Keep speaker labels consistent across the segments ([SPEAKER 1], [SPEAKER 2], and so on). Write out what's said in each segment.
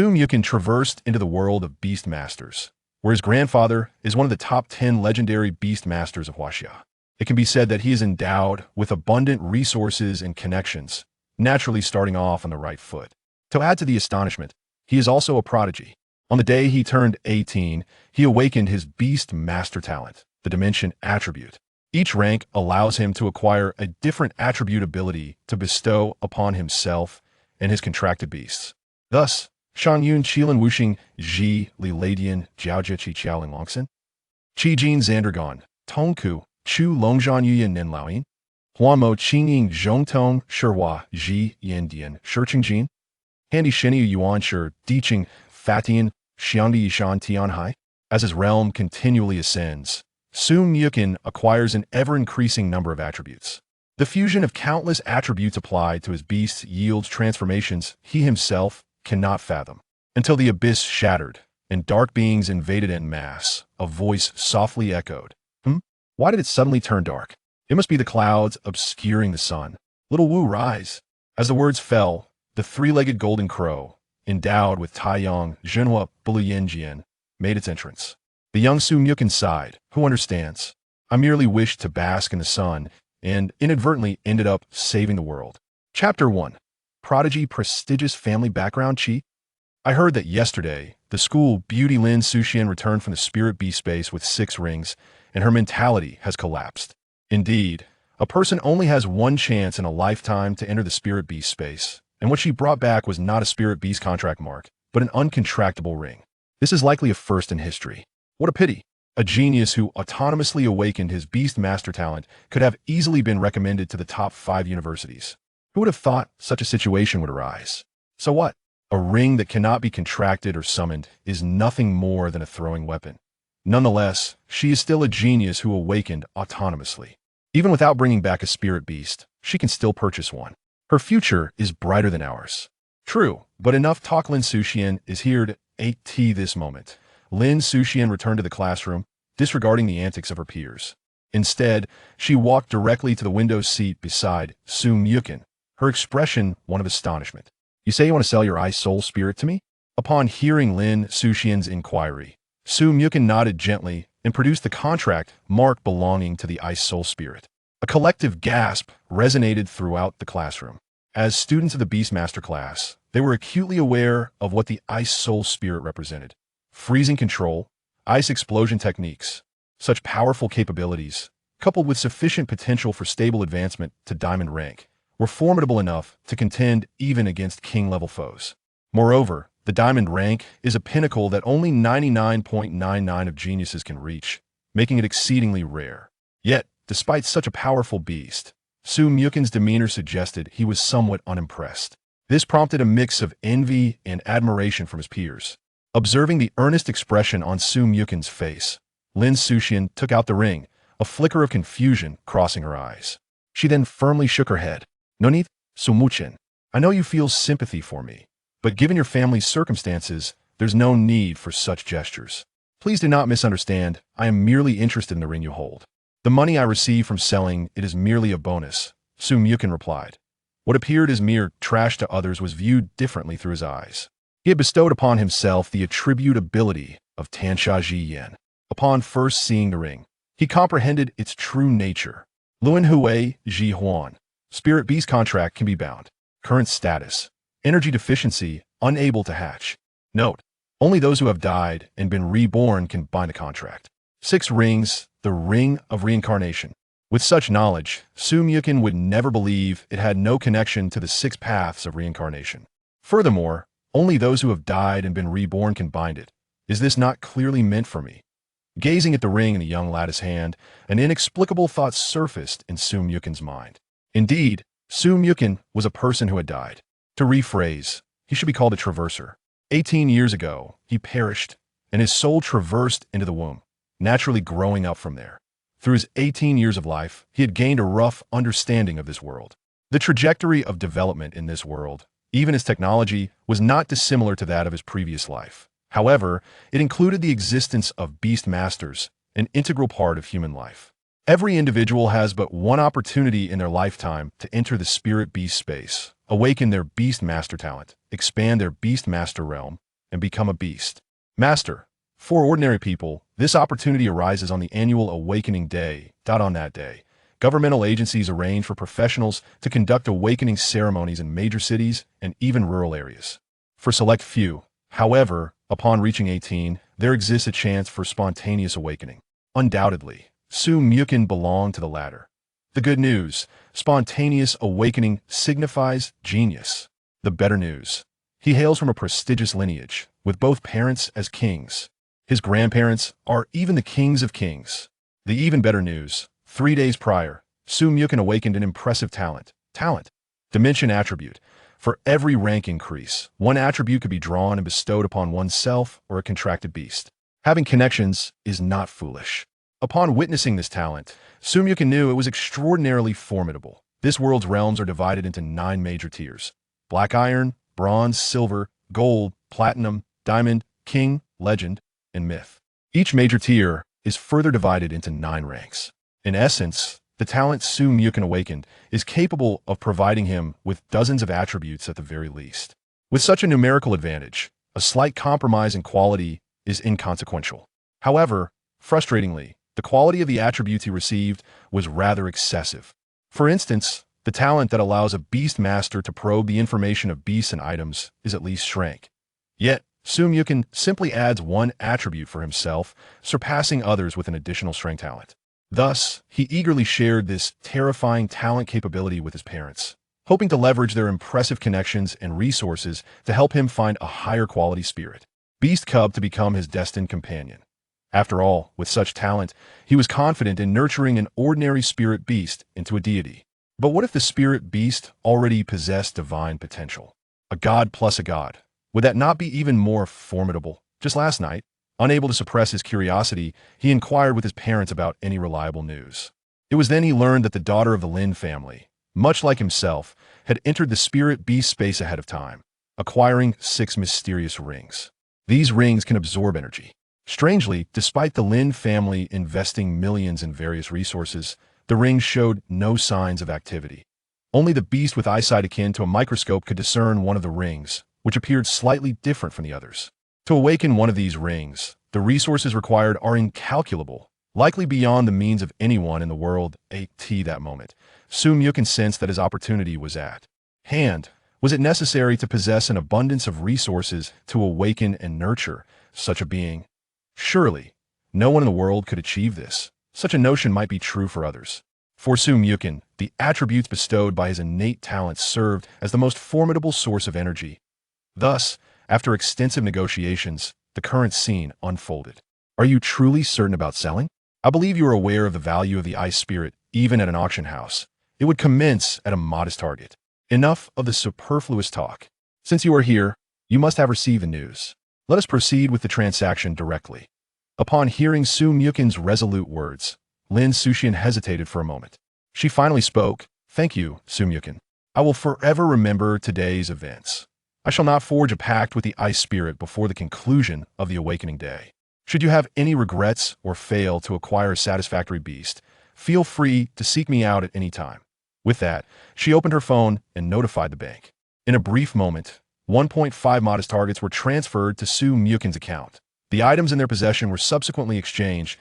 [SPEAKER 1] Muchen traversed into the world of beast masters, where his grandfather is one of the top 10 legendary beast masters of Huaxia. It can be said that he is endowed with abundant resources and connections, naturally starting off on the right foot. To add to the astonishment, he is also a prodigy. On the day he turned 18, he awakened his beast master talent, the dimension attribute. Each rank allows him to acquire a different attribute ability to bestow upon himself and his contracted beasts. Thus, Shan-Yun Qilin Wuxing Ji Li Ladian Jiaojia Qi Qiaolin Longsen, Qi Jin Zandergon, Tongku, Chu Longzhan Yuyan Nin Laoyin, Huanmo Qingying Zhongtong Shihua Ji Yandian Shiqingjin, Handy Sheni Yuan Shi Diqing Fatian Xiangdi Yishan Tianhai. As his realm continually ascends, Muchen acquires an ever-increasing number of attributes. The fusion of countless attributes applied to his beasts yields transformations he himself cannot fathom. Until the abyss shattered, and dark beings invaded en masse, a voice softly echoed. Why did it suddenly turn dark? It must be the clouds obscuring the sun. Little Wu, rise. As the words fell, the three-legged golden crow, endowed with Taiyang Zhenhua Buluyenjian, made its entrance. The young Muchen sighed. Who understands? I merely wished to bask in the sun, and inadvertently ended up saving the world. Chapter 1. Prodigy Prestigious Family Background Qi. I heard that yesterday, the school beauty Lin Suxian returned from the spirit beast space with 6 rings, and her mentality has collapsed. Indeed, a person only has one chance in a lifetime to enter the spirit beast space, and what she brought back was not a spirit beast contract mark, but an uncontractable ring. This is likely a first in history. What a pity. A genius who autonomously awakened his beast master talent could have easily been recommended to the top 5 universities. Who would have thought such a situation would arise? So what? A ring that cannot be contracted or summoned is nothing more than a throwing weapon. Nonetheless, she is still a genius who awakened autonomously. Even without bringing back a spirit beast, she can still purchase one. Her future is brighter than ours. True, but enough talk. Lin Suxian is here to AT this moment. Lin Suxian returned to the classroom, disregarding the antics of her peers. Instead, she walked directly to the window seat beside Muchen, her expression one of astonishment. You say you want to sell your ice soul spirit to me? Upon hearing Lin Suxian's inquiry, Muchen nodded gently and produced the contract mark belonging to the ice soul spirit. A collective gasp resonated throughout the classroom. As students of the Beastmaster class, they were acutely aware of what the ice soul spirit represented. Freezing control, ice explosion techniques, such powerful capabilities, coupled with sufficient potential for stable advancement to diamond rank, were formidable enough to contend even against king-level foes. Moreover, the diamond rank is a pinnacle that only 99.99% of geniuses can reach, making it exceedingly rare. Yet, despite such a powerful beast, Muchen's demeanor suggested he was somewhat unimpressed. This prompted a mix of envy and admiration from his peers. Observing the earnest expression on Muchen's face, Lin Suxian took out the ring, a flicker of confusion crossing her eyes. She then firmly shook her head. No need, Muchen. I know you feel sympathy for me, but given your family's circumstances, there's no need for such gestures. Please do not misunderstand. I am merely interested in the ring you hold. The money I receive from selling it is merely a bonus, Muchen replied. What appeared as mere trash to others was viewed differently through his eyes. He had bestowed upon himself the attributability of Tansha Ji Yan. Upon first seeing the ring, he comprehended its true nature. Luan Hui Ji Huan. Spirit Beast contract can be bound. Current status. Energy deficiency, unable to hatch. Note, only those who have died and been reborn can bind a contract. 6 rings, the ring of reincarnation. With such knowledge, Muchen would never believe it had no connection to the 6 paths of reincarnation. Furthermore, only those who have died and been reborn can bind it. Is this not clearly meant for me? Gazing at the ring in the young lad's hand, an inexplicable thought surfaced in Muchen's mind. Indeed, Muchen was a person who had died. To rephrase, he should be called a traverser. 18 years ago, he perished, and his soul traversed into the womb, naturally growing up from there. Through his 18 years of life, he had gained a rough understanding of this world. The trajectory of development in this world, even his technology, was not dissimilar to that of his previous life. However, it included the existence of beast masters, an integral part of human life. Every individual has but one opportunity in their lifetime to enter the spirit beast space, awaken their beast master talent, expand their beast master realm, and become a beast master. For ordinary people, this opportunity arises on the annual Awakening Day. On that day, governmental agencies arrange for professionals to conduct awakening ceremonies in major cities and even rural areas. For select few, however, upon reaching 18, there exists a chance for spontaneous awakening. Undoubtedly, Su Muchen belonged to the latter. The good news, spontaneous awakening signifies genius. The better news, he hails from a prestigious lineage, with both parents as kings. His grandparents are even the kings of kings. The even better news, 3 days prior, Su Muchen awakened an impressive talent. Dimension attribute. For every rank increase, one attribute could be drawn and bestowed upon oneself or a contracted beast. Having connections is not foolish. Upon witnessing this talent, Su Muchen knew it was extraordinarily formidable. This world's realms are divided into 9 major tiers: black iron, bronze, silver, gold, platinum, diamond, king, legend, and myth. Each major tier is further divided into 9 ranks. In essence, the talent Su Muchen awakened is capable of providing him with dozens of attributes at the very least. With such a numerical advantage, a slight compromise in quality is inconsequential. However, frustratingly, the quality of the attributes he received was rather excessive. For instance, the talent that allows a beast master to probe the information of beasts and items is at least strength. Yet, Su Muchen simply adds 1 attribute for himself, surpassing others with an additional strength talent. Thus, he eagerly shared this terrifying talent capability with his parents, hoping to leverage their impressive connections and resources to help him find a higher quality spirit beast cub to become his destined companion. After all, with such talent, he was confident in nurturing an ordinary spirit beast into a deity. But what if the spirit beast already possessed divine potential? A god plus a god. Would that not be even more formidable? Just last night, unable to suppress his curiosity, he inquired with his parents about any reliable news. It was then he learned that the daughter of the Lin family, much like himself, had entered the spirit beast space ahead of time, acquiring 6 mysterious rings. These rings can absorb energy. Strangely, despite the Lin family investing millions in various resources, the rings showed no signs of activity. Only the beast with eyesight akin to a microscope could discern one of the rings, which appeared slightly different from the others. To awaken one of these rings, the resources required are incalculable, likely beyond the means of anyone in the world at that moment. Su Muchen sensed that his opportunity was at hand. Was it necessary to possess an abundance of resources to awaken and nurture such a being? Surely, no one in the world could achieve this. Such a notion might be true for others. For Su Muchen, the attributes bestowed by his innate talents served as the most formidable source of energy. Thus, after extensive negotiations, the current scene unfolded. Are you truly certain about selling? I believe you are aware of the value of the ice spirit, even at an auction house. It would commence at a modest target. Enough of the superfluous talk. Since you are here, you must have received the news. Let us proceed with the transaction directly. Upon hearing Su Muchen's resolute words, Lin Suxian hesitated for a moment. She finally spoke. Thank you, Su Muchen. I will forever remember today's events. I shall not forge a pact with the ice spirit before the conclusion of the awakening day. Should you have any regrets or fail to acquire a satisfactory beast, feel free to seek me out at any time. With that, she opened her phone and notified the bank. In a brief moment, 1.5 modest targets were transferred to Su Muchen's account. The items in their possession were subsequently exchanged.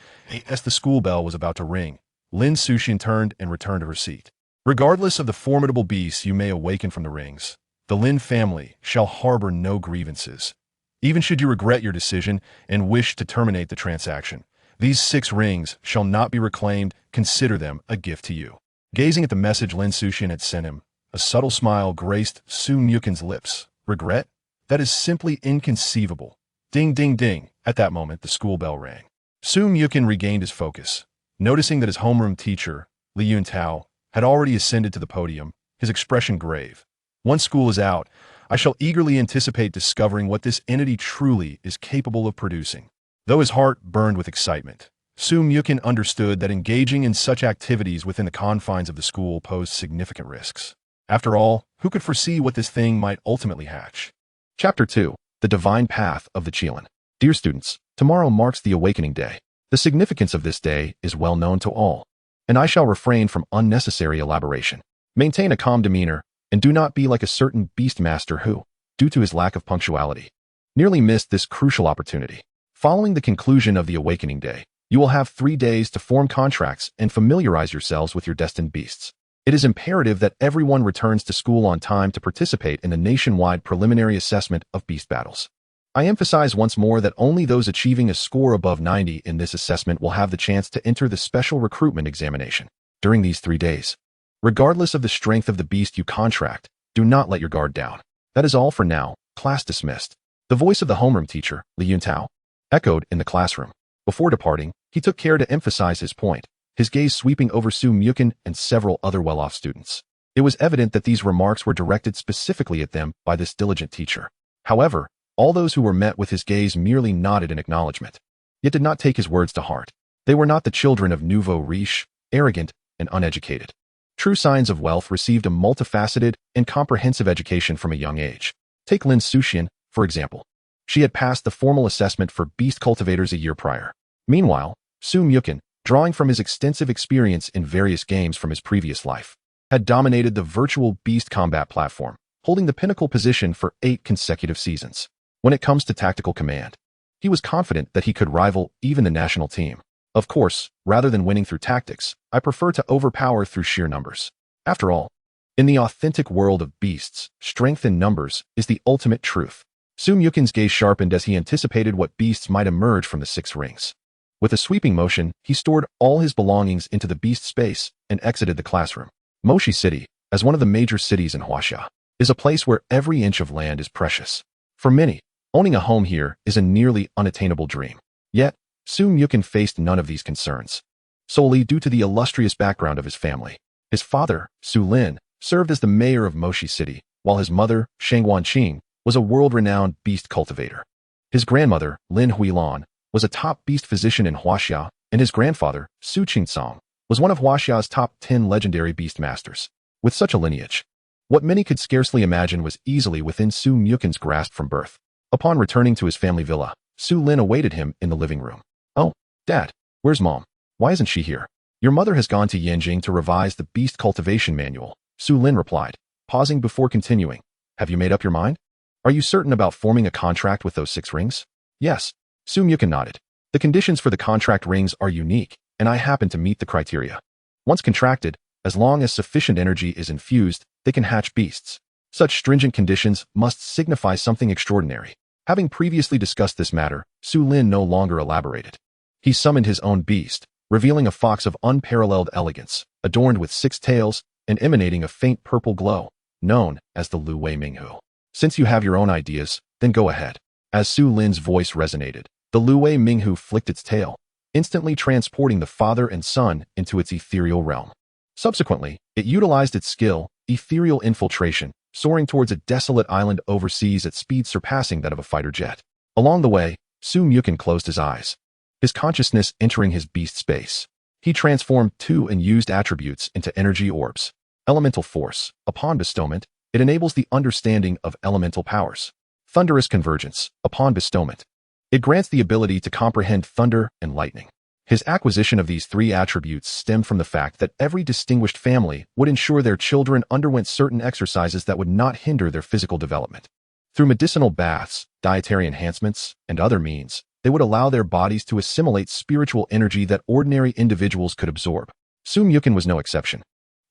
[SPEAKER 1] As the school bell was about to ring, Lin Suxian turned and returned to her seat. Regardless of the formidable beasts you may awaken from the rings, the Lin family shall harbor no grievances. Even should you regret your decision and wish to terminate the transaction, these 6 rings shall not be reclaimed. Consider them a gift to you. Gazing at the message Lin Suxian had sent him, a subtle smile graced Su Muchen's lips. Regret? That is simply inconceivable. Ding, ding, ding. At that moment, the school bell rang. Su Muchen regained his focus. Noticing that his homeroom teacher, Li Yuntao, had already ascended to the podium, his expression grave. Once school is out, I shall eagerly anticipate discovering what this entity truly is capable of producing. Though his heart burned with excitement, Su Muchen understood that engaging in such activities within the confines of the school posed significant risks. After all, who could foresee what this thing might ultimately hatch? Chapter 2. The Divine Path of the Qilin. Dear students, tomorrow marks the Awakening Day. The significance of this day is well known to all, and I shall refrain from unnecessary elaboration. Maintain a calm demeanor And do not be like a certain beastmaster who, due to his lack of punctuality, nearly missed this crucial opportunity. Following the conclusion of the Awakening Day, you will have 3 days to form contracts and familiarize yourselves with your destined beasts. It is imperative that everyone returns to school on time to participate in the nationwide preliminary assessment of beast battles. I emphasize once more that only those achieving a score above 90 in this assessment will have the chance to enter the special recruitment examination during these 3 days. Regardless of the strength of the beast you contract, do not let your guard down. That is all for now. Class dismissed. The voice of the homeroom teacher, Li Yuntao, echoed in the classroom. Before departing, he took care to emphasize his point, his gaze sweeping over Su Muchen and several other well-off students. It was evident that these remarks were directed specifically at them by this diligent teacher. However, all those who were met with his gaze merely nodded in acknowledgement, yet did not take his words to heart. They were not the children of nouveau riche, arrogant, and uneducated. True signs of wealth received a multifaceted and comprehensive education from a young age. Take Lin Suxian, for example. She had passed the formal assessment for beast cultivators a year prior. Meanwhile, Su Muchen, drawing from his extensive experience in various games from his previous life, had dominated the virtual beast combat platform, holding the pinnacle position for 8 consecutive seasons. When it comes to tactical command, he was confident that he could rival even the national team. Of course, rather than winning through tactics, I prefer to overpower through sheer numbers. After all, in the authentic world of beasts, strength in numbers is the ultimate truth. Su Muchen's gaze sharpened as he anticipated what beasts might emerge from the 6 rings. With a sweeping motion, he stored all his belongings into the beast space and exited the classroom. Moshi City, as one of the major cities in Huaxia, is a place where every inch of land is precious. For many, owning a home here is a nearly unattainable dream. Yet, Su Muchen faced none of these concerns, solely due to the illustrious background of his family. His father, Su Lin, served as the mayor of Moshi City, while his mother, Shang Wanqing, was a world-renowned beast cultivator. His grandmother, Lin Huilan, was a top beast physician in Huaxia, and his grandfather, Su Qingsong, was one of Huaxia's top 10 legendary beast masters. With such a lineage, what many could scarcely imagine was easily within Su Muchen's grasp from birth. Upon returning to his family villa, Su Lin awaited him in the living room. "Oh, Dad, where's Mom? Why isn't she here?" "Your mother has gone to Yanjing to revise the beast cultivation manual," Su Lin replied, pausing before continuing. "Have you made up your mind? Are you certain about forming a contract with those 6 rings?" "Yes." Su Muchen nodded. "The conditions for the contract rings are unique, and I happen to meet the criteria. Once contracted, as long as sufficient energy is infused, they can hatch beasts. Such stringent conditions must signify something extraordinary." Having previously discussed this matter, Su Lin no longer elaborated. He summoned his own beast, revealing a fox of unparalleled elegance, adorned with 6 tails and emanating a faint purple glow, known as the Lu Wei Minghu. "Since you have your own ideas, then go ahead." As Su Lin's voice resonated, the Lu Wei Minghu flicked its tail, instantly transporting the father and son into its ethereal realm. Subsequently, it utilized its skill, ethereal infiltration, soaring towards a desolate island overseas at speeds surpassing that of a fighter jet. Along the way, Su Muchen closed his eyes, his consciousness entering his beast space. He transformed 2 unused attributes into energy orbs. Elemental force. Upon bestowment, it enables the understanding of elemental powers. Thunderous convergence. Upon bestowment, it grants the ability to comprehend thunder and lightning. His acquisition of these 3 attributes stemmed from the fact that every distinguished family would ensure their children underwent certain exercises that would not hinder their physical development. Through medicinal baths, dietary enhancements, and other means, they would allow their bodies to assimilate spiritual energy that ordinary individuals could absorb. Su Muchen was no exception.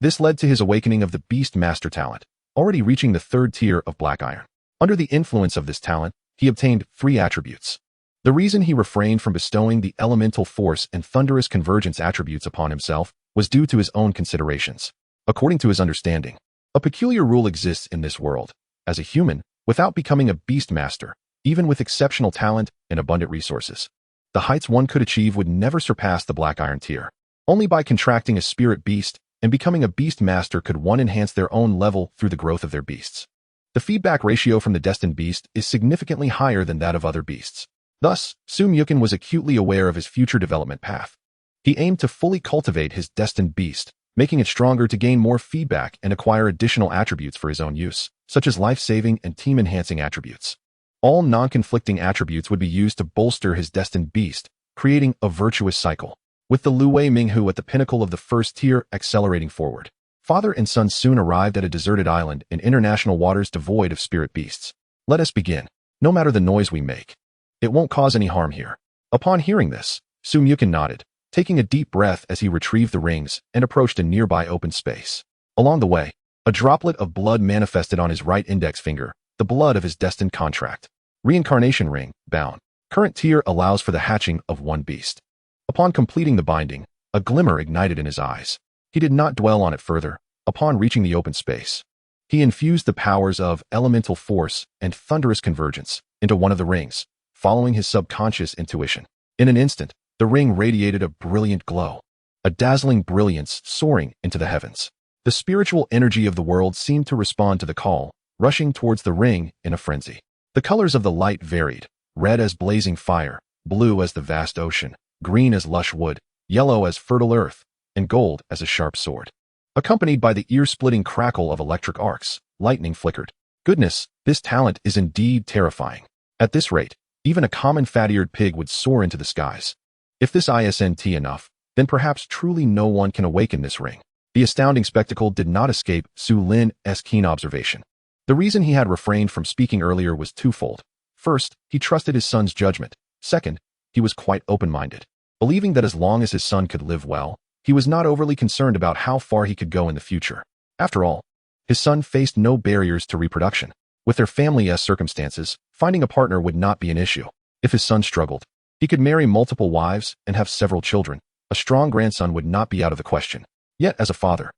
[SPEAKER 1] This led to his awakening of the Beast Master talent, already reaching the 3rd tier of Black Iron. Under the influence of this talent, he obtained 3 attributes. The reason he refrained from bestowing the elemental force and thunderous convergence attributes upon himself was due to his own considerations. According to his understanding, a peculiar rule exists in this world. As a human, without becoming a beast master, even with exceptional talent and abundant resources, the heights one could achieve would never surpass the Black Iron tier. Only by contracting a spirit beast and becoming a beast master could one enhance their own level through the growth of their beasts. The feedback ratio from the destined beast is significantly higher than that of other beasts. Thus, Su Muchen was acutely aware of his future development path. He aimed to fully cultivate his destined beast, making it stronger to gain more feedback and acquire additional attributes for his own use, such as life-saving and team-enhancing attributes. All non-conflicting attributes would be used to bolster his destined beast, creating a virtuous cycle, with the Lu Wei Minghu at the pinnacle of the 1st tier accelerating forward. Father and son soon arrived at a deserted island in international waters devoid of spirit beasts. Let us begin. No matter the noise we make, it won't cause any harm here. Upon hearing this, Muchen nodded, taking a deep breath as he retrieved the rings and approached a nearby open space. Along the way, a droplet of blood manifested on his right index finger, the blood of his destined contract. Reincarnation ring, bound. Current tier allows for the hatching of one beast. Upon completing the binding, a glimmer ignited in his eyes. He did not dwell on it further. Upon reaching the open space, he infused the powers of elemental force and thunderous convergence into one of the rings, following his subconscious intuition. In an instant, the ring radiated a brilliant glow, a dazzling brilliance soaring into the heavens. The spiritual energy of the world seemed to respond to the call, rushing towards the ring in a frenzy. The colors of the light varied, red as blazing fire, blue as the vast ocean, green as lush wood, yellow as fertile earth, and gold as a sharp sword. Accompanied by the ear-splitting crackle of electric arcs, lightning flickered. Goodness, this talent is indeed terrifying. At this rate, even a common fat-eared pig would soar into the skies. If this isn't enough, then perhaps truly no one can awaken this ring. The astounding spectacle did not escape Qilin keen observation. The reason he had refrained from speaking earlier was twofold. First, he trusted his son's judgment. Second, he was quite open-minded, believing that as long as his son could live well, he was not overly concerned about how far he could go in the future. After all, his son faced no barriers to reproduction. With their family's circumstances, finding a partner would not be an issue. If his son struggled, he could marry multiple wives and have several children. A strong grandson would not be out of the question. Yet as a father,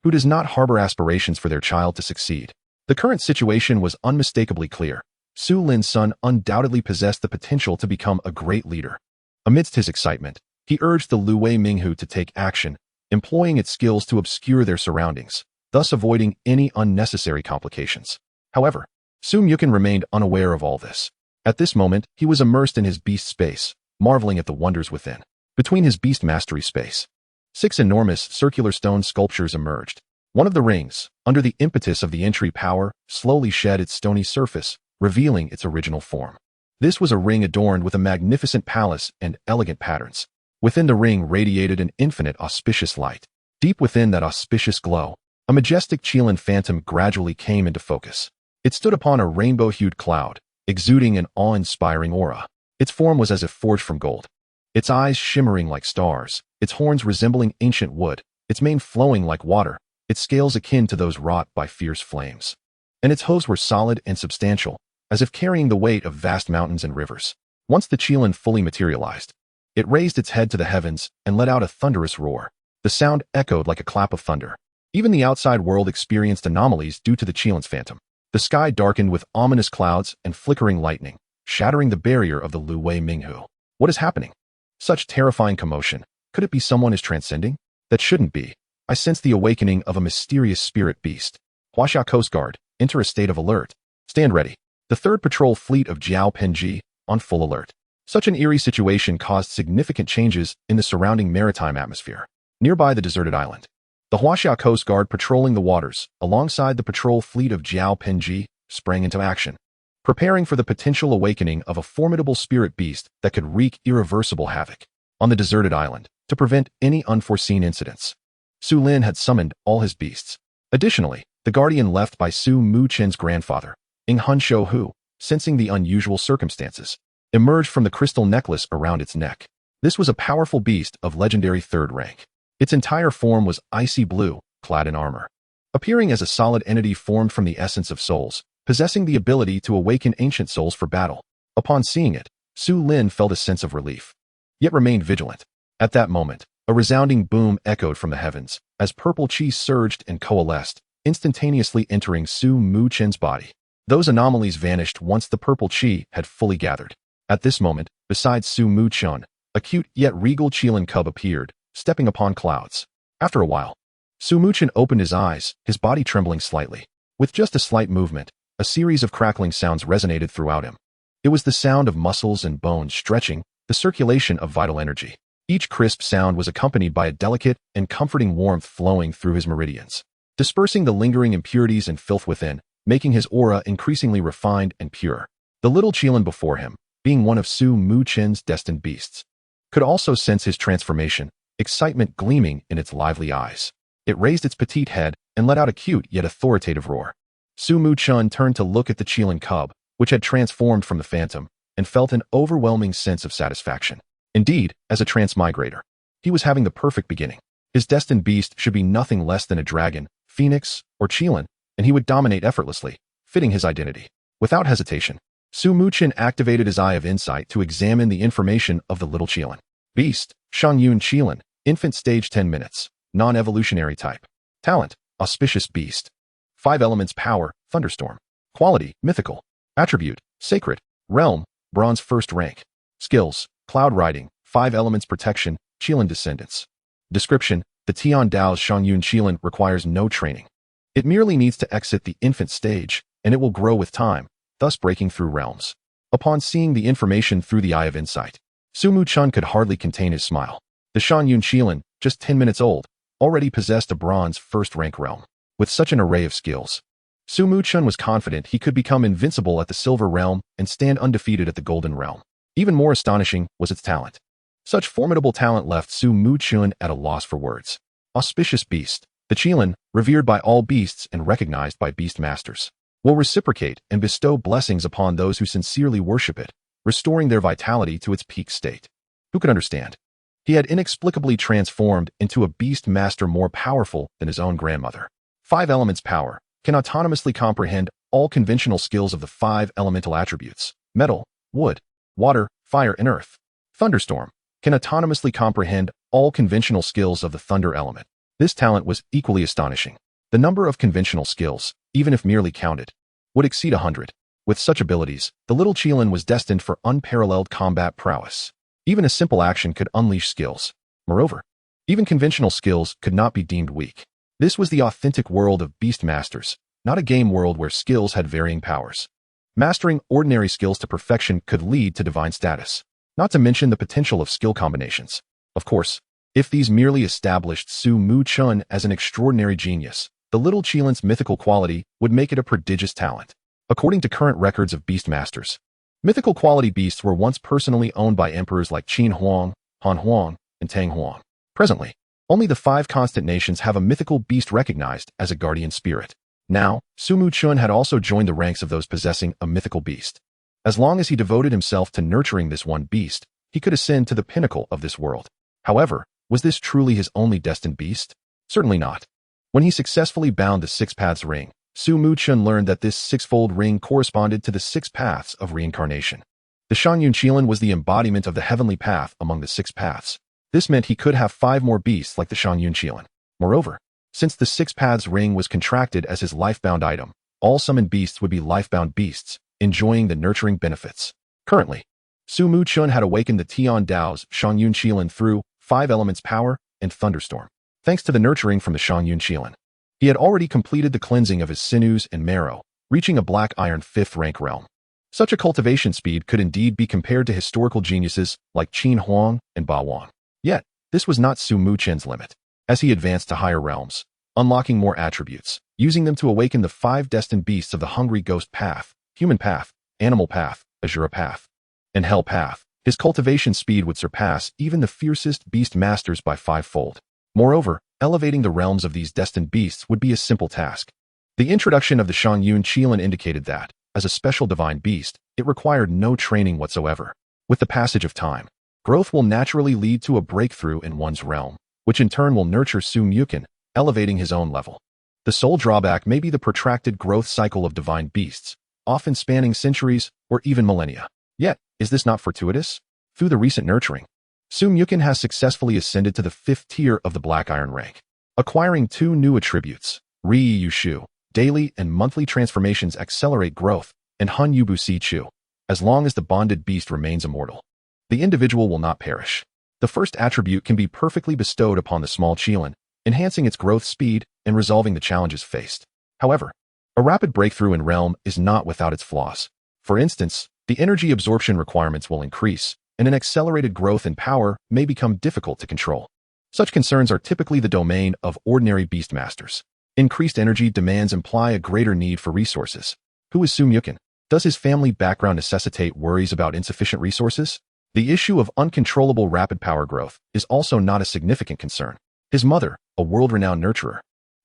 [SPEAKER 1] who does not harbor aspirations for their child to succeed, the current situation was unmistakably clear. Qilin's son undoubtedly possessed the potential to become a great leader. Amidst his excitement, he urged the Luwei Minghu to take action, employing its skills to obscure their surroundings, thus avoiding any unnecessary complications. However, Muchen remained unaware of all this. At this moment, he was immersed in his beast space, marveling at the wonders within. Between his beast mastery space, 6 enormous circular stone sculptures emerged. One of the rings, under the impetus of the entry power, slowly shed its stony surface, revealing its original form. This was a ring adorned with a magnificent palace and elegant patterns. Within the ring radiated an infinite auspicious light. Deep within that auspicious glow, a majestic Qilin phantom gradually came into focus. It stood upon a rainbow-hued cloud, exuding an awe-inspiring aura. Its form was as if forged from gold, its eyes shimmering like stars, its horns resembling ancient wood, its mane flowing like water, its scales akin to those wrought by fierce flames. And its hooves were solid and substantial, as if carrying the weight of vast mountains and rivers. Once the Qilin fully materialized, it raised its head to the heavens and let out a thunderous roar. The sound echoed like a clap of thunder. Even the outside world experienced anomalies due to the Qilin's phantom. The sky darkened with ominous clouds and flickering lightning, shattering the barrier of the Luwei Minghu. What is happening? Such terrifying commotion. Could it be someone is transcending? That shouldn't be. I sense the awakening of a mysterious spirit beast. Huaxia Coast Guard, enter a state of alert. Stand ready. The 3rd Patrol Fleet of Jiao Penji, on full alert. Such an eerie situation caused significant changes in the surrounding maritime atmosphere. Nearby the deserted island, the Huaxia Coast Guard patrolling the waters, alongside the patrol fleet of Jiao Penji, sprang into action, preparing for the potential awakening of a formidable spirit beast that could wreak irreversible havoc on the deserted island to prevent any unforeseen incidents. Qilin had summoned all his beasts. Additionally, the guardian left by Muchen's grandfather, Inghunsho Hu, sensing the unusual circumstances, emerged from the crystal necklace around its neck. This was a powerful beast of legendary 3rd rank. Its entire form was icy blue, clad in armor, appearing as a solid entity formed from the essence of souls, possessing the ability to awaken ancient souls for battle. Upon seeing it, Qilin felt a sense of relief, yet remained vigilant. At that moment, a resounding boom echoed from the heavens, as purple chi surged and coalesced, instantaneously entering Muchen's body. Those anomalies vanished once the purple chi had fully gathered. At this moment, beside Muchen, a cute yet regal Qilin cub appeared, stepping upon clouds. After a while, Muchen opened his eyes, his body trembling slightly. With just a slight movement, a series of crackling sounds resonated throughout him. It was the sound of muscles and bones stretching, the circulation of vital energy. Each crisp sound was accompanied by a delicate and comforting warmth flowing through his meridians, dispersing the lingering impurities and filth within, making his aura increasingly refined and pure. The little Qilin before him, being one of Muchen's destined beasts, could also sense his transformation, excitement gleaming in its lively eyes. It raised its petite head and let out a cute yet authoritative roar. Su Muchen turned to look at the Qilin cub, which had transformed from the phantom, and felt an overwhelming sense of satisfaction. Indeed, as a transmigrator, he was having the perfect beginning. His destined beast should be nothing less than a dragon, phoenix, or Qilin, and he would dominate effortlessly, fitting his identity. Without hesitation, Su Muchen activated his Eye of Insight to examine the information of the little Qilin. Beast, Shangyun Qilin, infant stage 10 minutes, non-evolutionary type. Talent, Auspicious beast. 5 elements power, Thunderstorm. Quality, mythical. Attribute, sacred. Realm, bronze first rank. Skills, cloud riding, 5 elements protection, Qilin descendants. Description, the Tian Dao's Shangyun Qilin requires no training. It merely needs to exit the infant stage, and it will grow with time, thus breaking through realms. Upon seeing the information through the Eye of Insight, Su Muchen could hardly contain his smile. The Shangyun Qilin, just 10 minutes old, already possessed a bronze first-rank realm. With such an array of skills, Su Muchen was confident he could become invincible at the Silver Realm and stand undefeated at the Golden Realm. Even more astonishing was its talent. Such formidable talent left Su Muchen at a loss for words. Auspicious beast, the Qilin, revered by all beasts and recognized by beast masters, will reciprocate and bestow blessings upon those who sincerely worship it, restoring their vitality to its peak state. Who could understand? He had inexplicably transformed into a beast master more powerful than his own grandmother. 5 elements power can autonomously comprehend all conventional skills of the 5 elemental attributes: metal, wood, water, fire, and earth. Thunderstorm can autonomously comprehend all conventional skills of the thunder element. This talent was equally astonishing. The number of conventional skills, even if merely counted, would exceed 100. With such abilities, the little Qilin was destined for unparalleled combat prowess. Even a simple action could unleash skills. Moreover, even conventional skills could not be deemed weak. This was the authentic world of beast masters, not a game world where skills had varying powers. Mastering ordinary skills to perfection could lead to divine status, not to mention the potential of skill combinations. Of course, if these merely established Su Muchen as an extraordinary genius, the little Qilin's mythical quality would make it a prodigious talent. According to current records of beast masters, mythical quality beasts were once personally owned by emperors like Qin Huang, Han Huang, and Tang Huang. Presently, only the 5 constant nations have a mythical beast recognized as a guardian spirit. Now, Su Muchen had also joined the ranks of those possessing a mythical beast. As long as he devoted himself to nurturing this one beast, he could ascend to the pinnacle of this world. However, was this truly his only destined beast? Certainly not. When he successfully bound the 6 paths ring, Su Muchen learned that this 6-fold ring corresponded to the 6 paths of reincarnation. The Shangyun Qilin was the embodiment of the heavenly path among the 6 paths. This meant he could have 5 more beasts like the Shangyun Qilin. Moreover, since the 6 paths ring was contracted as his lifebound item, all summoned beasts would be lifebound beasts, enjoying the nurturing benefits. Currently, Su Muchen had awakened the Tian Dao's Shangyun Qilin through 5 elements power and Thunderstorm. Thanks to the nurturing from the Shangyun Qilin, he had already completed the cleansing of his sinews and marrow, reaching a black iron 5th rank realm. Such a cultivation speed could indeed be compared to historical geniuses like Qin Huang and Ba Wang. Yet, this was not Su Muchen's limit. As he advanced to higher realms, unlocking more attributes, using them to awaken the 5 destined beasts of the hungry ghost path, human path, animal path, Azura path, and hell path, his cultivation speed would surpass even the fiercest beast masters by 5-fold. Moreover, elevating the realms of these destined beasts would be a simple task. The introduction of the Shangyun Qilin indicated that, as a special divine beast, it required no training whatsoever. With the passage of time, growth will naturally lead to a breakthrough in one's realm, which in turn will nurture Su Muchen, elevating his own level. The sole drawback may be the protracted growth cycle of divine beasts, often spanning centuries or even millennia. Yet, is this not fortuitous? Through the recent nurturing, Su Muchen has successfully ascended to the 5th tier of the Black Iron rank, acquiring 2 new attributes: Ri Yushu, daily and monthly transformations accelerate growth, and Hun Yubu Si Chu. As long as the bonded beast remains immortal, the individual will not perish. The first attribute can be perfectly bestowed upon the small Qilin, enhancing its growth speed and resolving the challenges faced. However, a rapid breakthrough in realm is not without its flaws. For instance, the energy absorption requirements will increase, and an accelerated growth in power may become difficult to control. Such concerns are typically the domain of ordinary beast masters. Increased energy demands imply a greater need for resources. Who is Su Muchen? Does his family background necessitate worries about insufficient resources? The issue of uncontrollable rapid power growth is also not a significant concern. His mother, a world-renowned nurturer,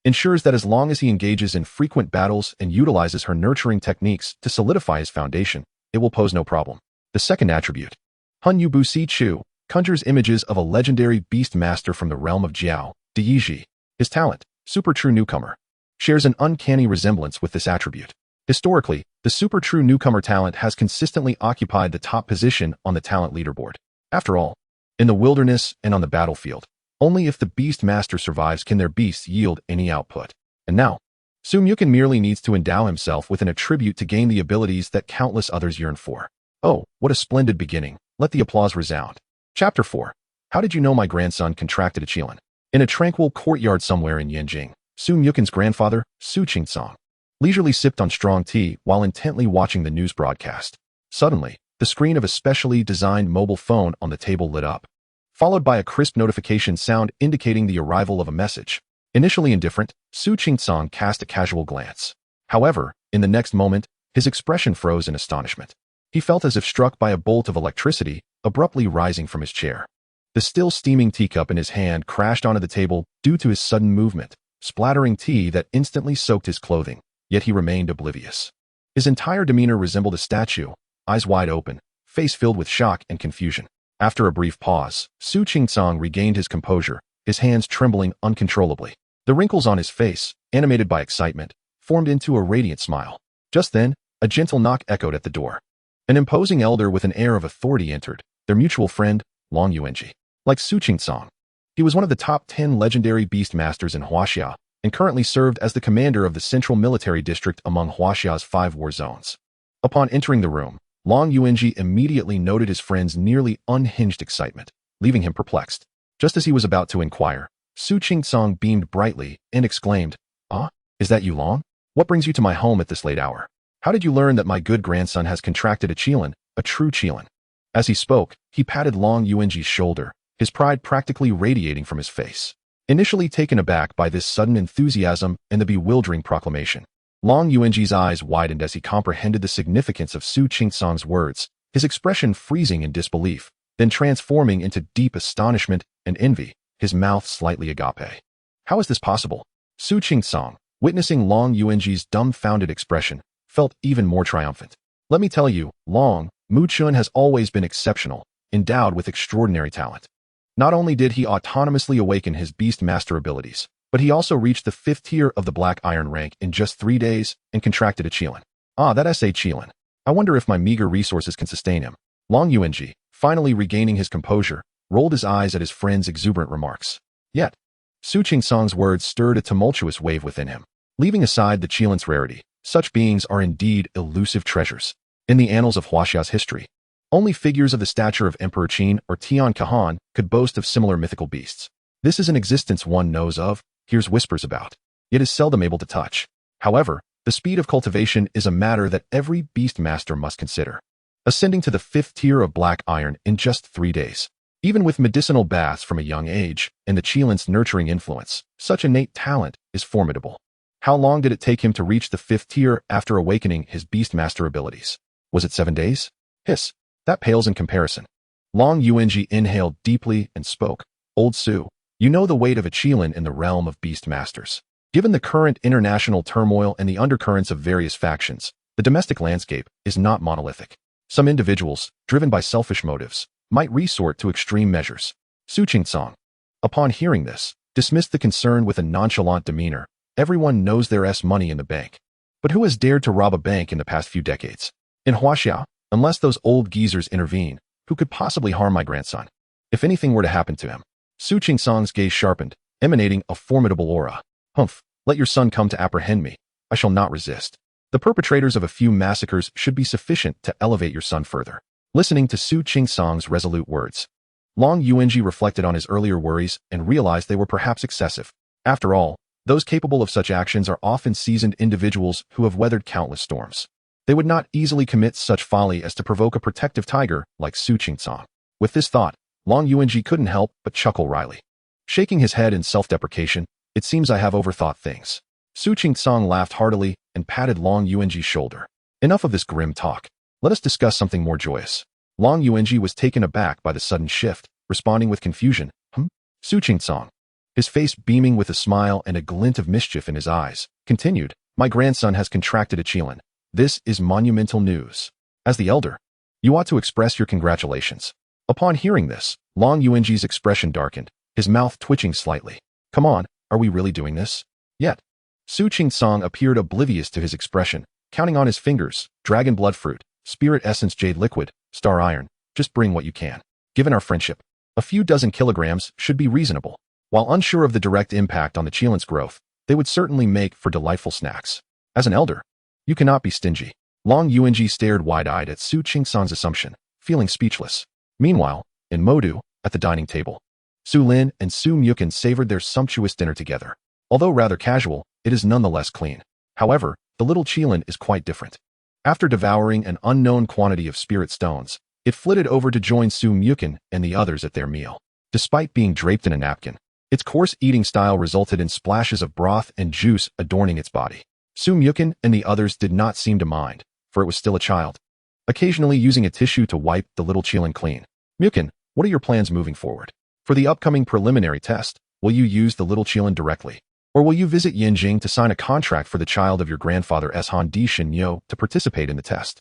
[SPEAKER 1] ensures that as long as he engages in frequent battles and utilizes her nurturing techniques to solidify his foundation, it will pose no problem. The second attribute, Hun Yu Bu Si Chu, conjures images of a legendary beast master from the realm of Jiao, Deiji. His talent, Super True Newcomer, shares an uncanny resemblance with this attribute. Historically, the Super True Newcomer talent has consistently occupied the top position on the talent leaderboard. After all, in the wilderness and on the battlefield, only if the beast master survives can their beasts yield any output. And now, Muchen merely needs to endow himself with an attribute to gain the abilities that countless others yearn for. Oh, what a splendid beginning. Let the applause resound. Chapter 4. How did you know my grandson contracted a Qilin? In a tranquil courtyard somewhere in Yanjing, Muchen's grandfather, Su Qingsong, leisurely sipped on strong tea while intently watching the news broadcast. Suddenly, the screen of a specially designed mobile phone on the table lit up, followed by a crisp notification sound indicating the arrival of a message. Initially indifferent, Su Qingsong cast a casual glance. However, in the next moment, his expression froze in astonishment. He felt as if struck by a bolt of electricity, abruptly rising from his chair. The still steaming teacup in his hand crashed onto the table due to his sudden movement, splattering tea that instantly soaked his clothing, yet he remained oblivious. His entire demeanor resembled a statue, eyes wide open, face filled with shock and confusion. After a brief pause, Su Qingsong regained his composure, his hands trembling uncontrollably. The wrinkles on his face, animated by excitement, formed into a radiant smile. Just then, a gentle knock echoed at the door. An imposing elder with an air of authority entered, their mutual friend, Long Yuanji. Like Su Qingsong, he was one of the top 10 legendary beast masters in Huaxia, and currently served as the commander of the Central Military District among Huaxia's 5 war zones. Upon entering the room, Long Yuanji immediately noted his friend's nearly unhinged excitement, leaving him perplexed. Just as he was about to inquire, Su Qingsong beamed brightly and exclaimed, "Ah, is that you, Long? What brings you to my home at this late hour? How did you learn that my good grandson has contracted a Qilin, a true Qilin?" As he spoke, he patted Long Yuanji's shoulder, his pride practically radiating from his face. Initially taken aback by this sudden enthusiasm and the bewildering proclamation, Long Yuanji's eyes widened as he comprehended the significance of Su Qingsong's words, his expression freezing in disbelief, then transforming into deep astonishment and envy, his mouth slightly agape. How is this possible? Su Qingsong, witnessing Long Yuanji's dumbfounded expression, felt even more triumphant. Let me tell you, Long, Muchen has always been exceptional, endowed with extraordinary talent. Not only did he autonomously awaken his beast master abilities, but he also reached the 5th tier of the Black Iron rank in just 3 days and contracted a Qilin. Ah, that S.A. Qilin. I wonder if my meager resources can sustain him. Long Yuanji, finally regaining his composure, rolled his eyes at his friend's exuberant remarks. Yet, Su Qingsong's words stirred a tumultuous wave within him. Leaving aside the Qilin's rarity, such beings are indeed elusive treasures. In the annals of Huaxia's history, only figures of the stature of Emperor Qin or Tian Kahan could boast of similar mythical beasts. This is an existence one knows of, hears whispers about, yet is seldom able to touch. However, the speed of cultivation is a matter that every beast master must consider. Ascending to the 5th tier of Black Iron in just 3 days. Even with medicinal baths from a young age and the Qilin's nurturing influence, such innate talent is formidable. How long did it take him to reach the 5th tier after awakening his beastmaster abilities? Was it 7 days? Hiss. That pales in comparison. Long Yuanji inhaled deeply and spoke. Old Su, you know the weight of a Qilin in the realm of beastmasters. Given the current international turmoil and the undercurrents of various factions, the domestic landscape is not monolithic. Some individuals, driven by selfish motives, might resort to extreme measures. Su Qingsong, upon hearing this, dismissed the concern with a nonchalant demeanor. Everyone knows there's money in the bank. But who has dared to rob a bank in the past few decades? In Huaxia, unless those old geezers intervene, who could possibly harm my grandson? If anything were to happen to him. Su Qingsong's gaze sharpened, emanating a formidable aura. Humph, let your son come to apprehend me. I shall not resist. The perpetrators of a few massacres should be sufficient to elevate your son further. Listening to Su Qingsong's resolute words, Long Yuanji reflected on his earlier worries and realized they were perhaps excessive. After all, those capable of such actions are often seasoned individuals who have weathered countless storms. They would not easily commit such folly as to provoke a protective tiger like Su Qingsong. With this thought, Long Yuanji couldn't help but chuckle wryly. Shaking his head in self-deprecation, it seems I have overthought things. Su Qingsong laughed heartily and patted Long Yuanji's shoulder. Enough of this grim talk. Let us discuss something more joyous. Long Yuanji was taken aback by the sudden shift, responding with confusion. Su Qingsong. his face beaming with a smile and a glint of mischief in his eyes, continued, "My grandson has contracted a Qilin. This is monumental news. As the elder, you ought to express your congratulations." Upon hearing this, Long Yuanji's expression darkened, his mouth twitching slightly. "Come on, are we really doing this?" Yet, Su Qingsong appeared oblivious to his expression, counting on his fingers, dragon blood fruit, spirit essence jade liquid, star iron, just bring what you can. Given our friendship, a few dozen kilograms should be reasonable. While unsure of the direct impact on the Qilin's growth, they would certainly make for delightful snacks. As an elder, you cannot be stingy. Long Yuanji stared wide-eyed at Su Qingsong's assumption, feeling speechless. Meanwhile, in Modu, at the dining table, Su Lin and Su Muchen savored their sumptuous dinner together. Although rather casual, it is nonetheless clean. However, the little Qilin is quite different. After devouring an unknown quantity of spirit stones, it flitted over to join Su Muchen and the others at their meal. Despite being draped in a napkin, its coarse eating style resulted in splashes of broth and juice adorning its body. Su Muchen and the others did not seem to mind, for it was still a child, occasionally using a tissue to wipe the little Qilin clean. "Muchen, what are your plans moving forward? For the upcoming preliminary test, will you use the little Qilin directly? Or will you visit Yinjing to sign a contract for the child of your grandfather Han Di Shinyo to participate in the test?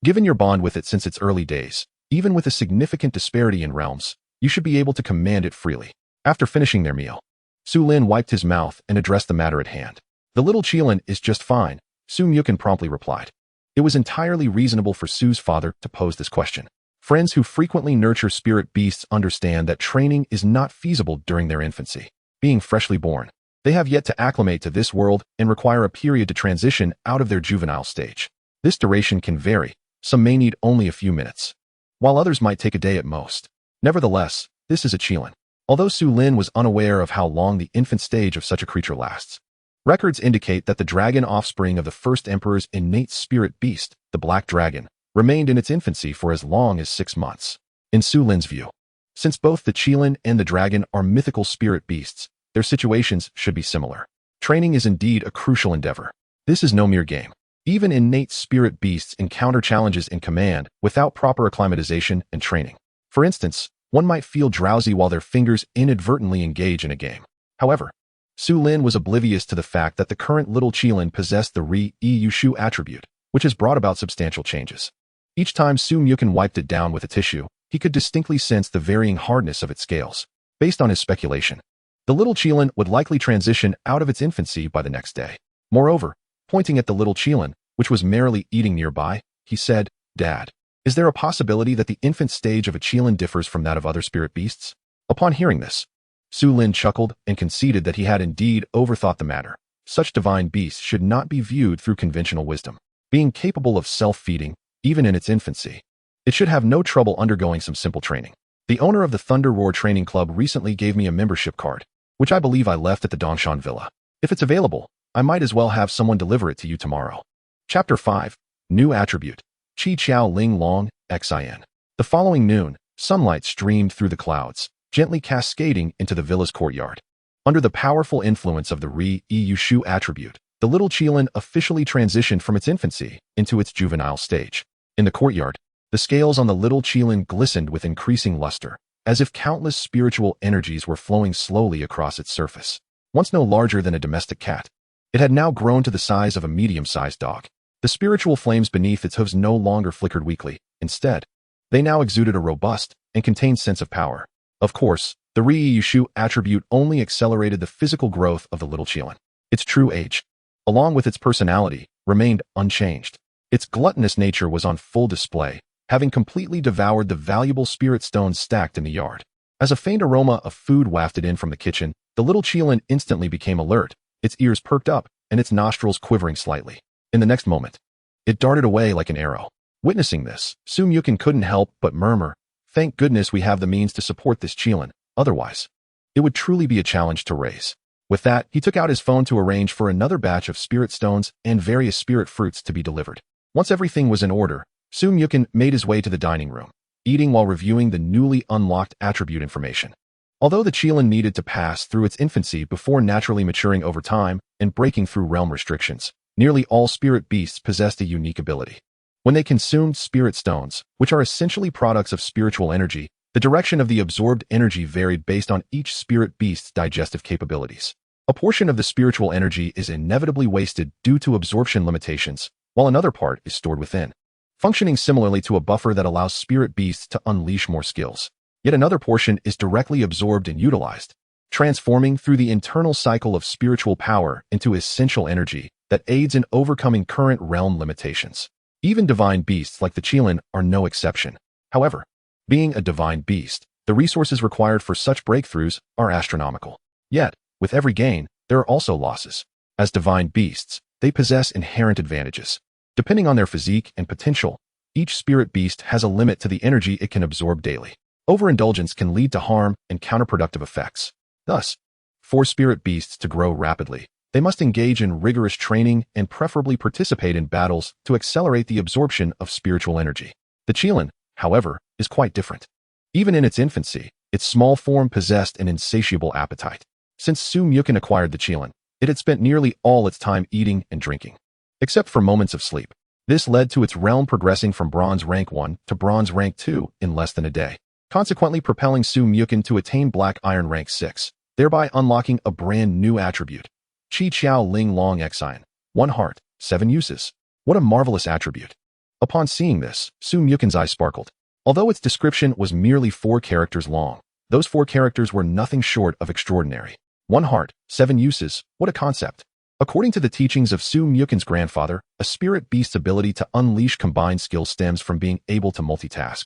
[SPEAKER 1] Given your bond with it since its early days, even with a significant disparity in realms, you should be able to command it freely." After finishing their meal, Su Lin wiped his mouth and addressed the matter at hand. "The little Qilin is just fine," Su Muchen promptly replied. It was entirely reasonable for Su's father to pose this question. Friends who frequently nurture spirit beasts understand that training is not feasible during their infancy. Being freshly born, they have yet to acclimate to this world and require a period to transition out of their juvenile stage. This duration can vary. Some may need only a few minutes, while others might take a day at most. Nevertheless, this is a Qilin. Although Su Lin was unaware of how long the infant stage of such a creature lasts, records indicate that the dragon offspring of the first emperor's innate spirit beast, the black dragon, remained in its infancy for as long as 6 months. In Su Lin's view, since both the Qilin and the dragon are mythical spirit beasts, their situations should be similar. Training is indeed a crucial endeavor. This is no mere game. Even innate spirit beasts encounter challenges in command without proper acclimatization and training. For instance, one might feel drowsy while their fingers inadvertently engage in a game. However, Su Lin was oblivious to the fact that the current little Qilin possessed the Ri-Yi-Yushu attribute, which has brought about substantial changes. Each time Su Muchen wiped it down with a tissue, he could distinctly sense the varying hardness of its scales. Based on his speculation, the little Qilin would likely transition out of its infancy by the next day. Moreover, pointing at the little Qilin, which was merrily eating nearby, he said, "Dad, is there a possibility that the infant stage of a Qilin differs from that of other spirit beasts?" Upon hearing this, Su Lin chuckled and conceded that he had indeed overthought the matter. Such divine beasts should not be viewed through conventional wisdom. Being capable of self-feeding, even in its infancy, it should have no trouble undergoing some simple training. The owner of the Thunder Roar Training Club recently gave me a membership card, which I believe I left at the Dongshan Villa. If it's available, I might as well have someone deliver it to you tomorrow. Chapter 5. New Attribute. Qi Qiao Ling Long, Xin. The following noon, sunlight streamed through the clouds, gently cascading into the villa's courtyard. Under the powerful influence of the Ri-Yi-Yushu attribute, the little Qilin officially transitioned from its infancy into its juvenile stage. In the courtyard, the scales on the little Qilin glistened with increasing luster, as if countless spiritual energies were flowing slowly across its surface. Once no larger than a domestic cat, it had now grown to the size of a medium-sized dog. The spiritual flames beneath its hooves no longer flickered weakly. Instead, they now exuded a robust and contained sense of power. Of course, the Ri-Yushu attribute only accelerated the physical growth of the little Qilin. Its true age, along with its personality, remained unchanged. Its gluttonous nature was on full display, having completely devoured the valuable spirit stones stacked in the yard. As a faint aroma of food wafted in from the kitchen, the little Qilin instantly became alert, its ears perked up and its nostrils quivering slightly. In the next moment, it darted away like an arrow. Witnessing this, Su Muchen couldn't help but murmur, "Thank goodness we have the means to support this Qilin, otherwise, it would truly be a challenge to raise." With that, he took out his phone to arrange for another batch of spirit stones and various spirit fruits to be delivered. Once everything was in order, Su Muchen made his way to the dining room, eating while reviewing the newly unlocked attribute information. Although the Qilin needed to pass through its infancy before naturally maturing over time and breaking through realm restrictions, nearly all spirit beasts possessed a unique ability. When they consumed spirit stones, which are essentially products of spiritual energy, The direction of the absorbed energy varied based on each spirit beast's digestive capabilities. A portion of the spiritual energy is inevitably wasted due to absorption limitations, while another part is stored within, functioning similarly to a buffer that allows spirit beasts to unleash more skills. Yet another portion is directly absorbed and utilized, transforming through the internal cycle of spiritual power into essential energy that aids in overcoming current realm limitations. Even divine beasts like the Qilin are no exception. However, being a divine beast, the resources required for such breakthroughs are astronomical. Yet, with every gain, there are also losses. As divine beasts, they possess inherent advantages. Depending on their physique and potential, each spirit beast has a limit to the energy it can absorb daily. Overindulgence can lead to harm and counterproductive effects. Thus, for spirit beasts to grow rapidly, they must engage in rigorous training and preferably participate in battles to accelerate the absorption of spiritual energy. The Qilin, however, is quite different. Even in its infancy, its small form possessed an insatiable appetite. Since Muchen acquired the Qilin, it had spent nearly all its time eating and drinking, except for moments of sleep. This led to its realm progressing from Bronze Rank 1 to Bronze Rank 2 in less than a day, consequently propelling Muchen to attain Black Iron Rank 6, thereby unlocking a brand new attribute, Qi Qiao Ling Long Xian, 1 heart, 7 uses. What a marvelous attribute. Upon seeing this, Muchen's eyes sparkled. Although its description was merely 4 characters long, those 4 characters were nothing short of extraordinary. 1 heart, 7 uses, what a concept. According to the teachings of Muchen's grandfather, a spirit beast's ability to unleash combined skills stems from being able to multitask,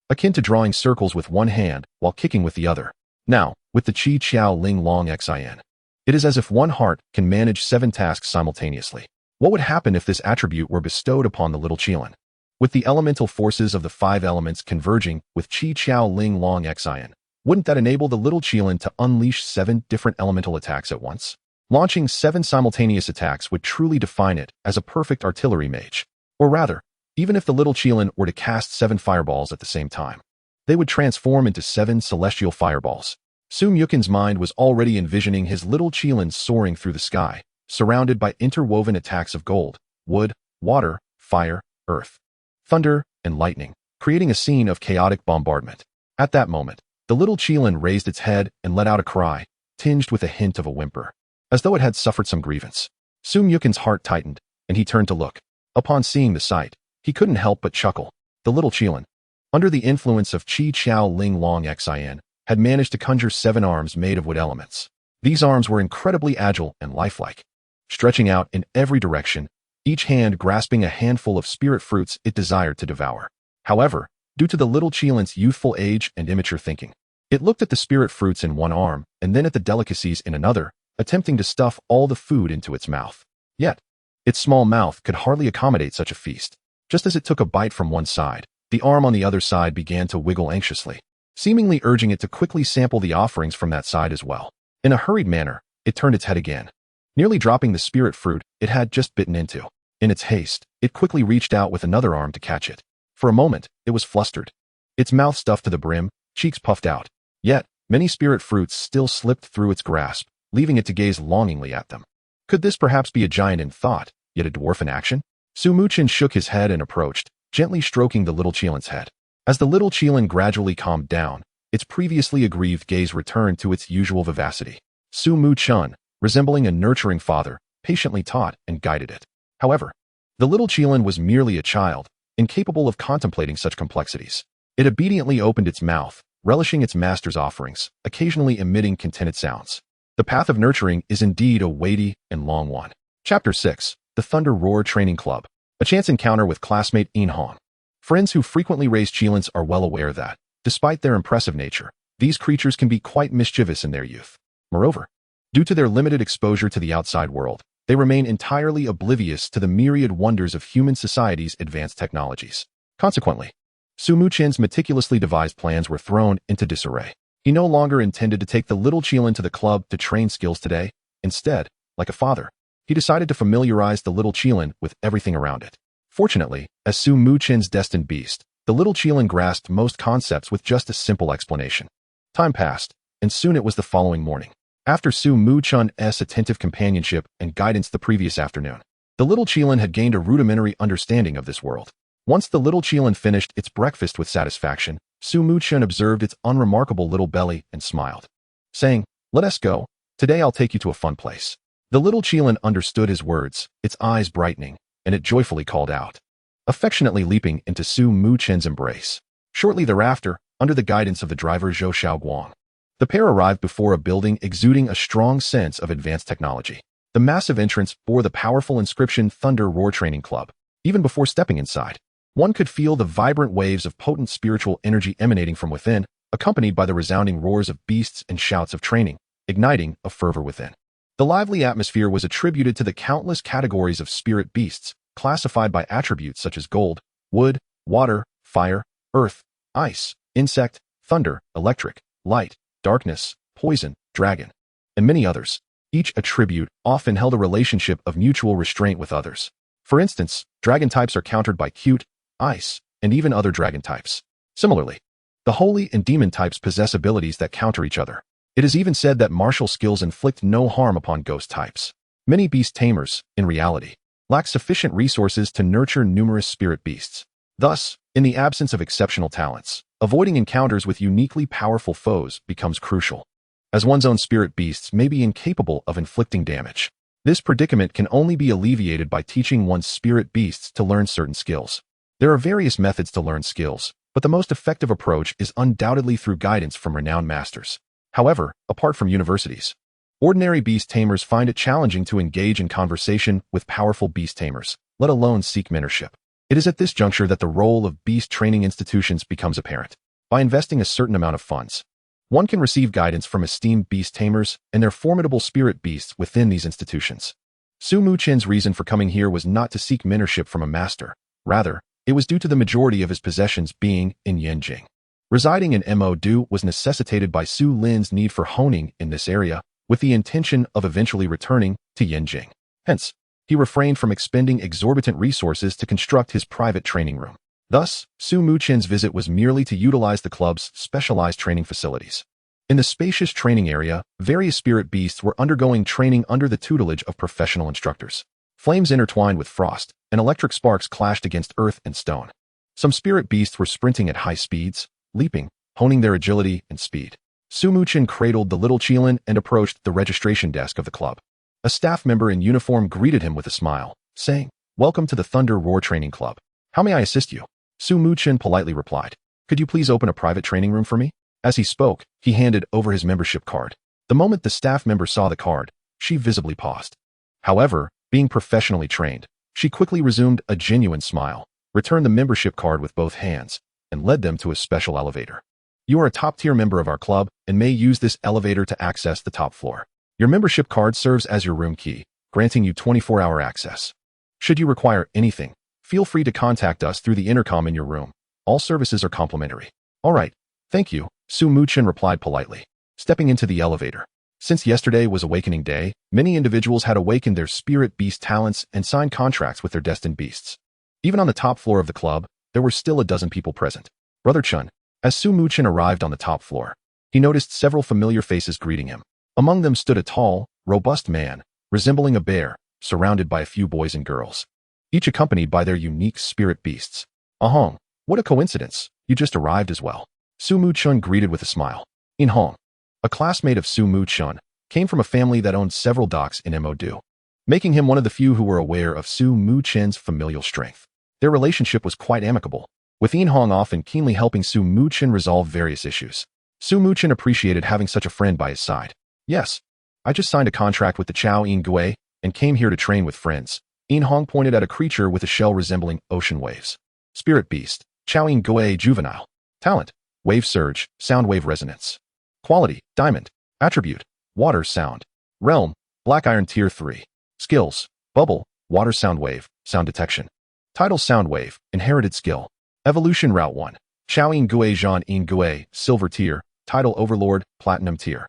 [SPEAKER 1] akin to drawing circles with one hand while kicking with the other. Now, with the Qi Qiao Ling Long Xian, it is as if 1 heart can manage 7 tasks simultaneously. What would happen if this attribute were bestowed upon the little Qilin? With the elemental forces of the 5 elements converging with Qi Qiao Ling Long Xian, wouldn't that enable the little Qilin to unleash 7 different elemental attacks at once? Launching 7 simultaneous attacks would truly define it as a perfect artillery mage. Or rather, even if the little Qilin were to cast 7 fireballs at the same time, they would transform into 7 celestial fireballs. Muchen's mind was already envisioning his little Qilin soaring through the sky, surrounded by interwoven attacks of gold, wood, water, fire, earth, thunder, and lightning, creating a scene of chaotic bombardment. At that moment, the little Qilin raised its head and let out a cry, tinged with a hint of a whimper, as though it had suffered some grievance. Muchen's heart tightened, and he turned to look. Upon seeing the sight, he couldn't help but chuckle. The little Qilin, under the influence of Qi Qiao Ling Long Xian, had managed to conjure 7 arms made of wood elements. These arms were incredibly agile and lifelike, stretching out in every direction, each hand grasping a handful of spirit fruits it desired to devour. However, due to the little Qilin's youthful age and immature thinking, it looked at the spirit fruits in one arm and then at the delicacies in another, attempting to stuff all the food into its mouth. Yet, its small mouth could hardly accommodate such a feast. Just as it took a bite from one side, the arm on the other side began to wiggle anxiously, seemingly urging it to quickly sample the offerings from that side as well. In a hurried manner, it turned its head again, nearly dropping the spirit fruit it had just bitten into. In its haste, it quickly reached out with another arm to catch it. For a moment, it was flustered, its mouth stuffed to the brim, cheeks puffed out. Yet, many spirit fruits still slipped through its grasp, leaving it to gaze longingly at them. Could this perhaps be a giant in thought, yet a dwarf in action? Muchen shook his head and approached, gently stroking the little Qilin's head. As the little Qilin gradually calmed down, its previously aggrieved gaze returned to its usual vivacity. Muchen, resembling a nurturing father, patiently taught and guided it. However, the little Qilin was merely a child, incapable of contemplating such complexities. It obediently opened its mouth, relishing its master's offerings, occasionally emitting contented sounds. The path of nurturing is indeed a weighty and long one. Chapter 6, The Thunder Roar Training Club. A chance encounter with classmate Inhong. Friends who frequently raise Qilins are well aware that, despite their impressive nature, these creatures can be quite mischievous in their youth. Moreover, due to their limited exposure to the outside world, they remain entirely oblivious to the myriad wonders of human society's advanced technologies. Consequently, Muchen's meticulously devised plans were thrown into disarray. He no longer intended to take the little Qilin to the club to train skills today. Instead, like a father, he decided to familiarize the little Qilin with everything around it. Fortunately, as Muchen's destined beast, the little Qilin grasped most concepts with just a simple explanation. Time passed, and soon it was the following morning. After Muchen's attentive companionship and guidance the previous afternoon, the little Qilin had gained a rudimentary understanding of this world. Once the little Qilin finished its breakfast with satisfaction, Su Muchen observed its unremarkable little belly and smiled, saying, "Let us go. Today I'll take you to a fun place." The little Qilin understood his words, its eyes brightening, and it joyfully called out, affectionately leaping into Su Muchen's embrace. Shortly thereafter, under the guidance of the driver Zhou Xiaoguang, the pair arrived before a building exuding a strong sense of advanced technology. The massive entrance bore the powerful inscription Thunder Roar Training Club. Even before stepping inside, one could feel the vibrant waves of potent spiritual energy emanating from within, accompanied by the resounding roars of beasts and shouts of training, igniting a fervor within. The lively atmosphere was attributed to the countless categories of spirit beasts, classified by attributes such as gold, wood, water, fire, earth, ice, insect, thunder, electric, light, darkness, poison, dragon, and many others. Each attribute often held a relationship of mutual restraint with others. For instance, dragon types are countered by cute, ice, and even other dragon types. Similarly, the holy and demon types possess abilities that counter each other. It is even said that martial skills inflict no harm upon ghost types. Many beast tamers, in reality, lack sufficient resources to nurture numerous spirit beasts. Thus, in the absence of exceptional talents, avoiding encounters with uniquely powerful foes becomes crucial, as one's own spirit beasts may be incapable of inflicting damage. This predicament can only be alleviated by teaching one's spirit beasts to learn certain skills. There are various methods to learn skills, but the most effective approach is undoubtedly through guidance from renowned masters. However, apart from universities, ordinary beast tamers find it challenging to engage in conversation with powerful beast tamers, let alone seek mentorship. It is at this juncture that the role of beast training institutions becomes apparent. By investing a certain amount of funds, one can receive guidance from esteemed beast tamers and their formidable spirit beasts within these institutions. Su Muchen's reason for coming here was not to seek mentorship from a master. Rather, it was due to the majority of his possessions being in Yanjing. Residing in Mo-Du was necessitated by Su Lin's need for honing in this area, with the intention of eventually returning to Yanjing. Hence, he refrained from expending exorbitant resources to construct his private training room. Thus, Su Muchen's visit was merely to utilize the club's specialized training facilities. In the spacious training area, various spirit beasts were undergoing training under the tutelage of professional instructors. Flames intertwined with frost, and electric sparks clashed against earth and stone. Some spirit beasts were sprinting at high speeds, leaping, honing their agility and speed. Su Muchen cradled the little Qilin and approached the registration desk of the club. A staff member in uniform greeted him with a smile, saying, "Welcome to the Thunder Roar Training Club. How may I assist you?" Su Muchen politely replied, "Could you please open a private training room for me?" As he spoke, he handed over his membership card. The moment the staff member saw the card, she visibly paused. However, being professionally trained, she quickly resumed a genuine smile, returned the membership card with both hands, and led them to a special elevator. "You are a top-tier member of our club and may use this elevator to access the top floor. Your membership card serves as your room key, granting you 24-hour access. Should you require anything, feel free to contact us through the intercom in your room. All services are complimentary." "All right, thank you," Su Muchen replied politely, stepping into the elevator. Since yesterday was Awakening Day, many individuals had awakened their spirit beast talents and signed contracts with their destined beasts. Even on the top floor of the club, there were still a dozen people present. Brother Chun. As Su Muchen arrived on the top floor, he noticed several familiar faces greeting him. Among them stood a tall, robust man, resembling a bear, surrounded by a few boys and girls, each accompanied by their unique spirit beasts. "Ahong, what a coincidence, you just arrived as well," Su Muchen greeted with a smile. In Hong, a classmate of Su Muchen, came from a family that owned several docks in Mo-Du, making him one of the few who were aware of Su Muchen's familial strength. Their relationship was quite amicable, with In Hong often keenly helping Su Muchen resolve various issues. Su Muchen appreciated having such a friend by his side. "Yes, I just signed a contract with the Chao In Gui and came here to train with friends." In Hong pointed at a creature with a shell resembling ocean waves. Spirit Beast, Chao In Gui Juvenile. Talent, Wave Surge, Sound Wave Resonance. Quality, Diamond. Attribute, Water Sound. Realm, Black Iron Tier 3. Skills, Bubble, Water Sound Wave, Sound Detection. Title Sound Wave, Inherited Skill. Evolution Route 1. Chao In Gui Zhan In Gui, Silver Tier. Title Overlord, Platinum Tier.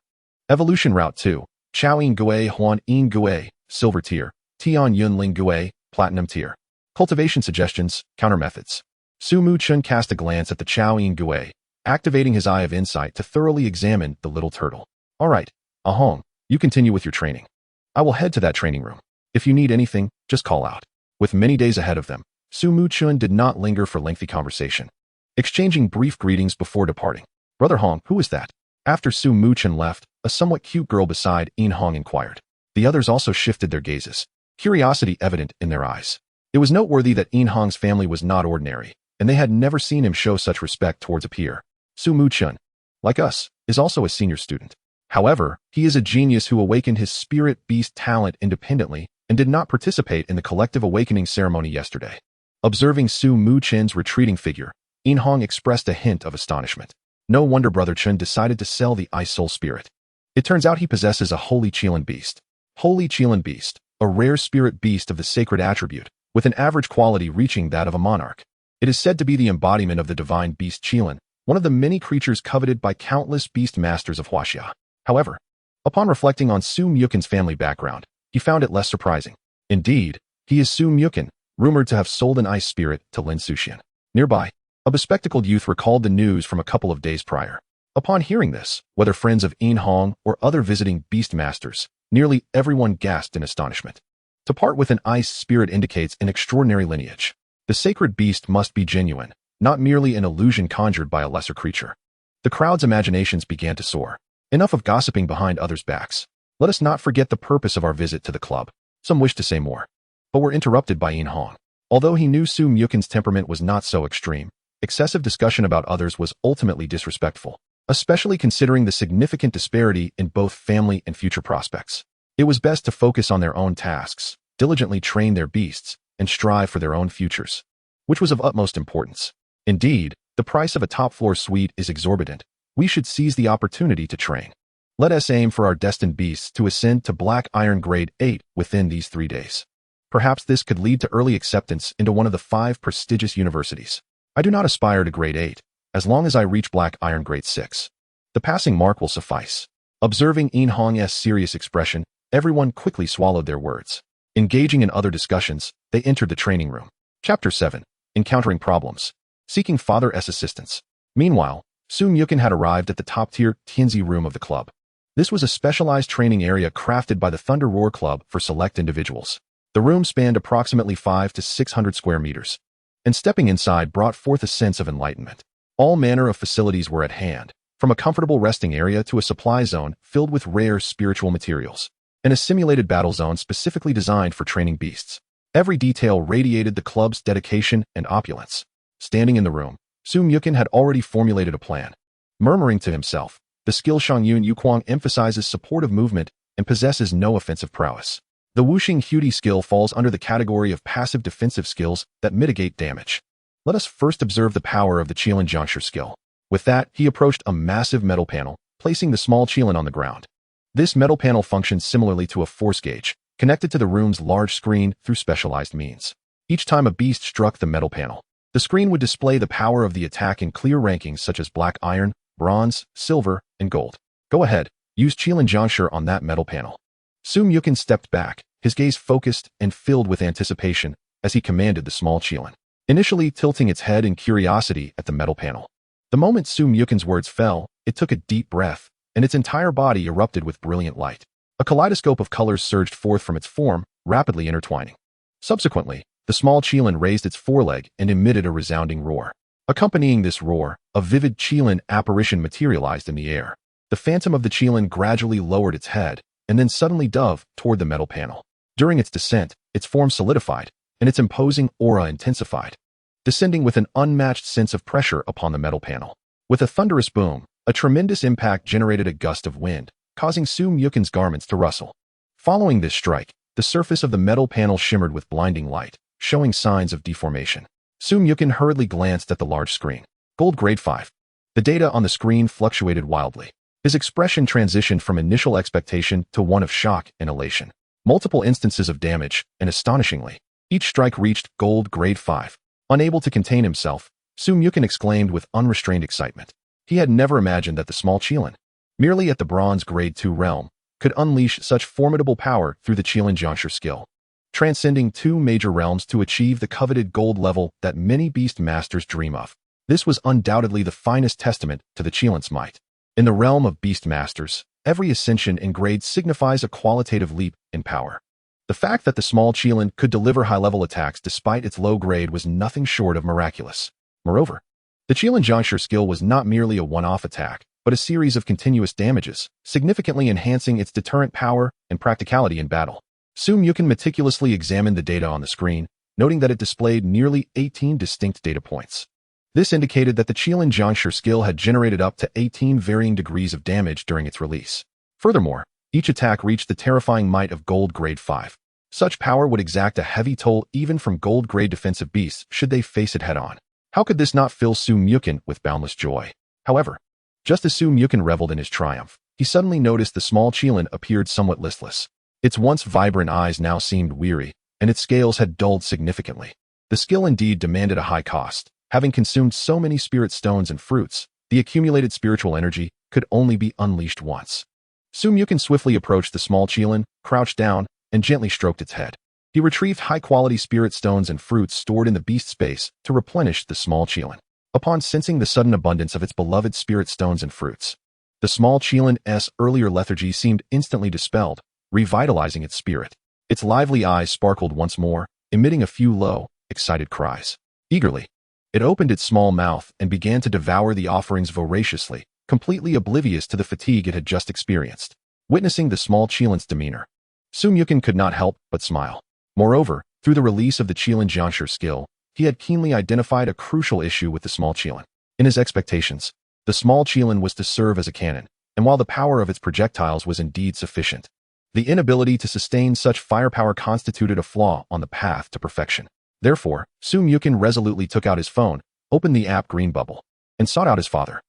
[SPEAKER 1] Evolution Route 2. Chao In Gui Huan In Gui, Silver Tier. Tian Yun Ling Gui, Platinum Tier. Cultivation Suggestions, Counter Methods. Su Muchen cast a glance at the Chao In Gui, activating his Eye of Insight to thoroughly examine the little turtle. "All right, Ahong, you continue with your training. I will head to that training room. If you need anything, just call out." With many days ahead of them, Su Muchen did not linger for lengthy conversation. exchanging brief greetings before departing. "Brother Hong, who is that?" After Su Muchen left, a somewhat cute girl beside In Hong inquired. The others also shifted their gazes, curiosity evident in their eyes. It was noteworthy that In Hong's family was not ordinary, and they had never seen him show such respect towards a peer. Su Muchen, like us, is also a senior student. However, he is a genius who awakened his spirit beast talent independently and did not participate in the collective awakening ceremony yesterday. Observing Su Muchen's retreating figure, In Hong expressed a hint of astonishment. No wonder Brother Chen decided to sell the Ice Soul Spirit. It turns out he possesses a Holy Qilin Beast. Holy Qilin Beast, a rare spirit beast of the sacred attribute, with an average quality reaching that of a monarch. It is said to be the embodiment of the divine beast Qilin, one of the many creatures coveted by countless beast masters of Huaxia. However, upon reflecting on Su Muchen's family background, he found it less surprising. Indeed, he is Su Muchen, rumored to have sold an ice spirit to Lin Suxian. Nearby, a bespectacled youth recalled the news from a couple of days prior. Upon hearing this, whether friends of In Hong or other visiting beast masters, nearly everyone gasped in astonishment. To part with an ice spirit indicates an extraordinary lineage. The sacred beast must be genuine, not merely an illusion conjured by a lesser creature. The crowd's imaginations began to soar. Enough of gossiping behind others' backs. Let us not forget the purpose of our visit to the club. Some wished to say more, but were interrupted by In Hong. Although he knew Su Muchen's temperament was not so extreme, excessive discussion about others was ultimately disrespectful, especially considering the significant disparity in both family and future prospects. It was best to focus on their own tasks, diligently train their beasts, and strive for their own futures, which was of utmost importance. Indeed, the price of a top-floor suite is exorbitant. We should seize the opportunity to train. Let us aim for our destined beasts to ascend to Black Iron Grade 8 within these 3 days. Perhaps this could lead to early acceptance into one of the 5 prestigious universities. I do not aspire to Grade 8, as long as I reach Black Iron Grade 6. The passing mark will suffice. Observing In Hong's serious expression, everyone quickly swallowed their words. Engaging in other discussions, they entered the training room. Chapter 7. Encountering Problems. Seeking Father's Assistance. Meanwhile, Su Muchen had arrived at the top-tier Tianzi room of the club. This was a specialized training area crafted by the Thunder Roar Club for select individuals. The room spanned approximately 500 to 600 square meters, and stepping inside brought forth a sense of enlightenment. All manner of facilities were at hand, from a comfortable resting area to a supply zone filled with rare spiritual materials, and a simulated battle zone specifically designed for training beasts. Every detail radiated the club's dedication and opulence. Standing in the room, Su Muchen had already formulated a plan. Murmuring to himself, the skill Shangyun Yuquang emphasizes supportive movement and possesses no offensive prowess. The Wuxing Hudi skill falls under the category of passive defensive skills that mitigate damage. Let us first observe the power of the Qilin Juncture skill. With that, he approached a massive metal panel, placing the small Qilin on the ground. This metal panel functions similarly to a force gauge, connected to the room's large screen through specialized means. Each time a beast struck the metal panel, the screen would display the power of the attack in clear rankings such as black iron, bronze, silver, and gold. Go ahead, use Qilin Juncture on that metal panel. Su Muchen stepped back, his gaze focused and filled with anticipation as he commanded the small Qilin, initially tilting its head in curiosity at the metal panel. The moment Su Muchen's words fell, it took a deep breath, and its entire body erupted with brilliant light. A kaleidoscope of colors surged forth from its form, rapidly intertwining. Subsequently, the small Qilin raised its foreleg and emitted a resounding roar. Accompanying this roar, a vivid Qilin apparition materialized in the air. The phantom of the Qilin gradually lowered its head, and then suddenly dove toward the metal panel. During its descent, its form solidified, and its imposing aura intensified, descending with an unmatched sense of pressure upon the metal panel. With a thunderous boom, a tremendous impact generated a gust of wind, causing Su Muchen's garments to rustle. Following this strike, the surface of the metal panel shimmered with blinding light, showing signs of deformation. Su Muchen hurriedly glanced at the large screen. Gold Grade 5. The data on the screen fluctuated wildly. His expression transitioned from initial expectation to one of shock and elation. Multiple instances of damage, and astonishingly, each strike reached Gold Grade 5. Unable to contain himself, Su Muchen exclaimed with unrestrained excitement. He had never imagined that the small Qilin, merely at the Bronze Grade 2 realm, could unleash such formidable power through the Qilin Juncture skill, transcending 2 major realms to achieve the coveted gold level that many beast masters dream of. This was undoubtedly the finest testament to the Qilin's might. In the realm of beast masters, every ascension in grade signifies a qualitative leap in power. The fact that the small Qilin could deliver high-level attacks despite its low grade was nothing short of miraculous. Moreover, The Qilin Jiangshi skill was not merely a one-off attack, but a series of continuous damages, significantly enhancing its deterrent power and practicality in battle. Muchen meticulously examined the data on the screen, noting that it displayed nearly 18 distinct data points. This indicated that the Qilin Jiangshi skill had generated up to 18 varying degrees of damage during its release. Furthermore, each attack reached the terrifying might of Gold Grade 5. Such power would exact a heavy toll even from Gold Grade defensive beasts should they face it head-on. How could this not fill Muchen with boundless joy? However, just as Muchen reveled in his triumph, he suddenly noticed the small Qilin appeared somewhat listless. Its once vibrant eyes now seemed weary, and its scales had dulled significantly. The skill indeed demanded a high cost. Having consumed so many spirit stones and fruits, the accumulated spiritual energy could only be unleashed once. Muchen swiftly approached the small Qilin, crouched down, and gently stroked its head. He retrieved high-quality spirit stones and fruits stored in the beast space to replenish the small Qilin. Upon sensing the sudden abundance of its beloved spirit stones and fruits, the small Qilin's earlier lethargy seemed instantly dispelled, revitalizing its spirit. Its lively eyes sparkled once more, emitting a few low, excited cries. Eagerly, it opened its small mouth and began to devour the offerings voraciously, completely oblivious to the fatigue it had just experienced. Witnessing the small Qilin's demeanor, Muchen could not help but smile. Moreover, through the release of the Qilin Jiangshi skill, he had keenly identified a crucial issue with the small Qilin. In his expectations, the small Qilin was to serve as a cannon, and while the power of its projectiles was indeed sufficient, the inability to sustain such firepower constituted a flaw on the path to perfection. Therefore, Muchen resolutely took out his phone, opened the app Green Bubble, and sought out his father.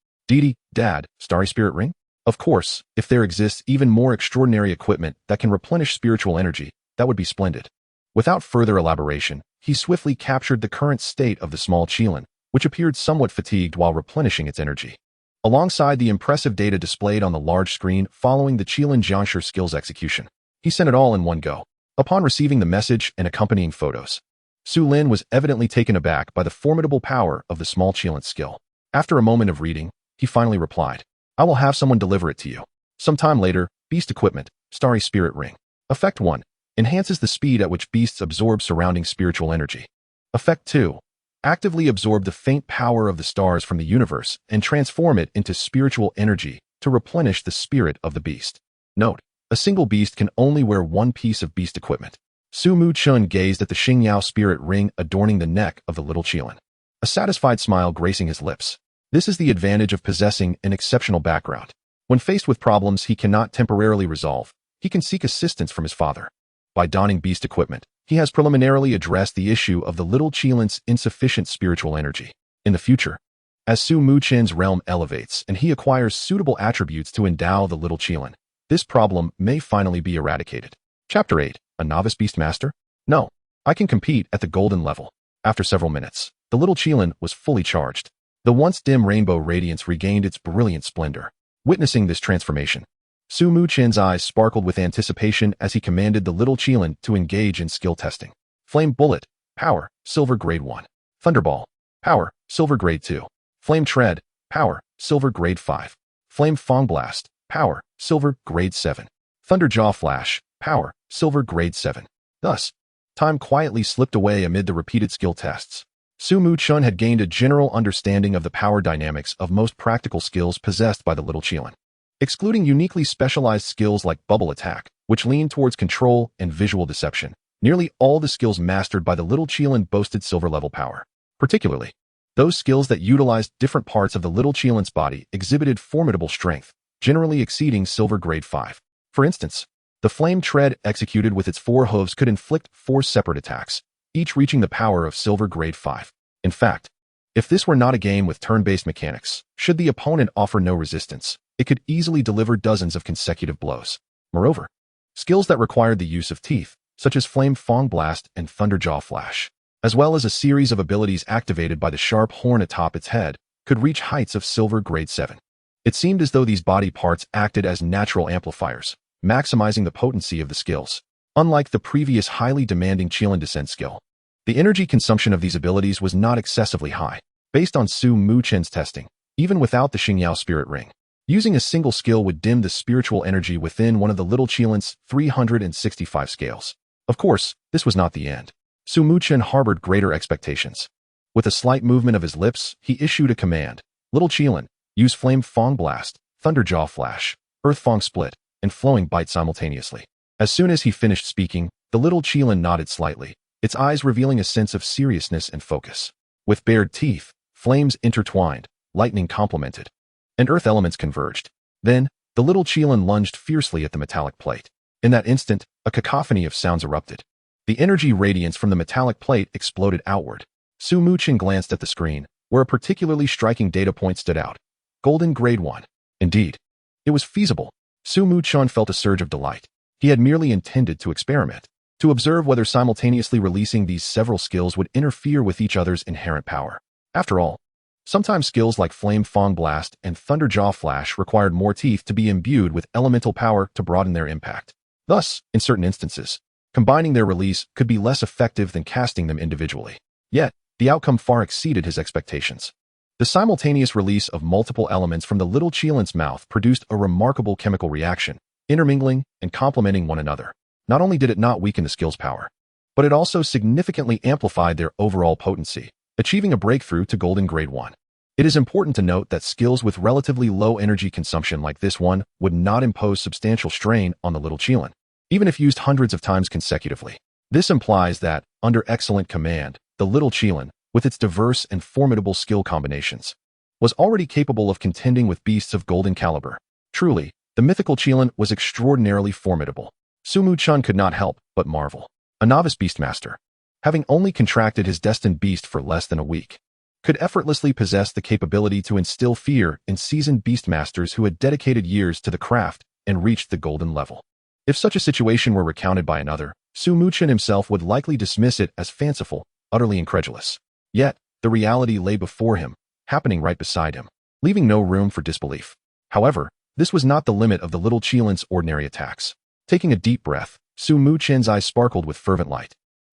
[SPEAKER 1] Dad, Starry Spirit Ring? Of course, if there exists even more extraordinary equipment that can replenish spiritual energy, that would be splendid. Without further elaboration, he swiftly captured the current state of the small Qilin, which appeared somewhat fatigued while replenishing its energy. Alongside the impressive data displayed on the large screen following the Qilin Jiangshi skill's execution, he sent it all in one go. Upon receiving the message and accompanying photos, Qilin was evidently taken aback by the formidable power of the small Qilin skill. After a moment of reading, he finally replied, "I will have someone deliver it to you." Sometime later, Beast Equipment, Starry Spirit Ring. Effect 1. Enhances the speed at which beasts absorb surrounding spiritual energy. Effect 2. Actively absorb the faint power of the stars from the universe and transform it into spiritual energy to replenish the spirit of the beast. Note: a single beast can only wear one piece of beast equipment. Muchen gazed at the Xingyao spirit ring adorning the neck of the little Qilin, a satisfied smile gracing his lips. This is the advantage of possessing an exceptional background. When faced with problems he cannot temporarily resolve, he can seek assistance from his father. By donning beast equipment, he has preliminarily addressed the issue of the little Qilin's insufficient spiritual energy. In the future, as Muchen's realm elevates and he acquires suitable attributes to endow the little Qilin, this problem may finally be eradicated. Chapter 8. A Novice Beastmaster? No, I can compete at the golden level. After several minutes, the little Qilin was fully charged. The once dim rainbow radiance regained its brilliant splendor. Witnessing this transformation, Muchen's eyes sparkled with anticipation as he commanded the little Qilin to engage in skill testing. Flame Bullet, Power, Silver Grade 1. Thunderball, Power, Silver Grade 2. Flame Tread, Power, Silver Grade 5. Flame Fong Blast, Power, Silver Grade 7. Thunderjaw Flash, Power, Silver Grade 7. Thus, time quietly slipped away amid the repeated skill tests. Muchen had gained a general understanding of the power dynamics of most practical skills possessed by the little Qilin. Excluding uniquely specialized skills like Bubble Attack, which leaned towards control and visual deception, nearly all the skills mastered by the little Qilin boasted silver-level power. Particularly, those skills that utilized different parts of the little Qilin's body exhibited formidable strength, generally exceeding Silver Grade 5. For instance, the Flame Tread executed with its 4 hooves could inflict 4 separate attacks, each reaching the power of Silver Grade 5. In fact, if this were not a game with turn-based mechanics, should the opponent offer no resistance, it could easily deliver dozens of consecutive blows. Moreover, skills that required the use of teeth, such as Flame Fong Blast and Thunderjaw Flash, as well as a series of abilities activated by the sharp horn atop its head, could reach heights of Silver Grade 7. It seemed as though these body parts acted as natural amplifiers, maximizing the potency of the skills. Unlike the previous highly demanding Qilin Descent skill, the energy consumption of these abilities was not excessively high. Based on Muchen's testing, even without the Xingyao Spirit Ring, using a single skill would dim the spiritual energy within one of the little Qilin's 365 scales. Of course, this was not the end. Muchen harbored greater expectations. With a slight movement of his lips, he issued a command. Little Qilin, use Flame Fong Blast, Thunderjaw Flash, Earth Fong Split, and Flowing Bite simultaneously. As soon as he finished speaking, the little Qilin nodded slightly, its eyes revealing a sense of seriousness and focus. With bared teeth, flames intertwined, lightning complemented, and earth elements converged. Then, the little Qilin lunged fiercely at the metallic plate. In that instant, a cacophony of sounds erupted. The energy radiance from the metallic plate exploded outward. Muchen glanced at the screen, where a particularly striking data point stood out. Golden Grade 1. Indeed, it was feasible. Muchen felt a surge of delight. He had merely intended to experiment, to observe whether simultaneously releasing these several skills would interfere with each other's inherent power. After all, sometimes skills like Flame Fong Blast and Thunderjaw Flash required more teeth to be imbued with elemental power to broaden their impact. Thus, in certain instances, combining their release could be less effective than casting them individually. Yet, the outcome far exceeded his expectations. The simultaneous release of multiple elements from the little Qilin's mouth produced a remarkable chemical reaction, intermingling and complementing one another. Not only did it not weaken the skill's power, but it also significantly amplified their overall potency, achieving a breakthrough to Golden Grade 1. It is important to note that skills with relatively low energy consumption like this one would not impose substantial strain on the little Qilin, even if used hundreds of times consecutively. This implies that, under excellent command, the little Qilin, with its diverse and formidable skill combinations, was already capable of contending with beasts of golden caliber. Truly, the mythical Qilin was extraordinarily formidable. Muchen could not help but marvel. A novice beastmaster, having only contracted his destined beast for less than a week, could effortlessly possess the capability to instill fear in seasoned beastmasters who had dedicated years to the craft and reached the golden level. If such a situation were recounted by another, Muchen himself would likely dismiss it as fanciful, utterly incredulous. Yet, the reality lay before him, happening right beside him, leaving no room for disbelief. However, this was not the limit of the little Qilin's ordinary attacks. Taking a deep breath, Muchen's eyes sparkled with fervent light.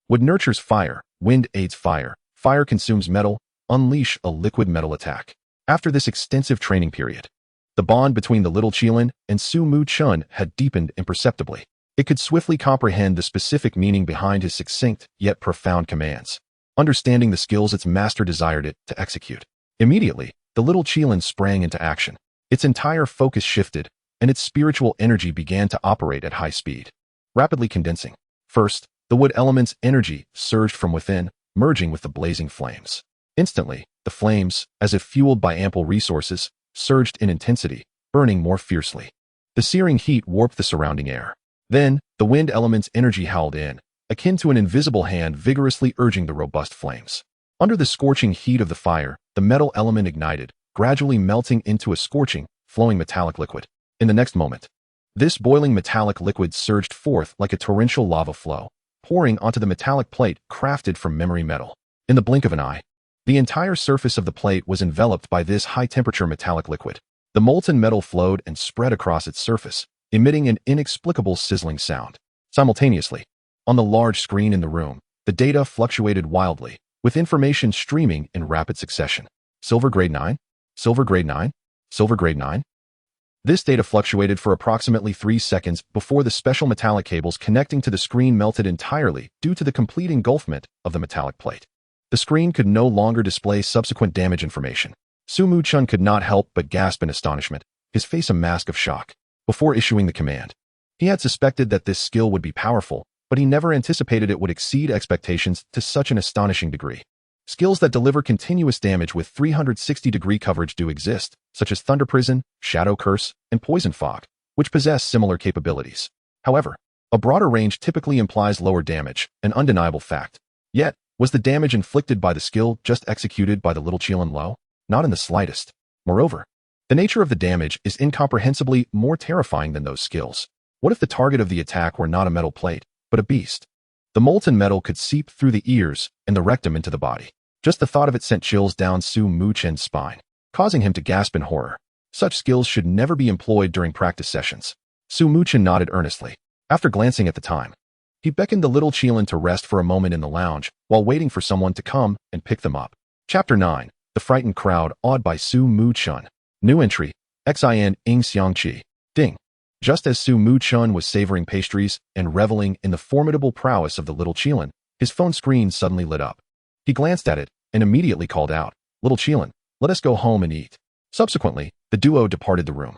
[SPEAKER 1] Wood nurtures fire, wind aids fire, fire consumes metal, unleash a liquid metal attack. After this extensive training period, the bond between the little Qilin and Muchen had deepened imperceptibly. It could swiftly comprehend the specific meaning behind his succinct yet profound commands, understanding the skills its master desired it to execute. Immediately, the little Qilin sprang into action. Its entire focus shifted, and its spiritual energy began to operate at high speed, rapidly condensing. First, the wood element's energy surged from within, merging with the blazing flames. Instantly, the flames, as if fueled by ample resources, surged in intensity, burning more fiercely. The searing heat warped the surrounding air. Then, the wind element's energy howled in, akin to an invisible hand vigorously urging the robust flames. Under the scorching heat of the fire, the metal element ignited, gradually melting into a scorching, flowing metallic liquid. In the next moment, this boiling metallic liquid surged forth like a torrential lava flow, pouring onto the metallic plate crafted from memory metal. In the blink of an eye, the entire surface of the plate was enveloped by this high-temperature metallic liquid. The molten metal flowed and spread across its surface, emitting an inexplicable sizzling sound. Simultaneously, on the large screen in the room, the data fluctuated wildly, with information streaming in rapid succession. Silver Grade 9? Silver Grade 9? Silver Grade 9? This data fluctuated for approximately 3 seconds before the special metallic cables connecting to the screen melted entirely due to the complete engulfment of the metallic plate. The screen could no longer display subsequent damage information. Muchen could not help but gasp in astonishment, his face a mask of shock. Before issuing the command, he had suspected that this skill would be powerful, but he never anticipated it would exceed expectations to such an astonishing degree. Skills that deliver continuous damage with 360-degree coverage do exist, such as Thunder Prison, Shadow Curse, and Poison Fog, which possess similar capabilities. However, a broader range typically implies lower damage, an undeniable fact. Yet, was the damage inflicted by the skill just executed by the little Qilin low? Not in the slightest. Moreover, the nature of the damage is incomprehensibly more terrifying than those skills. What if the target of the attack were not a metal plate, but a beast? The molten metal could seep through the ears and the rectum into the body. Just the thought of it sent chills down Muchen's spine, causing him to gasp in horror. Such skills should never be employed during practice sessions. Muchen nodded earnestly. After glancing at the time, he beckoned the little Qilin to rest for a moment in the lounge while waiting for someone to come and pick them up. Chapter 9. The frightened crowd awed by Muchen. New entry, Xin Ing Xiangqi. Ding. Just as Muchen was savoring pastries and reveling in the formidable prowess of the little Qilin, his phone screen suddenly lit up. He glanced at it, and immediately called out, "Little Qilin, let us go home and eat." Subsequently, the duo departed the room.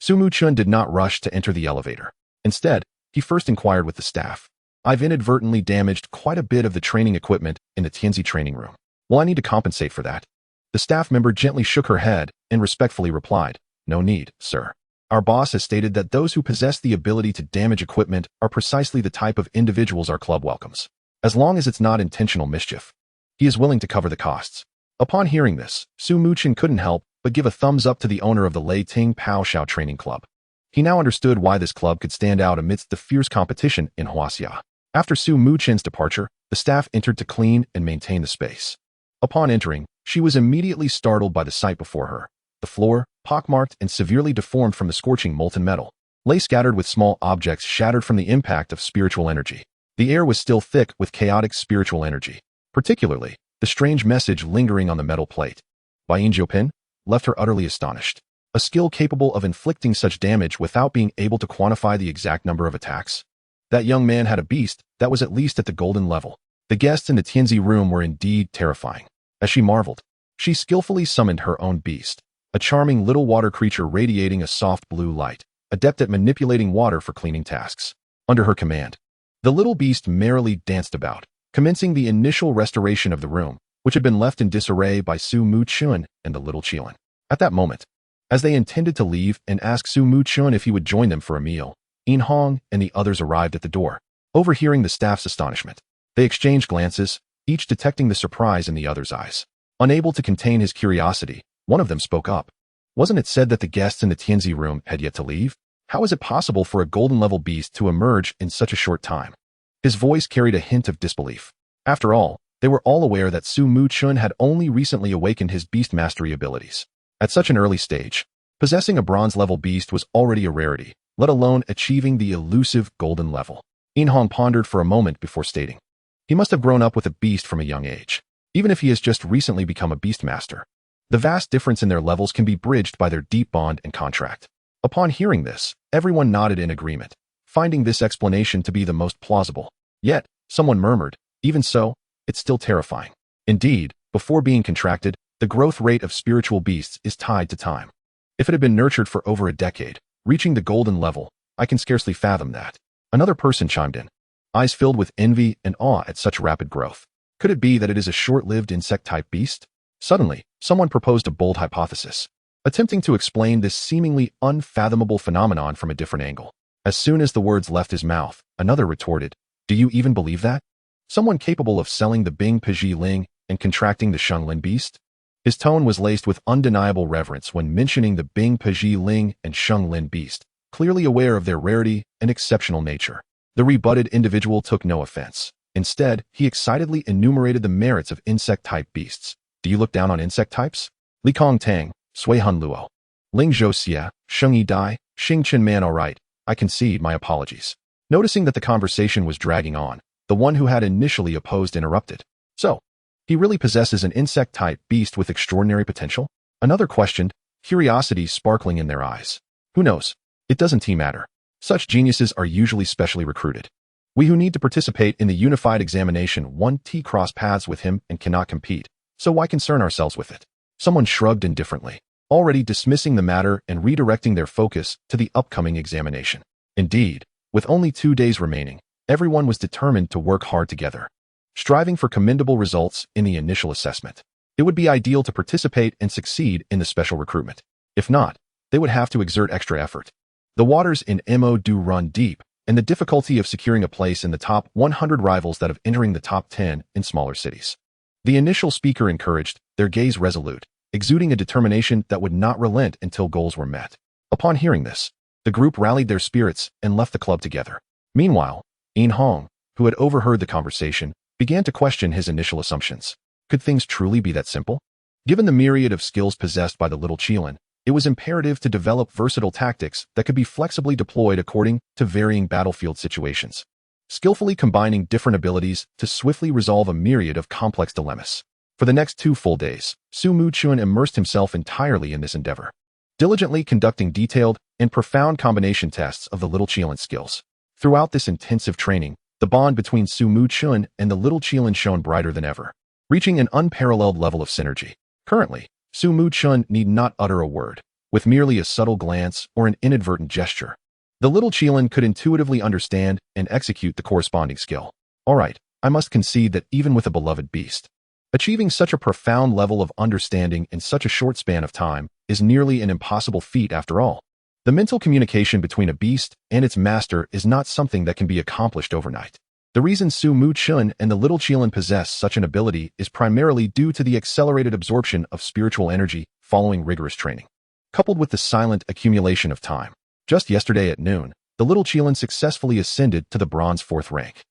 [SPEAKER 1] Muchen did not rush to enter the elevator. Instead, he first inquired with the staff. "I've inadvertently damaged quite a bit of the training equipment in the Tianzi training room. Will I need to compensate for that?" The staff member gently shook her head and respectfully replied, "No need, sir. Our boss has stated that those who possess the ability to damage equipment are precisely the type of individuals our club welcomes. As long as it's not intentional mischief, he is willing to cover the costs." Upon hearing this, Muchen couldn't help but give a thumbs up to the owner of the Lei Ting Pao Shao training club. He now understood why this club could stand out amidst the fierce competition in Huaxia. After Muchen's departure, the staff entered to clean and maintain the space. Upon entering, she was immediately startled by the sight before her. The floor, pockmarked and severely deformed from the scorching molten metal, lay scattered with small objects shattered from the impact of spiritual energy. The air was still thick with chaotic spiritual energy, particularly the strange message lingering on the metal plate. Bai Jiupin left her utterly astonished. A skill capable of inflicting such damage without being able to quantify the exact number of attacks? That young man had a beast that was at least at the golden level. The guests in the Tianzi room were indeed terrifying. As she marveled, she skillfully summoned her own beast, a charming little water creature radiating a soft blue light, adept at manipulating water for cleaning tasks. Under her command, the little beast merrily danced about, commencing the initial restoration of the room, which had been left in disarray by Muchen and the little Qilin. At that moment, as they intended to leave and ask Muchen if he would join them for a meal, Hong and the others arrived at the door. Overhearing the staff's astonishment, they exchanged glances, each detecting the surprise in the other's eyes. Unable to contain his curiosity, one of them spoke up. "Wasn't it said that the guests in the Tianzi room had yet to leave? How is it possible for a golden-level beast to emerge in such a short time?" His voice carried a hint of disbelief. After all, they were all aware that Muchen had only recently awakened his beast mastery abilities. At such an early stage, possessing a bronze-level beast was already a rarity, let alone achieving the elusive golden level. Hong pondered for a moment before stating, "He must have grown up with a beast from a young age, even if he has just recently become a beast master. The vast difference in their levels can be bridged by their deep bond and contract." Upon hearing this, everyone nodded in agreement, finding this explanation to be the most plausible. Yet, someone murmured, "Even so, it's still terrifying." Indeed, before being contracted, the growth rate of spiritual beasts is tied to time. If it had been nurtured for over a decade, reaching the golden level, I can scarcely fathom that. Another person chimed in, eyes filled with envy and awe at such rapid growth. Could it be that it is a short-lived insect-type beast? Suddenly, someone proposed a bold hypothesis, attempting to explain this seemingly unfathomable phenomenon from a different angle. As soon as the words left his mouth, another retorted, "Do you even believe that? Someone capable of selling the Bing Piji Ling and contracting the Shenglin beast?" His tone was laced with undeniable reverence when mentioning the Bing Piji Ling and Shenglin beast, clearly aware of their rarity and exceptional nature. The rebutted individual took no offense. Instead, he excitedly enumerated the merits of insect-type beasts. "Do you look down on insect types? Li Kong Tang, Sui Hun Luo, Ling Zhou Xia, Sheng Yi Dai, Xing Chen Man. All right, I concede my apologies." Noticing that the conversation was dragging on, the one who had initially opposed interrupted. "So, he really possesses an insect-type beast with extraordinary potential?" Another questioned, curiosity sparkling in their eyes. "Who knows? It doesn't matter. Such geniuses are usually specially recruited. We who need to participate in the unified examination cross paths with him and cannot compete, so why concern ourselves with it?" Someone shrugged indifferently, already dismissing the matter and redirecting their focus to the upcoming examination. Indeed, with only 2 days remaining, everyone was determined to work hard together, striving for commendable results in the initial assessment. It would be ideal to participate and succeed in the special recruitment. If not, they would have to exert extra effort. The waters in Mo do run deep, and the difficulty of securing a place in the top 100 rivals that of entering the top 10 in smaller cities. The initial speaker encouraged, their gaze resolute, exuding a determination that would not relent until goals were met. Upon hearing this, the group rallied their spirits and left the club together. Meanwhile, Hong, who had overheard the conversation, began to question his initial assumptions. Could things truly be that simple? Given the myriad of skills possessed by the little Qilin, it was imperative to develop versatile tactics that could be flexibly deployed according to varying battlefield situations, skillfully combining different abilities to swiftly resolve a myriad of complex dilemmas. For the next 2 full days, Muchen immersed himself entirely in this endeavor, diligently conducting detailed and profound combination tests of the little Qilin skills. Throughout this intensive training, the bond between Muchen and the little Qilin shone brighter than ever. reaching an unparalleled level of synergy. Currently, Muchen need not utter a word, with merely a subtle glance or an inadvertent gesture. The little Qilin could intuitively understand and execute the corresponding skill. Alright, I must concede that even with a beloved beast, achieving such a profound level of understanding in such a short span of time is nearly an impossible feat after all. The mental communication between a beast and its master is not something that can be accomplished overnight. The reason Muchen and the little Qilin possess such an ability is primarily due to the accelerated absorption of spiritual energy following rigorous training, coupled with the silent accumulation of time. Just yesterday at noon, the little Qilin successfully ascended to the bronze 4th rank.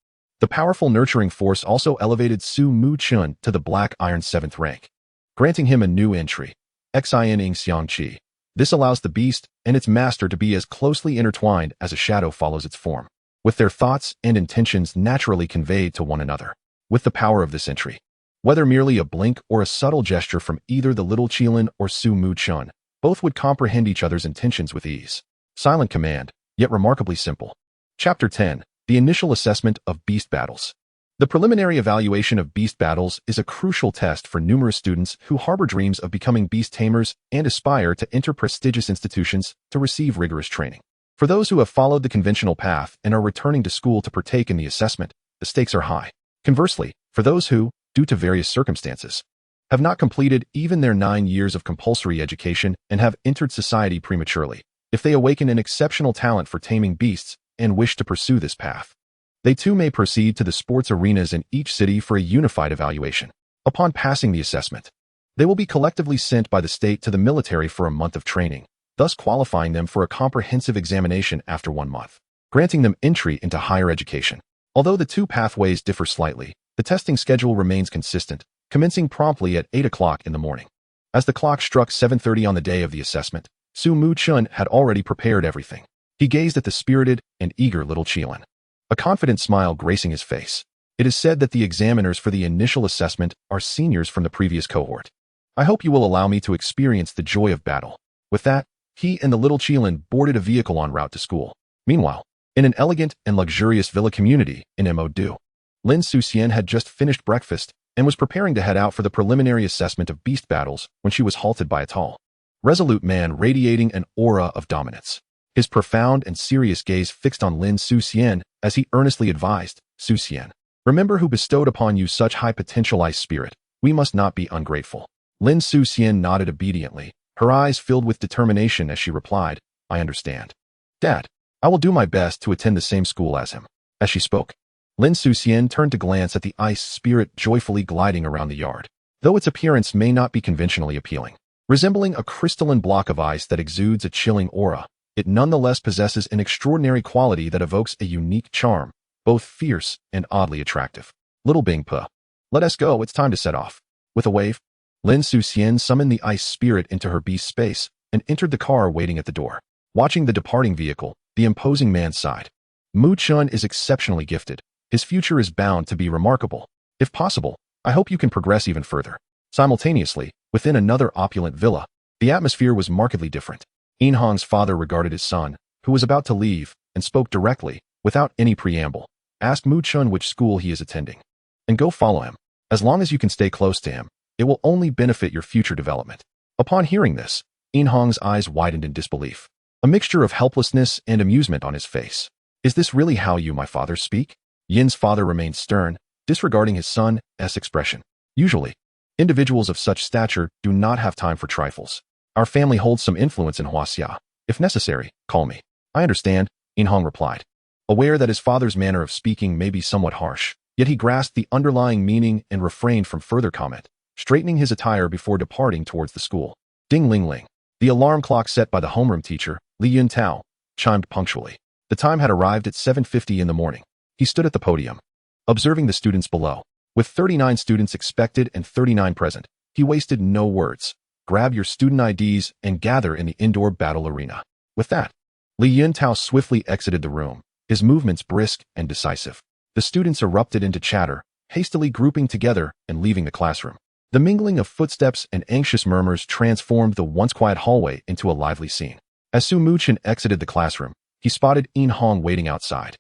[SPEAKER 1] The powerful nurturing force also elevated Muchen to the black iron 7th rank, granting him a new entry, Xin Xiangqi. This allows the beast and its master to be as closely intertwined as a shadow follows its form, with their thoughts and intentions naturally conveyed to one another. With the power of this entry, whether merely a blink or a subtle gesture from either the little Qilin or Muchen, both would comprehend each other's intentions with ease. Silent command, yet remarkably simple. Chapter 10. The Initial Assessment of Beast Battles. The preliminary evaluation of beast battles is a crucial test for numerous students who harbor dreams of becoming beast tamers and aspire to enter prestigious institutions to receive rigorous training. For those who have followed the conventional path and are returning to school to partake in the assessment, the stakes are high. Conversely, for those who, due to various circumstances, have not completed even their 9 years of compulsory education and have entered society prematurely, if they awaken an exceptional talent for taming beasts and wish to pursue this path, they too may proceed to the sports arenas in each city for a unified evaluation. Upon passing the assessment, they will be collectively sent by the state to the military for a month of training, thus qualifying them for a comprehensive examination after 1 month, granting them entry into higher education. Although the two pathways differ slightly, the testing schedule remains consistent, commencing promptly at 8 o'clock in the morning. As the clock struck 7:30 on the day of the assessment, Muchen had already prepared everything. He gazed at the spirited and eager little Qilin, a confident smile gracing his face. It is said that the examiners for the initial assessment are seniors from the previous cohort. I hope you will allow me to experience the joy of battle. With that, he and the little Qilin boarded a vehicle en route to school. Meanwhile, in an elegant and luxurious villa community in Mo2, Lin Suxian had just finished breakfast and was preparing to head out for the preliminary assessment of beast battles when she was halted by a tall, resolute man radiating an aura of dominance. His profound and serious gaze fixed on Lin Suxian as he earnestly advised, Suxian, remember who bestowed upon you such high potentialized spirit. We must not be ungrateful. Lin Suxian nodded obediently, her eyes filled with determination as she replied, I understand. Dad, I will do my best to attend the same school as him. As she spoke, Lin Suxian turned to glance at the ice spirit joyfully gliding around the yard. Though its appearance may not be conventionally appealing, resembling a crystalline block of ice that exudes a chilling aura, it nonetheless possesses an extraordinary quality that evokes a unique charm, both fierce and oddly attractive. Little Bing Puh. Let us go, it's time to set off. With a wave, Lin Suxian summoned the ice spirit into her beast space and entered the car waiting at the door. Watching the departing vehicle, the imposing man sighed. Muchen is exceptionally gifted. His future is bound to be remarkable. If possible, I hope you can progress even further. Simultaneously, within another opulent villa, the atmosphere was markedly different. Inhong's father regarded his son, who was about to leave, and spoke directly, without any preamble. Ask Muchen which school he is attending, and go follow him. As long as you can stay close to him, it will only benefit your future development. Upon hearing this, Inhong's eyes widened in disbelief, a mixture of helplessness and amusement on his face. Is this really how you, my father, speak? Yin's father remained stern, disregarding his son's expression. Usually, individuals of such stature do not have time for trifles. Our family holds some influence in Huaxia. If necessary, call me. I understand, Inhong replied, aware that his father's manner of speaking may be somewhat harsh, yet he grasped the underlying meaning and refrained from further comment, straightening his attire before departing towards the school. Ding ling ling. The alarm clock set by the homeroom teacher, Li Yuntao, chimed punctually. The time had arrived at 7:50 in the morning. He stood at the podium, observing the students below. With 39 students expected and 39 present, he wasted no words. Grab your student IDs and gather in the indoor battle arena. With that, Li Yuntao swiftly exited the room, his movements brisk and decisive. The students erupted into chatter, hastily grouping together and leaving the classroom. The mingling of footsteps and anxious murmurs transformed the once quiet hallway into a lively scene. As Muchen exited the classroom, he spotted Inhong waiting outside.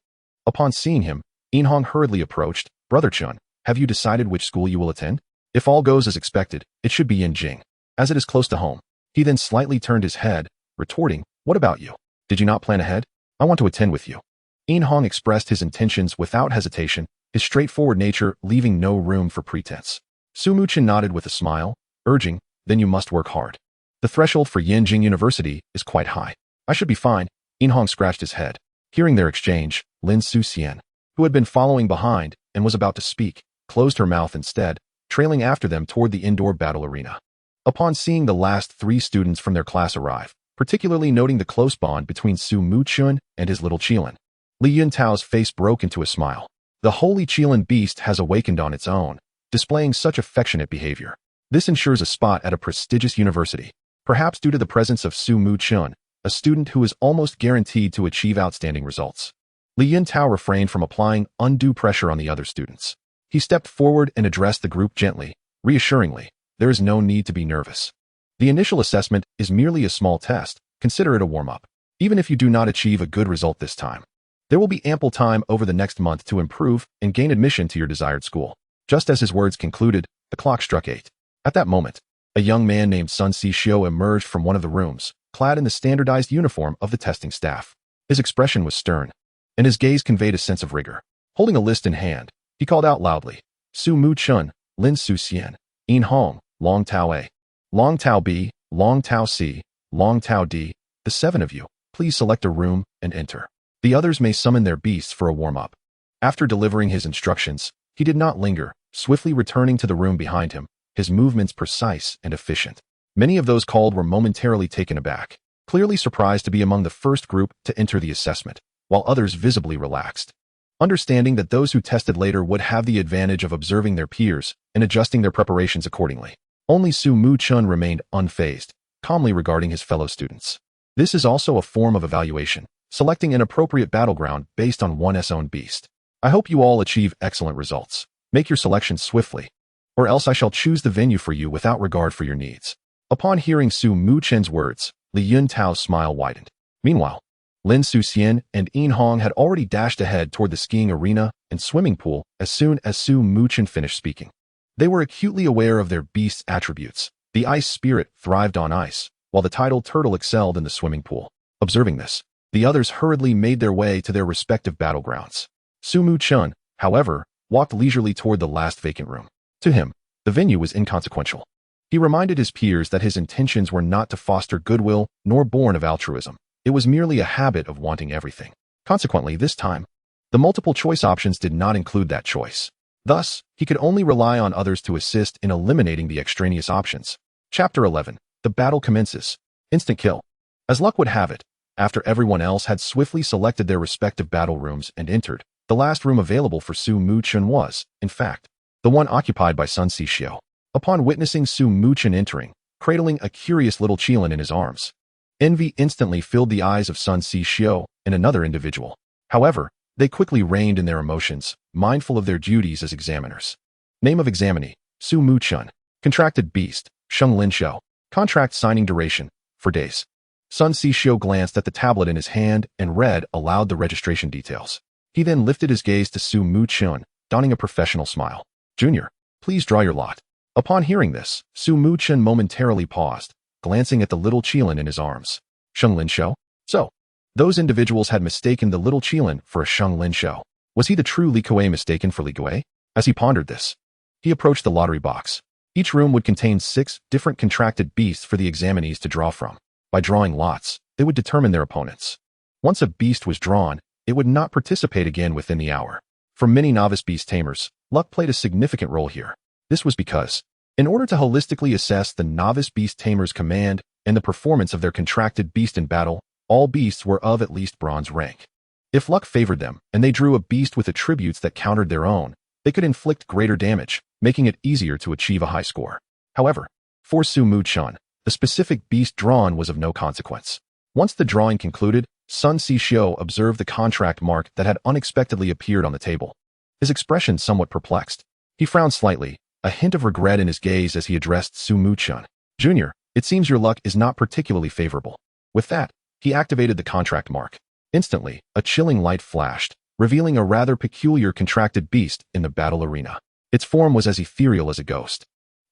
[SPEAKER 1] Upon seeing him, Inhong hurriedly approached. Brother Chun, have you decided which school you will attend? If all goes as expected, it should be Yinjing, as it is close to home. He then slightly turned his head, retorting, "What about you? Did you not plan ahead? I want to attend with you." Yin Hong expressed his intentions without hesitation, his straightforward nature leaving no room for pretense. Su Muchen nodded with a smile, urging, "Then you must work hard. The threshold for Yinjing University is quite high." "I should be fine." Yin Hong scratched his head. Hearing their exchange, Lin Suxian, who had been following behind and was about to speak, closed her mouth instead, trailing after them toward the indoor battle arena. Upon seeing the last 3 students from their class arrive, particularly noting the close bond between Su Muchen and his little Qilin, Li Yuntao's face broke into a smile. The holy Qilin beast has awakened on its own, displaying such affectionate behavior. This ensures a spot at a prestigious university, perhaps due to the presence of Su Muchen, a student who is almost guaranteed to achieve outstanding results. Li Yuntao refrained from applying undue pressure on the other students. He stepped forward and addressed the group gently, reassuringly, "There is no need to be nervous. The initial assessment is merely a small test. Consider it a warm-up. Even if you do not achieve a good result this time, there will be ample time over the next month to improve and gain admission to your desired school." Just as his words concluded, the clock struck 8. At that moment, a young man named Sun Xixio emerged from one of the rooms, clad in the standardized uniform of the testing staff. His expression was stern, and his gaze conveyed a sense of rigor. Holding a list in hand, he called out loudly, "Su Muchen, Lin Suxian, Yin Hong, Long Tao A, Long Tao B, Long Tao C, Long Tao D, the 7 of you, please select a room and enter. The others may summon their beasts for a warm-up." After delivering his instructions, he did not linger, swiftly returning to the room behind him, his movements precise and efficient. Many of those called were momentarily taken aback, clearly surprised to be among the first group to enter the assessment, while others visibly relaxed. Understanding that those who tested later would have the advantage of observing their peers and adjusting their preparations accordingly, only Su Muchen remained unfazed, calmly regarding his fellow students. This is also a form of evaluation, selecting an appropriate battleground based on one's own beast. I hope you all achieve excellent results. Make your selections swiftly, or else I shall choose the venue for you without regard for your needs. Upon hearing Su Muchen's words, Li Yuntao's smile widened. Meanwhile, Lin Suxian and Yin Hong had already dashed ahead toward the skiing arena and swimming pool as soon as Su Muchen finished speaking. They were acutely aware of their beast's attributes. The ice spirit thrived on ice, while the tidal turtle excelled in the swimming pool. Observing this, the others hurriedly made their way to their respective battlegrounds. Su Muchen, however, walked leisurely toward the last vacant room. To him, the venue was inconsequential. He reminded his peers that his intentions were not to foster goodwill nor born of altruism. It was merely a habit of wanting everything. Consequently, this time, the multiple choice options did not include that choice. Thus, he could only rely on others to assist in eliminating the extraneous options. Chapter 11. The battle commences. Instant kill. As luck would have it, after everyone else had swiftly selected their respective battle rooms and entered, the last room available for Su Muchen was, in fact, the one occupied by Sun Xixio. Upon witnessing Su Muchen entering, cradling a curious little Qilin in his arms, envy instantly filled the eyes of Sun Xixio and another individual. However, they quickly reined in their emotions, mindful of their duties as examiners. Name of examinee, Su Muchen. Contracted beast, Sheng Linshou. Contract signing duration, 4 days. Sun Xixio glanced at the tablet in his hand and read aloud the registration details. He then lifted his gaze to Su Muchen, donning a professional smile. "Junior, please draw your lot." Upon hearing this, Su Muchen momentarily paused, glancing at the little Qilin in his arms. Sheng Linshou? So, those individuals had mistaken the little Qilin for a Sheng Linshou. Was he the true Li Kuei mistaken for Li Kuei? As he pondered this, he approached the lottery box. Each room would contain 6 different contracted beasts for the examinees to draw from. By drawing lots, they would determine their opponents. Once a beast was drawn, it would not participate again within the hour. For many novice beast tamers, luck played a significant role here. This was because, in order to holistically assess the novice beast tamer's command and the performance of their contracted beast in battle, all beasts were of at least bronze rank. If luck favored them and they drew a beast with attributes that countered their own, they could inflict greater damage, making it easier to achieve a high score. However, for Su Muchen, the specific beast drawn was of no consequence. Once the drawing concluded, Sun Xixio observed the contract mark that had unexpectedly appeared on the table. His expression somewhat perplexed. He frowned slightly, a hint of regret in his gaze as he addressed Su Muchen. "Junior, it seems your luck is not particularly favorable." With that, he activated the contract mark. Instantly, a chilling light flashed, revealing a rather peculiar contracted beast in the battle arena. Its form was as ethereal as a ghost.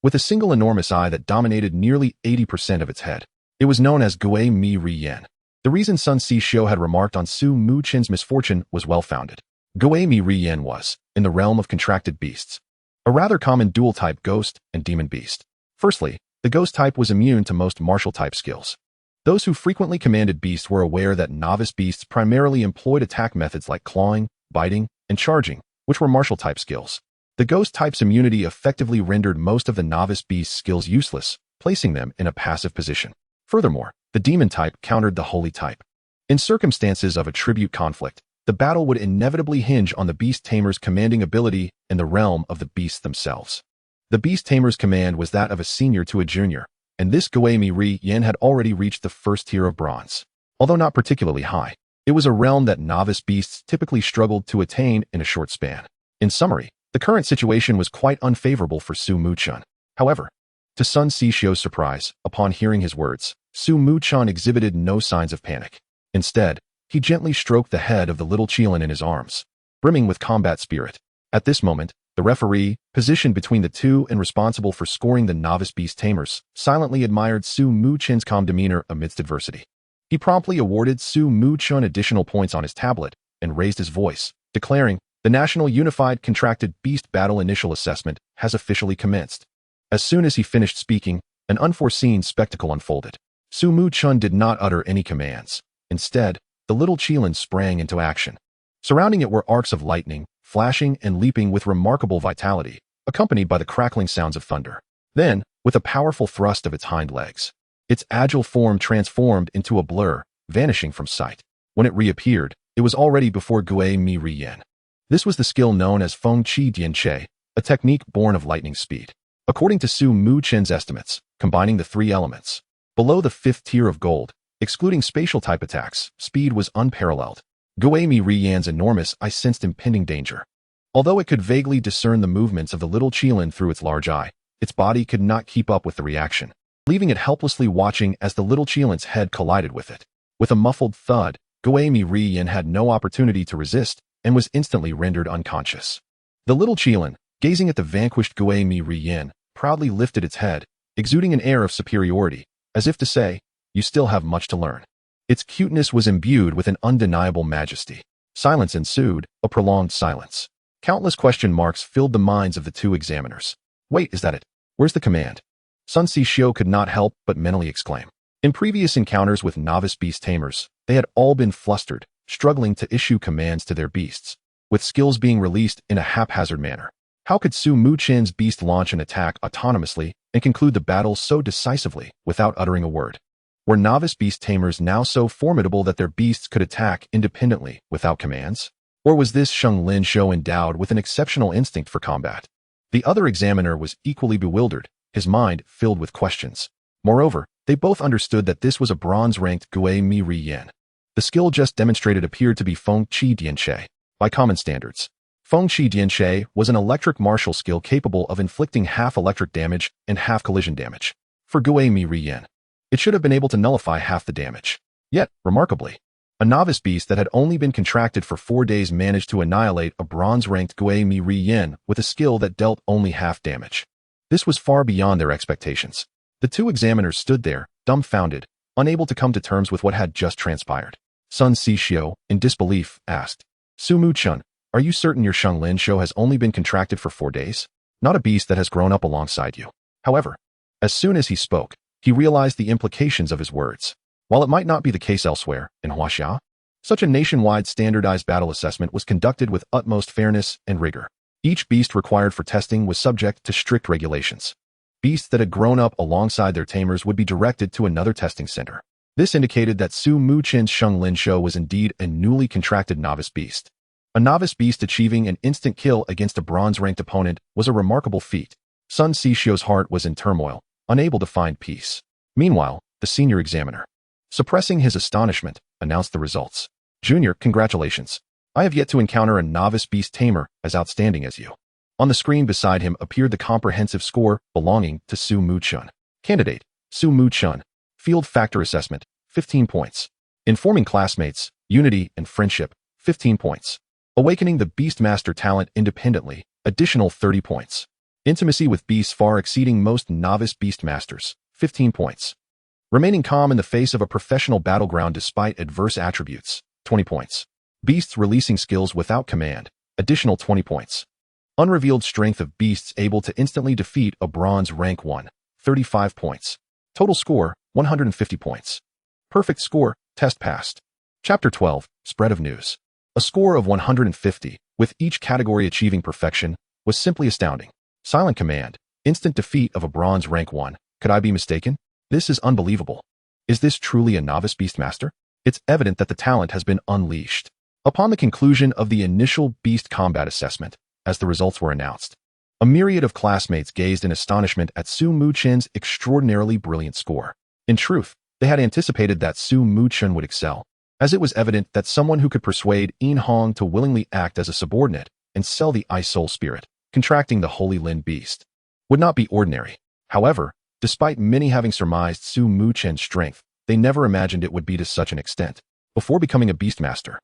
[SPEAKER 1] with a single enormous eye that dominated nearly 80% of its head. It was known as Gui Mi Ri Yen. The reason Sun Xixiu had remarked on Su Muchen's misfortune was well-founded. Gui Mi Ri Yen was, in the realm of contracted beasts, a rather common dual-type ghost and demon beast. Firstly, the ghost type was immune to most martial-type skills. Those who frequently commanded beasts were aware that novice beasts primarily employed attack methods like clawing, biting, and charging, which were martial-type skills. The ghost type's immunity effectively rendered most of the novice beast's skills useless, placing them in a passive position. Furthermore, the demon type countered the holy type. In circumstances of attribute conflict, the battle would inevitably hinge on the beast tamer's commanding ability in the realm of the beasts themselves. The beast tamer's command was that of a senior to a junior, and this Gui Mi Ri Yen had already reached the first tier of bronze. Although not particularly high, it was a realm that novice beasts typically struggled to attain in a short span. In summary, the current situation was quite unfavorable for Su Muchen. However, to Sun Xixiu's surprise, upon hearing his words, Su Muchen exhibited no signs of panic. Instead, he gently stroked the head of the little Qilin in his arms, brimming with combat spirit. At this moment, the referee, positioned between the two and responsible for scoring the novice beast tamers, silently admired Su Muchen's calm demeanor amidst adversity. He promptly awarded Su Muchen additional points on his tablet and raised his voice, declaring, "The National Unified Contracted Beast Battle Initial Assessment has officially commenced." As soon as he finished speaking, an unforeseen spectacle unfolded. Su Muchen did not utter any commands. Instead, the little Qilin sprang into action. Surrounding it were arcs of lightning, flashing and leaping with remarkable vitality, accompanied by the crackling sounds of thunder. Then, with a powerful thrust of its hind legs, its agile form transformed into a blur, vanishing from sight. When it reappeared, it was already before Gui Mi Ri Yen. This was the skill known as Feng Qi Dian Che, a technique born of lightning speed. According to Su Muchen's estimates, combining the three elements, below the 5th tier of gold, excluding spatial-type attacks, speed was unparalleled. Gui Mi Ri Yen's enormous eye sensed impending danger. Although it could vaguely discern the movements of the little Qilin through its large eye, its body could not keep up with the reaction, leaving it helplessly watching as the little Qilin's head collided with it. With a muffled thud, Gui Mi Ri Yen had no opportunity to resist and was instantly rendered unconscious. The little Qilin, gazing at the vanquished Gui Mi Ri Yen, proudly lifted its head, exuding an air of superiority, as if to say, "You still have much to learn." Its cuteness was imbued with an undeniable majesty. Silence ensued, a prolonged silence. Countless question marks filled the minds of the two examiners. "Wait, is that it? Where's the command?" Sun Xixiu could not help but mentally exclaim. In previous encounters with novice beast tamers, they had all been flustered, struggling to issue commands to their beasts, with skills being released in a haphazard manner. How could Su Muchen's beast launch an attack autonomously and conclude the battle so decisively without uttering a word? Were novice beast tamers now so formidable that their beasts could attack independently without commands? Or was this Xianglin Shou endowed with an exceptional instinct for combat? The other examiner was equally bewildered, his mind filled with questions. Moreover, they both understood that this was a bronze-ranked Gui Mi Ri Yen. The skill just demonstrated appeared to be Feng Qi Dian Che. By common standards, Feng Qi Dian Che was an electric martial skill capable of inflicting half electric damage and half collision damage. For Gui Mi Ri Yen, it should have been able to nullify half the damage. Yet, remarkably, a novice beast that had only been contracted for 4 days managed to annihilate a bronze-ranked Gui Mi Ri Yen with a skill that dealt only half damage. This was far beyond their expectations. The two examiners stood there, dumbfounded, unable to come to terms with what had just transpired. Sun Xixiu, in disbelief, asked, "Su Muchen, are you certain your Xianglin Shou has only been contracted for 4 days? Not a beast that has grown up alongside you?" However, as soon as he spoke, he realized the implications of his words. While it might not be the case elsewhere, in Huaxia, such a nationwide standardized battle assessment was conducted with utmost fairness and rigor. Each beast required for testing was subject to strict regulations. Beasts that had grown up alongside their tamers would be directed to another testing center. This indicated that Su Muchen's Xianglin Shou was indeed a newly contracted novice beast. A novice beast achieving an instant kill against a bronze-ranked opponent was a remarkable feat. Sun Xixiu's heart was in turmoil, unable to find peace. Meanwhile, the senior examiner, suppressing his astonishment, announced the results. "Junior, congratulations. I have yet to encounter a novice beast tamer as outstanding as you." On the screen beside him appeared the comprehensive score belonging to Su Muchen. Candidate, Su Muchen. Field Factor Assessment, 15 points. Informing Classmates, Unity and Friendship, 15 points. Awakening the Beastmaster talent independently, additional 30 points. Intimacy with beasts far exceeding most novice beastmasters, 15 points. Remaining calm in the face of a professional battleground despite adverse attributes, 20 points. Beasts releasing skills without command, additional 20 points. Unrevealed strength of beasts able to instantly defeat a bronze rank 1, 35 points. Total score, 150 points. Perfect score, test passed. Chapter 12, Spread of News. A score of 150, with each category achieving perfection, was simply astounding. Silent command, instant defeat of a bronze rank 1. Could I be mistaken? This is unbelievable. Is this truly a novice beastmaster? It's evident that the talent has been unleashed. Upon the conclusion of the initial beast combat assessment, as the results were announced, a myriad of classmates gazed in astonishment at Muchen's extraordinarily brilliant score. In truth, they had anticipated that Muchen would excel, as it was evident that someone who could persuade Hong to willingly act as a subordinate and sell the Ice Soul Spirit, contracting the Holy Lin beast, would not be ordinary. However, despite many having surmised Muchen's strength, they never imagined it would be to such an extent. Before becoming a beastmaster,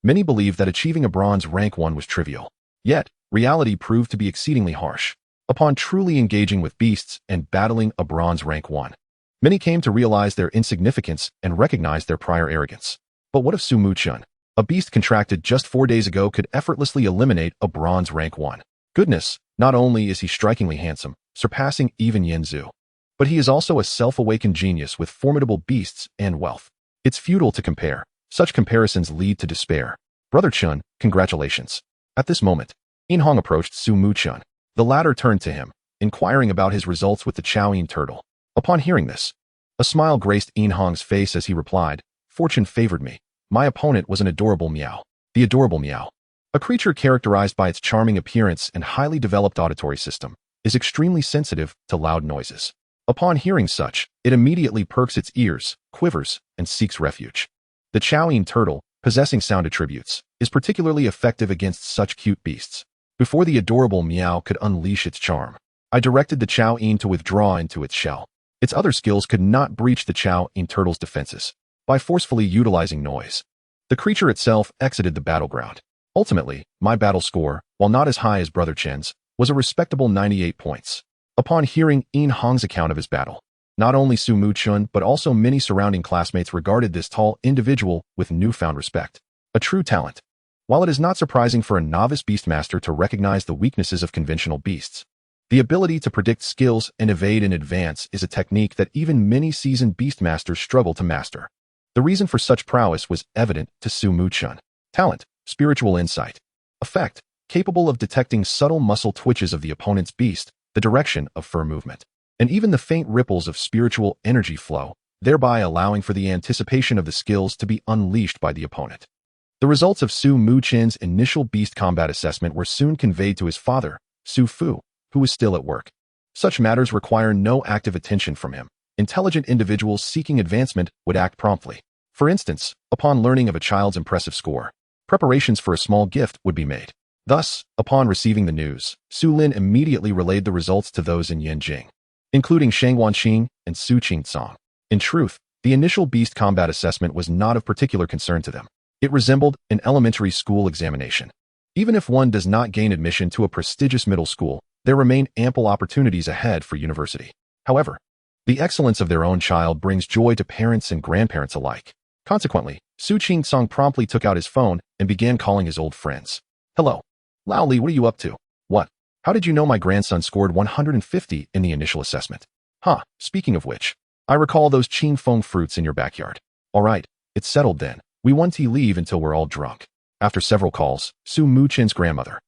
[SPEAKER 1] many believed that achieving a bronze rank 1 was trivial. Yet, reality proved to be exceedingly harsh. Upon truly engaging with beasts and battling a bronze rank 1, many came to realize their insignificance and recognize their prior arrogance. But what if Muchen, a beast contracted just 4 days ago, could effortlessly eliminate a bronze rank 1? Goodness, not only is he strikingly handsome, surpassing even Yanzu, but he is also a self-awakened genius with formidable beasts and wealth. It's futile to compare. Such comparisons lead to despair. Brother Chun, congratulations. At this moment, Hong approached Muchen. The latter turned to him, inquiring about his results with the Qilin turtle. Upon hearing this, a smile graced Hong's face as he replied, "Fortune favored me. My opponent was an adorable meow." The adorable meow, a creature characterized by its charming appearance and highly developed auditory system, is extremely sensitive to loud noises. Upon hearing such, it immediately perks its ears, quivers, and seeks refuge. The Qilin turtle, possessing sound attributes, is particularly effective against such cute beasts. Before the adorable meow could unleash its charm, I directed the Qilin to withdraw into its shell. Its other skills could not breach the Qilin turtle's defenses. By forcefully utilizing noise, the creature itself exited the battleground. Ultimately, my battle score, while not as high as Brother Chen's, was a respectable 98 points. Upon hearing Hong's account of his battle, not only Muchen but also many surrounding classmates regarded this tall individual with newfound respect. A true talent. While it is not surprising for a novice beastmaster to recognize the weaknesses of conventional beasts, the ability to predict skills and evade in advance is a technique that even many seasoned beastmasters struggle to master. The reason for such prowess was evident to Muchen. Talent, spiritual insight. Effect, capable of detecting subtle muscle twitches of the opponent's beast, the direction of fur movement, and even the faint ripples of spiritual energy flow, thereby allowing for the anticipation of the skills to be unleashed by the opponent. The results of Muchen's initial beast combat assessment were soon conveyed to his father, Fu, who was still at work. Such matters require no active attention from him. Intelligent individuals seeking advancement would act promptly. For instance, upon learning of a child's impressive score, preparations for a small gift would be made. Thus, upon receiving the news, Lin immediately relayed the results to those in Yanjing, including Shang Wanqing and Su Qingcong. In truth, the initial beast combat assessment was not of particular concern to them. It resembled an elementary school examination. Even if one does not gain admission to a prestigious middle school, there remain ample opportunities ahead for university. However, the excellence of their own child brings joy to parents and grandparents alike. Consequently, Su Qingcong promptly took out his phone and began calling his old friends. "Hello. Lao Li, what are you up to? What? How did you know my grandson scored 150 in the initial assessment? Huh, speaking of which, I recall those Qingfeng fruits in your backyard. All right, it's settled then. We want to leave until we're all drunk." After several calls, Muchen's grandmother,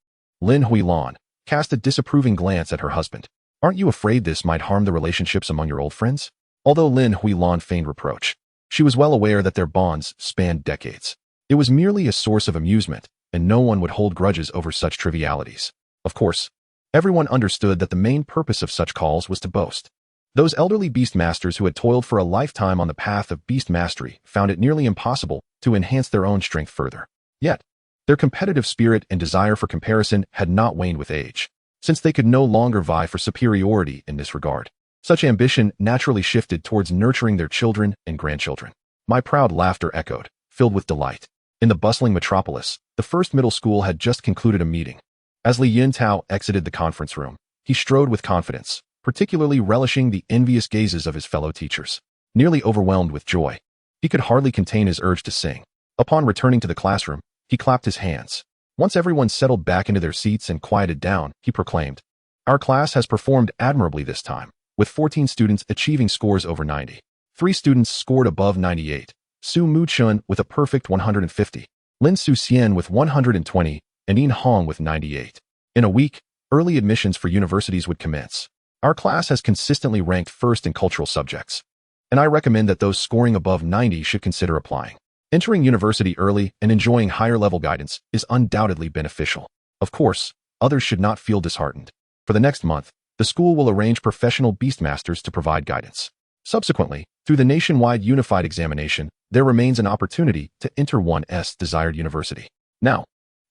[SPEAKER 1] Lin Huilan, cast a disapproving glance at her husband. "Aren't you afraid this might harm the relationships among your old friends?" Although Lin Huilan feigned reproach, she was well aware that their bonds spanned decades. It was merely a source of amusement, and no one would hold grudges over such trivialities. Of course, everyone understood that the main purpose of such calls was to boast. Those elderly beastmasters who had toiled for a lifetime on the path of beast mastery found it nearly impossible to enhance their own strength further. Yet, their competitive spirit and desire for comparison had not waned with age, since they could no longer vie for superiority in this regard. Such ambition naturally shifted towards nurturing their children and grandchildren. My proud laughter echoed, filled with delight. In the bustling metropolis, the first middle school had just concluded a meeting. As Li Yintao exited the conference room, He strode with confidence, particularly relishing the envious gazes of his fellow teachers. Nearly overwhelmed with joy, he could hardly contain his urge to sing. Upon returning to the classroom, he clapped his hands. Once everyone settled back into their seats and quieted down, he proclaimed, "Our class has performed admirably this time, with 14 students achieving scores over 90. 3 students scored above 98. Muchen with a perfect 150, Lin Xian with 120, and Yin Hong with 98. In a week, early admissions for universities would commence. Our class has consistently ranked first in cultural subjects, and I recommend that those scoring above 90 should consider applying. Entering university early and enjoying higher-level guidance is undoubtedly beneficial. Of course, others should not feel disheartened. For the next month, the school will arrange professional beastmasters to provide guidance. Subsequently, through the nationwide unified examination, there remains an opportunity to enter one's desired university. Now,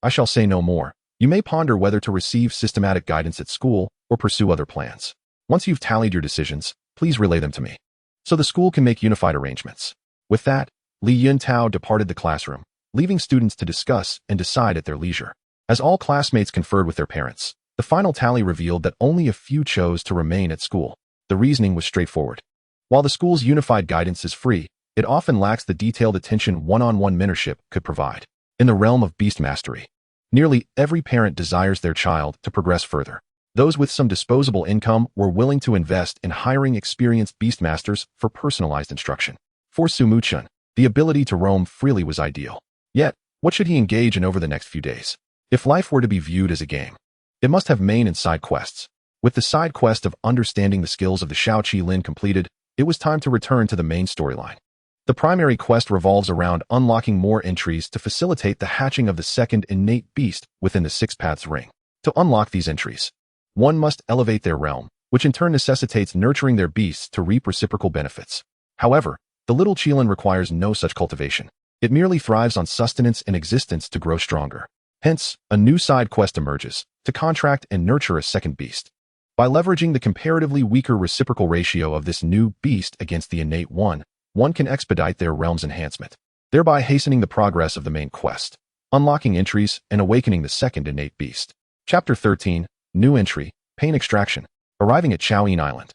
[SPEAKER 1] I shall say no more. You may ponder whether to receive systematic guidance at school or pursue other plans. Once you've tallied your decisions, please relay them to me, so the school can make unified arrangements." With that, Li Yuntao departed the classroom, leaving students to discuss and decide at their leisure. As all classmates conferred with their parents, the final tally revealed that only a few chose to remain at school. The reasoning was straightforward. While the school's unified guidance is free, it often lacks the detailed attention one-on-one mentorship could provide. In the realm of beast mastery, nearly every parent desires their child to progress further. Those with some disposable income were willing to invest in hiring experienced beastmasters for personalized instruction. For Muchen, the ability to roam freely was ideal. Yet, what should he engage in over the next few days? If life were to be viewed as a game, it must have main and side quests. With the side quest of understanding the skills of the Qilin completed, it was time to return to the main storyline. The primary quest revolves around unlocking more entries to facilitate the hatching of the second innate beast within the Six Paths ring. To unlock these entries, one must elevate their realm, which in turn necessitates nurturing their beasts to reap reciprocal benefits. However, the little Qilin requires no such cultivation. It merely thrives on sustenance and existence to grow stronger. Hence, a new side quest emerges, to contract and nurture a second beast. By leveraging the comparatively weaker reciprocal ratio of this new beast against the innate one can expedite their realm's enhancement, thereby hastening the progress of the main quest, unlocking entries and awakening the second innate beast. Chapter 13, New Entry, Pain Extraction, arriving at Qilin Island.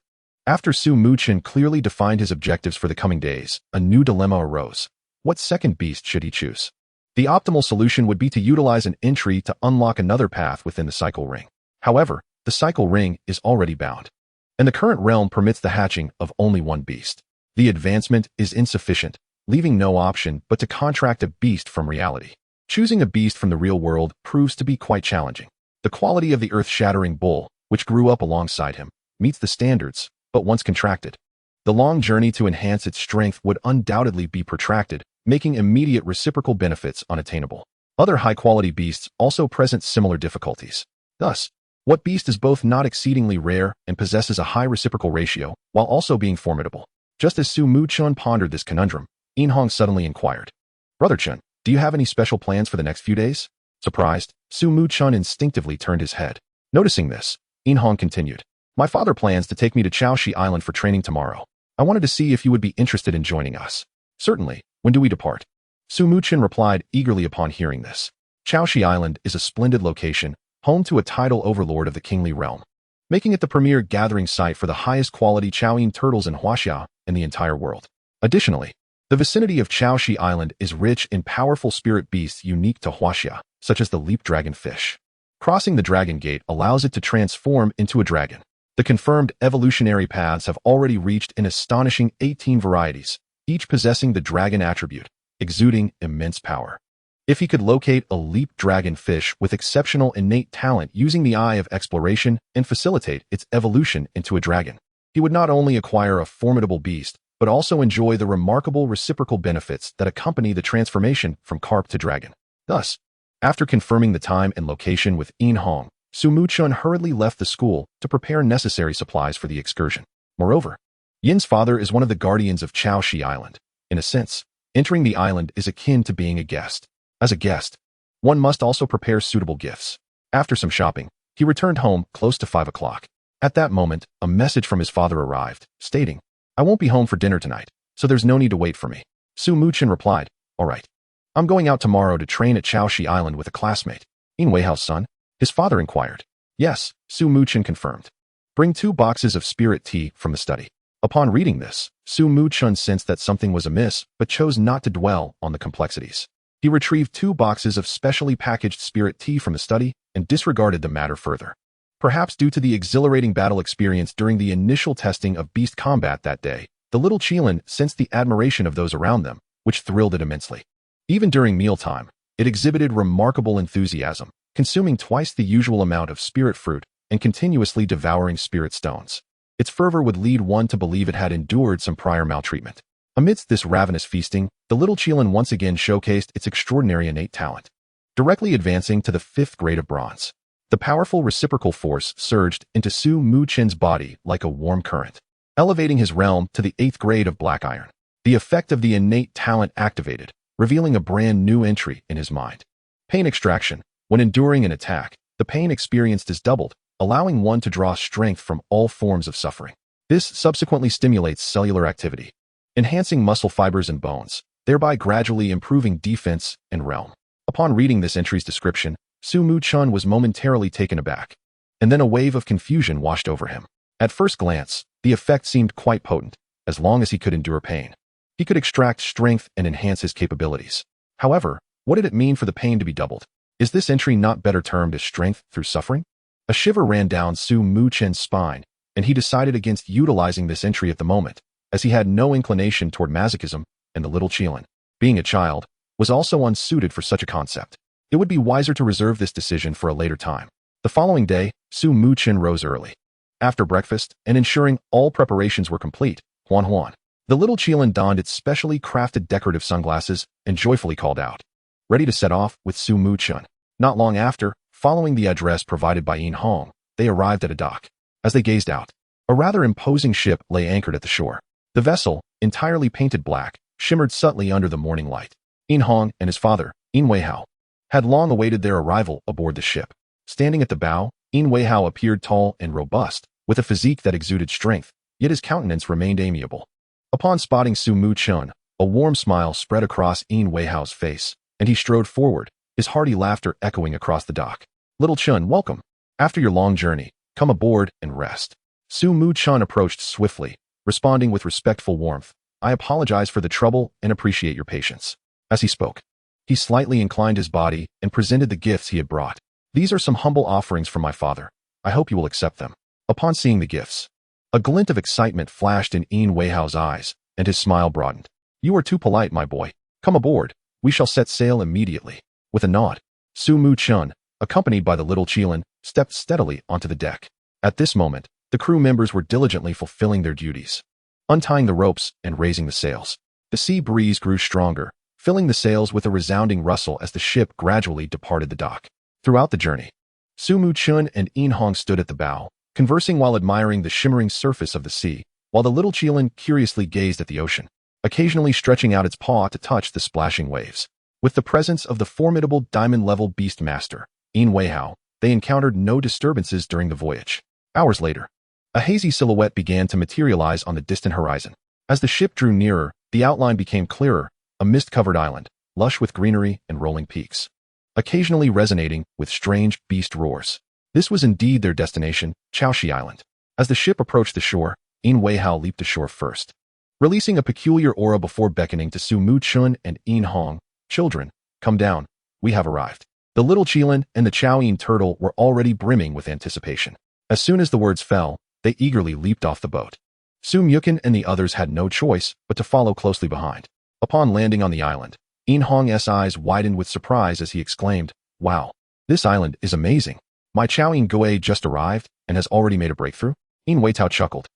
[SPEAKER 1] After Muchen clearly defined his objectives for the coming days, a new dilemma arose. What second beast should he choose? The optimal solution would be to utilize an entry to unlock another path within the cycle ring. However, the cycle ring is already bound, and the current realm permits the hatching of only one beast. The advancement is insufficient, leaving no option but to contract a beast from reality. Choosing a beast from the real world proves to be quite challenging. The quality of the earth-shattering bull, which grew up alongside him, meets the standards, but once contracted, the long journey to enhance its strength would undoubtedly be protracted, making immediate reciprocal benefits unattainable. Other high-quality beasts also present similar difficulties. Thus, what beast is both not exceedingly rare and possesses a high reciprocal ratio, while also being formidable? Just as Muchen pondered this conundrum, Yin Hong suddenly inquired, "Brother Chen, do you have any special plans for the next few days?" Surprised, Muchen instinctively turned his head. Noticing this, Yin Hong continued, "My father plans to take me to Qilin Island for training tomorrow. I wanted to see if you would be interested in joining us." "Certainly. When do we depart?" Muchen replied eagerly upon hearing this. Qilin Island is a splendid location, home to a tidal overlord of the kingly realm, making it the premier gathering site for the highest quality Qilin turtles in Huaxia and the entire world. Additionally, the vicinity of Qilin Island is rich in powerful spirit beasts unique to Huaxia, such as the leap dragon fish. Crossing the dragon gate allows it to transform into a dragon. The confirmed evolutionary paths have already reached an astonishing 18 varieties, each possessing the dragon attribute, exuding immense power. If he could locate a leap dragon fish with exceptional innate talent using the eye of exploration and facilitate its evolution into a dragon, he would not only acquire a formidable beast, but also enjoy the remarkable reciprocal benefits that accompany the transformation from carp to dragon. Thus, after confirming the time and location with Yin Hong, Muchen hurriedly left the school to prepare necessary supplies for the excursion. Moreover, Yin's father is one of the guardians of Qilin Island. In a sense, entering the island is akin to being a guest. As a guest, one must also prepare suitable gifts. After some shopping, he returned home close to 5 o'clock. At that moment, a message from his father arrived, stating, "I won't be home for dinner tonight, so there's no need to wait for me." Muchen replied, "All right. I'm going out tomorrow to train at Qilin Island with a classmate." "In Weihao's son?" his father inquired. Yes, Su Muchen confirmed. Bring 2 boxes of spirit tea from the study. Upon reading this, Su Muchen sensed that something was amiss but chose not to dwell on the complexities. He retrieved 2 boxes of specially packaged spirit tea from the study and disregarded the matter further. Perhaps due to the exhilarating battle experience during the initial testing of beast combat that day, the little Qilin sensed the admiration of those around them, which thrilled it immensely. Even during mealtime, it exhibited remarkable enthusiasm, consuming twice the usual amount of spirit fruit and continuously devouring spirit stones. Its fervor would lead one to believe it had endured some prior maltreatment. Amidst this ravenous feasting, the little Qilin once again showcased its extraordinary innate talent. Directly advancing to the 5th grade of bronze, the powerful reciprocal force surged into Su Muchen's body like a warm current, elevating his realm to the 8th grade of black iron. The effect of the innate talent activated, revealing a brand new entry in his mind. Pain extraction. When enduring an attack, the pain experienced is doubled, allowing one to draw strength from all forms of suffering. This subsequently stimulates cellular activity, enhancing muscle fibers and bones, thereby gradually improving defense and realm. Upon reading this entry's description, Su Muchen was momentarily taken aback, and then a wave of confusion washed over him. At first glance, the effect seemed quite potent, as long as he could endure pain. He could extract strength and enhance his capabilities. However, what did it mean for the pain to be doubled? Is this entry not better termed as strength through suffering? A shiver ran down Su Muchen's spine, and he decided against utilizing this entry at the moment, as he had no inclination toward masochism, and the little Qilin, being a child, was also unsuited for such a concept. It would be wiser to reserve this decision for a later time. The following day, Su Muchen rose early. After breakfast, and ensuring all preparations were complete, Huan, the little Qilin donned its specially crafted decorative sunglasses and joyfully called out, ready to set off with Su Muchen. Not long after, following the address provided by Yin Hong, they arrived at a dock. As they gazed out, a rather imposing ship lay anchored at the shore. The vessel, entirely painted black, shimmered subtly under the morning light. Yin Hong and his father, Yin Weihao, had long awaited their arrival aboard the ship. Standing at the bow, Yin Weihao appeared tall and robust, with a physique that exuded strength, yet his countenance remained amiable. Upon spotting Su Muchen, a warm smile spread across Yin Weihao's face, and he strode forward, his hearty laughter echoing across the dock. Little Chun, welcome. After your long journey, come aboard and rest. Su Muchen approached swiftly, responding with respectful warmth. I apologize for the trouble and appreciate your patience. As he spoke, he slightly inclined his body and presented the gifts he had brought. These are some humble offerings from my father. I hope you will accept them. Upon seeing the gifts, a glint of excitement flashed in Yin Weihao's eyes, and his smile broadened. You are too polite, my boy. Come aboard. We shall set sail immediately. With a nod, Su Muchen, accompanied by the little Qilin, stepped steadily onto the deck. At this moment, the crew members were diligently fulfilling their duties, untying the ropes and raising the sails. The sea breeze grew stronger, filling the sails with a resounding rustle as the ship gradually departed the dock. Throughout the journey, Su Muchen and Yin Hong stood at the bow, conversing while admiring the shimmering surface of the sea, while the little Qilin curiously gazed at the ocean, occasionally stretching out its paw to touch the splashing waves. With the presence of the formidable diamond-level beast master, Yin Weihao, they encountered no disturbances during the voyage. Hours later, a hazy silhouette began to materialize on the distant horizon. As the ship drew nearer, the outline became clearer, a mist-covered island, lush with greenery and rolling peaks, occasionally resonating with strange beast roars. This was indeed their destination, Chaoshi Island. As the ship approached the shore, Yin Weihao leaped ashore first, releasing a peculiar aura before beckoning to Su Muchen and Yin Hong. Children, come down. We have arrived. The little Qilin and the Chaoyin turtle were already brimming with anticipation. As soon as the words fell, they eagerly leaped off the boat. Su Muchen and the others had no choice but to follow closely behind. Upon landing on the island, Yin Hong's eyes widened with surprise as he exclaimed, Wow, this island is amazing. My Chaoyin Gui just arrived and has already made a breakthrough? Yin Weitao chuckled.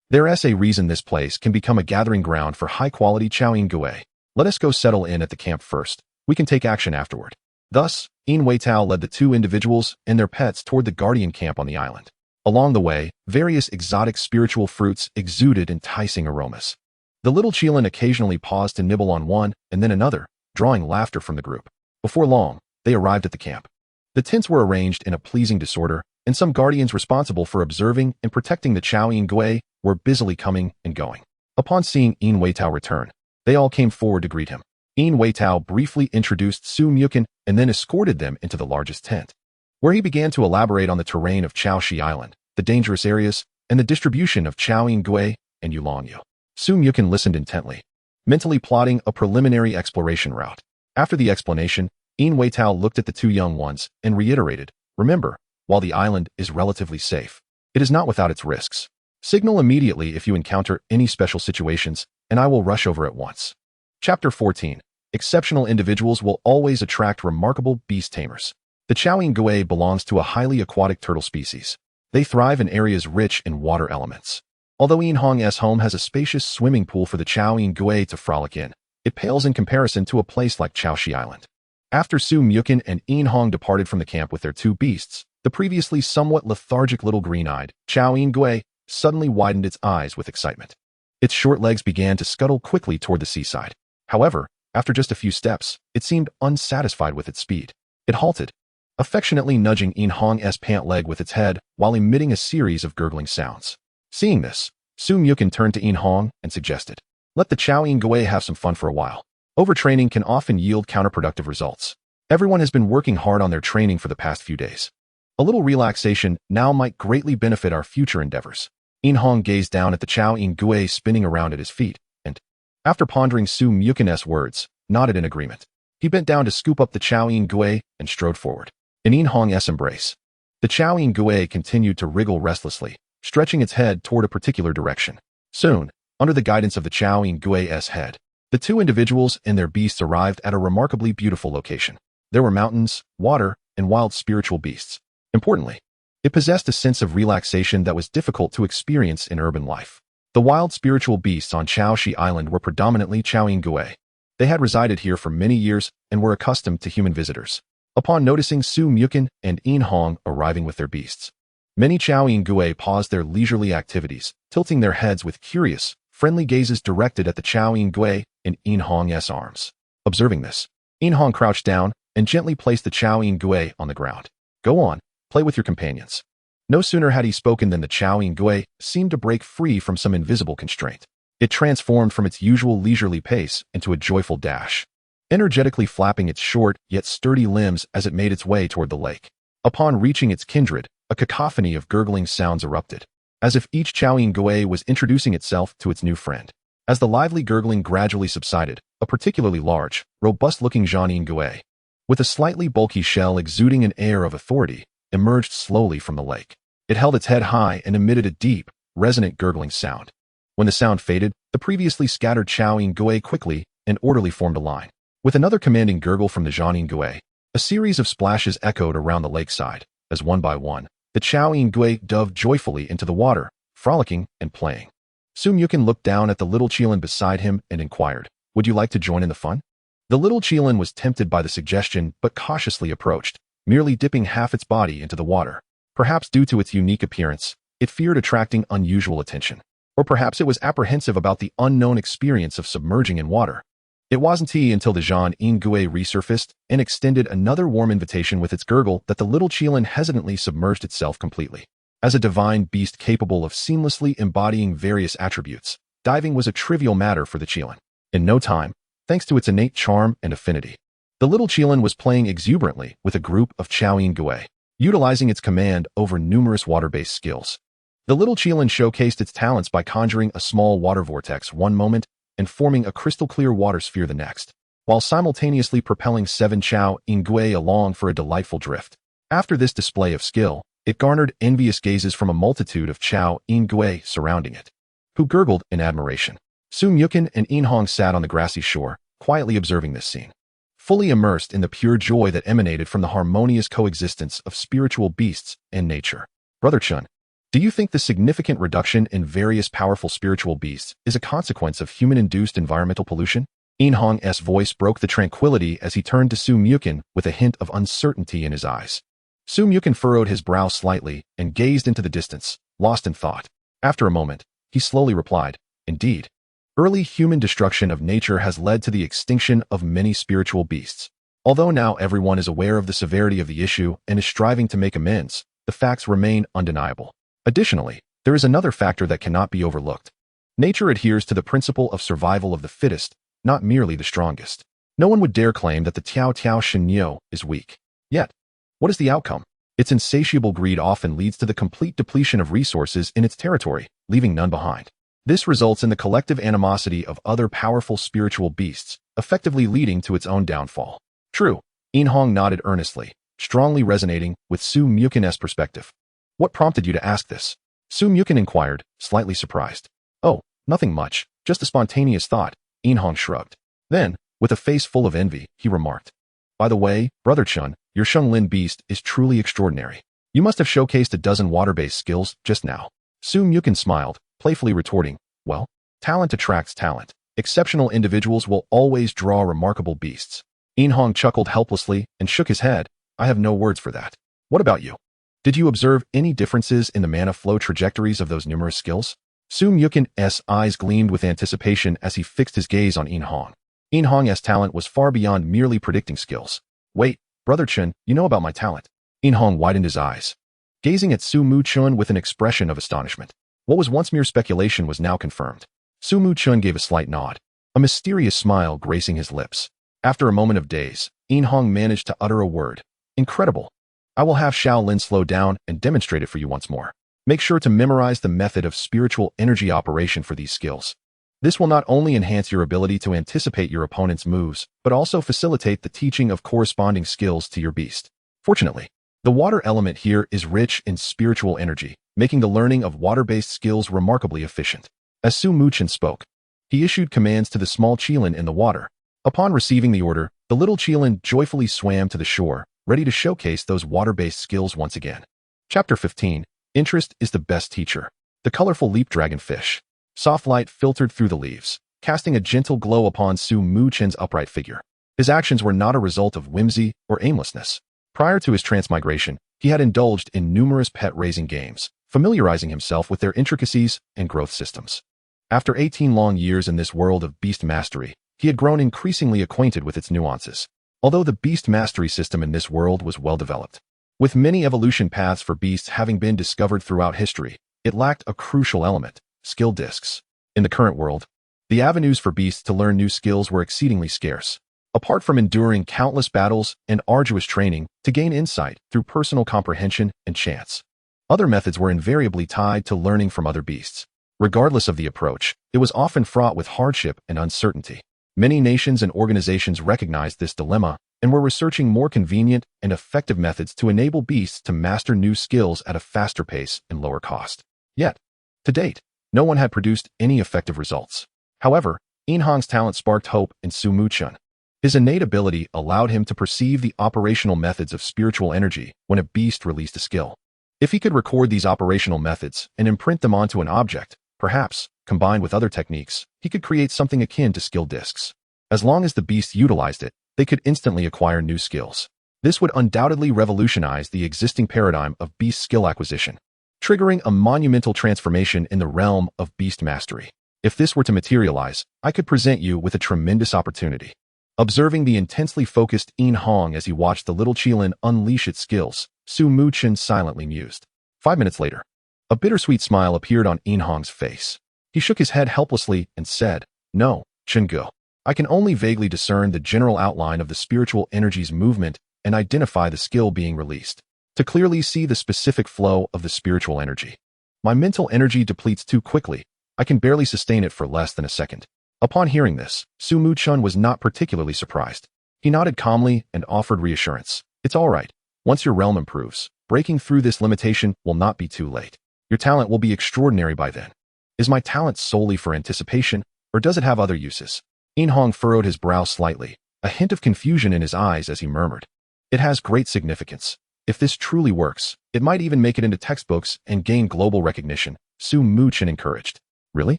[SPEAKER 1] There's a reason this place can become a gathering ground for high-quality Chaoyin Gui. Let us go settle in at the camp first. We can take action afterward. Thus, Yin Weitao led the 2 individuals and their pets toward the guardian camp on the island. Along the way, various exotic spiritual fruits exuded enticing aromas. The little Qilin occasionally paused to nibble on one and then another, drawing laughter from the group. Before long, they arrived at the camp. The tents were arranged in a pleasing disorder, and some guardians responsible for observing and protecting the Chaoyin Gui were busily coming and going. Upon seeing Yin Weitao return, they all came forward to greet him. Yin Weitao briefly introduced Su Muchen and then escorted them into the largest tent. where he began to elaborate on the terrain of Chaoshi Island, the dangerous areas, and the distribution of Chaoying and Yulongyu. Su Muchen listened intently, mentally plotting a preliminary exploration route. After the explanation, Yin Weitao looked at the two young ones and reiterated, "Remember, while the island is relatively safe, it is not without its risks. Signal immediately if you encounter any special situations, and I will rush over at once." Chapter 14. Exceptional individuals will always attract remarkable beast tamers. The Chaoying belongs to a highly aquatic turtle species. They thrive in areas rich in water elements. Although Yinhong's home has a spacious swimming pool for the Chaoying to frolic in, it pales in comparison to a place like Chaoshi Island. After Su Muchen and Yinhong departed from the camp with their two beasts, the previously somewhat lethargic little green-eyed Chaoying suddenly widened its eyes with excitement. Its short legs began to scuttle quickly toward the seaside. However, after just a few steps, it seemed unsatisfied with its speed. It halted, affectionately nudging Yinhong's pant leg with its head while emitting a series of gurgling sounds. Seeing this, Su Muchen turned to Yinhong and suggested, "Let the Chaoying have some fun for a while. Overtraining can often yield counterproductive results. Everyone has been working hard on their training for the past few days. A little relaxation now might greatly benefit our future endeavors." Yinhong gazed down at the Chaoying spinning around at his feet, and, after pondering Su Muchen's words, nodded in agreement. He bent down to scoop up the Chaoying and strode forward. In Yinhong's embrace, the Chaoying continued to wriggle restlessly, stretching its head toward a particular direction. Soon, under the guidance of the Chaoying head, the two individuals and their beasts arrived at a remarkably beautiful location. There were mountains, water, and wild spiritual beasts. Importantly, it possessed a sense of relaxation that was difficult to experience in urban life. The wild spiritual beasts on Chaoshi Island were predominantly Chaoying. They had resided here for many years and were accustomed to human visitors. Upon noticing Su Muchen and Yinhong arriving with their beasts, many Chaoying paused their leisurely activities, tilting their heads with curious, friendly gazes directed at the Chaoying in Yinhong's arms. Observing this, Yinhong crouched down and gently placed the Chaoying on the ground. "Go on, play with your companions." No sooner had he spoken than the Chaoying seemed to break free from some invisible constraint. It transformed from its usual leisurely pace into a joyful dash, energetically flapping its short yet sturdy limbs as it made its way toward the lake. Upon reaching its kindred, a cacophony of gurgling sounds erupted, as if each Chaoying was introducing itself to its new friend. As the lively gurgling gradually subsided, a particularly large, robust-looking Jianying, with a slightly bulky shell exuding an air of authority, emerged slowly from the lake. It held its head high and emitted a deep, resonant gurgling sound. When the sound faded, the previously scattered Chaoying quickly and orderly formed a line. With another commanding gurgle from the Jianying, a series of splashes echoed around the lakeside, as one by one, the Chaoying dove joyfully into the water, frolicking and playing. Su Muchen looked down at the little Qilin beside him and inquired, "Would you like to join in the fun?" The little Qilin was tempted by the suggestion but cautiously approached, merely dipping half its body into the water. Perhaps due to its unique appearance, it feared attracting unusual attention. Or perhaps it was apprehensive about the unknown experience of submerging in water. It wasn't until the Jianying resurfaced and extended another warm invitation with its gurgle that the little Qilin hesitantly submerged itself completely. As a divine beast capable of seamlessly embodying various attributes, diving was a trivial matter for the Qilin. In no time, thanks to its innate charm and affinity, the little Qilin was playing exuberantly with a group of Chaoying, utilizing its command over numerous water-based skills. The little Qilin showcased its talents by conjuring a small water vortex one moment and forming a crystal-clear water sphere the next, while simultaneously propelling 7 Chaoying along for a delightful drift. After this display of skill, it garnered envious gazes from a multitude of Chaoying surrounding it, who gurgled in admiration. Su Muchen and Yinhong sat on the grassy shore, quietly observing this scene, fully immersed in the pure joy that emanated from the harmonious coexistence of spiritual beasts and nature. "Brother Chun, do you think the significant reduction in various powerful spiritual beasts is a consequence of human-induced environmental pollution?" Yinhong's voice broke the tranquility as he turned to Su Muchen with a hint of uncertainty in his eyes. Su Muchen furrowed his brow slightly and gazed into the distance, lost in thought. After a moment, he slowly replied, "Indeed. Early human destruction of nature has led to the extinction of many spiritual beasts. Although now everyone is aware of the severity of the issue and is striving to make amends, the facts remain undeniable. Additionally, there is another factor that cannot be overlooked. Nature adheres to the principle of survival of the fittest, not merely the strongest. No one would dare claim that the Tiao Tiao Shenyo is weak. Yet, what is the outcome? Its insatiable greed often leads to the complete depletion of resources in its territory, leaving none behind. This results in the collective animosity of other powerful spiritual beasts, effectively leading to its own downfall. True, Inhong nodded earnestly, strongly resonating with Su Muchen's perspective. What prompted you to ask this? Su Muchen inquired, slightly surprised. Oh, nothing much, just a spontaneous thought, Inhong shrugged. Then, with a face full of envy, he remarked. By the way, Brother Chun, your Xianglin beast is truly extraordinary. You must have showcased a dozen water-based skills just now. Su Muchen smiled, playfully retorting, well, talent attracts talent. Exceptional individuals will always draw remarkable beasts. Inhong chuckled helplessly and shook his head. I have no words for that. What about you? Did you observe any differences in the mana flow trajectories of those numerous skills? Su Muchen's eyes gleamed with anticipation as he fixed his gaze on Inhong. Inhong's talent was far beyond merely predicting skills. Wait, Brother Chun, you know about my talent. Inhong widened his eyes, gazing at Su Muchen with an expression of astonishment. What was once mere speculation was now confirmed. Su Muchen gave a slight nod, a mysterious smile gracing his lips. After a moment of daze, Inhong managed to utter a word. Incredible. I will have Shaolin slow down and demonstrate it for you once more. Make sure to memorize the method of spiritual energy operation for these skills. This will not only enhance your ability to anticipate your opponent's moves, but also facilitate the teaching of corresponding skills to your beast. Fortunately, the water element here is rich in spiritual energy, making the learning of water-based skills remarkably efficient. As Su Muchen spoke, he issued commands to the small Qilin in the water. Upon receiving the order, the little Qilin joyfully swam to the shore, ready to showcase those water-based skills once again. Chapter 15. Interest is the best teacher. The colorful leap dragonfish. Soft light filtered through the leaves, casting a gentle glow upon Su Muchen's upright figure. His actions were not a result of whimsy or aimlessness. Prior to his transmigration, he had indulged in numerous pet-raising games, familiarizing himself with their intricacies and growth systems. After 18 long years in this world of beast mastery, he had grown increasingly acquainted with its nuances. Although the beast mastery system in this world was well developed, with many evolution paths for beasts having been discovered throughout history, it lacked a crucial element. Skill discs. In the current world, the avenues for beasts to learn new skills were exceedingly scarce. Apart from enduring countless battles and arduous training to gain insight through personal comprehension and chance, other methods were invariably tied to learning from other beasts. Regardless of the approach, it was often fraught with hardship and uncertainty. Many nations and organizations recognized this dilemma and were researching more convenient and effective methods to enable beasts to master new skills at a faster pace and lower cost. Yet, to date, no one had produced any effective results. However, Inhong's talent sparked hope in Su Muchen. His innate ability allowed him to perceive the operational methods of spiritual energy when a beast released a skill. If he could record these operational methods and imprint them onto an object, perhaps, combined with other techniques, he could create something akin to skill discs. As long as the beast utilized it, they could instantly acquire new skills. This would undoubtedly revolutionize the existing paradigm of beast skill acquisition, triggering a monumental transformation in the realm of beast mastery. If this were to materialize, I could present you with a tremendous opportunity. Observing the intensely focused Inhong as he watched the little Qilin unleash its skills, Su Muchen silently mused. 5 minutes later, a bittersweet smile appeared on Inhong's face. He shook his head helplessly and said, No, Chungo. I can only vaguely discern the general outline of the spiritual energy's movement and identify the skill being released. To clearly see the specific flow of the spiritual energy, my mental energy depletes too quickly. I can barely sustain it for less than a second. Upon hearing this, Su Muchen was not particularly surprised. He nodded calmly and offered reassurance. It's all right. Once your realm improves, breaking through this limitation will not be too late. Your talent will be extraordinary by then. Is my talent solely for anticipation, or does it have other uses? Inhong furrowed his brow slightly, a hint of confusion in his eyes as he murmured. It has great significance. If this truly works, it might even make it into textbooks and gain global recognition, Su Muchen encouraged. Really?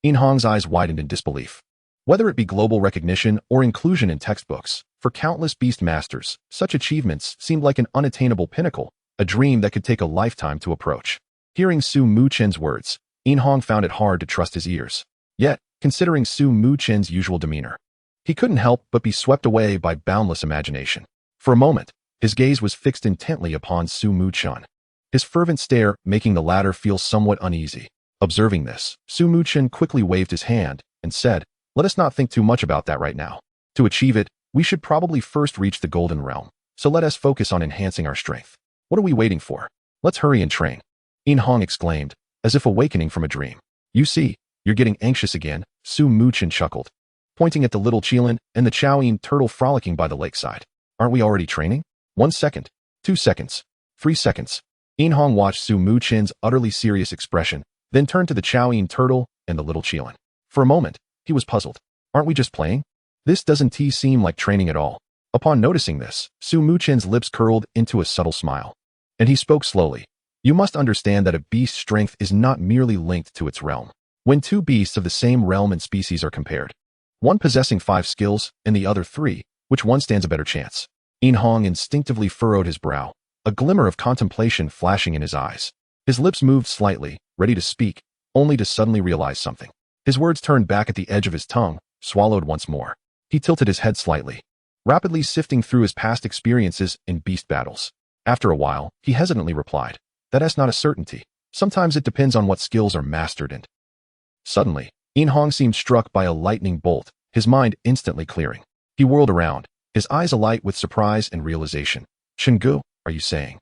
[SPEAKER 1] Inhong's eyes widened in disbelief. Whether it be global recognition or inclusion in textbooks, for countless beast masters, such achievements seemed like an unattainable pinnacle, a dream that could take a lifetime to approach. Hearing Su Muchen's words, Inhong found it hard to trust his ears. Yet, considering Su Muchen's usual demeanor, he couldn't help but be swept away by boundless imagination. For a moment, his gaze was fixed intently upon Su Muchen, his fervent stare making the latter feel somewhat uneasy. Observing this, Su Muchen quickly waved his hand and said, Let us not think too much about that right now. To achieve it, we should probably first reach the Golden Realm, so let us focus on enhancing our strength. What are we waiting for? Let's hurry and train. In Hong exclaimed, as if awakening from a dream. You see, you're getting anxious again, Su Muchen chuckled, pointing at the little Qilin and the Qilin turtle frolicking by the lakeside. Aren't we already training? 1 second, 2 seconds, 3 seconds. In Hong watched Su Muchen's utterly serious expression, then turned to the Qilin turtle and the little Qilin. For a moment, he was puzzled. Aren't we just playing? This doesn't seem like training at all. Upon noticing this, Su Muchen's lips curled into a subtle smile. And he spoke slowly. You must understand that a beast's strength is not merely linked to its realm. When two beasts of the same realm and species are compared, one possessing 5 skills and the other 3, which one stands a better chance? In Hong instinctively furrowed his brow, a glimmer of contemplation flashing in his eyes. His lips moved slightly, ready to speak, only to suddenly realize something. His words turned back at the edge of his tongue, swallowed once more. He tilted his head slightly, rapidly sifting through his past experiences in beast battles. After a while, he hesitantly replied, That's not a certainty. Sometimes it depends on what skills are mastered and... Suddenly, In Hong seemed struck by a lightning bolt, his mind instantly clearing. He whirled around, his eyes alight with surprise and realization. Chenggu, are you saying?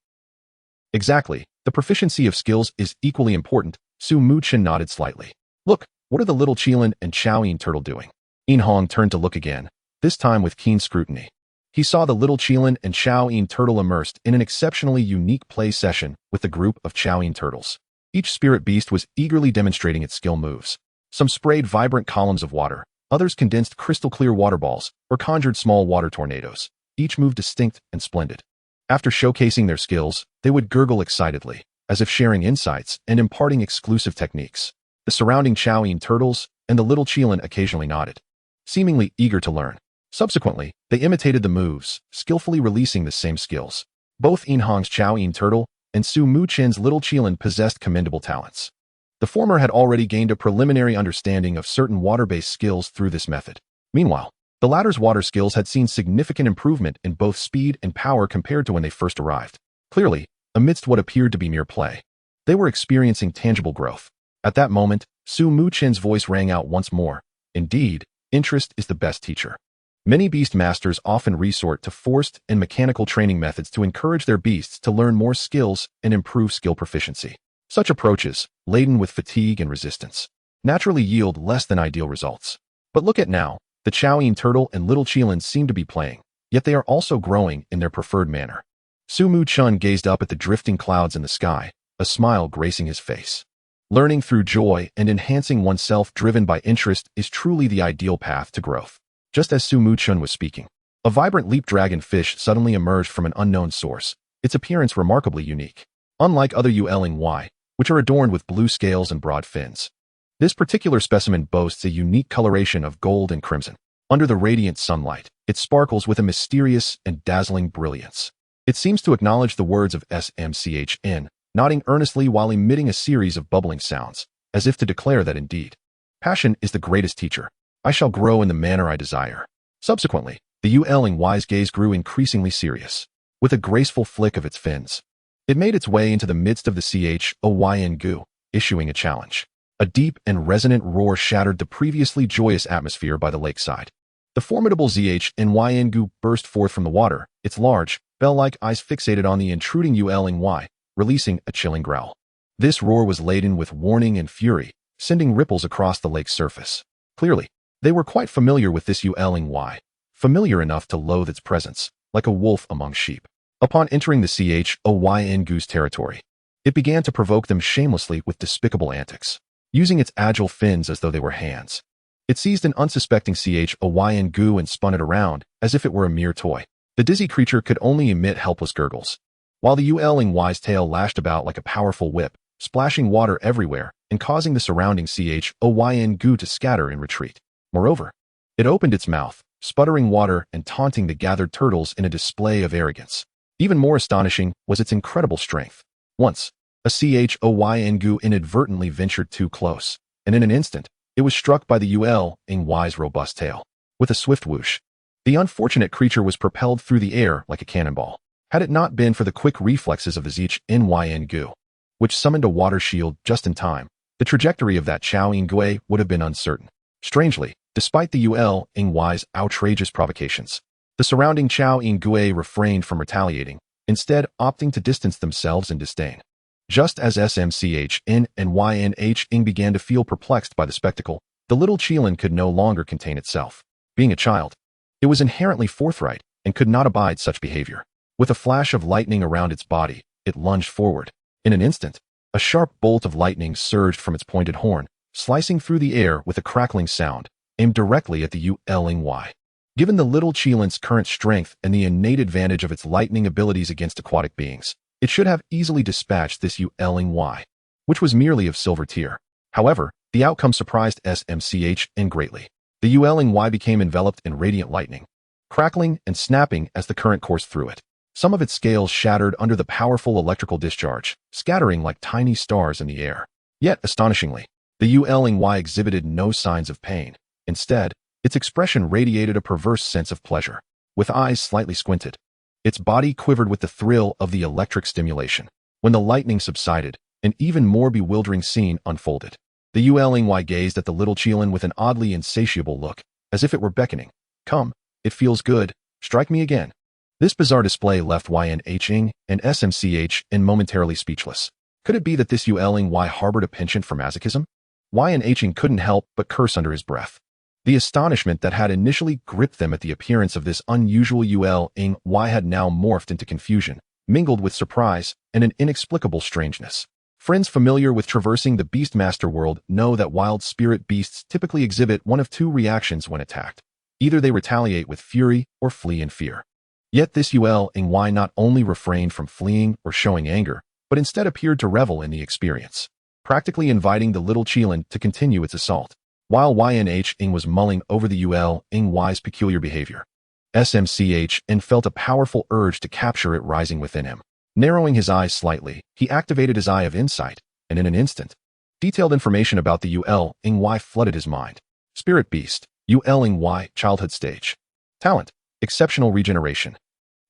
[SPEAKER 1] Exactly. The proficiency of skills is equally important. Su Muchen nodded slightly. Look, what are the little Qilin and Qilin turtle doing? In Hong turned to look again, this time with keen scrutiny. He saw the little Qilin and Qilin turtle immersed in an exceptionally unique play session with a group of Qilin turtles. Each spirit beast was eagerly demonstrating its skill moves. Some sprayed vibrant columns of water, others condensed crystal-clear water balls or conjured small water tornadoes. Each move distinct and splendid. After showcasing their skills, they would gurgle excitedly, as if sharing insights and imparting exclusive techniques. The surrounding Qilin turtles and the little Qilin occasionally nodded, seemingly eager to learn. Subsequently, they imitated the moves, skillfully releasing the same skills. Both In Hong's Qilin turtle and Su Muchen's little Qilin possessed commendable talents. The former had already gained a preliminary understanding of certain water-based skills through this method. Meanwhile, the latter's water skills had seen significant improvement in both speed and power compared to when they first arrived. Clearly, amidst what appeared to be mere play, they were experiencing tangible growth. At that moment, Su Muchen's voice rang out once more. Indeed, interest is the best teacher. Many beast masters often resort to forced and mechanical training methods to encourage their beasts to learn more skills and improve skill proficiency. Such approaches, laden with fatigue and resistance, naturally yield less than ideal results. But look at now, the Qilin turtle and little Qilin seem to be playing, yet they are also growing in their preferred manner. Su Muchen gazed up at the drifting clouds in the sky, a smile gracing his face. Learning through joy and enhancing oneself driven by interest is truly the ideal path to growth. Just as Su Muchen was speaking, a vibrant leap dragon fish suddenly emerged from an unknown source, its appearance remarkably unique. Unlike other Yuling, which are adorned with blue scales and broad fins, this particular specimen boasts a unique coloration of gold and crimson. Under the radiant sunlight, it sparkles with a mysterious and dazzling brilliance. It seems to acknowledge the words of SMCHN, nodding earnestly while emitting a series of bubbling sounds, as if to declare that indeed, passion is the greatest teacher. I shall grow in the manner I desire. Subsequently, the Yuling's gaze grew increasingly serious. With a graceful flick of its fins, it made its way into the midst of the Choying, issuing a challenge. A deep and resonant roar shattered the previously joyous atmosphere by the lakeside. The formidable Choying burst forth from the water, its large, bell-like eyes fixated on the intruding Yuling, releasing a chilling growl. This roar was laden with warning and fury, sending ripples across the lake's surface. Clearly, they were quite familiar with this Yuling, familiar enough to loathe its presence, like a wolf among sheep. Upon entering the Choying's territory, it began to provoke them shamelessly with despicable antics, using its agile fins as though they were hands. It seized an unsuspecting Choying and spun it around as if it were a mere toy. The dizzy creature could only emit helpless gurgles, while the Yuling's tail lashed about like a powerful whip, splashing water everywhere and causing the surrounding Choying to scatter in retreat. Moreover, it opened its mouth, sputtering water and taunting the gathered turtles in a display of arrogance. Even more astonishing was its incredible strength. Once, a Choying inadvertently ventured too close, and in an instant, it was struck by the Yuling's robust tail. With a swift whoosh, the unfortunate creature was propelled through the air like a cannonball. Had it not been for the quick reflexes of the Choying, which summoned a water shield just in time, the trajectory of that Choying would have been uncertain. Strangely, despite the Yuling's outrageous provocations, the surrounding Choying refrained from retaliating, instead opting to distance themselves in disdain. Just as SMCHN and YNHing began to feel perplexed by the spectacle, the little Qilin could no longer contain itself. Being a child, it was inherently forthright and could not abide such behavior. With a flash of lightning around its body, it lunged forward. In an instant, a sharp bolt of lightning surged from its pointed horn, slicing through the air with a crackling sound, aimed directly at the Yuling. Given the little Qilin's current strength and the innate advantage of its lightning abilities against aquatic beings, it should have easily dispatched this Yuling, which was merely of silver tier. However, the outcome surprised SMCHN greatly. The Yuling became enveloped in radiant lightning, crackling and snapping as the current coursed through it. Some of its scales shattered under the powerful electrical discharge, scattering like tiny stars in the air. Yet, astonishingly, the Yuling exhibited no signs of pain. Instead, its expression radiated a perverse sense of pleasure. With eyes slightly squinted, its body quivered with the thrill of the electric stimulation. When the lightning subsided, an even more bewildering scene unfolded. The Yuling gazed at the little Qilin with an oddly insatiable look, as if it were beckoning. Come, it feels good, strike me again. This bizarre display left YNHing and SMCHN momentarily speechless. Could it be that this Yuling harbored a penchant for masochism? YNHing couldn't help but curse under his breath. The astonishment that had initially gripped them at the appearance of this unusual Yuling had now morphed into confusion, mingled with surprise and an inexplicable strangeness. Friends familiar with traversing the Beastmaster world know that wild spirit beasts typically exhibit one of two reactions when attacked. Either they retaliate with fury or flee in fear. Yet this Yuling not only refrained from fleeing or showing anger, but instead appeared to revel in the experience, practically inviting the little Qilin to continue its assault. While YNHing was mulling over the Yuling's peculiar behavior, SMCHN felt a powerful urge to capture it rising within him. Narrowing his eyes slightly, he activated his Eye of Insight, and in an instant, detailed information about the Yuling flooded his mind. Spirit Beast, Yuling, Childhood Stage. Talent, Exceptional Regeneration.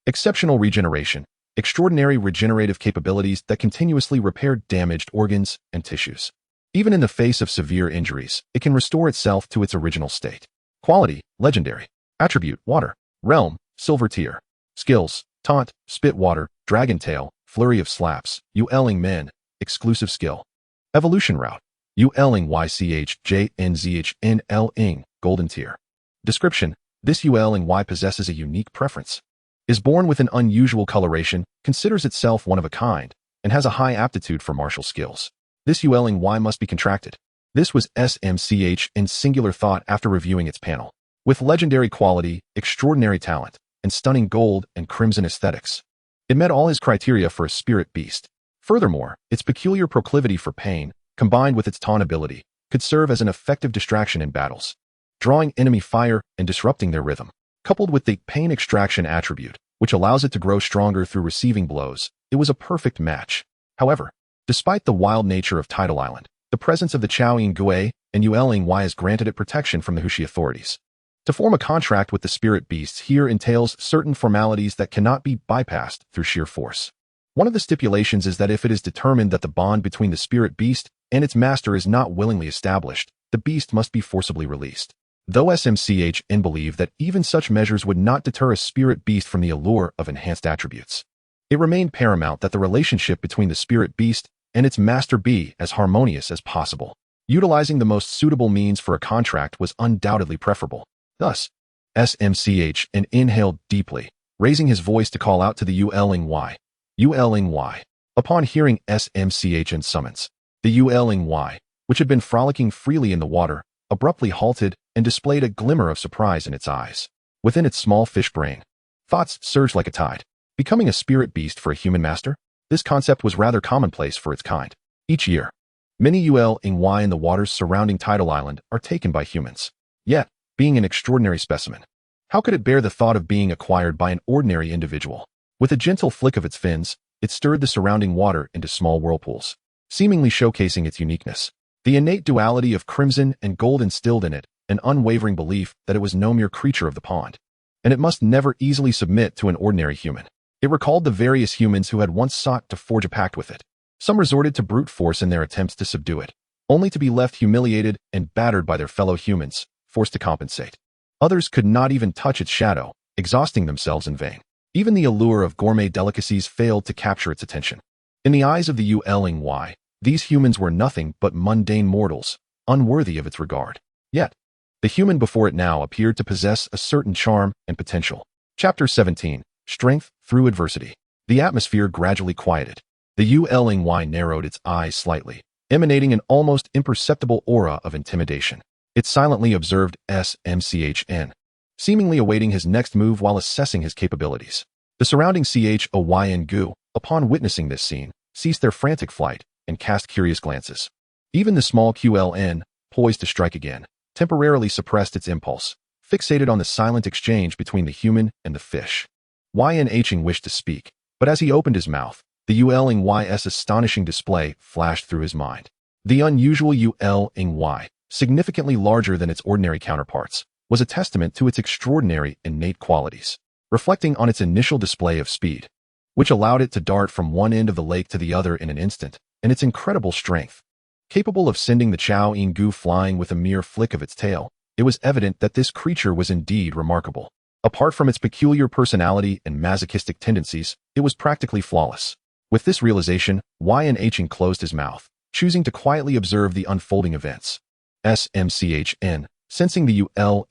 [SPEAKER 1] Exceptional Regeneration, extraordinary regenerative capabilities that continuously repair damaged organs and tissues. Even in the face of severe injuries, it can restore itself to its original state. Quality, Legendary. Attribute, Water. Realm, Silver Tier. Skills, Taunt, Spit Water, Dragon Tail, Flurry of Slaps, Yuling Men, Exclusive Skill. Evolution Route, Yuling CHJNZHNLing, Golden Tier. Description, this Yuling possesses a unique preference. Is born with an unusual coloration, considers itself one of a kind, and has a high aptitude for martial skills. This Yuling must be contracted. This was SMCHN's singular thought after reviewing its panel. With legendary quality, extraordinary talent, and stunning gold and crimson aesthetics, it met all his criteria for a spirit beast. Furthermore, its peculiar proclivity for pain, combined with its taunt ability, could serve as an effective distraction in battles, drawing enemy fire and disrupting their rhythm. Coupled with the pain extraction attribute, which allows it to grow stronger through receiving blows, it was a perfect match. However, despite the wild nature of Tidal Island, the presence of the Chaoying Gui and Yuling has granted it protection from the Hushi authorities. To form a contract with the spirit beasts here entails certain formalities that cannot be bypassed through sheer force. One of the stipulations is that if it is determined that the bond between the spirit beast and its master is not willingly established, the beast must be forcibly released. Though SMCHN believed that even such measures would not deter a spirit beast from the allure of enhanced attributes, it remained paramount that the relationship between the spirit beast and its master be as harmonious as possible. Utilizing the most suitable means for a contract was undoubtedly preferable. Thus, SMCHN inhaled deeply, raising his voice to call out to the Yuling. Yuling. Upon hearing SMCHN's summons, the Yuling, which had been frolicking freely in the water, abruptly halted and displayed a glimmer of surprise in its eyes. Within its small fish brain, thoughts surged like a tide. Becoming a spirit beast for a human master? This concept was rather commonplace for its kind. Each year, many Yuling in the waters surrounding Tidal Island are taken by humans. Yet, being an extraordinary specimen, how could it bear the thought of being acquired by an ordinary individual? With a gentle flick of its fins, it stirred the surrounding water into small whirlpools, seemingly showcasing its uniqueness. The innate duality of crimson and gold instilled in it an unwavering belief that it was no mere creature of the pond, and it must never easily submit to an ordinary human. It recalled the various humans who had once sought to forge a pact with it. Some resorted to brute force in their attempts to subdue it, only to be left humiliated and battered by their fellow humans, forced to compensate. Others could not even touch its shadow, exhausting themselves in vain. Even the allure of gourmet delicacies failed to capture its attention. In the eyes of the Qilin, these humans were nothing but mundane mortals, unworthy of its regard. Yet, the human before it now appeared to possess a certain charm and potential. Chapter 17. Strength Through Adversity. The atmosphere gradually quieted. The Qilin narrowed its eyes slightly, emanating an almost imperceptible aura of intimidation. It silently observed Muchen, seemingly awaiting his next move while assessing his capabilities. The surrounding Chyngu, upon witnessing this scene, ceased their frantic flight and cast curious glances. Even the small Qilin, poised to strike again, temporarily suppressed its impulse, fixated on the silent exchange between the human and the fish. Yuanching wished to speak, but as he opened his mouth, the Yulin's astonishing display flashed through his mind. The unusual Yulin, significantly larger than its ordinary counterparts, was a testament to its extraordinary innate qualities, reflecting on its initial display of speed, which allowed it to dart from one end of the lake to the other in an instant, and its incredible strength. Capable of sending the Chyngu flying with a mere flick of its tail, it was evident that this creature was indeed remarkable. Apart from its peculiar personality and masochistic tendencies, it was practically flawless. With this realization, Yuanching closed his mouth, choosing to quietly observe the unfolding events. Muchen, sensing the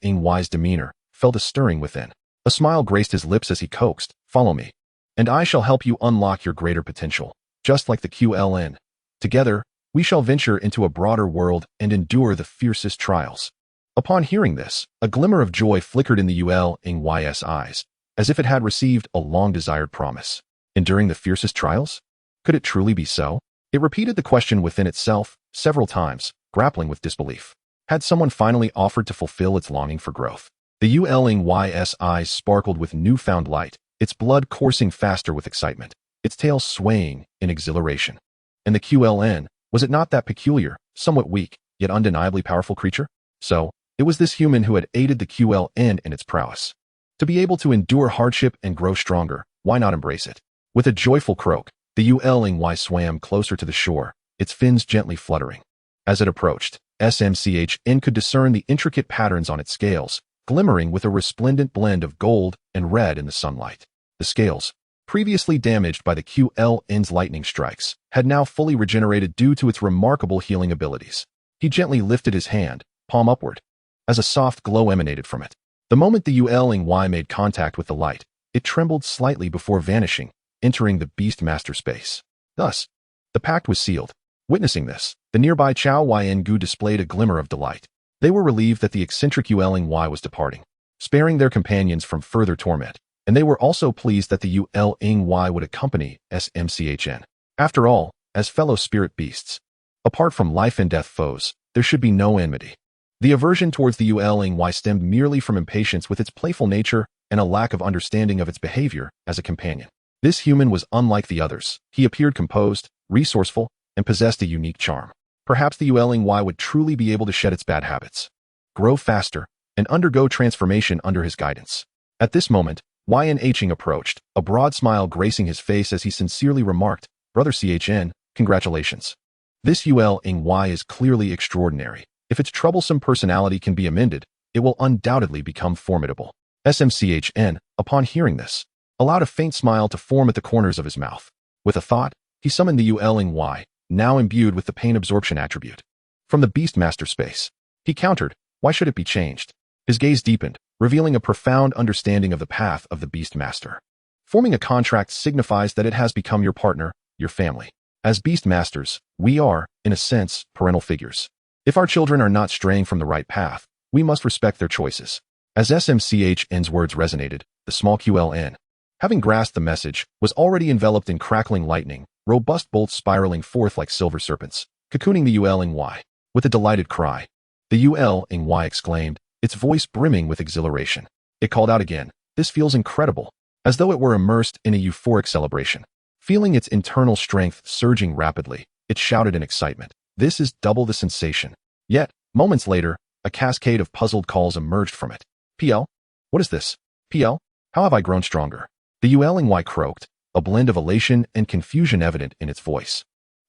[SPEAKER 1] Yulin's demeanor, felt a stirring within. A smile graced his lips as he coaxed, "Follow me, and I shall help you unlock your greater potential, just like the Qilin. Together, we shall venture into a broader world and endure the fiercest trials." Upon hearing this, a glimmer of joy flickered in the Yulin's eyes, as if it had received a long-desired promise. Enduring the fiercest trials? Could it truly be so? It repeated the question within itself several times, grappling with disbelief. Had someone finally offered to fulfill its longing for growth? The Yulin's eyes sparkled with newfound light, its blood coursing faster with excitement, its tail swaying in exhilaration. And the Qilin, was it not that peculiar, somewhat weak, yet undeniably powerful creature? So, it was this human who had aided the Qilin in its prowess. To be able to endure hardship and grow stronger, why not embrace it? With a joyful croak, the Qilin swam closer to the shore, its fins gently fluttering. As it approached, Muchen could discern the intricate patterns on its scales, glimmering with a resplendent blend of gold and red in the sunlight. The scales, previously damaged by the Qilin's lightning strikes, had now fully regenerated due to its remarkable healing abilities. He gently lifted his hand, palm upward, as a soft glow emanated from it. The moment the Qilin made contact with the light, it trembled slightly before vanishing, entering the Beastmaster space. Thus, the pact was sealed. Witnessing this, the nearby Chyngu displayed a glimmer of delight. They were relieved that the eccentric Qilin was departing, sparing their companions from further torment, and they were also pleased that the Qilin would accompany Muchen. After all, as fellow spirit beasts, apart from life and death foes, there should be no enmity. The aversion towards the Qilin stemmed merely from impatience with its playful nature and a lack of understanding of its behavior as a companion. This human was unlike the others. He appeared composed, resourceful, and possessed a unique charm. Perhaps the Qilin would truly be able to shed its bad habits, grow faster, and undergo transformation under his guidance. At this moment, Yuanching approached, a broad smile gracing his face as he sincerely remarked, "Brother Chen, congratulations. This Qilin is clearly extraordinary. If its troublesome personality can be amended, it will undoubtedly become formidable." Muchen, upon hearing this, allowed a faint smile to form at the corners of his mouth. With a thought, he summoned the Qilin, now imbued with the pain absorption attribute, from the Beastmaster space. He countered, "Why should it be changed?" His gaze deepened, revealing a profound understanding of the path of the Beastmaster. Forming a contract signifies that it has become your partner, your family. As Beastmasters, we are, in a sense, parental figures. If our children are not straying from the right path, we must respect their choices. As Muchen's words resonated, the small Qilin, having grasped the message, was already enveloped in crackling lightning, robust bolts spiraling forth like silver serpents, cocooning the Qilin. With a delighted cry, the Qilin exclaimed, its voice brimming with exhilaration. It called out again, "This feels incredible," as though it were immersed in a euphoric celebration. Feeling its internal strength surging rapidly, it shouted in excitement, "This is double the sensation." Yet, moments later, a cascade of puzzled calls emerged from it. "PL? What is this? PL? How have I grown stronger?" The Qilin croaked, a blend of elation and confusion evident in its voice.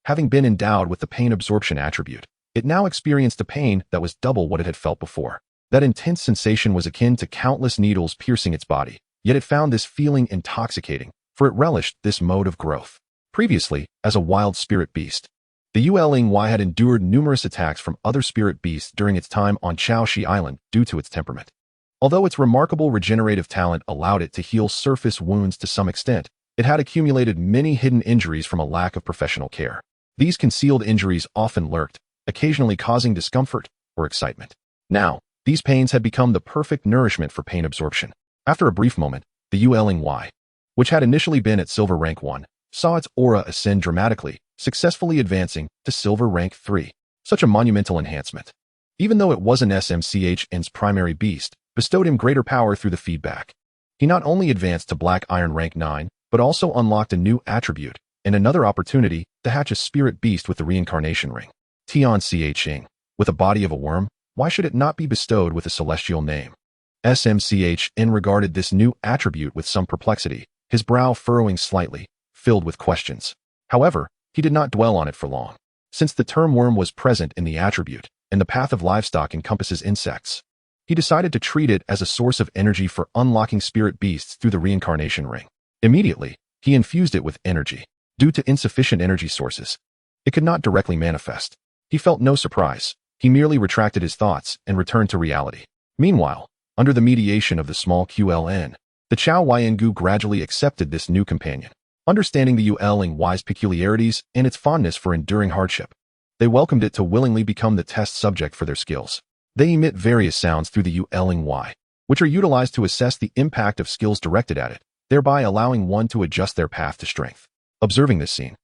[SPEAKER 1] Having been endowed with the pain absorption attribute, it now experienced a pain that was double what it had felt before. That intense sensation was akin to countless needles piercing its body, Yet it found this feeling intoxicating, for it relished this mode of growth. Previously, as a wild spirit beast, the Yuling had endured numerous attacks from other spirit beasts during its time on Chaoshi Island due to its temperament. Although its remarkable regenerative talent allowed it to heal surface wounds to some extent, it had accumulated many hidden injuries from a lack of professional care. These concealed injuries often lurked, occasionally causing discomfort or excitement. Now, these pains had become the perfect nourishment for pain absorption. After a brief moment, the Yuling, which had initially been at Silver Rank 1, saw its aura ascend dramatically, successfully advancing to Silver Rank 3. Such a monumental enhancement. Even though it wasn't SMCHN's primary beast, bestowed him greater power through the feedback. He not only advanced to Black Iron Rank 9, but also unlocked a new attribute and another opportunity to hatch a spirit beast with the reincarnation ring. Tian Ching. With a body of a worm, why should it not be bestowed with a celestial name? SMCHN regarded this new attribute with some perplexity, his brow furrowing slightly, filled with questions. However, he did not dwell on it for long. Since the term worm was present in the attribute, and the path of livestock encompasses insects, he decided to treat it as a source of energy for unlocking spirit beasts through the reincarnation ring. Immediately, he infused it with energy. Due to insufficient energy sources, it could not directly manifest. He felt no surprise. He merely retracted his thoughts and returned to reality. Meanwhile, under the mediation of the small Qilin, the Chao Yangu gradually accepted this new companion. Understanding the Yuling's peculiarities and its fondness for enduring hardship, they welcomed it to willingly become the test subject for their skills. They emit various sounds through the Yuling, which are utilized to assess the impact of skills directed at it, thereby allowing one to adjust their path to strength. Observing this scene,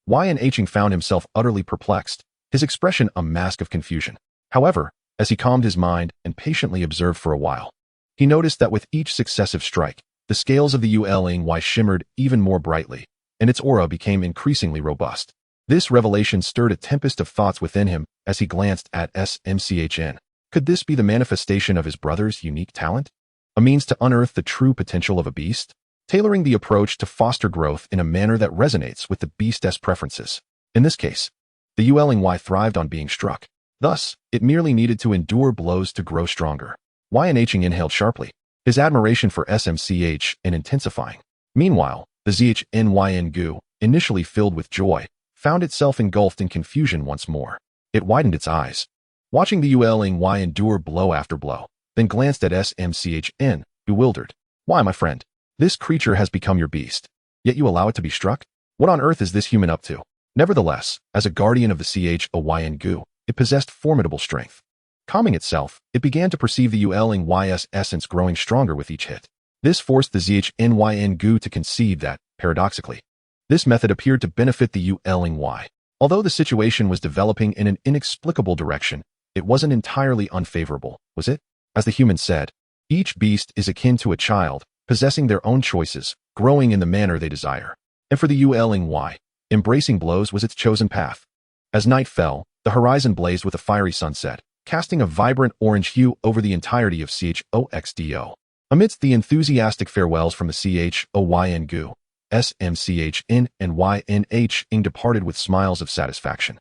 [SPEAKER 1] Yanching found himself utterly perplexed, his expression a mask of confusion. However, as he calmed his mind and patiently observed for a while, he noticed that with each successive strike, the scales of the Yuling shimmered even more brightly, and its aura became increasingly robust. This revelation stirred a tempest of thoughts within him as he glanced at SMCHN. Could this be the manifestation of his brother's unique talent? A means to unearth the true potential of a beast? Tailoring the approach to foster growth in a manner that resonates with the beast's preferences. In this case, the Yuling thrived on being struck. Thus, it merely needed to endure blows to grow stronger. Yanching inhaled sharply, his admiration for SMCH intensifying. Meanwhile, the Zhnyngu, initially filled with joy, found itself engulfed in confusion once more. It widened its eyes, watching the Yuling endure blow after blow, then glanced at SMCHN, bewildered. Why, my friend? This creature has become your beast, yet you allow it to be struck? What on earth is this human up to? Nevertheless, as a guardian of the Chao, it possessed formidable strength. Calming itself, it began to perceive the Yuling's essence growing stronger with each hit. This forced the Zhnyngu to conceive that, paradoxically, this method appeared to benefit the Yuling. Although the situation was developing in an inexplicable direction, it wasn't entirely unfavorable, was it? As the human said, each beast is akin to a child, possessing their own choices, growing in the manner they desire. And for the Yuling, embracing blows was its chosen path. As night fell, the horizon blazed with a fiery sunset, casting a vibrant orange hue over the entirety of Choxdo. Amidst the enthusiastic farewells from the Chao, SMCHN and YNHing departed with smiles of satisfaction.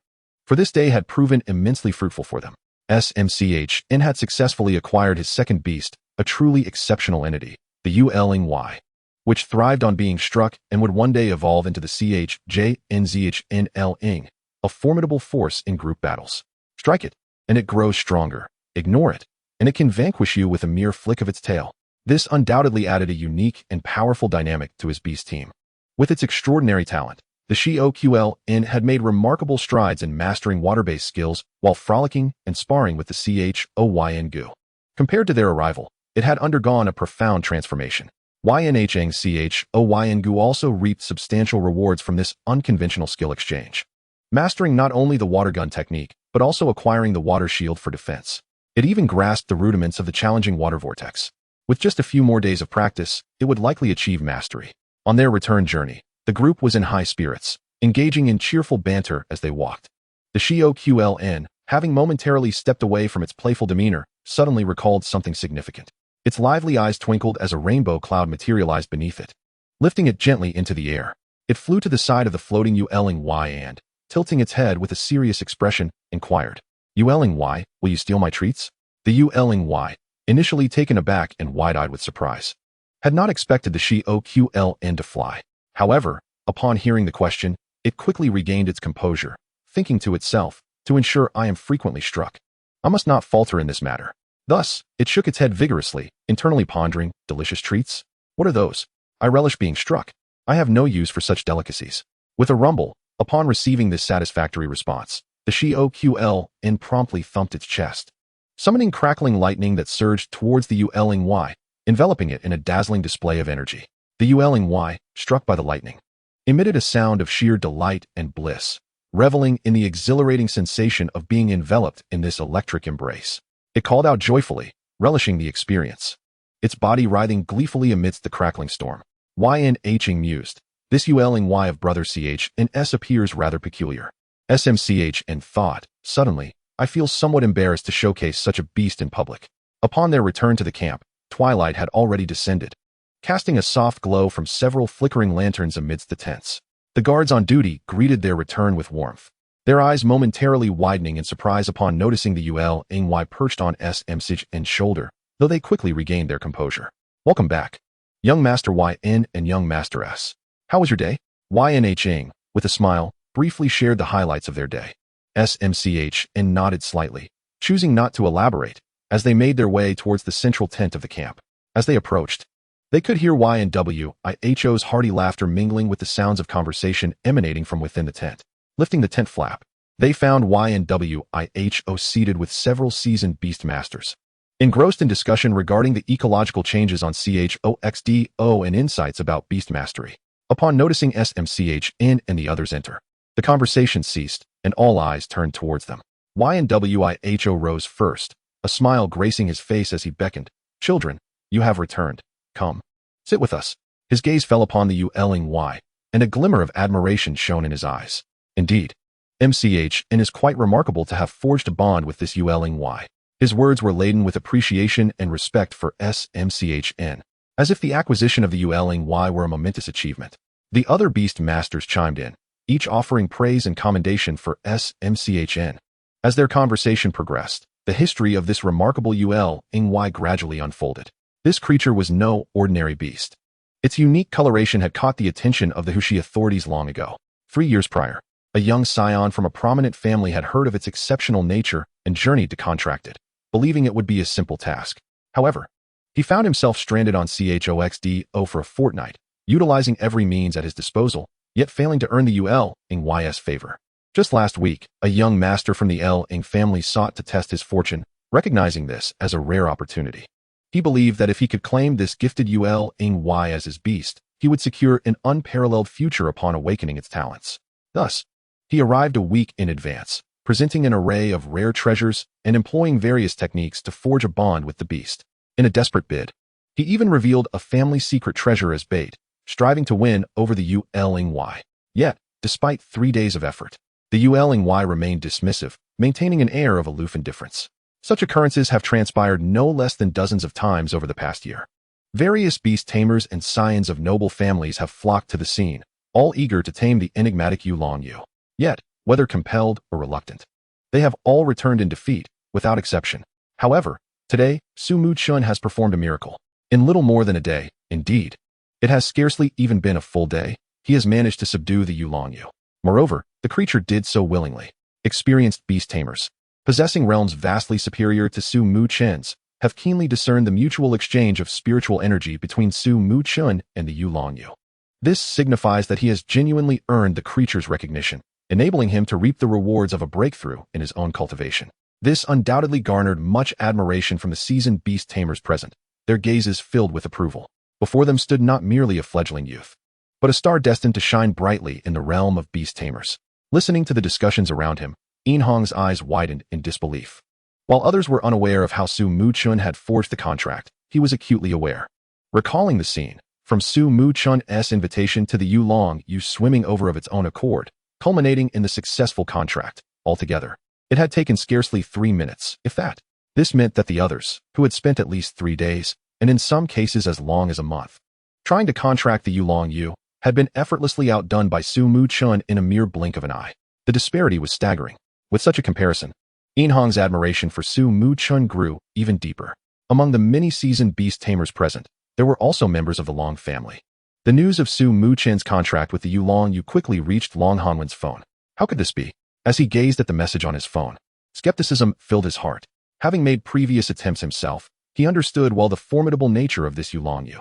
[SPEAKER 1] For this day had proven immensely fruitful for them. SMCHN had successfully acquired his second beast, a truly exceptional entity, the Yuling, which thrived on being struck and would one day evolve into the CHJNZHNLing, a formidable force in group battles. Strike it, and it grows stronger. Ignore it, and it can vanquish you with a mere flick of its tail. This undoubtedly added a unique and powerful dynamic to his beast team. With its extraordinary talent, the Qilin had made remarkable strides in mastering water-based skills while frolicking and sparring with the Chao. Compared to their arrival, it had undergone a profound transformation. YNHing Chao also reaped substantial rewards from this unconventional skill exchange. Mastering not only the water gun technique, but also acquiring the water shield for defense. It even grasped the rudiments of the challenging water vortex. With just a few more days of practice, it would likely achieve mastery. On their return journey, the group was in high spirits, engaging in cheerful banter as they walked. The Qilin, having momentarily stepped away from its playful demeanor, suddenly recalled something significant. Its lively eyes twinkled as a rainbow cloud materialized beneath it. Lifting it gently into the air, it flew to the side of the floating Yuling and, tilting its head with a serious expression, inquired, Yuling, will you steal my treats? The Yuling, initially taken aback and wide-eyed with surprise, had not expected the Qilin to fly. However, upon hearing the question, it quickly regained its composure, thinking to itself, to ensure I am frequently struck, I must not falter in this matter. Thus, it shook its head vigorously, internally pondering, delicious treats? What are those? I relish being struck. I have no use for such delicacies. With a rumble, upon receiving this satisfactory response, the Qilin promptly thumped its chest, summoning crackling lightning that surged towards the Yuling, enveloping it in a dazzling display of energy. The Yuling, struck by the lightning, emitted a sound of sheer delight and bliss, reveling in the exhilarating sensation of being enveloped in this electric embrace. It called out joyfully, relishing the experience, its body writhing gleefully amidst the crackling storm. Yin mused, this Yuling of brother Ch and S appears rather peculiar. SMCH and thought, suddenly, I feel somewhat embarrassed to showcase such a beast in public. Upon their return to the camp, twilight had already descended, casting a soft glow from several flickering lanterns amidst the tents. The guards on duty greeted their return with warmth, their eyes momentarily widening in surprise upon noticing the Yuling perched on SMCH's shoulder, though they quickly regained their composure. Welcome back, young Master Yin and young Master S. How was your day? Yin, with a smile, briefly shared the highlights of their day. SMCH nodded slightly, choosing not to elaborate, as they made their way towards the central tent of the camp. As they approached, they could hear YNWIHO's hearty laughter mingling with the sounds of conversation emanating from within the tent. Lifting the tent flap, they found YNWIHO seated with several seasoned beastmasters, engrossed in discussion regarding the ecological changes on CHOXDO and insights about beast mastery. Upon noticing SMCH and the others enter, the conversation ceased, and all eyes turned towards them. YNWIHO rose first, a smile gracing his face as he beckoned. Children, you have returned. Come, sit with us. His gaze fell upon the Yuling, and a glimmer of admiration shone in his eyes. Indeed, MCH is quite remarkable to have forged a bond with this Yuling. His words were laden with appreciation and respect for SMCHN, as if the acquisition of the Yuling were a momentous achievement. The other beast masters chimed in, each offering praise and commendation for SMCHN. As their conversation progressed, the history of this remarkable Yuling gradually unfolded. This creature was no ordinary beast. Its unique coloration had caught the attention of the Hushi authorities long ago. 3 years prior, a young scion from a prominent family had heard of its exceptional nature and journeyed to contract it, believing it would be a simple task. However, he found himself stranded on CHOXDO for a fortnight, utilizing every means at his disposal, yet failing to earn the Yuling's favor. Just last week, a young master from the Ling family sought to test his fortune, recognizing this as a rare opportunity. He believed that if he could claim this gifted Yuling as his beast, he would secure an unparalleled future upon awakening its talents. Thus, he arrived a week in advance, presenting an array of rare treasures and employing various techniques to forge a bond with the beast. In a desperate bid, he even revealed a family secret treasure as bait, striving to win over the Yuling. Yet, despite 3 days of effort, the Yuling remained dismissive, maintaining an air of aloof indifference. Such occurrences have transpired no less than dozens of times over the past year. Various beast tamers and scions of noble families have flocked to the scene, all eager to tame the enigmatic Yuling. Yet, whether compelled or reluctant, they have all returned in defeat, without exception. However, today, Muchen has performed a miracle. In little more than a day, indeed, it has scarcely even been a full day, he has managed to subdue the Yuling. Moreover, the creature did so willingly. Experienced beast tamers, possessing realms vastly superior to Muchen's, have keenly discerned the mutual exchange of spiritual energy between Muchen and the Yuling. This signifies that he has genuinely earned the creature's recognition, enabling him to reap the rewards of a breakthrough in his own cultivation. This undoubtedly garnered much admiration from the seasoned beast tamers present, their gazes filled with approval. Before them stood not merely a fledgling youth, but a star destined to shine brightly in the realm of beast tamers. Listening to the discussions around him, Inhong's eyes widened in disbelief. While others were unaware of how Muchen had forged the contract, he was acutely aware. Recalling the scene, from Muchen's invitation to the Yuling swimming over of its own accord, culminating in the successful contract, altogether, it had taken scarcely 3 minutes, if that. This meant that the others, who had spent at least 3 days, and in some cases as long as a month, trying to contract the Yuling, had been effortlessly outdone by Muchen in a mere blink of an eye. The disparity was staggering. With such a comparison, Inhong's admiration for Muchen grew even deeper. Among the many seasoned beast tamers present, there were also members of the Long family. The news of Su Muchen's contract with the Yulong Yu quickly reached Long Hanwen's phone. How could this be? As he gazed at the message on his phone, skepticism filled his heart. Having made previous attempts himself, he understood well the formidable nature of this Yulong Yu.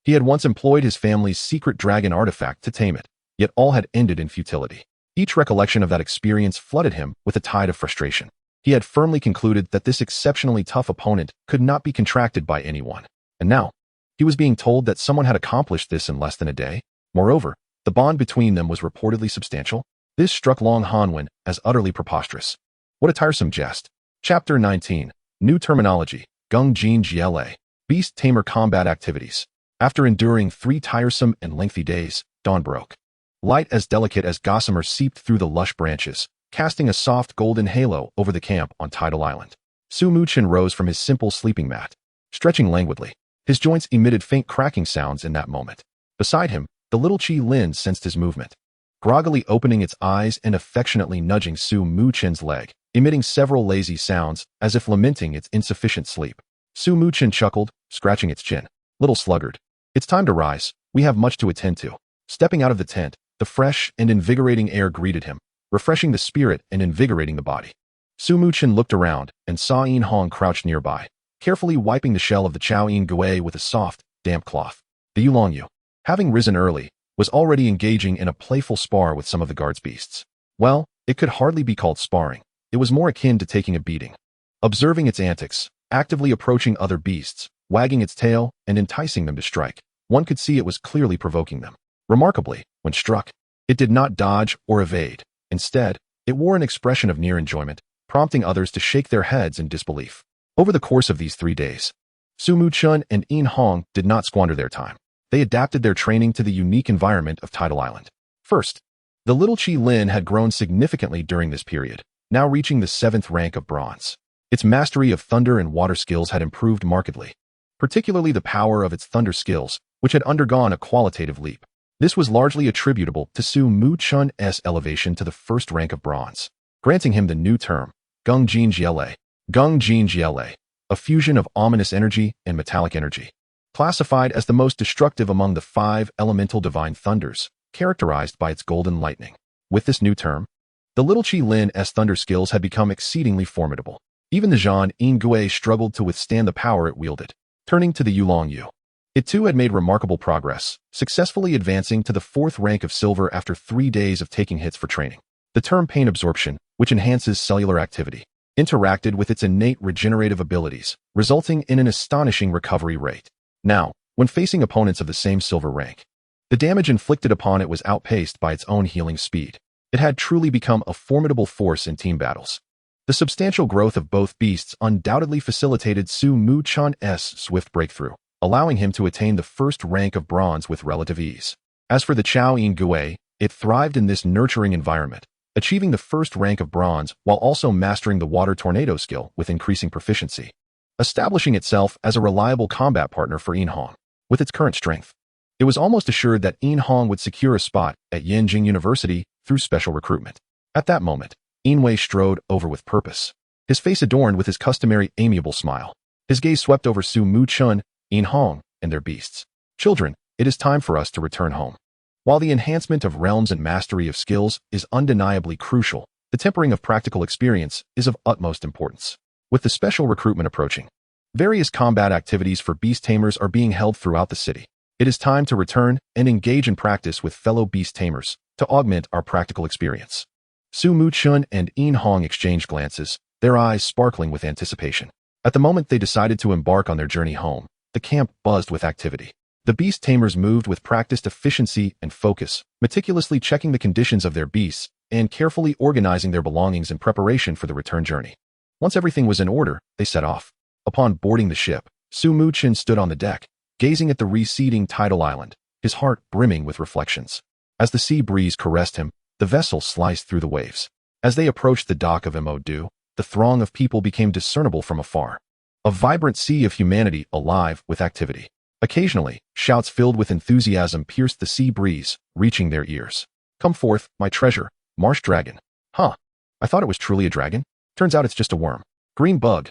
[SPEAKER 1] He had once employed his family's secret dragon artifact to tame it, yet all had ended in futility. Each recollection of that experience flooded him with a tide of frustration. He had firmly concluded that this exceptionally tough opponent could not be contracted by anyone. And now, he was being told that someone had accomplished this in less than a day. Moreover, the bond between them was reportedly substantial. This struck Long Hanwen as utterly preposterous. What a tiresome jest. Chapter 19. New Terminology. Gung Jin Gla. Beast Tamer Combat Activities. After enduring 3 tiresome and lengthy days, dawn broke. Light as delicate as gossamer seeped through the lush branches, casting a soft golden halo over the camp on Tidal Island. Su Muchen rose from his simple sleeping mat, stretching languidly. His joints emitted faint cracking sounds in that moment. Beside him, the little Qilin sensed his movement, groggily opening its eyes and affectionately nudging Su Muchen's leg, emitting several lazy sounds as if lamenting its insufficient sleep. Su Muchen chuckled, scratching its chin. Little sluggard. It's time to rise. We have much to attend to. Stepping out of the tent, the fresh and invigorating air greeted him, refreshing the spirit and invigorating the body. Su Muchen looked around and saw Yin Hong crouched nearby, carefully wiping the shell of the Chao Yin Gui with a soft, damp cloth. The Yulong Yu, having risen early, was already engaging in a playful spar with some of the guard's beasts. Well, it could hardly be called sparring. It was more akin to taking a beating. Observing its antics, actively approaching other beasts, wagging its tail, and enticing them to strike, one could see it was clearly provoking them. Remarkably, when struck, it did not dodge or evade. Instead, it wore an expression of near enjoyment, prompting others to shake their heads in disbelief. Over the course of these 3 days, Su Muchen and Yin Hong did not squander their time. They adapted their training to the unique environment of Tidal Island. First, the little Qilin had grown significantly during this period, now reaching the 7th rank of bronze. Its mastery of thunder and water skills had improved markedly, particularly the power of its thunder skills, which had undergone a qualitative leap. This was largely attributable to Su Muchen's elevation to the 1st rank of bronze, granting him the new term, Gung Jin Gla. Gung Jin Gla, a fusion of ominous energy and metallic energy, classified as the most destructive among the 5 elemental divine thunders, characterized by its golden lightning. With this new term, the little Qilin's thunder skills had become exceedingly formidable. Even the Zhan Yin Gui struggled to withstand the power it wielded. Turning to the Yulong Yu, it too had made remarkable progress, successfully advancing to the 4th rank of silver after 3 days of taking hits for training. The term pain absorption, which enhances cellular activity, interacted with its innate regenerative abilities, resulting in an astonishing recovery rate. Now, when facing opponents of the same silver rank, the damage inflicted upon it was outpaced by its own healing speed. It had truly become a formidable force in team battles. The substantial growth of both beasts undoubtedly facilitated Su Muchen's swift breakthrough, allowing him to attain the 1st rank of bronze with relative ease. As for the Chao Yin Gui, it thrived in this nurturing environment, achieving the 1st rank of bronze while also mastering the water tornado skill with increasing proficiency, establishing itself as a reliable combat partner for Yin Hong. With its current strength, it was almost assured that Yin Hong would secure a spot at Yanjing University through special recruitment. At that moment, Yin Wei strode over with purpose, his face adorned with his customary amiable smile. His gaze swept over Su Muchen, Yin Hong, and their beasts. Children, it is time for us to return home. While the enhancement of realms and mastery of skills is undeniably crucial, the tempering of practical experience is of utmost importance. With the special recruitment approaching, various combat activities for beast tamers are being held throughout the city. It is time to return and engage in practice with fellow beast tamers to augment our practical experience. Su Muchen and Yin Hong exchanged glances, their eyes sparkling with anticipation. At the moment they decided to embark on their journey home, the camp buzzed with activity. The beast tamers moved with practiced efficiency and focus, meticulously checking the conditions of their beasts and carefully organizing their belongings in preparation for the return journey. Once everything was in order, they set off. Upon boarding the ship, Su Muchen stood on the deck, gazing at the receding Tidal Island, his heart brimming with reflections. As the sea breeze caressed him, the vessel sliced through the waves. As they approached the dock of Mo, the throng of people became discernible from afar. A vibrant sea of humanity alive with activity. Occasionally, shouts filled with enthusiasm pierced the sea breeze, reaching their ears. Come forth, my treasure, marsh dragon. Huh, I thought it was truly a dragon. Turns out it's just a worm. Green bug,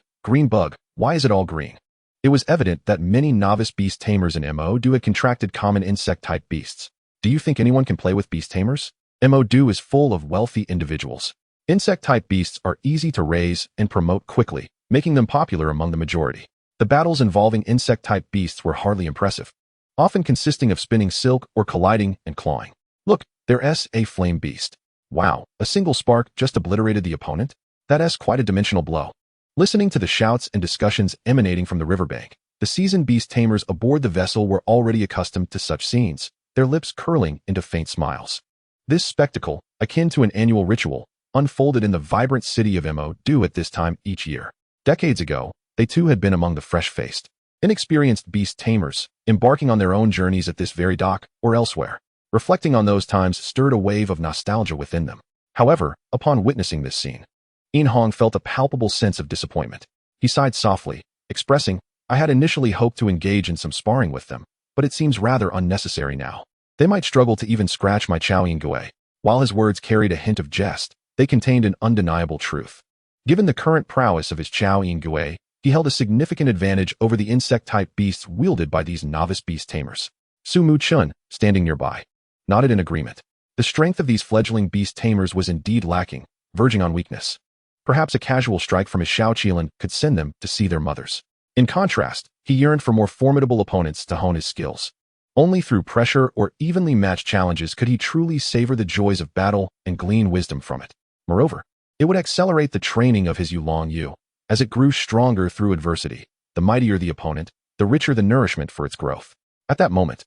[SPEAKER 1] why is it all green? It was evident that many novice beast tamers in MO2 had contracted common insect-type beasts. Do you think anyone can play with beast tamers? MO2 is full of wealthy individuals. Insect-type beasts are easy to raise and promote quickly, making them popular among the majority. The battles involving insect-type beasts were hardly impressive, often consisting of spinning silk or colliding and clawing. Look, there's a flame beast. Wow, a single spark just obliterated the opponent? That's quite a dimensional blow. Listening to the shouts and discussions emanating from the riverbank, the seasoned beast tamers aboard the vessel were already accustomed to such scenes, their lips curling into faint smiles. This spectacle, akin to an annual ritual, unfolded in the vibrant city of MO2 at this time each year. Decades ago, they too had been among the fresh-faced, inexperienced beast tamers, embarking on their own journeys at this very dock or elsewhere. Reflecting on those times stirred a wave of nostalgia within them. However, upon witnessing this scene, Hong felt a palpable sense of disappointment. He sighed softly, expressing, "I had initially hoped to engage in some sparring with them, but it seems rather unnecessary now. They might struggle to even scratch my Qiling." While his words carried a hint of jest, they contained an undeniable truth. Given the current prowess of his Qiling, he held a significant advantage over the insect-type beasts wielded by these novice beast tamers. Muchen, standing nearby, nodded in agreement. The strength of these fledgling beast tamers was indeed lacking, verging on weakness. Perhaps a casual strike from his Qilin could send them to see their mothers. In contrast, he yearned for more formidable opponents to hone his skills. Only through pressure or evenly matched challenges could he truly savor the joys of battle and glean wisdom from it. Moreover, it would accelerate the training of his Yu, as it grew stronger through adversity. The mightier the opponent, the richer the nourishment for its growth. At that moment,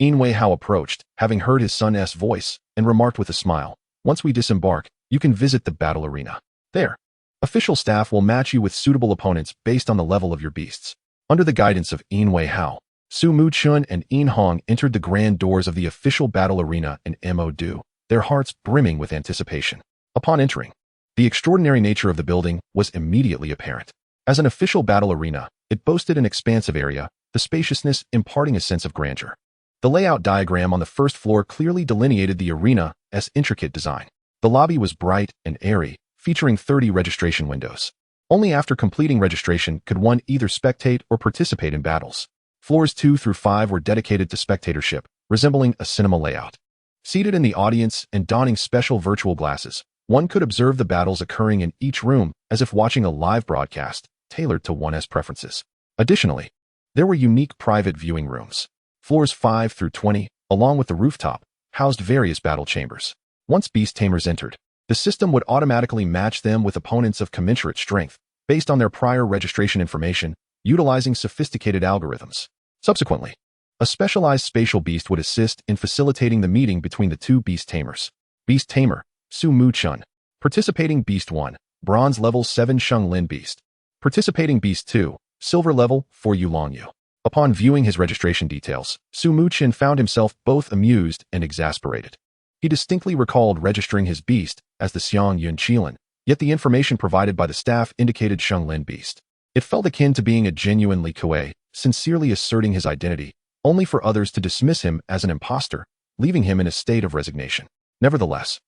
[SPEAKER 1] Hao approached, having heard his son's voice, and remarked with a smile, "Once we disembark, you can visit the battle arena. There, official staff will match you with suitable opponents based on the level of your beasts." Under the guidance of Hao, Muchen and Hong entered the grand doors of the official battle arena in MO2, their hearts brimming with anticipation. Upon entering, the extraordinary nature of the building was immediately apparent. As an official battle arena, it boasted an expansive area, the spaciousness imparting a sense of grandeur. The layout diagram on the first floor clearly delineated the arena's intricate design. The lobby was bright and airy, featuring 30 registration windows. Only after completing registration could one either spectate or participate in battles. Floors 2 through 5 were dedicated to spectatorship, resembling a cinema layout. Seated in the audience and donning special virtual glasses, one could observe the battles occurring in each room as if watching a live broadcast, tailored to one's preferences. Additionally, there were unique private viewing rooms. Floors 5 through 20, along with the rooftop, housed various battle chambers. Once beast tamers entered, the system would automatically match them with opponents of commensurate strength, based on their prior registration information, utilizing sophisticated algorithms. Subsequently, a specialized spatial beast would assist in facilitating the meeting between the two beast tamers. Beast Tamer, Muchen. Participating Beast 1, Bronze Level 7 Qilin Beast. Participating Beast 2, Silver Level 4 Yu. Upon viewing his registration details, Muchen found himself both amused and exasperated. He distinctly recalled registering his beast as the Xiangyun Qilin, yet the information provided by the staff indicated Qilin Beast. It felt akin to being a genuinely Kuei, sincerely asserting his identity, only for others to dismiss him as an imposter, leaving him in a state of resignation. Nevertheless,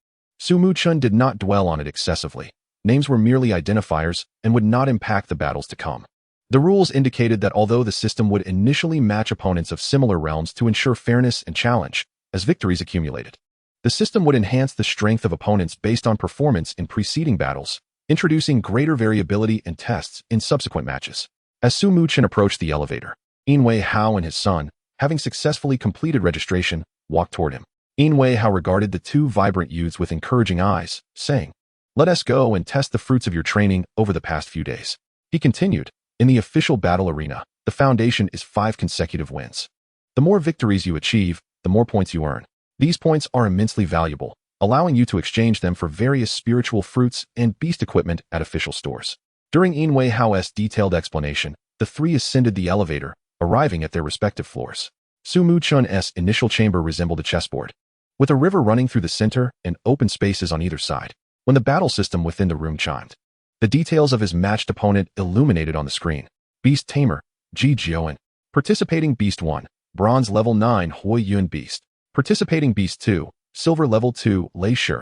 [SPEAKER 1] Muchen did not dwell on it excessively. Names were merely identifiers and would not impact the battles to come. The rules indicated that although the system would initially match opponents of similar realms to ensure fairness and challenge, as victories accumulated, the system would enhance the strength of opponents based on performance in preceding battles, introducing greater variability and tests in subsequent matches. As Muchen approached the elevator, Hao and his son, having successfully completed registration, walked toward him. Hao regarded the two vibrant youths with encouraging eyes, saying, "Let us go and test the fruits of your training over the past few days." He continued, "In the official battle arena, the foundation is 5 consecutive wins. The more victories you achieve, the more points you earn. These points are immensely valuable, allowing you to exchange them for various spiritual fruits and beast equipment at official stores." During Hao's detailed explanation, the three ascended the elevator, arriving at their respective floors. Muchen's initial chamber resembled a chessboard, with a river running through the center and open spaces on either side. When the battle system within the room chimed, the details of his matched opponent illuminated on the screen. Beast Tamer, Ji Jiuan. Participating Beast 1, Bronze Level 9 Hui Yun Beast. Participating Beast 2, Silver Level 2 Lei Shi.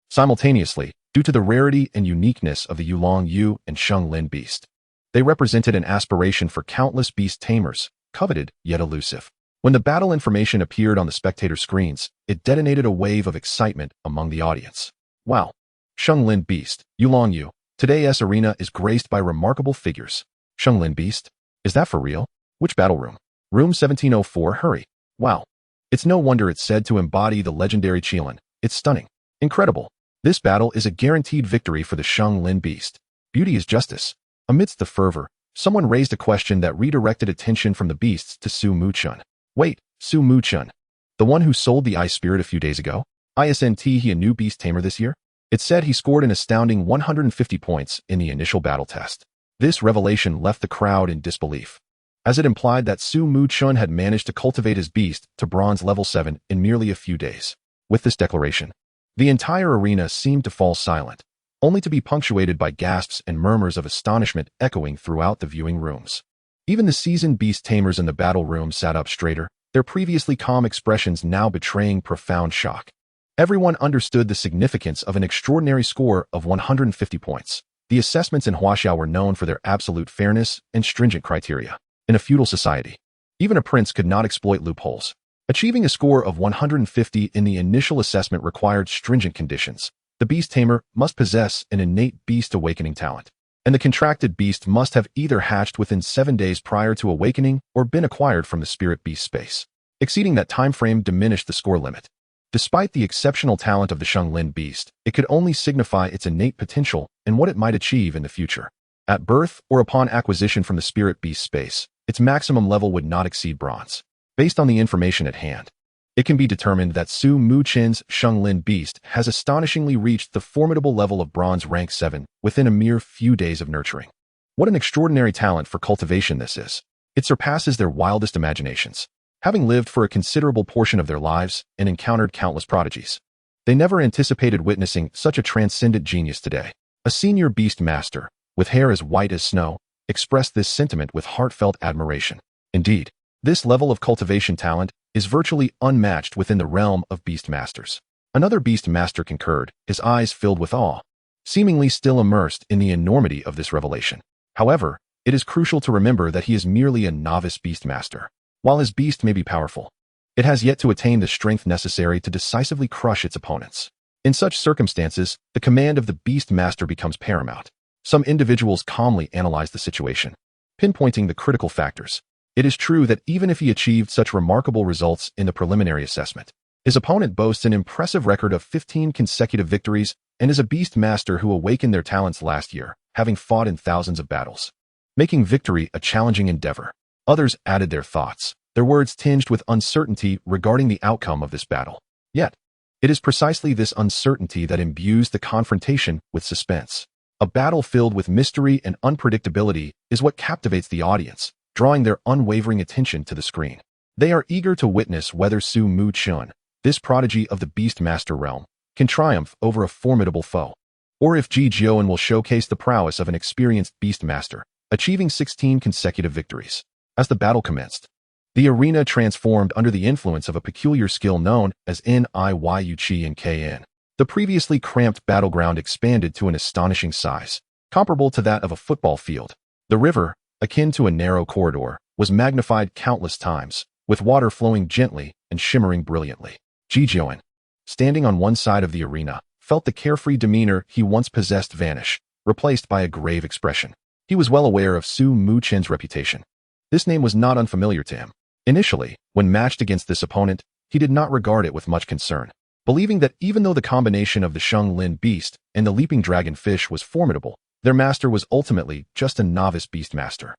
[SPEAKER 1] Simultaneously, due to the rarity and uniqueness of the Yu and Qilin Beast, They represented an aspiration for countless beast tamers, coveted yet elusive. When the battle information appeared on the spectator screens, it detonated a wave of excitement among the audience. Wow! Xianglin Beast, Yulong Yu. Today's arena is graced by remarkable figures. Xianglin Beast? Is that for real? Which battle room? Room 1704, hurry. Wow. It's no wonder it's said to embody the legendary Qilin. It's stunning. Incredible. This battle is a guaranteed victory for the Xianglin Beast. Beauty is justice. Amidst the fervor, someone raised a question that redirected attention from the beasts to Su Muchen. Wait, Su Muchen. The one who sold the ice spirit a few days ago? Isn't he a new beast tamer this year? It said he scored an astounding 150 points in the initial battle test. This revelation left the crowd in disbelief, as it implied that Su Muchen had managed to cultivate his beast to bronze level 7 in merely a few days. With this declaration, the entire arena seemed to fall silent, only to be punctuated by gasps and murmurs of astonishment echoing throughout the viewing rooms. Even the seasoned beast tamers in the battle room sat up straighter, their previously calm expressions now betraying profound shock. Everyone understood the significance of an extraordinary score of 150 points. The assessments in Huaxia were known for their absolute fairness and stringent criteria. In a feudal society, even a prince could not exploit loopholes. Achieving a score of 150 in the initial assessment required stringent conditions. The beast tamer must possess an innate beast awakening talent, and the contracted beast must have either hatched within 7 days prior to awakening or been acquired from the spirit beast space. Exceeding that time frame diminished the score limit. Despite the exceptional talent of the Xianglin beast, it could only signify its innate potential and what it might achieve in the future. At birth or upon acquisition from the spirit beast space, its maximum level would not exceed bronze. Based on the information at hand, it can be determined that Su Muchen's Xianglin beast has astonishingly reached the formidable level of bronze rank 7 within a mere few days of nurturing. What an extraordinary talent for cultivation this is. It surpasses their wildest imaginations. Having lived for a considerable portion of their lives and encountered countless prodigies, they never anticipated witnessing such a transcendent genius today. A senior beast master, with hair as white as snow, expressed this sentiment with heartfelt admiration. Indeed, this level of cultivation talent is virtually unmatched within the realm of beast masters. Another beast master concurred, his eyes filled with awe, seemingly still immersed in the enormity of this revelation. However, it is crucial to remember that he is merely a novice beast master. While his beast may be powerful, it has yet to attain the strength necessary to decisively crush its opponents. In such circumstances, the command of the beast master becomes paramount. Some individuals calmly analyze the situation, pinpointing the critical factors. It is true that even if he achieved such remarkable results in the preliminary assessment, his opponent boasts an impressive record of 15 consecutive victories and is a beast master who awakened their talents last year, having fought in thousands of battles, making victory a challenging endeavor. Others added their thoughts, their words tinged with uncertainty regarding the outcome of this battle. Yet, it is precisely this uncertainty that imbues the confrontation with suspense. A battle filled with mystery and unpredictability is what captivates the audience, drawing their unwavering attention to the screen. They are eager to witness whether Su Muchen, this prodigy of the Beastmaster realm, can triumph over a formidable foe, or if Ji Jiuan will showcase the prowess of an experienced Beastmaster, achieving 16 consecutive victories. As the battle commenced, the arena transformed under the influence of a peculiar skill known as Niyu-Qi. The previously cramped battleground expanded to an astonishing size, comparable to that of a football field. The river, akin to a narrow corridor, was magnified countless times, with water flowing gently and shimmering brilliantly. Ji Jiuan, standing on one side of the arena, felt the carefree demeanor he once possessed vanish, replaced by a grave expression. He was well aware of Su Muchen's reputation. This name was not unfamiliar to him. Initially, when matched against this opponent, he did not regard it with much concern, believing that even though the combination of the Xianglin beast and the leaping dragon fish was formidable, their master was ultimately just a novice beast master.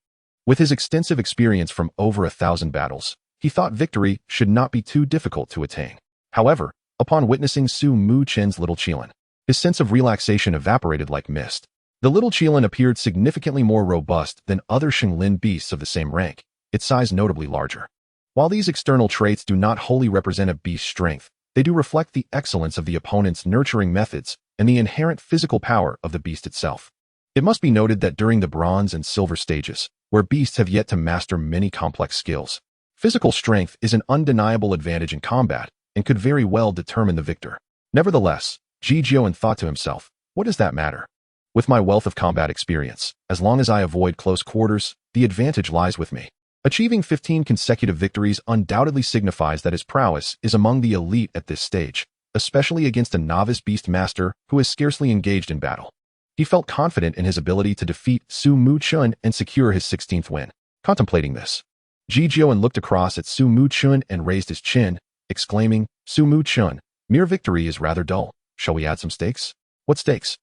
[SPEAKER 1] With his extensive experience from over 1,000 battles, he thought victory should not be too difficult to attain. However, upon witnessing Su Muchen's little Qilin, his sense of relaxation evaporated like mist. The little Qilin appeared significantly more robust than other Xianglin beasts of the same rank, its size notably larger. While these external traits do not wholly represent a beast's strength, they do reflect the excellence of the opponent's nurturing methods and the inherent physical power of the beast itself. It must be noted that during the bronze and silver stages, where beasts have yet to master many complex skills, physical strength is an undeniable advantage in combat and could very well determine the victor. Nevertheless, Ji Jiuan thought to himself, what does that matter? With my wealth of combat experience, as long as I avoid close quarters, the advantage lies with me. Achieving 15 consecutive victories undoubtedly signifies that his prowess is among the elite at this stage, especially against a novice beast master who has scarcely engaged in battle. He felt confident in his ability to defeat Muchen and secure his 16th win. Contemplating this, Muchen looked across at Muchen and raised his chin, exclaiming, Muchen, mere victory is rather dull. Shall we add some stakes? What stakes?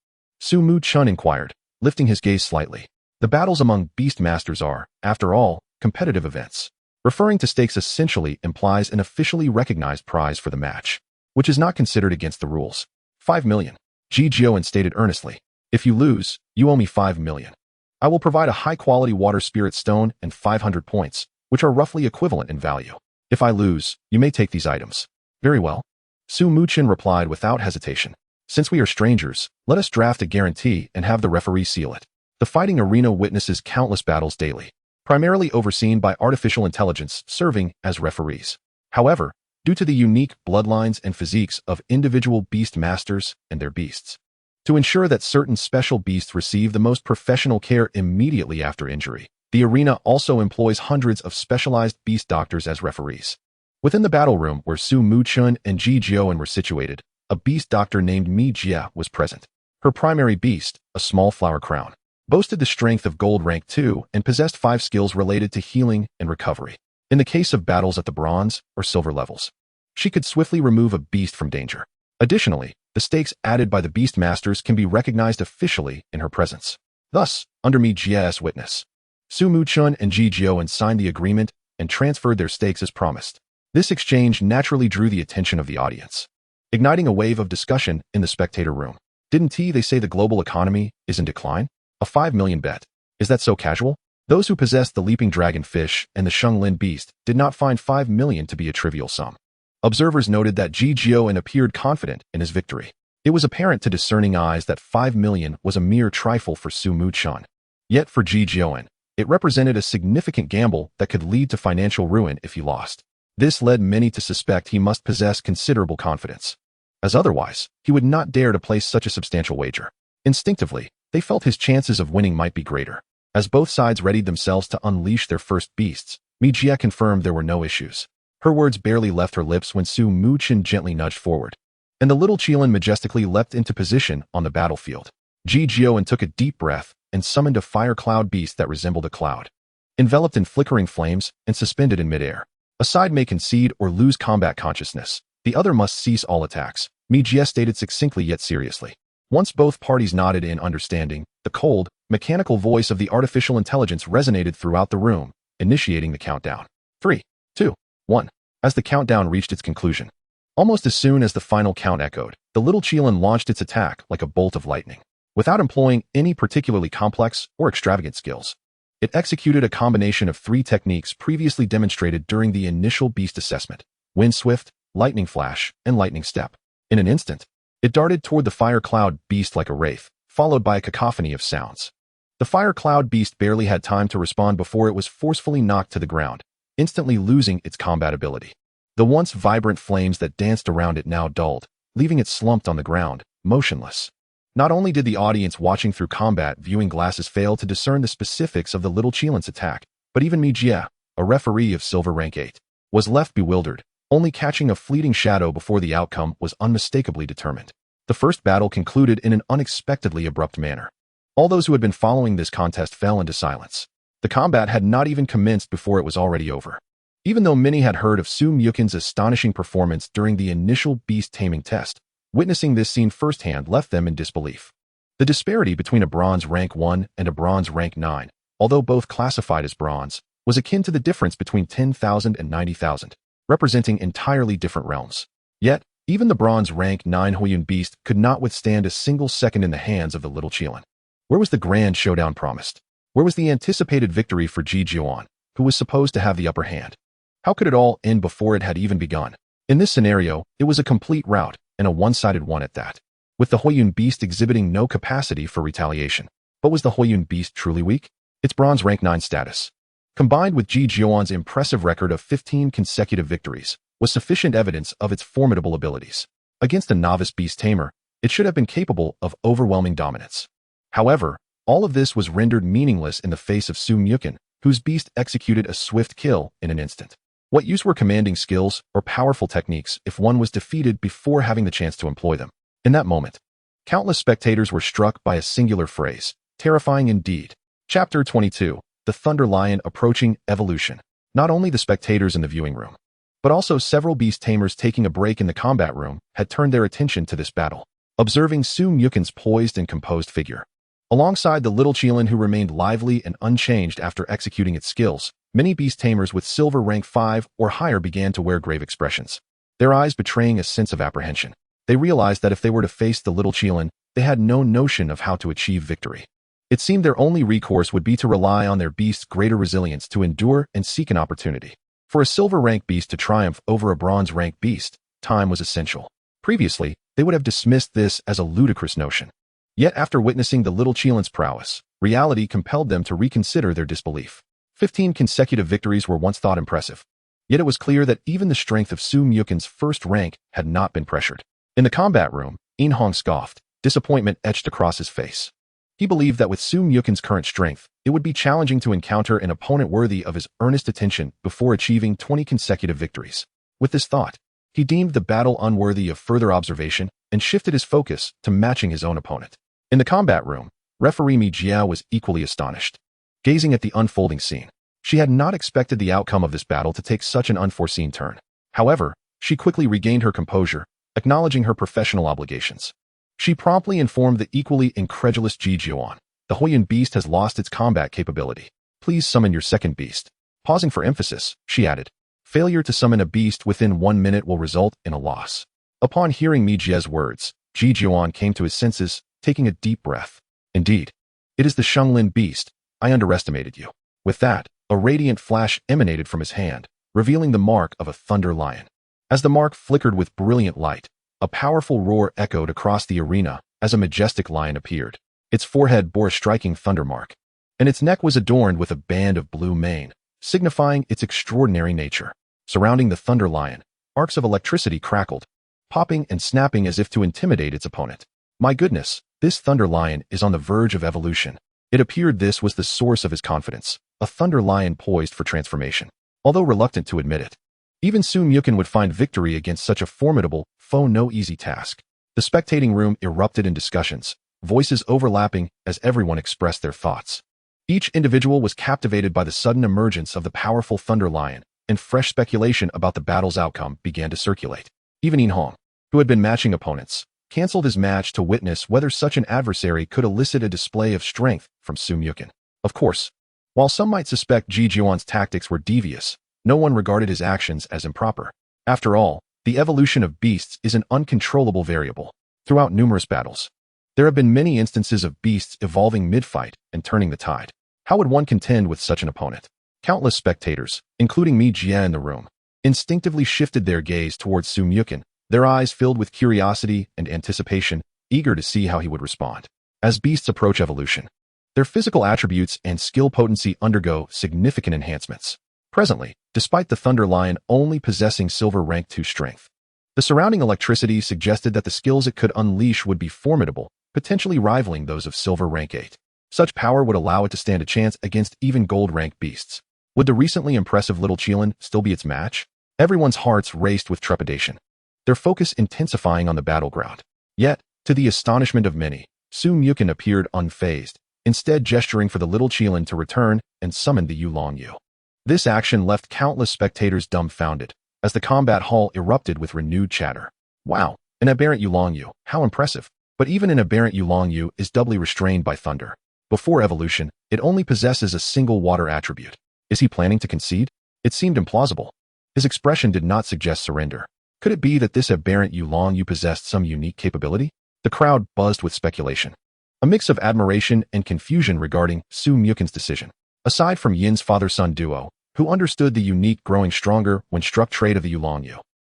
[SPEAKER 1] Muchen inquired, lifting his gaze slightly. The battles among beast masters are, after all, competitive events. Referring to stakes essentially implies an officially recognized prize for the match, which is not considered against the rules. 5 million. Muchen stated earnestly. If you lose, you owe me 5 million. I will provide a high-quality water spirit stone and 500 points, which are roughly equivalent in value. If I lose, you may take these items. Very well. Muchen replied without hesitation. Since we are strangers, let us draft a guarantee and have the referee seal it. The fighting arena witnesses countless battles daily, primarily overseen by artificial intelligence serving as referees. However, due to the unique bloodlines and physiques of individual beast masters and their beasts, to ensure that certain special beasts receive the most professional care immediately after injury, the arena also employs hundreds of specialized beast doctors as referees. Within the battle room where Muchen and Muchen were situated, a beast doctor named Jie was present. Her primary beast, a small flower crown, boasted the strength of gold rank 2 and possessed 5 skills related to healing and recovery. In the case of battles at the bronze or silver levels, she could swiftly remove a beast from danger. Additionally, the stakes added by the beast masters can be recognized officially in her presence. Thus, under Jie's witness, Muchen and Muchen signed the agreement and transferred their stakes as promised. This exchange naturally drew the attention of the audience, igniting a wave of discussion in the spectator room. Didn't they say the global economy is in decline? A 5 million bet. Is that so casual? Those who possessed the leaping dragonfish and the Qilin beast did not find 5 million to be a trivial sum. Observers noted that Muchen appeared confident in his victory. It was apparent to discerning eyes that 5 million was a mere trifle for Muchen. Yet for Muchen, it represented a significant gamble that could lead to financial ruin if he lost. This led many to suspect he must possess considerable confidence, as otherwise, he would not dare to place such a substantial wager. Instinctively, they felt his chances of winning might be greater. As both sides readied themselves to unleash their first beasts, Jie confirmed there were no issues. Her words barely left her lips when Muchen gently nudged forward, and the little Qilin majestically leapt into position on the battlefield. Muchen took a deep breath and summoned a fire cloud beast that resembled a cloud, enveloped in flickering flames and suspended in midair. A side may concede or lose combat consciousness. The other must cease all attacks, Jie stated succinctly yet seriously. Once both parties nodded in understanding, the cold, mechanical voice of the artificial intelligence resonated throughout the room, initiating the countdown. 3, 2, 1. As the countdown reached its conclusion, almost as soon as the final count echoed, the little Qilin launched its attack like a bolt of lightning. Without employing any particularly complex or extravagant skills, it executed a combination of 3 techniques previously demonstrated during the initial beast assessment: Wind Swift, Lightning Flash, and Lightning Step. In an instant, it darted toward the fire cloud beast like a wraith, followed by a cacophony of sounds. The fire cloud beast barely had time to respond before it was forcefully knocked to the ground, instantly losing its combat ability. The once vibrant flames that danced around it now dulled, leaving it slumped on the ground, motionless. Not only did the audience watching through combat viewing glasses fail to discern the specifics of the little Qilin's attack, but even Jie, a referee of silver rank 8, was left bewildered, only catching a fleeting shadow before the outcome was unmistakably determined. The first battle concluded in an unexpectedly abrupt manner. All those who had been following this contest fell into silence. The combat had not even commenced before it was already over. Even though many had heard of Muchen's astonishing performance during the initial beast-taming test, witnessing this scene firsthand left them in disbelief. The disparity between a bronze rank 1 and a bronze rank 9, although both classified as bronze, was akin to the difference between 10,000 and 90,000, representing entirely different realms. Yet, even the bronze rank 9 Huiyun beast could not withstand a single second in the hands of the little Qilin. Where was the grand showdown promised? Where was the anticipated victory for Muchen, who was supposed to have the upper hand? How could it all end before it had even begun? In this scenario, it was a complete rout, and a one-sided one at that, with the Huiyun beast exhibiting no capacity for retaliation. But was the Huiyun beast truly weak? Its bronze rank 9 status, combined with Muchen's impressive record of 15 consecutive victories, was sufficient evidence of its formidable abilities. Against a novice beast tamer, it should have been capable of overwhelming dominance. However, all of this was rendered meaningless in the face of Muchen, whose beast executed a swift kill in an instant. What use were commanding skills or powerful techniques if one was defeated before having the chance to employ them? In that moment, countless spectators were struck by a singular phrase, terrifying indeed. Chapter 22, The Thunder Lion Approaching Evolution. Not only the spectators in the viewing room, but also several beast tamers taking a break in the combat room had turned their attention to this battle, observing Muchen's poised and composed figure. Alongside the little Qilin who remained lively and unchanged after executing its skills, many beast tamers with silver rank 5 or higher began to wear grave expressions, their eyes betraying a sense of apprehension. They realized that if they were to face the little Qilin, they had no notion of how to achieve victory. It seemed their only recourse would be to rely on their beast's greater resilience to endure and seek an opportunity. For a silver rank beast to triumph over a bronze rank beast, time was essential. Previously, they would have dismissed this as a ludicrous notion. Yet after witnessing the little Qilin's prowess, reality compelled them to reconsider their disbelief. 15 consecutive victories were once thought impressive. Yet it was clear that even the strength of Muchen's first rank had not been pressured. In the combat room, Inhong scoffed, disappointment etched across his face. He believed that with Muchen's current strength, it would be challenging to encounter an opponent worthy of his earnest attention before achieving 20 consecutive victories. With this thought, he deemed the battle unworthy of further observation and shifted his focus to matching his own opponent. In the combat room, referee Mi Jiao was equally astonished. Gazing at the unfolding scene, she had not expected the outcome of this battle to take such an unforeseen turn. However, she quickly regained her composure, acknowledging her professional obligations. She promptly informed the equally incredulous Ji Jiuan, the Huoyan beast has lost its combat capability. Please summon your second beast. Pausing for emphasis, she added, failure to summon a beast within 1 minute will result in a loss. Upon hearing Mi Jie's words, Ji Jiuan came to his senses, taking a deep breath. Indeed, it is the Shenglin beast. I underestimated you. With that, a radiant flash emanated from his hand, revealing the mark of a thunder lion. As the mark flickered with brilliant light, a powerful roar echoed across the arena as a majestic lion appeared. Its forehead bore a striking thunder mark, and its neck was adorned with a band of blue mane, signifying its extraordinary nature. Surrounding the thunder lion, arcs of electricity crackled, popping and snapping as if to intimidate its opponent. My goodness, this thunder lion is on the verge of evolution. It appeared this was the source of his confidence, a thunder lion poised for transformation. Although reluctant to admit it, even Muchen would find victory against such a formidable foe no easy task. The spectating room erupted in discussions, voices overlapping as everyone expressed their thoughts. Each individual was captivated by the sudden emergence of the powerful thunder lion, and fresh speculation about the battle's outcome began to circulate. Even Inhong, who had been matching opponents, canceled his match to witness whether such an adversary could elicit a display of strength from Muchen. Of course, while some might suspect Ji Jiuan's tactics were devious, no one regarded his actions as improper. After all, the evolution of beasts is an uncontrollable variable. Throughout numerous battles, there have been many instances of beasts evolving mid-fight and turning the tide. How would one contend with such an opponent? Countless spectators, including Mi Jie in the room, instinctively shifted their gaze towards Muchen, their eyes filled with curiosity and anticipation, eager to see how he would respond. As beasts approach evolution, their physical attributes and skill potency undergo significant enhancements. Presently, despite the Thunder Lion only possessing silver rank 2 strength, the surrounding electricity suggested that the skills it could unleash would be formidable, potentially rivaling those of silver rank 8. Such power would allow it to stand a chance against even gold rank beasts. Would the recently impressive little Qilin still be its match? Everyone's hearts raced with trepidation, their focus intensifying on the battleground. Yet, to the astonishment of many, Muchen appeared unfazed, instead gesturing for the little Qilin to return and summon the Yulongyu. This action left countless spectators dumbfounded, as the combat hall erupted with renewed chatter. Wow, an aberrant Yulongyu, how impressive. But even an aberrant Yulongyu is doubly restrained by thunder. Before evolution, it only possesses a single water attribute. Is he planning to concede? It seemed implausible. His expression did not suggest surrender. Could it be that this aberrant Yulongyu possessed some unique capability? The crowd buzzed with speculation, a mix of admiration and confusion regarding Muchen's decision. Aside from Yin's father-son duo, who understood the unique growing stronger when struck trait of the Yulongyu,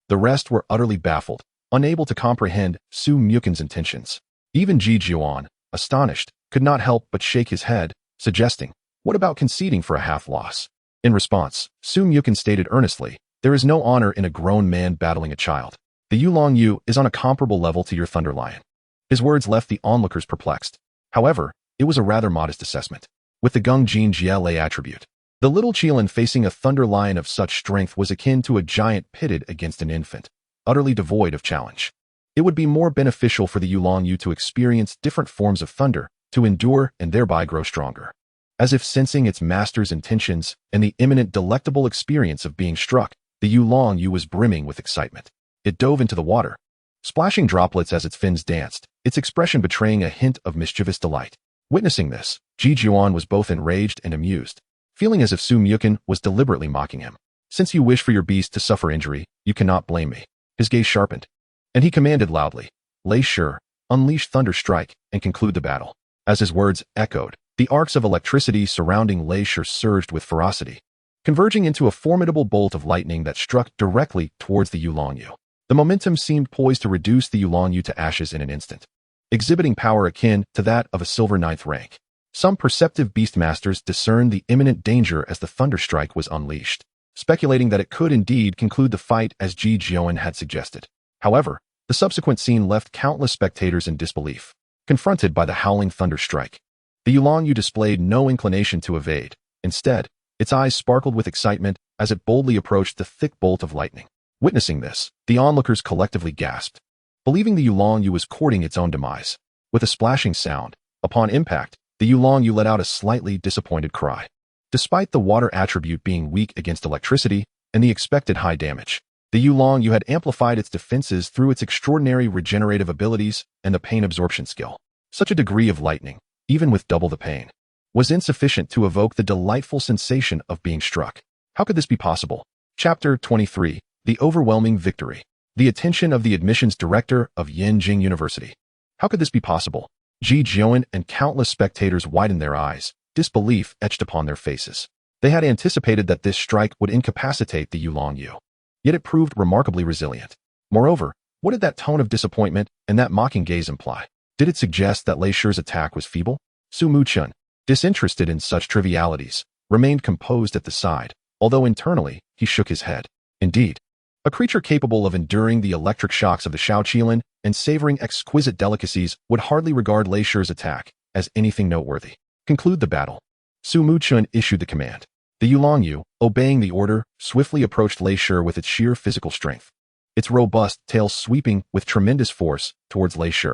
[SPEAKER 1] the rest were utterly baffled, unable to comprehend Muchen's intentions. Even Ji Jiuan, astonished, could not help but shake his head, suggesting, what about conceding for a half-loss? In response, Muchen stated earnestly, there is no honor in a grown man battling a child. The Yulongyu is on a comparable level to your Thunder Lion. His words left the onlookers perplexed. However, It was a rather modest assessment. With the Gung Jin GLA attribute, the little Qilin facing a thunder lion of such strength was akin to a giant pitted against an infant, utterly devoid of challenge. It would be more beneficial for the Yulong to experience different forms of thunder, to endure and thereby grow stronger. As if sensing its master's intentions and the imminent delectable experience of being struck, the Yulong was brimming with excitement. It dove into the water, splashing droplets as its fins danced, its expression betraying a hint of mischievous delight. Witnessing this, Ji Jian was both enraged and amused, feeling as if Muchen was deliberately mocking him. Since you wish for your beast to suffer injury, you cannot blame me. His gaze sharpened, and he commanded loudly, Lei Shi, unleash Thunder Strike, and conclude the battle. As his words echoed, the arcs of electricity surrounding Lei Shi surged with ferocity, converging into a formidable bolt of lightning that struck directly towards the Yulong. The momentum seemed poised to reduce the Yulong to ashes in an instant, exhibiting power akin to that of a silver 9th rank. Some perceptive beastmasters discerned the imminent danger as the Thunder Strike was unleashed, speculating that it could indeed conclude the fight as Ji Jian had suggested. However, the subsequent scene left countless spectators in disbelief, confronted by the howling Thunder Strike. The Yulong displayed no inclination to evade. Instead, its eyes sparkled with excitement as it boldly approached the thick bolt of lightning. Witnessing this, the onlookers collectively gasped, believing the Yulong was courting its own demise. With a splashing sound, upon impact, the Yulong let out a slightly disappointed cry. Despite the water attribute being weak against electricity and the expected high damage, the Yulong had amplified its defenses through its extraordinary regenerative abilities and the pain absorption skill. Such a degree of lightning, even with double the pain, was insufficient to evoke the delightful sensation of being struck. How could this be possible? Chapter 23, The Overwhelming Victory. The attention of the admissions director of Yanjing University. How could this be possible? Ji Jian and countless spectators widened their eyes, disbelief etched upon their faces. They had anticipated that this strike would incapacitate the Yulong, yet it proved remarkably resilient. Moreover, what did that tone of disappointment and that mocking gaze imply? Did it suggest that Lei Shi's attack was feeble? Muchen, disinterested in such trivialities, remained composed at the side, although internally he shook his head. Indeed, a creature capable of enduring the electric shocks of the Qilin and savoring exquisite delicacies would hardly regard Lei Shi's attack as anything noteworthy. Conclude the battle. Muchen issued the command. The Yulong, obeying the order, swiftly approached Lei Shi with its sheer physical strength, its robust tail sweeping with tremendous force towards Lei Shi.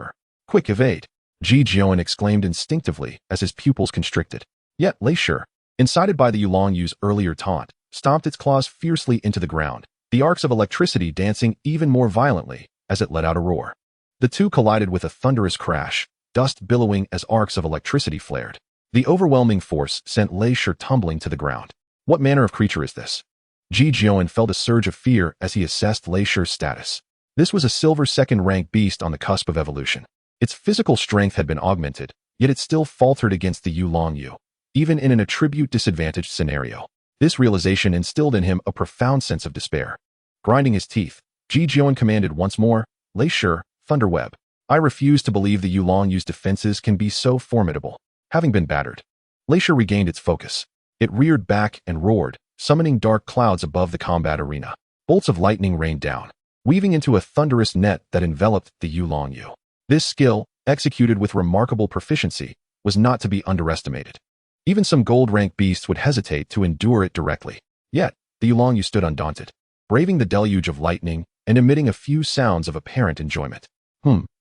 [SPEAKER 1] Quick, evade! Ji Jian exclaimed instinctively as his pupils constricted. Yet Lei Shi, incited by the Yulong's earlier taunt, stomped its claws fiercely into the ground, the arcs of electricity dancing even more violently as it let out a roar. The two collided with a thunderous crash, dust billowing as arcs of electricity flared. The overwhelming force sent Lei Shi tumbling to the ground. What manner of creature is this? Ji Jian felt a surge of fear as he assessed Lei Shi's status. This was a silver 2nd rank beast on the cusp of evolution. Its physical strength had been augmented, yet it still faltered against the Yulong, even in an attribute-disadvantaged scenario. This realization instilled in him a profound sense of despair. Grinding his teeth, Ji Jian commanded once more, Lei Shi, Thunderweb. I refuse to believe the Yulong's defenses can be so formidable. Having been battered, Lei Shi regained its focus. It reared back and roared, summoning dark clouds above the combat arena. Bolts of lightning rained down, weaving into a thunderous net that enveloped the Yulong. This skill, executed with remarkable proficiency, was not to be underestimated. Even some gold-rank beasts would hesitate to endure it directly. Yet, the Yulong stood undaunted, braving the deluge of lightning and emitting a few sounds of apparent enjoyment.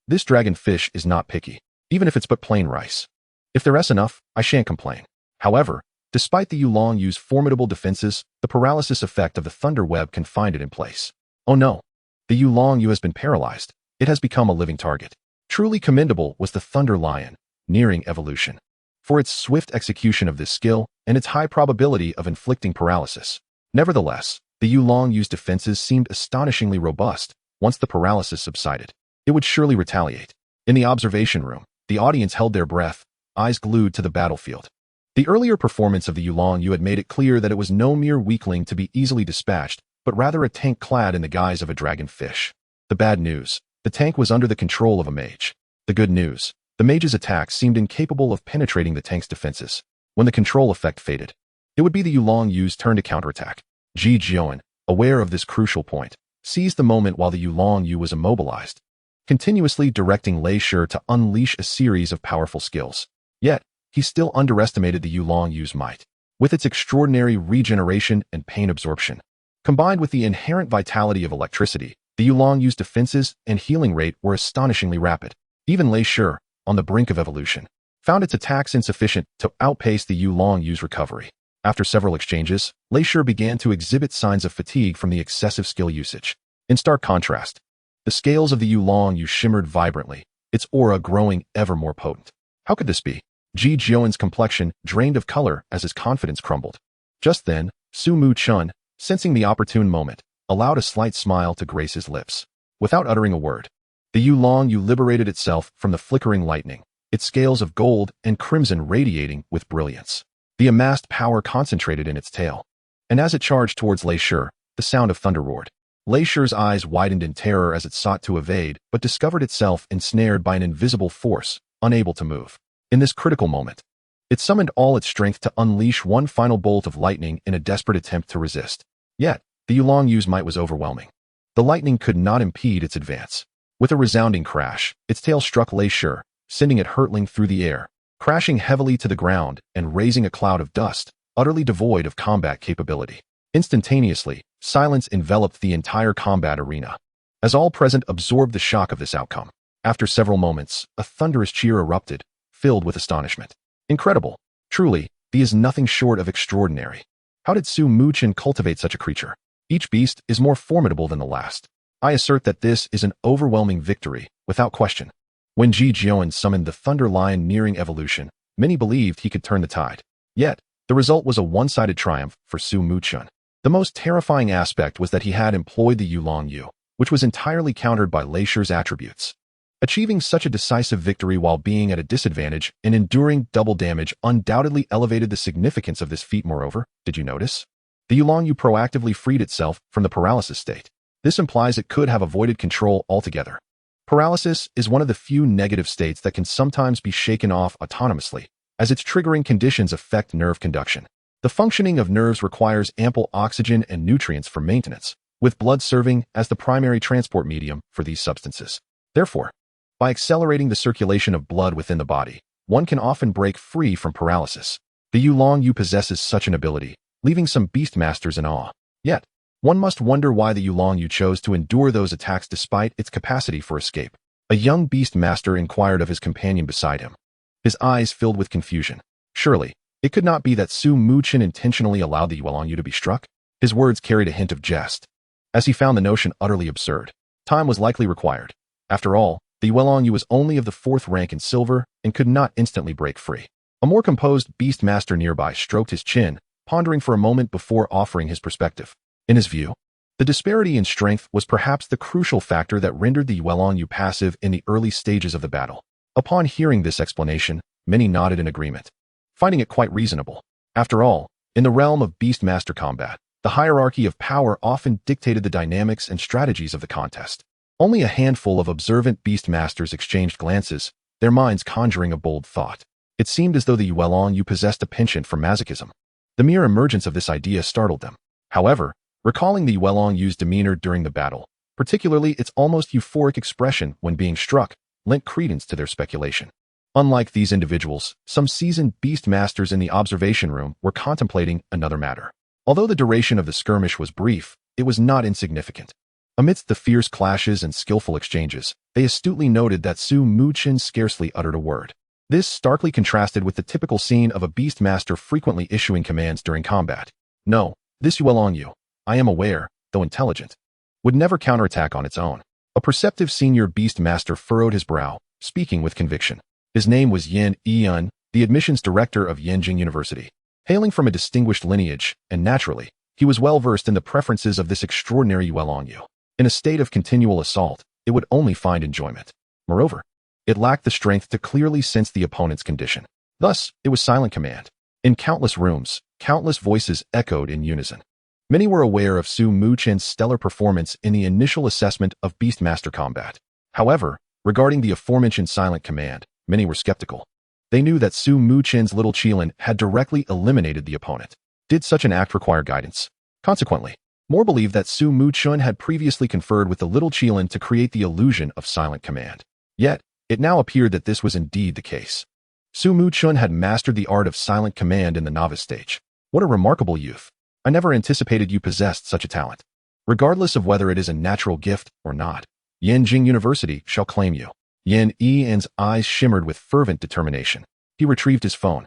[SPEAKER 1] This dragonfish is not picky, even if it's but plain rice. If there's enough, I shan't complain. However, despite the Yulong's formidable defenses, the paralysis effect of the thunder web confined it in place. Oh no! The Yulong has been paralyzed. It has become a living target. Truly commendable was the Thunder Lion, nearing evolution, for its swift execution of this skill and its high probability of inflicting paralysis. Nevertheless, the Yulong's defenses seemed astonishingly robust. Once the paralysis subsided, it would surely retaliate. In the observation room, the audience held their breath, eyes glued to the battlefield. The earlier performance of the Yulong had made it clear that it was no mere weakling to be easily dispatched, but rather a tank clad in the guise of a dragonfish. The bad news: the tank was under the control of a mage. The good news: the mage's attack seemed incapable of penetrating the tank's defenses. When the control effect faded, it would be the Yulong's turn to counterattack. Ji Jian, aware of this crucial point, seized the moment while the Yulong was immobilized, continuously directing Lei Shi to unleash a series of powerful skills. Yet, he still underestimated the Yulong Yu's might. With its extraordinary regeneration and pain absorption, combined with the inherent vitality of electricity, the Yulong Yu's defenses and healing rate were astonishingly rapid. Even Lei Shi, on the brink of evolution, found its attacks insufficient to outpace the Yulong Yu's recovery. After several exchanges, Lei Shi began to exhibit signs of fatigue from the excessive skill usage. In stark contrast, the scales of the Yulong Yu shimmered vibrantly, its aura growing ever more potent. How could this be? Ji Jiuan's complexion drained of color as his confidence crumbled. Just then, Muchen, sensing the opportune moment, allowed a slight smile to grace his lips. Without uttering a word, the Yulong Yu liberated itself from the flickering lightning, its scales of gold and crimson radiating with brilliance. The amassed power concentrated in its tail, and as it charged towards Lei Shi, the sound of thunder roared. Lei Shi's eyes widened in terror as it sought to evade, but discovered itself ensnared by an invisible force, unable to move. In this critical moment, it summoned all its strength to unleash one final bolt of lightning in a desperate attempt to resist. Yet, the Yulong Yu's might was overwhelming. The lightning could not impede its advance. With a resounding crash, its tail struck Lei Shi, sending it hurtling through the air, crashing heavily to the ground and raising a cloud of dust, utterly devoid of combat capability. Instantaneously, silence enveloped the entire combat arena, as all present absorbed the shock of this outcome. After several moments, a thunderous cheer erupted, filled with astonishment. Incredible! Truly, he is nothing short of extraordinary. How did Muchen cultivate such a creature? Each beast is more formidable than the last. I assert that this is an overwhelming victory, without question. When Ji Jiuan summoned the Thunder Lion nearing evolution, many believed he could turn the tide. Yet, the result was a one-sided triumph for Muchen. The most terrifying aspect was that he had employed the Yulong Yu, which was entirely countered by Lei Shi's attributes. Achieving such a decisive victory while being at a disadvantage and enduring double damage undoubtedly elevated the significance of this feat. Moreover, did you notice? The Yulong Yu proactively freed itself from the paralysis state. This implies it could have avoided control altogether. Paralysis is one of the few negative states that can sometimes be shaken off autonomously, as its triggering conditions affect nerve conduction. The functioning of nerves requires ample oxygen and nutrients for maintenance, with blood serving as the primary transport medium for these substances. Therefore, by accelerating the circulation of blood within the body, one can often break free from paralysis. The Yulong Yu possesses such an ability, leaving some beastmasters in awe. Yet, one must wonder why the Yulong Yu chose to endure those attacks despite its capacity for escape. A young beastmaster inquired of his companion beside him, his eyes filled with confusion. Surely, it could not be that Muchen intentionally allowed the Yulong Yu to be struck? His words carried a hint of jest, as he found the notion utterly absurd. Time was likely required. After all, the Yulong Yu was only of the 4th rank in silver and could not instantly break free. A more composed beastmaster nearby stroked his chin, pondering for a moment before offering his perspective. In his view, the disparity in strength was perhaps the crucial factor that rendered the Yulong Yu passive in the early stages of the battle. Upon hearing this explanation, many nodded in agreement, finding it quite reasonable. After all, in the realm of beastmaster combat, the hierarchy of power often dictated the dynamics and strategies of the contest. Only a handful of observant beastmasters exchanged glances, their minds conjuring a bold thought. It seemed as though the Yulong Yu possessed a penchant for masochism. The mere emergence of this idea startled them. However, recalling the Yulong Yu's demeanor during the battle, particularly its almost euphoric expression when being struck, lent credence to their speculation. Unlike these individuals, some seasoned beastmasters in the observation room were contemplating another matter. Although the duration of the skirmish was brief, it was not insignificant. Amidst the fierce clashes and skillful exchanges, they astutely noted that Muchen scarcely uttered a word. This starkly contrasted with the typical scene of a beastmaster frequently issuing commands during combat. No, this Yulong Yu, I am aware, though intelligent, would never counterattack on its own. A perceptive senior beastmaster furrowed his brow, speaking with conviction. His name was Yin Yun, the admissions director of Yanjing University. Hailing from a distinguished lineage, and naturally, he was well versed in the preferences of this extraordinary Yulong Yu. In a state of continual assault, it would only find enjoyment. Moreover, it lacked the strength to clearly sense the opponent's condition. Thus, it was silent command. In countless rooms, countless voices echoed in unison. Many were aware of Muchen's stellar performance in the initial assessment of beastmaster combat. However, regarding the aforementioned silent command, many were skeptical. They knew that Muchen's little Qilin had directly eliminated the opponent. Did such an act require guidance? Consequently, more believed that Muchen had previously conferred with the little Qilin to create the illusion of silent command. Yet, it now appeared that this was indeed the case. Su Muchen had mastered the art of silent command in the novice stage. What a remarkable youth. I never anticipated you possessed such a talent. Regardless of whether it is a natural gift or not, Yanjing University shall claim you. Yan Yian's eyes shimmered with fervent determination. He retrieved his phone,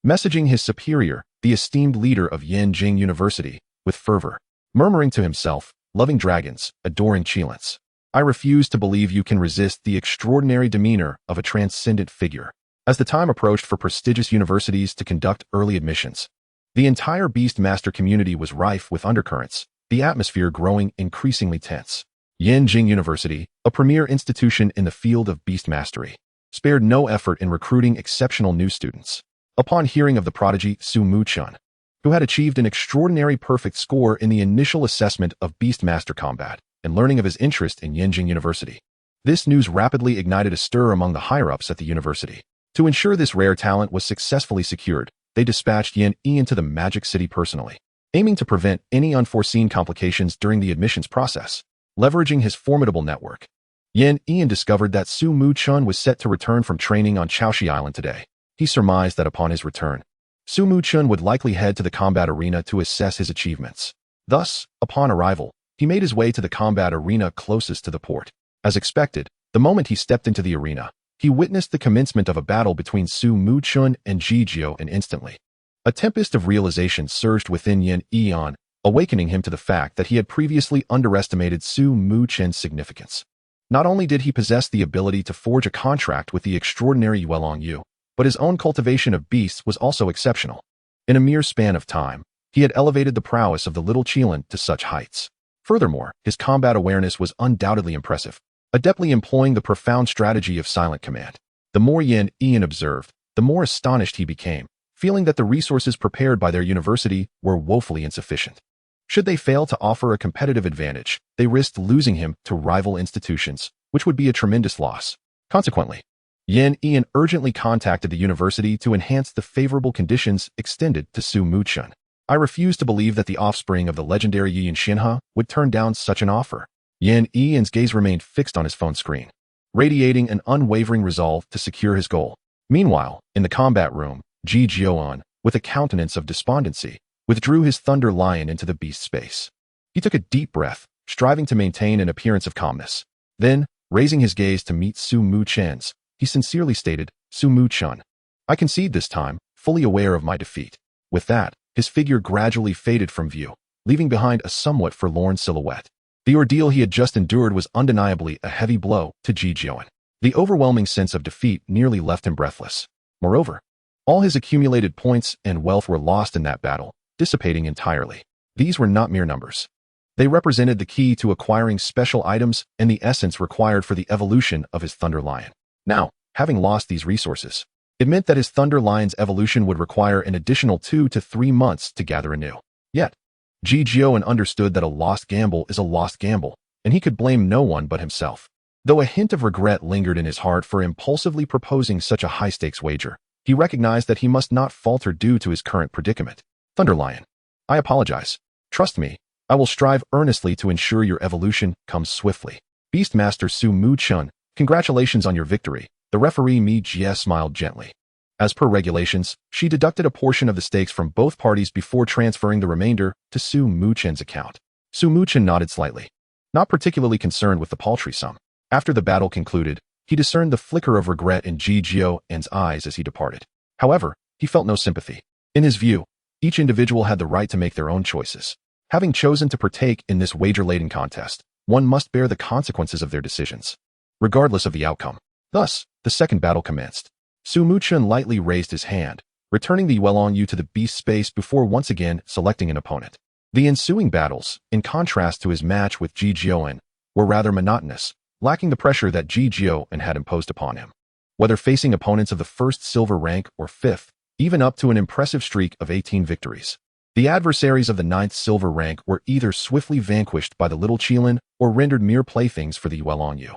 [SPEAKER 1] messaging his superior, the esteemed leader of Yanjing University, with fervor, murmuring to himself, loving dragons, adoring Qilins. I refuse to believe you can resist the extraordinary demeanor of a transcendent figure. As the time approached for prestigious universities to conduct early admissions, the entire Beastmaster community was rife with undercurrents, the atmosphere growing increasingly tense. Yanjing University, a premier institution in the field of beast mastery, spared no effort in recruiting exceptional new students. Upon hearing of the prodigy Su Muchen, who had achieved an extraordinary perfect score in the initial assessment of Beastmaster combat, and learning of his interest in Yanjing University, this news rapidly ignited a stir among the higher-ups at the university. To ensure this rare talent was successfully secured, they dispatched Yan Yian to the Magic City personally, aiming to prevent any unforeseen complications during the admissions process. Leveraging his formidable network, Yan Yian discovered that Su Muchen was set to return from training on Chaoshi Island today. He surmised that upon his return, Su Muchen would likely head to the combat arena to assess his achievements. Thus, upon arrival, he made his way to the combat arena closest to the port. As expected, the moment he stepped into the arena, he witnessed the commencement of a battle between Su Muchen and Jijio, and instantly, a tempest of realization surged within Yan Yian, awakening him to the fact that he had previously underestimated Su Muchen's significance. Not only did he possess the ability to forge a contract with the extraordinary Yuelong Yu, but his own cultivation of beasts was also exceptional. In a mere span of time, he had elevated the prowess of the little Qilin to such heights. Furthermore, his combat awareness was undoubtedly impressive, adeptly employing the profound strategy of silent command. The more Yan Yian observed, the more astonished he became, feeling that the resources prepared by their university were woefully insufficient. Should they fail to offer a competitive advantage, they risked losing him to rival institutions, which would be a tremendous loss. Consequently, Yan Yian urgently contacted the university to enhance the favorable conditions extended to Su Muchen. I refuse to believe that the offspring of the legendary Yian Xinhe would turn down such an offer. Yan Yian's gaze remained fixed on his phone screen, radiating an unwavering resolve to secure his goal. Meanwhile, in the combat room, Ji Jiuan, with a countenance of despondency, withdrew his thunder lion into the beast space. He took a deep breath, striving to maintain an appearance of calmness. Then, raising his gaze to meet Su Muchen's, he sincerely stated, "Su Muchen, I concede this time, fully aware of my defeat." With that, his figure gradually faded from view, leaving behind a somewhat forlorn silhouette. The ordeal he had just endured was undeniably a heavy blow to Ji Jiuan. The overwhelming sense of defeat nearly left him breathless. Moreover, all his accumulated points and wealth were lost in that battle, dissipating entirely. These were not mere numbers. They represented the key to acquiring special items and the essence required for the evolution of his Thunder Lion. Now, having lost these resources, it meant that his Thunder Lion's evolution would require an additional 2 to 3 months to gather anew. Yet, Ji Jiuan understood that a lost gamble is a lost gamble, and he could blame no one but himself. Though a hint of regret lingered in his heart for impulsively proposing such a high-stakes wager, he recognized that he must not falter due to his current predicament. Thunder Lion, I apologize. Trust me, I will strive earnestly to ensure your evolution comes swiftly. Beastmaster Su Muchen, congratulations on your victory. The referee Mi Jie smiled gently. As per regulations, she deducted a portion of the stakes from both parties before transferring the remainder to Su Muchen's account. Su Muchen nodded slightly, not particularly concerned with the paltry sum. After the battle concluded, he discerned the flicker of regret in Ji Jiuan's eyes as he departed. However, he felt no sympathy. In his view, each individual had the right to make their own choices. Having chosen to partake in this wager-laden contest, one must bear the consequences of their decisions, regardless of the outcome. Thus, the second battle commenced. Su Muchen lightly raised his hand, returning the Yuelong Yu to the beast space before once again selecting an opponent. The ensuing battles, in contrast to his match with Ji Jiuan, were rather monotonous, lacking the pressure that Ji Jiuan had imposed upon him. Whether facing opponents of the first silver rank or fifth, even up to an impressive streak of 18 victories, the adversaries of the 9th silver rank were either swiftly vanquished by the little Qilin or rendered mere playthings for the Yuelong Yu.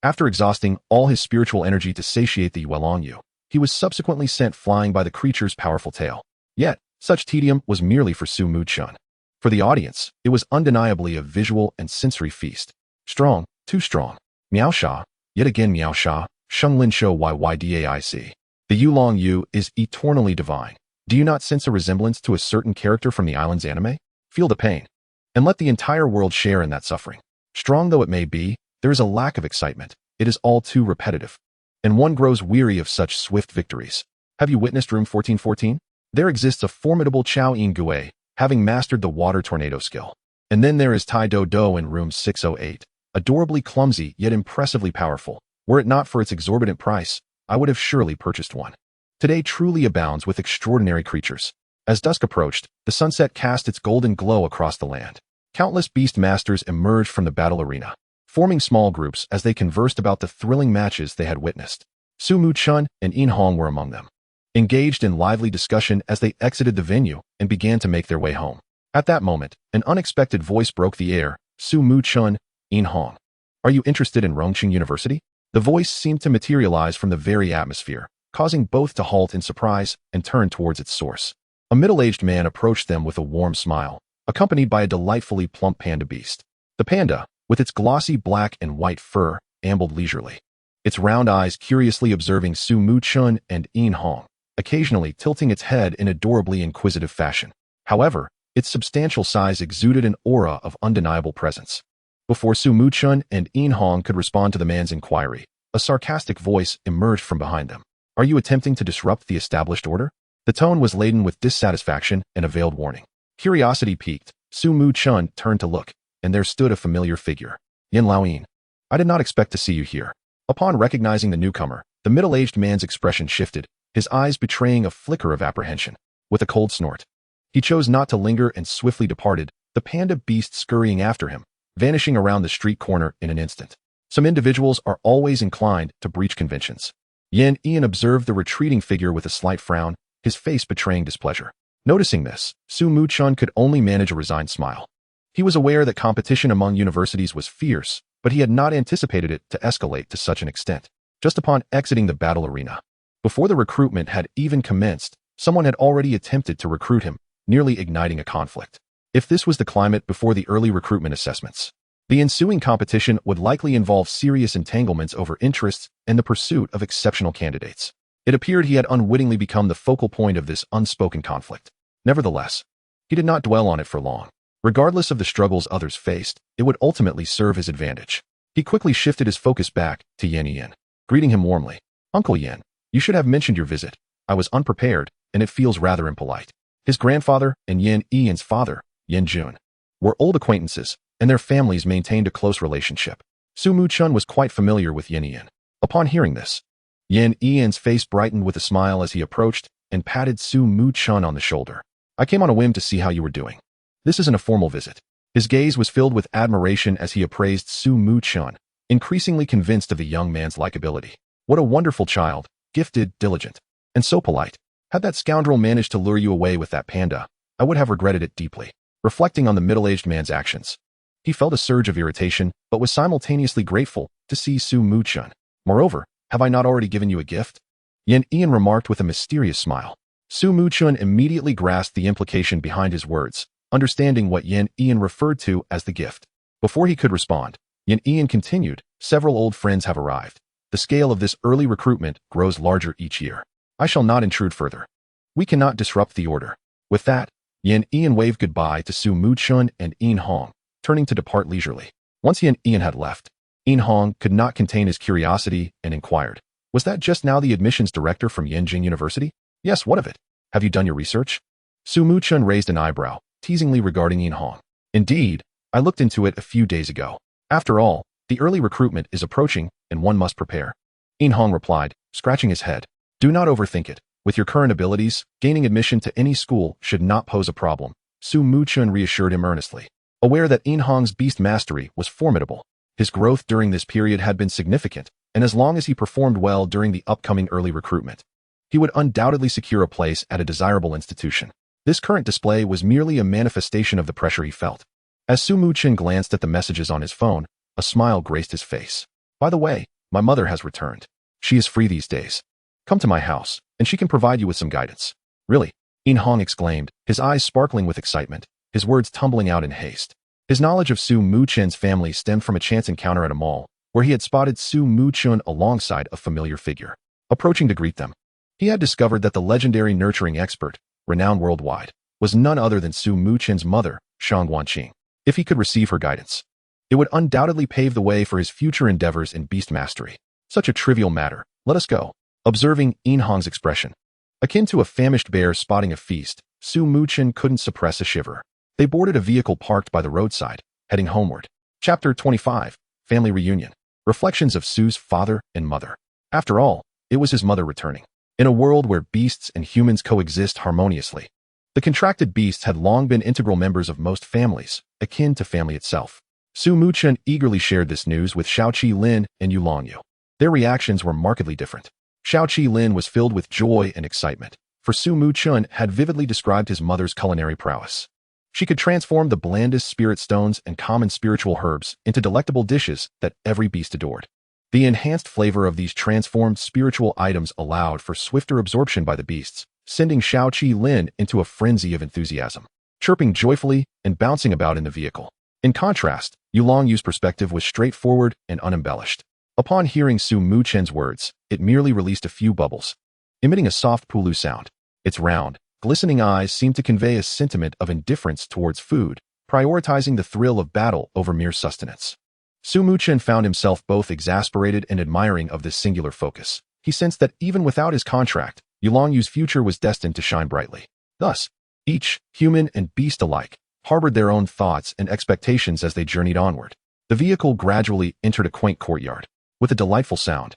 [SPEAKER 1] After exhausting all his spiritual energy to satiate the Yuelong Yu, he was subsequently sent flying by the creature's powerful tail. Yet, such tedium was merely for Su Muchen. For the audience, it was undeniably a visual and sensory feast. Strong, too strong. Miao Sha, yet again Miao Sha, Sheng Lin Shou Yyydaic. The Yulong Yu is eternally divine. Do you not sense a resemblance to a certain character from the island's anime? Feel the pain, and let the entire world share in that suffering. Strong though it may be, there is a lack of excitement. It is all too repetitive, and one grows weary of such swift victories. Have you witnessed Room 1414? There exists a formidable Chao Yin Gui, having mastered the water tornado skill. And then there is Tai Do Do in Room 608, adorably clumsy yet impressively powerful. Were it not for its exorbitant price, I would have surely purchased one. Today truly abounds with extraordinary creatures. As dusk approached, the sunset cast its golden glow across the land. Countless beast masters emerged from the battle arena, forming small groups as they conversed about the thrilling matches they had witnessed. Su Muchen and Yin Hong were among them, engaged in lively discussion as they exited the venue and began to make their way home. At that moment, an unexpected voice broke the air. Su Muchen, Yin Hong. Are you interested in Rongqing University? The voice seemed to materialize from the very atmosphere, causing both to halt in surprise and turn towards its source. A middle-aged man approached them with a warm smile, accompanied by a delightfully plump panda beast. The panda, with its glossy black and white fur, ambled leisurely, its round eyes curiously observing Su Muchen and Yin Hong, occasionally tilting its head in adorably inquisitive fashion. However, its substantial size exuded an aura of undeniable presence. Before Su Muchen and Yin Hong could respond to the man's inquiry, a sarcastic voice emerged from behind them. Are you attempting to disrupt the established order? The tone was laden with dissatisfaction and a veiled warning. Curiosity piqued, Su Muchen turned to look, and there stood a familiar figure. Yin Laoyin. I did not expect to see you here. Upon recognizing the newcomer, the middle-aged man's expression shifted, his eyes betraying a flicker of apprehension. With a cold snort, he chose not to linger and swiftly departed, the panda beast scurrying after him, vanishing around the street corner in an instant. Some individuals are always inclined to breach conventions. Yin observed the retreating figure with a slight frown, his face betraying displeasure. Noticing this, Su Muchen could only manage a resigned smile. He was aware that competition among universities was fierce, but he had not anticipated it to escalate to such an extent. Just upon exiting the battle arena, before the recruitment had even commenced, someone had already attempted to recruit him, nearly igniting a conflict. If this was the climate before the early recruitment assessments, the ensuing competition would likely involve serious entanglements over interests and the pursuit of exceptional candidates. It appeared he had unwittingly become the focal point of this unspoken conflict. Nevertheless, he did not dwell on it for long. Regardless of the struggles others faced, it would ultimately serve his advantage. He quickly shifted his focus back to Yin, greeting him warmly. Uncle Yin, you should have mentioned your visit. I was unprepared, and it feels rather impolite. His grandfather and Yin's father, Yin Jun, were old acquaintances, and their families maintained a close relationship. Su Muchen was quite familiar with Yin. Upon hearing this, Yin's face brightened with a smile as he approached and patted Su Muchen on the shoulder. I came on a whim to see how you were doing. This isn't a formal visit. His gaze was filled with admiration as he appraised Su Muchen, increasingly convinced of the young man's likability. What a wonderful child, gifted, diligent, and so polite. Had that scoundrel managed to lure you away with that panda, I would have regretted it deeply. Reflecting on the middle-aged man's actions, he felt a surge of irritation, but was simultaneously grateful to see Su Muchen. Moreover, have I not already given you a gift? Yin remarked with a mysterious smile. Su Muchen immediately grasped the implication behind his words, understanding what Yin referred to as the gift. Before he could respond, Yin continued, several old friends have arrived. The scale of this early recruitment grows larger each year. I shall not intrude further. We cannot disrupt the order. With that, Yin waved goodbye to Su Muchen and Yin Hong, turning to depart leisurely. Once Yin had left, Yin Hong could not contain his curiosity and inquired, was that just now the admissions director from Yanjing University? Yes, what of it? Have you done your research? Su Muchen raised an eyebrow, teasingly regarding Yin Hong. Indeed, I looked into it a few days ago. After all, the early recruitment is approaching, and one must prepare. Yin Hong replied, scratching his head. Do not overthink it. With your current abilities, gaining admission to any school should not pose a problem. Su Muchen reassured him earnestly. Aware that Yin Hong's beast mastery was formidable, his growth during this period had been significant, and as long as he performed well during the upcoming early recruitment, he would undoubtedly secure a place at a desirable institution. This current display was merely a manifestation of the pressure he felt. As Su Muchen glanced at the messages on his phone, a smile graced his face. By the way, my mother has returned. She is free these days. Come to my house, and she can provide you with some guidance. Really? Yin Hong exclaimed, his eyes sparkling with excitement, his words tumbling out in haste. His knowledge of Su Muchen's family stemmed from a chance encounter at a mall, where he had spotted Su Muchen alongside a familiar figure. Approaching to greet them, He had discovered that the legendary nurturing expert, renowned worldwide, was none other than Su Muchen's mother, Shang Guanqing. If he could receive her guidance, it would undoubtedly pave the way for his future endeavors in beast mastery. Such a trivial matter. Let us go. Observing Inhong's expression, akin to a famished bear spotting a feast, Su Muchen couldn't suppress a shiver. They boarded a vehicle parked by the roadside, heading homeward. Chapter 25, Family Reunion. Reflections of Su's father and mother. After all, it was his mother returning. In a world where beasts and humans coexist harmoniously, the contracted beasts had long been integral members of most families, akin to family itself. Su Muchen eagerly shared this news with Xiao Qilin and Yu Longyu. Their reactions were markedly different. Xiao Qilin was filled with joy and excitement, for Su Muchen had vividly described his mother's culinary prowess. She could transform the blandest spirit stones and common spiritual herbs into delectable dishes that every beast adored. The enhanced flavor of these transformed spiritual items allowed for swifter absorption by the beasts, sending Xiao Qilin into a frenzy of enthusiasm, chirping joyfully and bouncing about in the vehicle. In contrast, Yu Longyu's perspective was straightforward and unembellished. Upon hearing Su Muchen's words, it merely released a few bubbles, emitting a soft pulu sound. Its round, glistening eyes seemed to convey a sentiment of indifference towards food, prioritizing the thrill of battle over mere sustenance. Su Muchen found himself both exasperated and admiring of this singular focus. He sensed that even without his contract, Yu Longyu's future was destined to shine brightly. Thus, each, human and beast alike, harbored their own thoughts and expectations as they journeyed onward. The vehicle gradually entered a quaint courtyard. With a delightful sound,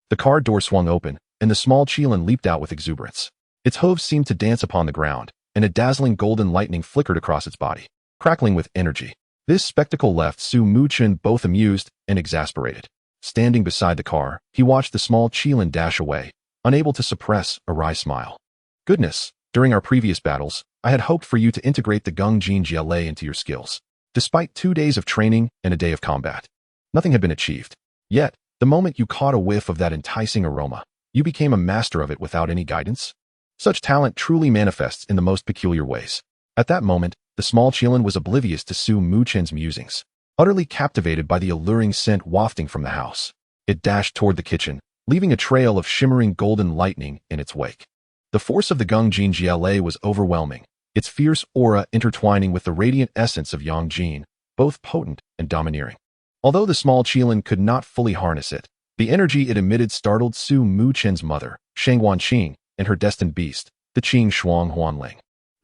[SPEAKER 1] the car door swung open, and the small Qilin leaped out with exuberance. Its hooves seemed to dance upon the ground, and a dazzling golden lightning flickered across its body, crackling with energy. This spectacle left Su Muchen both amused and exasperated. Standing beside the car, he watched the small Qilin dash away, unable to suppress a wry smile. Goodness, during our previous battles, I had hoped for you to integrate the Gungjin GLA into your skills. Despite 2 days of training and a day of combat, nothing had been achieved. Yet, the moment you caught a whiff of that enticing aroma, you became a master of it without any guidance. Such talent truly manifests in the most peculiar ways. At that moment, the small Qilin was oblivious to Su Muchen's musings, utterly captivated by the alluring scent wafting from the house. It dashed toward the kitchen, leaving a trail of shimmering golden lightning in its wake. The force of the Gungjin GLA was overwhelming, its fierce aura intertwining with the radiant essence of Yangjin, both potent and domineering. Although the small Qilin could not fully harness it, the energy it emitted startled Su Muchen's mother, Shang Guanqing, and her destined beast, the Qing Shuang Huanling.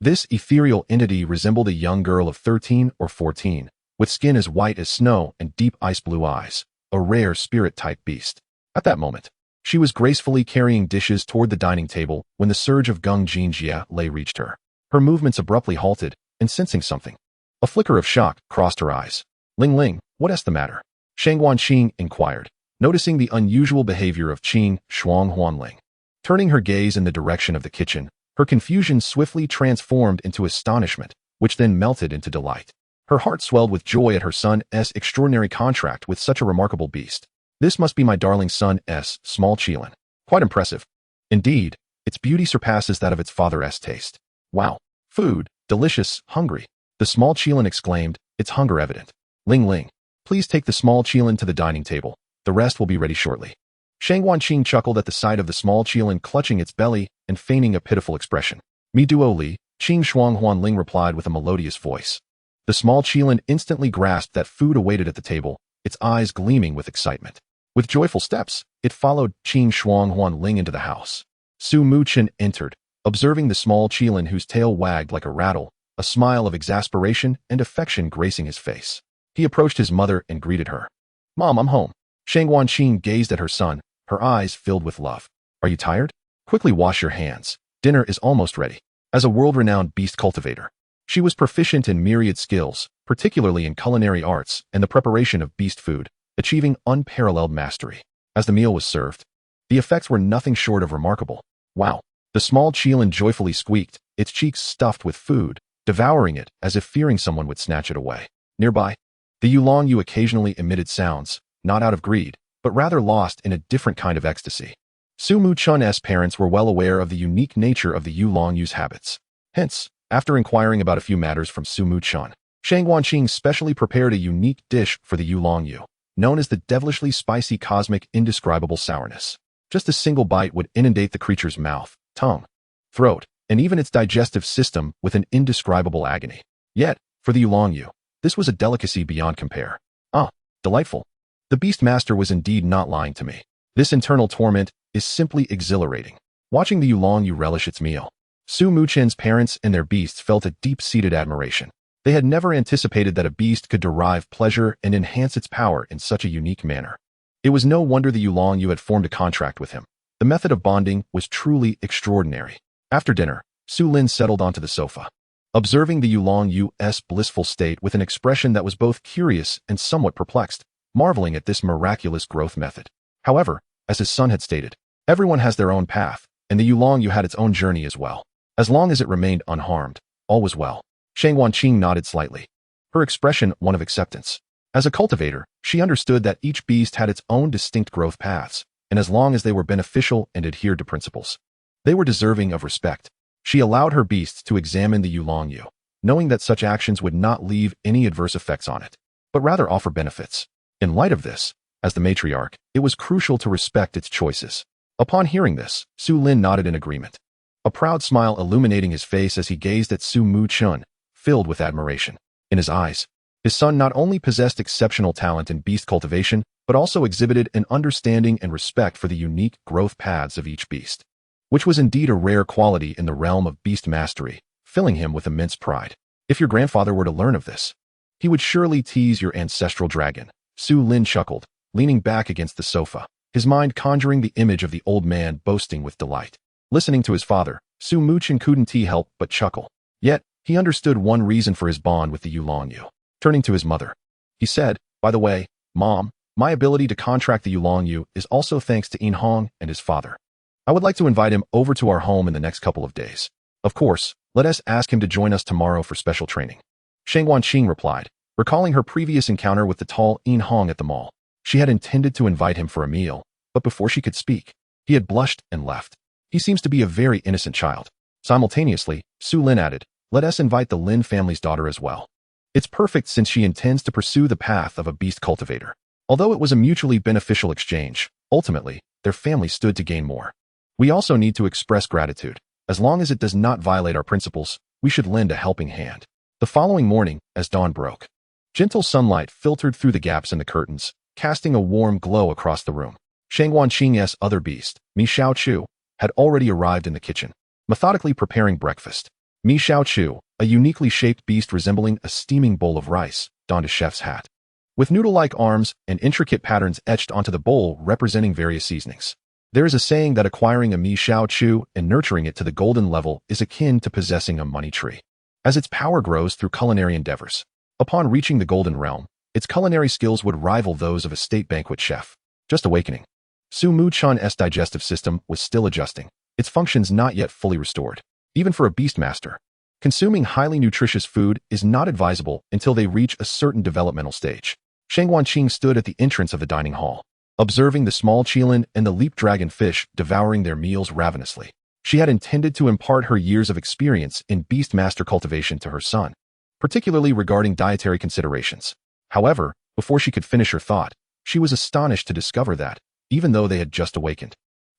[SPEAKER 1] This ethereal entity resembled a young girl of 13 or 14, with skin as white as snow and deep ice-blue eyes, a rare spirit-type beast. At that moment, she was gracefully carrying dishes toward the dining table when the surge of Gungjin GLA reached her. Her movements abruptly halted, and sensing something, a flicker of shock crossed her eyes. Ling Ling, what's the matter? Shang Guanqing inquired, noticing the unusual behavior of Qing Shuang Huanling. Turning her gaze in the direction of the kitchen, her confusion swiftly transformed into astonishment, which then melted into delight. Her heart swelled with joy at her son's extraordinary contract with such a remarkable beast. This must be my darling son's small Qilin. Quite impressive. Indeed, its beauty surpasses that of its father's taste. Wow. Food. Delicious. Hungry. The small Qilin exclaimed, its hunger evident. Ling Ling, please take the small Qilin to the dining table. The rest will be ready shortly. Shang Guanqing chuckled at the sight of the small Qilin clutching its belly and feigning a pitiful expression. Mi duo li, Qing Shuang Huanling replied with a melodious voice. The small Qilin instantly grasped that food awaited at the table, its eyes gleaming with excitement. With joyful steps, it followed Qing Shuang Huanling into the house. Su Muchen entered, observing the small Qilin whose tail wagged like a rattle, a smile of exasperation and affection gracing his face. He approached his mother and greeted her. Mom, I'm home. Shang Guanqing gazed at her son, her eyes filled with love. Are you tired? Quickly wash your hands. Dinner is almost ready. As a world-renowned beast cultivator, she was proficient in myriad skills, particularly in culinary arts and the preparation of beast food, achieving unparalleled mastery. As the meal was served, the effects were nothing short of remarkable. Wow! The small Qilin joyfully squeaked, its cheeks stuffed with food, devouring it as if fearing someone would snatch it away. Nearby, the Yu Longyu occasionally emitted sounds, not out of greed, but rather lost in a different kind of ecstasy. Su Muchen's parents were well aware of the unique nature of the Yu Longyu's habits. Hence, after inquiring about a few matters from Su Muchen, Shang Guanqing specially prepared a unique dish for the Yu Longyu, known as the devilishly spicy cosmic indescribable sourness. Just a single bite would inundate the creature's mouth, tongue, throat, and even its digestive system with an indescribable agony. Yet, for the Yulong-Yu, this was a delicacy beyond compare. Ah, delightful. The Beastmaster was indeed not lying to me. This internal torment is simply exhilarating. Watching the Yulong-Yu relish its meal, Su Muchen's parents and their beasts felt a deep-seated admiration. They had never anticipated that a beast could derive pleasure and enhance its power in such a unique manner. It was no wonder the Yulong-Yu had formed a contract with him. The method of bonding was truly extraordinary. After dinner, Su Lin settled onto the sofa, observing the Yulong-Yu's blissful state with an expression that was both curious and somewhat perplexed, marveling at this miraculous growth method. However, as his son had stated, everyone has their own path, and the Yulong-Yu had its own journey as well. As long as it remained unharmed, all was well. Shang Wanqing nodded slightly, her expression one of acceptance. As a cultivator, she understood that each beast had its own distinct growth paths, and as long as they were beneficial and adhered to principles, they were deserving of respect. She allowed her beasts to examine the Yulong-Yu, knowing that such actions would not leave any adverse effects on it, but rather offer benefits. In light of this, as the matriarch, it was crucial to respect its choices. Upon hearing this, Su Lin nodded in agreement, a proud smile illuminating his face as he gazed at Su Muchen, filled with admiration. In his eyes, his son not only possessed exceptional talent in beast cultivation, but also exhibited an understanding and respect for the unique growth paths of each beast, which was indeed a rare quality in the realm of beast mastery, filling him with immense pride. If your grandfather were to learn of this, he would surely tease your ancestral dragon. Su Lin chuckled, leaning back against the sofa, his mind conjuring the image of the old man boasting with delight. Listening to his father, Su Muchen couldn't help but chuckle. Yet, he understood one reason for his bond with the Yulong-Yu. Turning to his mother, he said, "By the way, Mom, my ability to contract the Yulong-Yu is also thanks to Yin Hong and his father. I would like to invite him over to our home in the next couple of days. Of course, let us ask him to join us tomorrow for special training." Shang Wanqing replied, recalling her previous encounter with the tall Yin Hong at the mall. She had intended to invite him for a meal, but before she could speak, he had blushed and left. He seems to be a very innocent child. Simultaneously, Su Lin added, "Let us invite the Lin family's daughter as well. It's perfect since she intends to pursue the path of a beast cultivator." Although it was a mutually beneficial exchange, ultimately, their family stood to gain more. We also need to express gratitude. As long as it does not violate our principles, we should lend a helping hand. The following morning, as dawn broke, gentle sunlight filtered through the gaps in the curtains, casting a warm glow across the room. Shang Wanqing's other beast, Mi Xiaochu, had already arrived in the kitchen, methodically preparing breakfast. Mi Xiaochu, a uniquely shaped beast resembling a steaming bowl of rice, donned a chef's hat, with noodle-like arms and intricate patterns etched onto the bowl representing various seasonings. There is a saying that acquiring a Mi Xiaochu and nurturing it to the golden level is akin to possessing a money tree, as its power grows through culinary endeavors. Upon reaching the golden realm, its culinary skills would rival those of a state banquet chef. Just awakening. Su Muchen's digestive system was still adjusting, its functions not yet fully restored. Even for a beastmaster, consuming highly nutritious food is not advisable until they reach a certain developmental stage. Shang Wanqing stood at the entrance of the dining hall, observing the small Qilin and the leap dragon fish devouring their meals ravenously. She had intended to impart her years of experience in beastmaster cultivation to her son, particularly regarding dietary considerations. However, before she could finish her thought, she was astonished to discover that, even though they had just awakened,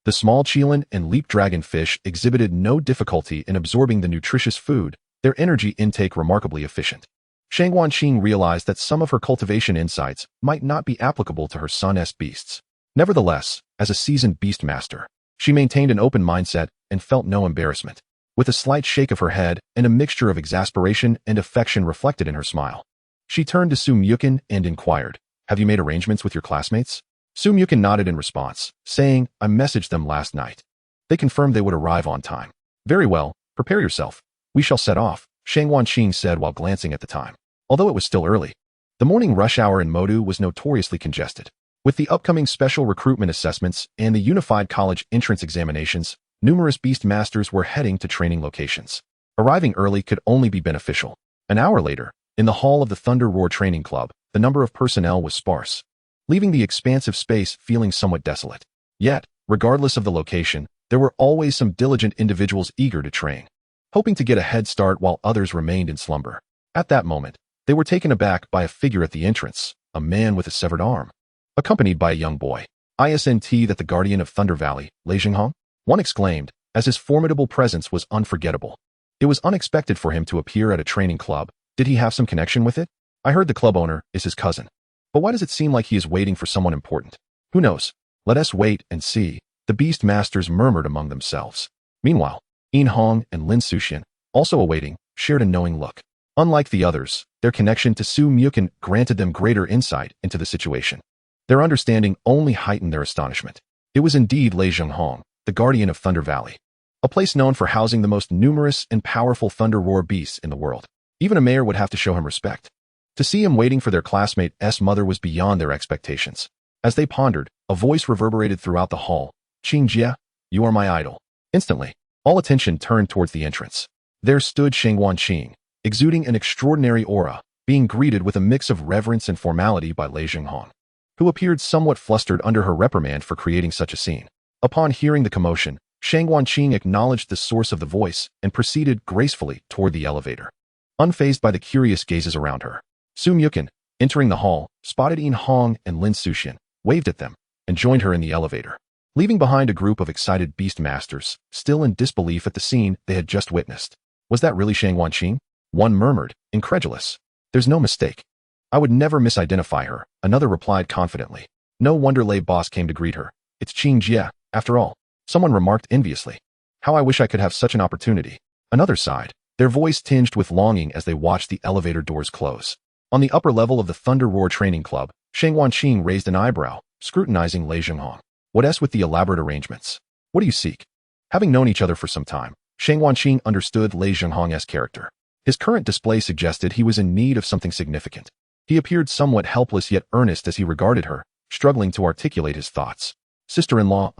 [SPEAKER 1] the small Qilin and leap dragon fish exhibited no difficulty in absorbing the nutritious food, their energy intake remarkably efficient. Shang Wanqing realized that some of her cultivation insights might not be applicable to her son's beasts. Nevertheless, as a seasoned beastmaster, she maintained an open mindset and felt no embarrassment. With a slight shake of her head and a mixture of exasperation and affection reflected in her smile, she turned to Su Muchen and inquired, "Have you made arrangements with your classmates?" Su Muchen nodded in response, saying, "I messaged them last night. They confirmed they would arrive on time." "Very well, prepare yourself. We shall set off," Shang Wanqing said while glancing at the time. Although it was still early, the morning rush hour in Modu was notoriously congested. With the upcoming special recruitment assessments and the unified college entrance examinations, numerous beastmasters were heading to training locations. Arriving early could only be beneficial. An hour later, in the hall of the Thunder Roar Training Club, the number of personnel was sparse, leaving the expansive space feeling somewhat desolate. Yet, regardless of the location, there were always some diligent individuals eager to train, hoping to get a head start while others remained in slumber. At that moment, they were taken aback by a figure at the entrance, a man with a severed arm, accompanied by a young boy. Isn't that the guardian of Thunder Valley, Lei Jinghong? One exclaimed, as his formidable presence was unforgettable. It was unexpected for him to appear at a training club. Did he have some connection with it? I heard the club owner is his cousin. But why does it seem like he is waiting for someone important? Who knows? Let us wait and see, the Beast Masters murmured among themselves. Meanwhile, Yin Hong and Lin Suxian, also awaiting, shared a knowing look. Unlike the others, their connection to Su Muchen granted them greater insight into the situation. Their understanding only heightened their astonishment. It was indeed Lei Jinghong, the guardian of Thunder Valley, a place known for housing the most numerous and powerful thunder roar beasts in the world. Even a mayor would have to show him respect. To see him waiting for their classmate's mother was beyond their expectations. As they pondered, a voice reverberated throughout the hall. Qing Jie, you are my idol. Instantly, all attention turned towards the entrance. There stood Shang Wanqing, exuding an extraordinary aura, being greeted with a mix of reverence and formality by Lei Jinghong, who appeared somewhat flustered under her reprimand for creating such a scene. Upon hearing the commotion, Shang Wanqing acknowledged the source of the voice and proceeded gracefully toward the elevator. Unfazed by the curious gazes around her, Su Muchen, entering the hall, spotted Yin Hong and Lin Suxian, waved at them, and joined her in the elevator, leaving behind a group of excited beast masters, still in disbelief at the scene they had just witnessed. Was that really Shang Wanqing? One murmured, incredulous. There's no mistake. I would never misidentify her, another replied confidently. No wonder Lei Boss came to greet her. It's Qing Jie, after all. Someone remarked enviously. How I wish I could have such an opportunity. Another sighed, their voice tinged with longing as they watched the elevator doors close. On the upper level of the Thunder Roar Training Club, Shang Wanqing raised an eyebrow, scrutinizing Lei Jinghong. What's with the elaborate arrangements? What do you seek? Having known each other for some time, Shang Wanqing understood Lei Jinghong's character. His current display suggested he was in need of something significant. He appeared somewhat helpless yet earnest as he regarded her, struggling to articulate his thoughts. Sister-in-law,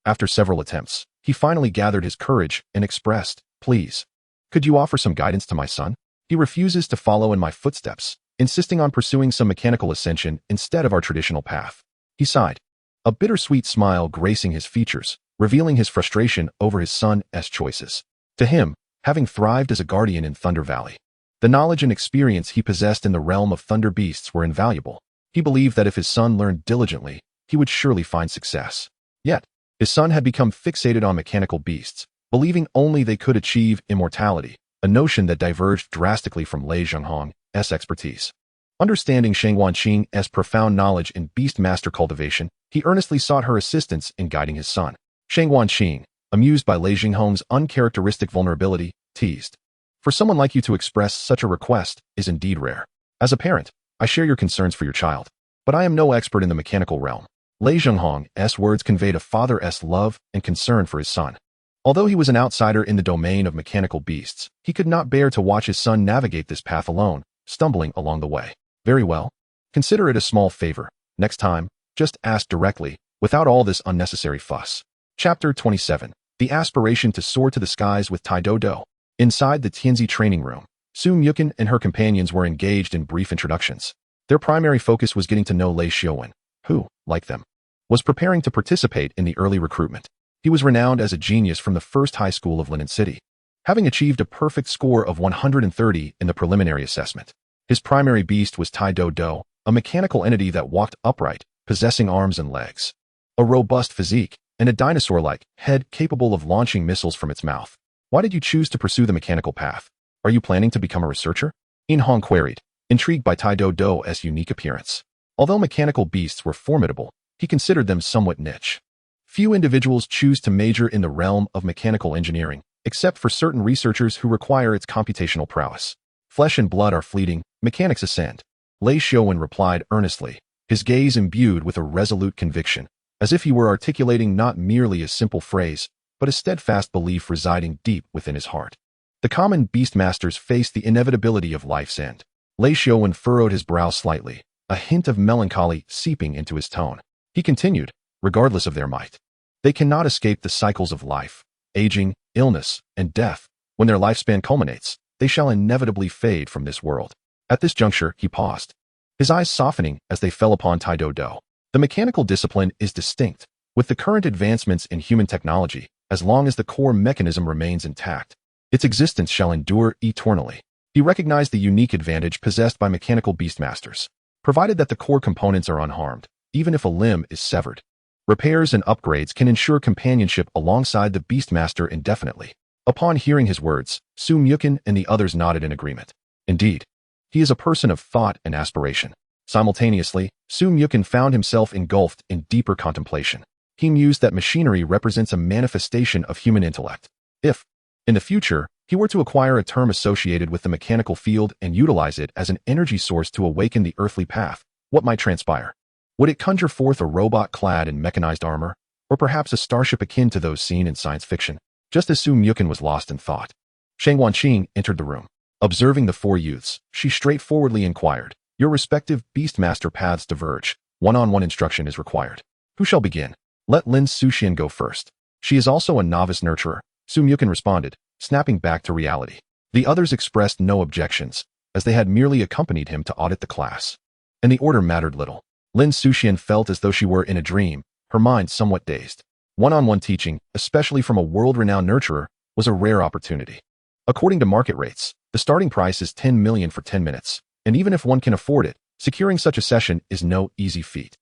[SPEAKER 1] After several attempts, he finally gathered his courage and expressed, please. Could you offer some guidance to my son? He refuses to follow in my footsteps, insisting on pursuing some mechanical ascension instead of our traditional path. He sighed, a bittersweet smile gracing his features, revealing his frustration over his son's choices. To him, having thrived as a guardian in Thunder Valley, the knowledge and experience he possessed in the realm of thunder beasts were invaluable. He believed that if his son learned diligently, he would surely find success. Yet, his son had become fixated on mechanical beasts, believing only they could achieve immortality, a notion that diverged drastically from Lei Jinghong's expertise. Understanding Shang Wanqing's profound knowledge in beast master cultivation, he earnestly sought her assistance in guiding his son. Shang Wanqing, amused by Lei Jinghong's uncharacteristic vulnerability, teased. For someone like you to express such a request is indeed rare. As a parent, I share your concerns for your child, but I am no expert in the mechanical realm. Lei Jinghong's words conveyed a father's love and concern for his son. Although he was an outsider in the domain of mechanical beasts, he could not bear to watch his son navigate this path alone, stumbling along the way. Very well. Consider it a small favor. Next time, just ask directly, without all this unnecessary fuss. Chapter 27. The aspiration to soar to the skies with Tai Do Do. Inside the Tianzi training room, Su Muchen and her companions were engaged in brief introductions. Their primary focus was getting to know Lei Xiaowen, who, like them, was preparing to participate in the early recruitment. He was renowned as a genius from the first high school of Linen City, having achieved a perfect score of 130 in the preliminary assessment. His primary beast was Tai Do Do, a mechanical entity that walked upright, possessing arms and legs, a robust physique, and a dinosaur-like head capable of launching missiles from its mouth. Why did you choose to pursue the mechanical path? Are you planning to become a researcher? Yin Hong queried, intrigued by Tai Do Do's unique appearance. Although mechanical beasts were formidable, he considered them somewhat niche. Few individuals choose to major in the realm of mechanical engineering, except for certain researchers who require its computational prowess. Flesh and blood are fleeting, mechanics ascend. Lei Xiaowen replied earnestly, his gaze imbued with a resolute conviction, as if he were articulating not merely a simple phrase, but a steadfast belief residing deep within his heart. The common beastmasters faced the inevitability of life's end. Lei Xiaowen furrowed his brow slightly, a hint of melancholy seeping into his tone. He continued, regardless of their might, they cannot escape the cycles of life, aging, illness, and death. When their lifespan culminates, they shall inevitably fade from this world. At this juncture, he paused, his eyes softening as they fell upon Tai Do Do. The mechanical discipline is distinct. With the current advancements in human technology, as long as the core mechanism remains intact, its existence shall endure eternally. He recognized the unique advantage possessed by mechanical beastmasters, provided that the core components are unharmed, even if a limb is severed. Repairs and upgrades can ensure companionship alongside the Beastmaster indefinitely. Upon hearing his words, Muchen and the others nodded in agreement. Indeed, he is a person of thought and aspiration. Simultaneously, Muchen found himself engulfed in deeper contemplation. He mused that machinery represents a manifestation of human intellect. If, in the future, he were to acquire a term associated with the mechanical field and utilize it as an energy source to awaken the earthly path, what might transpire? Would it conjure forth a robot clad in mechanized armor, or perhaps a starship akin to those seen in science fiction? Just as Muchen was lost in thought, Shang Wanqing entered the room. Observing the four youths, she straightforwardly inquired, "Your respective Beastmaster paths diverge. One-on-one instruction is required. Who shall begin? Let Lin Suxian go first. She is also a novice nurturer," Muchen responded, snapping back to reality. The others expressed no objections, as they had merely accompanied him to audit the class. And the order mattered little. Lin Suxian felt as though she were in a dream, her mind somewhat dazed. One-on-one teaching, especially from a world-renowned nurturer, was a rare opportunity. According to market rates, the starting price is 10 million for 10 minutes, and even if one can afford it, securing such a session is no easy feat.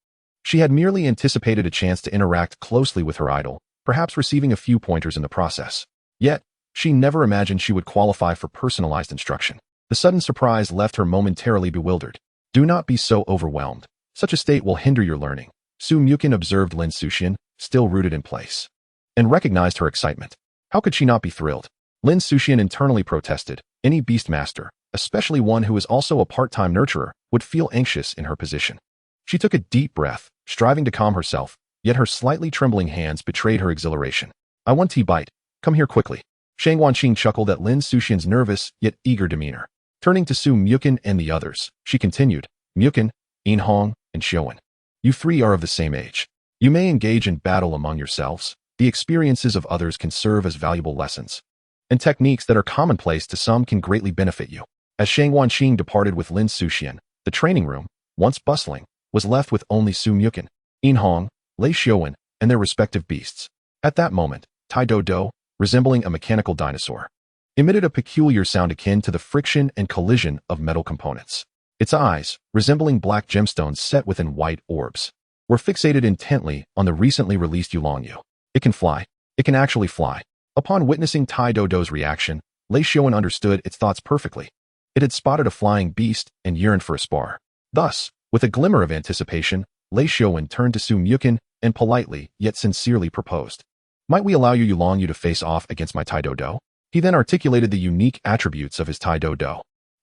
[SPEAKER 1] She had merely anticipated a chance to interact closely with her idol, perhaps receiving a few pointers in the process. Yet, she never imagined she would qualify for personalized instruction. The sudden surprise left her momentarily bewildered. Do not be so overwhelmed. Such a state will hinder your learning. Muchen observed Lin Suxian, still rooted in place, and recognized her excitement. How could she not be thrilled? Lin Suxian internally protested. Any Beastmaster, especially one who is also a part-time nurturer, would feel anxious in her position. She took a deep breath, striving to calm herself, yet her slightly trembling hands betrayed her exhilaration. "I want tea bite. Come here quickly." Shang Wanqing chuckled at Lin Suxian's nervous yet eager demeanor. Turning to Muchen and the others, she continued, "Muchen, Yinhong, and Xiaowen. You three are of the same age. You may engage in battle among yourselves. The experiences of others can serve as valuable lessons, and techniques that are commonplace to some can greatly benefit you." As Shang Wanqing departed with Lin Suxian, the training room, once bustling, was left with only Muchen, Yinhong, Lei Xiaowen, and their respective beasts. At that moment, Tai Do, resembling a mechanical dinosaur, emitted a peculiar sound akin to the friction and collision of metal components. Its eyes, resembling black gemstones set within white orbs, were fixated intently on the recently released Yulongyu. It can fly. It can actually fly. Upon witnessing Tai Do's reaction, Lei Xiaowen understood its thoughts perfectly. It had spotted a flying beast and yearned for a spar. Thus, with a glimmer of anticipation, Lei Xiaowen turned to Muchen and politely yet sincerely proposed, "Might we allow you Yulongyu to face off against my Tai Do?" He then articulated the unique attributes of his Tai Do.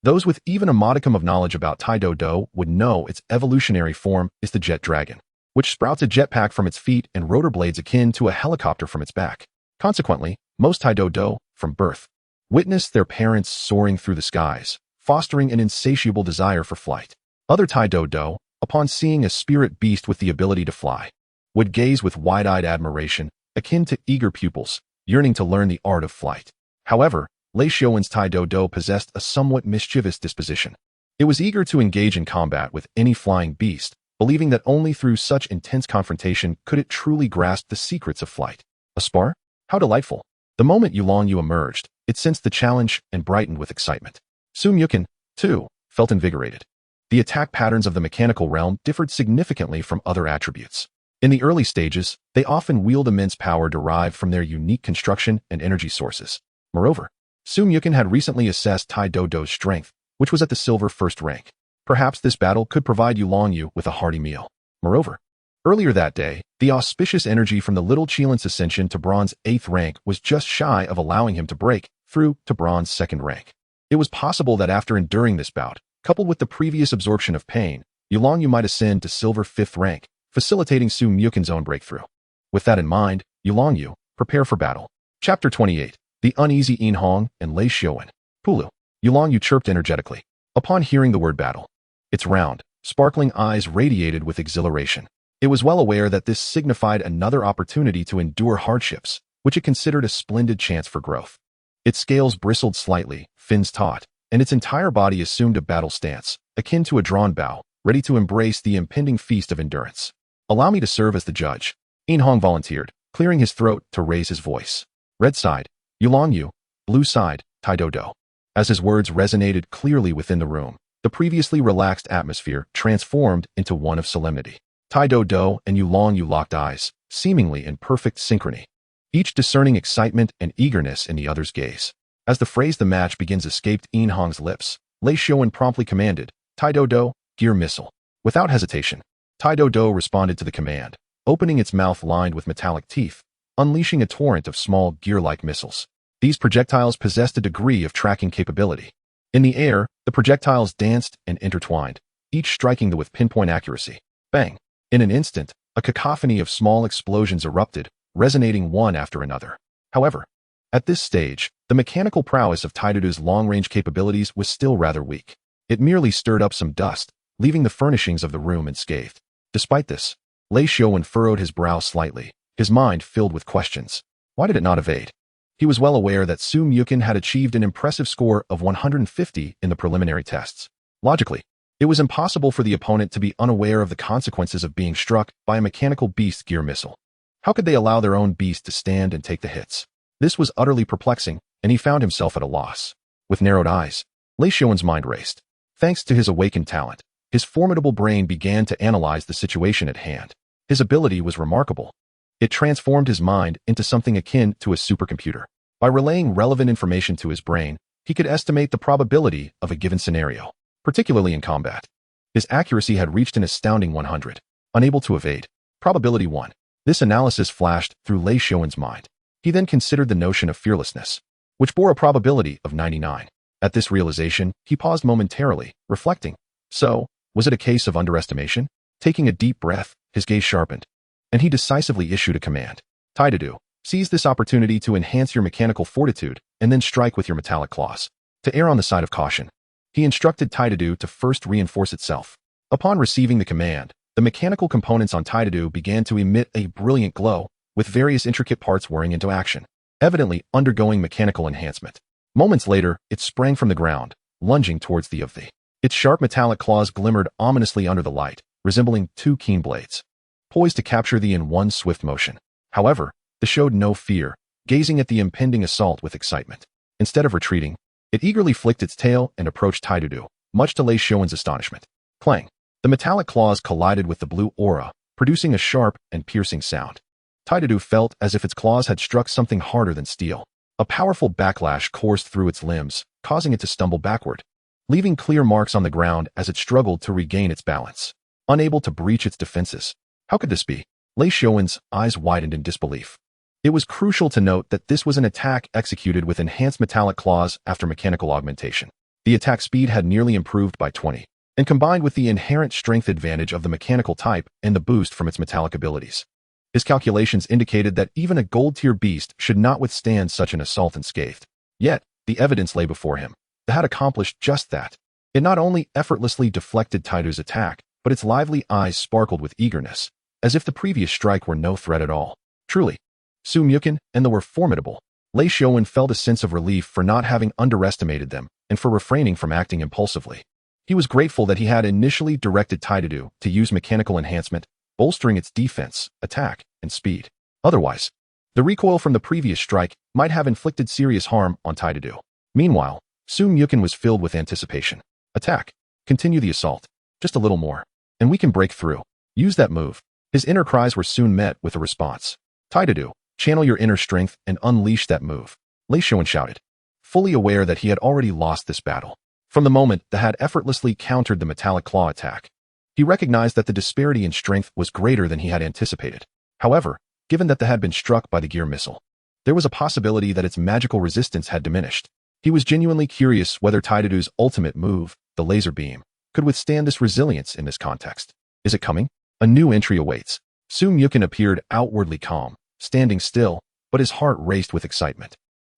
[SPEAKER 1] Those with even a modicum of knowledge about Tai Do would know its evolutionary form is the jet dragon, which sprouts a jetpack from its feet and rotor blades akin to a helicopter from its back. Consequently, most Tai Do, from birth, witness their parents soaring through the skies, fostering an insatiable desire for flight. Other Tai Do, upon seeing a spirit beast with the ability to fly, would gaze with wide-eyed admiration, akin to eager pupils, yearning to learn the art of flight. However, Lei Xiaowen's Tai Do possessed a somewhat mischievous disposition. It was eager to engage in combat with any flying beast, believing that only through such intense confrontation could it truly grasp the secrets of flight. A spar? How delightful. The moment Yulongyu emerged, it sensed the challenge and brightened with excitement. Muchen, too, felt invigorated. The attack patterns of the mechanical realm differed significantly from other attributes. In the early stages, they often wield immense power derived from their unique construction and energy sources. Moreover, Muchen had recently assessed Tai Do's strength, which was at the silver first rank. Perhaps this battle could provide Yulongyu with a hearty meal. Moreover, earlier that day, the auspicious energy from the little Qilin's ascension to bronze 8th rank was just shy of allowing him to break through to bronze 2nd rank. It was possible that after enduring this bout, coupled with the previous absorption of pain, Yulongyu might ascend to silver 5th rank, facilitating Muchen's own breakthrough. With that in mind, Yulongyu, prepare for battle. Chapter 28. The uneasy Yinhong and Lei Xiaowen. Pulu. Yulongyu chirped energetically. Upon hearing the word battle, its round, sparkling eyes radiated with exhilaration. It was well aware that this signified another opportunity to endure hardships, which it considered a splendid chance for growth. Its scales bristled slightly, fins taut, and its entire body assumed a battle stance, akin to a drawn bow, ready to embrace the impending feast of endurance. "Allow me to serve as the judge," Yinhong volunteered, clearing his throat to raise his voice. Red side, Yulongyu. Blue side, Tai Do. As his words resonated clearly within the room, the previously relaxed atmosphere transformed into one of solemnity. Tai-Do and Yulong locked eyes, seemingly in perfect synchrony, each discerning excitement and eagerness in the other's gaze. As the phrase "the match begins" escaped Yin Hong's lips, Lei Xiaowen promptly commanded, Tai-Do, gear missile. Without hesitation, Tai-Do responded to the command, opening its mouth lined with metallic teeth, unleashing a torrent of small gear-like missiles. These projectiles possessed a degree of tracking capability. In the air, the projectiles danced and intertwined, each striking with pinpoint accuracy. Bang! In an instant, a cacophony of small explosions erupted, resonating one after another. However, at this stage, the mechanical prowess of Tai-Do's long-range capabilities was still rather weak. It merely stirred up some dust, leaving the furnishings of the room unscathed. Despite this, Lei Xiaowen furrowed his brow slightly, his mind filled with questions. Why did it not evade? He was well aware that Muchen had achieved an impressive score of 150 in the preliminary tests. Logically, it was impossible for the opponent to be unaware of the consequences of being struck by a mechanical beast gear missile. How could they allow their own beast to stand and take the hits? This was utterly perplexing, and he found himself at a loss. With narrowed eyes, Lei Xiaowen's mind raced. Thanks to his awakened talent, his formidable brain began to analyze the situation at hand. His ability was remarkable. It transformed his mind into something akin to a supercomputer. By relaying relevant information to his brain, he could estimate the probability of a given scenario, particularly in combat. His accuracy had reached an astounding 100. Unable to evade. Probability 1. This analysis flashed through Lei Xiaowen's mind. He then considered the notion of fearlessness, which bore a probability of 99. At this realization, he paused momentarily, reflecting. So, was it a case of underestimation? Taking a deep breath, his gaze sharpened, and he decisively issued a command. Tai-Do, seize this opportunity to enhance your mechanical fortitude and then strike with your metallic claws. To err on the side of caution, he instructed Tai-Do to first reinforce itself. Upon receiving the command, the mechanical components on Tai-Do began to emit a brilliant glow, with various intricate parts whirring into action, evidently undergoing mechanical enhancement. Moments later, it sprang from the ground, lunging towards the Of. Its sharp metallic claws glimmered ominously under the light, resembling two keen blades, poised to capture thee in one swift motion. However, it showed no fear, gazing at the impending assault with excitement. Instead of retreating, it eagerly flicked its tail and approached Tai-Do, much to Lei Xiaowen's astonishment. Clang! The metallic claws collided with the blue aura, producing a sharp and piercing sound. Tai-Do felt as if its claws had struck something harder than steel. A powerful backlash coursed through its limbs, causing it to stumble backward, leaving clear marks on the ground as it struggled to regain its balance. Unable to breach its defenses. How could this be? Lei Xiaowen's eyes widened in disbelief. It was crucial to note that this was an attack executed with enhanced metallic claws after mechanical augmentation. The attack speed had nearly improved by 20, and combined with the inherent strength advantage of the mechanical type and the boost from its metallic abilities, his calculations indicated that even a gold-tier beast should not withstand such an assault unscathed. Yet, the evidence lay before him. It had accomplished just that. It not only effortlessly deflected Tai-Do's attack, but its lively eyes sparkled with eagerness, as if the previous strike were no threat at all. Truly, Muchen and they were formidable. Lei Xiaowen felt a sense of relief for not having underestimated them and for refraining from acting impulsively. He was grateful that he had initially directed Tai-Do to use mechanical enhancement, bolstering its defense, attack, and speed. Otherwise, the recoil from the previous strike might have inflicted serious harm on Tai-Do. Meanwhile, Muchen was filled with anticipation. Attack. Continue the assault. Just a little more, and we can break through. Use that move. His inner cries were soon met with a response. Tai-Do, channel your inner strength and unleash that move. Lei Xiaowen shouted, fully aware that he had already lost this battle. From the moment that had effortlessly countered the metallic claw attack, he recognized that the disparity in strength was greater than he had anticipated. However, given that they had been struck by the gear missile, there was a possibility that its magical resistance had diminished. He was genuinely curious whether Tai-Do's ultimate move, the laser beam, could withstand this resilience in this context. Is it coming? A new entry awaits. Muchen appeared outwardly calm, standing still, but his heart raced with excitement.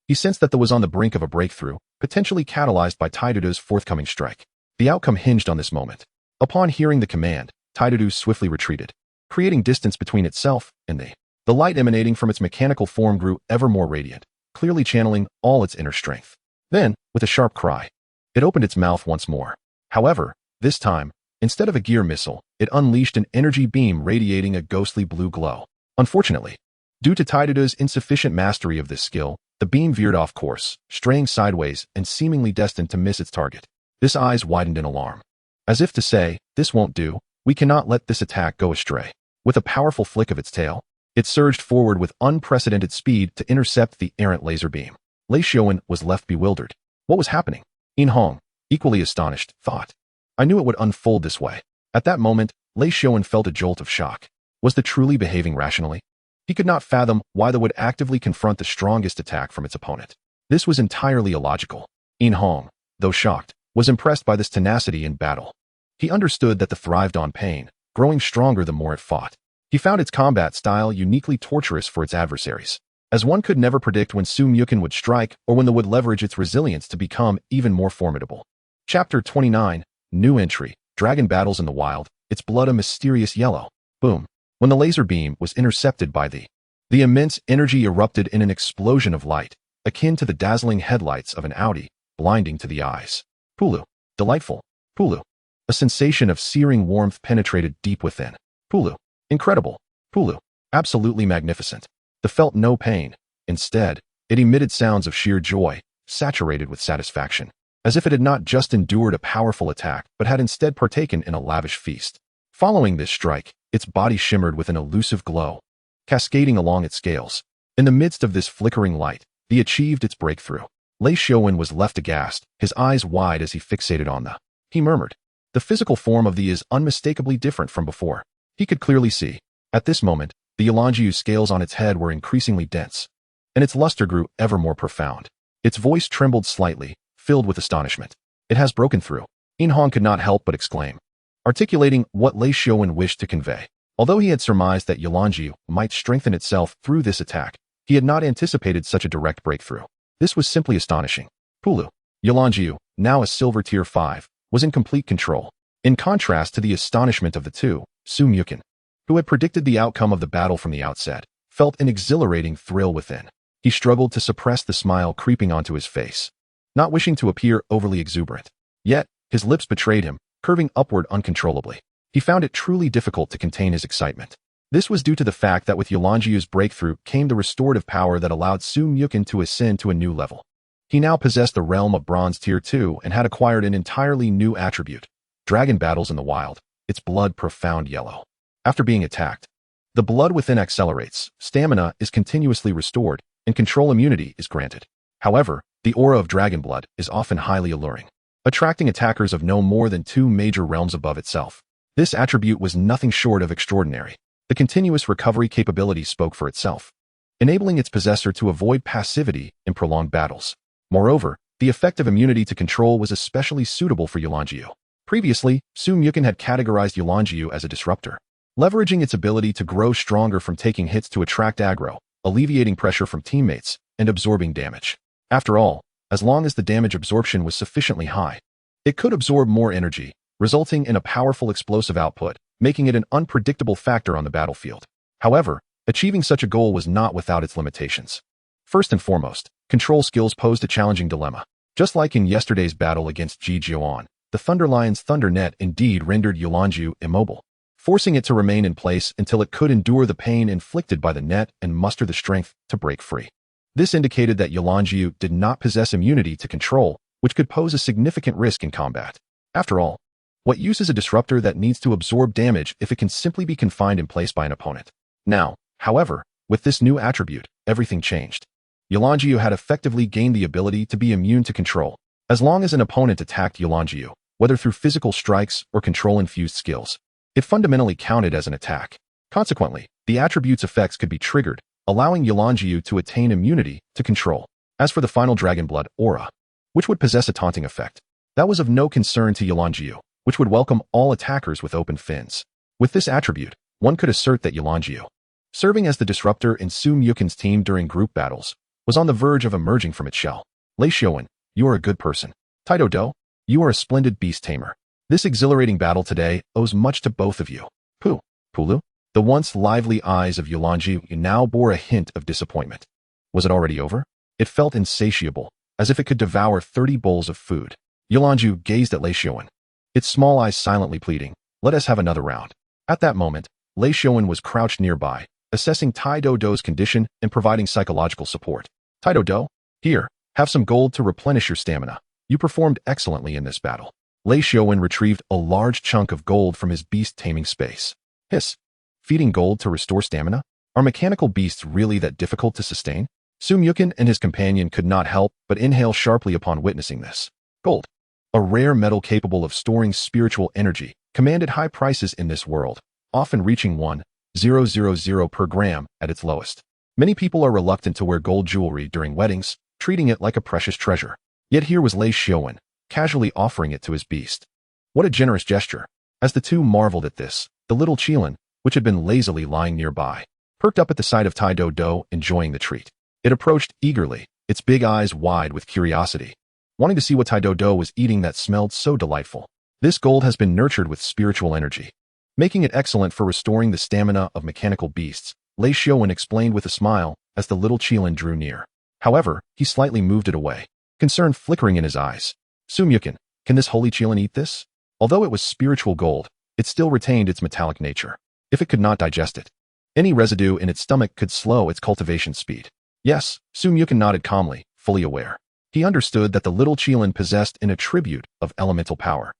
[SPEAKER 1] He sensed that they was on the brink of a breakthrough, potentially catalyzed by Tai-Do's forthcoming strike. The outcome hinged on this moment. Upon hearing the command, Tai-Do swiftly retreated, creating distance between itself and they. The light emanating from its mechanical form grew ever more radiant, clearly channeling all its inner strength. Then, with a sharp cry, it opened its mouth once more. However, this time, instead of a gear missile, it unleashed an energy beam radiating a ghostly blue glow. Unfortunately, due to Tai-Do's insufficient mastery of this skill, the beam veered off course, straying sideways and seemingly destined to miss its target. His eyes widened in alarm. As if to say, this won't do, We cannot let this attack go astray. With a powerful flick of its tail, it surged forward with unprecedented speed to intercept the errant laser beam. Lei Xiaowen was left bewildered. What was happening? In Hong, equally astonished, thought. I knew it would unfold this way. At that moment, Lei Xiaowen felt a jolt of shock. Was the truly behaving rationally? He could not fathom why the would actively confront the strongest attack from its opponent. This was entirely illogical. In Hong, though shocked, was impressed by this tenacity in battle. He understood that the thrived on pain, growing stronger the more it fought. He found its combat style uniquely torturous for its adversaries, as one could never predict when Muchen would strike or when the would leverage its resilience to become even more formidable. Chapter 29, New Entry, Dragon Battles in the Wild, its blood a mysterious yellow. Boom. When the laser beam was intercepted by the immense energy erupted in an explosion of light, akin to the dazzling headlights of an Audi, blinding to the eyes. Pulu. Delightful. Pulu. A sensation of searing warmth penetrated deep within. Pulu. Incredible. Pulu. Absolutely magnificent. The felt no pain. Instead, it emitted sounds of sheer joy, saturated with satisfaction, as if it had not just endured a powerful attack, but had instead partaken in a lavish feast. Following this strike, its body shimmered with an elusive glow, cascading along its scales. In the midst of this flickering light, the achieved its breakthrough. Lei Xiaowen was left aghast, his eyes wide as he fixated on the. He murmured. The physical form of the is unmistakably different from before. He could clearly see. At this moment, the Yolangyu scales on its head were increasingly dense, and its luster grew ever more profound. Its voice trembled slightly, filled with astonishment. It has broken through. In Hong could not help but exclaim, articulating what Lei Xiaowen wished to convey. Although he had surmised that Yolangyu might strengthen itself through this attack, he had not anticipated such a direct breakthrough. This was simply astonishing. Pulu. Yolangyu, now a silver tier 5, was in complete control. In contrast to the astonishment of the two, Muchen, who had predicted the outcome of the battle from the outset, felt an exhilarating thrill within. He struggled to suppress the smile creeping onto his face, not wishing to appear overly exuberant. Yet, his lips betrayed him, curving upward uncontrollably. He found it truly difficult to contain his excitement. This was due to the fact that with Yolangyu's breakthrough came the restorative power that allowed Muchen to ascend to a new level. He now possessed the realm of Bronze Tier 2 and had acquired an entirely new attribute, Dragon Battles in the Wild, its blood profound yellow. After being attacked, the blood within accelerates, stamina is continuously restored, and control immunity is granted. However, the aura of dragon blood is often highly alluring, attracting attackers of no more than 2 major realms above itself. This attribute was nothing short of extraordinary. The continuous recovery capability spoke for itself, enabling its possessor to avoid passivity in prolonged battles. Moreover, the effect of immunity to control was especially suitable for Yolangyu. Previously, Muchen had categorized Yolangyu as a disruptor, leveraging its ability to grow stronger from taking hits to attract aggro, alleviating pressure from teammates, and absorbing damage. After all, as long as the damage absorption was sufficiently high, it could absorb more energy, resulting in a powerful explosive output, making it an unpredictable factor on the battlefield. However, achieving such a goal was not without its limitations. First and foremost, control skills posed a challenging dilemma. Just like in yesterday's battle against Ji Jiuan, the Thunderlion's Thunder Net indeed rendered Yolangyu immobile, forcing it to remain in place until it could endure the pain inflicted by the net and muster the strength to break free. This indicated that Yolangyu did not possess immunity to control, which could pose a significant risk in combat. After all, what use is a disruptor that needs to absorb damage if it can simply be confined in place by an opponent? Now, however, with this new attribute, everything changed. Yolangyu had effectively gained the ability to be immune to control, as long as an opponent attacked Yolangyu, whether through physical strikes or control-infused skills. It fundamentally counted as an attack. Consequently, the attribute's effects could be triggered, allowing Yolangyu to attain immunity to control. As for the final Dragon Blood aura, which would possess a taunting effect, that was of no concern to Yolangyu, which would welcome all attackers with open fins. With this attribute, one could assert that Yolangyu, serving as the disruptor in Muchen's team during group battles, was on the verge of emerging from its shell. Lei Xiaowen, you are a good person. Taito Do, you are a splendid beast tamer. This exhilarating battle today owes much to both of you. Pulu? The once lively eyes of Yolangyu now bore a hint of disappointment. Was it already over? It felt insatiable, as if it could devour 30 bowls of food. Yolangyu gazed at Lei Xiaowen, its small eyes silently pleading, let us have another round. At that moment, Lei Xiaowen was crouched nearby, assessing Taito Do's condition and providing psychological support. Taito Do, here, have some gold to replenish your stamina. You performed excellently in this battle. Lei Xiaowen retrieved a large chunk of gold from his beast-taming space. Hiss. Feeding gold to restore stamina? Are mechanical beasts really that difficult to sustain? Muchen and his companion could not help but inhale sharply upon witnessing this. Gold, a rare metal capable of storing spiritual energy, commanded high prices in this world, often reaching 1,000 per gram at its lowest. Many people are reluctant to wear gold jewelry during weddings, treating it like a precious treasure. Yet here was Lei Xiaowen, casually offering it to his beast. What a generous gesture. As the two marveled at this, the little Qilin, which had been lazily lying nearby, perked up at the sight of Tai Do, enjoying the treat. It approached eagerly, its big eyes wide with curiosity, wanting to see what Tai Do was eating that smelled so delightful. This gold has been nurtured with spiritual energy, making it excellent for restoring the stamina of mechanical beasts, Lei Xiaowen explained with a smile as the little Qilin drew near. However, he slightly moved it away, concern flickering in his eyes. Muchen, can this holy Qilin eat this? Although it was spiritual gold, it still retained its metallic nature. If it could not digest it, any residue in its stomach could slow its cultivation speed. Yes, Muchen nodded calmly, fully aware. He understood that the little Qilin possessed an attribute of elemental power.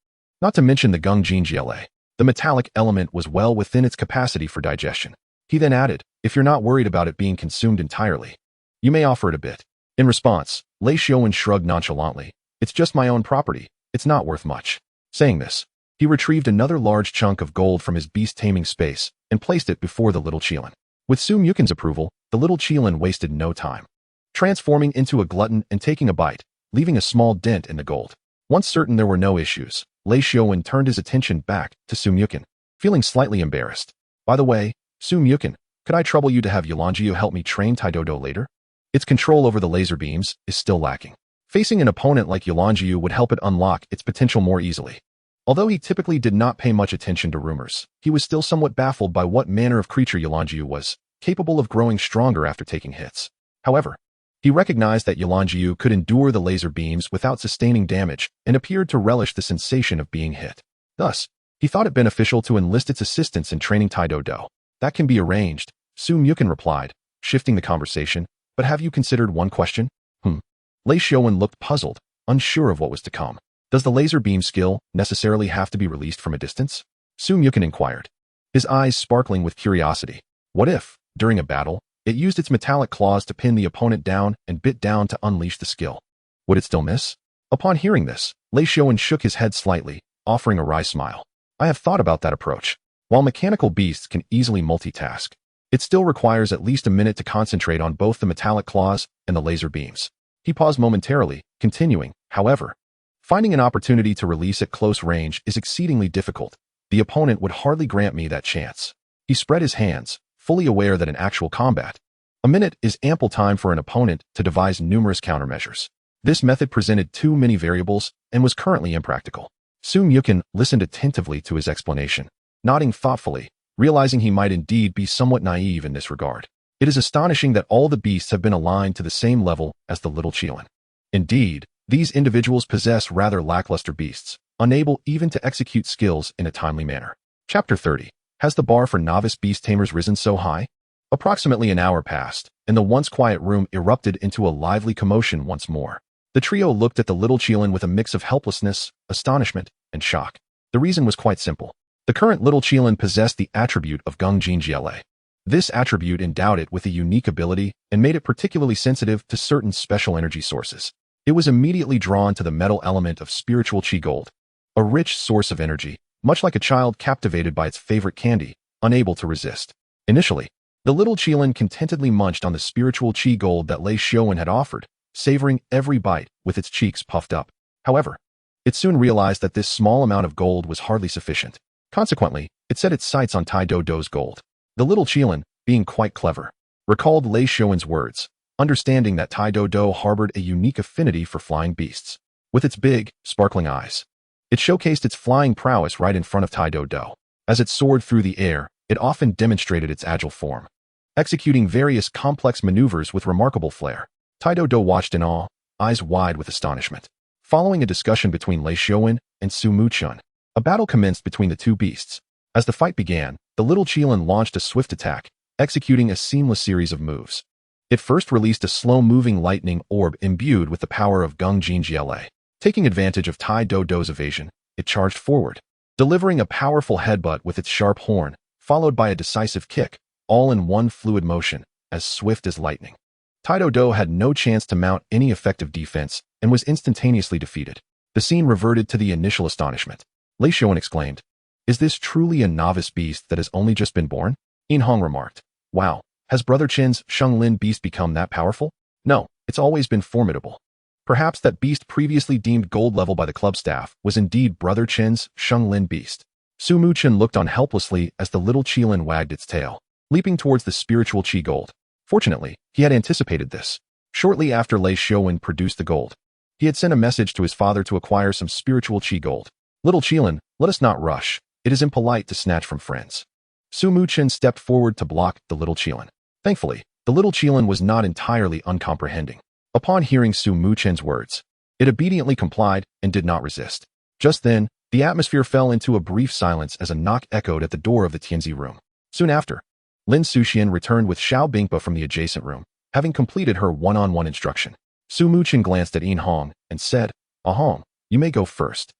[SPEAKER 1] Not to mention the Gungjingjie. The metallic element was well within its capacity for digestion. He then added, if you're not worried about it being consumed entirely, you may offer it a bit. In response, Lei Xiaowen shrugged nonchalantly. It's just my own property. It's not worth much. Saying this, he retrieved another large chunk of gold from his beast-taming space and placed it before the little Qilin. With Muchen's approval, the little Qilin wasted no time, transforming into a glutton and taking a bite, leaving a small dent in the gold. Once certain there were no issues, Lei Xiaowen turned his attention back to Muchen, feeling slightly embarrassed. By the way, Muchen, could I trouble you to have Yulanjiu help me train Tai Do later? Its control over the laser beams is still lacking. Facing an opponent like Yulanjiu would help it unlock its potential more easily. Although he typically did not pay much attention to rumors, he was still somewhat baffled by what manner of creature Yulanjiu was, capable of growing stronger after taking hits. However, he recognized that Yulanjiu could endure the laser beams without sustaining damage and appeared to relish the sensation of being hit. Thus, he thought it beneficial to enlist its assistance in training Tai Do. That can be arranged, Muchen replied, shifting the conversation, but have you considered one question? Lei Xiaowen looked puzzled, unsure of what was to come. Does the laser beam skill necessarily have to be released from a distance? Muchen inquired, his eyes sparkling with curiosity. What if, during a battle, it used its metallic claws to pin the opponent down and bit down to unleash the skill? Would it still miss? Upon hearing this, Lei Xiaowen shook his head slightly, offering a wry smile. I have thought about that approach. While mechanical beasts can easily multitask, it still requires at least a minute to concentrate on both the metallic claws and the laser beams. He paused momentarily, continuing, however, finding an opportunity to release at close range is exceedingly difficult. The opponent would hardly grant me that chance. He spread his hands, fully aware that in actual combat, a minute is ample time for an opponent to devise numerous countermeasures. This method presented too many variables and was currently impractical. Muchen listened attentively to his explanation, nodding thoughtfully, realizing he might indeed be somewhat naive in this regard. It is astonishing that all the beasts have been aligned to the same level as the little Qilin. Indeed, these individuals possess rather lackluster beasts, unable even to execute skills in a timely manner. Chapter 30. Has the bar for novice beast tamers risen so high? Approximately an hour passed, and the once quiet room erupted into a lively commotion once more. The trio looked at the little Qilin with a mix of helplessness, astonishment, and shock. The reason was quite simple. The current little Qilin possessed the attribute of Gungjingjie. This attribute endowed it with a unique ability and made it particularly sensitive to certain special energy sources. It was immediately drawn to the metal element of spiritual Qi gold, a rich source of energy, much like a child captivated by its favorite candy, unable to resist. Initially, the little Qilin contentedly munched on the spiritual Qi gold that Lei Xiaowen had offered, savoring every bite with its cheeks puffed up. However, it soon realized that this small amount of gold was hardly sufficient. Consequently, it set its sights on Tai Do's gold. The little Qilin, being quite clever, recalled Lei Xiaowen's words, understanding that Tai Do harbored a unique affinity for flying beasts. With its big, sparkling eyes, it showcased its flying prowess right in front of Tai Do. As it soared through the air, it often demonstrated its agile form, executing various complex maneuvers with remarkable flair. Tai Do watched in awe, eyes wide with astonishment. Following a discussion between Lei Xiaowen and Muchen, a battle commenced between the two beasts. As the fight began, the little Qilin launched a swift attack, executing a seamless series of moves. It first released a slow-moving lightning orb imbued with the power of Gungjingjie. Taking advantage of Tai Do's evasion, it charged forward, delivering a powerful headbutt with its sharp horn, followed by a decisive kick, all in one fluid motion, as swift as lightning. Do had no chance to mount any effective defense and was instantaneously defeated. The scene reverted to the initial astonishment. Lei Xiaowen exclaimed, "Is this truly a novice beast that has only just been born?" Yin Hong remarked, "Wow, has Brother Qin's Shenglin beast become that powerful?" "No, it's always been formidable." Perhaps that beast previously deemed gold level by the club staff was indeed Brother Qin's Shenglin beast. Muchen looked on helplessly as the little Qilin wagged its tail, leaping towards the spiritual Qi gold. Fortunately, he had anticipated this. Shortly after Lei Xiaowen produced the gold, he had sent a message to his father to acquire some spiritual Qi gold. "Little Qilin, let us not rush. It is impolite to snatch from friends." Muchen stepped forward to block the little Qilin. Thankfully, the little Qilin was not entirely uncomprehending. Upon hearing Muchen's words, it obediently complied and did not resist. Just then, the atmosphere fell into a brief silence as a knock echoed at the door of the Tianzi room. Soon after, Lin Suxian returned with Xiao Bingpa from the adjacent room, having completed her one-on-one instruction. Muchen glanced at Yin Hong and said, "Ahong, you may go first.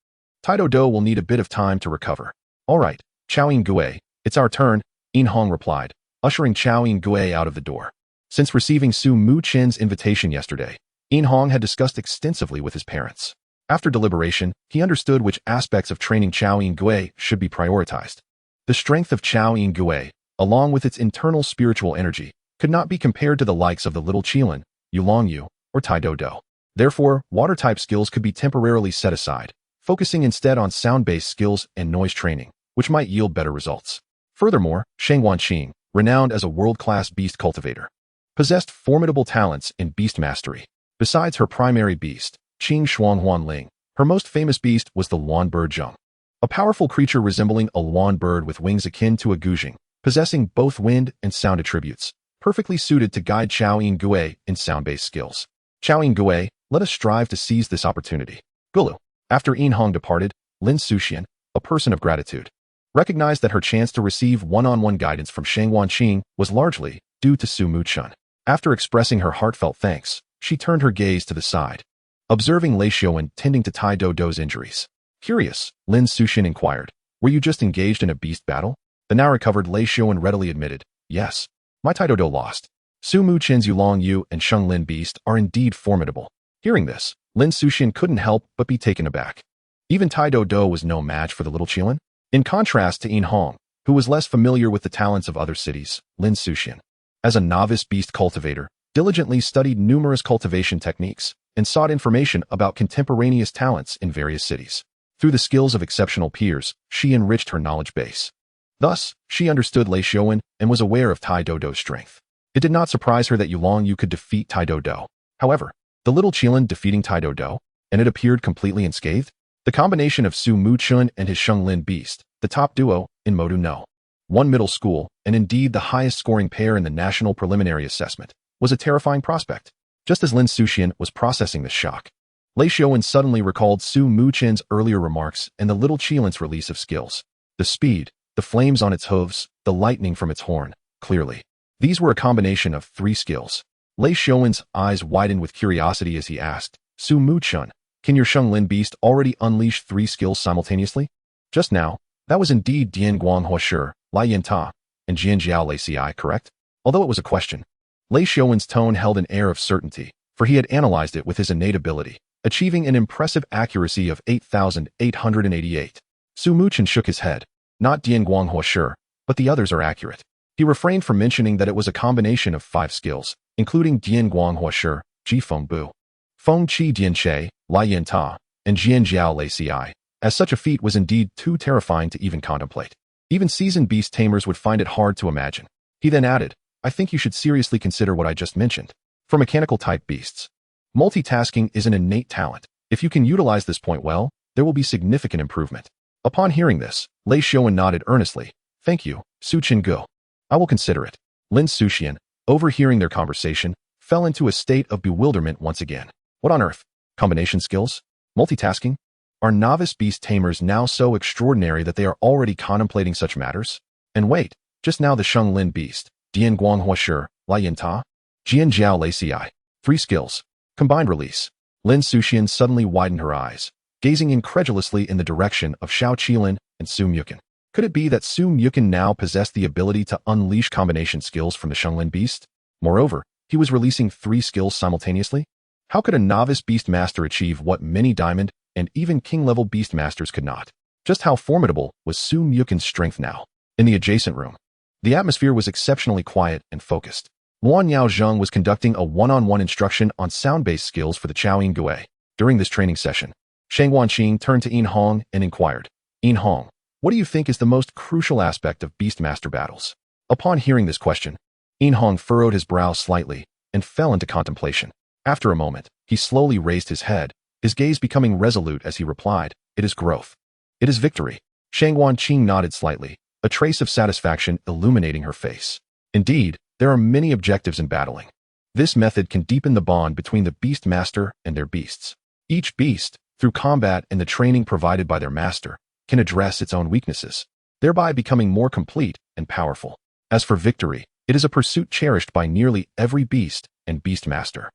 [SPEAKER 1] Do will need a bit of time to recover." "All right, Chao Yingui, it's our turn," Yin Hong replied, ushering Chao Yingui out of the door. Since receiving Muchen's invitation yesterday, Yin Hong had discussed extensively with his parents. After deliberation, he understood which aspects of training Chao Yingui should be prioritized. The strength of Chao Yingui, along with its internal spiritual energy, could not be compared to the likes of the little Qilin, Yulongyu, or Do. Therefore, water-type skills could be temporarily set aside, focusing instead on sound-based skills and noise training, which might yield better results. Furthermore, Sheng Wanqing, renowned as a world-class beast cultivator, possessed formidable talents in beast mastery. Besides her primary beast, Qing Shuang Huanling, her most famous beast was the Luan bird Zheng, a powerful creature resembling a Luan bird with wings akin to a guzheng, possessing both wind and sound attributes, perfectly suited to guide Chao Yingui in sound-based skills. "Chao Yingui, let us strive to seize this opportunity." Gulu. After Yin Hong departed, Lin Suxian, a person of gratitude, recognized that her chance to receive one-on-one guidance from Sheng Wanqing was largely due to Muchen. After expressing her heartfelt thanks, she turned her gaze to the side, observing Lei Xiaowen tending to Do's injuries. Curious, Lin Suxian inquired, "Were you just engaged in a beast battle?" The now recovered Lei Xiaowen readily admitted, "Yes, my Do lost. Muchen's Yulongyu and Shenglin beast are indeed formidable." Hearing this, Lin Suxian couldn't help but be taken aback. Even Do was no match for the little Qilin. In contrast to Yin Hong, who was less familiar with the talents of other cities, Lin Suxian, as a novice beast cultivator, diligently studied numerous cultivation techniques and sought information about contemporaneous talents in various cities. Through the skills of exceptional peers, she enriched her knowledge base. Thus, she understood Lei Xiaowen and was aware of Do's strength. It did not surprise her that Yulongyu could defeat Do. However, the little Qilin defeating Do, and it appeared completely unscathed? The combination of Muchen and his Shenglin beast, the top duo in Modu No. 1 middle school, and indeed the highest scoring pair in the national preliminary assessment, was a terrifying prospect. Just as Lin Suxian was processing this shock, Lei Xiaowen suddenly recalled Muchen's earlier remarks and the little Qilin's release of skills. The speed, the flames on its hooves, the lightning from its horn, clearly. These were a combination of 3 skills. Lei Xiaowen's eyes widened with curiosity as he asked, "Muchen, can your Shenglin beast already unleash 3 skills simultaneously?" Just now, that was indeed Dian Guang Huashi, Lai Yinta, and Jian Jiao Lei Ci, correct? Although it was a question, Lei Xiaowen's tone held an air of certainty, for he had analyzed it with his innate ability, achieving an impressive accuracy of 8,888. Muchen shook his head. "Not Dian Guang Huashi, but the others are accurate." He refrained from mentioning that it was a combination of 5 skills, including Dian Guang Huashi, Ji Feng Bu, Feng Qi Dian Che, Lai Yin Ta, and Jian Jiao Lei Ci, as such a feat was indeed too terrifying to even contemplate. Even seasoned beast tamers would find it hard to imagine. He then added, "I think you should seriously consider what I just mentioned. For mechanical-type beasts, multitasking is an innate talent. If you can utilize this point well, there will be significant improvement." Upon hearing this, Lei Xiaowen nodded earnestly. "Thank you, Su Qinggu. I will consider it." Lin Suxian, overhearing their conversation, fell into a state of bewilderment once again. What on earth? Combination skills? Multitasking? Are novice beast tamers now so extraordinary that they are already contemplating such matters? And wait, just now the Shenglin beast, Dian Guang Huashi, Lai Yin Ta, Jian Jiao Lei Ci, 3 skills. Combined release. Lin Suxian suddenly widened her eyes, gazing incredulously in the direction of Qilin and Muchen. Could it be that Muchen now possessed the ability to unleash combination skills from the Xianglin beast? Moreover, he was releasing 3 skills simultaneously? How could a novice beastmaster achieve what many diamond and even king-level beastmasters could not? Just how formidable was Muchen's strength now? In the adjacent room, the atmosphere was exceptionally quiet and focused. Luan Yaozheng was conducting a one-on-one instruction on sound-based skills for the Qiaoyin Gui. During this training session, Shang Wanqing turned to Yin Hong and inquired, "Yin Hong, what do you think is the most crucial aspect of beastmaster battles?" Upon hearing this question, Yin Hong furrowed his brow slightly and fell into contemplation. After a moment, he slowly raised his head, his gaze becoming resolute as he replied, "It is growth. It is victory." Shang Wanqing nodded slightly, a trace of satisfaction illuminating her face. Indeed, there are many objectives in battling. This method can deepen the bond between the beastmaster and their beasts. Each beast, through combat and the training provided by their master, can address its own weaknesses, thereby becoming more complete and powerful. As for victory, it is a pursuit cherished by nearly every beast and beastmaster,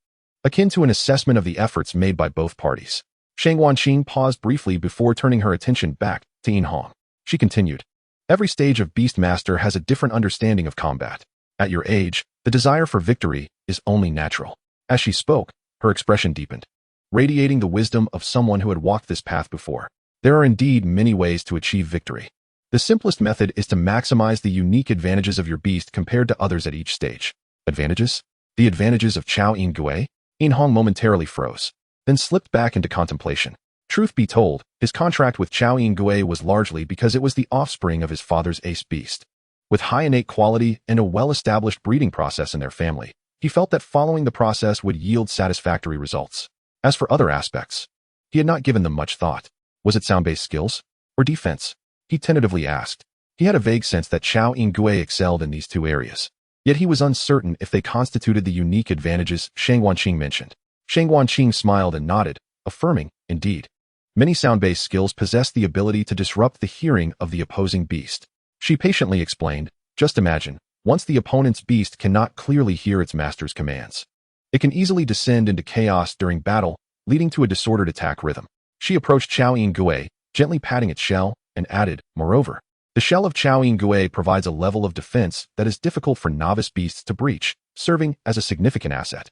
[SPEAKER 1] akin to an assessment of the efforts made by both parties. Shang Wanqing paused briefly before turning her attention back to Yin Hong. She continued, "Every stage of beastmaster has a different understanding of combat. At your age, the desire for victory is only natural." As she spoke, her expression deepened, radiating the wisdom of someone who had walked this path before. There are indeed many ways to achieve victory. The simplest method is to maximize the unique advantages of your beast compared to others at each stage. Advantages? The advantages of Qiaoyin Gui? Yin Hong momentarily froze, then slipped back into contemplation. Truth be told, his contract with Qiaoyin Gui was largely because it was the offspring of his father's ace beast. With high innate quality and a well-established breeding process in their family, he felt that following the process would yield satisfactory results. As for other aspects, he had not given them much thought. Was it sound-based skills or defense? He tentatively asked. He had a vague sense that Qiaoyin Gui excelled in these 2 areas, yet he was uncertain if they constituted the unique advantages Shang Wanqing mentioned. Shang Wanqing smiled and nodded, affirming, "Indeed. Many sound-based skills possess the ability to disrupt the hearing of the opposing beast." She patiently explained, "Just imagine, once the opponent's beast cannot clearly hear its master's commands, it can easily descend into chaos during battle, leading to a disordered attack rhythm." She approached Qiaoyin Gui, gently patting its shell, and added, "Moreover, the shell of Qiaoyin Gui provides a level of defense that is difficult for novice beasts to breach, serving as a significant asset.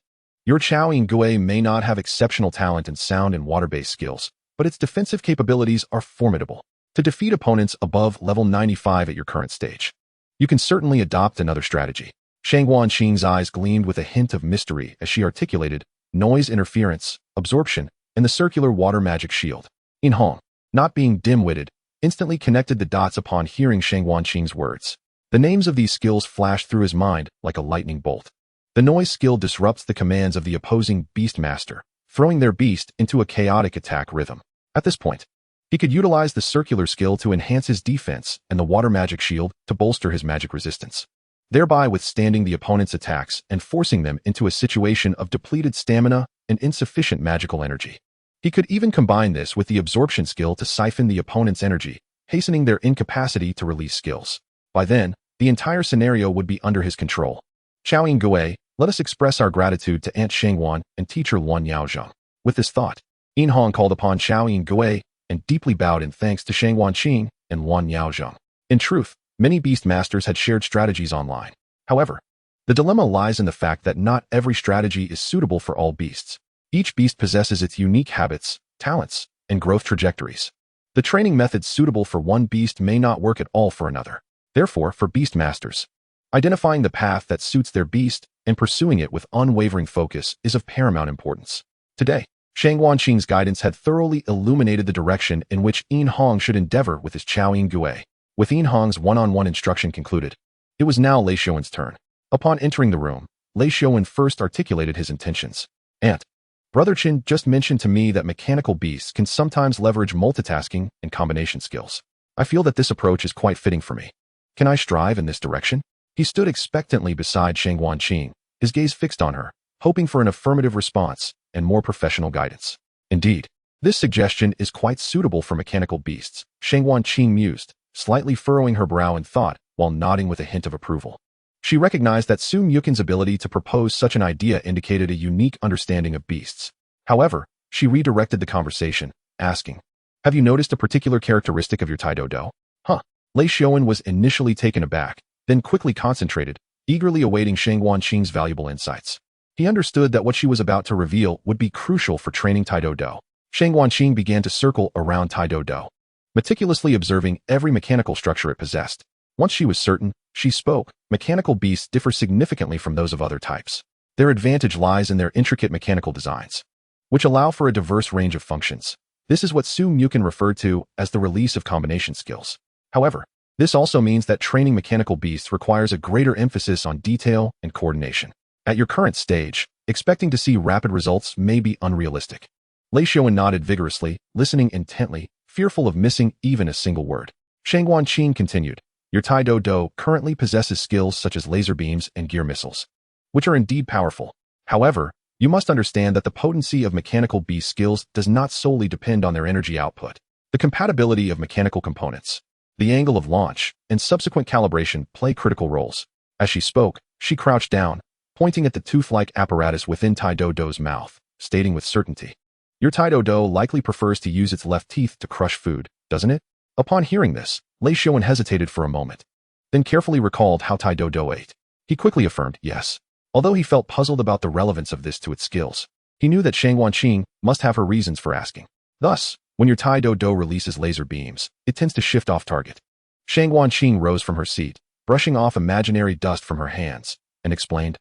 [SPEAKER 1] Your Qiaoyin Gui may not have exceptional talent in sound and water-based skills, but its defensive capabilities are formidable. To defeat opponents above level 95 at your current stage, you can certainly adopt another strategy." Shang Wanqing's eyes gleamed with a hint of mystery as she articulated, "Noise interference, absorption, and the circular water magic shield." Yin Hong, not being dim-witted, instantly connected the dots upon hearing Shang Wanqing's words. The names of these skills flashed through his mind like a lightning bolt. The noise skill disrupts the commands of the opposing beastmaster, throwing their beast into a chaotic attack rhythm. At this point, he could utilize the circular skill to enhance his defense and the water magic shield to bolster his magic resistance, thereby withstanding the opponent's attacks and forcing them into a situation of depleted stamina and insufficient magical energy. He could even combine this with the absorption skill to siphon the opponent's energy, hastening their incapacity to release skills. By then, the entire scenario would be under his control. "Qiaoyin Gui, let us express our gratitude to Aunt Shangwan and teacher Luan Yaozheng." With this thought, Yin Hong called upon Qiaoyin Gui and deeply bowed in thanks to Shang Wanqing and Luan Yaozheng. In truth, many beastmasters had shared strategies online. However, the dilemma lies in the fact that not every strategy is suitable for all beasts. Each beast possesses its unique habits, talents, and growth trajectories. The training methods suitable for one beast may not work at all for another. Therefore, for beastmasters, identifying the path that suits their beast and pursuing it with unwavering focus is of paramount importance. Today, Shang Wanqing's guidance had thoroughly illuminated the direction in which Yin Hong should endeavor with his Qiaoyin Gui. With Yin Hong's one-on-one instruction concluded, it was now Lei Xiuwen's turn. Upon entering the room, Lei Xiuwen first articulated his intentions. "Aunt, Brother Qin just mentioned to me that mechanical beasts can sometimes leverage multitasking and combination skills. I feel that this approach is quite fitting for me. Can I strive in this direction?" He stood expectantly beside Shang Wanqing, his gaze fixed on her, hoping for an affirmative response and more professional guidance. "Indeed, this suggestion is quite suitable for mechanical beasts," Shang Wanqing mused, slightly furrowing her brow in thought while nodding with a hint of approval. She recognized that Muchen's ability to propose such an idea indicated a unique understanding of beasts. However, she redirected the conversation, asking, Have you noticed a particular characteristic of your Taidodo? Huh. Lei Xiaowen was initially taken aback, then quickly concentrated, eagerly awaiting Shang Wanqing's valuable insights. He understood that what she was about to reveal would be crucial for training Taidodo. Shang Wanqing began to circle around Taidodo, meticulously observing every mechanical structure it possessed. Once she was certain, she spoke. Mechanical beasts differ significantly from those of other types. Their advantage lies in their intricate mechanical designs, which allow for a diverse range of functions. This is what Muchen referred to as the release of combination skills. However, this also means that training mechanical beasts requires a greater emphasis on detail and coordination. At your current stage, expecting to see rapid results may be unrealistic. Lei Xiaowen nodded vigorously, listening intently, fearful of missing even a single word. Shang Wanqing continued, your Taidodo currently possesses skills such as laser beams and gear missiles, which are indeed powerful. However, you must understand that the potency of mechanical beast skills does not solely depend on their energy output. The compatibility of mechanical components, the angle of launch, and subsequent calibration play critical roles. As she spoke, she crouched down, pointing at the tooth-like apparatus within Taidodo's mouth, stating with certainty, your Taidodo likely prefers to use its left teeth to crush food, doesn't it? Upon hearing this, Lei Xiaowen hesitated for a moment, then carefully recalled how Taidodo ate. He quickly affirmed yes. Although he felt puzzled about the relevance of this to its skills, he knew that Shang Wanqing must have her reasons for asking. Thus, when your Taidodo releases laser beams, it tends to shift off target. Shang Wanqing rose from her seat, brushing off imaginary dust from her hands, and explained,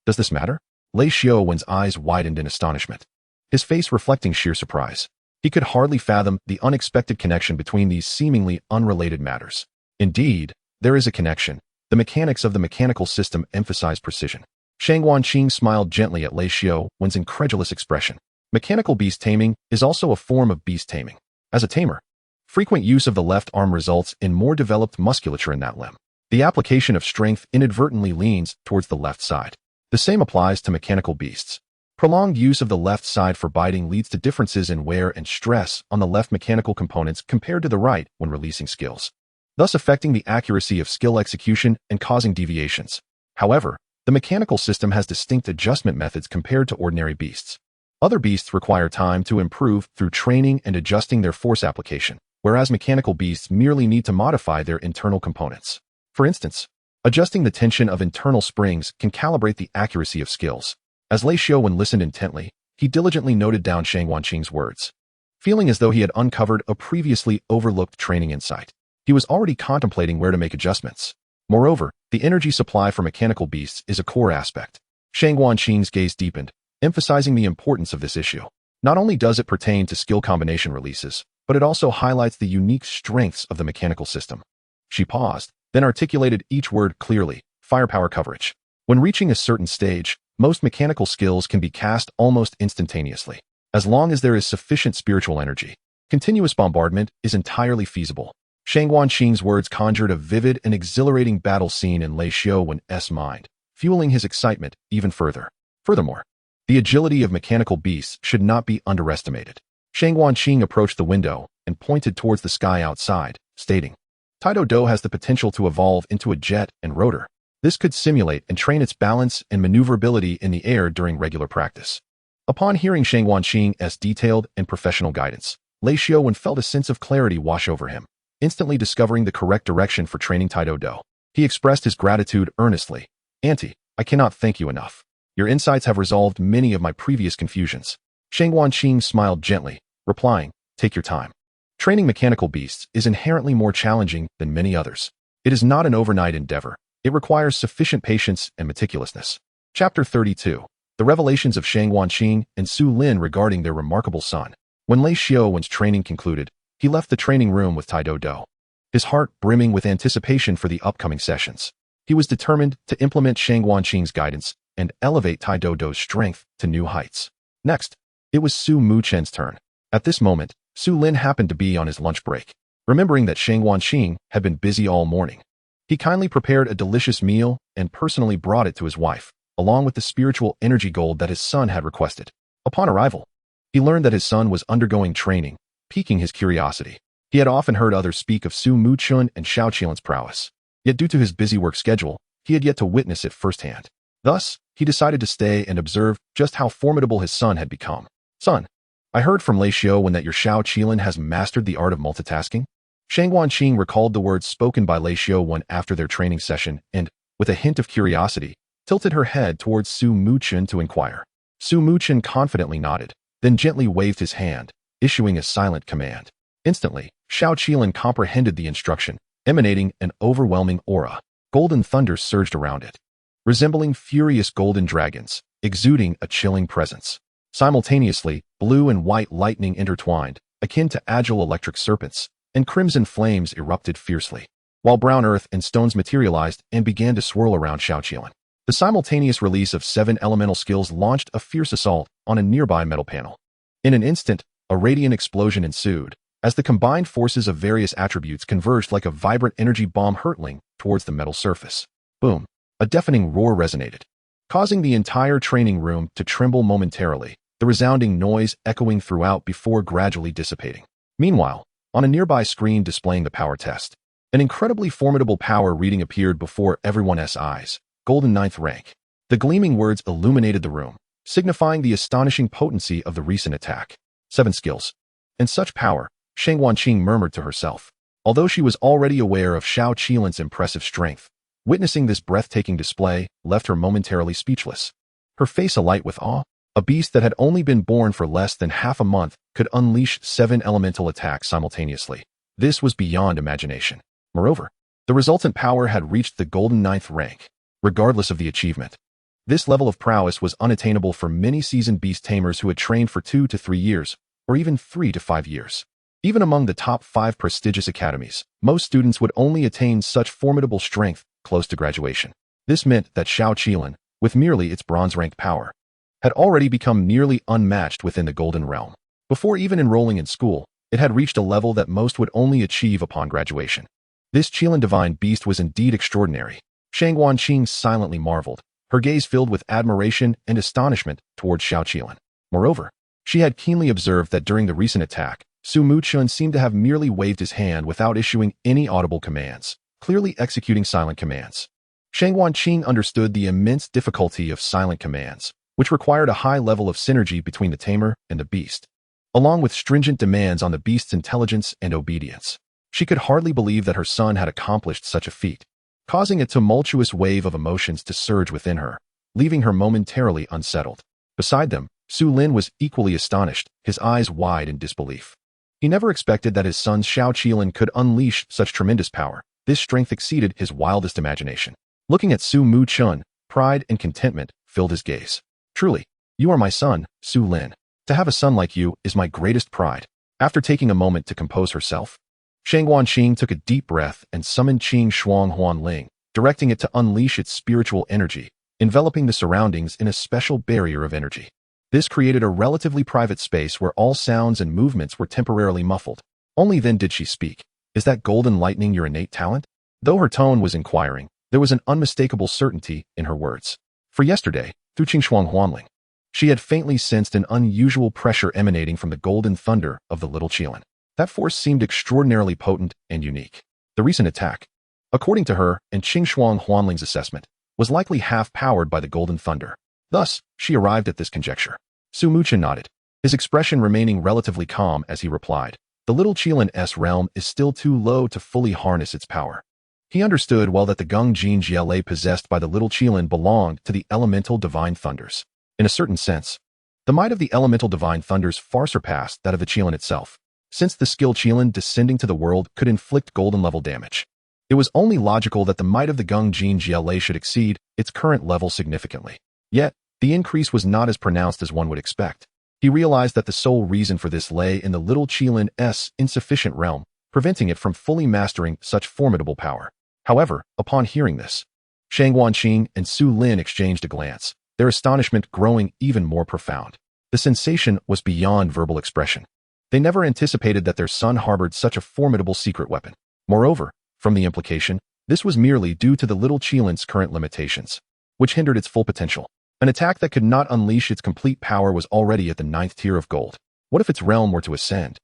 [SPEAKER 1] does this matter? Lei Xiaowen's eyes widened in astonishment, his face reflecting sheer surprise. He could hardly fathom the unexpected connection between these seemingly unrelated matters. Indeed, there is a connection. The mechanics of the mechanical system emphasize precision. Shang Wanqing smiled gently at Lei Xiaowen's incredulous expression. Mechanical beast taming is also a form of beast taming. As a tamer, frequent use of the left arm results in more developed musculature in that limb. The application of strength inadvertently leans towards the left side. The same applies to mechanical beasts. Prolonged use of the left side for biting leads to differences in wear and stress on the left mechanical components compared to the right when releasing skills, thus affecting the accuracy of skill execution and causing deviations. However, the mechanical system has distinct adjustment methods compared to ordinary beasts. Other beasts require time to improve through training and adjusting their force application, whereas mechanical beasts merely need to modify their internal components. For instance, adjusting the tension of internal springs can calibrate the accuracy of skills. As Lei Xiaowen listened intently, he diligently noted down Shang Wanqing's words, feeling as though he had uncovered a previously overlooked training insight. He was already contemplating where to make adjustments. Moreover, the energy supply for mechanical beasts is a core aspect. Shang Wanqing's gaze deepened, emphasizing the importance of this issue. Not only does it pertain to skill combination releases, but it also highlights the unique strengths of the mechanical system. She paused, then articulated each word clearly, firepower coverage. When reaching a certain stage, most mechanical skills can be cast almost instantaneously. As long as there is sufficient spiritual energy, continuous bombardment is entirely feasible. Shang Wanqing's words conjured a vivid and exhilarating battle scene in Lei Xiaowen's mind, fueling his excitement even further. Furthermore, the agility of mechanical beasts should not be underestimated. Shang Wanqing approached the window and pointed towards the sky outside, stating, Taidodo has the potential to evolve into a jet and rotor. This could simulate and train its balance and maneuverability in the air during regular practice. Upon hearing Shang Wanqing's detailed and professional guidance, Lei Xiaowen felt a sense of clarity wash over him, instantly discovering the correct direction for training Taidodo. He expressed his gratitude earnestly. Auntie, I cannot thank you enough. Your insights have resolved many of my previous confusions. Shang Wanqing smiled gently, replying, take your time. Training mechanical beasts is inherently more challenging than many others. It is not an overnight endeavor. It requires sufficient patience and meticulousness. Chapter 32. The Revelations of Shang Wanqing and Qilin regarding their remarkable son. When Lei Xiaowen's training concluded, he left the training room with Taidodo, his heart brimming with anticipation for the upcoming sessions. He was determined to implement Shang Wanqing's guidance and elevate Taidodo's strength to new heights. Next, it was Muchen's turn. At this moment, Qilin happened to be on his lunch break. Remembering that Shang Wanqing had been busy all morning, he kindly prepared a delicious meal and personally brought it to his wife, along with the spiritual energy gold that his son had requested. Upon arrival, he learned that his son was undergoing training, piquing his curiosity. He had often heard others speak of Muchen and Qilin's prowess, yet due to his busy work schedule, he had yet to witness it firsthand. Thus, he decided to stay and observe just how formidable his son had become. Son, I heard from Lei Xiaowen that your Qilin has mastered the art of multitasking. Shang Wanqing recalled the words spoken by Lei Xiaowen after their training session and, with a hint of curiosity, tilted her head towards Su Muchen to inquire. Su Muchen confidently nodded, then gently waved his hand, issuing a silent command. Instantly, Qilin comprehended the instruction, emanating an overwhelming aura. Golden thunder surged around it, resembling furious golden dragons, exuding a chilling presence. Simultaneously, blue and white lightning intertwined, akin to agile electric serpents, and crimson flames erupted fiercely, while brown earth and stones materialized and began to swirl around Qilin. The simultaneous release of 7 elemental skills launched a fierce assault on a nearby metal panel. In an instant, a radiant explosion ensued, as the combined forces of various attributes converged like a vibrant energy bomb hurtling towards the metal surface. Boom! A deafening roar resonated, causing the entire training room to tremble momentarily, the resounding noise echoing throughout before gradually dissipating. Meanwhile, on a nearby screen displaying the power test, an incredibly formidable power reading appeared before everyone's eyes. Golden 9th rank. The gleaming words illuminated the room, signifying the astonishing potency of the recent attack. 7 skills. And such power, Shang Wanqing murmured to herself. Although she was already aware of Qilin's impressive strength, witnessing this breathtaking display left her momentarily speechless. Her face alight with awe. A beast that had only been born for less than half a month could unleash 7 elemental attacks simultaneously. This was beyond imagination. Moreover, the resultant power had reached the golden 9th rank. Regardless of the achievement, this level of prowess was unattainable for many seasoned beast tamers who had trained for 2 to 3 years, or even 3 to 5 years. Even among the top 5 prestigious academies, most students would only attain such formidable strength close to graduation. This meant that Qilin, with merely its bronze rank power, had already become nearly unmatched within the Golden Realm. Before even enrolling in school, it had reached a level that most would only achieve upon graduation. This Qilin divine beast was indeed extraordinary. Shang Wanqing silently marveled, her gaze filled with admiration and astonishment towards Qilin. Moreover, she had keenly observed that during the recent attack, Su Muchen seemed to have merely waved his hand without issuing any audible commands, clearly executing silent commands. Shang Wanqing understood the immense difficulty of silent commands, which required a high level of synergy between the tamer and the beast, along with stringent demands on the beast's intelligence and obedience. She could hardly believe that her son had accomplished such a feat, causing a tumultuous wave of emotions to surge within her, leaving her momentarily unsettled. Beside them, Su Lin was equally astonished, his eyes wide in disbelief. He never expected that his son Qilin could unleash such tremendous power. This strength exceeded his wildest imagination. Looking at Su Muchen, pride and contentment filled his gaze. Truly, you are my son, Su Lin. To have a son like you is my greatest pride. After taking a moment to compose herself, Shang Wanqing took a deep breath and summoned Qing Shuang Huan Ling, directing it to unleash its spiritual energy, enveloping the surroundings in a special barrier of energy. This created a relatively private space where all sounds and movements were temporarily muffled. Only then did she speak. Is that golden lightning your innate talent? Though her tone was inquiring, there was an unmistakable certainty in her words. For yesterday, through Qing Shuang Huanling, she had faintly sensed an unusual pressure emanating from the golden thunder of the little Qilin. That force seemed extraordinarily potent and unique. The recent attack, according to her and Qing Shuang Huanling's assessment, was likely half-powered by the golden thunder. Thus, she arrived at this conjecture. Su Muchen nodded, his expression remaining relatively calm as he replied, the little Qilin's realm is still too low to fully harness its power. He understood well that the Gung Jin Jiale possessed by the little Qilin belonged to the elemental divine thunders. In a certain sense, the might of the elemental divine thunders far surpassed that of the Qilin itself, since the skill Qilin descending to the world could inflict golden-level damage. It was only logical that the might of the Gung Jin Jiale should exceed its current level significantly. Yet, the increase was not as pronounced as one would expect. He realized that the sole reason for this lay in the little Qilin's insufficient realm, preventing it from fully mastering such formidable power. However, upon hearing this, Shang Wanqing and Su Lin exchanged a glance, their astonishment growing even more profound. The sensation was beyond verbal expression. They never anticipated that their son harbored such a formidable secret weapon. Moreover, from the implication, this was merely due to the little Qilin's current limitations, which hindered its full potential. An attack that could not unleash its complete power was already at the 9th tier of gold. What if its realm were to ascend?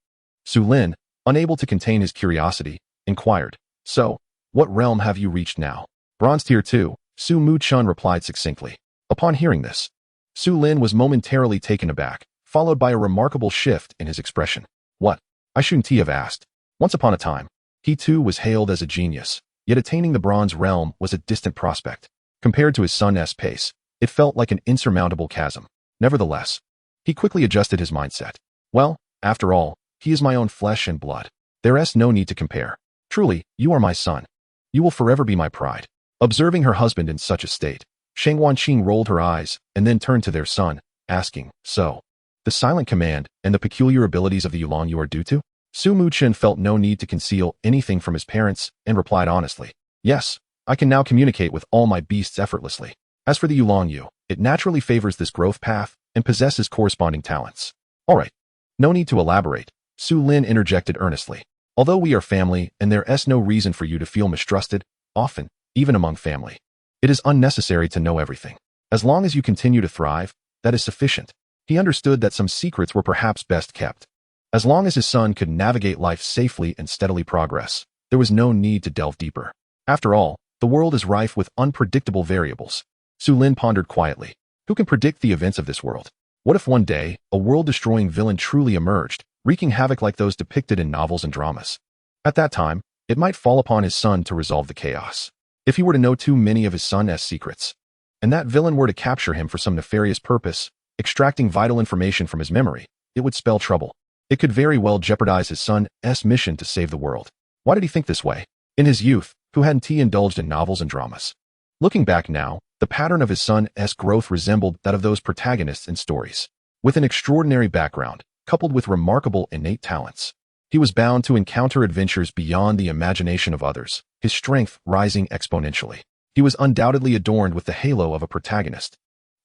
[SPEAKER 1] Su Lin, unable to contain his curiosity, inquired, so, what realm have you reached now? Bronze tier 2, Su Muchen replied succinctly. Upon hearing this, Su Lin was momentarily taken aback, followed by a remarkable shift in his expression. What? I shouldn't have asked. Once upon a time, he too was hailed as a genius, yet attaining the bronze realm was a distant prospect. Compared to his son's pace, it felt like an insurmountable chasm. Nevertheless, he quickly adjusted his mindset. Well, after all, he is my own flesh and blood. There's no need to compare. Truly, you are my son. You will forever be my pride. Observing her husband in such a state, Shang Wanqing rolled her eyes and then turned to their son, asking, so, the silent command and the peculiar abilities of the Yulong you are due to? Muchen felt no need to conceal anything from his parents and replied honestly, yes, I can now communicate with all my beasts effortlessly. As for the Yulong Yu, it naturally favors this growth path and possesses corresponding talents. All right. No need to elaborate, Su Lin interjected earnestly. Although we are family and there's no reason for you to feel mistrusted, often, even among family, it is unnecessary to know everything. As long as you continue to thrive, that is sufficient. He understood that some secrets were perhaps best kept. As long as his son could navigate life safely and steadily progress, there was no need to delve deeper. After all, the world is rife with unpredictable variables. Su Lin pondered quietly. Who can predict the events of this world? What if one day, a world-destroying villain truly emerged, wreaking havoc like those depicted in novels and dramas? At that time, it might fall upon his son to resolve the chaos. If he were to know too many of his son's secrets, and that villain were to capture him for some nefarious purpose, extracting vital information from his memory, it would spell trouble. It could very well jeopardize his son's mission to save the world. Why did he think this way? In his youth, who hadn't he indulged in novels and dramas? Looking back now, the pattern of his son's growth resembled that of those protagonists in stories. With an extraordinary background, coupled with remarkable innate talents, he was bound to encounter adventures beyond the imagination of others, his strength rising exponentially. He was undoubtedly adorned with the halo of a protagonist.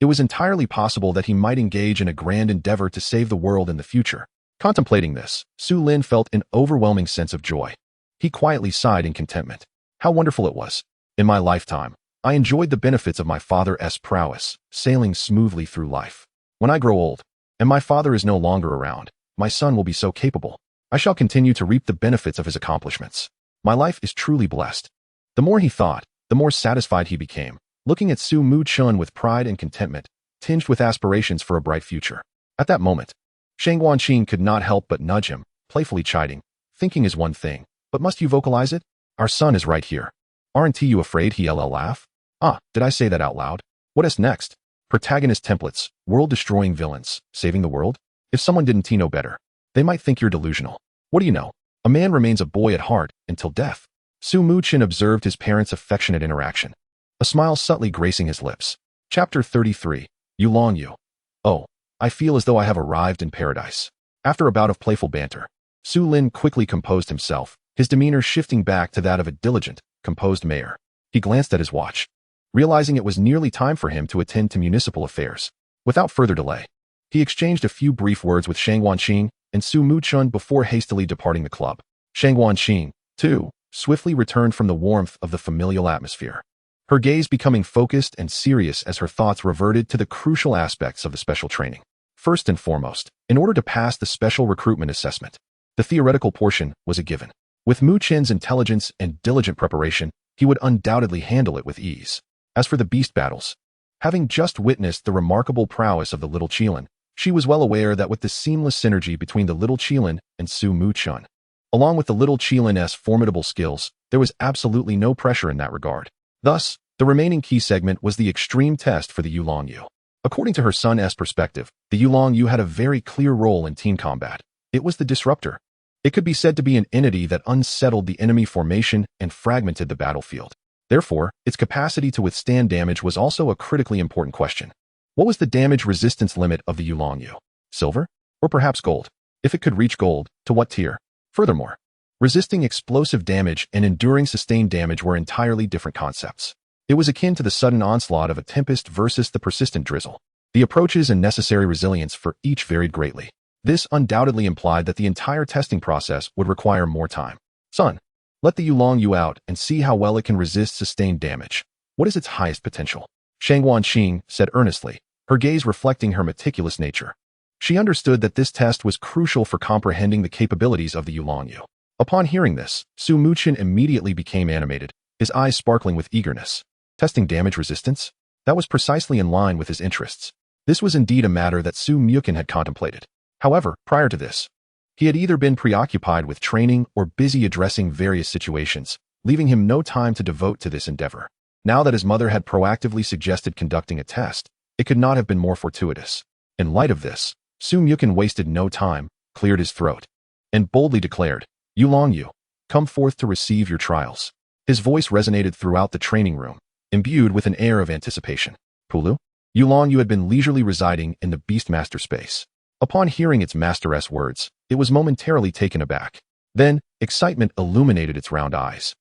[SPEAKER 1] It was entirely possible that he might engage in a grand endeavor to save the world in the future. Contemplating this, Su Lin felt an overwhelming sense of joy. He quietly sighed in contentment. How wonderful it was. In my lifetime, I enjoyed the benefits of my father's prowess, sailing smoothly through life. When I grow old, and my father is no longer around, my son will be so capable. I shall continue to reap the benefits of his accomplishments. My life is truly blessed. The more he thought, the more satisfied he became, looking at Su Muchen with pride and contentment, tinged with aspirations for a bright future. At that moment, Shang Wanqing could not help but nudge him, playfully chiding. Thinking is one thing, but must you vocalize it? Our son is right here. Aren't you afraid he'll laugh? Ah, did I say that out loud? What is next? Protagonist templates, world-destroying villains, saving the world? If someone didn't know better, they might think you're delusional. What do you know? A man remains a boy at heart until death. Su Muchen observed his parents' affectionate interaction, a smile subtly gracing his lips. Chapter 33. Yulong Yu. Oh, I feel as though I have arrived in paradise. After a bout of playful banter, Su Lin quickly composed himself, his demeanor shifting back to that of a diligent, composed mayor. He glanced at his watch, realizing it was nearly time for him to attend to municipal affairs. Without further delay, he exchanged a few brief words with Shang Wanqing and Su Muchen before hastily departing the club. Shang Wanqing, too, swiftly returned from the warmth of the familial atmosphere, her gaze becoming focused and serious as her thoughts reverted to the crucial aspects of the special training. First and foremost, in order to pass the special recruitment assessment, the theoretical portion was a given. With Muchen's intelligence and diligent preparation, he would undoubtedly handle it with ease. As for the beast battles, having just witnessed the remarkable prowess of the little Qilin, she was well aware that with the seamless synergy between the little Qilin and Su Muchen, along with the little Qilin's formidable skills, there was absolutely no pressure in that regard. Thus, the remaining key segment was the extreme test for the Yulong Yu. According to her son's perspective, the Yulong Yu had a very clear role in team combat. It was the disruptor. It could be said to be an entity that unsettled the enemy formation and fragmented the battlefield. Therefore, its capacity to withstand damage was also a critically important question. What was the damage resistance limit of the Yulong Yu? Silver? Or perhaps gold? If it could reach gold, to what tier? Furthermore, resisting explosive damage and enduring sustained damage were entirely different concepts. It was akin to the sudden onslaught of a tempest versus the persistent drizzle. The approaches and necessary resilience for each varied greatly. This undoubtedly implied that the entire testing process would require more time. Son, let the Yulong Yu out and see how well it can resist sustained damage. What is its highest potential? Shang Wanqing said earnestly, her gaze reflecting her meticulous nature. She understood that this test was crucial for comprehending the capabilities of the Yulong Yu. Upon hearing this, Su Muchen immediately became animated, his eyes sparkling with eagerness. Testing damage resistance? That was precisely in line with his interests. This was indeed a matter that Muchen had contemplated. However, prior to this, he had either been preoccupied with training or busy addressing various situations, leaving him no time to devote to this endeavor. Now that his mother had proactively suggested conducting a test, it could not have been more fortuitous. In light of this, Muchen wasted no time, cleared his throat, and boldly declared, "Yu, come forth to receive your trials." His voice resonated throughout the training room, imbued with an air of anticipation. Pulu? Yu had been leisurely residing in the Beastmaster space. Upon hearing its master's words, it was momentarily taken aback. Then, excitement illuminated its round eyes.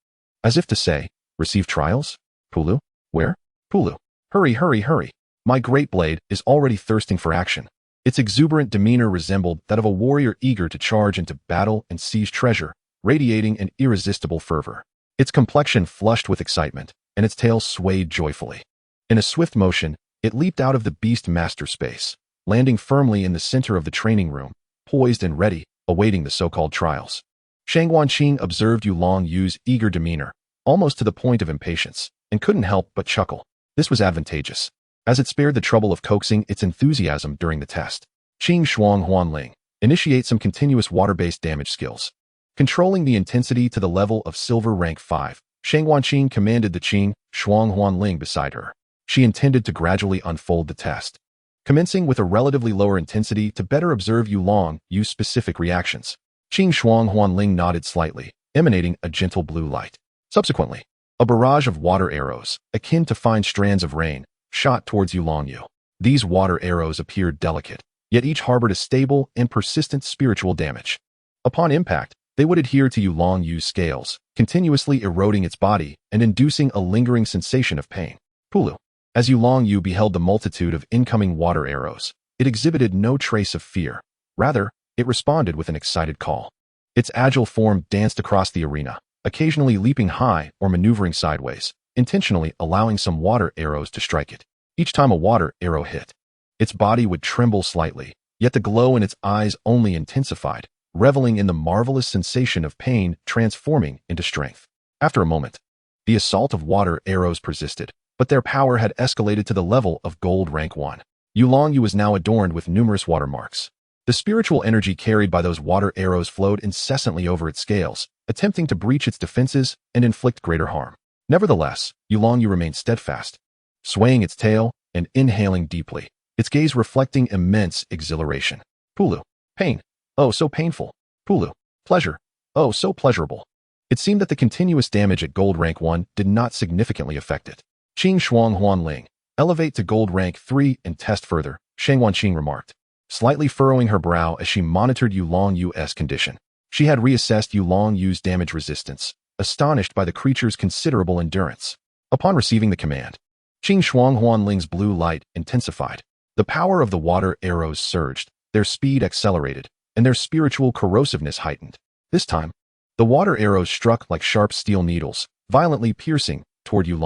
[SPEAKER 1] As if to say, "Receive trials? Pulu? Where? Pulu? Hurry. My great blade is already thirsting for action." Its exuberant demeanor resembled that of a warrior eager to charge into battle and seize treasure, radiating an irresistible fervor. Its complexion flushed with excitement, and its tail swayed joyfully. In a swift motion, it leaped out of the Beastmaster space, landing firmly in the center of the training room, poised and ready, awaiting the so-called trials. Shangguanqing observed Yu's eager demeanor, almost to the point of impatience, and couldn't help but chuckle. This was advantageous, as it spared the trouble of coaxing its enthusiasm during the test. Qing Shuang Huanling, initiate some continuous water-based damage skills. Controlling the intensity to the level of Silver Rank 5, Shangguanqing commanded the Qing Shuang Huanling beside her. She intended to gradually unfold the test, commencing with a relatively lower intensity to better observe Yu's specific reactions. Qing Shuang Huanling nodded slightly, emanating a gentle blue light. Subsequently, a barrage of water arrows, akin to fine strands of rain, shot towards Yu. These water arrows appeared delicate, yet each harbored a stable and persistent spiritual damage. Upon impact, they would adhere to Yu's scales, continuously eroding its body and inducing a lingering sensation of pain. Pulu. As Yu beheld the multitude of incoming water arrows, it exhibited no trace of fear. Rather, it responded with an excited call. Its agile form danced across the arena, occasionally leaping high or maneuvering sideways, intentionally allowing some water arrows to strike it. Each time a water arrow hit, its body would tremble slightly, yet the glow in its eyes only intensified, reveling in the marvelous sensation of pain transforming into strength. After a moment, the assault of water arrows persisted, but their power had escalated to the level of Gold Rank 1. Yu was now adorned with numerous watermarks. The spiritual energy carried by those water arrows flowed incessantly over its scales, attempting to breach its defenses and inflict greater harm. Nevertheless, Yu remained steadfast, swaying its tail and inhaling deeply, its gaze reflecting immense exhilaration. Pulu. Pain. Oh, so painful. Pulu. Pleasure. Oh, so pleasurable. It seemed that the continuous damage at Gold Rank 1 did not significantly affect it. Qing Shuang Huanling, elevate to Gold Rank 3 and test further, Shangguanqing remarked, slightly furrowing her brow as she monitored Yu's condition. She had reassessed Yu's damage resistance, astonished by the creature's considerable endurance. Upon receiving the command, Qing Shuang Huanling's blue light intensified. The power of the water arrows surged, their speed accelerated, and their spiritual corrosiveness heightened. This time, the water arrows struck like sharp steel needles, violently piercing toward Yu.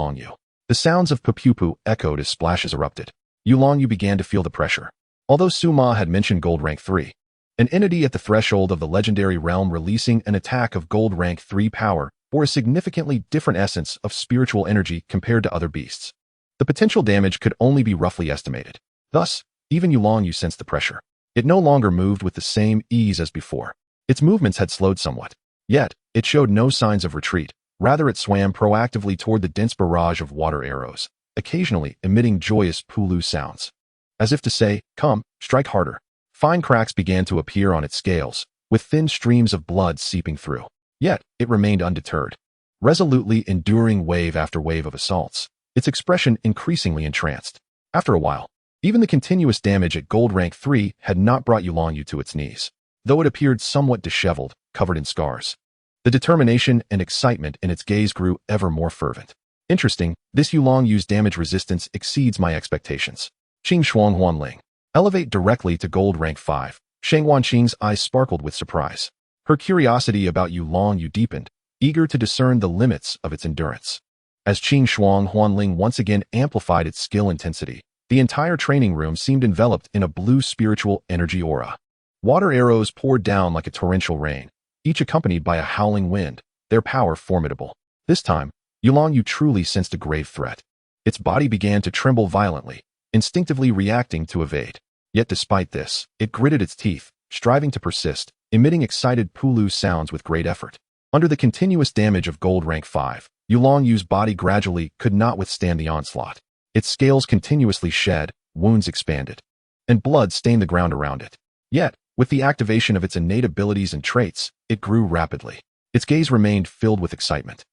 [SPEAKER 1] The sounds of Pupu echoed as splashes erupted. Yu began to feel the pressure. Although Suma had mentioned Gold Rank 3, an entity at the threshold of the legendary realm releasing an attack of Gold Rank 3 power bore a significantly different essence of spiritual energy compared to other beasts. The potential damage could only be roughly estimated. Thus, even Yu sensed the pressure. It no longer moved with the same ease as before. Its movements had slowed somewhat. Yet, it showed no signs of retreat. Rather, it swam proactively toward the dense barrage of water arrows, occasionally emitting joyous Pulu sounds. As if to say, "Come, strike harder." Fine cracks began to appear on its scales, with thin streams of blood seeping through. Yet, it remained undeterred, resolutely enduring wave after wave of assaults, its expression increasingly entranced. After a while, even the continuous damage at Gold Rank 3 had not brought Yu to its knees, though it appeared somewhat disheveled, covered in scars. The determination and excitement in its gaze grew ever more fervent. Interesting, this Yu's damage resistance exceeds my expectations. Qing Shuang Huanling, elevate directly to Gold Rank 5. Shangguanqing's eyes sparkled with surprise. Her curiosity about Yu deepened, eager to discern the limits of its endurance. As Qing Shuang Huanling once again amplified its skill intensity, the entire training room seemed enveloped in a blue spiritual energy aura. Water arrows poured down like a torrential rain, each accompanied by a howling wind, their power formidable. This time, Yu truly sensed a grave threat. Its body began to tremble violently, instinctively reacting to evade. Yet despite this, it gritted its teeth, striving to persist, emitting excited Pulu sounds with great effort. Under the continuous damage of gold rank 5, Yulongyu's body gradually could not withstand the onslaught. Its scales continuously shed, wounds expanded, and blood stained the ground around it. Yet, with the activation of its innate abilities and traits, it grew rapidly. Its gaze remained filled with excitement,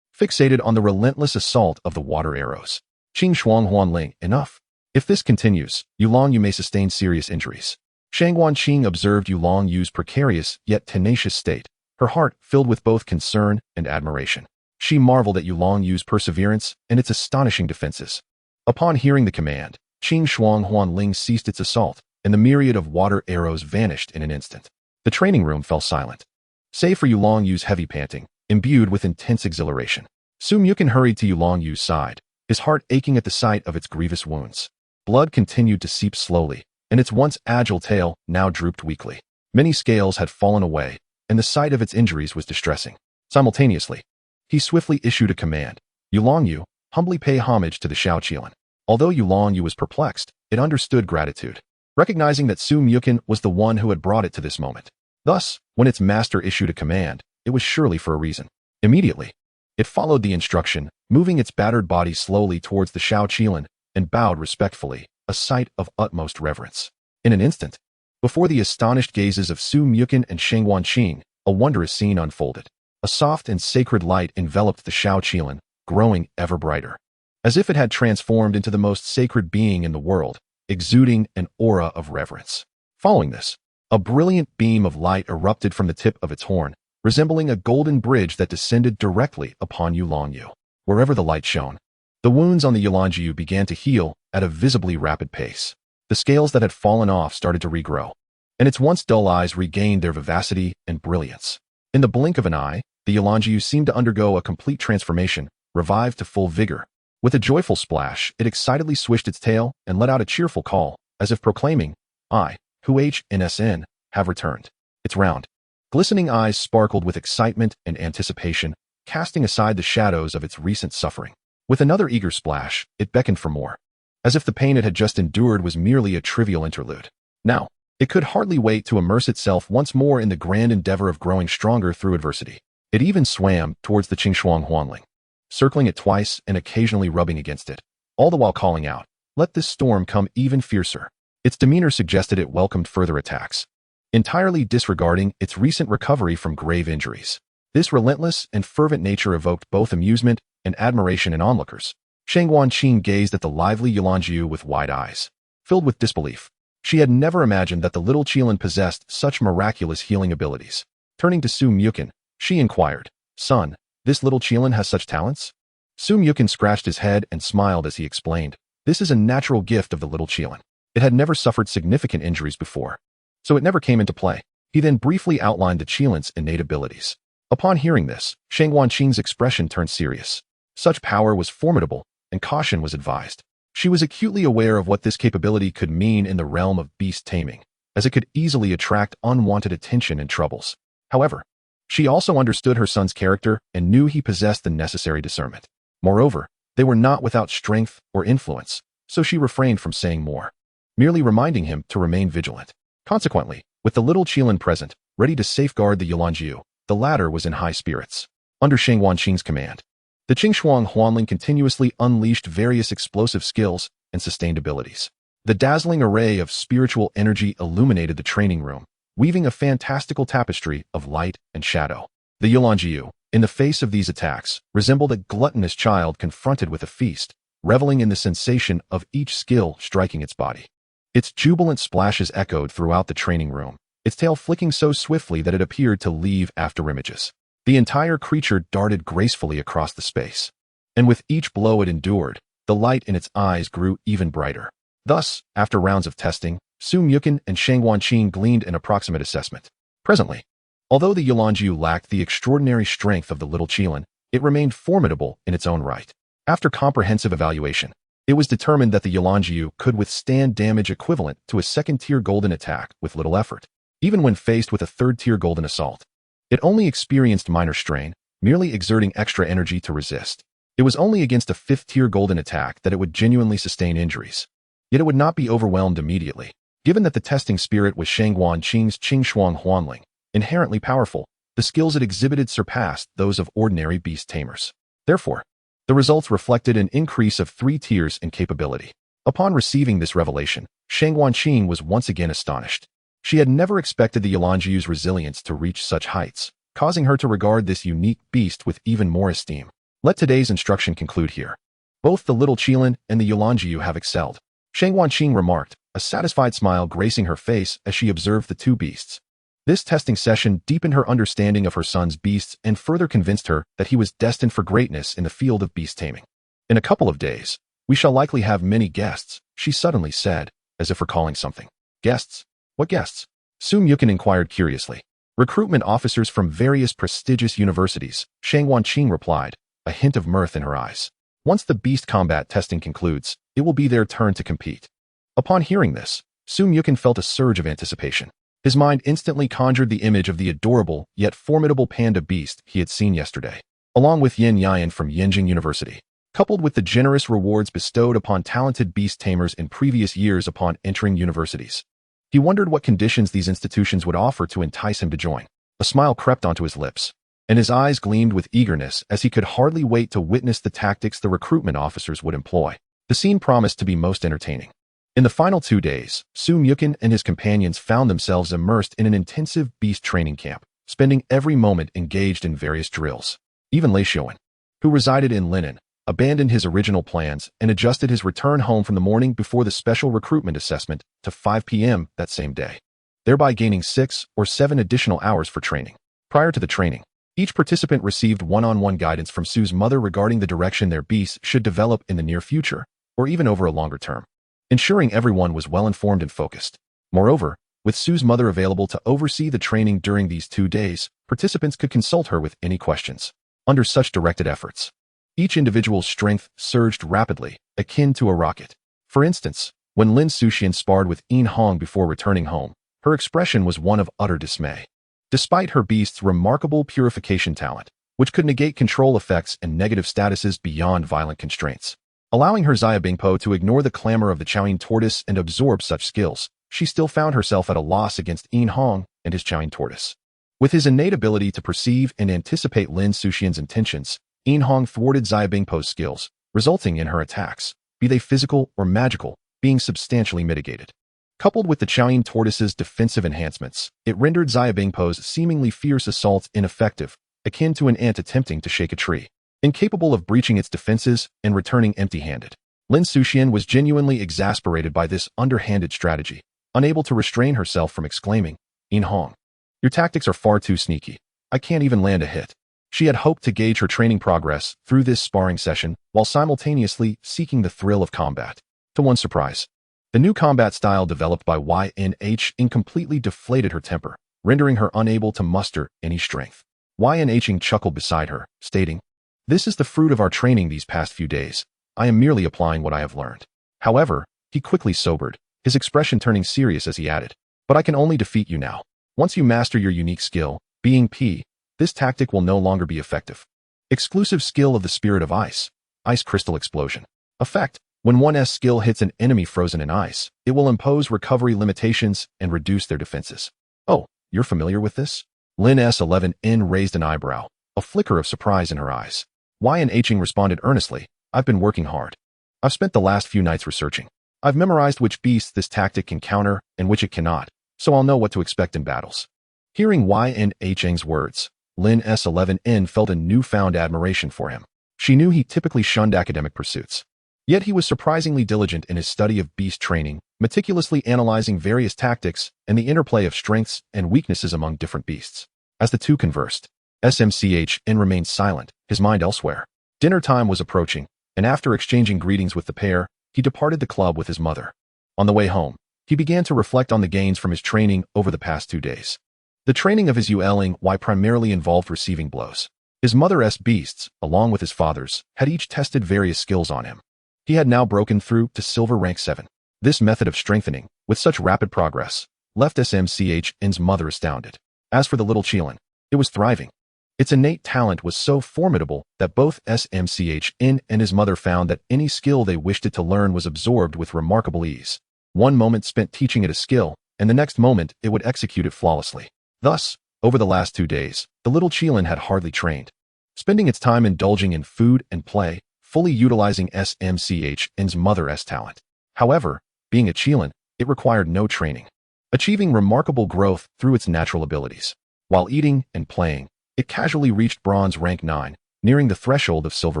[SPEAKER 1] fixated on the relentless assault of the water arrows. Qing Shuang Huanling, enough. If this continues, Yulongyu may sustain serious injuries. Shangguan Qing observed Yulongyu's precarious yet tenacious state, her heart filled with both concern and admiration. She marveled at Yulongyu's perseverance and its astonishing defenses. Upon hearing the command, Qing Shuang Huanling ceased its assault, and the myriad of water arrows vanished in an instant. The training room fell silent, save for Yulongyu's heavy panting, imbued with intense exhilaration. Su Muchen hurried to Yulongyu's side, his heart aching at the sight of its grievous wounds. Blood continued to seep slowly, and its once agile tail now drooped weakly. Many scales had fallen away, and the sight of its injuries was distressing. Simultaneously, he swiftly issued a command. Yulongyu, humbly pay homage to the Shao Qilin. Although Yulongyu was perplexed, it understood gratitude, recognizing that Su Muchen was the one who had brought it to this moment. Thus, when its master issued a command, it was surely for a reason. Immediately, it followed the instruction, moving its battered body slowly towards the Shao Qilin, and bowed respectfully, a sight of utmost reverence. In an instant, before the astonished gazes of Su Muchen and Shangguan Qing, a wondrous scene unfolded. A soft and sacred light enveloped the Shao Qilin, growing ever brighter, as if it had transformed into the most sacred being in the world, exuding an aura of reverence. Following this, a brilliant beam of light erupted from the tip of its horn, resembling a golden bridge that descended directly upon Yulongyu. Wherever the light shone, the wounds on the Yulongyu began to heal at a visibly rapid pace. The scales that had fallen off started to regrow, and its once dull eyes regained their vivacity and brilliance. In the blink of an eye, the Yulongyu seemed to undergo a complete transformation, revived to full vigor. With a joyful splash, it excitedly swished its tail and let out a cheerful call, as if proclaiming, "I, who HNSN, have returned." Its round, glistening eyes sparkled with excitement and anticipation, casting aside the shadows of its recent suffering. With another eager splash, it beckoned for more, as if the pain it had just endured was merely a trivial interlude. Now, it could hardly wait to immerse itself once more in the grand endeavor of growing stronger through adversity. It even swam towards the Qingshuang Huanling, circling it twice and occasionally rubbing against it, all the while calling out, "Let this storm come even fiercer." Its demeanor suggested it welcomed further attacks, entirely disregarding its recent recovery from grave injuries. This relentless and fervent nature evoked both amusement and admiration in onlookers. Shangguan Qing gazed at the lively Yulongyu with wide eyes, filled with disbelief. She had never imagined that the little Qilin possessed such miraculous healing abilities. Turning to Su Muchen, she inquired, "Son, this little Qilin has such talents?" Su Muchen scratched his head and smiled as he explained, "This is a natural gift of the little Qilin. It had never suffered significant injuries before, so it never came into play." He then briefly outlined the Qilin's innate abilities. Upon hearing this, Shangguan Qing's expression turned serious. Such power was formidable, and caution was advised. She was acutely aware of what this capability could mean in the realm of beast-taming, as it could easily attract unwanted attention and troubles. However, she also understood her son's character and knew he possessed the necessary discernment. Moreover, they were not without strength or influence, so she refrained from saying more, merely reminding him to remain vigilant. Consequently, with the little Qilin present, ready to safeguard the Yulongyu, the latter was in high spirits. Under Shangguan Qing's command, the Qingshuang Huanling continuously unleashed various explosive skills and sustained abilities. The dazzling array of spiritual energy illuminated the training room, weaving a fantastical tapestry of light and shadow. The Yulongyu, in the face of these attacks, resembled a gluttonous child confronted with a feast, reveling in the sensation of each skill striking its body. Its jubilant splashes echoed throughout the training room, its tail flicking so swiftly that it appeared to leave afterimages. The entire creature darted gracefully across the space, and with each blow it endured, the light in its eyes grew even brighter. Thus, after rounds of testing, Su Muchen and Shangguan Qing gleaned an approximate assessment. Presently, although the Yulongyu lacked the extraordinary strength of the little Qilin, it remained formidable in its own right. After comprehensive evaluation, it was determined that the Yulongyu could withstand damage equivalent to a second-tier golden attack with little effort. Even when faced with a third-tier golden assault, it only experienced minor strain, merely exerting extra energy to resist. It was only against a fifth-tier golden attack that it would genuinely sustain injuries. Yet it would not be overwhelmed immediately. Given that the testing spirit was Shangguan Qing's Qingshuang Huanling, inherently powerful, the skills it exhibited surpassed those of ordinary beast tamers. Therefore, the results reflected an increase of 3 tiers in capability. Upon receiving this revelation, Shangguan Qing was once again astonished. She had never expected the Yolangjiu's resilience to reach such heights, causing her to regard this unique beast with even more esteem. Let today's instruction conclude here. Both the little Qilin and the Yolangjiu have excelled, Shangguan Qing remarked, a satisfied smile gracing her face as she observed the two beasts. This testing session deepened her understanding of her son's beasts and further convinced her that he was destined for greatness in the field of beast taming. In a couple of days, we shall likely have many guests, she suddenly said, as if recalling something. Guests? What guests? Muchen inquired curiously. Recruitment officers from various prestigious universities, Shangguan Qing replied, a hint of mirth in her eyes. Once the beast combat testing concludes, it will be their turn to compete. Upon hearing this, Muchen felt a surge of anticipation. His mind instantly conjured the image of the adorable yet formidable panda beast he had seen yesterday, along with Yin Yan from Yinjing University. Coupled with the generous rewards bestowed upon talented beast tamers in previous years upon entering universities. He wondered what conditions these institutions would offer to entice him to join. A smile crept onto his lips, and his eyes gleamed with eagerness as he could hardly wait to witness the tactics the recruitment officers would employ. The scene promised to be most entertaining. In the final 2 days, Muchen and his companions found themselves immersed in an intensive beast training camp, spending every moment engaged in various drills. Even Lei Xiuan, who resided in Linen, abandoned his original plans and adjusted his return home from the morning before the special recruitment assessment to 5 p.m. that same day, thereby gaining 6 or 7 additional hours for training. Prior to the training, each participant received one-on-one guidance from Su's mother regarding the direction their beasts should develop in the near future, or even over a longer term, ensuring everyone was well-informed and focused. Moreover, with Su's mother available to oversee the training during these 2 days, participants could consult her with any questions. Under such directed efforts, each individual's strength surged rapidly, akin to a rocket. For instance, when Lin Suxian sparred with Yin Hong before returning home, her expression was one of utter dismay. Despite her beast's remarkable purification talent, which could negate control effects and negative statuses beyond violent constraints, allowing her Xia Bingpo to ignore the clamor of the Chaoyin tortoise and absorb such skills, she still found herself at a loss against Yin Hong and his Chaoyin tortoise. With his innate ability to perceive and anticipate Lin Suxian's intentions, Yin Hong thwarted Xia Bingpo's skills, resulting in her attacks, be they physical or magical, being substantially mitigated. Coupled with the Chaoyin tortoise's defensive enhancements, it rendered Xia Bingpo's seemingly fierce assaults ineffective, akin to an ant attempting to shake a tree. Incapable of breaching its defenses and returning empty-handed, Lin Suxian was genuinely exasperated by this underhanded strategy, unable to restrain herself from exclaiming, Yin Hong, your tactics are far too sneaky. I can't even land a hit. She had hoped to gauge her training progress through this sparring session while simultaneously seeking the thrill of combat. To one's surprise, the new combat style developed by YNH completely deflated her temper, rendering her unable to muster any strength. YNH chuckled beside her, stating, "This is the fruit of our training these past few days. I am merely applying what I have learned." However, he quickly sobered, his expression turning serious as he added, "But I can only defeat you now. Once you master your unique skill, being P, this tactic will no longer be effective." Exclusive skill of the Spirit of Ice, Ice Crystal Explosion. Effect: when one's skill hits an enemy frozen in ice, it will impose recovery limitations and reduce their defenses. Oh, you're familiar with this? Lin S11N raised an eyebrow, a flicker of surprise in her eyes. YNH responded earnestly, "I've been working hard. I've spent the last few nights researching. I've memorized which beasts this tactic can counter and which it cannot, so I'll know what to expect in battles." Hearing YNH's words, Lin S11N felt a newfound admiration for him. She knew he typically shunned academic pursuits. Yet he was surprisingly diligent in his study of beast training, meticulously analyzing various tactics and the interplay of strengths and weaknesses among different beasts. As the two conversed, SMCHN remained silent, his mind elsewhere. Dinner time was approaching, and after exchanging greetings with the pair, he departed the club with his mother. On the way home, he began to reflect on the gains from his training over the past 2 days. The training of his Yueling primarily involved receiving blows. His mother's beasts, along with his father's, had each tested various skills on him. He had now broken through to silver rank 7. This method of strengthening, with such rapid progress, left SMCHN's mother astounded. As for the little Qilin, it was thriving. Its innate talent was so formidable that both Smchin and his mother found that any skill they wished it to learn was absorbed with remarkable ease. One moment spent teaching it a skill, and the next moment it would execute it flawlessly. Thus, over the last 2 days, the little Qilin had hardly trained, spending its time indulging in food and play, fully utilizing Smchin's mother's talent. However, being a Qilin, it required no training, achieving remarkable growth through its natural abilities. While eating and playing, it casually reached bronze rank 9, nearing the threshold of silver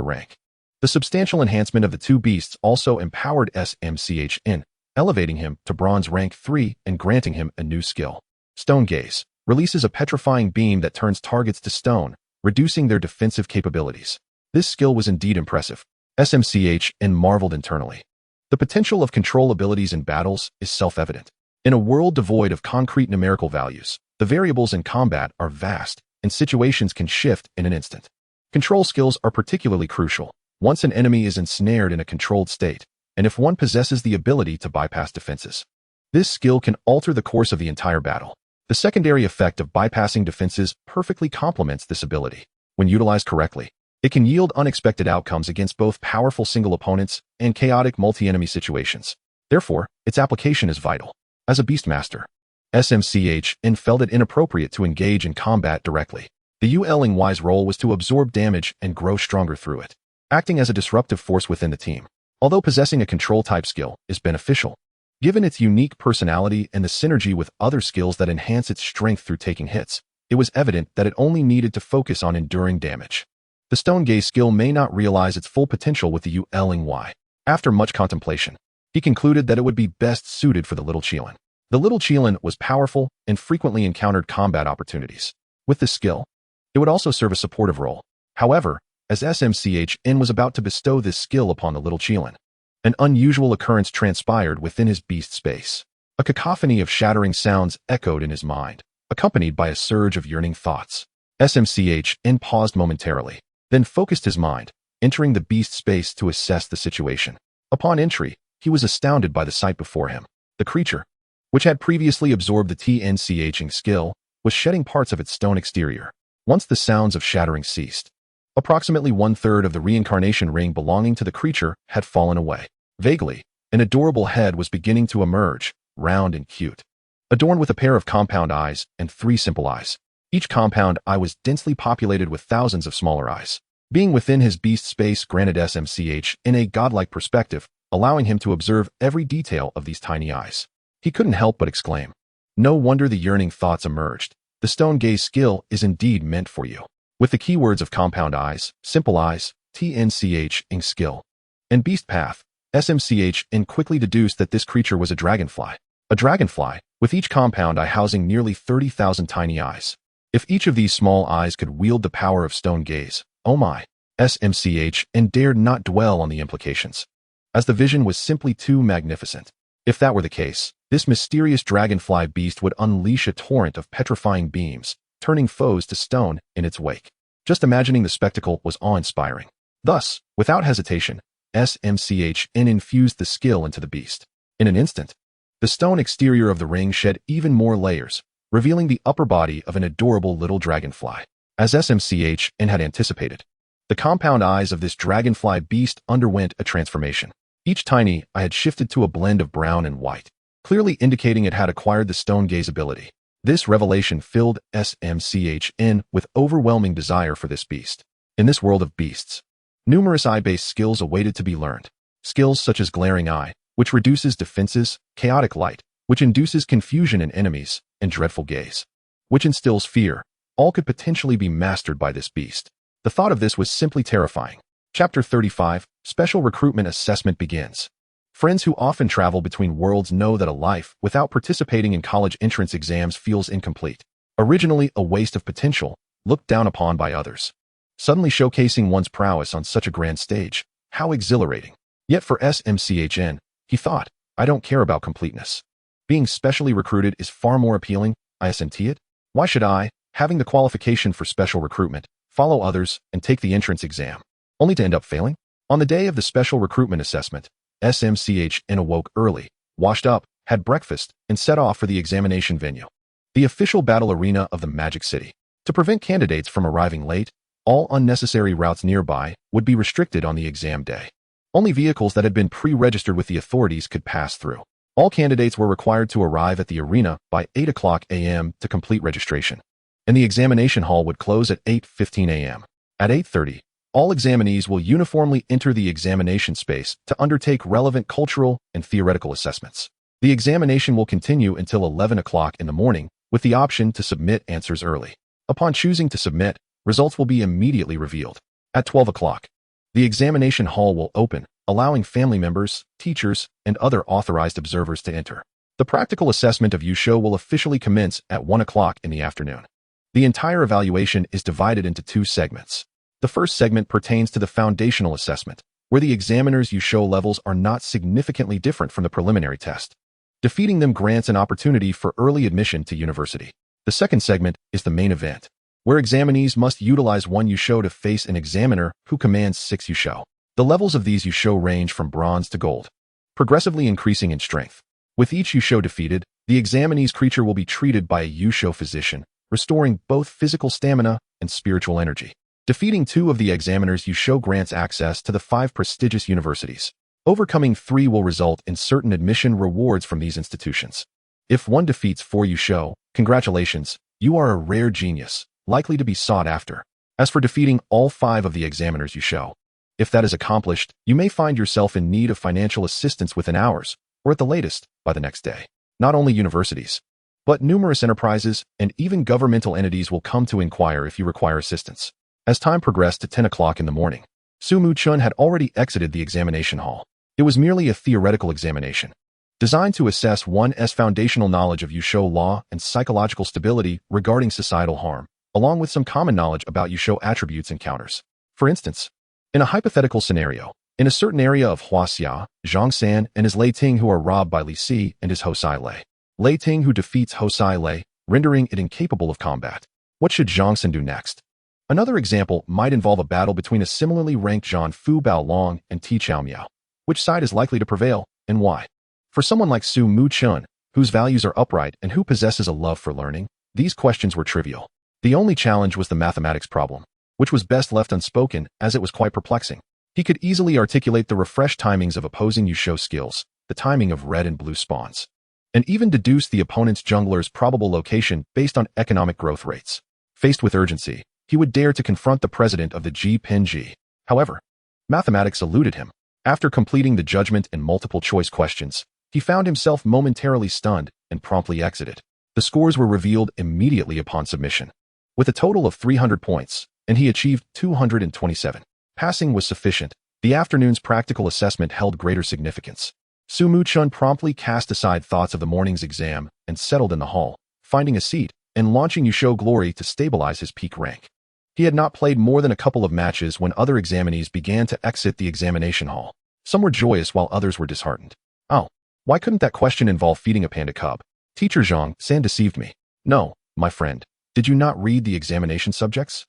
[SPEAKER 1] rank. The substantial enhancement of the two beasts also empowered Smchin, elevating him to bronze rank 3 and granting him a new skill. Stone Gaze releases a petrifying beam that turns targets to stone, reducing their defensive capabilities. This skill was indeed impressive. Smchin marveled internally. The potential of control abilities in battles is self-evident. In a world devoid of concrete numerical values, the variables in combat are vast, and situations can shift in an instant. Control skills are particularly crucial once an enemy is ensnared in a controlled state, and if one possesses the ability to bypass defenses. This skill can alter the course of the entire battle. The secondary effect of bypassing defenses perfectly complements this ability. When utilized correctly, it can yield unexpected outcomes against both powerful single opponents and chaotic multi-enemy situations. Therefore, its application is vital. As a Beastmaster, Smchin felt it inappropriate to engage in combat directly. The Yuling's role was to absorb damage and grow stronger through it, acting as a disruptive force within the team. Although possessing a control-type skill is beneficial, given its unique personality and the synergy with other skills that enhance its strength through taking hits, it was evident that it only needed to focus on enduring damage. The Stone Gaze skill may not realize its full potential with the Yuling. After much contemplation, he concluded that it would be best suited for the little Qilin. The little Qilin was powerful and frequently encountered combat opportunities. With this skill, it would also serve a supportive role. However, as Smchin was about to bestow this skill upon the little Qilin, an unusual occurrence transpired within his beast space. A cacophony of shattering sounds echoed in his mind, accompanied by a surge of yearning thoughts. Smchin paused momentarily, then focused his mind, entering the beast space to assess the situation. Upon entry, he was astounded by the sight before him. The creature, which had previously absorbed the transmigrating skill, was shedding parts of its stone exterior. Once the sounds of shattering ceased, approximately 1/3 of the reincarnation ring belonging to the creature had fallen away. Vaguely, an adorable head was beginning to emerge, round and cute, adorned with a pair of compound eyes and 3 simple eyes. Each compound eye was densely populated with thousands of smaller eyes. Being within his beast space granted Smchin a godlike perspective, allowing him to observe every detail of these tiny eyes. He couldn't help but exclaim. No wonder the yearning thoughts emerged. The Stone Gaze skill is indeed meant for you. With the keywords of compound eyes, simple eyes, transmigrating skill, and beast path, Smchin quickly deduced that this creature was a dragonfly. A dragonfly, with each compound eye housing nearly 30,000 tiny eyes. If each of these small eyes could wield the power of Stone Gaze, oh my, Smchin dared not dwell on the implications, as the vision was simply too magnificent. If that were the case, this mysterious dragonfly beast would unleash a torrent of petrifying beams, turning foes to stone in its wake. Just imagining the spectacle was awe-inspiring. Thus, without hesitation, Smchin infused the skill into the beast. In an instant, the stone exterior of the ring shed even more layers, revealing the upper body of an adorable little dragonfly. As Smchin had anticipated, the compound eyes of this dragonfly beast underwent a transformation. Each tiny eye had shifted to a blend of brown and white, clearly indicating it had acquired the Stone Gaze ability. This revelation filled Smchin with overwhelming desire for this beast. In this world of beasts, numerous eye-based skills awaited to be learned. Skills such as Glaring Eye, which reduces defenses, Chaotic Light, which induces confusion in enemies, and Dreadful Gaze, which instills fear, all could potentially be mastered by this beast. The thought of this was simply terrifying. Chapter 35, Special Recruitment Assessment begins. Friends who often travel between worlds know that a life without participating in college entrance exams feels incomplete. Originally a waste of potential, looked down upon by others. Suddenly showcasing one's prowess on such a grand stage, how exhilarating. Yet for Smchin, he thought, I don't care about completeness. Being specially recruited is far more appealing, isn't it? Why should I, having the qualification for special recruitment, follow others and take the entrance exam, only to end up failing? On the day of the special recruitment assessment, Smchin awoke early, washed up, had breakfast, and set off for the examination venue, the official battle arena of the Magic City. To prevent candidates from arriving late, all unnecessary routes nearby would be restricted on the exam day. Only vehicles that had been pre-registered with the authorities could pass through. All candidates were required to arrive at the arena by 8 o'clock a.m. to complete registration, and the examination hall would close at 8:15 a.m. At 8:30, all examinees will uniformly enter the examination space to undertake relevant cultural and theoretical assessments. The examination will continue until 11 o'clock in the morning, with the option to submit answers early. Upon choosing to submit, results will be immediately revealed. At 12 o'clock, the examination hall will open, allowing family members, teachers, and other authorized observers to enter. The practical assessment of Yusho will officially commence at 1 o'clock in the afternoon. The entire evaluation is divided into 2 segments. The first segment pertains to the foundational assessment, where the examiner's Yusho levels are not significantly different from the preliminary test. Defeating them grants an opportunity for early admission to university. The second segment is the main event, where examinees must utilize 1 Yusho to face an examiner who commands 6 Yusho. The levels of these Yusho range from bronze to gold, progressively increasing in strength. With each Yusho defeated, the examinee's creature will be treated by a Yusho physician, restoring both physical stamina and spiritual energy. Defeating 2 of the examiner's Yusho grants access to the 5 prestigious universities. Overcoming 3 will result in certain admission rewards from these institutions. If one defeats 4 Yusho, congratulations, you are a rare genius, likely to be sought after. As for defeating all 5 of the examiner's Yusho, if that is accomplished, you may find yourself in need of financial assistance within hours, or at the latest, by the next day. Not only universities, but numerous enterprises and even governmental entities will come to inquire if you require assistance. As time progressed to 10 o'clock in the morning, Muchen had already exited the examination hall. It was merely a theoretical examination, designed to assess one's foundational knowledge of Yusho law and psychological stability regarding societal harm, along with some common knowledge about Yusho attributes and counters. For instance, in a hypothetical scenario, in a certain area of Huaxia, Zhang San and his Lei Ting who are robbed by Li Si and his Hosai Lei. Lei Ting who defeats Hosai Lei, rendering it incapable of combat. What should Zhang San do next? Another example might involve a battle between a similarly ranked Zhan Fu Baolong and Ti Chaomiao. Which side is likely to prevail, and why? For someone like Muchen, whose values are upright and who possesses a love for learning, these questions were trivial. The only challenge was the mathematics problem, which was best left unspoken as it was quite perplexing. He could easily articulate the refreshed timings of opposing Yusho skills, the timing of red and blue spawns, and even deduce the opponent's jungler's probable location based on economic growth rates. Faced with urgency, he would dare to confront the president of the G-Pen-G. However, mathematics eluded him. After completing the judgment and multiple-choice questions, he found himself momentarily stunned and promptly exited. The scores were revealed immediately upon submission. With a total of 300 points, and he achieved 227. Passing was sufficient. The afternoon's practical assessment held greater significance. Muchen promptly cast aside thoughts of the morning's exam and settled in the hall, finding a seat and launching Yusho Glory to stabilize his peak rank. He had not played more than a couple of matches when other examinees began to exit the examination hall. Some were joyous while others were disheartened. Oh, why couldn't that question involve feeding a panda cub? Teacher Zhang San deceived me. No, my friend, did you not read the examination subjects?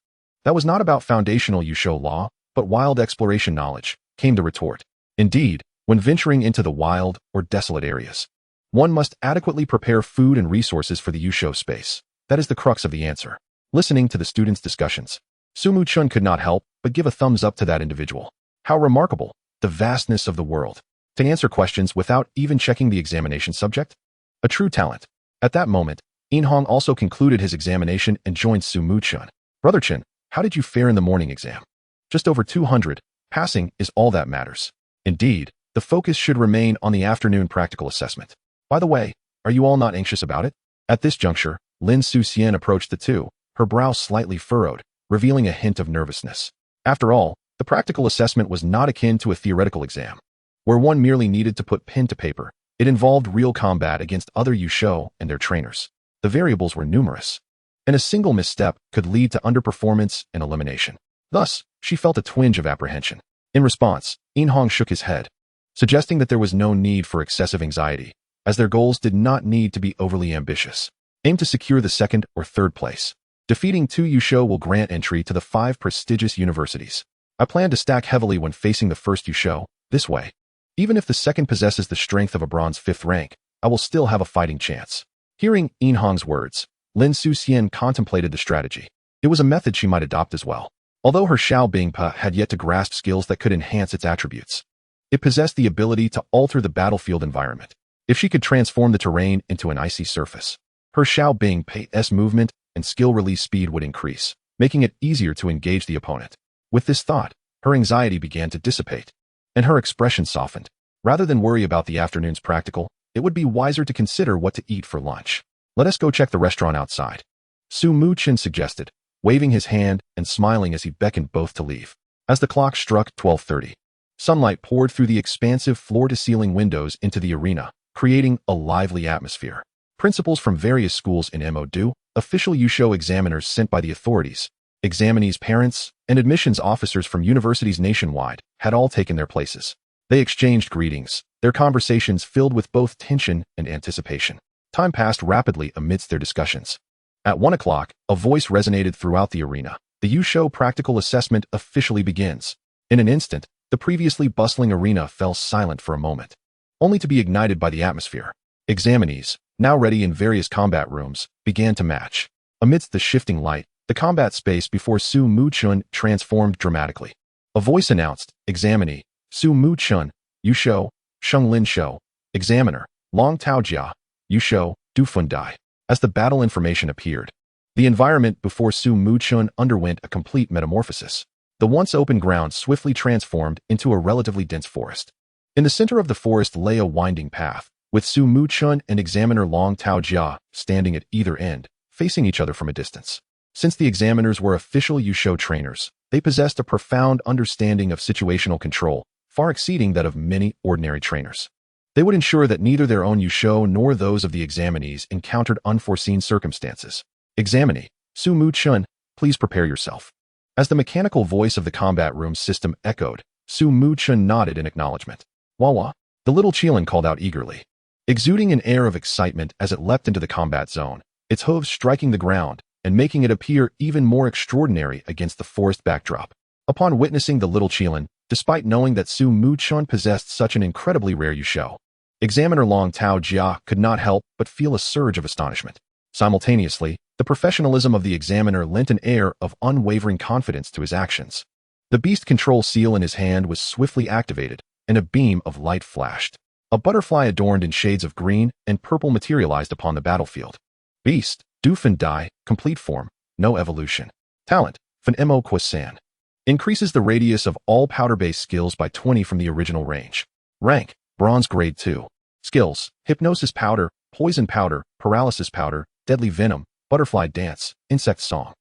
[SPEAKER 1] That was not about foundational Yusho law, but wild exploration knowledge, came the retort. Indeed, when venturing into the wild or desolate areas, one must adequately prepare food and resources for the Yusho space. That is the crux of the answer. Listening to the students' discussions, Muchen could not help but give a thumbs up to that individual. How remarkable, the vastness of the world, to answer questions without even checking the examination subject? A true talent. At that moment, Inhong also concluded his examination and joined Muchen. Brother Chen, how did you fare in the morning exam? Just over 200. Passing is all that matters. Indeed, the focus should remain on the afternoon practical assessment. By the way, are you all not anxious about it? At this juncture, Lin Suxian approached the two, her brow slightly furrowed, revealing a hint of nervousness. After all, the practical assessment was not akin to a theoretical exam, where one merely needed to put pen to paper. It involved real combat against other Yusho and their trainers. The variables were numerous, and a single misstep could lead to underperformance and elimination. Thus, she felt a twinge of apprehension. In response, Inhong shook his head, suggesting that there was no need for excessive anxiety, as their goals did not need to be overly ambitious. Aim to secure the 2nd or 3rd place. Defeating 2 Yusho will grant entry to the 5 prestigious universities. I plan to stack heavily when facing the 1st Yusho, this way. Even if the 2nd possesses the strength of a bronze 5th rank, I will still have a fighting chance. Hearing Inhong's words, Lin Suxian contemplated the strategy. It was a method she might adopt as well. Although her Xiao Bingpa had yet to grasp skills that could enhance its attributes, it possessed the ability to alter the battlefield environment. If she could transform the terrain into an icy surface, her Xiao Bingpa's movement and skill release speed would increase, making it easier to engage the opponent. With this thought, her anxiety began to dissipate, and her expression softened. Rather than worry about the afternoon's practical, it would be wiser to consider what to eat for lunch. Let us go check the restaurant outside, Muchen suggested, waving his hand and smiling as he beckoned both to leave. As the clock struck 12:30, sunlight poured through the expansive floor-to-ceiling windows into the arena, creating a lively atmosphere. Principals from various schools in Mo, official Yusho examiners sent by the authorities, examinees' parents, and admissions officers from universities nationwide had all taken their places. They exchanged greetings, their conversations filled with both tension and anticipation. Time passed rapidly amidst their discussions. At 1 o'clock, a voice resonated throughout the arena. The Yusho practical assessment officially begins. In an instant, the previously bustling arena fell silent for a moment, only to be ignited by the atmosphere. Examinees, now ready in various combat rooms, began to match. Amidst the shifting light, the combat space before Muchen transformed dramatically. A voice announced, Examinee, Muchen, Yusho, Shenglin Shou, Examiner, Long Taojia, Yusho, Dufundai. As the battle information appeared, the environment before Muchen underwent a complete metamorphosis. The once open ground swiftly transformed into a relatively dense forest. In the center of the forest lay a winding path, with Muchen and Examiner Long Taojia standing at either end, facing each other from a distance. Since the examiners were official Yusho trainers, they possessed a profound understanding of situational control, far exceeding that of many ordinary trainers. They would ensure that neither their own Yusho nor those of the examinees encountered unforeseen circumstances. Examinee, Muchen, please prepare yourself. As the mechanical voice of the combat room system echoed, Muchen nodded in acknowledgement. Wawa, the little Qilin called out eagerly, exuding an air of excitement as it leapt into the combat zone, its hooves striking the ground and making it appear even more extraordinary against the forest backdrop. Upon witnessing the little Qilin, despite knowing that Muchen possessed such an incredibly rare Yusho, Examiner Long Taojia could not help but feel a surge of astonishment. Simultaneously, the professionalism of the examiner lent an air of unwavering confidence to his actions. The beast control seal in his hand was swiftly activated, and a beam of light flashed. A butterfly adorned in shades of green and purple materialized upon the battlefield. Beast, Dufundai, complete form, no evolution. Talent, Fan Mo Kwasan. Increases the radius of all powder-based skills by 20 from the original range. Rank, Bronze Grade 2. Skills, Hypnosis Powder, Poison Powder, Paralysis Powder, Deadly Venom, Butterfly Dance, Insect Song.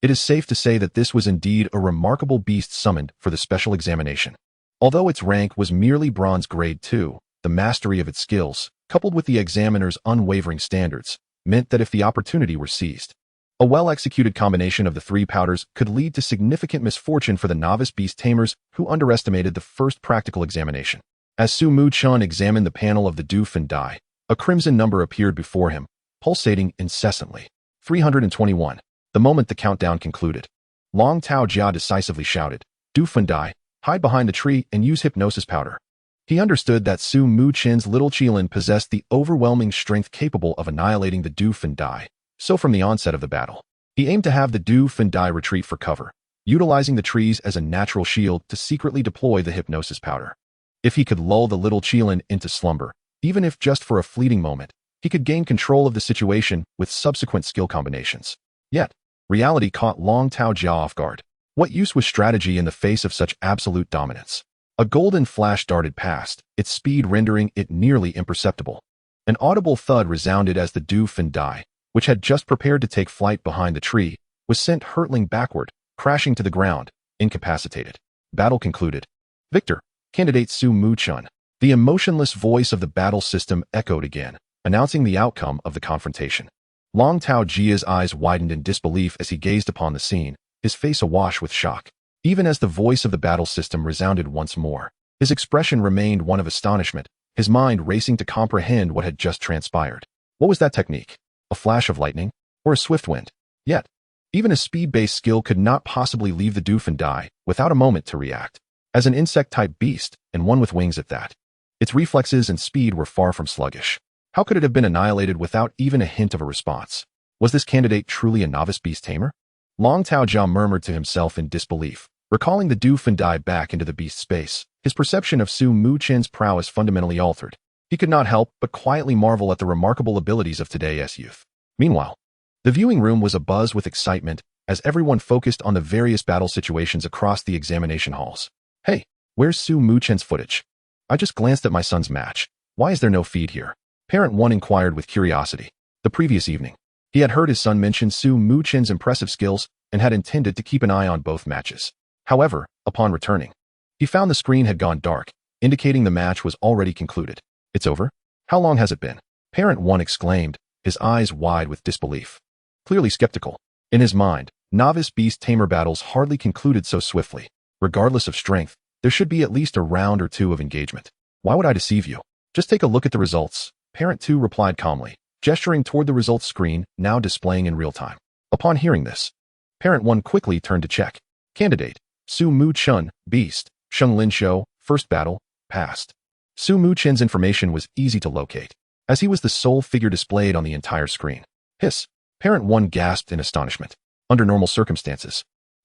[SPEAKER 1] It is safe to say that this was indeed a remarkable beast summoned for the special examination. Although its rank was merely Bronze Grade 2, the mastery of its skills, coupled with the examiner's unwavering standards, meant that if the opportunity were seized, a well-executed combination of the three powders could lead to significant misfortune for the novice beast tamers who underestimated the first practical examination. As Muchen examined the panel of the Dufundai, a crimson number appeared before him, pulsating incessantly. 321. The moment the countdown concluded, Long Taojia decisively shouted, Dufundai, hide behind the tree and use hypnosis powder. He understood that Muchen's little Qilin possessed the overwhelming strength capable of annihilating the Dufundai. So from the onset of the battle, he aimed to have the Dufundai retreat for cover, utilizing the trees as a natural shield to secretly deploy the hypnosis powder. If he could lull the little Qilin into slumber, even if just for a fleeting moment, he could gain control of the situation with subsequent skill combinations. Yet, reality caught Long Taojia off guard. What use was strategy in the face of such absolute dominance? A golden flash darted past, its speed rendering it nearly imperceptible. An audible thud resounded as the Dufundai, which had just prepared to take flight behind the tree, was sent hurtling backward, crashing to the ground, incapacitated. Battle concluded. Victor, candidate Muchen. The emotionless voice of the battle system echoed again, announcing the outcome of the confrontation. Long Taojia's eyes widened in disbelief as he gazed upon the scene, his face awash with shock. Even as the voice of the battle system resounded once more, his expression remained one of astonishment, his mind racing to comprehend what had just transpired. What was that technique? A flash of lightning? Or a swift wind? Yet, even a speed-based skill could not possibly leave the Dufundai without a moment to react. As an insect-type beast, and one with wings at that, its reflexes and speed were far from sluggish. How could it have been annihilated without even a hint of a response? Was this candidate truly a novice beast tamer? Long Taojia murmured to himself in disbelief. Recalling the Du Fendai back into the beast space, his perception of Su Muchen's prowess fundamentally altered. He could not help but quietly marvel at the remarkable abilities of today's youth. Meanwhile, the viewing room was abuzz with excitement as everyone focused on the various battle situations across the examination halls. Hey, where's Su Muchen's footage? I just glanced at my son's match. Why is there no feed here? Parent 1 inquired with curiosity. The previous evening, he had heard his son mention Su Muchen's impressive skills and had intended to keep an eye on both matches. However, upon returning, he found the screen had gone dark, indicating the match was already concluded. It's over? How long has it been? Parent 1 exclaimed, his eyes wide with disbelief. Clearly skeptical. In his mind, novice beast tamer battles hardly concluded so swiftly. Regardless of strength, there should be at least a round or two of engagement. Why would I deceive you? Just take a look at the results. Parent 2 replied calmly, gesturing toward the results screen, now displaying in real time. Upon hearing this, Parent 1 quickly turned to check. Candidate, Su Muchen, Beast, Qilin Shou, first battle, passed. Su Muchen's information was easy to locate, as he was the sole figure displayed on the entire screen. Hiss. Parent 1 gasped in astonishment. Under normal circumstances,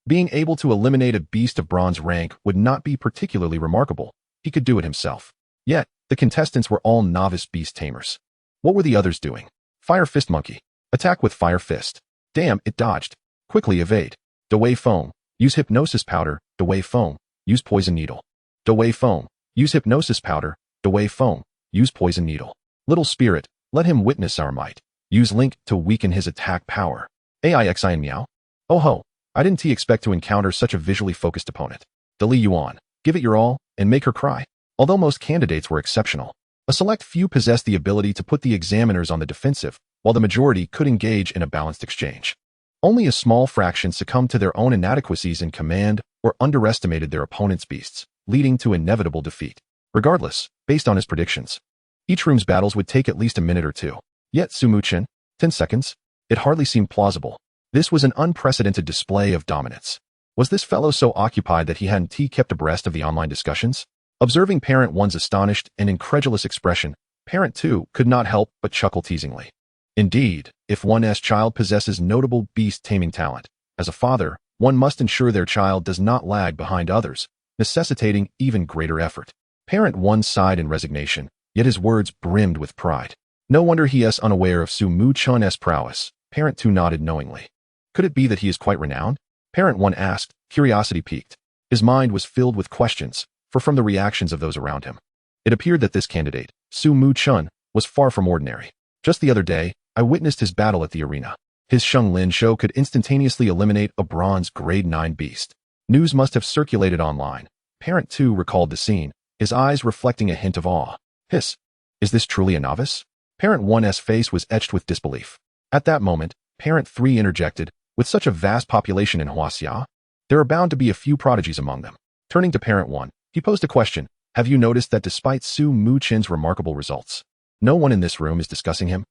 [SPEAKER 1] being able to eliminate a beast of bronze rank would not be particularly remarkable. He could do it himself. Yet, the contestants were all novice beast tamers. What were the others doing? Fire Fist Monkey. Attack with Fire Fist. Damn, it dodged. Quickly evade. Dewey Foam. Use Hypnosis Powder. Dewey Foam. Use Poison Needle. Dewey Foam. Use Hypnosis Powder. Dewey Foam. Use Poison Needle. Little Spirit, let him witness our might. Use Link to weaken his attack power. AIXI Meow. Oh ho, I didn't expect to encounter such a visually focused opponent. Dali Yuan, give it your all, and make her cry. Although most candidates were exceptional, a select few possessed the ability to put the examiners on the defensive, while the majority could engage in a balanced exchange. Only a small fraction succumbed to their own inadequacies in command or underestimated their opponent's beasts, leading to inevitable defeat. Regardless, based on his predictions, each room's battles would take at least a minute or two. Yet Su Muchen, 10 seconds? It hardly seemed plausible. This was an unprecedented display of dominance. Was this fellow so occupied that he hadn't kept abreast of the online discussions? Observing Parent 1's astonished and incredulous expression, Parent 2 could not help but chuckle teasingly. Indeed, if one's child possesses notable beast-taming talent, as a father, one must ensure their child does not lag behind others, necessitating even greater effort. Parent 1 sighed in resignation, yet his words brimmed with pride. No wonder he is unaware of Su Muchen's prowess. Parent 2 nodded knowingly. Could it be that he is quite renowned? Parent 1 asked, curiosity piqued. His mind was filled with questions, for from the reactions of those around him, it appeared that this candidate, Su Muchen, was far from ordinary. Just the other day, I witnessed his battle at the arena. His Qilin Shou could instantaneously eliminate a bronze grade 9 beast. News must have circulated online. Parent 2 recalled the scene, his eyes reflecting a hint of awe. Hiss. Is this truly a novice? Parent 1's face was etched with disbelief. At that moment, Parent 3 interjected, with such a vast population in Huaxia, there are bound to be a few prodigies among them. Turning to Parent 1, he posed a question. Have you noticed that despite Su Muchen's remarkable results, no one in this room is discussing him?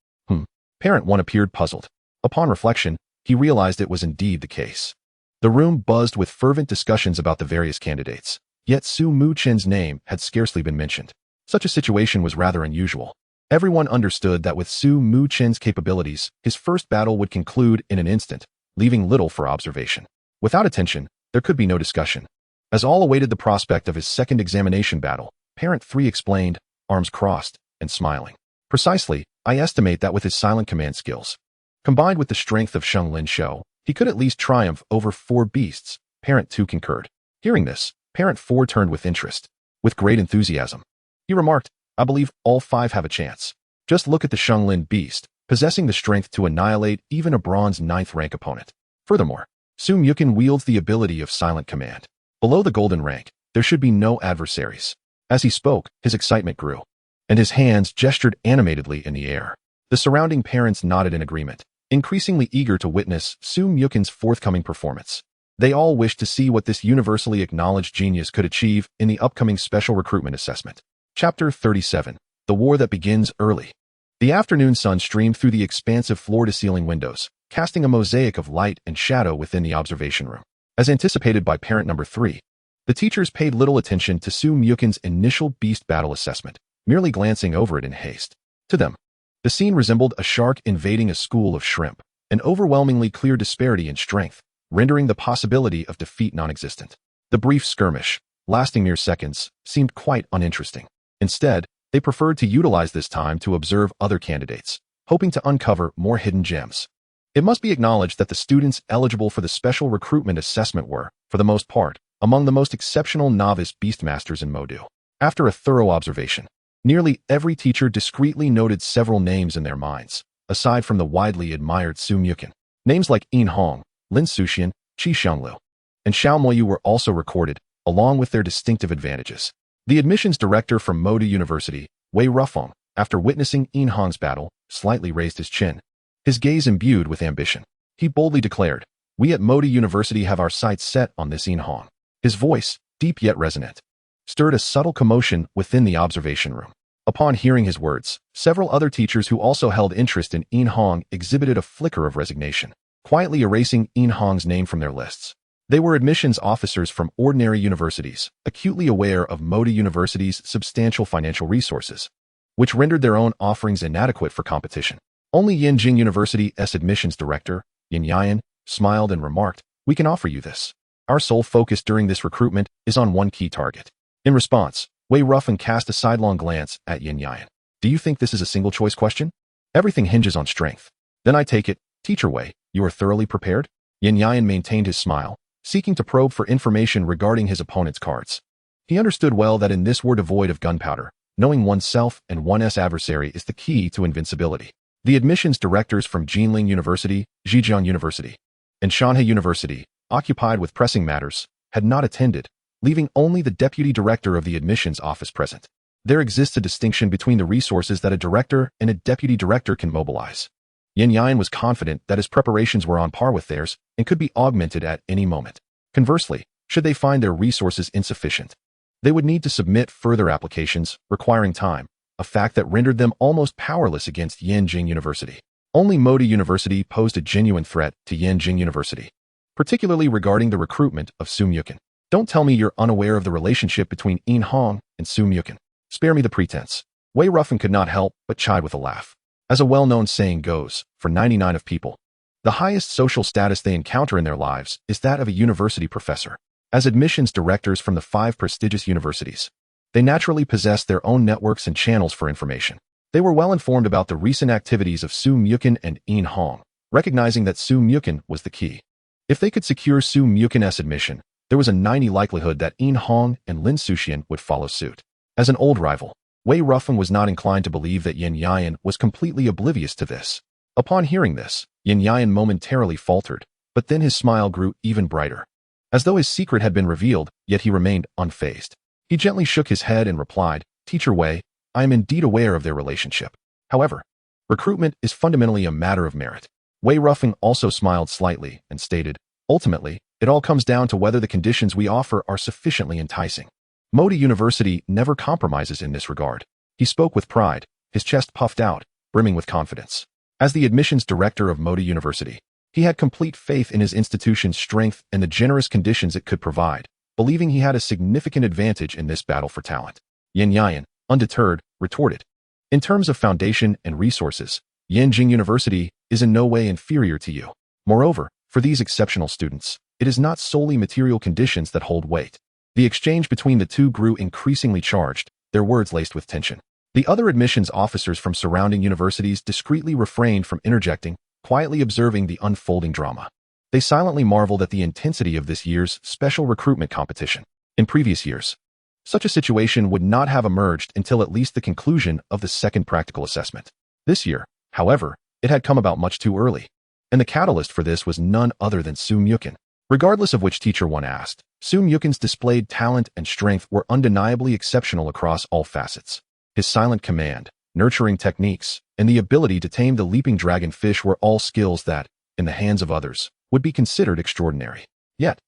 [SPEAKER 1] Parent 1 appeared puzzled. Upon reflection, he realized it was indeed the case. The room buzzed with fervent discussions about the various candidates, yet Su Muchen's name had scarcely been mentioned. Such a situation was rather unusual. Everyone understood that with Su Muchen's capabilities, his first battle would conclude in an instant, leaving little for observation. Without attention, there could be no discussion. As all awaited the prospect of his second examination battle, Parent 3 explained, arms crossed, and smiling. Precisely, I estimate that with his silent command skills, combined with the strength of Qilin Shou, he could at least triumph over 4 beasts. Parent 2 concurred. Hearing this, Parent 4 turned with interest. With great enthusiasm, he remarked, I believe all 5 have a chance. Just look at the Qilin beast, possessing the strength to annihilate even a bronze 9th rank opponent. Furthermore, Su Muchen wields the ability of silent command. Below the golden rank, there should be no adversaries. As he spoke, his excitement grew, and his hands gestured animatedly in the air. The surrounding parents nodded in agreement, increasingly eager to witness Su Muchen's forthcoming performance. They all wished to see what this universally acknowledged genius could achieve in the upcoming special recruitment assessment. Chapter 37. The War That Begins Early. The afternoon sun streamed through the expansive floor-to-ceiling windows, casting a mosaic of light and shadow within the observation room. As anticipated by Parent Number 3, the teachers paid little attention to Su Muchen's initial beast battle assessment, merely glancing over it in haste. To them, the scene resembled a shark invading a school of shrimp, an overwhelmingly clear disparity in strength, rendering the possibility of defeat non-existent. The brief skirmish, lasting mere seconds, seemed quite uninteresting. Instead, they preferred to utilize this time to observe other candidates, hoping to uncover more hidden gems. It must be acknowledged that the students eligible for the special recruitment assessment were, for the most part, among the most exceptional novice beastmasters in Modu. After a thorough observation, nearly every teacher discreetly noted several names in their minds, aside from the widely admired Su Muchen. Names like Yin Hong, Lin Suxian, Qi Xianglu, and Xiao Moyu were also recorded, along with their distinctive advantages. The admissions director from Modu University, Wei Rufeng, after witnessing Yin Hong's battle, slightly raised his chin, his gaze imbued with ambition. He boldly declared, "We at Modu University have our sights set on this Yin Hong." His voice, deep yet resonant, stirred a subtle commotion within the observation room. Upon hearing his words, several other teachers who also held interest in Yin Hong exhibited a flicker of resignation, quietly erasing Yin Hong's name from their lists. They were admissions officers from ordinary universities, acutely aware of Modu University's substantial financial resources, which rendered their own offerings inadequate for competition. Only Yinjing University's admissions director, Yin Yayan, smiled and remarked, "We can offer you this. Our sole focus during this recruitment is on one key target." In response, Wei Rufeng cast a sidelong glance at Yin Yayan. "Do you think this is a single-choice question? Everything hinges on strength. Then I take it, Teacher Wei, you are thoroughly prepared?" Yin Yayan maintained his smile, seeking to probe for information regarding his opponent's cards. He understood well that in this war devoid of gunpowder, knowing oneself and one's adversary is the key to invincibility. The admissions directors from Jinling University, Zhejiang University, and Shanghai University, occupied with pressing matters, had not attended, leaving only the deputy director of the admissions office present. There exists a distinction between the resources that a director and a deputy director can mobilize. Yin Yayan was confident that his preparations were on par with theirs and could be augmented at any moment. Conversely, should they find their resources insufficient, they would need to submit further applications, requiring time, a fact that rendered them almost powerless against Yinjing University. Only Modu University posed a genuine threat to Yinjing University, particularly regarding the recruitment of Su Muchen. Don't tell me you're unaware of the relationship between Yin Hong and Su Muchen. Spare me the pretense. Wei Rufeng could not help but chide with a laugh. As a well-known saying goes, for 99 of people, the highest social status they encounter in their lives is that of a university professor. As admissions directors from the 5 prestigious universities, they naturally possess their own networks and channels for information. They were well informed about the recent activities of Su Muchen and Yin Hong, recognizing that Su Muchen was the key. If they could secure Su Muchen's admission, there was a 90% likelihood that Yin Hong and Lin Suxian would follow suit. As an old rival, Wei Rufeng was not inclined to believe that Yin Yayan was completely oblivious to this. Upon hearing this, Yin Yayan momentarily faltered, but then his smile grew even brighter. As though his secret had been revealed, yet he remained unfazed. He gently shook his head and replied, "Teacher Wei, I am indeed aware of their relationship. However, recruitment is fundamentally a matter of merit." Wei Rufeng also smiled slightly and stated, "Ultimately, it all comes down to whether the conditions we offer are sufficiently enticing. Modu University never compromises in this regard." He spoke with pride, his chest puffed out, brimming with confidence. As the admissions director of Modu University, he had complete faith in his institution's strength and the generous conditions it could provide, believing he had a significant advantage in this battle for talent. Yin Yayan, undeterred, retorted, "In terms of foundation and resources, Yinjing University is in no way inferior to you. Moreover, for these exceptional students, it is not solely material conditions that hold weight." The exchange between the two grew increasingly charged, their words laced with tension. The other admissions officers from surrounding universities discreetly refrained from interjecting, quietly observing the unfolding drama. They silently marveled at the intensity of this year's special recruitment competition. In previous years, such a situation would not have emerged until at least the conclusion of the second practical assessment. This year, however, it had come about much too early, and the catalyst for this was none other than Su Muchen. Regardless of which teacher one asked, Su Muchen's displayed talent and strength were undeniably exceptional across all facets. His silent command, nurturing techniques, and the ability to tame the leaping dragonfish were all skills that, in the hands of others, would be considered extraordinary. Yet,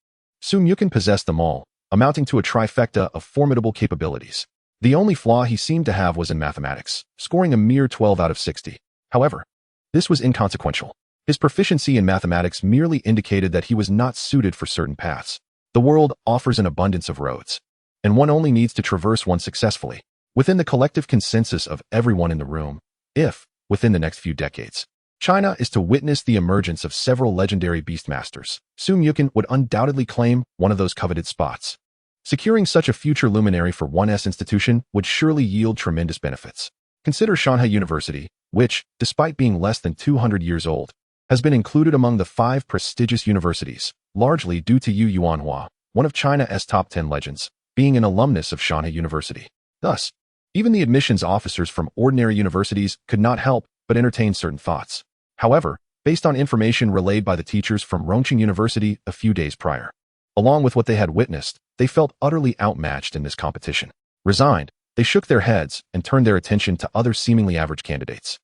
[SPEAKER 1] Su Muchen possessed them all, amounting to a trifecta of formidable capabilities. The only flaw he seemed to have was in mathematics, scoring a mere 12 out of 60. However, this was inconsequential. His proficiency in mathematics merely indicated that he was not suited for certain paths. The world offers an abundance of roads, and one only needs to traverse one successfully. Within the collective consensus of everyone in the room, if, within the next few decades, China is to witness the emergence of several legendary beastmasters. Muchen would undoubtedly claim one of those coveted spots. Securing such a future luminary for 1S institution would surely yield tremendous benefits. Consider Shanghai University, which, despite being less than 200 years old, has been included among the 5 prestigious universities, largely due to Yu Yuanhua, one of China's top 10 legends, being an alumnus of Shanghai University. Thus, even the admissions officers from ordinary universities could not help but entertain certain thoughts. However, based on information relayed by the teachers from Rongqing University a few days prior, along with what they had witnessed, they felt utterly outmatched in this competition. Resigned, they shook their heads and turned their attention to other seemingly average candidates,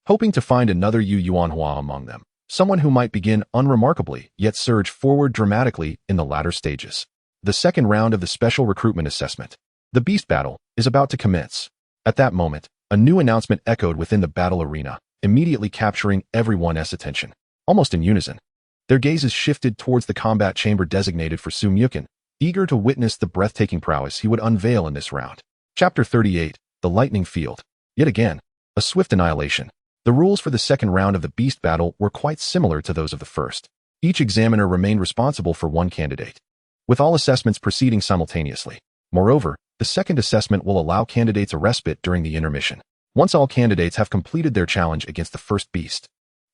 [SPEAKER 1] hoping to find another Yu Yuanhua among them, someone who might begin unremarkably yet surge forward dramatically in the latter stages. The second round of the special recruitment assessment, the Beast Battle, is about to commence. At that moment, a new announcement echoed within the battle arena, immediately capturing everyone's attention. Almost in unison, their gazes shifted towards the combat chamber designated for Muchen, eager to witness the breathtaking prowess he would unveil in this round. Chapter 38, The Lightning Field. Yet again, a swift annihilation. The rules for the second round of the Beast Battle were quite similar to those of the first. Each examiner remained responsible for one candidate, with all assessments proceeding simultaneously. Moreover, the second assessment will allow candidates a respite during the intermission. Once all candidates have completed their challenge against the first beast,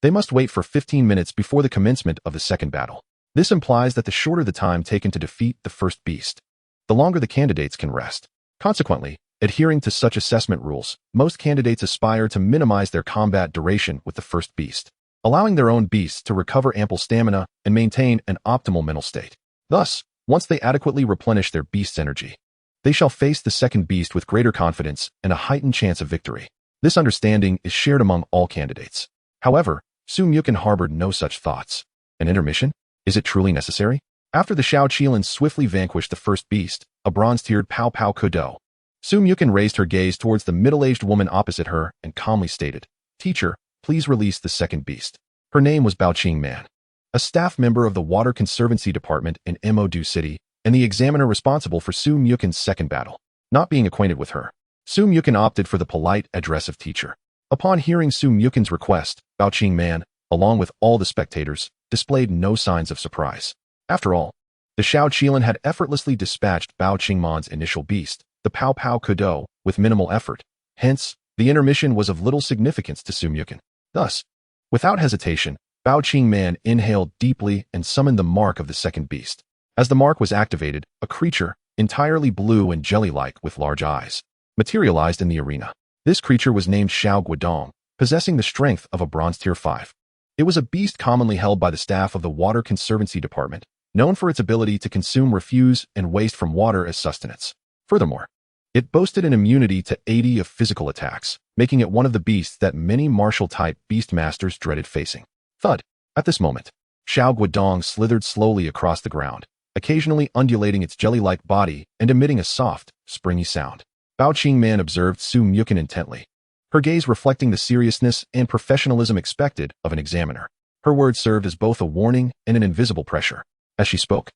[SPEAKER 1] they must wait for 15 minutes before the commencement of the second battle. This implies that the shorter the time taken to defeat the first beast, the longer the candidates can rest. Consequently, adhering to such assessment rules, most candidates aspire to minimize their combat duration with the first beast, allowing their own beasts to recover ample stamina and maintain an optimal mental state. Thus, once they adequately replenish their beast's energy, they shall face the second beast with greater confidence and a heightened chance of victory. This understanding is shared among all candidates. However, Muchen harbored no such thoughts. An intermission? Is it truly necessary? After the Qilin swiftly vanquished the first beast, a bronze-tiered Pao Pao Kudo, Muchen raised her gaze towards the middle-aged woman opposite her and calmly stated, "Teacher, please release the second beast." Her name was Baoqing Man, a staff member of the Water Conservancy Department in Modu City, and the examiner responsible for Muchen's second battle. Not being acquainted with her, Muchen opted for the polite address of teacher. Upon hearing Muchen's request, Baoqing Man, along with all the spectators, displayed no signs of surprise. After all, the Qilin had effortlessly dispatched Baoqing Man's initial beast, the Pao Pao Kudo, with minimal effort. Hence, the intermission was of little significance to Muchen. Thus, without hesitation, Baoqing Man inhaled deeply and summoned the mark of the second beast. As the mark was activated, a creature, entirely blue and jelly-like with large eyes, materialized in the arena. This creature was named Xiao Guodong, possessing the strength of a bronze tier 5. It was a beast commonly held by the staff of the Water Conservancy Department, known for its ability to consume refuse and waste from water as sustenance. Furthermore, it boasted an immunity to 80 of physical attacks, making it one of the beasts that many martial-type beastmasters dreaded facing. Thud. At this moment, Xiao Guodong slithered slowly across the ground, occasionally undulating its jelly-like body and emitting a soft, springy sound. Baoqing Man observed Muchen intently, her gaze reflecting the seriousness and professionalism expected of an examiner. Her words served as both a warning and an invisible pressure. As she spoke,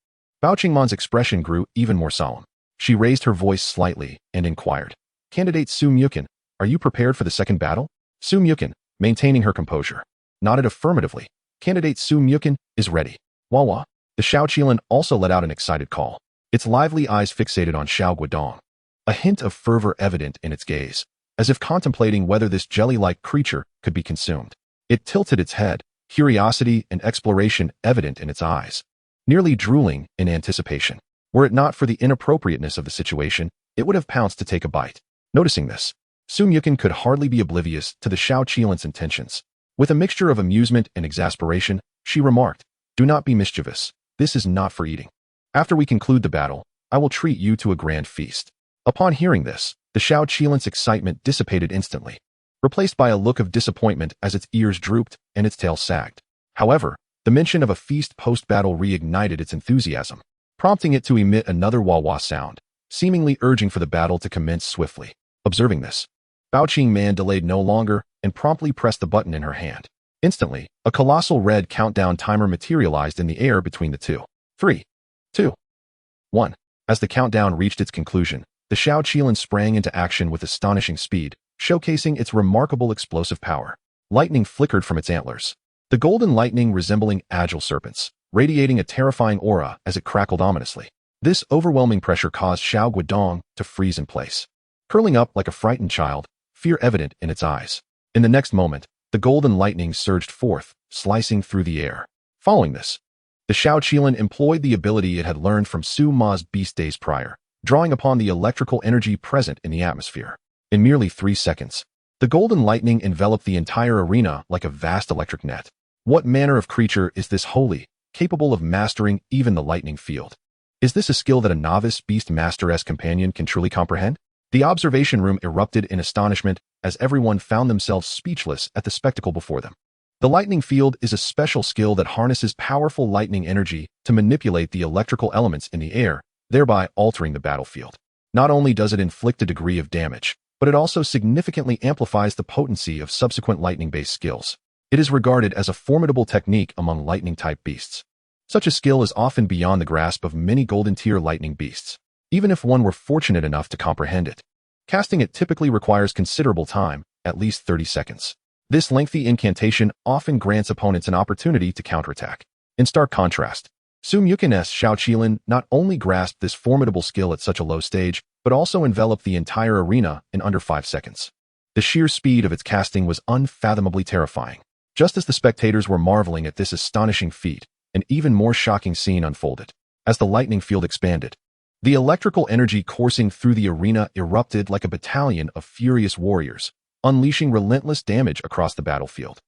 [SPEAKER 1] Baoqing Man's expression grew even more solemn. She raised her voice slightly and inquired, "Candidate Muchen, are you prepared for the second battle?" Muchen, maintaining her composure, nodded affirmatively. "Candidate Muchen is ready." Wawa. The Qilin also let out an excited call, its lively eyes fixated on Xiao Guodong, a hint of fervor evident in its gaze, as if contemplating whether this jelly-like creature could be consumed. It tilted its head, curiosity and exploration evident in its eyes, nearly drooling in anticipation. Were it not for the inappropriateness of the situation, it would have pounced to take a bite. Noticing this, Muchen could hardly be oblivious to the Qilin's intentions. With a mixture of amusement and exasperation, she remarked, "Do not be mischievous. This is not for eating. After we conclude the battle, I will treat you to a grand feast." Upon hearing this, the Qilin's excitement dissipated instantly, replaced by a look of disappointment as its ears drooped and its tail sagged. However, the mention of a feast post-battle reignited its enthusiasm, prompting it to emit another wah-wah sound, seemingly urging for the battle to commence swiftly. Observing this, Baoqing Man delayed no longer and promptly pressed the button in her hand. Instantly, a colossal red countdown timer materialized in the air between the two. 3, 2, 1. As the countdown reached its conclusion, the Qilin sprang into action with astonishing speed, showcasing its remarkable explosive power. Lightning flickered from its antlers. The golden lightning resembling agile serpents, radiating a terrifying aura as it crackled ominously. This overwhelming pressure caused Xiao Guodong to freeze in place. Curling up like a frightened child, fear evident in its eyes. In the next moment, the golden lightning surged forth, slicing through the air. Following this, the Xiao Qilin employed the ability it had learned from Su Ma's beast days prior, drawing upon the electrical energy present in the atmosphere. In merely 3 seconds, the golden lightning enveloped the entire arena like a vast electric net. What manner of creature is this holy, capable of mastering even the lightning field? Is this a skill that a novice beast master-esque companion can truly comprehend? The observation room erupted in astonishment as everyone found themselves speechless at the spectacle before them. The lightning field is a special skill that harnesses powerful lightning energy to manipulate the electrical elements in the air, thereby altering the battlefield. Not only does it inflict a degree of damage, but it also significantly amplifies the potency of subsequent lightning-based skills. It is regarded as a formidable technique among lightning-type beasts. Such a skill is often beyond the grasp of many golden-tier lightning beasts, even if one were fortunate enough to comprehend it. Casting it typically requires considerable time, at least 30 seconds. This lengthy incantation often grants opponents an opportunity to counterattack. In stark contrast, Su Muchen's Xiao Qilin not only grasped this formidable skill at such a low stage, but also enveloped the entire arena in under 5 seconds. The sheer speed of its casting was unfathomably terrifying. Just as the spectators were marveling at this astonishing feat, an even more shocking scene unfolded. As the lightning field expanded, the electrical energy coursing through the arena erupted like a battalion of furious warriors, unleashing relentless damage across the battlefield.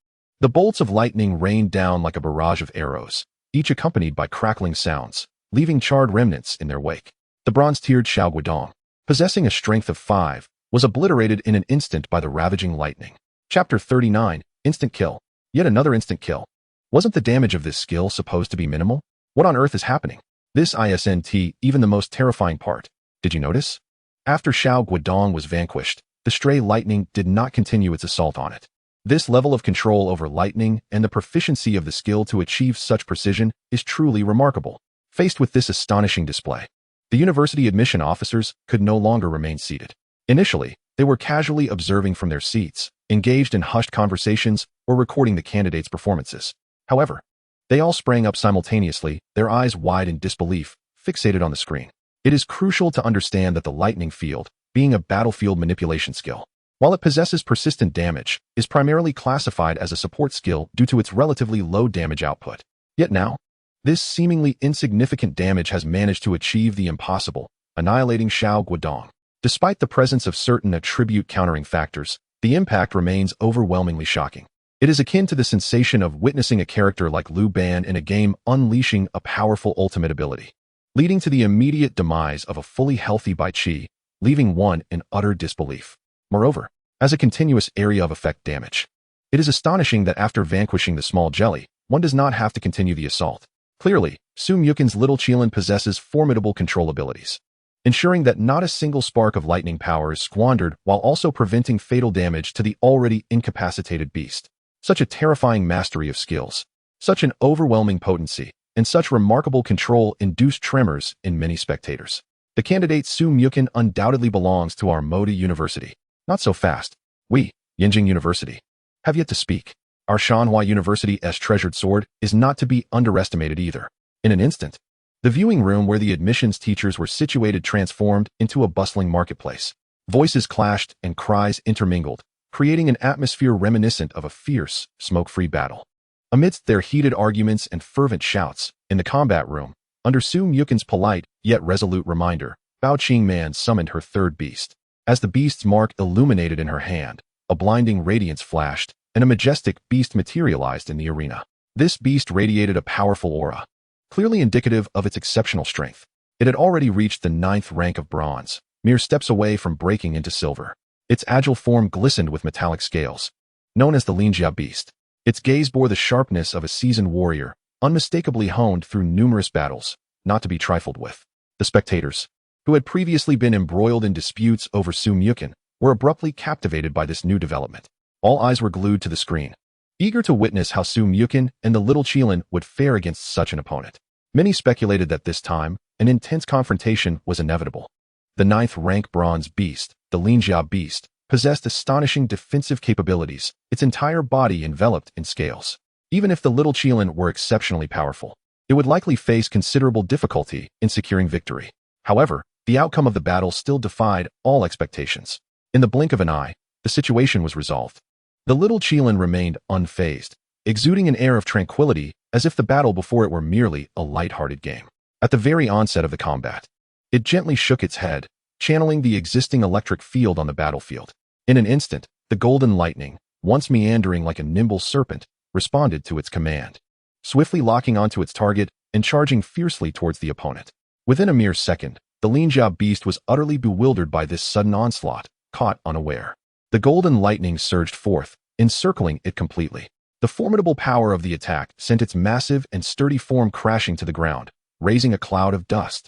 [SPEAKER 1] The bolts of lightning rained down like a barrage of arrows, each accompanied by crackling sounds, leaving charred remnants in their wake. The bronze-tiered Xiao Guodong, possessing a strength of 5, was obliterated in an instant by the ravaging lightning. Chapter 39, Instant Kill. Yet another instant kill. Wasn't the damage of this skill supposed to be minimal? What on earth is happening? This isn't even the most terrifying part. Did you notice? After Xiao Guodong was vanquished, the stray lightning did not continue its assault on it. This level of control over lightning and the proficiency of the skill to achieve such precision is truly remarkable. Faced with this astonishing display, the university admission officers could no longer remain seated. Initially, they were casually observing from their seats, engaged in hushed conversations or recording the candidates' performances. However, they all sprang up simultaneously, their eyes wide in disbelief, fixated on the screen. It is crucial to understand that the lightning field, being a battlefield manipulation skill, while it possesses persistent damage, is primarily classified as a support skill due to its relatively low damage output. Yet now, this seemingly insignificant damage has managed to achieve the impossible, annihilating Xiao Guodong. Despite the presence of certain attribute countering factors, the impact remains overwhelmingly shocking. It is akin to the sensation of witnessing a character like Liu Ban in a game unleashing a powerful ultimate ability, leading to the immediate demise of a fully healthy Bai Qi, leaving one in utter disbelief. Moreover, as a continuous area of effect damage, it is astonishing that after vanquishing the small jelly, one does not have to continue the assault. Clearly, Su Muchen's little Qilin possesses formidable control abilities, ensuring that not a single spark of lightning power is squandered while also preventing fatal damage to the already incapacitated beast. Such a terrifying mastery of skills, such an overwhelming potency, and such remarkable control induced tremors in many spectators. The candidate Su Muchen undoubtedly belongs to our Modi University. Not so fast. We, Yinjing University, have yet to speak. Our Shanhua University's treasured sword is not to be underestimated either. In an instant, the viewing room where the admissions teachers were situated transformed into a bustling marketplace. Voices clashed and cries intermingled, creating an atmosphere reminiscent of a fierce, smoke-free battle. Amidst their heated arguments and fervent shouts, in the combat room, under Su Muchen's polite yet resolute reminder, Bao Qingman summoned her third beast. As the beast's mark illuminated in her hand, a blinding radiance flashed, and a majestic beast materialized in the arena. This beast radiated a powerful aura, clearly indicative of its exceptional strength. It had already reached the 9th rank of bronze, mere steps away from breaking into silver. Its agile form glistened with metallic scales. Known as the Linjia beast, its gaze bore the sharpness of a seasoned warrior, unmistakably honed through numerous battles, not to be trifled with. The spectators, who had previously been embroiled in disputes over Su Muchen, were abruptly captivated by this new development. All eyes were glued to the screen, eager to witness how Su Muchen and the little Qilin would fare against such an opponent. Many speculated that this time, an intense confrontation was inevitable. The 9th rank bronze beast, the Linjia beast, possessed astonishing defensive capabilities, its entire body enveloped in scales. Even if the little Qilin were exceptionally powerful, it would likely face considerable difficulty in securing victory. However, the outcome of the battle still defied all expectations. In the blink of an eye, the situation was resolved. The little Qilin remained unfazed, exuding an air of tranquility as if the battle before it were merely a light-hearted game. At the very onset of the combat, it gently shook its head, channeling the existing electric field on the battlefield. In an instant, the golden lightning, once meandering like a nimble serpent, responded to its command, swiftly locking onto its target and charging fiercely towards the opponent. Within a mere second, the Linjia beast was utterly bewildered by this sudden onslaught, caught unaware. The golden lightning surged forth, encircling it completely. The formidable power of the attack sent its massive and sturdy form crashing to the ground, raising a cloud of dust.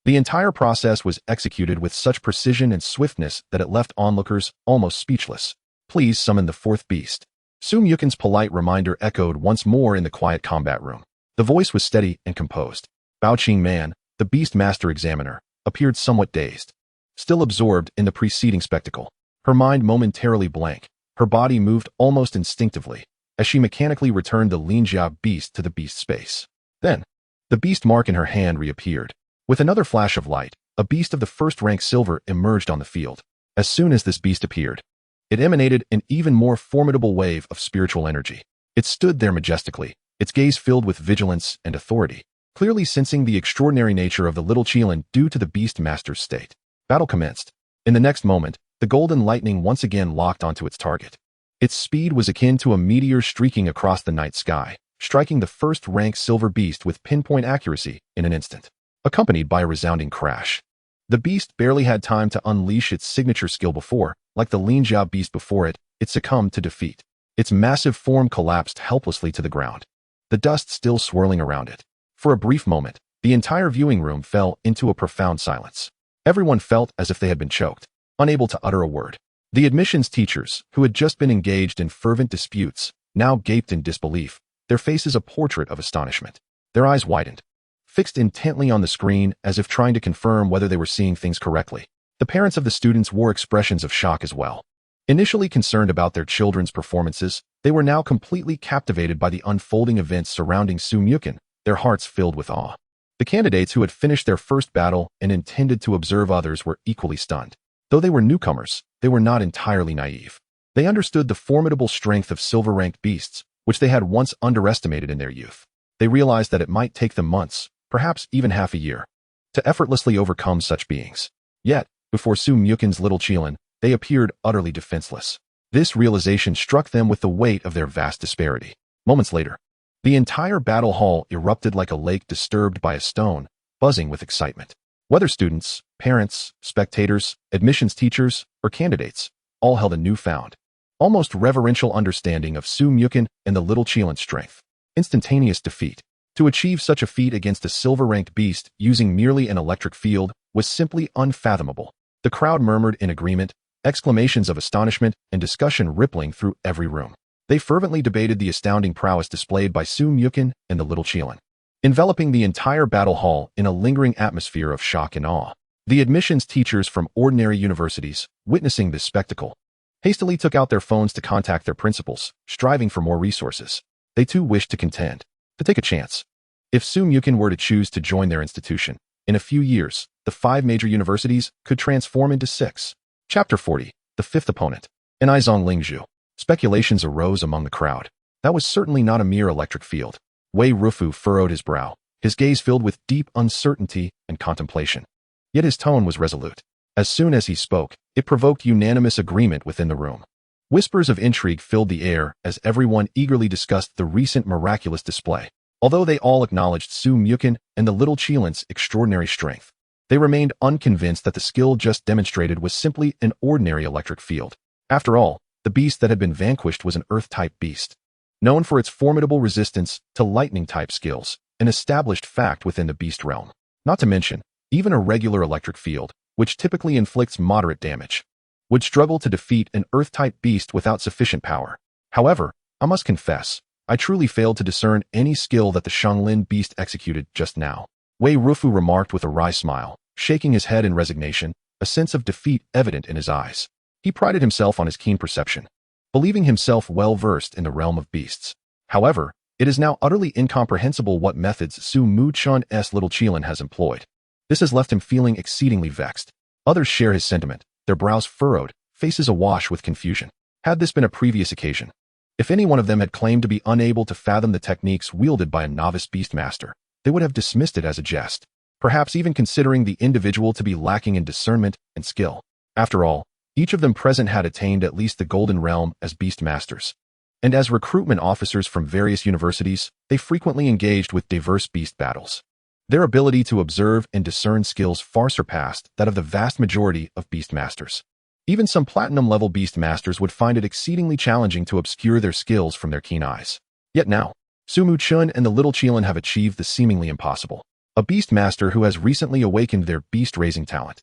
[SPEAKER 1] The entire process was executed with such precision and swiftness that it left onlookers almost speechless. Please summon the fourth beast. Muchen's polite reminder echoed once more in the quiet combat room. The voice was steady and composed. Bao Qingman, the beast master examiner, appeared somewhat dazed, still absorbed in the preceding spectacle. Her mind momentarily blank, her body moved almost instinctively, as she mechanically returned the Linjia beast to the beast space. Then, the beast mark in her hand reappeared. With another flash of light, a beast of the first rank silver emerged on the field. As soon as this beast appeared, it emanated an even more formidable wave of spiritual energy. It stood there majestically, its gaze filled with vigilance and authority, clearly sensing the extraordinary nature of the little Qilin due to the beast master's state. Battle commenced. In the next moment, the golden lightning once again locked onto its target. Its speed was akin to a meteor streaking across the night sky, striking the first-rank silver beast with pinpoint accuracy in an instant, accompanied by a resounding crash. The beast barely had time to unleash its signature skill before, like the Linjia beast before it, it succumbed to defeat. Its massive form collapsed helplessly to the ground, the dust still swirling around it. For a brief moment, the entire viewing room fell into a profound silence. Everyone felt as if they had been choked, unable to utter a word. The admissions teachers, who had just been engaged in fervent disputes, now gaped in disbelief, their faces a portrait of astonishment. Their eyes widened, fixed intently on the screen as if trying to confirm whether they were seeing things correctly. The parents of the students wore expressions of shock as well. Initially concerned about their children's performances, they were now completely captivated by the unfolding events surrounding Muchen, their hearts filled with awe. The candidates who had finished their first battle and intended to observe others were equally stunned. Though they were newcomers, they were not entirely naive. They understood the formidable strength of silver-ranked beasts, which they had once underestimated in their youth. They realized that it might take them months, perhaps even half a year, to effortlessly overcome such beings. Yet, before Muchen's little Qilin, they appeared utterly defenseless. This realization struck them with the weight of their vast disparity. Moments later, the entire battle hall erupted like a lake disturbed by a stone, buzzing with excitement. Whether students, parents, spectators, admissions teachers, or candidates, all held a newfound, almost reverential understanding of Muchen and the little Qilin's strength. Instantaneous defeat. To achieve such a feat against a silver-ranked beast using merely an electric field was simply unfathomable. The crowd murmured in agreement, exclamations of astonishment and discussion rippling through every room. They fervently debated the astounding prowess displayed by Muchen and the little Qilin, enveloping the entire battle hall in a lingering atmosphere of shock and awe. The admissions teachers from ordinary universities, witnessing this spectacle, hastily took out their phones to contact their principals, striving for more resources. They too wished to contend, to take a chance. If Muchen were to choose to join their institution, in a few years, the 5 major universities could transform into 6. Chapter 40, The Fifth Opponent. Aizong Lingzhu. Speculations arose among the crowd. That was certainly not a mere electric field. Wei Rufu furrowed his brow, his gaze filled with deep uncertainty and contemplation. Yet his tone was resolute. As soon as he spoke, it provoked unanimous agreement within the room. Whispers of intrigue filled the air as everyone eagerly discussed the recent miraculous display. Although they all acknowledged Muchen and the little Qilin's extraordinary strength, they remained unconvinced that the skill just demonstrated was simply an ordinary electric field. After all, the beast that had been vanquished was an Earth-type beast, known for its formidable resistance to lightning-type skills, an established fact within the beast realm. Not to mention, even a regular electric field, which typically inflicts moderate damage, would struggle to defeat an Earth-type beast without sufficient power. However, I must confess, I truly failed to discern any skill that the Xianglin beast executed just now. Wei Rufu remarked with a wry smile, shaking his head in resignation, a sense of defeat evident in his eyes. He prided himself on his keen perception, believing himself well-versed in the realm of beasts. However, it is now utterly incomprehensible what methods Su Muchun's little Qilin has employed. This has left him feeling exceedingly vexed. Others share his sentiment, their brows furrowed, faces awash with confusion. Had this been a previous occasion, if any one of them had claimed to be unable to fathom the techniques wielded by a novice beastmaster, they would have dismissed it as a jest, perhaps even considering the individual to be lacking in discernment and skill. After all, each of them present had attained at least the golden realm as beastmasters. And as recruitment officers from various universities, they frequently engaged with diverse beast battles. Their ability to observe and discern skills far surpassed that of the vast majority of beastmasters. Even some platinum-level beastmasters would find it exceedingly challenging to obscure their skills from their keen eyes. Yet now, Su Muchen and the little Qilin have achieved the seemingly impossible. A beastmaster who has recently awakened their beast-raising talent,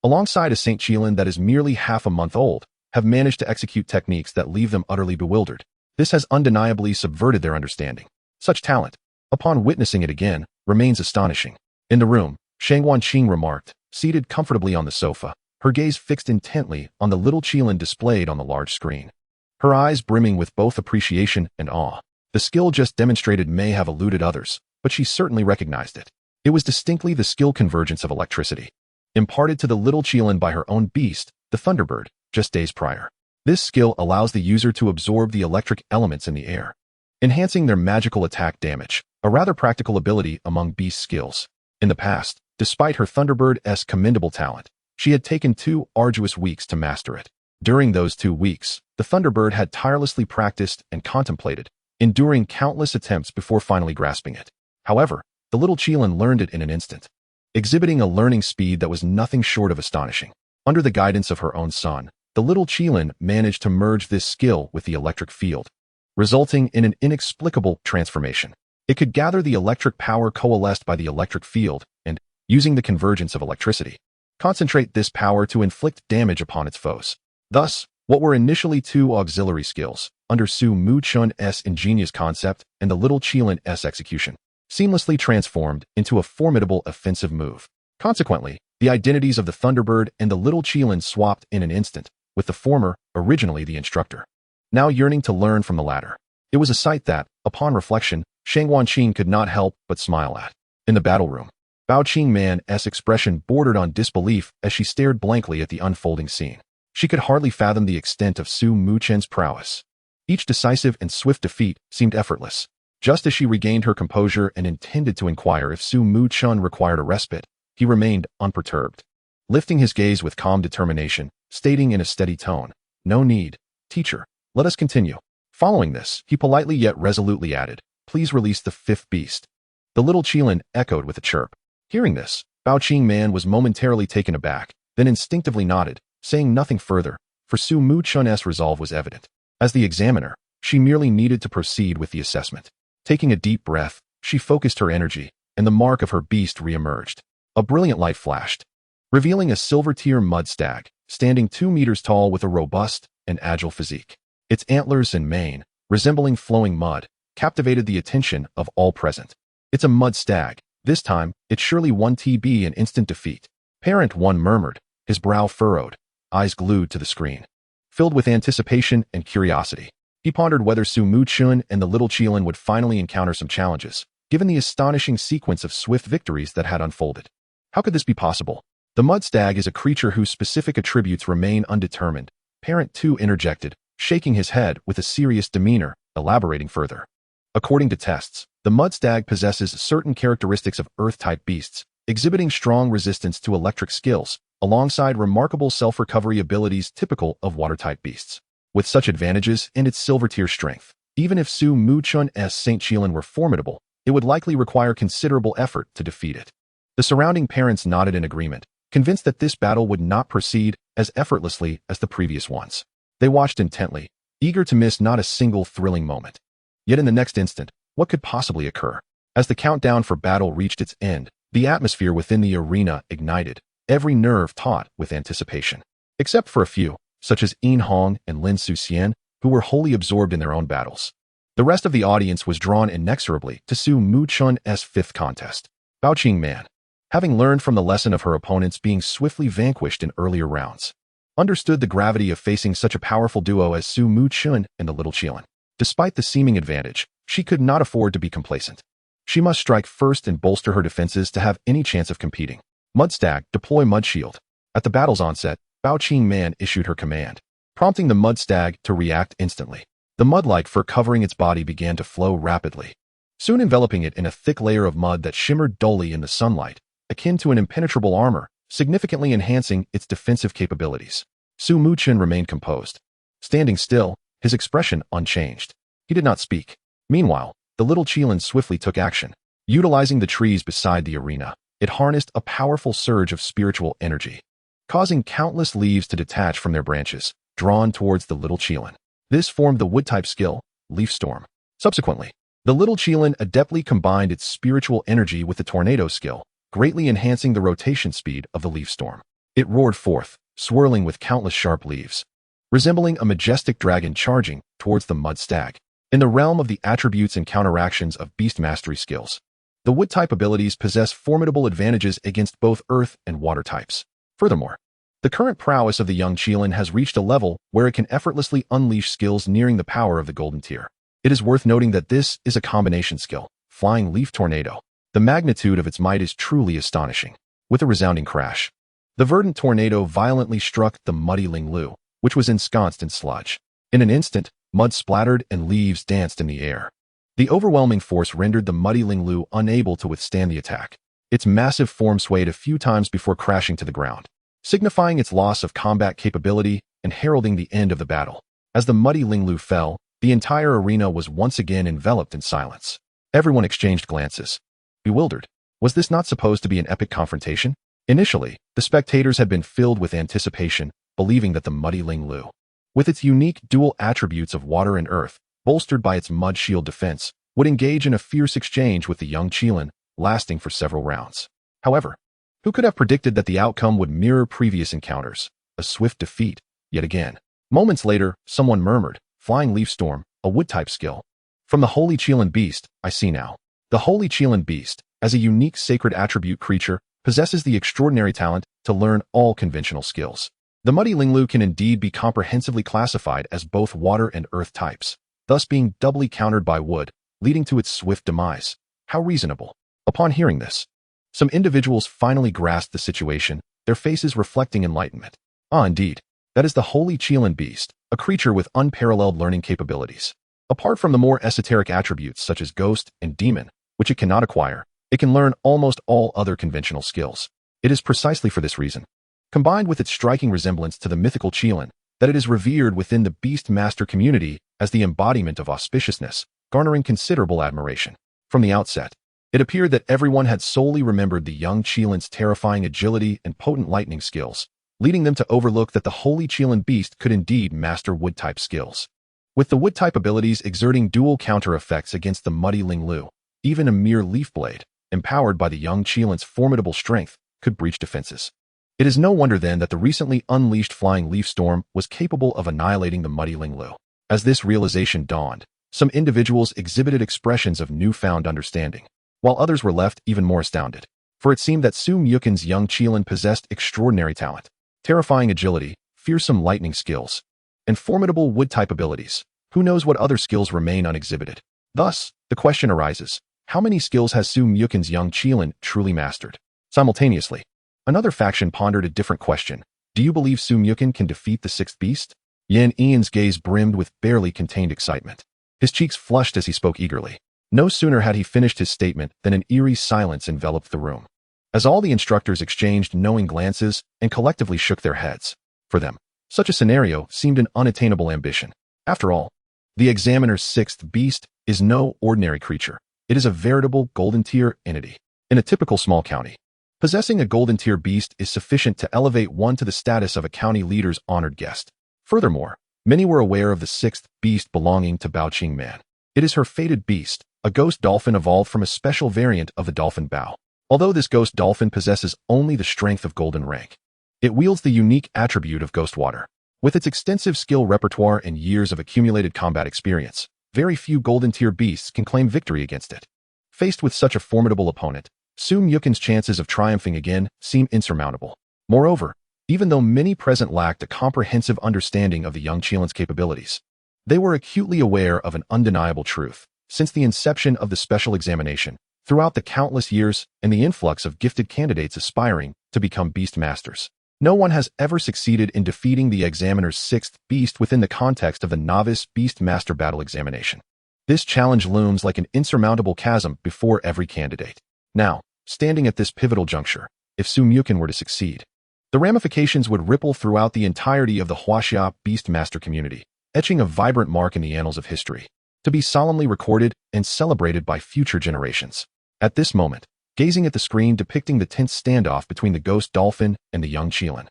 [SPEAKER 1] alongside a Saint Qilin that is merely half a month old, have managed to execute techniques that leave them utterly bewildered. This has undeniably subverted their understanding. Such talent, upon witnessing it again, remains astonishing. In the room, Shangwanqing remarked, seated comfortably on the sofa, her gaze fixed intently on the little Qilin displayed on the large screen. Her eyes brimming with both appreciation and awe. The skill just demonstrated may have eluded others, but she certainly recognized it. It was distinctly the skill convergence of electricity, imparted to the little Qilin by her own beast, the Thunderbird, just days prior. This skill allows the user to absorb the electric elements in the air, enhancing their magical attack damage, a rather practical ability among beast skills. In the past, despite her Thunderbird's commendable talent, she had taken 2 arduous weeks to master it. During those 2 weeks, the Thunderbird had tirelessly practiced and contemplated, enduring countless attempts before finally grasping it. However, the little Qilin learned it in an instant, exhibiting a learning speed that was nothing short of astonishing. Under the guidance of her own son, the little Qilin managed to merge this skill with the electric field, resulting in an inexplicable transformation. It could gather the electric power coalesced by the electric field and, using the convergence of electricity, concentrate this power to inflict damage upon its foes. Thus, what were initially 2 auxiliary skills, under Su Muchun's ingenious concept and the little Qilin's execution, seamlessly transformed into a formidable offensive move. Consequently, the identities of the Thunderbird and the little Qilin swapped in an instant, with the former, originally the instructor, now yearning to learn from the latter. It was a sight that, upon reflection, Shangwanqing could not help but smile at. In the battle room, Bao Qingman's expression bordered on disbelief as she stared blankly at the unfolding scene. She could hardly fathom the extent of Su Muchen's prowess. Each decisive and swift defeat seemed effortless. Just as she regained her composure and intended to inquire if Su Muchen required a respite, he remained unperturbed, lifting his gaze with calm determination, stating in a steady tone, "No need, teacher. Let us continue." Following this, he politely yet resolutely added, "Please release the 5th beast." The little Qilin echoed with a chirp. Hearing this, Bao Qingman was momentarily taken aback, then instinctively nodded, saying nothing further, for Su Muchen's resolve was evident. As the examiner, she merely needed to proceed with the assessment. Taking a deep breath, she focused her energy, and the mark of her beast re-emerged. A brilliant light flashed, revealing a silver-tier mud stag, standing 2 meters tall with a robust and agile physique. Its antlers and mane, resembling flowing mud, captivated the attention of all present. "It's a mud stag. This time, it surely won TB in instant defeat." Parent 1 murmured, his brow furrowed, eyes glued to the screen. Filled with anticipation and curiosity, he pondered whether Su Muchen and the little Qilin would finally encounter some challenges, given the astonishing sequence of swift victories that had unfolded. How could this be possible? The mud stag is a creature whose specific attributes remain undetermined, Parent 2 interjected, shaking his head with a serious demeanor, elaborating further. According to tests, the mud stag possesses certain characteristics of earth-type beasts, exhibiting strong resistance to electric skills, alongside remarkable self-recovery abilities typical of water-type beasts. With such advantages and its silver-tier strength, even if Su Muchen's Saint Qilin were formidable, it would likely require considerable effort to defeat it. The surrounding parents nodded in agreement, convinced that this battle would not proceed as effortlessly as the previous ones. They watched intently, eager to miss not a single thrilling moment. Yet in the next instant, what could possibly occur? As the countdown for battle reached its end, the atmosphere within the arena ignited, every nerve taut with anticipation. Except for a few, such as Yin Hong and Lin Suxian, who were wholly absorbed in their own battles. The rest of the audience was drawn inexorably to Su Muchen's 5th contest. Bao Qingman, having learned from the lesson of her opponents being swiftly vanquished in earlier rounds, understood the gravity of facing such a powerful duo as Muchen and the little Qilin. Despite the seeming advantage, she could not afford to be complacent. She must strike first and bolster her defenses to have any chance of competing. Mudstag, deploy Mud Shield. At the battle's onset, Bao Man issued her command, prompting the Mudstag to react instantly. The mud-like fur covering its body began to flow rapidly, soon enveloping it in a thick layer of mud that shimmered dully in the sunlight, akin to an impenetrable armor, significantly enhancing its defensive capabilities. Muchen remained composed, standing still, his expression unchanged. He did not speak. Meanwhile, the little Qilin swiftly took action. Utilizing the trees beside the arena, it harnessed a powerful surge of spiritual energy, causing countless leaves to detach from their branches, drawn towards the little Qilin. This formed the wood-type skill, Leaf Storm. Subsequently, the little Qilin adeptly combined its spiritual energy with the Tornado skill, greatly enhancing the rotation speed of the Leaf Storm. It roared forth, swirling with countless sharp leaves, resembling a majestic dragon charging towards the Mud Stag. In the realm of the attributes and counteractions of beast mastery skills, the wood-type abilities possess formidable advantages against both earth and water types. Furthermore, the current prowess of the young Qilin has reached a level where it can effortlessly unleash skills nearing the power of the golden tier. It is worth noting that this is a combination skill, Flying Leaf Tornado. The magnitude of its might is truly astonishing. With a resounding crash, the verdant tornado violently struck the muddy Linglu, which was ensconced in sludge. In an instant, mud splattered and leaves danced in the air. The overwhelming force rendered the muddy Linglu unable to withstand the attack. Its massive form swayed a few times before crashing to the ground, signifying its loss of combat capability and heralding the end of the battle. As the muddy Linglu fell, the entire arena was once again enveloped in silence. Everyone exchanged glances, bewildered. Was this not supposed to be an epic confrontation? Initially, the spectators had been filled with anticipation, believing that the muddy Linglu, with its unique dual attributes of water and earth, bolstered by its mud shield defense, would engage in a fierce exchange with the young Qilin, lasting for several rounds. However, who could have predicted that the outcome would mirror previous encounters? A swift defeat, yet again. Moments later, someone murmured, Flying Leaf Storm, a wood-type skill. From the Holy Qilin Beast, I see now. The Holy Qilin Beast, as a unique sacred attribute creature, possesses the extraordinary talent to learn all conventional skills. The muddy Linglu can indeed be comprehensively classified as both water and earth types, thus being doubly countered by wood, leading to its swift demise. How reasonable. Upon hearing this, some individuals finally grasped the situation, their faces reflecting enlightenment. Ah, indeed. That is the Holy Qilin Beast, a creature with unparalleled learning capabilities. Apart from the more esoteric attributes such as Ghost and Demon, which it cannot acquire, it can learn almost all other conventional skills. It is precisely for this reason, combined with its striking resemblance to the mythical Qilin, that it is revered within the Beast Master community as the embodiment of auspiciousness, garnering considerable admiration. From the outset, it appeared that everyone had solely remembered the young Qilin's terrifying agility and potent lightning skills, leading them to overlook that the Holy Qilin Beast could indeed master wood-type skills. With the wood-type abilities exerting dual counter-effects against the muddy Linglu, even a mere leaf blade, empowered by the young Qilin's formidable strength, could breach defenses. It is no wonder then that the recently unleashed Flying Leaf Storm was capable of annihilating the muddy Linglu. As this realization dawned, some individuals exhibited expressions of newfound understanding, while others were left even more astounded. For it seemed that Muchen's young Qilin possessed extraordinary talent, terrifying agility, fearsome lightning skills, and formidable wood-type abilities. Who knows what other skills remain unexhibited? Thus, the question arises, how many skills has Muchen's young Qilin truly mastered? Simultaneously, another faction pondered a different question. Do you believe Muchen can defeat the sixth beast? Yan Ian's gaze brimmed with barely contained excitement. His cheeks flushed as he spoke eagerly. No sooner had he finished his statement than an eerie silence enveloped the room, as all the instructors exchanged knowing glances and collectively shook their heads. For them, such a scenario seemed an unattainable ambition. After all, the examiner's sixth beast is no ordinary creature. It is a veritable golden tier entity. In a typical small county, possessing a golden tier beast is sufficient to elevate one to the status of a county leader's honored guest. Furthermore, many were aware of the sixth beast belonging to Bao Man. It is her fated beast, a ghost dolphin evolved from a special variant of the dolphin Bao. Although this ghost dolphin possesses only the strength of golden rank, it wields the unique attribute of ghost water. With its extensive skill repertoire and years of accumulated combat experience, very few golden tier beasts can claim victory against it. Faced with such a formidable opponent, Muchen's chances of triumphing again seem insurmountable. Moreover, even though many present lacked a comprehensive understanding of the young Qilin's capabilities. They were acutely aware of an undeniable truth. Since the inception of the special examination, throughout the countless years and the influx of gifted candidates aspiring to become beast masters, no one has ever succeeded in defeating the examiner's sixth beast within the context of the novice beast master battle examination. This challenge looms like an insurmountable chasm before every candidate. Now, standing at this pivotal juncture, if Muchen were to succeed, the ramifications would ripple throughout the entirety of the Huaxia beast master community, etching a vibrant mark in the annals of history, to be solemnly recorded and celebrated by future generations. At this moment, gazing at the screen depicting the tense standoff between the ghost dolphin and the young Qilin,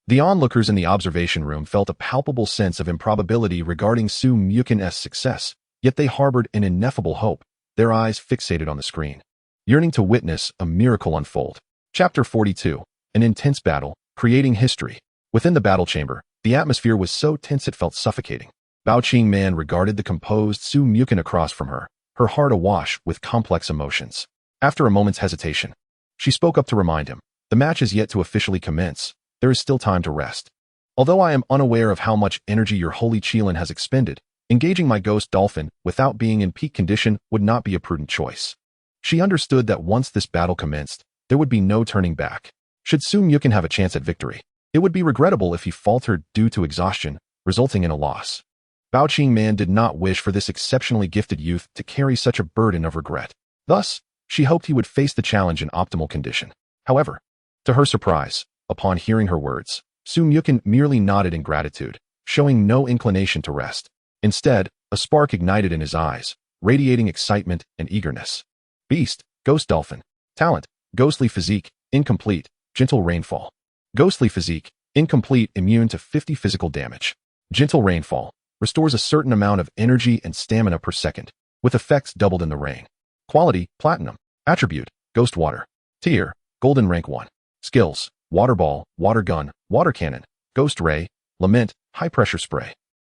[SPEAKER 1] the onlookers in the observation room felt a palpable sense of improbability regarding Muchen's success, yet they harbored an ineffable hope, their eyes fixated on the screen, yearning to witness a miracle unfold. Chapter 42. An intense battle, creating history. Within the battle chamber, the atmosphere was so tense it felt suffocating. Bao Qingman regarded the composed Muchen across from her, her heart awash with complex emotions. After a moment's hesitation, she spoke up to remind him, the match is yet to officially commence. There is still time to rest. Although I am unaware of how much energy your holy Qilin has expended, engaging my ghost dolphin without being in peak condition would not be a prudent choice. She understood that once this battle commenced, there would be no turning back. Should Muchen have a chance at victory, it would be regrettable if he faltered due to exhaustion, resulting in a loss. Bao Qingman did not wish for this exceptionally gifted youth to carry such a burden of regret. Thus, she hoped he would face the challenge in optimal condition. However, to her surprise, upon hearing her words, Muchen merely nodded in gratitude, showing no inclination to rest. Instead, a spark ignited in his eyes, radiating excitement and eagerness. Beast, ghost dolphin. Talent, ghostly physique, incomplete, gentle rainfall. Ghostly physique, incomplete, immune to 50 physical damage. Gentle rainfall, restores a certain amount of energy and stamina per second, with effects doubled in the rain. Quality, platinum. Attribute, ghost water. Tier, golden rank 1. Skills, water ball, water gun, water cannon, ghost ray, lament, high pressure spray.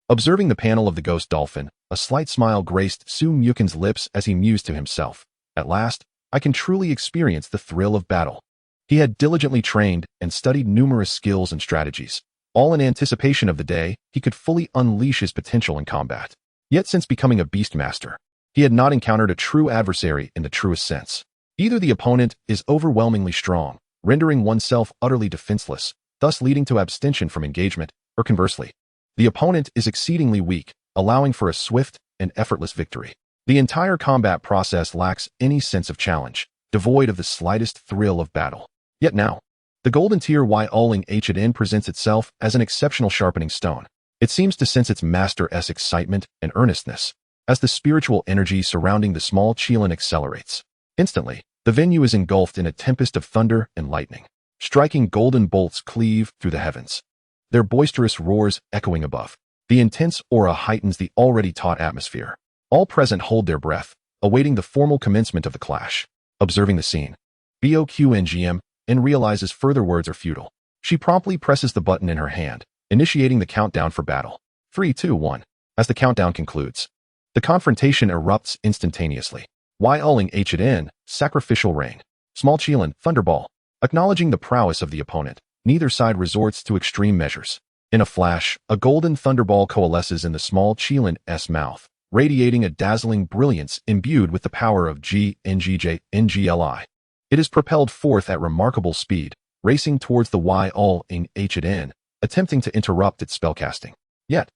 [SPEAKER 1] Observing the panel of the ghost dolphin, a slight smile graced Muchen's lips as he mused to himself. At last, I can truly experience the thrill of battle. He had diligently trained and studied numerous skills and strategies, all in anticipation of the day he could fully unleash his potential in combat. Yet since becoming a beastmaster, he had not encountered a true adversary in the truest sense. Either the opponent is overwhelmingly strong, rendering oneself utterly defenseless, thus leading to abstention from engagement, or conversely, the opponent is exceedingly weak, allowing for a swift and effortless victory. The entire combat process lacks any sense of challenge, devoid of the slightest thrill of battle. Yet now, the golden tier Yuling presents itself as an exceptional sharpening stone. It seems to sense its master's excitement and earnestness, as the spiritual energy surrounding the small Qilin accelerates. Instantly, the venue is engulfed in a tempest of thunder and lightning. Striking golden bolts cleave through the heavens, their boisterous roars echoing above. The intense aura heightens the already taut atmosphere. All present hold their breath, awaiting the formal commencement of the clash. Observing the scene, Boqngm realizes further words are futile. She promptly presses the button in her hand, initiating the countdown for battle. 3, 2, 1. As the countdown concludes, the confrontation erupts instantaneously. Yuling sacrificial rain. Small Qilin, thunderball. Acknowledging the prowess of the opponent, neither side resorts to extreme measures. In a flash, a golden thunderball coalesces in the small Qilin's mouth, radiating a dazzling brilliance imbued with the power of Ngli. It is propelled forth at remarkable speed, racing towards the Yuling, attempting to interrupt its spellcasting. Yet,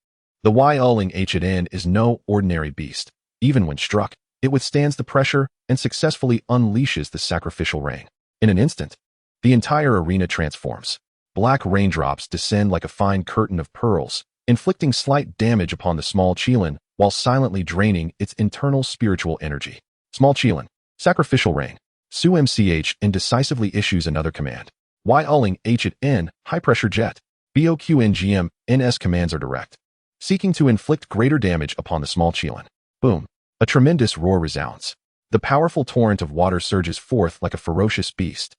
[SPEAKER 1] the Yuling is no ordinary beast. Even when struck, it withstands the pressure and successfully unleashes the sacrificial rain. In an instant, the entire arena transforms. Black raindrops descend like a fine curtain of pearls, inflicting slight damage upon the small Qilin while silently draining its internal spiritual energy. Small Qilin, sacrificial rain. Mch decisively issues another command. Yuling, high pressure jet. Boqngm's commands are direct, seeking to inflict greater damage upon the small Qilin. Boom. A tremendous roar resounds. The powerful torrent of water surges forth like a ferocious beast,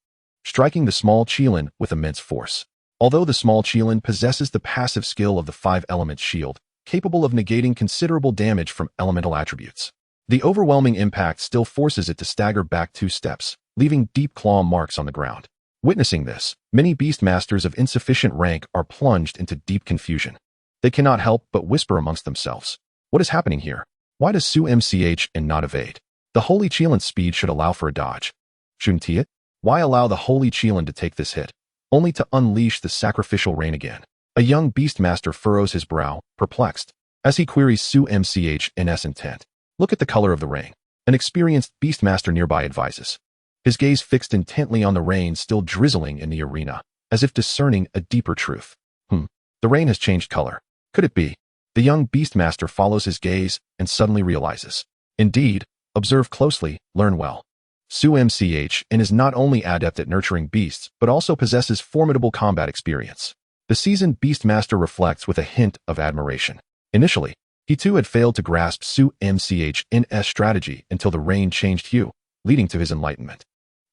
[SPEAKER 1] striking the small Qilin with immense force. Although the small Qilin possesses the passive skill of the 5-element shield, capable of negating considerable damage from elemental attributes, the overwhelming impact still forces it to stagger back 2 steps, leaving deep claw marks on the ground. Witnessing this, many Beastmasters of insufficient rank are plunged into deep confusion. They cannot help but whisper amongst themselves. What is happening here? Why does Su MCH and not evade? The Holy Qilin's speed should allow for a dodge. Shouldn't it? Why allow the Holy Qilin to take this hit, only to unleash the sacrificial rain again? A young Beastmaster furrows his brow, perplexed, as he queries Su MCH in S intent. Look at the color of the rain. An experienced Beastmaster nearby advises. His gaze fixed intently on the rain still drizzling in the arena, as if discerning a deeper truth. The rain has changed color. Could it be? The young Beastmaster follows his gaze and suddenly realizes. Indeed, observe closely, learn well. Su MCH and is not only adept at nurturing beasts, but also possesses formidable combat experience. The seasoned Beastmaster reflects with a hint of admiration. Initially, he too had failed to grasp Su MCH's strategy until the rain changed hue, leading to his enlightenment.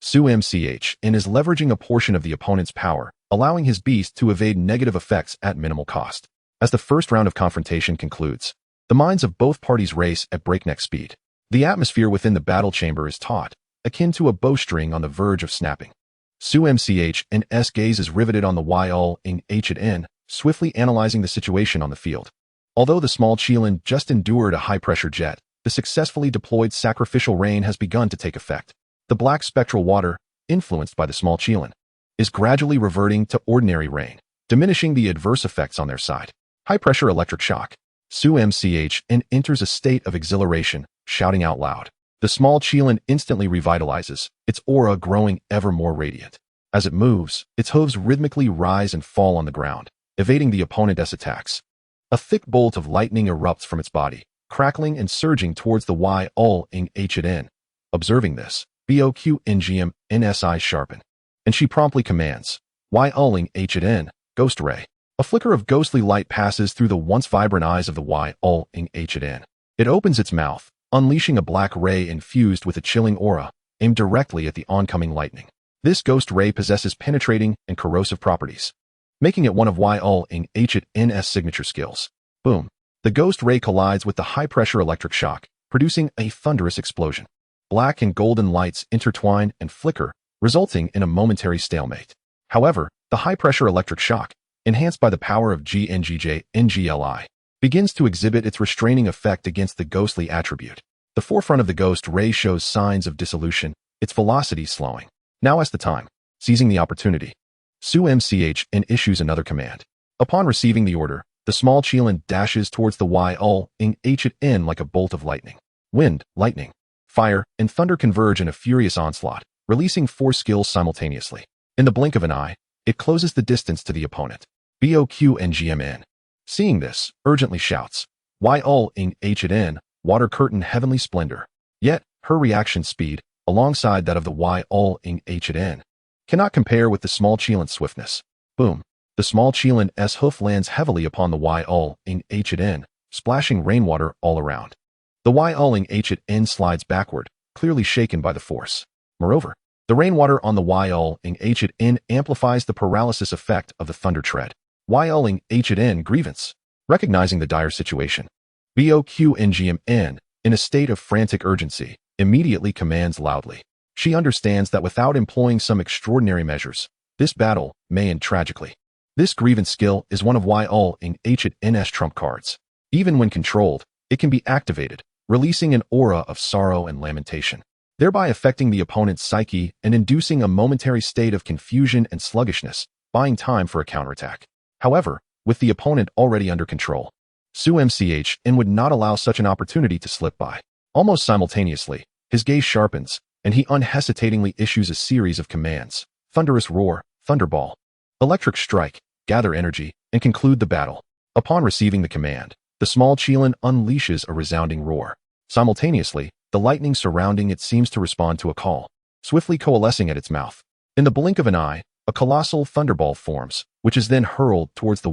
[SPEAKER 1] Su MCH is leveraging a portion of the opponent's power, allowing his beast to evade negative effects at minimal cost. As the first round of confrontation concludes, the minds of both parties race at breakneck speed. The atmosphere within the battle chamber is taut, akin to a bowstring on the verge of snapping. Su MCH's gaze is riveted on the Ying, swiftly analyzing the situation on the field. Although the small Qilin just endured a high-pressure jet, the successfully deployed sacrificial rain has begun to take effect. The black spectral water, influenced by the small Qilin, is gradually reverting to ordinary rain, diminishing the adverse effects on their side. High-pressure electric shock. Su MCH enters a state of exhilaration, shouting out loud. The small Qilin instantly revitalizes, its aura growing ever more radiant. As it moves, its hooves rhythmically rise and fall on the ground, evading the opponent's attacks. A thick bolt of lightning erupts from its body, crackling and surging towards the Ying. Observing this, BOQNGM's eyes sharpen, and she promptly commands, Ying, Ghost Ray. A flicker of ghostly light passes through the once vibrant eyes of the Ying. It opens its mouth, unleashing a black ray infused with a chilling aura, aimed directly at the oncoming lightning. This ghost ray possesses penetrating and corrosive properties, making it one of Ying's signature skills. Boom. The ghost ray collides with the high-pressure electric shock, producing a thunderous explosion. Black and golden lights intertwine and flicker, resulting in a momentary stalemate. However, the high-pressure electric shock, enhanced by the power of GNGJNGLI, begins to exhibit its restraining effect against the ghostly attribute. The forefront of the ghost ray shows signs of dissolution, its velocity slowing. Now is the time. Seizing the opportunity, Su MCH issues another command. Upon receiving the order, the small Qilin dashes towards the Ying like a bolt of lightning. Wind, lightning, fire, and thunder converge in a furious onslaught, releasing 4 skills simultaneously. In the blink of an eye, it closes the distance to the opponent. BOQNGMN. Seeing this, urgently shouts, Ying, water curtain heavenly splendor. Yet, her reaction speed, alongside that of the Ying, cannot compare with the small Qilin's swiftness. Boom. The small Qilin's hoof lands heavily upon the Ying, splashing rainwater all around. The Ying slides backward, clearly shaken by the force. Moreover, the rainwater on the Ying amplifies the paralysis effect of the thunder tread. Ying grievance. Recognizing the dire situation, BOQNGMN, in a state of frantic urgency, immediately commands loudly. She understands that without employing some extraordinary measures, this battle may end tragically. This grievance skill is one of Ying's trump cards. Even when controlled, it can be activated, releasing an aura of sorrow and lamentation, thereby affecting the opponent's psyche and inducing a momentary state of confusion and sluggishness, buying time for a counterattack. However, with the opponent already under control, Su MCH would not allow such an opportunity to slip by. Almost simultaneously, his gaze sharpens, and he unhesitatingly issues a series of commands. Thunderous roar, thunderball, electric strike, gather energy, and conclude the battle. Upon receiving the command, the small Qilin unleashes a resounding roar. Simultaneously, the lightning surrounding it seems to respond to a call, swiftly coalescing at its mouth. In the blink of an eye, a colossal thunderball forms, which is then hurled towards the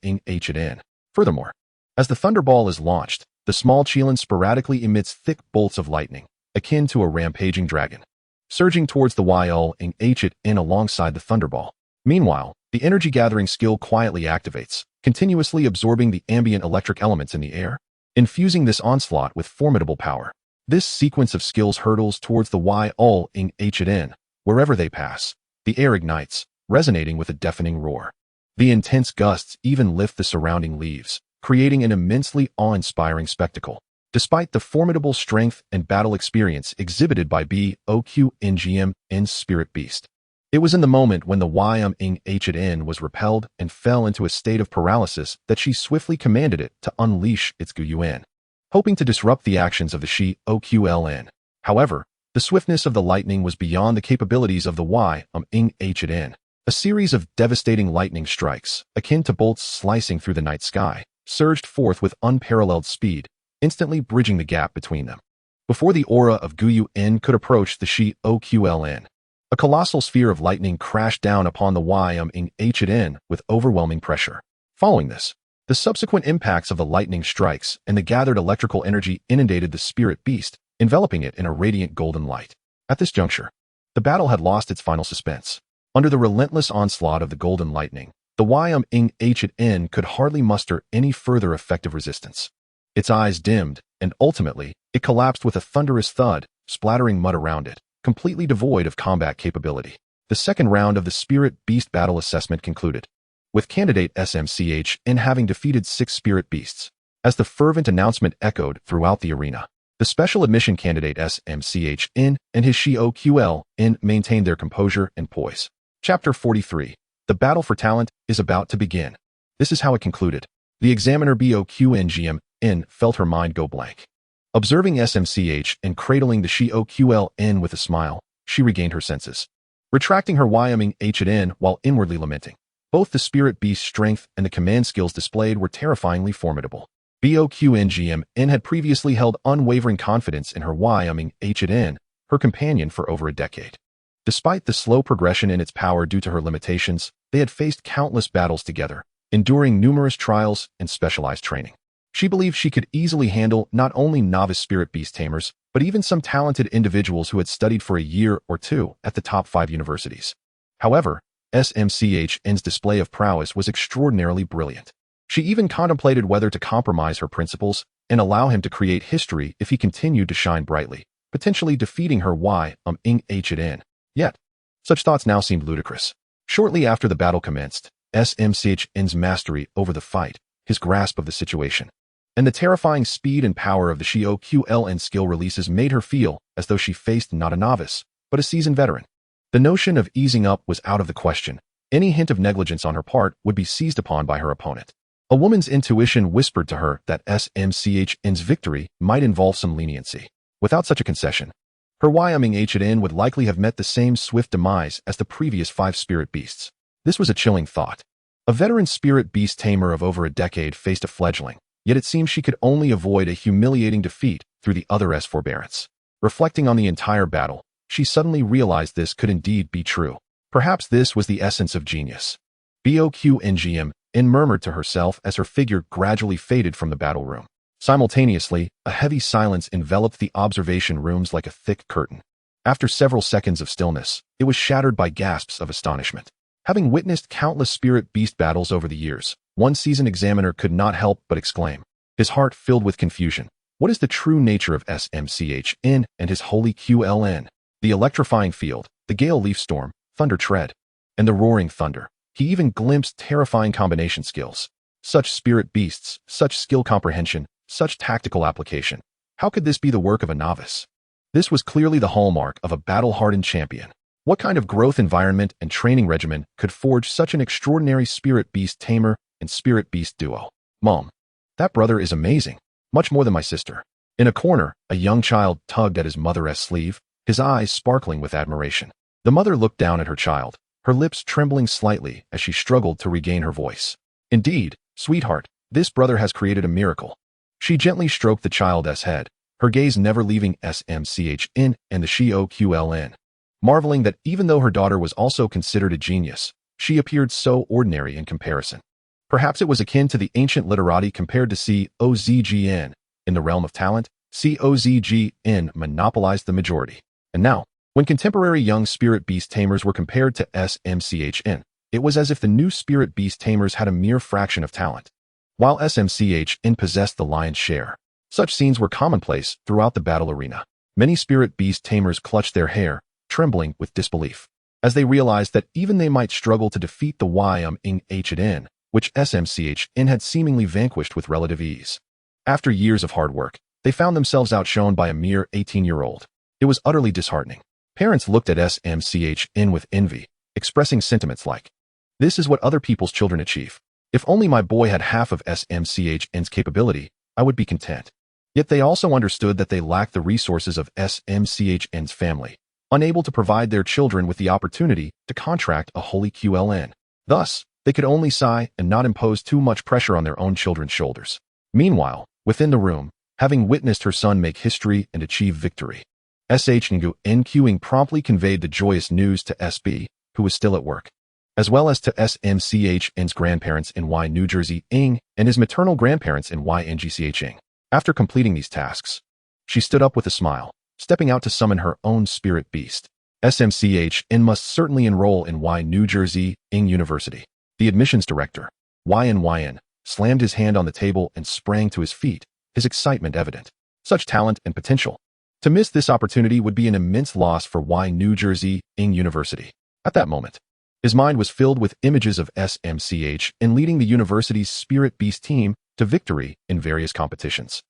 [SPEAKER 1] Ying. Furthermore, as the thunderball is launched, the small Qilin sporadically emits thick bolts of lightning, akin to a rampaging dragon, surging towards the Ying alongside the thunderball. Meanwhile, the energy-gathering skill quietly activates, continuously absorbing the ambient electric elements in the air, infusing this onslaught with formidable power. This sequence of skills hurtles towards the Ying, wherever they pass, The air ignites, resonating with a deafening roar. The intense gusts even lift the surrounding leaves, creating an immensely awe-inspiring spectacle. Despite the formidable strength and battle experience exhibited by Boqngm's spirit beast, it was in the moment when the Yumngchen was repelled and fell into a state of paralysis that she swiftly commanded it to unleash its Qilin, hoping to disrupt the actions of the Qilin. However, the swiftness of the lightning was beyond the capabilities of the Yumngchen. A series of devastating lightning strikes, akin to bolts slicing through the night sky, surged forth with unparalleled speed, instantly bridging the gap between them. Before the aura of Qilin could approach the Qilin, a colossal sphere of lightning crashed down upon the Yumngchen with overwhelming pressure. Following this, the subsequent impacts of the lightning strikes and the gathered electrical energy inundated the spirit beast, enveloping it in a radiant golden light. At this juncture, the battle had lost its final suspense. Under the relentless onslaught of the golden lightning, the Yumngchen could hardly muster any further effective resistance. Its eyes dimmed, and ultimately, it collapsed with a thunderous thud, splattering mud around it, completely devoid of combat capability. The second round of the Spirit Beast battle assessment concluded, with candidate SMCHN having defeated 6 spirit beasts. As the fervent announcement echoed throughout the arena, the special admission candidate SMCHN and his Qilin maintained their composure and poise. Chapter 43. The battle for talent is about to begin. This is how it concluded. The examiner Boqngmn felt her mind go blank. Observing SMCH and cradling the Qilin with a smile, she regained her senses, retracting her Yumngchen while inwardly lamenting. Both the spirit beast's strength and the command skills displayed were terrifyingly formidable. Boqngmn had previously held unwavering confidence in her Yumngchen, her companion for over a decade. Despite the slow progression in its power due to her limitations, they had faced countless battles together, enduring numerous trials and specialized training. She believed she could easily handle not only novice spirit beast tamers, but even some talented individuals who had studied for a year or two at the top 5 universities. However, SMCHN's display of prowess was extraordinarily brilliant. She even contemplated whether to compromise her principles and allow him to create history if he continued to shine brightly, potentially defeating her Yumngchen. Yet, such thoughts now seemed ludicrous. Shortly after the battle commenced, SMCHN's mastery over the fight, his grasp of the situation, and the terrifying speed and power of the Qilin skill releases made her feel as though she faced not a novice, but a seasoned veteran. The notion of easing up was out of the question. Any hint of negligence on her part would be seized upon by her opponent. A woman's intuition whispered to her that SMCHN's victory might involve some leniency. Without such a concession, her Yumngchen would likely have met the same swift demise as the previous 5 spirit beasts. This was a chilling thought. A veteran spirit beast tamer of over a decade faced a fledgling, yet it seemed she could only avoid a humiliating defeat through the other's forbearance. Reflecting on the entire battle, she suddenly realized this could indeed be true. Perhaps this was the essence of genius. Boqngmn murmured to herself as her figure gradually faded from the battle room. Simultaneously, a heavy silence enveloped the observation rooms like a thick curtain. After several seconds of stillness, it was shattered by gasps of astonishment. Having witnessed countless spirit beast battles over the years, one seasoned examiner could not help but exclaim, his heart filled with confusion. What is the true nature of SMCHN and his holy Qilin? The electrifying field, the gale leaf storm, thunder tread, and the roaring thunder. He even glimpsed terrifying combination skills. Such spirit beasts, such skill comprehension, such tactical application. How could this be the work of a novice? This was clearly the hallmark of a battle-hardened champion. What kind of growth environment and training regimen could forge such an extraordinary spirit beast tamer and spirit beast duo? Mom, that brother is amazing, much more than my sister. In a corner, a young child tugged at his mother's sleeve, his eyes sparkling with admiration. The mother looked down at her child, her lips trembling slightly as she struggled to regain her voice. Indeed, sweetheart, this brother has created a miracle. She gently stroked the child's head, her gaze never leaving SMCHN and the Qilin, marveling that even though her daughter was also considered a genius, she appeared so ordinary in comparison. Perhaps it was akin to the ancient literati compared to Cozgn. In the realm of talent, Cozgn monopolized the majority. And now, when contemporary young spirit beast tamers were compared to SMCHN, it was as if the new spirit beast tamers had a mere fraction of talent, while SMCHN possessed the lion's share. Such scenes were commonplace throughout the battle arena. Many spirit beast tamers clutched their hair, trembling with disbelief. as they realized that even they might struggle to defeat the Yin, which SMCHN had seemingly vanquished with relative ease. After years of hard work, they found themselves outshone by a mere 18-year-old. It was utterly disheartening. Parents looked at SMCHN with envy, expressing sentiments like, "This is what other people's children achieve. If only my boy had half of SMCHN's capability, I would be content." Yet they also understood that they lacked the resources of SMCHN's family, unable to provide their children with the opportunity to contract a holy Qilin. Thus, they could only sigh and not impose too much pressure on their own children's shoulders. Meanwhile, within the room, having witnessed her son make history and achieve victory, SHNQing promptly conveyed the joyous news to SB, who was still at work, as well as to SMCHN's grandparents in New Jersey and his maternal grandparents in NGCH. After completing these tasks, she stood up with a smile, stepping out to summon her own spirit beast. SMCHN must certainly enroll in New Jersey University. The admissions director, YN, slammed his hand on the table and sprang to his feet, his excitement evident. Such talent and potential. To miss this opportunity would be an immense loss for New Jersey University. At that moment, his mind was filled with images of SMCHN leading the university's spirit beast team to victory in various competitions.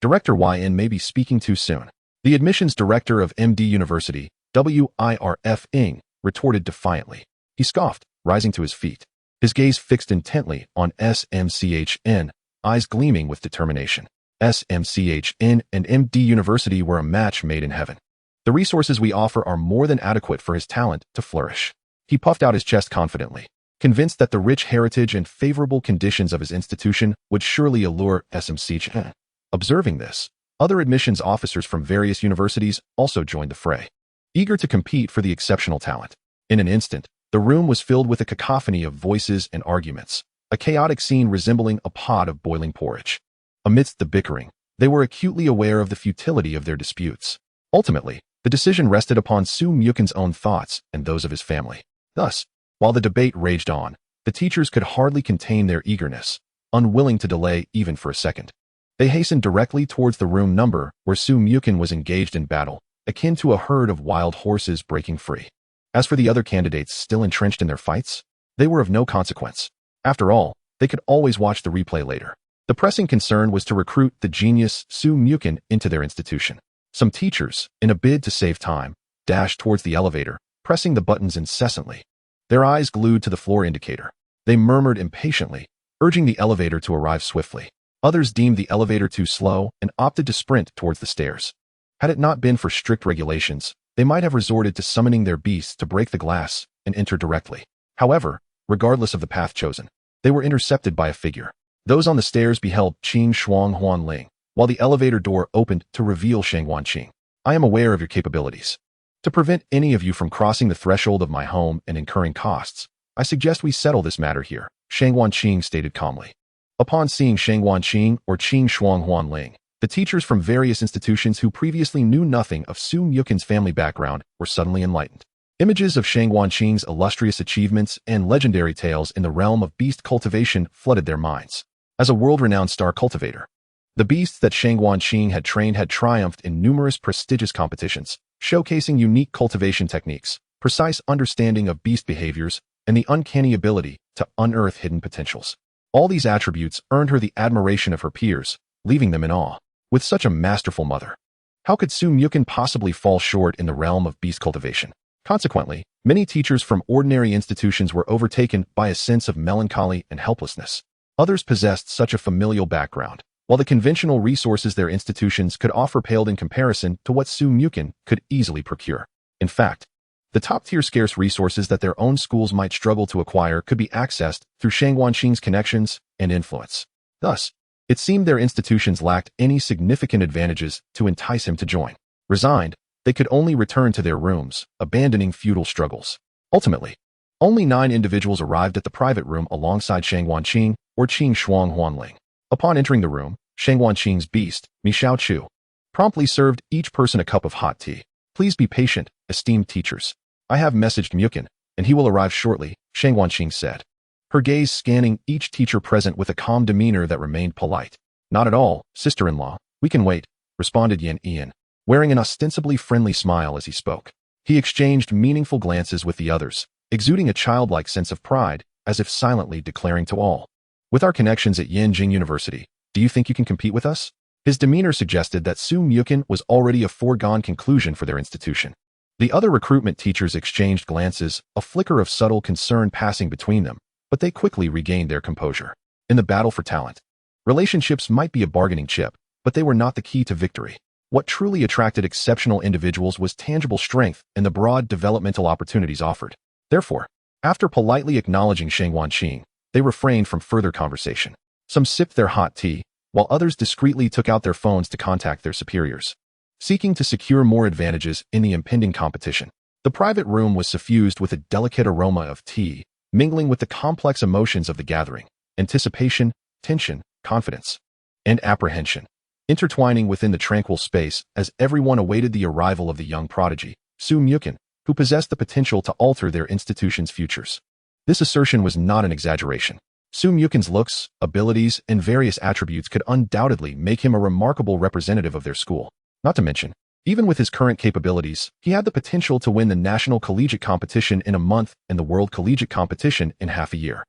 [SPEAKER 1] Director YN may be speaking too soon. The admissions director of MD University, WIRF retorted defiantly. He scoffed, rising to his feet, his gaze fixed intently on SMCHN, eyes gleaming with determination. SMCHN and MD University were a match made in heaven. The resources we offer are more than adequate for his talent to flourish. He puffed out his chest confidently, convinced that the rich heritage and favorable conditions of his institution would surely allure SMCHN. Observing this, other admissions officers from various universities also joined the fray, eager to compete for the exceptional talent. In an instant, the room was filled with a cacophony of voices and arguments, a chaotic scene resembling a pot of boiling porridge. Amidst the bickering, they were acutely aware of the futility of their disputes. Ultimately, the decision rested upon Muchen's own thoughts and those of his family. Thus, while the debate raged on, the teachers could hardly contain their eagerness, unwilling to delay even for a second. They hastened directly towards the room number where Muchen was engaged in battle, akin to a herd of wild horses breaking free. As for the other candidates still entrenched in their fights, they were of no consequence. After all, they could always watch the replay later. The pressing concern was to recruit the genius Muchen into their institution. Some teachers, in a bid to save time, dashed towards the elevator, pressing the buttons incessantly, their eyes glued to the floor indicator. They murmured impatiently, urging the elevator to arrive swiftly. Others deemed the elevator too slow and opted to sprint towards the stairs. Had it not been for strict regulations, they might have resorted to summoning their beasts to break the glass and enter directly. However, regardless of the path chosen, they were intercepted by a figure. Those on the stairs beheld Qing Shuang Huan Ling, while the elevator door opened to reveal Shangguan Qing. "I am aware of your capabilities. To prevent any of you from crossing the threshold of my home and incurring costs, I suggest we settle this matter here," Shangguan Qing stated calmly. Upon seeing Shangguan Qing or Qing Shuang Huan Ling, the teachers from various institutions who previously knew nothing of Muchen's family background were suddenly enlightened. Images of Shangguan Qing's illustrious achievements and legendary tales in the realm of beast cultivation flooded their minds. As a world-renowned star cultivator, the beasts that Shangguan Qing had trained had triumphed in numerous prestigious competitions, showcasing unique cultivation techniques, precise understanding of beast behaviors, and the uncanny ability to unearth hidden potentials. All these attributes earned her the admiration of her peers, leaving them in awe. With such a masterful mother, how could Muchen possibly fall short in the realm of beast cultivation? Consequently, many teachers from ordinary institutions were overtaken by a sense of melancholy and helplessness. Others possessed such a familial background, while the conventional resources their institutions could offer paled in comparison to what Muchen could easily procure. In fact, the top-tier scarce resources that their own schools might struggle to acquire could be accessed through Shangguan Qing's connections and influence. Thus, it seemed their institutions lacked any significant advantages to entice him to join. Resigned, they could only return to their rooms, abandoning futile struggles. Ultimately, only 9 individuals arrived at the private room alongside Shangguan Qing or Qing Shuang Huanling. Upon entering the room, Shangguan Qing's beast, Mi Xiao Chu, promptly served each person a cup of hot tea. "Please be patient, esteemed teachers. I have messaged Muchen, and he will arrive shortly," Shangguan Qing said, her gaze scanning each teacher present with a calm demeanor that remained polite. "Not at all, sister-in-law. We can wait," responded Yan Ian, wearing an ostensibly friendly smile as he spoke. He exchanged meaningful glances with the others, exuding a childlike sense of pride, as if silently declaring to all, "With our connections at Yanjing University, do you think you can compete with us?" His demeanor suggested that Muchen was already a foregone conclusion for their institution. The other recruitment teachers exchanged glances, a flicker of subtle concern passing between them, but they quickly regained their composure. In the battle for talent, relationships might be a bargaining chip, but they were not the key to victory. What truly attracted exceptional individuals was tangible strength and the broad developmental opportunities offered. Therefore, after politely acknowledging Shang Wanqing, they refrained from further conversation. Some sipped their hot tea, while others discreetly took out their phones to contact their superiors, seeking to secure more advantages in the impending competition. The private room was suffused with a delicate aroma of tea, mingling with the complex emotions of the gathering: anticipation, tension, confidence, and apprehension, intertwining within the tranquil space as everyone awaited the arrival of the young prodigy, Muchen, who possessed the potential to alter their institution's futures. This assertion was not an exaggeration. Muchen's looks, abilities, and various attributes could undoubtedly make him a remarkable representative of their school. Not to mention, even with his current capabilities, he had the potential to win the national collegiate competition in a month and the world collegiate competition in half a year.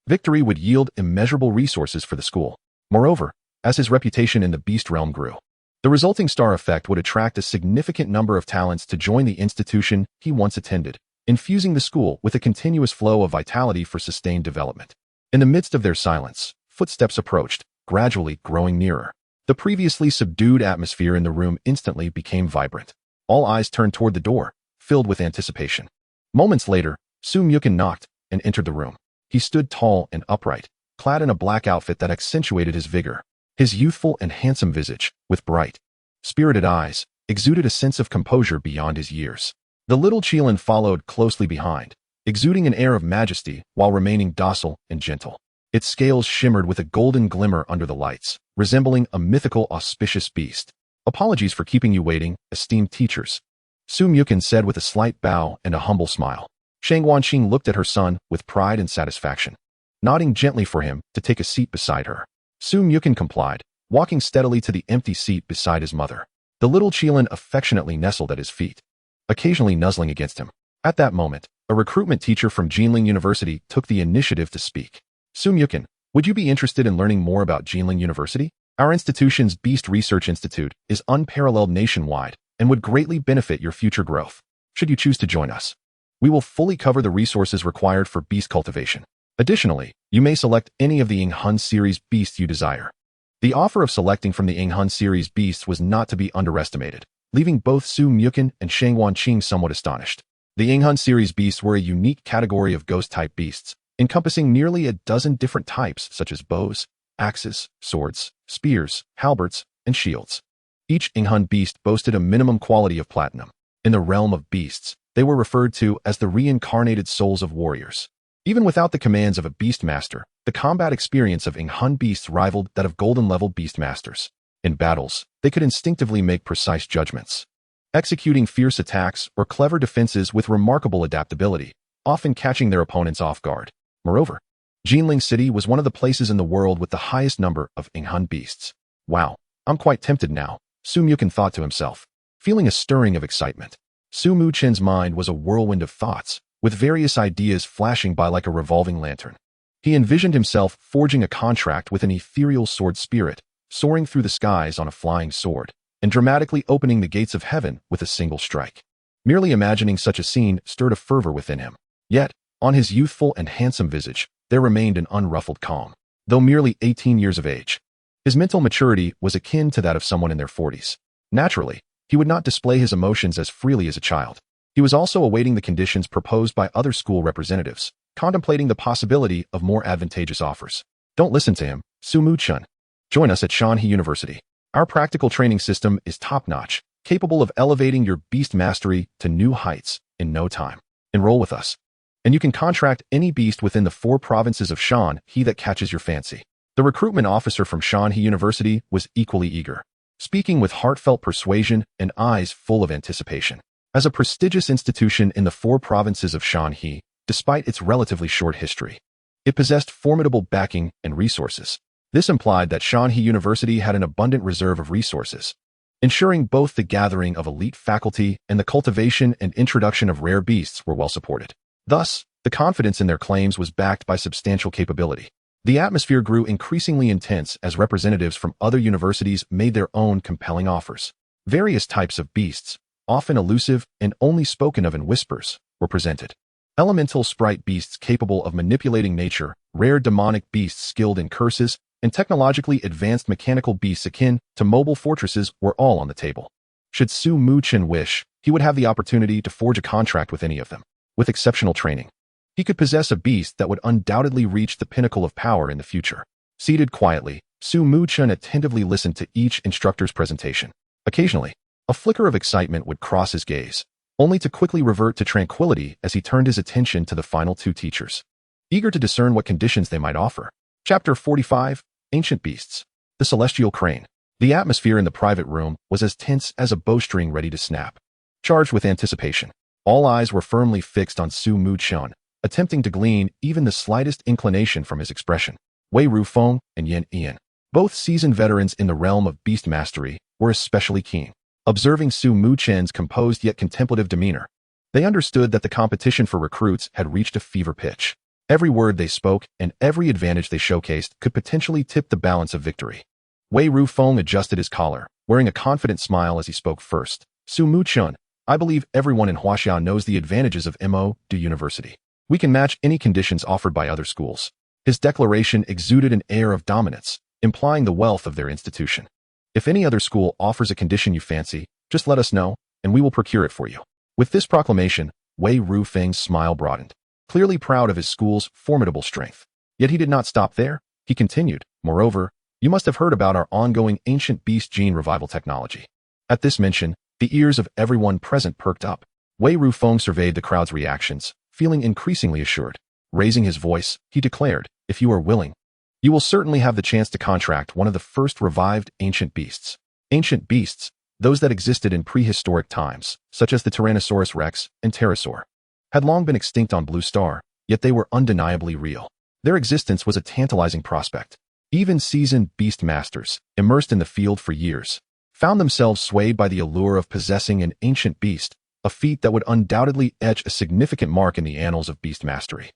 [SPEAKER 1] Victory would yield immeasurable resources for the school. Moreover, as his reputation in the beast realm grew, the resulting star effect would attract a significant number of talents to join the institution he once attended, infusing the school with a continuous flow of vitality for sustained development. In the midst of their silence, footsteps approached, gradually growing nearer. The previously subdued atmosphere in the room instantly became vibrant. All eyes turned toward the door, filled with anticipation. Moments later, Muchen knocked and entered the room. He stood tall and upright, clad in a black outfit that accentuated his vigor. His youthful and handsome visage, with bright, spirited eyes, exuded a sense of composure beyond his years. The little Qilin followed closely behind, exuding an air of majesty while remaining docile and gentle. Its scales shimmered with a golden glimmer under the lights, resembling a mythical auspicious beast. "Apologies for keeping you waiting, esteemed teachers," Muchen said with a slight bow and a humble smile. Shang Wanqing looked at her son with pride and satisfaction, nodding gently for him to take a seat beside her. Muchen complied, walking steadily to the empty seat beside his mother. The little Qilin affectionately nestled at his feet, occasionally nuzzling against him. At that moment, a recruitment teacher from Qilin University took the initiative to speak. "Muchen, would you be interested in learning more about Qilin University? Our institution's Beast Research Institute is unparalleled nationwide and would greatly benefit your future growth. Should you choose to join us, we will fully cover the resources required for beast cultivation. Additionally, you may select any of the Yinghun series beasts you desire." The offer of selecting from the Yinghun series beasts was not to be underestimated, leaving both Muchen and Shang Wanqing somewhat astonished. The Yinghun series beasts were a unique category of ghost-type beasts, encompassing nearly a dozen different types such as bows, axes, swords, spears, halberds, and shields. Each Yinghun beast boasted a minimum quality of platinum. In the realm of beasts, they were referred to as the reincarnated souls of warriors. Even without the commands of a beastmaster, the combat experience of Yinghun beasts rivaled that of golden-level beastmasters. In battles, they could instinctively make precise judgments, executing fierce attacks or clever defenses with remarkable adaptability, often catching their opponents off guard. Moreover, Jinling City was one of the places in the world with the highest number of Yinghun beasts. "Wow, I'm quite tempted now," Muchen thought to himself, feeling a stirring of excitement. Muchen's mind was a whirlwind of thoughts, with various ideas flashing by like a revolving lantern. He envisioned himself forging a contract with an ethereal sword spirit, soaring through the skies on a flying sword, and dramatically opening the gates of heaven with a single strike. Merely imagining such a scene stirred a fervor within him. Yet, on his youthful and handsome visage, there remained an unruffled calm. Though merely 18 years of age, his mental maturity was akin to that of someone in their 40s. Naturally, he would not display his emotions as freely as a child. He was also awaiting the conditions proposed by other school representatives, contemplating the possibility of more advantageous offers. "Don't listen to him, Muchen. Join us at Shanhe University. Our practical training system is top-notch, capable of elevating your beast mastery to new heights in no time. Enroll with us, and you can contract any beast within the 4 provinces of Shanhe that catches your fancy." The recruitment officer from Shanhe University was equally eager, speaking with heartfelt persuasion and eyes full of anticipation. As a prestigious institution in the 4 provinces of Shanhe, despite its relatively short history, it possessed formidable backing and resources. This implied that Shanhe University had an abundant reserve of resources, ensuring both the gathering of elite faculty and the cultivation and introduction of rare beasts were well supported. Thus, the confidence in their claims was backed by substantial capability. The atmosphere grew increasingly intense as representatives from other universities made their own compelling offers. Various types of beasts, often elusive and only spoken of in whispers, were presented. Elemental sprite beasts capable of manipulating nature, rare demonic beasts skilled in curses, and technologically advanced mechanical beasts akin to mobile fortresses were all on the table. Should Muchen wish, he would have the opportunity to forge a contract with any of them. With exceptional training, he could possess a beast that would undoubtedly reach the pinnacle of power in the future. Seated quietly, Muchen attentively listened to each instructor's presentation. Occasionally, a flicker of excitement would cross his gaze, only to quickly revert to tranquility as he turned his attention to the final two teachers, eager to discern what conditions they might offer. Chapter 45, Ancient Beasts. The Celestial Crane. The atmosphere in the private room was as tense as a bowstring ready to snap. Charged with anticipation, all eyes were firmly fixed on Muchen, attempting to glean even the slightest inclination from his expression. Wei Rufeng and Yan Ian, both seasoned veterans in the realm of beast mastery, were especially keen. Observing Muchen's composed yet contemplative demeanor, they understood that the competition for recruits had reached a fever pitch. Every word they spoke and every advantage they showcased could potentially tip the balance of victory. Wei Rufeng adjusted his collar, wearing a confident smile as he spoke first. Muchen, I believe everyone in Huaxia knows the advantages of Mo Du University. We can match any conditions offered by other schools. His declaration exuded an air of dominance, implying the wealth of their institution. If any other school offers a condition you fancy, just let us know, and we will procure it for you. With this proclamation, Wei Rufeng's smile broadened, clearly proud of his school's formidable strength. Yet he did not stop there. He continued, moreover, you must have heard about our ongoing ancient beast gene revival technology. At this mention, the ears of everyone present perked up. Wei Rufeng surveyed the crowd's reactions, feeling increasingly assured. Raising his voice, he declared, if you are willing, you will certainly have the chance to contract one of the first revived ancient beasts. Ancient beasts, those that existed in prehistoric times, such as the Tyrannosaurus rex and pterosaur, had long been extinct on Blue Star, yet they were undeniably real. Their existence was a tantalizing prospect. Even seasoned beast masters, immersed in the field for years, found themselves swayed by the allure of possessing an ancient beast, a feat that would undoubtedly etch a significant mark in the annals of beast mastery.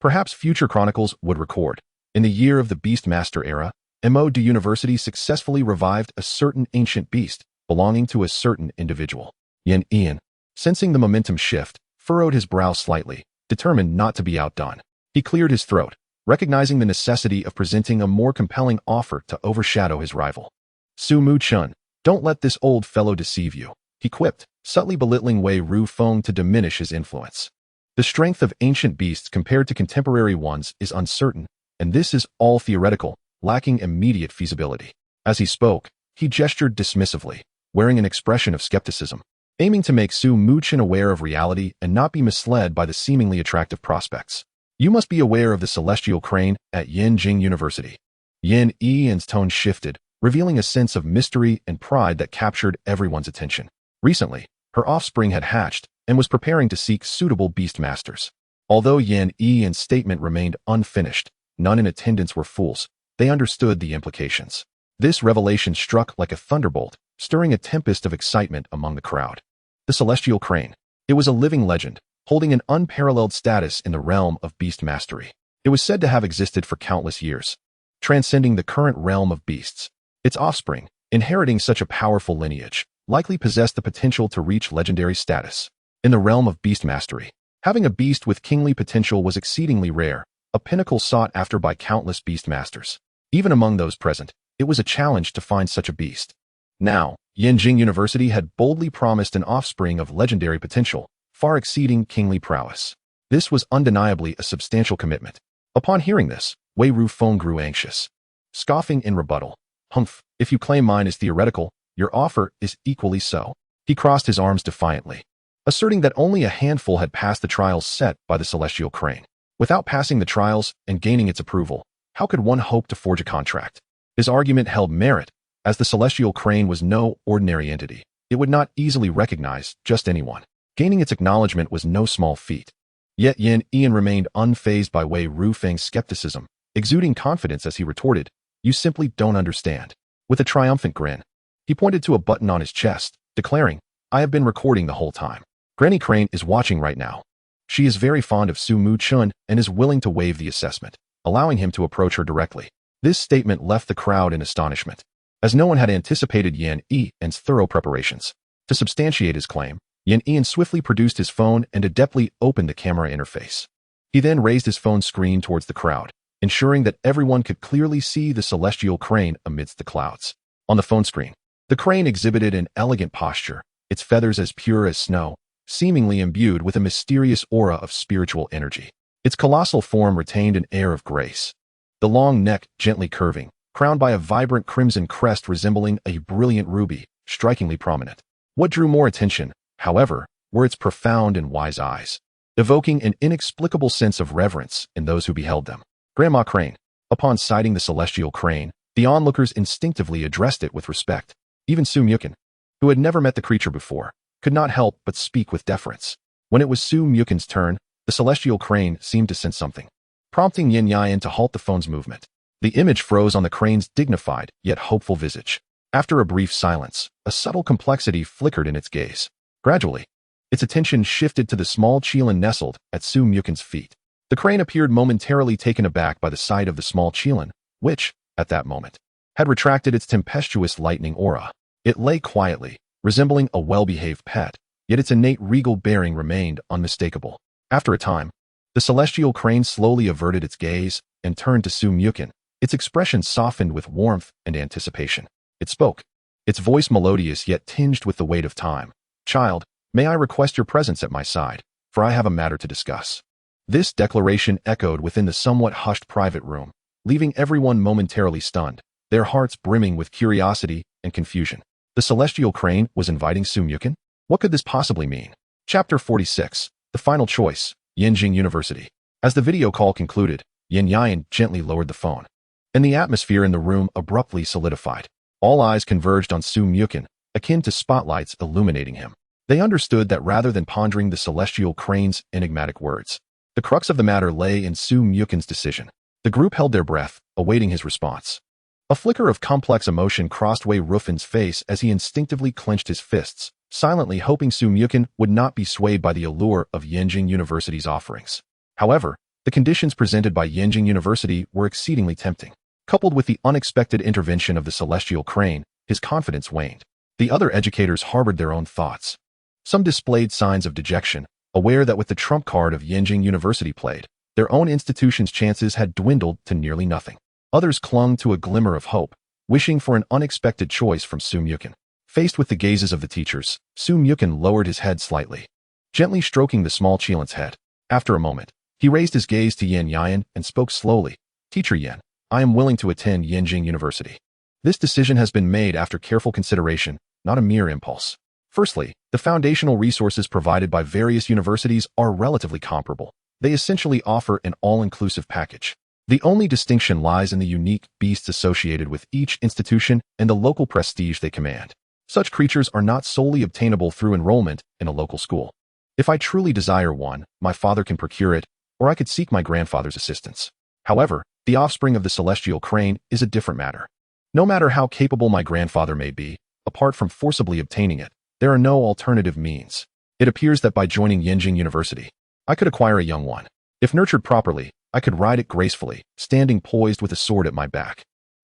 [SPEAKER 1] Perhaps future chronicles would record, in the year of the beast master era, Mo Du University successfully revived a certain ancient beast belonging to a certain individual. Yan Ian, sensing the momentum shift, furrowed his brow slightly, determined not to be outdone. He cleared his throat, recognizing the necessity of presenting a more compelling offer to overshadow his rival. Muchen, don't let this old fellow deceive you, he quipped, subtly belittling Wei Rufeng to diminish his influence. The strength of ancient beasts compared to contemporary ones is uncertain, and this is all theoretical, lacking immediate feasibility. As he spoke, he gestured dismissively, wearing an expression of skepticism, aiming to make Muchen aware of reality and not be misled by the seemingly attractive prospects. You must be aware of the celestial crane at Yanjing University. Yan Ian's tone shifted, revealing a sense of mystery and pride that captured everyone's attention. Recently, her offspring had hatched and was preparing to seek suitable beast masters. Although Yan Ian's statement remained unfinished, none in attendance were fools. They understood the implications. This revelation struck like a thunderbolt, stirring a tempest of excitement among the crowd. The celestial crane. It was a living legend, holding an unparalleled status in the realm of beast mastery. It was said to have existed for countless years, transcending the current realm of beasts. Its offspring, inheriting such a powerful lineage, likely possessed the potential to reach legendary status. In the realm of beast mastery, having a beast with kingly potential was exceedingly rare, a pinnacle sought after by countless beast masters. Even among those present, it was a challenge to find such a beast. Now, Yanjing University had boldly promised an offspring of legendary potential, far exceeding kingly prowess. This was undeniably a substantial commitment. Upon hearing this, Wei Rufeng grew anxious. Scoffing in rebuttal, "Humph, if you claim mine is theoretical, your offer is equally so." He crossed his arms defiantly, asserting that only a handful had passed the trials set by the celestial crane. Without passing the trials and gaining its approval, how could one hope to forge a contract? His argument held merit, as the celestial crane was no ordinary entity. It would not easily recognize just anyone. Gaining its acknowledgement was no small feat. Yet Yan Ian remained unfazed by Wei Rufeng's skepticism, exuding confidence as he retorted, "You simply don't understand." With a triumphant grin, He pointed to a button on his chest, declaring, "I have been recording the whole time. Granny Crane is watching right now. She is very fond of Muchen and is willing to waive the assessment, allowing him to approach her directly." This statement left the crowd in astonishment, as no one had anticipated Yan Ian's thorough preparations. To substantiate his claim, Yan Ian swiftly produced his phone and adeptly opened the camera interface. He then raised his phone screen towards the crowd, ensuring that everyone could clearly see the celestial crane amidst the clouds. On the phone screen, the crane exhibited an elegant posture, its feathers as pure as snow, seemingly imbued with a mysterious aura of spiritual energy. Its colossal form retained an air of grace, the long neck gently curving, crowned by a vibrant crimson crest resembling a brilliant ruby, strikingly prominent. What drew more attention, however, were its profound and wise eyes, evoking an inexplicable sense of reverence in those who beheld them. Grandma Crane. Upon sighting the celestial crane, the onlookers instinctively addressed it with respect. Even Muchen, who had never met the creature before, could not help but speak with deference. When it was Muchen's turn, the celestial crane seemed to sense something, prompting Yin Yan to halt the phone's movement. The image froze on the crane's dignified yet hopeful visage. After a brief silence, a subtle complexity flickered in its gaze. Gradually, its attention shifted to the small Qilin nestled at Muchen's feet. The crane appeared momentarily taken aback by the sight of the small Qilin, which, at that moment, had retracted its tempestuous lightning aura. It lay quietly, resembling a well-behaved pet, yet its innate regal bearing remained unmistakable. After a time, the celestial crane slowly averted its gaze and turned to Muchen. Its expression softened with warmth and anticipation. It spoke, its voice melodious yet tinged with the weight of time. "Child, may I request your presence at my side, for I have a matter to discuss." This declaration echoed within the somewhat hushed private room, leaving everyone momentarily stunned, their hearts brimming with curiosity and confusion. The celestial crane was inviting Muchen? What could this possibly mean? Chapter 46. The Final Choice, Yanjing University. As the video call concluded, Yin Yan gently lowered the phone, and the atmosphere in the room abruptly solidified. All eyes converged on Muchen, akin to spotlights illuminating him. They understood that rather than pondering the celestial crane's enigmatic words, the crux of the matter lay in Muchen's decision. The group held their breath, awaiting his response. A flicker of complex emotion crossed Wei Rufen's face as he instinctively clenched his fists, silently hoping Muchen would not be swayed by the allure of Yanjing University's offerings. However, the conditions presented by Yanjing University were exceedingly tempting. Coupled with the unexpected intervention of the celestial crane, his confidence waned. The other educators harbored their own thoughts. Some displayed signs of dejection, aware that with the trump card of Yanjing University played, their own institution's chances had dwindled to nearly nothing. Others clung to a glimmer of hope, wishing for an unexpected choice from Muchen. Faced with the gazes of the teachers, Muchen lowered his head slightly, gently stroking the small Qilin's head. After a moment, he raised his gaze to Yin Yan and spoke slowly. "Teacher Yan, I am willing to attend Yanjing University. This decision has been made after careful consideration, not a mere impulse. Firstly, the foundational resources provided by various universities are relatively comparable. They essentially offer an all-inclusive package. The only distinction lies in the unique beasts associated with each institution and the local prestige they command. Such creatures are not solely obtainable through enrollment in a local school. If I truly desire one, my father can procure it, or I could seek my grandfather's assistance. However, the offspring of the celestial crane is a different matter. No matter how capable my grandfather may be, apart from forcibly obtaining it, there are no alternative means. It appears that by joining Yanjing University, I could acquire a young one. If nurtured properly, I could ride it gracefully, standing poised with a sword at my back,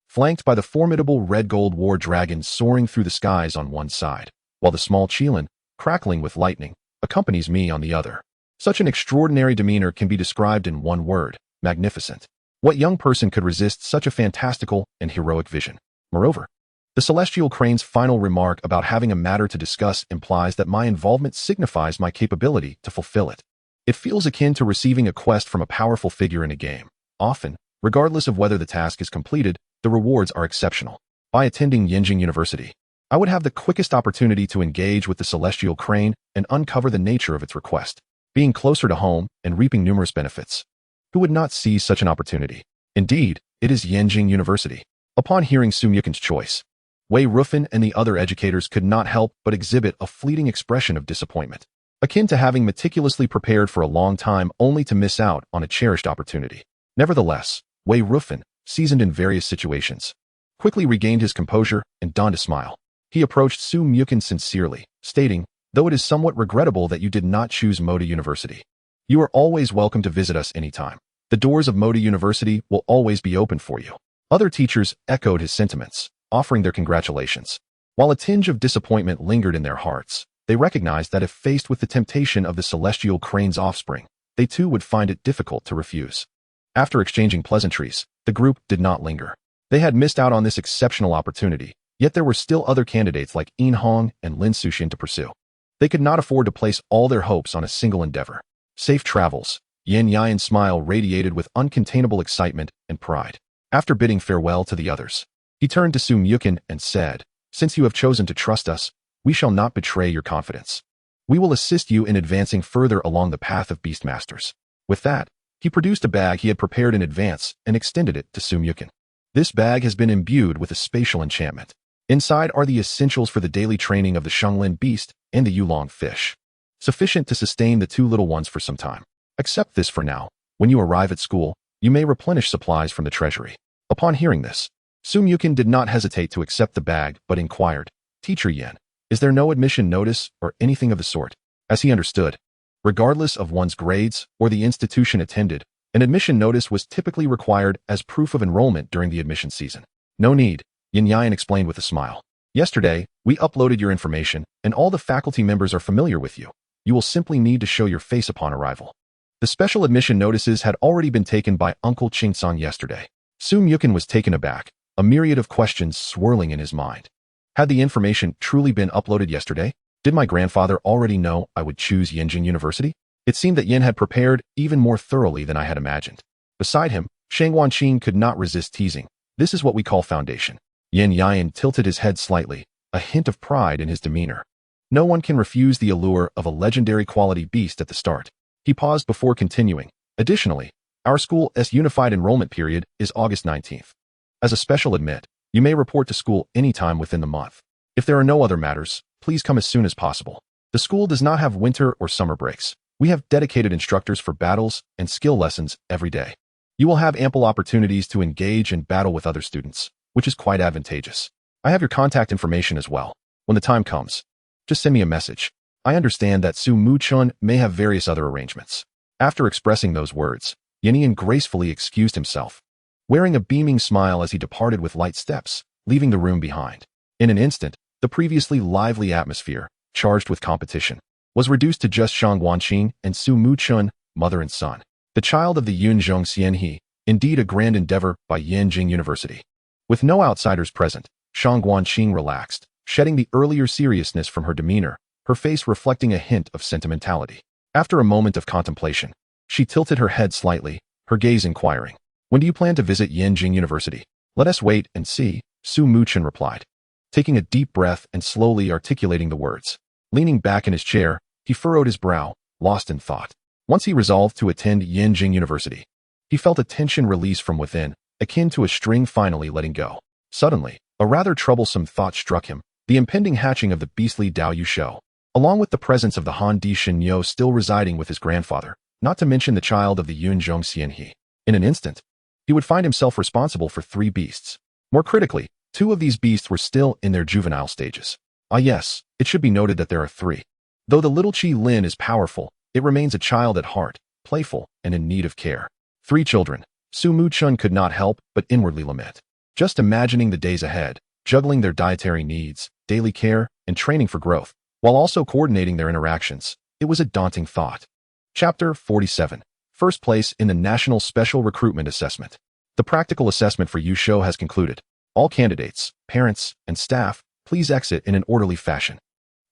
[SPEAKER 1] flanked by the formidable red-gold war dragon soaring through the skies on one side, while the small Qilin, crackling with lightning, accompanies me on the other. Such an extraordinary demeanor can be described in one word: magnificent. What young person could resist such a fantastical and heroic vision? Moreover, the celestial crane's final remark about having a matter to discuss implies that my involvement signifies my capability to fulfill it. It feels akin to receiving a quest from a powerful figure in a game. Often, regardless of whether the task is completed, the rewards are exceptional. By attending Yanjing University, I would have the quickest opportunity to engage with the celestial crane and uncover the nature of its request, being closer to home and reaping numerous benefits. Who would not seize such an opportunity? Indeed, it is Yanjing University. Upon hearing Muchen's choice, Wei Rufen and the other educators could not help but exhibit a fleeting expression of disappointment, akin to having meticulously prepared for a long time only to miss out on a cherished opportunity. Nevertheless, Wei Rufen, seasoned in various situations, quickly regained his composure and donned a smile. He approached Su Muchen sincerely, stating, "Though it is somewhat regrettable that you did not choose Moda University. You are always welcome to visit us anytime. The doors of Moda University will always be open for you." Other teachers echoed his sentiments, offering their congratulations. While a tinge of disappointment lingered in their hearts, they recognized that if faced with the temptation of the celestial crane's offspring, they too would find it difficult to refuse. After exchanging pleasantries, the group did not linger. They had missed out on this exceptional opportunity, yet there were still other candidates like In Hong and Lin Suxian to pursue. They could not afford to place all their hopes on a single endeavor. Safe travels. Yin Yan's smile radiated with uncontainable excitement and pride. After bidding farewell to the others, he turned to Su Muchen and said, "Since you have chosen to trust us, we shall not betray your confidence. We will assist you in advancing further along the path of Beastmasters." With that, he produced a bag he had prepared in advance and extended it to Su Muchen. This bag has been imbued with a spatial enchantment. Inside are the essentials for the daily training of the Shenglin beast and the Yulong fish, sufficient to sustain the two little ones for some time. Accept this for now. When you arrive at school, you may replenish supplies from the treasury. Upon hearing this, Su Muchen did not hesitate to accept the bag, but inquired, "Teacher Yin, is there no admission notice or anything of the sort?" As he understood, regardless of one's grades or the institution attended, an admission notice was typically required as proof of enrollment during the admission season. "No need," Yin Yan explained with a smile. "Yesterday, we uploaded your information, and all the faculty members are familiar with you. You will simply need to show your face upon arrival." The special admission notices had already been taken by Uncle Qingsong yesterday. Su Muchen was taken aback, a myriad of questions swirling in his mind. Had the information truly been uploaded yesterday? Did my grandfather already know I would choose Yinjing University? It seemed that Yin had prepared even more thoroughly than I had imagined. Beside him, Shang Wanqing could not resist teasing. "This is what we call foundation." Yin Yan tilted his head slightly, a hint of pride in his demeanor. No one can refuse the allure of a legendary quality beast at the start. He paused before continuing. "Additionally, our school's unified enrollment period is August 19th. As a special admit, you may report to school anytime within the month. If there are no other matters, please come as soon as possible. The school does not have winter or summer breaks. We have dedicated instructors for battles and skill lessons every day. You will have ample opportunities to engage and battle with other students, which is quite advantageous. I have your contact information as well. When the time comes, just send me a message." I understand that Su Muchen may have various other arrangements. After expressing those words, Yin gracefully excused himself, wearing a beaming smile as he departed with light steps, leaving the room behind. In an instant, the previously lively atmosphere, charged with competition, was reduced to just Shang Wanqing and Su Muchen, mother and son. The child of the Yunzhong Xianhe, indeed a grand endeavor by Yinjing University. With no outsiders present, Shang Wanqing relaxed, shedding the earlier seriousness from her demeanor, her face reflecting a hint of sentimentality. After a moment of contemplation, she tilted her head slightly, her gaze inquiring, "When do you plan to visit Yinjing University?" "Let us wait and see," Su Muchen replied, taking a deep breath and slowly articulating the words. Leaning back in his chair, he furrowed his brow, lost in thought. Once he resolved to attend Yinjing University, he felt a tension release from within, akin to a string finally letting go. Suddenly, a rather troublesome thought struck him, the impending hatching of the beastly Dao Yu Shou, along with the presence of the Han Di Shenyo still residing with his grandfather, not to mention the child of the Yunzhong Xianhe. In an instant, he would find himself responsible for 3 beasts. More critically, 2 of these beasts were still in their juvenile stages. Ah yes, it should be noted that there are 3. Though the little Qilin is powerful, it remains a child at heart, playful, and in need of care. 3 children. Su Muchen could not help but inwardly lament. Just imagining the days ahead, juggling their dietary needs, daily care, and training for growth, while also coordinating their interactions, it was a daunting thought. Chapter 47. First place in the National Special Recruitment Assessment. The practical assessment for Yu Shou has concluded. All candidates, parents, and staff, please exit in an orderly fashion.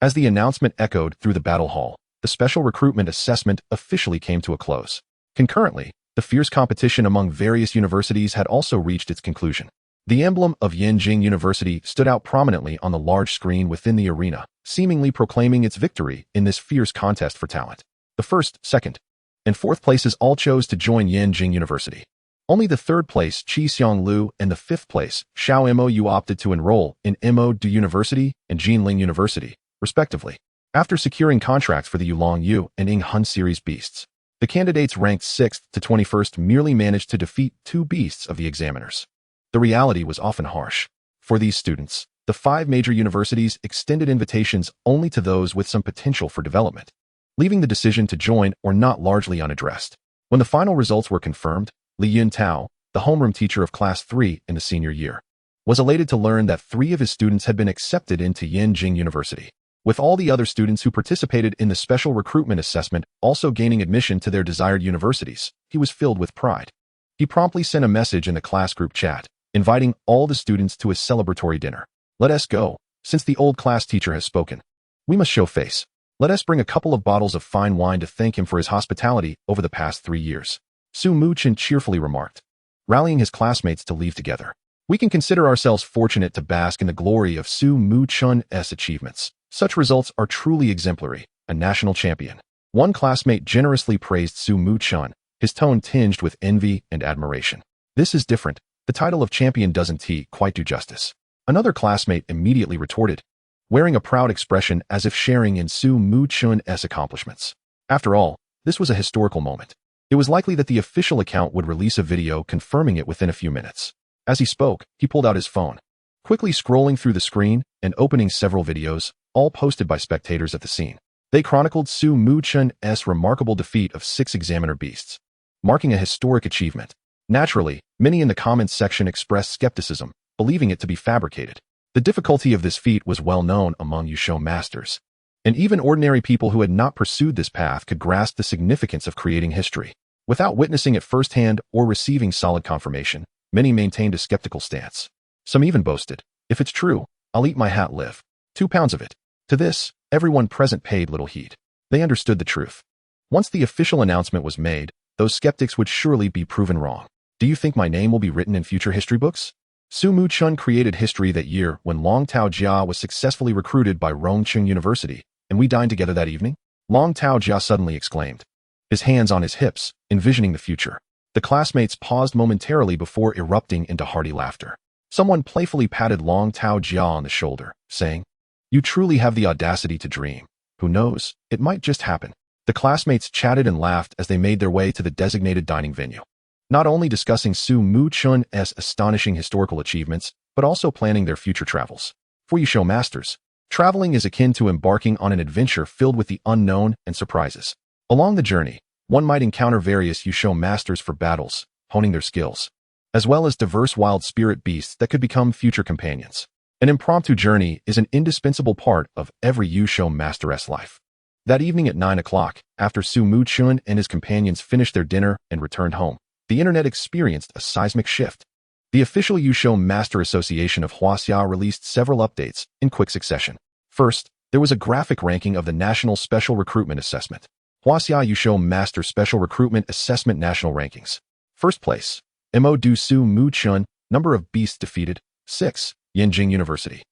[SPEAKER 1] As the announcement echoed through the battle hall, the special recruitment assessment officially came to a close. Concurrently, the fierce competition among various universities had also reached its conclusion. The emblem of Yinjing University stood out prominently on the large screen within the arena, seemingly proclaiming its victory in this fierce contest for talent. The first, second, and fourth places all chose to join Yinjing University. Only the third place, Qi Xionglu, and the fifth place, Xiao Mou opted to enroll in Mo Du University and Jinling University, respectively. After securing contracts for the Yulong Yu and Ing Hun series beasts, the candidates ranked 6th to 21st merely managed to defeat 2 beasts of the examiners. The reality was often harsh. For these students, The 5 major universities extended invitations only to those with some potential for development, leaving the decision to join or not largely unaddressed. When the final results were confirmed, Li Yun Tao, the homeroom teacher of Class 3 in the senior year, was elated to learn that 3 of his students had been accepted into Yanjing University, with all the other students who participated in the special recruitment assessment also gaining admission to their desired universities. He was filled with pride. He promptly sent a message in the class group chat, inviting all the students to a celebratory dinner. Let us go, since the old class teacher has spoken. We must show face. Let us bring a couple of bottles of fine wine to thank him for his hospitality over the past 3 years. Su Muchen cheerfully remarked, rallying his classmates to leave together. We can consider ourselves fortunate to bask in the glory of Su Muchen's achievements. Such results are truly exemplary, a national champion. One classmate generously praised Su Muchen, his tone tinged with envy and admiration. This is different. The title of champion doesn't quite do justice. Another classmate immediately retorted, wearing a proud expression as if sharing in Su Muchen's accomplishments. After all, this was a historical moment. It was likely that the official account would release a video confirming it within a few minutes. As he spoke, he pulled out his phone, quickly scrolling through the screen and opening several videos, all posted by spectators at the scene. They chronicled Su Muchen's remarkable defeat of 6 examiner beasts, marking a historic achievement. Naturally, many in the comments section expressed skepticism, believing it to be fabricated. The difficulty of this feat was well known among Yusho masters, and even ordinary people who had not pursued this path could grasp the significance of creating history. Without witnessing it firsthand or receiving solid confirmation, many maintained a skeptical stance. Some even boasted, if it's true, I'll eat my hat live. 2 pounds of it. To this, everyone present paid little heed. They understood the truth. Once the official announcement was made, those skeptics would surely be proven wrong. Do you think my name will be written in future history books? Su Muchen created history that year when Long Tao Jia was successfully recruited by Rongcheng University, and we dined together that evening? Long Tao Jia suddenly exclaimed, his hands on his hips, envisioning the future. The classmates paused momentarily before erupting into hearty laughter. Someone playfully patted Long Tao Jia on the shoulder, saying, you truly have the audacity to dream. Who knows, it might just happen. The classmates chatted and laughed as they made their way to the designated dining venue, not only discussing Su Muchen's astonishing historical achievements, but also planning their future travels. For Yusho masters, traveling is akin to embarking on an adventure filled with the unknown and surprises. Along the journey, one might encounter various Yusho masters for battles, honing their skills, as well as diverse wild spirit beasts that could become future companions. An impromptu journey is an indispensable part of every Yusho master's life. That evening at 9 o'clock, after Su Muchen and his companions finished their dinner and returned home, the internet experienced a seismic shift. The official Yusho Master Association of Huaxia released several updates in quick succession. First, there was a graphic ranking of the National Special Recruitment Assessment. Huaxia Yusho Master Special Recruitment Assessment National Rankings. First place, Mo Du Su Muchen, number of beasts defeated, 6, Yanjing University.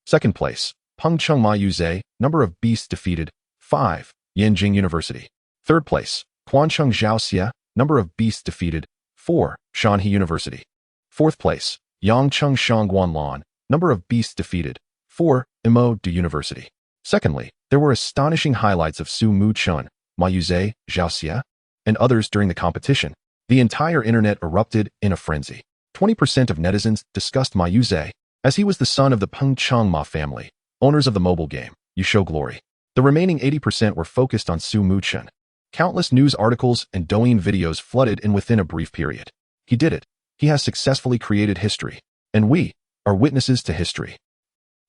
[SPEAKER 1] Second place, Pengcheng Ma Yuze, number of beasts defeated, 5, Yanjing University. Third place, Quancheng Zhaoxia, number of beasts defeated, 4, Shanhe University. Fourth place, Yangcheng Shangguanlan, number of beasts defeated, 4, Mo Du University. Secondly, there were astonishing highlights of Su Muchen, Ma Yuze, Zhaoxia, and others during the competition. The entire internet erupted in a frenzy. 20% of netizens discussed Ma Yuze, as he was the son of the Pengcheng Ma family, owners of the mobile game, Yusho Glory. The remaining 80% were focused on Su Muchen. Countless news articles and Douyin videos flooded in within a brief period. He did it. He has successfully created history, and we are witnesses to history.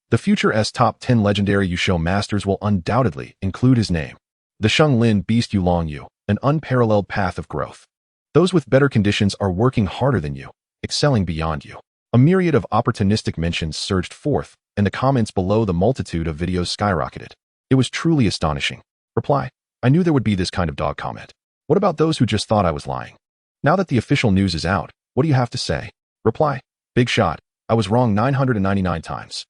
[SPEAKER 1] The future's top 10 legendary Yusho masters will undoubtedly include his name. The Shenglin Beast Yulong Yu, an unparalleled path of growth. Those with better conditions are working harder than you, excelling beyond you. A myriad of opportunistic mentions surged forth, and the comments below the multitude of videos skyrocketed. It was truly astonishing. Reply: I knew there would be this kind of dog comment. What about those who just thought I was lying? Now that the official news is out, what do you have to say? Reply: big shot. I was wrong 999 times.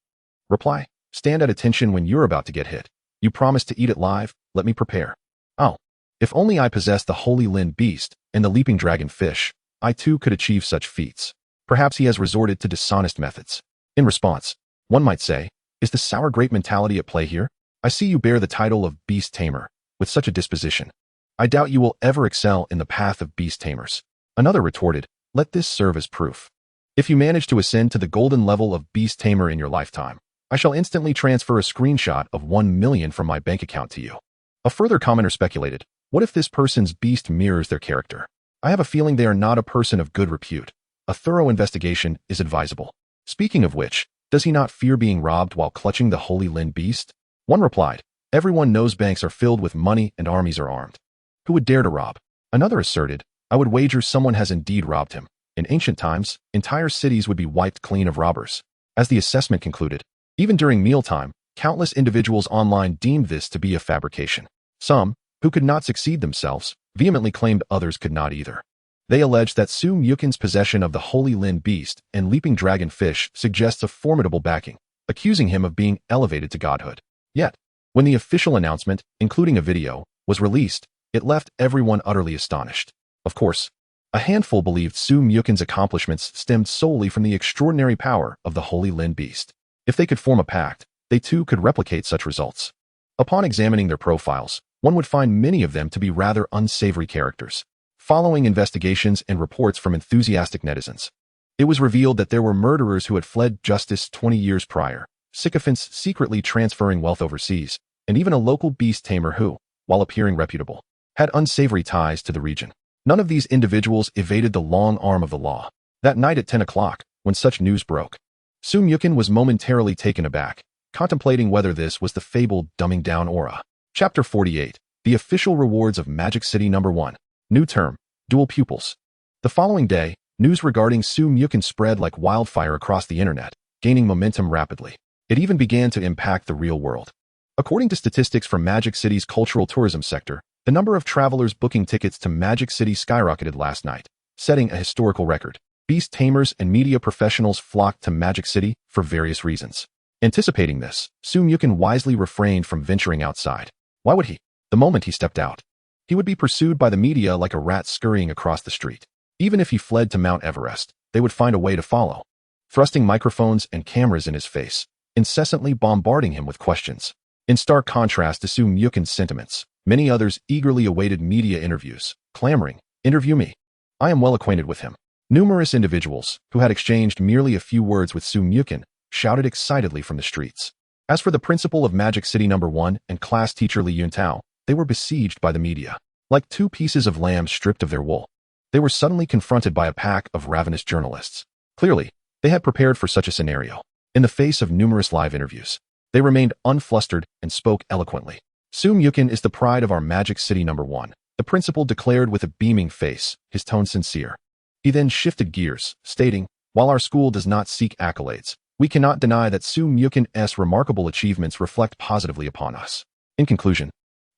[SPEAKER 1] Reply: stand at attention when you're about to get hit. You promised to eat it live, let me prepare. Oh, if only I possessed the Holy Lin Beast and the Leaping Dragon Fish, I too could achieve such feats. Perhaps he has resorted to dishonest methods. In response, one might say, is the sour grape mentality at play here? I see you bear the title of Beast Tamer. With such a disposition, I doubt you will ever excel in the path of beast tamers. Another retorted, let this serve as proof. If you manage to ascend to the golden level of beast tamer in your lifetime, I shall instantly transfer a screenshot of 1 million from my bank account to you. A further commenter speculated, what if this person's beast mirrors their character? I have a feeling they are not a person of good repute. A thorough investigation is advisable. Speaking of which, does he not fear being robbed while clutching the Holy Lin beast? One replied, everyone knows banks are filled with money and armies are armed. Who would dare to rob? Another asserted, I would wager someone has indeed robbed him. In ancient times, entire cities would be wiped clean of robbers. As the assessment concluded, even during mealtime, countless individuals online deemed this to be a fabrication. Some, who could not succeed themselves, vehemently claimed others could not either. They alleged that Su Muchen's possession of the Holy Lin beast and leaping dragon fish suggests a formidable backing, accusing him of being elevated to godhood. Yet, when the official announcement, including a video, was released, it left everyone utterly astonished. Of course, a handful believed Su Muchen's accomplishments stemmed solely from the extraordinary power of the Holy Lin beast. If they could form a pact, they too could replicate such results. Upon examining their profiles, one would find many of them to be rather unsavory characters. Following investigations and reports from enthusiastic netizens, it was revealed that there were murderers who had fled justice 20 years prior, sycophants secretly transferring wealth overseas, and even a local beast tamer who, while appearing reputable, had unsavory ties to the region. None of these individuals evaded the long arm of the law. That night at 10 o'clock, when such news broke, Su Muchen was momentarily taken aback, contemplating whether this was the fabled dumbing down aura. Chapter 48, The Official Rewards of Magic City No. 1. New term, dual pupils. The following day, news regarding Su Muchen spread like wildfire across the internet, gaining momentum rapidly. It even began to impact the real world. According to statistics from Magic City's cultural tourism sector, the number of travelers booking tickets to Magic City skyrocketed last night, setting a historical record. Beast tamers and media professionals flocked to Magic City for various reasons. Anticipating this, Su Muchen wisely refrained from venturing outside. Why would he? The moment he stepped out, he would be pursued by the media like a rat scurrying across the street. Even if he fled to Mount Everest, they would find a way to follow, thrusting microphones and cameras in his face, incessantly bombarding him with questions. In stark contrast to Su Muchen's sentiments, many others eagerly awaited media interviews, clamoring, interview me. I am well acquainted with him. Numerous individuals, who had exchanged merely a few words with Su Muchen, shouted excitedly from the streets. As for the principal of Magic City No. 1 and class teacher Li Yuntao, they were besieged by the media. Like two pieces of lamb stripped of their wool, they were suddenly confronted by a pack of ravenous journalists. Clearly, they had prepared for such a scenario. In the face of numerous live interviews, they remained unflustered and spoke eloquently. Su Muchen is the pride of our Magic City No. 1, the principal declared with a beaming face, his tone sincere. He then shifted gears, stating, while our school does not seek accolades, we cannot deny that Su Muchen's remarkable achievements reflect positively upon us. In conclusion,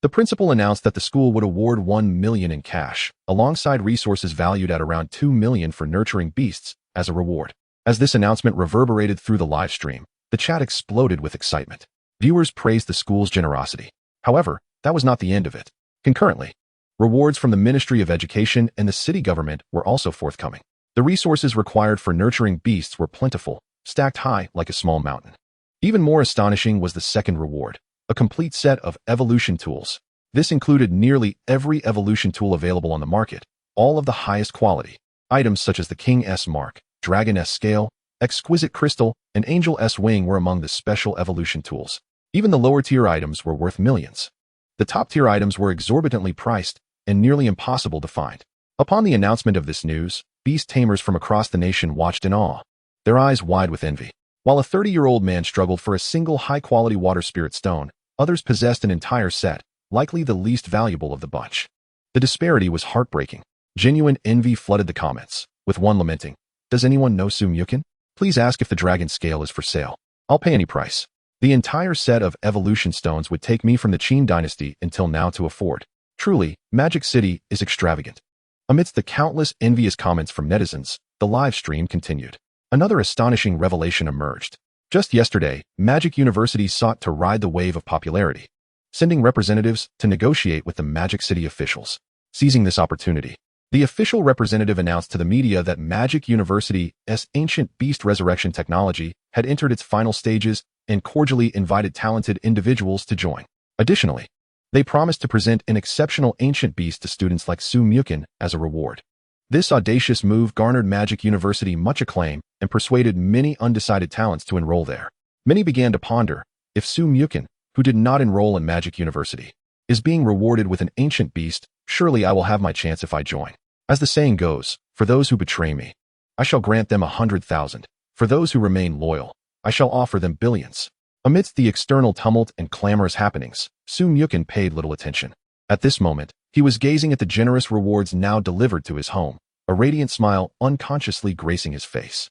[SPEAKER 1] the principal announced that the school would award 1 million in cash, alongside resources valued at around 2 million for nurturing beasts, as a reward. As this announcement reverberated through the live stream, the chat exploded with excitement. Viewers praised the school's generosity. However, that was not the end of it. Concurrently, rewards from the Ministry of Education and the city government were also forthcoming. The resources required for nurturing beasts were plentiful, stacked high like a small mountain. Even more astonishing was the second reward, a complete set of evolution tools. This included nearly every evolution tool available on the market, all of the highest quality. Items such as the King's Mark, Dragon's Scale, Exquisite Crystal, and Angel's Wing were among the special evolution tools. Even the lower-tier items were worth millions. The top-tier items were exorbitantly priced and nearly impossible to find. Upon the announcement of this news, beast tamers from across the nation watched in awe, their eyes wide with envy. While a 30-year-old man struggled for a single high-quality water spirit stone, others possessed an entire set, likely the least valuable of the bunch. The disparity was heartbreaking. Genuine envy flooded the comments, with one lamenting, does anyone know Su Muchen? Please ask if the dragon scale is for sale. I'll pay any price. The entire set of evolution stones would take me from the Qin dynasty until now to afford. Truly, Magic City is extravagant. Amidst the countless envious comments from netizens, the live stream continued. Another astonishing revelation emerged. Just yesterday, Magic University sought to ride the wave of popularity, sending representatives to negotiate with the Magic City officials. Seizing this opportunity, the official representative announced to the media that Magic University's ancient beast resurrection technology had entered its final stages and cordially invited talented individuals to join. Additionally, they promised to present an exceptional ancient beast to students like Su Muchen as a reward. This audacious move garnered Magic University much acclaim and persuaded many undecided talents to enroll there. Many began to ponder, if Muchen, who did not enroll in Magic University, is being rewarded with an ancient beast, surely I will have my chance if I join. As the saying goes, for those who betray me, I shall grant them 100,000. For those who remain loyal, I shall offer them billions. Amidst the external tumult and clamorous happenings, Muchen paid little attention. At this moment, he was gazing at the generous rewards now delivered to his home, a radiant smile unconsciously gracing his face.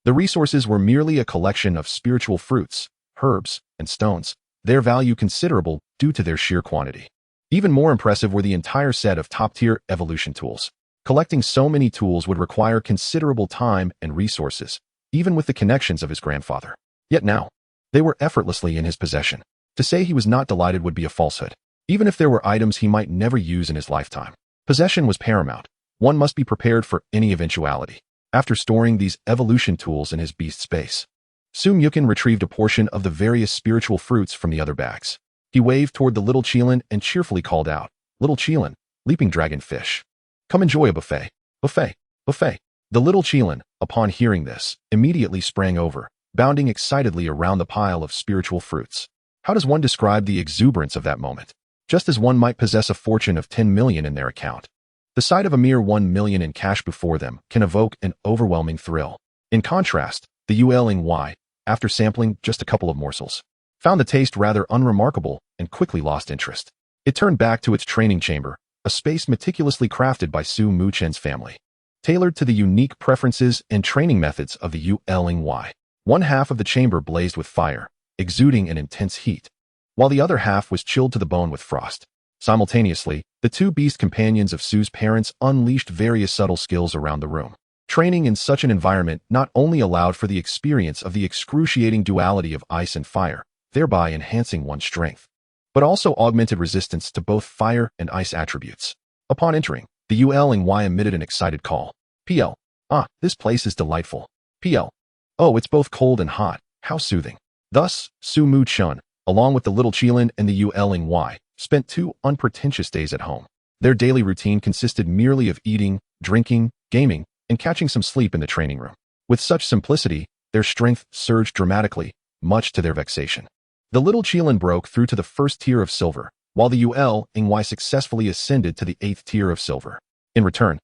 [SPEAKER 1] The resources were merely a collection of spiritual fruits, herbs, and stones, their value considerable due to their sheer quantity. Even more impressive were the entire set of top-tier evolution tools. Collecting so many tools would require considerable time and resources, even with the connections of his grandfather. Yet now, they were effortlessly in his possession. To say he was not delighted would be a falsehood, even if there were items he might never use in his lifetime. Possession was paramount. One must be prepared for any eventuality. After storing these evolution tools in his beast space, Muchen retrieved a portion of the various spiritual fruits from the other bags. He waved toward the little Qilin and cheerfully called out, "Little Qilin, leaping dragonfish, come enjoy a buffet, buffet, buffet." The little Qilin, upon hearing this, immediately sprang over, bounding excitedly around the pile of spiritual fruits. How does one describe the exuberance of that moment? Just as one might possess a fortune of 10 million in their account, the sight of a mere 1 million in cash before them can evoke an overwhelming thrill. In contrast, the Yuling, after sampling just a couple of morsels, found the taste rather unremarkable and quickly lost interest. It turned back to its training chamber, a space meticulously crafted by Muchen's family, tailored to the unique preferences and training methods of the Yuling. One half of the chamber blazed with fire, exuding an intense heat, while the other half was chilled to the bone with frost. Simultaneously, the two beast companions of Su's parents unleashed various subtle skills around the room. Training in such an environment not only allowed for the experience of the excruciating duality of ice and fire, thereby enhancing one's strength, but also augmented resistance to both fire and ice attributes. Upon entering, the Yuling emitted an excited call. "PL. Ah, this place is delightful. PL. Oh, it's both cold and hot. How soothing." Thus, Muchen, along with the little Qilin and the Yuling, spent 2 unpretentious days at home. Their daily routine consisted merely of eating, drinking, gaming, and catching some sleep in the training room. With such simplicity, their strength surged dramatically, much to their vexation. The little Qilin broke through to the 1st tier of silver, while the Yuling successfully ascended to the 8th tier of silver. In return,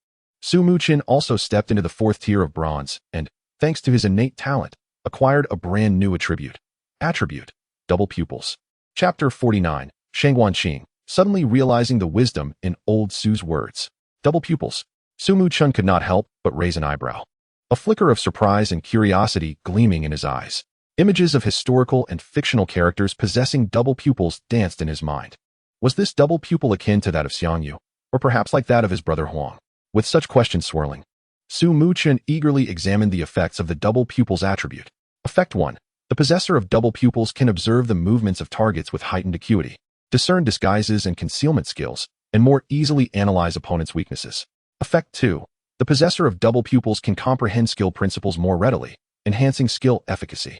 [SPEAKER 1] Muchen also stepped into the 4th tier of bronze and, thanks to his innate talent, acquired a brand new attribute, double pupils. Chapter 49, Shangguanqing, suddenly realizing the wisdom in old Su's words. Double pupils. Muchen could not help but raise an eyebrow, a flicker of surprise and curiosity gleaming in his eyes. Images of historical and fictional characters possessing double pupils danced in his mind. Was this double pupil akin to that of Xiangyu, or perhaps like that of his brother Huang? With such questions swirling, Muchen eagerly examined the effects of the double pupils attribute. Effect 1. The possessor of double pupils can observe the movements of targets with heightened acuity, discern disguises and concealment skills, and more easily analyze opponents' weaknesses. Effect 2. The possessor of double pupils can comprehend skill principles more readily, enhancing skill efficacy.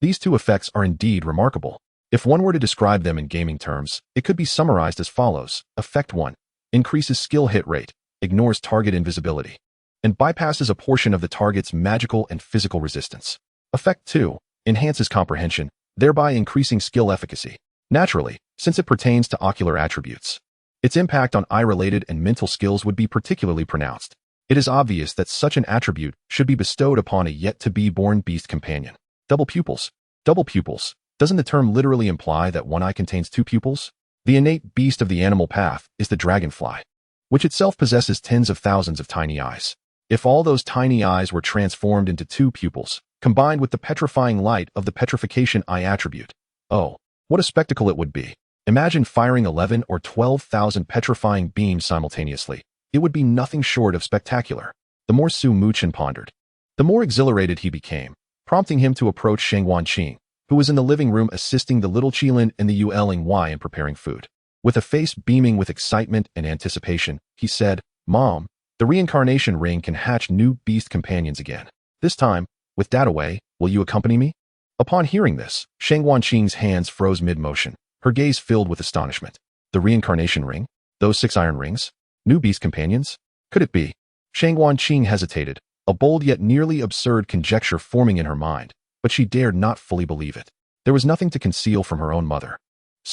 [SPEAKER 1] These 2 effects are indeed remarkable. If one were to describe them in gaming terms, it could be summarized as follows. Effect 1. Increases skill hit rate, ignores target invisibility, and bypasses a portion of the target's magical and physical resistance. Effect 2. Enhances comprehension, thereby increasing skill efficacy. Naturally, since it pertains to ocular attributes, its impact on eye-related and mental skills would be particularly pronounced. It is obvious that such an attribute should be bestowed upon a yet-to-be-born beast companion. Double pupils. Double pupils. Doesn't the term literally imply that one eye contains 2 pupils? The innate beast of the animal path is the dragonfly, which itself possesses tens of thousands of tiny eyes. If all those tiny eyes were transformed into 2 pupils, combined with the petrifying light of the petrification eye attribute, oh, what a spectacle it would be. Imagine firing 11 or 12,000 petrifying beams simultaneously. It would be nothing short of spectacular. The more Muchen pondered, the more exhilarated he became, prompting him to approach Shangguanqing, who was in the living room assisting the little Qilin and the Yuling in preparing food. With a face beaming with excitement and anticipation, he said, "Mom, the reincarnation ring can hatch new beast companions again. This time, with Dad away, will you accompany me?" Upon hearing this, Shangguanqing's hands froze mid-motion, her gaze filled with astonishment. The reincarnation ring? Those 6 iron rings? New beast companions? Could it be? Shangguanqing hesitated, a bold yet nearly absurd conjecture forming in her mind. but she dared not fully believe it. There was nothing to conceal from her own mother.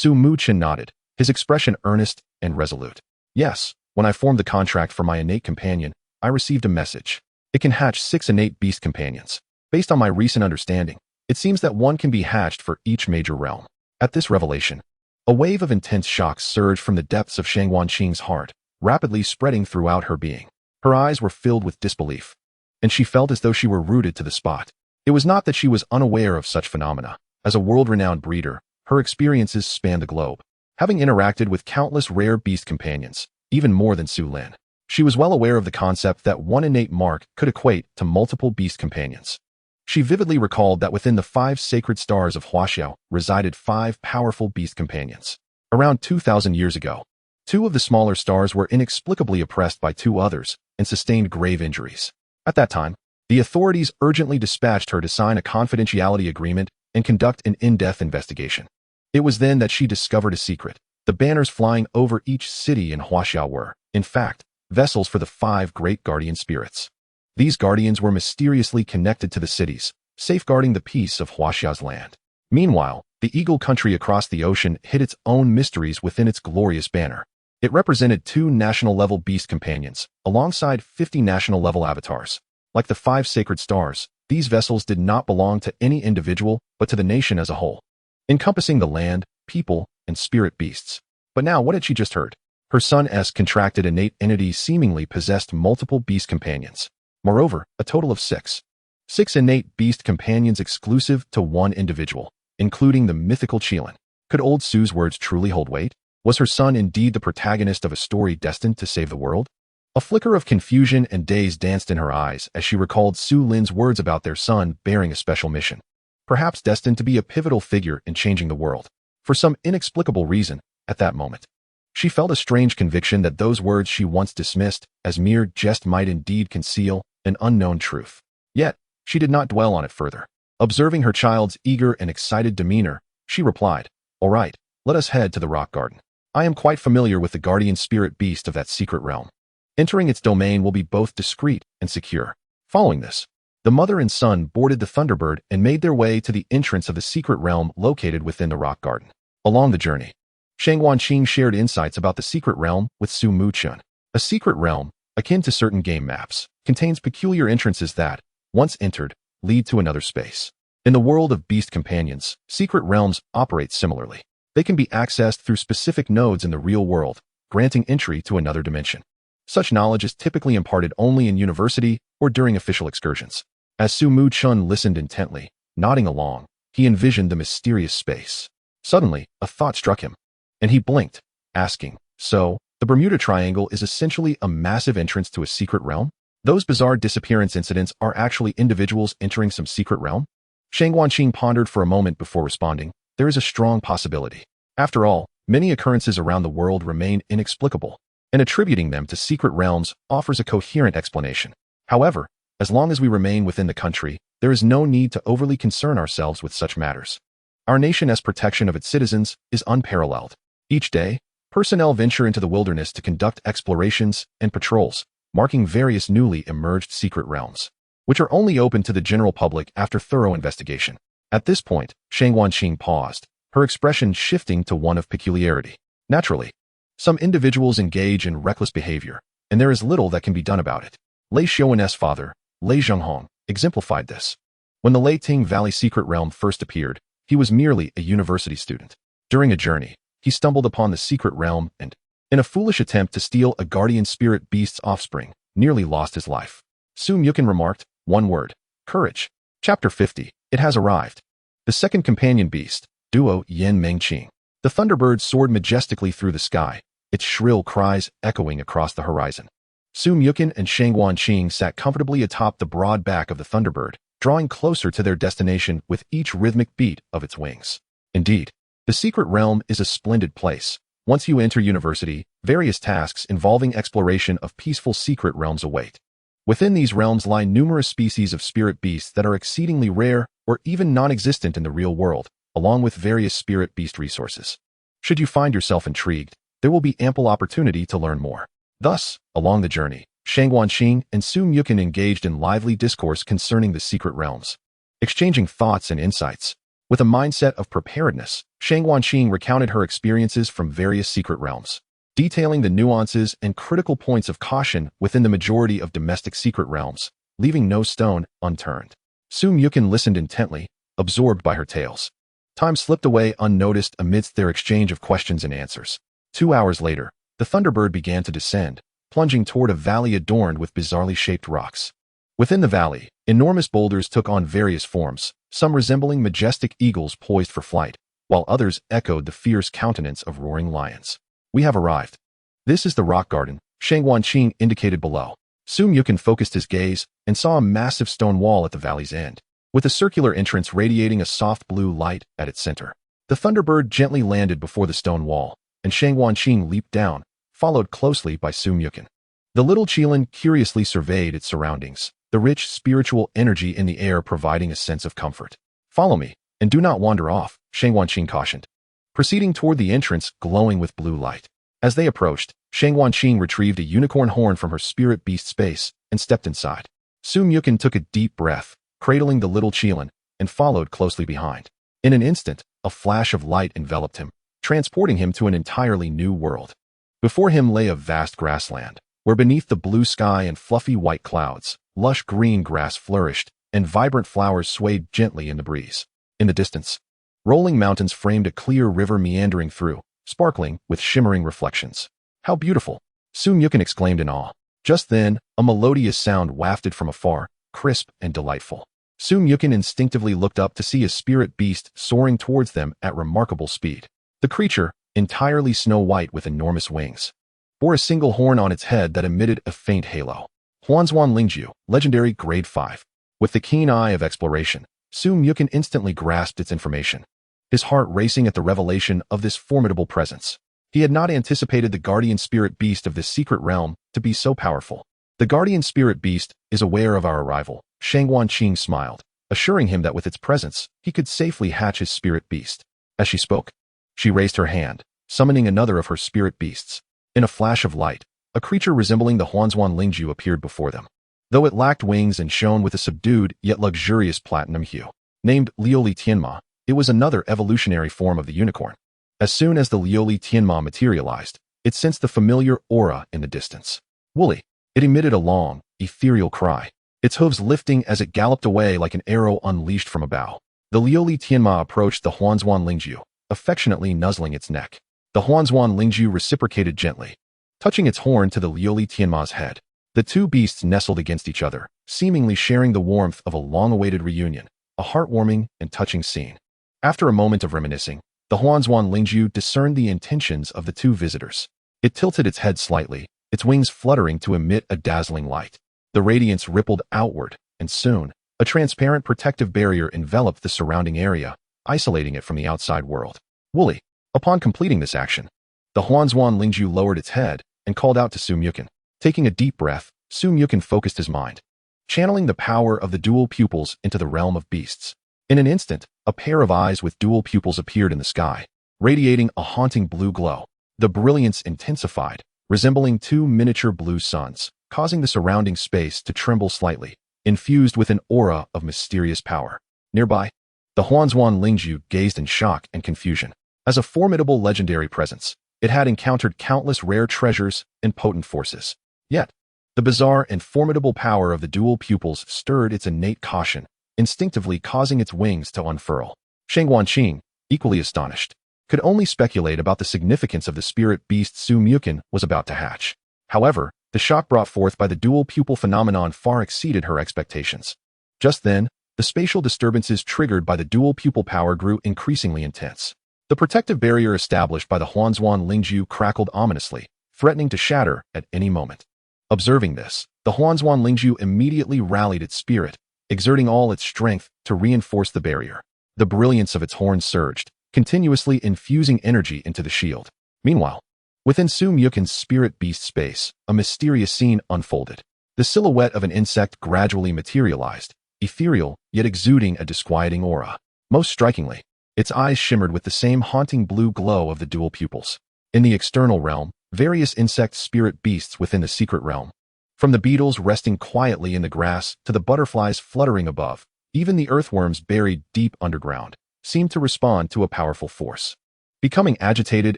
[SPEAKER 1] Muchen nodded, his expression earnest and resolute. Yes, when I formed the contract for my innate companion, I received a message. It can hatch 6 innate beast companions. Based on my recent understanding, it seems that one can be hatched for each major realm. At this revelation, a wave of intense shock surged from the depths of Shang Wanqing's heart, rapidly spreading throughout her being. Her eyes were filled with disbelief, and she felt as though she were rooted to the spot. It was not that she was unaware of such phenomena. As a world-renowned breeder, her experiences spanned the globe. Having interacted with countless rare beast companions, even more than Qilin, she was well aware of the concept that one innate mark could equate to multiple beast companions. She vividly recalled that within the 5 sacred stars of Huaxiao resided 5 powerful beast companions. Around 2,000 years ago, 2 of the smaller stars were inexplicably oppressed by 2 others and sustained grave injuries. At that time, the authorities urgently dispatched her to sign a confidentiality agreement and conduct an in-depth investigation. It was then that she discovered a secret. The banners flying over each city in Huaxiao were, in fact, vessels for the 5 great guardian spirits. These guardians were mysteriously connected to the cities, safeguarding the peace of Huaxiao's land. Meanwhile, the Eagle country across the ocean hid its own mysteries within its glorious banner. It represented 2 national-level beast companions, alongside 50 national-level avatars. Like the 5 sacred stars, these vessels did not belong to any individual, but to the nation as a whole, encompassing the land, people, and spirit beasts. But now, what had she just heard? Her son's contracted innate entity seemingly possessed multiple beast companions. Moreover, a total of 6. 6 innate beast companions exclusive to one individual, including the mythical Qilin. Could old Su's words truly hold weight? Was her son indeed the protagonist of a story destined to save the world? A flicker of confusion and daze danced in her eyes as she recalled Qilin words about their son bearing a special mission, perhaps destined to be a pivotal figure in changing the world. For some inexplicable reason, at that moment, she felt a strange conviction that those words she once dismissed as mere jest might indeed conceal an unknown truth. Yet, she did not dwell on it further. Observing her child's eager and excited demeanor, she replied, "All right, let us head to the rock garden. I am quite familiar with the guardian spirit beast of that secret realm. Entering its domain will be both discreet and secure." Following this, the mother and son boarded the Thunderbird and made their way to the entrance of the secret realm located within the rock garden. Along the journey, Shang Wanqing shared insights about the secret realm with Muchen. A secret realm, akin to certain game maps, contains peculiar entrances that, once entered, lead to another space. In the world of beast companions, secret realms operate similarly. They can be accessed through specific nodes in the real world, granting entry to another dimension. Such knowledge is typically imparted only in university or during official excursions. As Muchen listened intently, nodding along, he envisioned the mysterious space. Suddenly, a thought struck him, and he blinked, asking, "So, the Bermuda Triangle is essentially a massive entrance to a secret realm? Those bizarre disappearance incidents are actually individuals entering some secret realm?" Shang Wanqing pondered for a moment before responding, "There is a strong possibility. After all, many occurrences around the world remain inexplicable, and attributing them to secret realms offers a coherent explanation. However, as long as we remain within the country, there is no need to overly concern ourselves with such matters. Our nation's protection of its citizens is unparalleled. Each day, personnel venture into the wilderness to conduct explorations and patrols, marking various newly emerged secret realms, which are only open to the general public after thorough investigation." At this point, Shang Wanqing paused, her expression shifting to one of peculiarity. Naturally, some individuals engage in reckless behavior, and there is little that can be done about it. Lei Xiaowen's father, Lei Zhenghong, exemplified this. When the Leiting Valley secret realm first appeared, he was merely a university student. During a journey, he stumbled upon the secret realm and, in a foolish attempt to steal a guardian spirit beast's offspring, nearly lost his life. Muchen remarked, "One word: courage." Chapter 50. It has arrived. The second companion beast, Duo Yin Mengqing. The Thunderbird soared majestically through the sky, its shrill cries echoing across the horizon. Muchen and Shang Wanqing sat comfortably atop the broad back of the Thunderbird, drawing closer to their destination with each rhythmic beat of its wings. Indeed, the secret realm is a splendid place. Once you enter university, various tasks involving exploration of peaceful secret realms await. Within these realms lie numerous species of spirit beasts that are exceedingly rare or even non-existent in the real world, along with various spirit beast resources. Should you find yourself intrigued, there will be ample opportunity to learn more. Thus, along the journey, Shang Wanqing and Muchen engaged in lively discourse concerning the secret realms. exchanging thoughts and insights. With a mindset of preparedness, Shangguanqing recounted her experiences from various secret realms, detailing the nuances and critical points of caution within the majority of domestic secret realms, leaving no stone unturned. Su Muchen listened intently, absorbed by her tales. Time slipped away unnoticed amidst their exchange of questions and answers. 2 hours later, the Thunderbird began to descend, plunging toward a valley adorned with bizarrely shaped rocks. Within the valley, enormous boulders took on various forms, some resembling majestic eagles poised for flight, while others echoed the fierce countenance of roaring lions. We have arrived. This is the rock garden, Shangguanqing indicated below. Su Muchen focused his gaze and saw a massive stone wall at the valley's end, with a circular entrance radiating a soft blue light at its center. The Thunderbird gently landed before the stone wall, and Shangguanqing leaped down, followed closely by Su Muchen. The little Qilin curiously surveyed its surroundings, the rich spiritual energy in the air providing a sense of comfort. Follow me, and do not wander off, Shangguanqing cautioned, proceeding toward the entrance glowing with blue light. As they approached, Shangguanqing retrieved a unicorn horn from her spirit beast space and stepped inside. Su Muchen took a deep breath, cradling the little Qilin, and followed closely behind. In an instant, a flash of light enveloped him, transporting him to an entirely new world. Before him lay a vast grassland, where beneath the blue sky and fluffy white clouds, lush green grass flourished, and vibrant flowers swayed gently in the breeze. In the distance, rolling mountains framed a clear river meandering through, sparkling with shimmering reflections. How beautiful! Su Muchen exclaimed in awe. Just then, a melodious sound wafted from afar, crisp and delightful. Su Muchen instinctively looked up to see a spirit beast soaring towards them at remarkable speed. The creature, entirely snow-white with enormous wings, bore a single horn on its head that emitted a faint halo. Huanzuan Lingju, legendary grade 5. With the keen eye of exploration, Su Muchen instantly grasped its information, his heart racing at the revelation of this formidable presence. He had not anticipated the guardian spirit beast of this secret realm to be so powerful. The guardian spirit beast is aware of our arrival, Shangguanqing smiled, assuring him that with its presence, he could safely hatch his spirit beast. As she spoke, she raised her hand, summoning another of her spirit beasts. In a flash of light, a creature resembling the Huanzuan Lingju appeared before them. Though it lacked wings and shone with a subdued yet luxurious platinum hue. Named Lioli Tianma, it was another evolutionary form of the unicorn. As soon as the Lioli Tianma materialized, it sensed the familiar aura in the distance. Woolly, it emitted a long, ethereal cry, its hooves lifting as it galloped away like an arrow unleashed from a bow. The Lioli Tianma approached the Huanzuan Lingju, affectionately nuzzling its neck. The Huanzuan Lingju reciprocated gently, touching its horn to the Lioli Tianma's head. The two beasts nestled against each other, seemingly sharing the warmth of a long-awaited reunion, a heartwarming and touching scene. After a moment of reminiscing, the Huanzuan Lingju discerned the intentions of the two visitors. It tilted its head slightly, its wings fluttering to emit a dazzling light. The radiance rippled outward, and soon, a transparent protective barrier enveloped the surrounding area, isolating it from the outside world. Woolly. Upon completing this action, the Huanzuan Lingju lowered its head and called out to Su Muchen. Taking a deep breath, Su Muchen focused his mind, channeling the power of the dual pupils into the realm of beasts. In an instant, a pair of eyes with dual pupils appeared in the sky, radiating a haunting blue glow. The brilliance intensified, resembling two miniature blue suns, causing the surrounding space to tremble slightly, infused with an aura of mysterious power. Nearby, the Huanzuan Lingju gazed in shock and confusion. As a formidable legendary presence, it had encountered countless rare treasures and potent forces. Yet, the bizarre and formidable power of the dual pupils stirred its innate caution, instinctively causing its wings to unfurl. Shangguanqing, equally astonished, could only speculate about the significance of the spirit beast Su Muchen was about to hatch. However, the shock brought forth by the dual pupil phenomenon far exceeded her expectations. Just then, the spatial disturbances triggered by the dual pupil power grew increasingly intense. The protective barrier established by the Huanzuan Lingju crackled ominously, threatening to shatter at any moment. Observing this, the Huanzuan Lingju immediately rallied its spirit, exerting all its strength to reinforce the barrier. The brilliance of its horns surged, continuously infusing energy into the shield. Meanwhile, within Su Muchen's spirit beast space, a mysterious scene unfolded. The silhouette of an insect gradually materialized, ethereal yet exuding a disquieting aura. Most strikingly, its eyes shimmered with the same haunting blue glow of the dual pupils. In the external realm, various insect spirit beasts within the secret realm, from the beetles resting quietly in the grass to the butterflies fluttering above, Even the earthworms buried deep underground seemed to respond to a powerful force, becoming agitated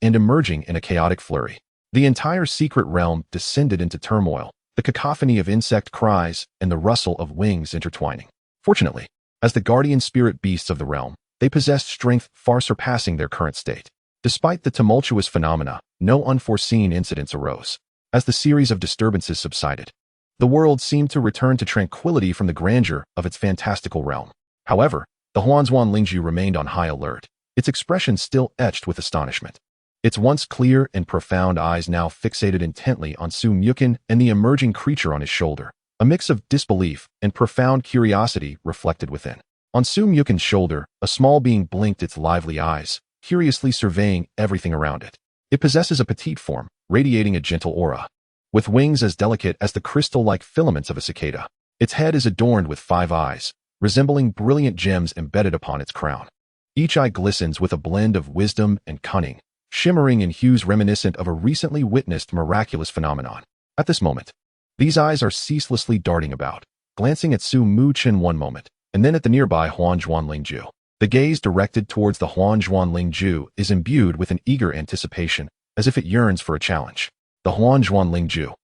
[SPEAKER 1] and emerging in a chaotic flurry. The entire secret realm descended into turmoil, the cacophony of insect cries and the rustle of wings intertwining. Fortunately, as the guardian spirit beasts of the realm, they possessed strength far surpassing their current state. Despite the tumultuous phenomena, no unforeseen incidents arose. As the series of disturbances subsided, the world seemed to return to tranquility from the grandeur of its fantastical realm. However, the Huanzhuan Lingju remained on high alert, its expression still etched with astonishment. Its once clear and profound eyes now fixated intently on Su Muchen and the emerging creature on his shoulder. A mix of disbelief and profound curiosity reflected within. On Su Muchen's shoulder, a small being blinked its lively eyes, curiously surveying everything around it. It possesses a petite form, radiating a gentle aura, with wings as delicate as the crystal-like filaments of a cicada. Its head is adorned with 5 eyes, resembling brilliant gems embedded upon its crown. Each eye glistens with a blend of wisdom and cunning, shimmering in hues reminiscent of a recently witnessed miraculous phenomenon. At this moment, these eyes are ceaselessly darting about, glancing at Su Muchen one moment, and then at the nearby Huanzhuan Lingju. The gaze directed towards the Huanzhuan Lingju is imbued with an eager anticipation, as if it yearns for a challenge. The Huanzhuan Lingju,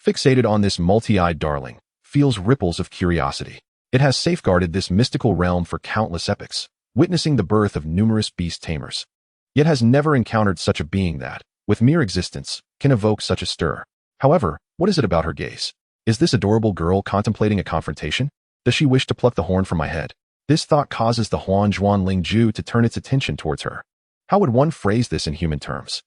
[SPEAKER 1] fixated on this multi-eyed darling, feels ripples of curiosity. It has safeguarded this mystical realm for countless epochs, witnessing the birth of numerous beast tamers, yet has never encountered such a being that, with mere existence, can evoke such a stir. However, what is it about her gaze? Is this adorable girl contemplating a confrontation? Does she wish to pluck the horn from my head? This thought causes the Huanzhuan Lingju to turn its attention towards her. How would one phrase this in human terms?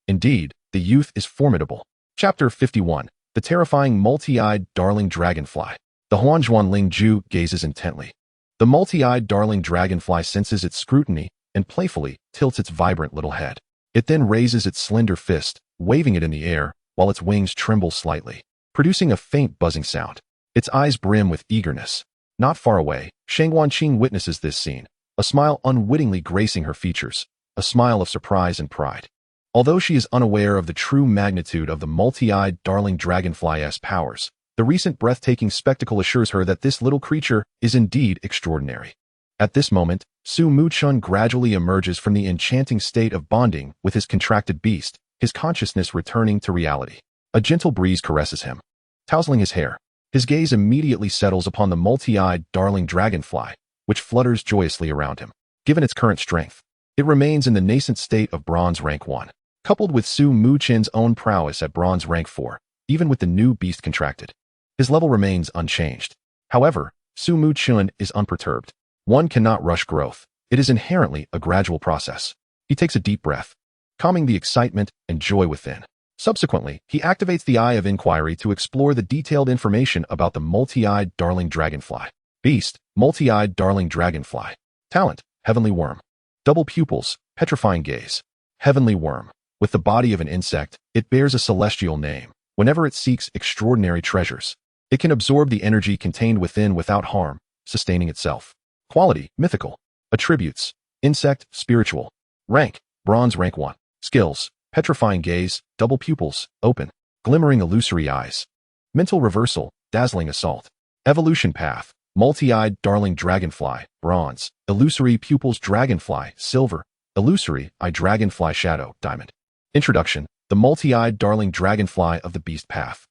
[SPEAKER 1] Indeed, the youth is formidable. Chapter 51. The terrifying multi-eyed darling dragonfly. The Huanzhuan Lingju gazes intently. The multi-eyed darling dragonfly senses its scrutiny and playfully tilts its vibrant little head. It then raises its slender fist, waving it in the air, while its wings tremble slightly, producing a faint buzzing sound. Its eyes brim with eagerness. Not far away, Shang Wanqing witnesses this scene, a smile unwittingly gracing her features, a smile of surprise and pride. Although she is unaware of the true magnitude of the multi-eyed darling dragonfly's powers, the recent breathtaking spectacle assures her that this little creature is indeed extraordinary. At this moment, Su Muchen gradually emerges from the enchanting state of bonding with his contracted beast, his consciousness returning to reality. A gentle breeze caresses him, tousling his hair. His gaze immediately settles upon the multi-eyed darling dragonfly, which flutters joyously around him. Given its current strength, it remains in the nascent state of bronze rank 1. Coupled with Su Muchen's own prowess at bronze rank 4, even with the new beast contracted, his level remains unchanged. However, Su Muchen is unperturbed. One cannot rush growth. It is inherently a gradual process. He takes a deep breath, calming the excitement and joy within. Subsequently, he activates the Eye of Inquiry to explore the detailed information about the multi-eyed darling dragonfly. Beast, multi-eyed darling dragonfly. Talent, heavenly worm. Double pupils, petrifying gaze. Heavenly worm. With the body of an insect, it bears a celestial name. Whenever it seeks extraordinary treasures, it can absorb the energy contained within without harm, sustaining itself. Quality, mythical. Attributes, insect, spiritual. Rank, bronze rank 1. Skills, petrifying gaze, double pupils, open, glimmering illusory eyes. Mental reversal, dazzling assault. Evolution path, multi-eyed darling dragonfly, bronze, illusory pupils dragonfly, silver, illusory eye dragonfly shadow, diamond. Introduction, the multi-eyed darling dragonfly of the beast path.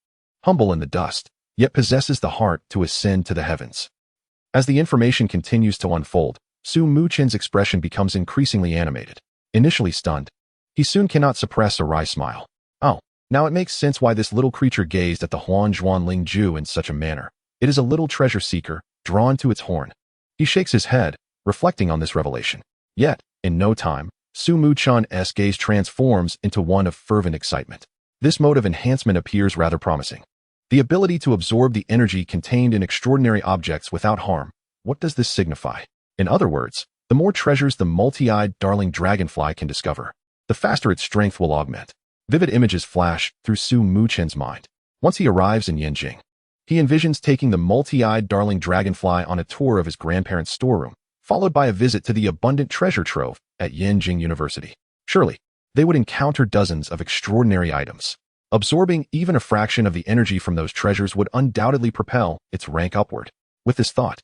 [SPEAKER 1] Humble in the dust, yet possesses the heart to ascend to the heavens. As the information continues to unfold, Su Muchen's expression becomes increasingly animated. Initially stunned, he soon cannot suppress a wry smile. Oh, now it makes sense why this little creature gazed at the Huanzhuan Lingju in such a manner. It is a little treasure seeker, drawn to its horn. He shakes his head, reflecting on this revelation. Yet, in no time, Su Muchen's gaze transforms into one of fervent excitement. This mode of enhancement appears rather promising. The ability to absorb the energy contained in extraordinary objects without harm. What does this signify? In other words, the more treasures the multi-eyed darling dragonfly can discover, the faster its strength will augment. Vivid images flash through Su Muchen's mind. Once he arrives in Yanjing, he envisions taking the multi-eyed darling dragonfly on a tour of his grandparents' storeroom, followed by a visit to the abundant treasure trove at Yanjing University. Surely, they would encounter dozens of extraordinary items. Absorbing even a fraction of the energy from those treasures would undoubtedly propel its rank upward. With this thought,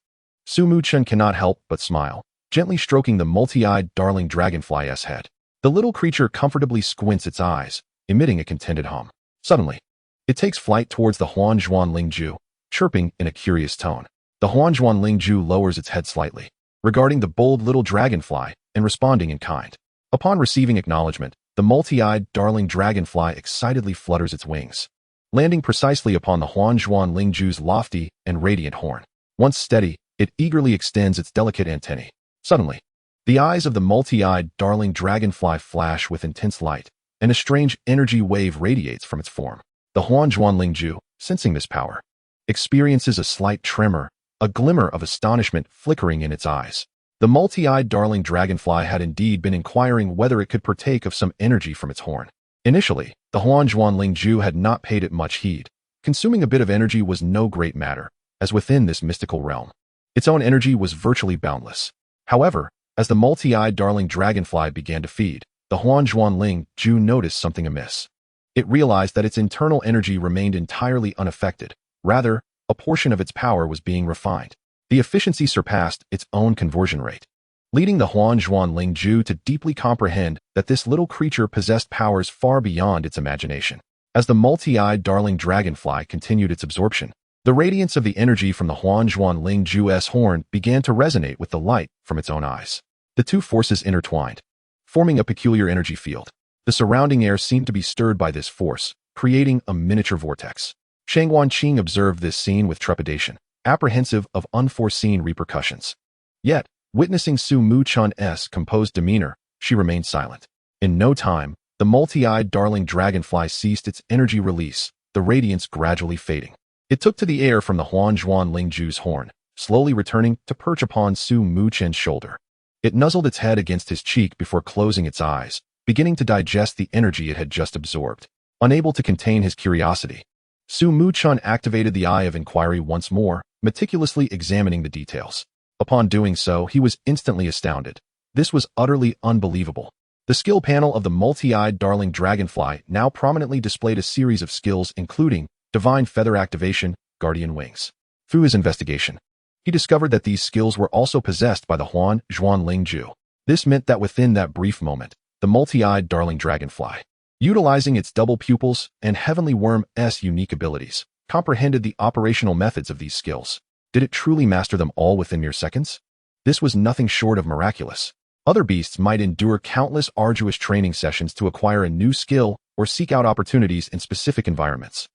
[SPEAKER 1] Muchen cannot help but smile, gently stroking the multi-eyed darling dragonfly's head. The little creature comfortably squints its eyes, emitting a contented hum. Suddenly, it takes flight towards the Huanzhuan Lingju, chirping in a curious tone. The Huanzhuan Lingju lowers its head slightly, regarding the bold little dragonfly and responding in kind. Upon receiving acknowledgement, the multi-eyed darling dragonfly excitedly flutters its wings, landing precisely upon the Huanzhuan Lingju's lofty and radiant horn. Once steady, it eagerly extends its delicate antennae. Suddenly, the eyes of the multi-eyed darling dragonfly flash with intense light, and a strange energy wave radiates from its form. The Huanzhuan Lingju, sensing this power, experiences a slight tremor, a glimmer of astonishment flickering in its eyes. The multi-eyed darling dragonfly had indeed been inquiring whether it could partake of some energy from its horn. Initially, the Huanzhuan Lingju had not paid it much heed. Consuming a bit of energy was no great matter, as within this mystical realm, its own energy was virtually boundless. However, as the multi-eyed darling dragonfly began to feed, the Huanzhuan Lingju noticed something amiss. It realized that its internal energy remained entirely unaffected. Rather, a portion of its power was being refined. The efficiency surpassed its own conversion rate, leading the Huanzhuan Lingju to deeply comprehend that this little creature possessed powers far beyond its imagination. As the multi-eyed darling dragonfly continued its absorption, the radiance of the energy from the Huanzhuan Lingju's horn began to resonate with the light from its own eyes. The two forces intertwined, forming a peculiar energy field. The surrounding air seemed to be stirred by this force, creating a miniature vortex. Shang Wanqing observed this scene with trepidation, apprehensive of unforeseen repercussions. Yet, witnessing Su Muchen's composed demeanor, she remained silent. In no time, the multi-eyed darling dragonfly ceased its energy release, the radiance gradually fading. It took to the air from the Huanzhuan Lingju's horn, slowly returning to perch upon Su Muchen's shoulder. It nuzzled its head against his cheek before closing its eyes, beginning to digest the energy it had just absorbed. Unable to contain his curiosity, Su Muchen activated the Eye of Inquiry once more, meticulously examining the details. Upon doing so, he was instantly astounded. This was utterly unbelievable. The skill panel of the multi-eyed darling dragonfly now prominently displayed a series of skills including Divine Feather Activation, Guardian Wings. Through his investigation, he discovered that these skills were also possessed by the Huanzhuan Lingju. This meant that within that brief moment, the multi-eyed darling dragonfly, utilizing its double pupils and heavenly worm's unique abilities, comprehended the operational methods of these skills. Did it truly master them all within mere seconds? This was nothing short of miraculous. Other beasts might endure countless arduous training sessions to acquire a new skill or seek out opportunities in specific environments,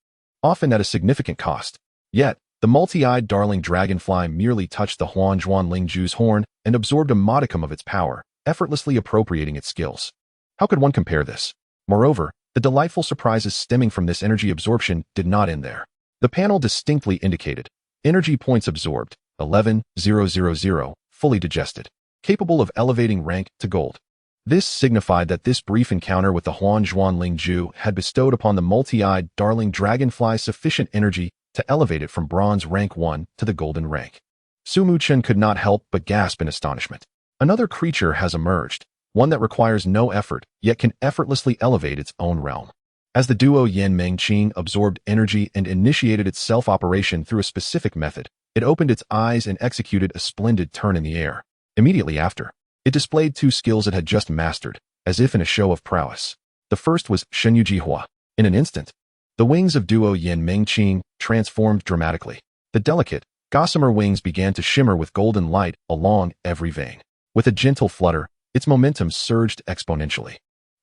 [SPEAKER 1] often at a significant cost. Yet, the multi-eyed darling dragonfly merely touched the Huanzhuan Lingju's horn and absorbed a modicum of its power, effortlessly appropriating its skills. How could one compare this? Moreover, the delightful surprises stemming from this energy absorption did not end there. The panel distinctly indicated energy points absorbed, 11,000, fully digested, capable of elevating rank to gold. This signified that this brief encounter with the Huanzhuan Lingju had bestowed upon the multi-eyed darling dragonfly sufficient energy to elevate it from bronze rank 1 to the golden rank. Su Muchen could not help but gasp in astonishment. Another creature has emerged, one that requires no effort, yet can effortlessly elevate its own realm. As the duo Unimaginable absorbed energy and initiated its self-operation through a specific method, it opened its eyes and executed a splendid turn in the air. Immediately after, it displayed two skills it had just mastered, as if in a show of prowess. The first was Shenyujihua. In an instant, the wings of duo Unimaginable transformed dramatically. The delicate, gossamer wings began to shimmer with golden light along every vein. With a gentle flutter, its momentum surged exponentially.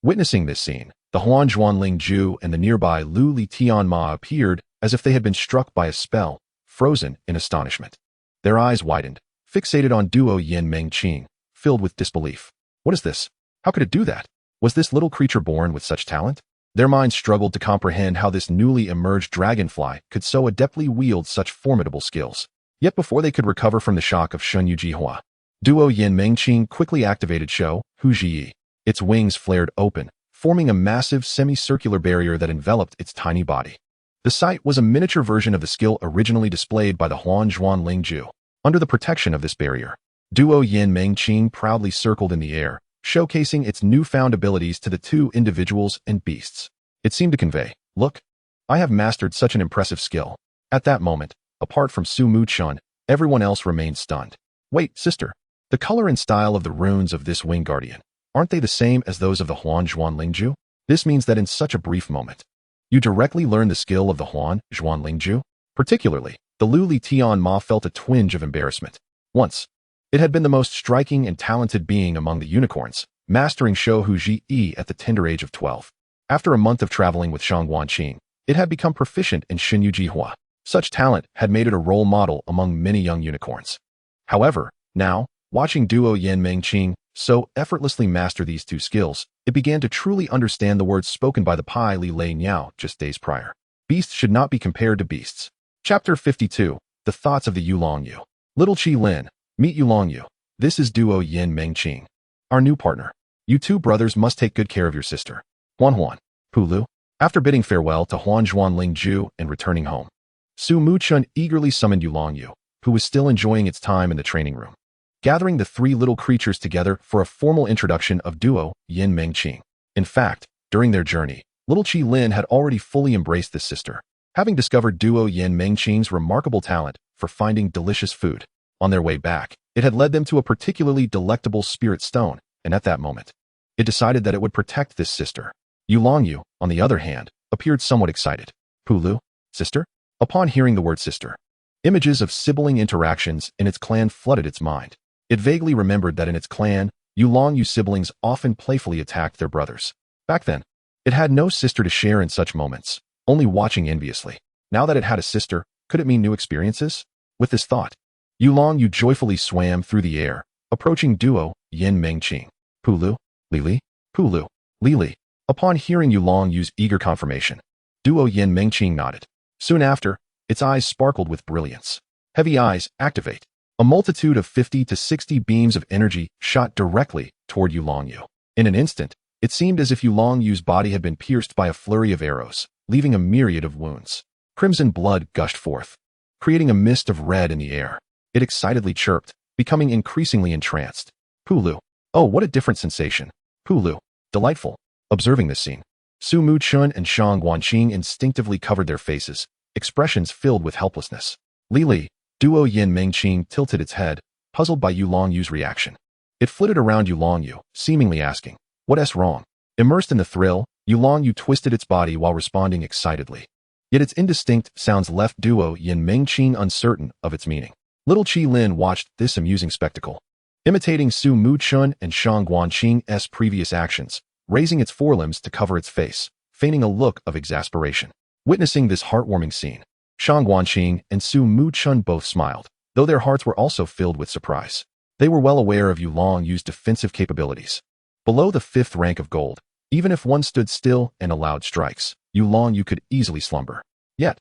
[SPEAKER 1] Witnessing this scene, the Huanzhuan Lingju and the nearby Lu Li Tianma appeared as if they had been struck by a spell, frozen in astonishment. Their eyes widened, fixated on duo Unimaginable, filled with disbelief. What is this? How could it do that? Was this little creature born with such talent? Their minds struggled to comprehend how this newly emerged dragonfly could so adeptly wield such formidable skills. Yet before they could recover from the shock of Shenyujihua, duo Unimaginable quickly activated Shou Hujiyi. Its wings flared open, forming a massive semicircular barrier that enveloped its tiny body. The sight was a miniature version of the skill originally displayed by the Huanzhuan Lingju. Under the protection of this barrier, duo Unimaginable proudly circled in the air, showcasing its newfound abilities to the two individuals and beasts. It seemed to convey, "Look, I have mastered such an impressive skill." At that moment, apart from Su Muchen, Everyone else remained stunned. Wait, sister. The color and style of the runes of this wing guardian, aren't they the same as those of the Huan Zhuan Lingju? This means that in such a brief moment, you directly learn the skill of the Huan Zhuan Lingju. Particularly, the Lu Li Tian Ma felt a twinge of embarrassment. Once, it had been the most striking and talented being among the unicorns, mastering Shou Hu Ji Yi at the tender age of 12. After a month of traveling with Shang Guanqing, it had become proficient in Xinyu Jihua. Such talent had made it a role model among many young unicorns. However, now, watching Duo Yin Mengqing so effortlessly master these two skills, it began to truly understand the words spoken by the Pai Li Lei Niao just days prior. Beasts should not be compared to beasts. Chapter 52. The Thoughts of the Yulong Yu. Little Qilin, meet Yulong Yu. This is Duo Yin Mengqing, our new partner. You two brothers must take good care of your sister. Huan Pulu. After bidding farewell to Huan Zhuan Lingju and returning home, Su Muchen eagerly summoned Yulong Yu, who was still enjoying its time in the training room, gathering the three little creatures together for a formal introduction of Duo Yin Mengqing. In fact, during their journey, little Qilin had already fully embraced this sister, having discovered Duo Yin Mengqing's remarkable talent for finding delicious food. On their way back, it had led them to a particularly delectable spirit stone, and at that moment, it decided that it would protect this sister. Yulong Yu, on the other hand, appeared somewhat excited. Pulu, sister? Upon hearing the word sister, images of sibling interactions in its clan flooded its mind. It vaguely remembered that in its clan, Yulong Yu siblings often playfully attacked their brothers. Back then, it had no sister to share in such moments, only watching enviously. Now that it had a sister, could it mean new experiences? With this thought, Yulong Yu joyfully swam through the air, approaching Duo Yin Mengqing. Pulu, Lili, Pulu, Lili. Upon hearing Yulong Yu's eager confirmation, Duo Yin Mengqing nodded. Soon after, its eyes sparkled with brilliance. Heavy eyes, activate. A multitude of 50 to 60 beams of energy shot directly toward Yulong Yu. In an instant, it seemed as if Yulong Yu's body had been pierced by a flurry of arrows, leaving a myriad of wounds. Crimson blood gushed forth, creating a mist of red in the air. It excitedly chirped, becoming increasingly entranced. Pulu. Oh, what a different sensation. Pulu. Delightful. Observing this scene, Su Muchen and Shang Guanqing instinctively covered their faces, expressions filled with helplessness. Lili, Duo Yin Mengqing tilted its head, puzzled by Yulong Yu's reaction. It flitted around Yulong Yu, seemingly asking, "What's wrong?" Immersed in the thrill, Yulong Yu twisted its body while responding excitedly. Yet its indistinct sounds left Duo Yin Mengqing uncertain of its meaning. Little Qilin watched this amusing spectacle, imitating Su Muchen and Shang Guanqing's previous actions, raising its forelimbs to cover its face, feigning a look of exasperation. Witnessing this heartwarming scene, Shang Guanqing and Su Muchen both smiled, though their hearts were also filled with surprise. They were well aware of Yulong Yu's defensive capabilities. Below the 5th rank of gold, even if one stood still and allowed strikes, Yulong Yu could easily slumber. Yet,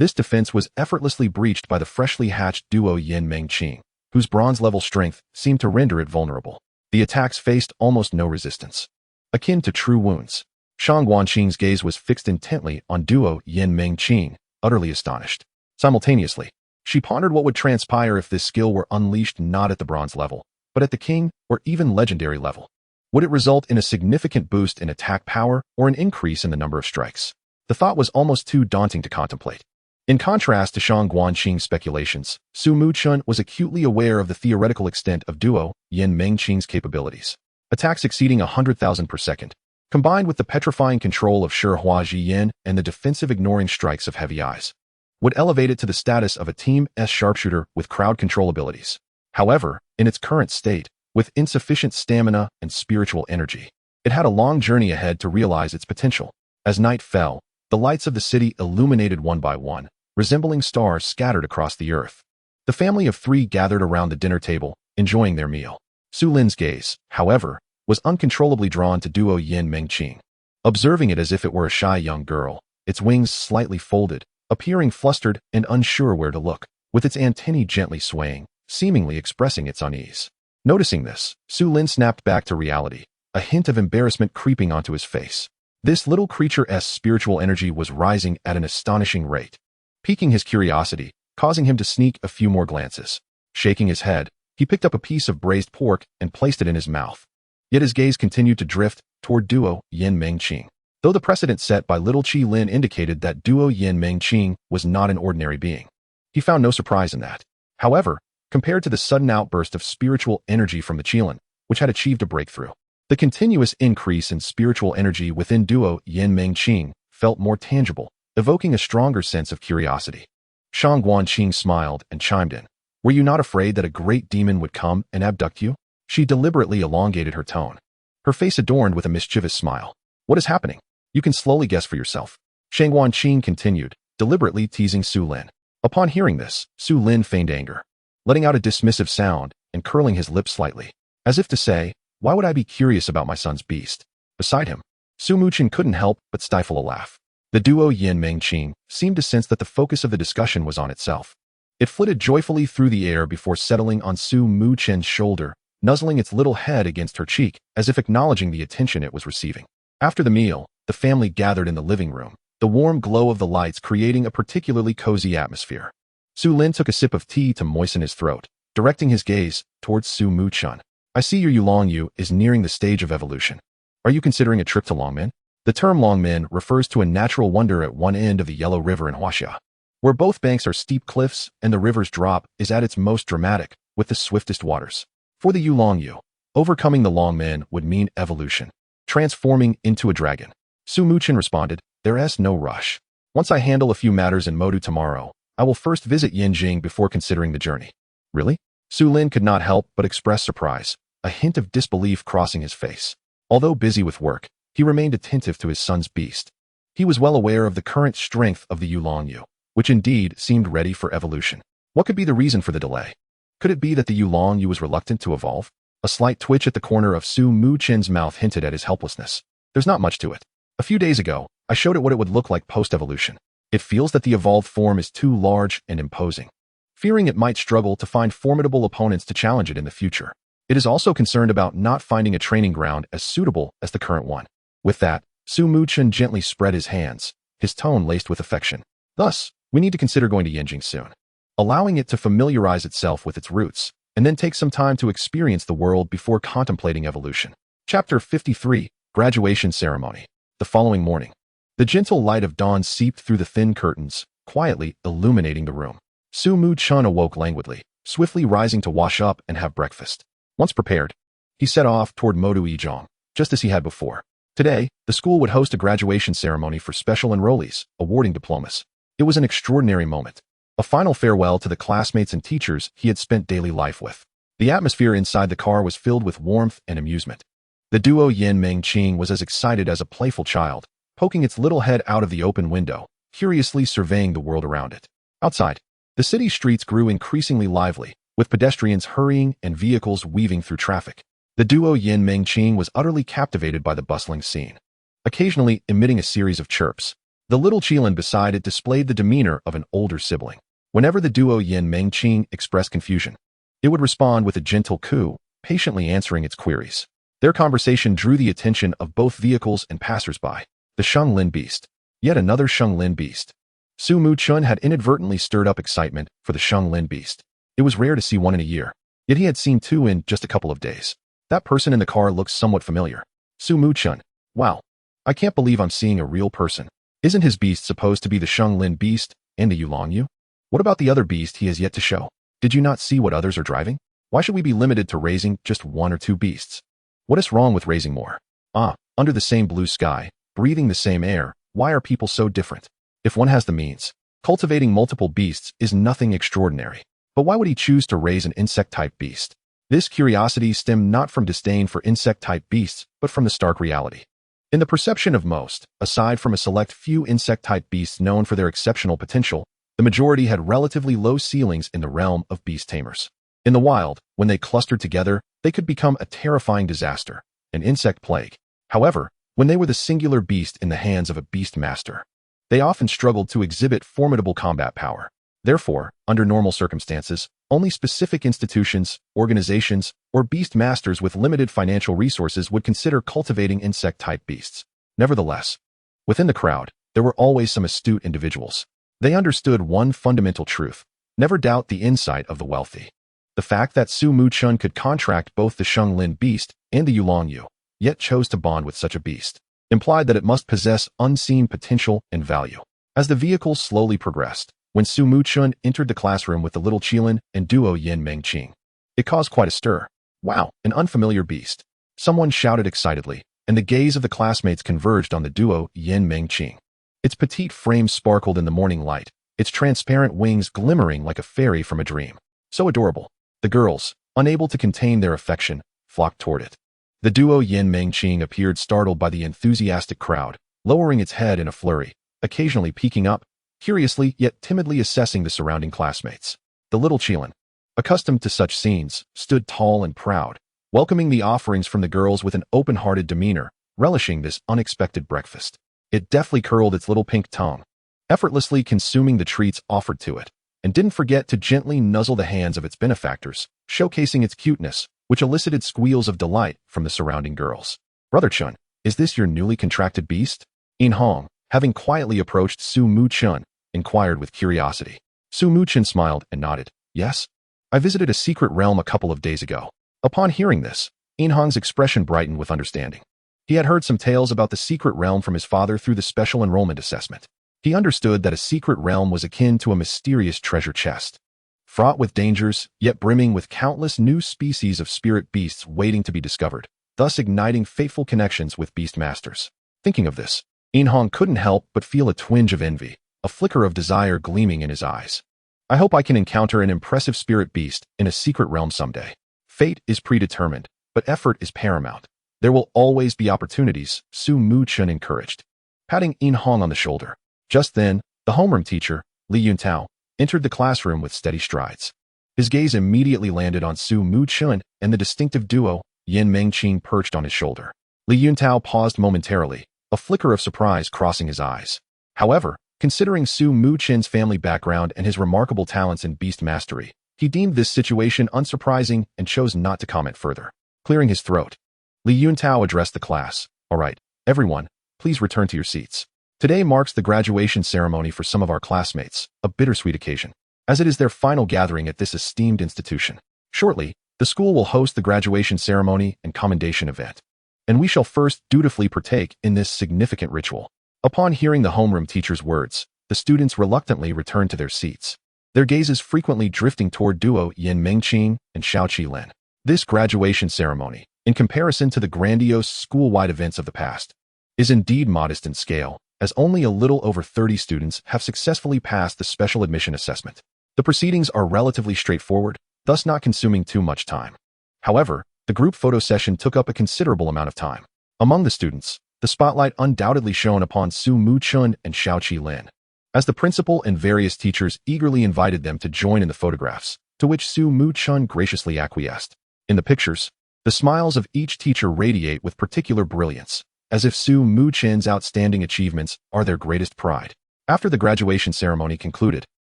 [SPEAKER 1] this defense was effortlessly breached by the freshly hatched Duo Yin Mengqing, whose bronze-level strength seemed to render it vulnerable. The attacks faced almost no resistance, akin to true wounds. Shang Guanqing's gaze was fixed intently on Duo Yin Mengqing, utterly astonished. Simultaneously, she pondered what would transpire if this skill were unleashed not at the bronze level, but at the king or even legendary level. Would it result in a significant boost in attack power or an increase in the number of strikes? The thought was almost too daunting to contemplate. In contrast to Shang Guanqing's speculations, Su Muchen was acutely aware of the theoretical extent of Duo Yin Mengqing's capabilities. Attacks exceeding 100,000 per second, combined with the petrifying control of Shi Hua Ji Yin and the defensive ignoring strikes of Heavy Eyes, would elevate it to the status of a Team S sharpshooter with crowd control abilities. However, in its current state, with insufficient stamina and spiritual energy, it had a long journey ahead to realize its potential. As night fell, the lights of the city illuminated one by one, resembling stars scattered across the earth. The family of 3 gathered around the dinner table, enjoying their meal. Su Lin's gaze, however, was uncontrollably drawn to Duo Yin Mengqing. Observing it as if it were a shy young girl, its wings slightly folded, appearing flustered and unsure where to look, with its antennae gently swaying, seemingly expressing its unease. Noticing this, Su Lin snapped back to reality, a hint of embarrassment creeping onto his face. This little creature's spiritual energy was rising at an astonishing rate, piquing his curiosity, causing him to sneak a few more glances. Shaking his head, he picked up a piece of braised pork and placed it in his mouth. Yet his gaze continued to drift toward Duo Yin Mengqing. Though the precedent set by little Qilin indicated that Duo Yin Mengqing was not an ordinary being, he found no surprise in that. However, compared to the sudden outburst of spiritual energy from the Qilin, which had achieved a breakthrough, the continuous increase in spiritual energy within duo Yin-Meng-Qing felt more tangible, evoking a stronger sense of curiosity. Shang Guanqing smiled and chimed in. Were you not afraid that a great demon would come and abduct you? She deliberately elongated her tone, her face adorned with a mischievous smile. What is happening? You can slowly guess for yourself. Shang Guanqing continued, deliberately teasing Su Lin. Upon hearing this, Su Lin feigned anger, letting out a dismissive sound and curling his lips slightly, as if to say, why would I be curious about my son's beast? Beside him, Su Muchen couldn't help but stifle a laugh. The duo Yin-Meng-Qing seemed to sense that the focus of the discussion was on itself. It flitted joyfully through the air before settling on Su Muchen's shoulder, nuzzling its little head against her cheek as if acknowledging the attention it was receiving. After the meal, the family gathered in the living room, the warm glow of the lights creating a particularly cozy atmosphere. Su Lin took a sip of tea to moisten his throat, directing his gaze towards Su Muchen. I see your Yulongyu is nearing the stage of evolution. Are you considering a trip to Longmen? The term Longmen refers to a natural wonder at one end of the Yellow River in Huaxia, where both banks are steep cliffs and the river's drop is at its most dramatic, with the swiftest waters. For the Yulongyu, overcoming the Longmen would mean evolution, transforming into a dragon. Su Muchen responded, there's no rush. Once I handle a few matters in Modu tomorrow, I will first visit Yinjing before considering the journey. Really? Su Lin could not help but express surprise, a hint of disbelief crossing his face. Although busy with work, he remained attentive to his son's beast. He was well aware of the current strength of the Yulongyu, which indeed seemed ready for evolution. What could be the reason for the delay? Could it be that the Yulongyu was reluctant to evolve? A slight twitch at the corner of Su Muchen's mouth hinted at his helplessness. There's not much to it. A few days ago, I showed it what it would look like post-evolution. It feels that the evolved form is too large and imposing, fearing it might struggle to find formidable opponents to challenge it in the future. It is also concerned about not finding a training ground as suitable as the current one. With that, Su Muchen gently spread his hands, his tone laced with affection. Thus, we need to consider going to Yinjing soon, allowing it to familiarize itself with its roots, and then take some time to experience the world before contemplating evolution. Chapter 53, Graduation Ceremony. The following morning, the gentle light of dawn seeped through the thin curtains, quietly illuminating the room. Su Muchen awoke languidly, swiftly rising to wash up and have breakfast. Once prepared, he set off toward Modu Yizhong, just as he had before. Today, the school would host a graduation ceremony for special enrollees, awarding diplomas. It was an extraordinary moment, a final farewell to the classmates and teachers he had spent daily life with. The atmosphere inside the car was filled with warmth and amusement. The duo Yin-Meng-Qing was as excited as a playful child, poking its little head out of the open window, curiously surveying the world around it. Outside, the city streets grew increasingly lively, with pedestrians hurrying and vehicles weaving through traffic. The duo Yin-Meng-Qing was utterly captivated by the bustling scene, occasionally emitting a series of chirps. The little Qilin beside it displayed the demeanor of an older sibling. Whenever the duo Yin-Meng-Qing expressed confusion, it would respond with a gentle coo, patiently answering its queries. Their conversation drew the attention of both vehicles and passers-by. The Shenglin beast. Yet another Shenglin beast. Su Muchen had inadvertently stirred up excitement for the Shenglin beast. It was rare to see one in a year, yet he had seen two in just a couple of days. That person in the car looked somewhat familiar. Su Muchen. Wow. I can't believe I'm seeing a real person. Isn't his beast supposed to be the Shenglin beast and the Yulongyu? What about the other beast he has yet to show? Did you not see what others are driving? Why should we be limited to raising just one or two beasts? What is wrong with raising more? Under the same blue sky, breathing the same air, why are people so different? If one has the means, cultivating multiple beasts is nothing extraordinary. But why would he choose to raise an insect-type beast? This curiosity stemmed not from disdain for insect-type beasts, but from the stark reality. In the perception of most, aside from a select few insect-type beasts known for their exceptional potential, the majority had relatively low ceilings in the realm of beast tamers. In the wild, when they clustered together, they could become a terrifying disaster, an insect plague. However, when they were the singular beast in the hands of a beast master, they often struggled to exhibit formidable combat power. Therefore, under normal circumstances, only specific institutions, organizations, or beast masters with limited financial resources would consider cultivating insect-type beasts. Nevertheless, within the crowd, there were always some astute individuals. They understood one fundamental truth: never doubt the insight of the wealthy. The fact that Su Muchen could contract both the Shenglin beast and the Yulongyu, yet chose to bond with such a beast, implied that it must possess unseen potential and value. As the vehicle slowly progressed, when Su Muchen entered the classroom with the little Qilin and duo Unimaginable. It caused quite a stir. Wow, an unfamiliar beast. Someone shouted excitedly, and the gaze of the classmates converged on the duo Unimaginable. Its petite frame sparkled in the morning light, its transparent wings glimmering like a fairy from a dream. So adorable. The girls, unable to contain their affection, flocked toward it. The duo Unimaginable appeared startled by the enthusiastic crowd, lowering its head in a flurry, occasionally peeking up, curiously yet timidly assessing the surrounding classmates. The little Qilin, accustomed to such scenes, stood tall and proud, welcoming the offerings from the girls with an open-hearted demeanor, relishing this unexpected breakfast. It deftly curled its little pink tongue, effortlessly consuming the treats offered to it, and didn't forget to gently nuzzle the hands of its benefactors, showcasing its cuteness, which elicited squeals of delight from the surrounding girls. Brother Chun, is this your newly contracted beast? In Hong, having quietly approached Su Muchen, inquired with curiosity. Su Muchen smiled and nodded. Yes. I visited a secret realm a couple of days ago. Upon hearing this, In Hong's expression brightened with understanding. He had heard some tales about the secret realm from his father through the special enrollment assessment. He understood that a secret realm was akin to a mysterious treasure chest, fraught with dangers, yet brimming with countless new species of spirit beasts waiting to be discovered, thus igniting fateful connections with beast masters. Thinking of this, In Hong couldn't help but feel a twinge of envy, a flicker of desire gleaming in his eyes. I hope I can encounter an impressive spirit beast in a secret realm someday. Fate is predetermined, but effort is paramount. There will always be opportunities, Su Muchen encouraged, patting In Hong on the shoulder. Just then, the homeroom teacher, Li Yuntao, entered the classroom with steady strides. His gaze immediately landed on Su Muchen and the distinctive duo, Unimaginable, perched on his shoulder. Li Yuntao paused momentarily, a flicker of surprise crossing his eyes. However, considering Su Muchen's family background and his remarkable talents in beast mastery, he deemed this situation unsurprising and chose not to comment further. Clearing his throat, Li Yuntao addressed the class. All right, everyone, please return to your seats. Today marks the graduation ceremony for some of our classmates, a bittersweet occasion, as it is their final gathering at this esteemed institution. Shortly, the school will host the graduation ceremony and commendation event, and we shall first dutifully partake in this significant ritual. Upon hearing the homeroom teacher's words, the students reluctantly returned to their seats, their gazes frequently drifting toward duo Unimaginable and Qilin. This graduation ceremony, in comparison to the grandiose school-wide events of the past, is indeed modest in scale, as only a little over 30 students have successfully passed the special admission assessment. The proceedings are relatively straightforward, thus not consuming too much time. However, the group photo session took up a considerable amount of time. Among the students, the spotlight undoubtedly shone upon Su Muchen and Qilin, as the principal and various teachers eagerly invited them to join in the photographs, to which Su Muchen graciously acquiesced. In the pictures, the smiles of each teacher radiate with particular brilliance, as if Su Muchen's outstanding achievements are their greatest pride. After the graduation ceremony concluded,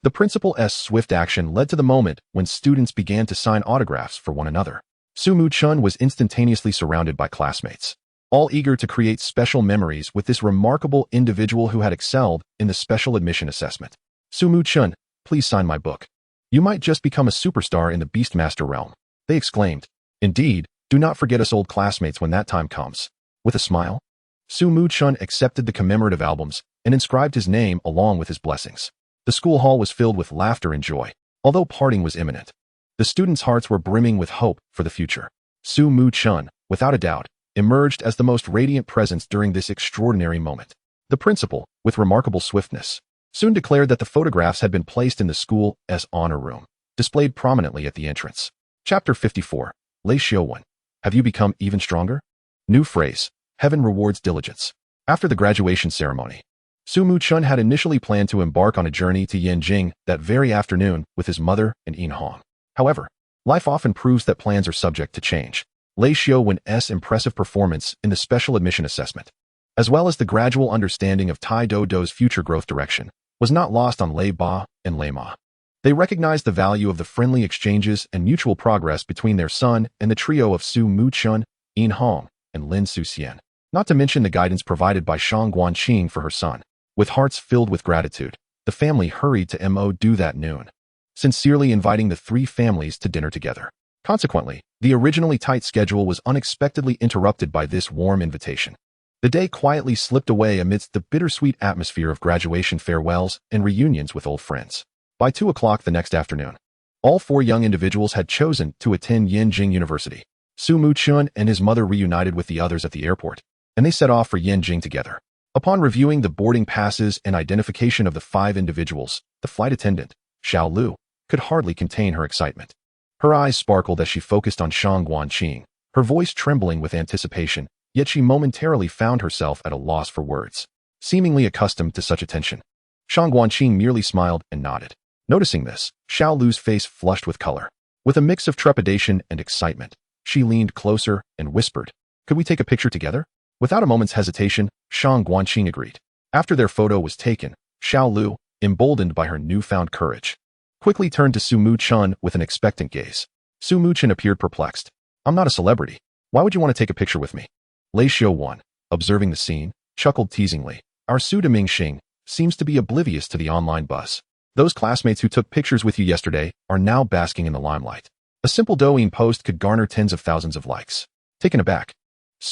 [SPEAKER 1] the principal's swift action led to the moment when students began to sign autographs for one another. Su Muchen was instantaneously surrounded by classmates, all eager to create special memories with this remarkable individual who had excelled in the special admission assessment. Su Muchen, please sign my book. You might just become a superstar in the Beastmaster realm, they exclaimed. Indeed, do not forget us old classmates when that time comes. With a smile, Su Muchen accepted the commemorative albums and inscribed his name along with his blessings. The school hall was filled with laughter and joy, although parting was imminent. The students' hearts were brimming with hope for the future. Su Muchen, without a doubt, emerged as the most radiant presence during this extraordinary moment. The principal, with remarkable swiftness, soon declared that the photographs had been placed in the school's honor room, displayed prominently at the entrance. Chapter 54. Lei Xiuwen. Have you become even stronger? New phrase. Heaven rewards diligence. After the graduation ceremony, Su Muchen had initially planned to embark on a journey to Yanjing that very afternoon with his mother and In Hong. However, life often proves that plans are subject to change. Lei Xiuwen's impressive performance in the special admission assessment, as well as the gradual understanding of Tai Dodo's future growth direction, was not lost on Lei Ba and Lei Ma. They recognized the value of the friendly exchanges and mutual progress between their son and the trio of Su Muchen, In Hong, and Lin Suxian, not to mention the guidance provided by Shang Guanqing for her son. With hearts filled with gratitude, the family hurried to Mo Do that noon, sincerely inviting the three families to dinner together. Consequently, the originally tight schedule was unexpectedly interrupted by this warm invitation. The day quietly slipped away amidst the bittersweet atmosphere of graduation farewells and reunions with old friends. By 2 o'clock the next afternoon, all 4 young individuals had chosen to attend Yanjing University. Muchen and his mother reunited with the others at the airport, and they set off for Yanjing together. Upon reviewing the boarding passes and identification of the 5 individuals, the flight attendant, Xiao Lu, could hardly contain her excitement. Her eyes sparkled as she focused on Shang Guanqing, her voice trembling with anticipation, yet she momentarily found herself at a loss for words. Seemingly accustomed to such attention, Shang Guanqing merely smiled and nodded. Noticing this, Xiao Lu's face flushed with color. With a mix of trepidation and excitement, she leaned closer and whispered, "Could we take a picture together?" Without a moment's hesitation, Shang Guanqing agreed. After their photo was taken, Xiao Lu, emboldened by her newfound courage, quickly turned to Muchen with an expectant gaze. Muchen appeared perplexed. "I'm not a celebrity. Why would you want to take a picture with me?" Lei Xiu, observing the scene, chuckled teasingly. "Our Sudaming Xing seems to be oblivious to the online buzz. Those classmates who took pictures with you yesterday are now basking in the limelight. A simple Douyin post could garner tens of thousands of likes." Taken aback,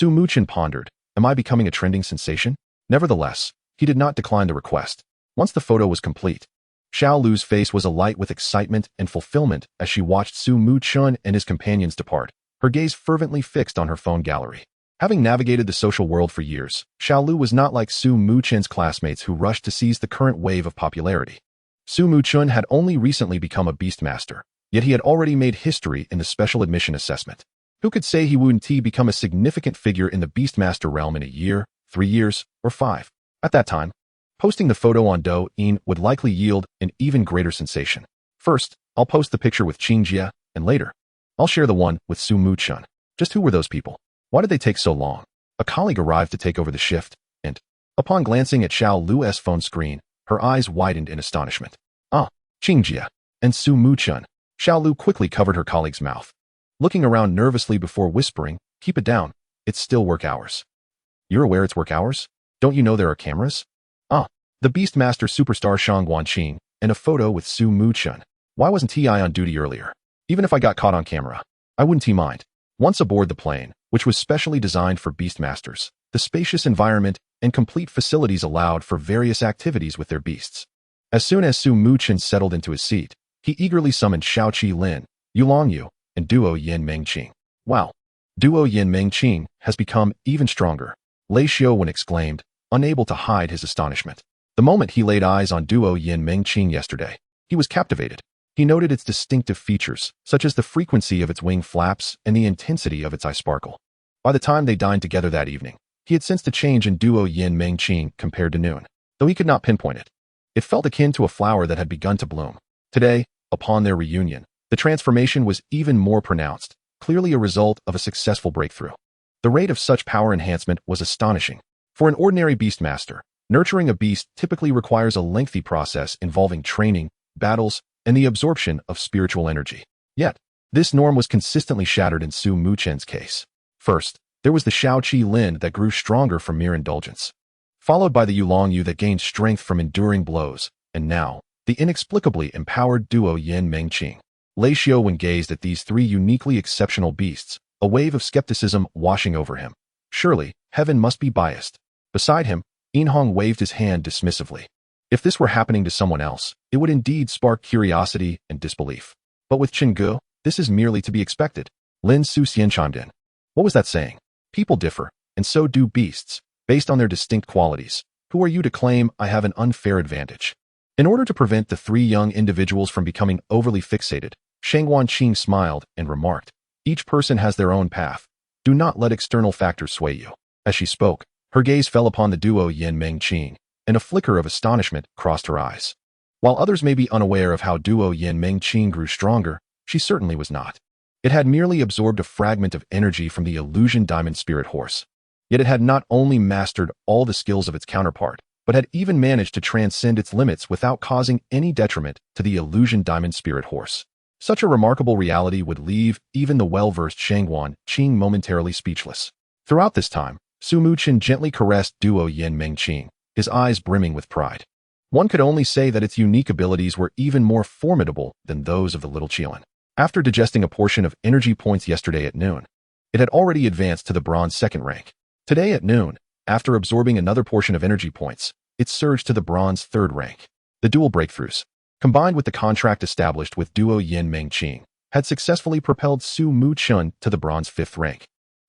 [SPEAKER 1] Muchen pondered, "Am I becoming a trending sensation?" Nevertheless, he did not decline the request. Once the photo was complete, Xiao Lu's face was alight with excitement and fulfillment as she watched Muchen and his companions depart, her gaze fervently fixed on her phone gallery. Having navigated the social world for years, Xiao Lu was not like Muchen's classmates who rushed to seize the current wave of popularity. Muchen had only recently become a Beastmaster, yet he had already made history in the special admission assessment. Who could say he wouldn't become a significant figure in the Beastmaster realm in a year, 3 years, or 5? At that time, posting the photo on Douyin would likely yield an even greater sensation. First, I'll post the picture with Qingjie, and later, I'll share the one with Muchen. Just who were those people? Why did they take so long? A colleague arrived to take over the shift, and, upon glancing at Xiao Lu's phone screen, her eyes widened in astonishment. "Ah, Qingjie and Muchen." Xiao Lu quickly covered her colleague's mouth, looking around nervously before whispering, "Keep it down. It's still work hours." "You're aware it's work hours? Don't you know there are cameras?" "Ah, the Beastmaster superstar Shang Guanqing, and a photo with Muchen. Why wasn't he on duty earlier? Even if I got caught on camera, I wouldn't mind." Once aboard the plane, which was specially designed for Beastmasters, the spacious environment and complete facilities allowed for various activities with their beasts. As soon as Muchen settled into his seat, he eagerly summoned Shao Qilin, Yulongyu, and Duo Yin Mengqing. "Wow, Duo Yin Mengqing has become even stronger," Lei Xiu exclaimed, unable to hide his astonishment. The moment he laid eyes on Duo Yin Mengqing yesterday, he was captivated. He noted its distinctive features, such as the frequency of its wing flaps and the intensity of its eye sparkle. By the time they dined together that evening, he had sensed a change in Duo Yin Mengqing compared to noon, though he could not pinpoint it. It felt akin to a flower that had begun to bloom. Today, upon their reunion, the transformation was even more pronounced, clearly a result of a successful breakthrough. The rate of such power enhancement was astonishing. For an ordinary Beastmaster, nurturing a beast typically requires a lengthy process involving training, battles, and the absorption of spiritual energy. Yet, this norm was consistently shattered in Muchen's case. First, there was the Shao Qilin that grew stronger from mere indulgence, followed by the Yulongyu that gained strength from enduring blows, and now, the inexplicably empowered Duo Yin Mengqing. Lei Xiu gazed at these 3 uniquely exceptional beasts, a wave of skepticism washing over him. Surely, heaven must be biased. Beside him, Yinhong waved his hand dismissively. If this were happening to someone else, it would indeed spark curiosity and disbelief. But with Qinggu, this is merely to be expected. Lin Suxian chimed in. "What was that saying? People differ, and so do beasts, based on their distinct qualities. Who are you to claim I have an unfair advantage?" In order to prevent the 3 young individuals from becoming overly fixated, Shang Guanqing smiled and remarked, "Each person has their own path. Do not let external factors sway you." As she spoke, her gaze fell upon the Duo Yin Mengqing, and a flicker of astonishment crossed her eyes. While others may be unaware of how Duo Yin Mengqing grew stronger, she certainly was not. It had merely absorbed a fragment of energy from the illusion diamond spirit horse. Yet it had not only mastered all the skills of its counterpart, but had even managed to transcend its limits without causing any detriment to the illusion diamond spirit horse. Such a remarkable reality would leave even the well-versed Shang Guanqing momentarily speechless. Throughout this time, Muchen gently caressed Duo Yin Mengqing, his eyes brimming with pride. One could only say that its unique abilities were even more formidable than those of the little Qilin. After digesting a portion of energy points yesterday at noon, it had already advanced to the bronze 2nd rank. Today at noon, After absorbing another portion of energy points, it surged to the bronze 3rd rank. The dual breakthroughs, combined with the contract established with duo Unimaginable, had successfully propelled Su Muchen to the bronze 5th rank,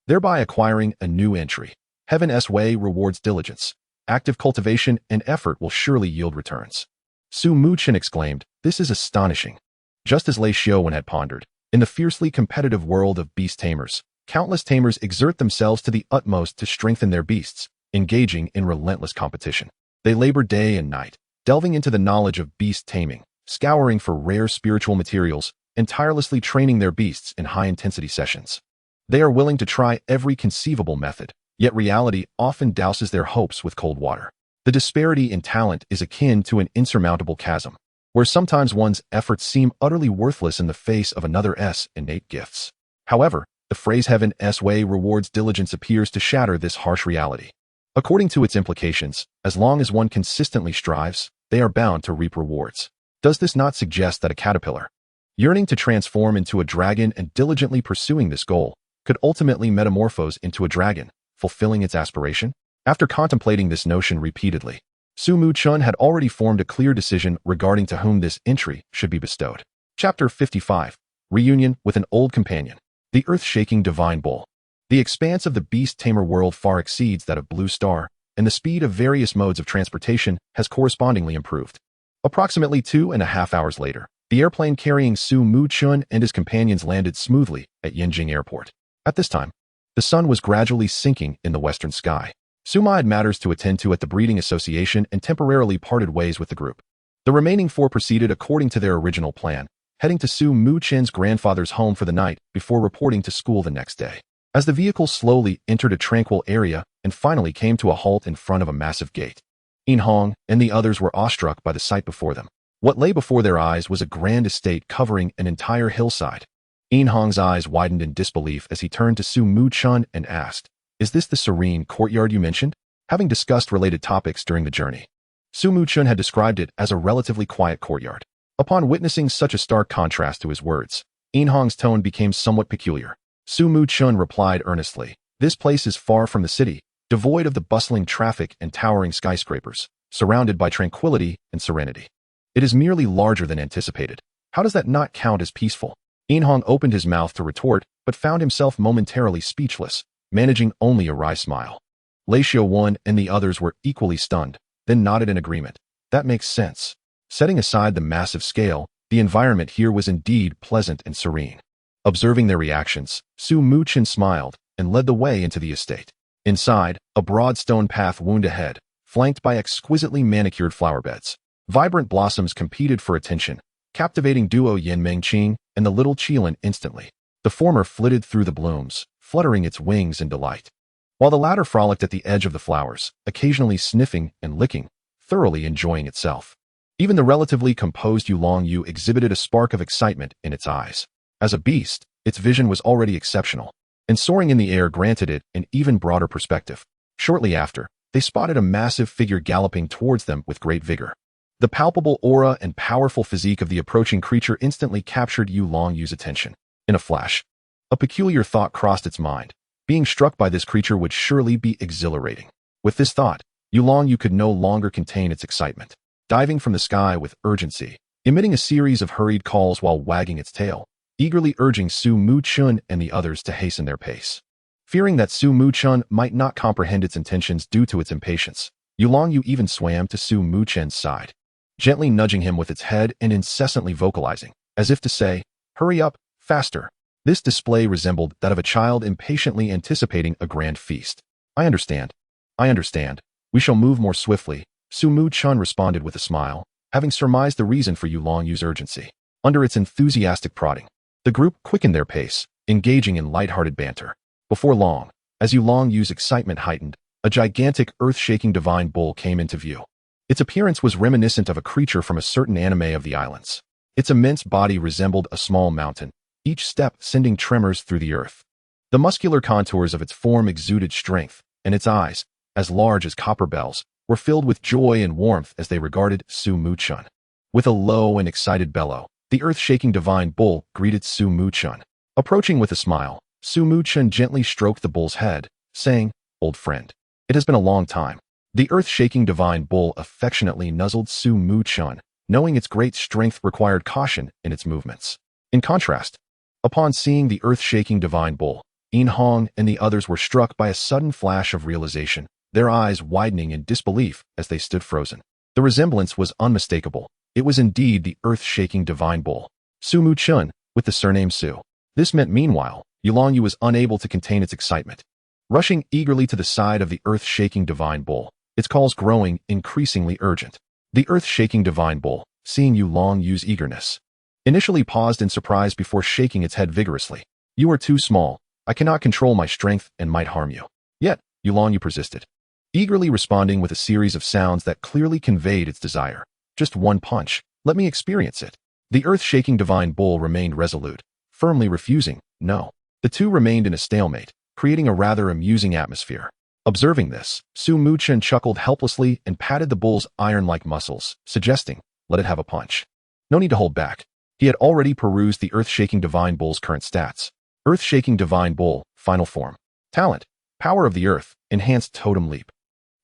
[SPEAKER 1] thereby acquiring a new entry. Heaven's way rewards diligence. Active cultivation and effort will surely yield returns. Su Muchen exclaimed, "This is astonishing." Just as Lei Xiaowen had pondered, in the fiercely competitive world of beast tamers, countless tamers exert themselves to the utmost to strengthen their beasts, engaging in relentless competition. They labor day and night, delving into the knowledge of beast taming, scouring for rare spiritual materials, and tirelessly training their beasts in high-intensity sessions. They are willing to try every conceivable method, yet reality often douses their hopes with cold water. The disparity in talent is akin to an insurmountable chasm, where sometimes one's efforts seem utterly worthless in the face of another's innate gifts. However, the phrase Heaven's way rewards diligence appears to shatter this harsh reality. According to its implications, as long as one consistently strives, they are bound to reap rewards. Does this not suggest that a caterpillar, yearning to transform into a dragon and diligently pursuing this goal, could ultimately metamorphose into a dragon, fulfilling its aspiration? After contemplating this notion repeatedly, Su Muchen had already formed a clear decision regarding to whom this entry should be bestowed. Chapter 55. Reunion with an Old Companion. The Earthshaking Divine Bull. The expanse of the beast-tamer world far exceeds that of Blue Star, and the speed of various modes of transportation has correspondingly improved. Approximately 2.5 hours later, the airplane carrying Su Muchen and his companions landed smoothly at Yanjing Airport. At this time, the sun was gradually sinking in the western sky. Suma had matters to attend to at the breeding association and temporarily parted ways with the group. The remaining 4 proceeded according to their original plan, heading to Su Muchen's grandfather's home for the night before reporting to school the next day. As the vehicle slowly entered a tranquil area and finally came to a halt in front of a massive gate, Inhong and the others were awestruck by the sight before them. What lay before their eyes was a grand estate covering an entire hillside. Inhong's eyes widened in disbelief as he turned to Su Muchen and asked, "Is this the serene courtyard you mentioned?" Having discussed related topics during the journey, Su Muchen had described it as a relatively quiet courtyard. Upon witnessing such a stark contrast to his words, Inhong's tone became somewhat peculiar. Su Muchen replied earnestly, "This place is far from the city, devoid of the bustling traffic and towering skyscrapers, surrounded by tranquility and serenity. It is merely larger than anticipated. How does that not count as peaceful?" Inhong opened his mouth to retort, but found himself momentarily speechless, managing only a wry smile. Lei Xiaowen and the others were equally stunned, then nodded in agreement. That makes sense. Setting aside the massive scale, the environment here was indeed pleasant and serene. Observing their reactions, Su Muchen smiled and led the way into the estate. Inside, a broad stone path wound ahead, flanked by exquisitely manicured flower beds. Vibrant blossoms competed for attention, captivating duo Unimaginable and the little Qilin instantly. The former flitted through the blooms, fluttering its wings in delight, while the latter frolicked at the edge of the flowers, occasionally sniffing and licking, thoroughly enjoying itself. Even the relatively composed Yu exhibited a spark of excitement in its eyes. As a beast, its vision was already exceptional, and soaring in the air granted it an even broader perspective. Shortly after, they spotted a massive figure galloping towards them with great vigor. The palpable aura and powerful physique of the approaching creature instantly captured Yu's attention. In a flash, a peculiar thought crossed its mind. Being struck by this creature would surely be exhilarating. With this thought, Yu could no longer contain its excitement. Diving from the sky with urgency, emitting a series of hurried calls while wagging its tail, eagerly urging Su Muchen and the others to hasten their pace. Fearing that Su Muchen might not comprehend its intentions due to its impatience, Yu even swam to Su Muchen's side, gently nudging him with its head and incessantly vocalizing, as if to say, "Hurry up, faster." This display resembled that of a child impatiently anticipating a grand feast. I understand. We shall move more swiftly," Su Muchen responded with a smile, having surmised the reason for Yu's urgency. Under its enthusiastic prodding, the group quickened their pace, engaging in light-hearted banter. Before long, as Yu's excitement heightened, a gigantic earth-shaking divine bull came into view. Its appearance was reminiscent of a creature from a certain anime of the islands. Its immense body resembled a small mountain, each step sending tremors through the earth. The muscular contours of its form exuded strength, and its eyes, as large as copper bells, were filled with joy and warmth as they regarded Su Muchen. With a low and excited bellow, the earth-shaking divine bull greeted Su Muchen. Approaching with a smile, Su Muchen gently stroked the bull's head, saying, "Old friend, It has been a long time. The Earthshaking Divine Bull affectionately nuzzled Muchen, knowing its great strength required caution in its movements. In contrast, upon seeing the Earthshaking Divine Bull, Hong and the others were struck by a sudden flash of realization, their eyes widening in disbelief as they stood frozen. The resemblance was unmistakable. It was indeed the Earth-shaking Divine Bull, Muchen, with the surname Su. This meant meanwhile, Yulongyu was unable to contain its excitement. Rushing eagerly to the side of the Earth-shaking Divine Bull, its calls growing increasingly urgent. The Earth-shaking Divine Bull, seeing Yulongyu's eagerness, initially paused in surprise before shaking its head vigorously. "You are too small. I cannot control my strength and might harm you." Yet, Yulongyu persisted, eagerly responding with a series of sounds that clearly conveyed its desire. "Just one punch. Let me experience it." The Earth-shaking Divine Bull remained resolute, firmly refusing, "No." The two remained in a stalemate, creating a rather amusing atmosphere. Observing this, Muchen chuckled helplessly and patted the bull's iron-like muscles, suggesting, "Let it have a punch." No need to hold back. He had already perused the Earth-shaking Divine Bull's current stats. Earth-shaking Divine Bull, final form. Talent, power of the earth, enhanced totem leap.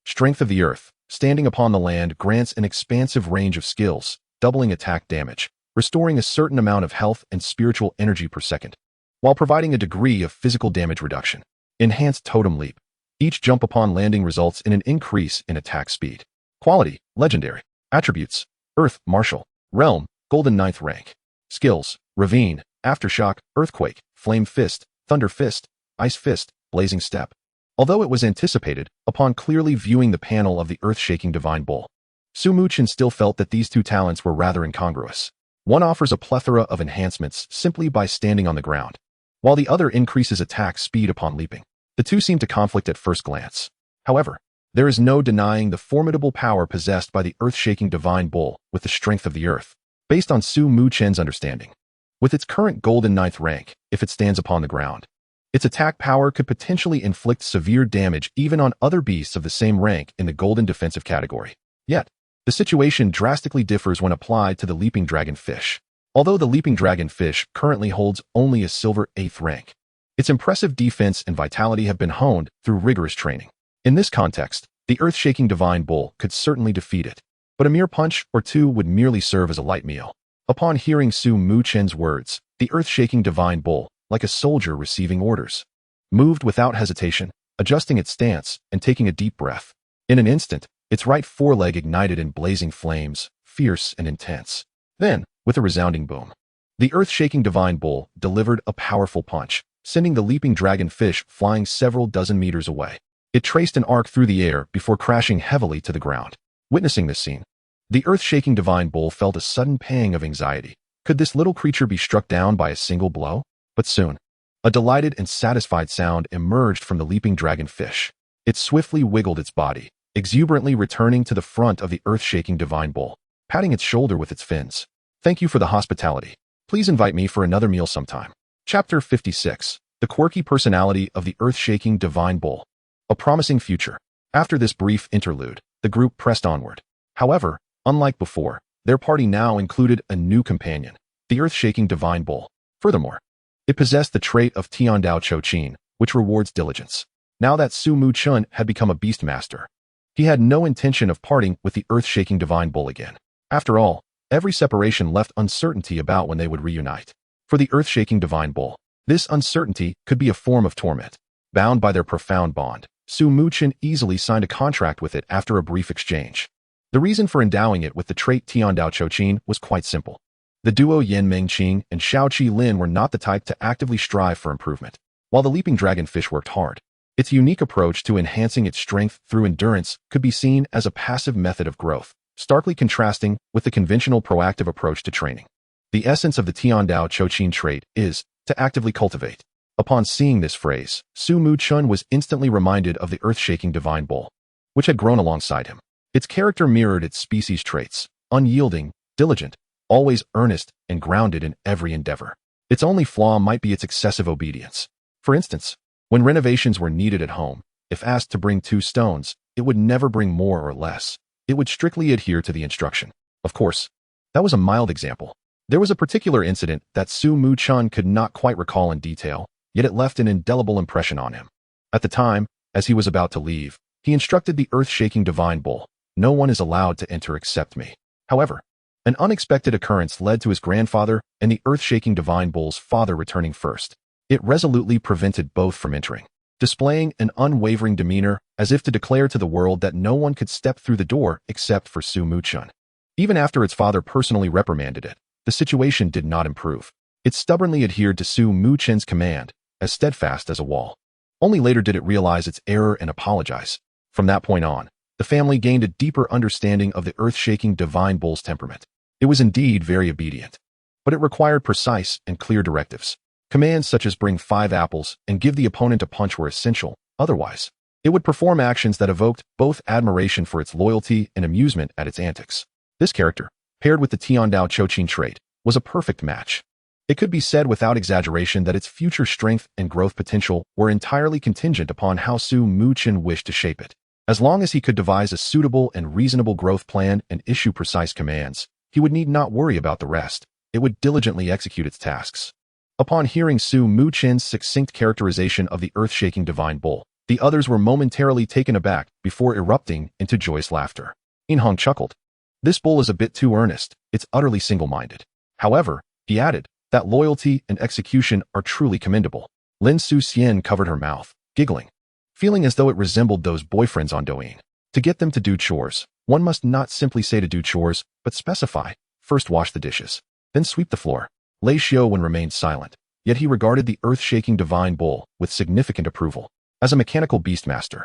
[SPEAKER 1] Strength of the earth, standing upon the land grants an expansive range of skills, doubling attack damage, restoring a certain amount of health and spiritual energy per second, while providing a degree of physical damage reduction. Enhanced totem leap. Each jump upon landing results in an increase in attack speed. Quality, legendary. Attributes, earth, martial. Realm, golden 9th rank. Skills, ravine, aftershock, earthquake, flame fist, thunder fist, ice fist, blazing step. Although it was anticipated, upon clearly viewing the panel of the Earth-shaking Divine Bull, Muchen still felt that these two talents were rather incongruous. One offers a plethora of enhancements simply by standing on the ground, while the other increases attack speed upon leaping. The two seem to conflict at first glance. However, there is no denying the formidable power possessed by the Earth-shaking Divine Bull with the strength of the earth, based on Muchen's understanding. With its current golden 9th rank, if it stands upon the ground, its attack power could potentially inflict severe damage even on other beasts of the same rank in the golden defensive category. Yet, the situation drastically differs when applied to the leaping dragonfish. Although the leaping dragonfish currently holds only a silver 8th rank, its impressive defense and vitality have been honed through rigorous training. In this context, the Earth-shaking Divine Bull could certainly defeat it, but a mere punch or two would merely serve as a light meal. Upon hearing Muchen's words, the Earth-shaking Divine Bull, like a soldier receiving orders, moved without hesitation, adjusting its stance and taking a deep breath. In an instant, its right foreleg ignited in blazing flames, fierce and intense. Then, with a resounding boom, the Earth-shaking Divine Bull delivered a powerful punch, sending the leaping dragonfish flying several dozen meters away. It traced an arc through the air before crashing heavily to the ground. Witnessing this scene, the Earth-shaking Divine Bull felt a sudden pang of anxiety. Could this little creature be struck down by a single blow? But soon, a delighted and satisfied sound emerged from the leaping dragonfish. It swiftly wiggled its body, exuberantly returning to the front of the Earth-shaking Divine Bull, patting its shoulder with its fins. "Thank you for the hospitality. Please invite me for another meal sometime." Chapter 56. The Quirky Personality of the Earth-shaking Divine Bull. A promising future. After this brief interlude, the group pressed onward. However, unlike before, their party now included a new companion, the Earth-shaking Divine Bull. Furthermore, it possessed the trait of Tiandao Chochin, which rewards diligence. Now that Muchen had become a beastmaster, he had no intention of parting with the Earth-shaking Divine Bull again. After all, every separation left uncertainty about when they would reunite. For the Earth-shaking Divine Bull, this uncertainty could be a form of torment. Bound by their profound bond, Muchen easily signed a contract with it after a brief exchange. The reason for endowing it with the trait Tiandao Chochin was quite simple. The duo Yan Mengqing and Qilin were not the type to actively strive for improvement. While the leaping dragonfish worked hard, its unique approach to enhancing its strength through endurance could be seen as a passive method of growth, starkly contrasting with the conventional proactive approach to training. The essence of the Tiandao Chochin trait is to actively cultivate. Upon seeing this phrase, Muchen was instantly reminded of the Earth-shaking Divine Bull, which had grown alongside him. Its character mirrored its species traits, unyielding, diligent, always earnest, and grounded in every endeavor. Its only flaw might be its excessive obedience. For instance, when renovations were needed at home, if asked to bring 2 stones, it would never bring more or less. It would strictly adhere to the instruction. Of course, that was a mild example. There was a particular incident that Muchen could not quite recall in detail, yet it left an indelible impression on him. At the time, as he was about to leave, He instructed the Earthshaking Divine Bull, "No one is allowed to enter except me." However, an unexpected occurrence led to his grandfather and the Earthshaking Divine Bull's father returning first. It resolutely prevented both from entering, displaying an unwavering demeanor as if to declare to the world that no one could step through the door except for Muchen. Even after its father personally reprimanded it, the situation did not improve. It stubbornly adhered to Muchen's command, as steadfast as a wall. Only later did it realize its error and apologize. From that point on, the family gained a deeper understanding of the Earthshaking Divine Bull's temperament. It was indeed very obedient, but it required precise and clear directives. Commands such as bring 5 apples and give the opponent a punch were essential, otherwise, it would perform actions that evoked both admiration for its loyalty and amusement at its antics. This character, paired with the Tiandao Chochin trait, was a perfect match. It could be said without exaggeration that its future strength and growth potential were entirely contingent upon how Muchen wished to shape it. As long as he could devise a suitable and reasonable growth plan and issue precise commands, he would need not worry about the rest. It would diligently execute its tasks. Upon hearing Muchen's succinct characterization of the Earthshaking Divine Bull, the others were momentarily taken aback before erupting into joyous laughter. Inhong chuckled. "This bull is a bit too earnest. It's utterly single-minded. However," he added, "that loyalty and execution are truly commendable." Lin Suxian covered her mouth, giggling, feeling as though it resembled those boyfriends on Douyin. To get them to do chores, one must not simply say to do chores, but specify, first wash the dishes, then sweep the floor. Lei Xiaowen remained silent, yet he regarded the Earthshaking Divine Bull with significant approval. As a mechanical beastmaster,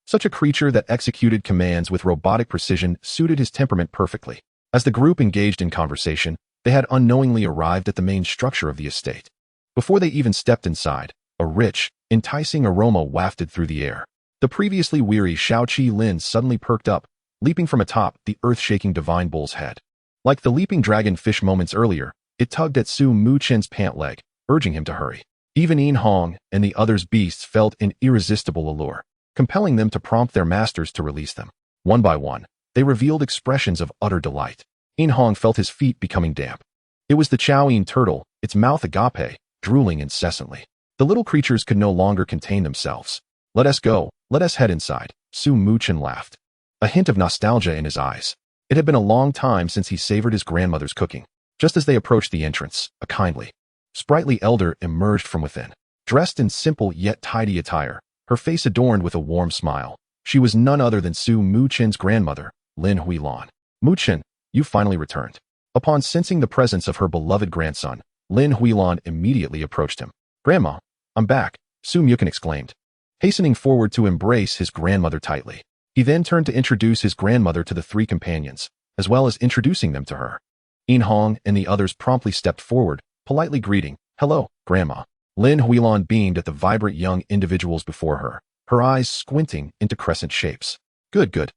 [SPEAKER 1] such a creature that executed commands with robotic precision suited his temperament perfectly. As the group engaged in conversation, they had unknowingly arrived at the main structure of the estate. Before they even stepped inside, a rich, enticing aroma wafted through the air. The previously weary Xiao Qilin suddenly perked up, leaping from atop the Earthshaking Divine Bull's head. Like the leaping dragonfish moments earlier, it tugged at Muchen's pant leg, urging him to hurry. Even Yin Hong and the others' beasts felt an irresistible allure, compelling them to prompt their masters to release them. One by one, they revealed expressions of utter delight. Yin Hong felt his feet becoming damp. It was the Chaoyin turtle, its mouth agape, drooling incessantly. The little creatures could no longer contain themselves. "Let us go, let us head inside," Muchen laughed, a hint of nostalgia in his eyes. It had been a long time since he savored his grandmother's cooking. Just as they approached the entrance, a kindly, sprightly elder emerged from within. Dressed in simple yet tidy attire, her face adorned with a warm smile, she was none other than Muchen's grandmother, Lin Huilan. "Muchen, you finally returned." Upon sensing the presence of her beloved grandson, Lin Huilan immediately approached him. "Grandma, I'm back," Muchen exclaimed, hastening forward to embrace his grandmother tightly. He then turned to introduce his grandmother to the 3 companions, as well as introducing them to her. Yin Hong and the others promptly stepped forward, politely greeting, "Hello, Grandma." Lin Huilan beamed at the vibrant young individuals before her, her eyes squinting into crescent shapes. Good.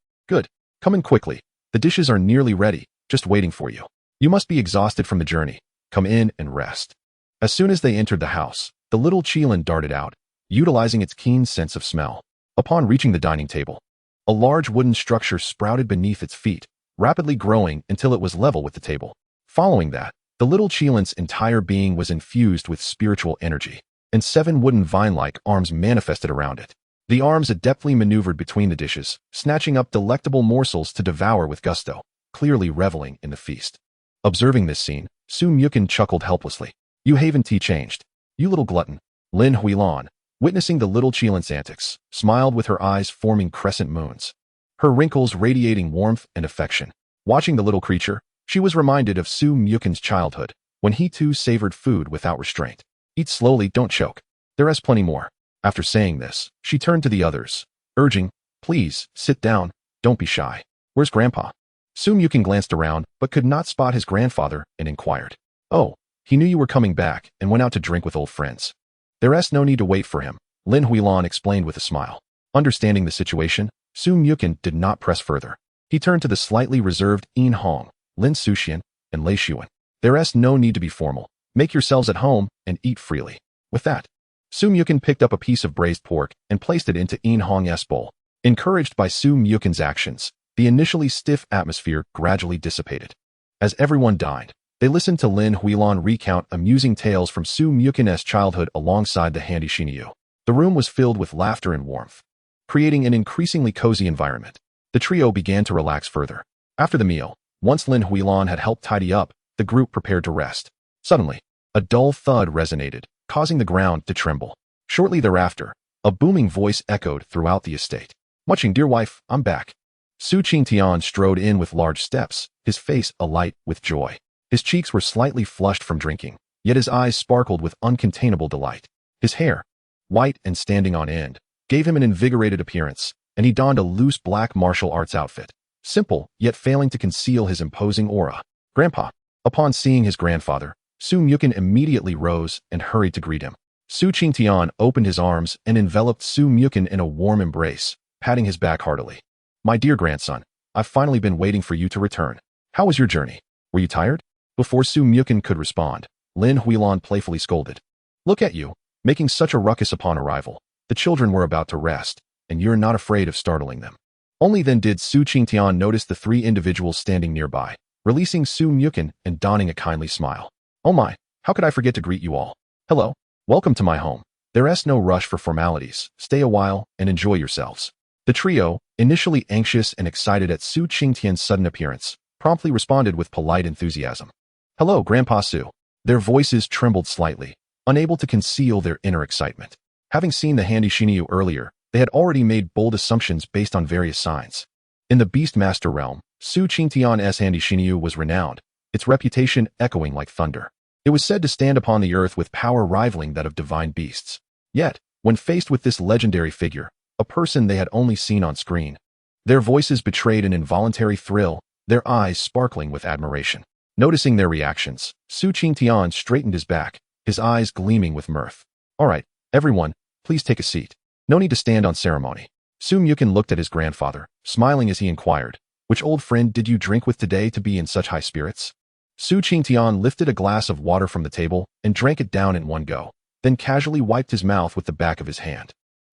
[SPEAKER 1] Come in quickly. The dishes are nearly ready, just waiting for you. You must be exhausted from the journey. Come in and rest." As soon as they entered the house, the little Qilin darted out, utilizing its keen sense of smell. Upon reaching the dining table, a large wooden structure sprouted beneath its feet, rapidly growing until it was level with the table. Following that, the little Qilin's entire being was infused with spiritual energy, and 7 wooden vine-like arms manifested around it. The arms adeptly maneuvered between the dishes, snatching up delectable morsels to devour with gusto, clearly reveling in the feast. Observing this scene, Muchen chuckled helplessly. "You haven't changed. You little glutton." Lin Huilan, witnessing the little Qilin's antics, smiled with her eyes forming crescent moons, her wrinkles radiating warmth and affection. Watching the little creature, she was reminded of Muchen's childhood, when he too savored food without restraint. "Eat slowly, don't choke. There is plenty more." After saying this, she turned to the others, urging, "Please, sit down, don't be shy. Where's Grandpa?" Muchen glanced around, but could not spot his grandfather, and inquired, "Oh, he knew you were coming back and went out to drink with old friends. There's no need to wait for him," Lin Huilan explained with a smile. Understanding the situation, Muchen did not press further. He turned to the slightly reserved Yin Hong, Lin Suxian, and Lei Xiaowen. "There's no need to be formal. Make yourselves at home and eat freely." With that, Muchen picked up a piece of braised pork and placed it into Yin Hong's bowl. Encouraged by Muchen's actions, the initially stiff atmosphere gradually dissipated. As everyone dined, they listened to Lin Huilan recount amusing tales from Muchen's childhood alongside the handy Xinyu. The room was filled with laughter and warmth. creating an increasingly cozy environment. The trio began to relax further. After the meal, once Lin Huilan had helped tidy up, the group prepared to rest. Suddenly, a dull thud resonated, causing the ground to tremble. Shortly thereafter, a booming voice echoed throughout the estate. "Muching, dear wife, I'm back." Su Qingtian strode in with large steps, his face alight with joy. His cheeks were slightly flushed from drinking, yet his eyes sparkled with uncontainable delight. His hair, white and standing on end, gave him an invigorated appearance, and he donned a loose black martial arts outfit, simple yet failing to conceal his imposing aura. "Grandpa." Upon seeing his grandfather, Su Muchen immediately rose and hurried to greet him. Su Qingtian opened his arms and enveloped Su Muchen in a warm embrace, patting his back heartily. "My dear grandson, I've finally been waiting for you to return. How was your journey? Were you tired?" Before Su Muchen could respond, Lin Huilan playfully scolded. "Look at you, making such a ruckus upon arrival. The children were about to rest, and you're not afraid of startling them." Only then did Su Qingtian notice the three individuals standing nearby, releasing Su Muchen and donning a kindly smile. "Oh my, how could I forget to greet you all? Hello, welcome to my home. There's no rush for formalities. Stay a while and enjoy yourselves." The trio, initially anxious and excited at Su Qingtian's sudden appearance, promptly responded with polite enthusiasm. "Hello, Grandpa Su." Their voices trembled slightly, unable to conceal their inner excitement. Having seen the handy Shinyu earlier, they had already made bold assumptions based on various signs. In the Beastmaster realm, Su Qingtian's handy Shinyu was renowned, its reputation echoing like thunder. It was said to stand upon the earth with power rivaling that of divine beasts. Yet, when faced with this legendary figure, a person they had only seen on screen, their voices betrayed an involuntary thrill, their eyes sparkling with admiration. Noticing their reactions, Su Qingtian straightened his back, his eyes gleaming with mirth. "All right, everyone, please take a seat. No need to stand on ceremony." Su Muchen looked at his grandfather, smiling as he inquired, "Which old friend did you drink with today to be in such high spirits?" Su Qingtian lifted a glass of water from the table and drank it down in one go, then casually wiped his mouth with the back of his hand.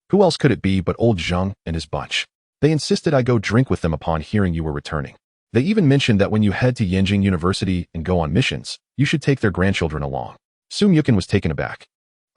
[SPEAKER 1] "Who else could it be but old Zheng and his bunch? They insisted I go drink with them upon hearing you were returning. They even mentioned that when you head to Yenjing University and go on missions, you should take their grandchildren along." Su Muchen was taken aback.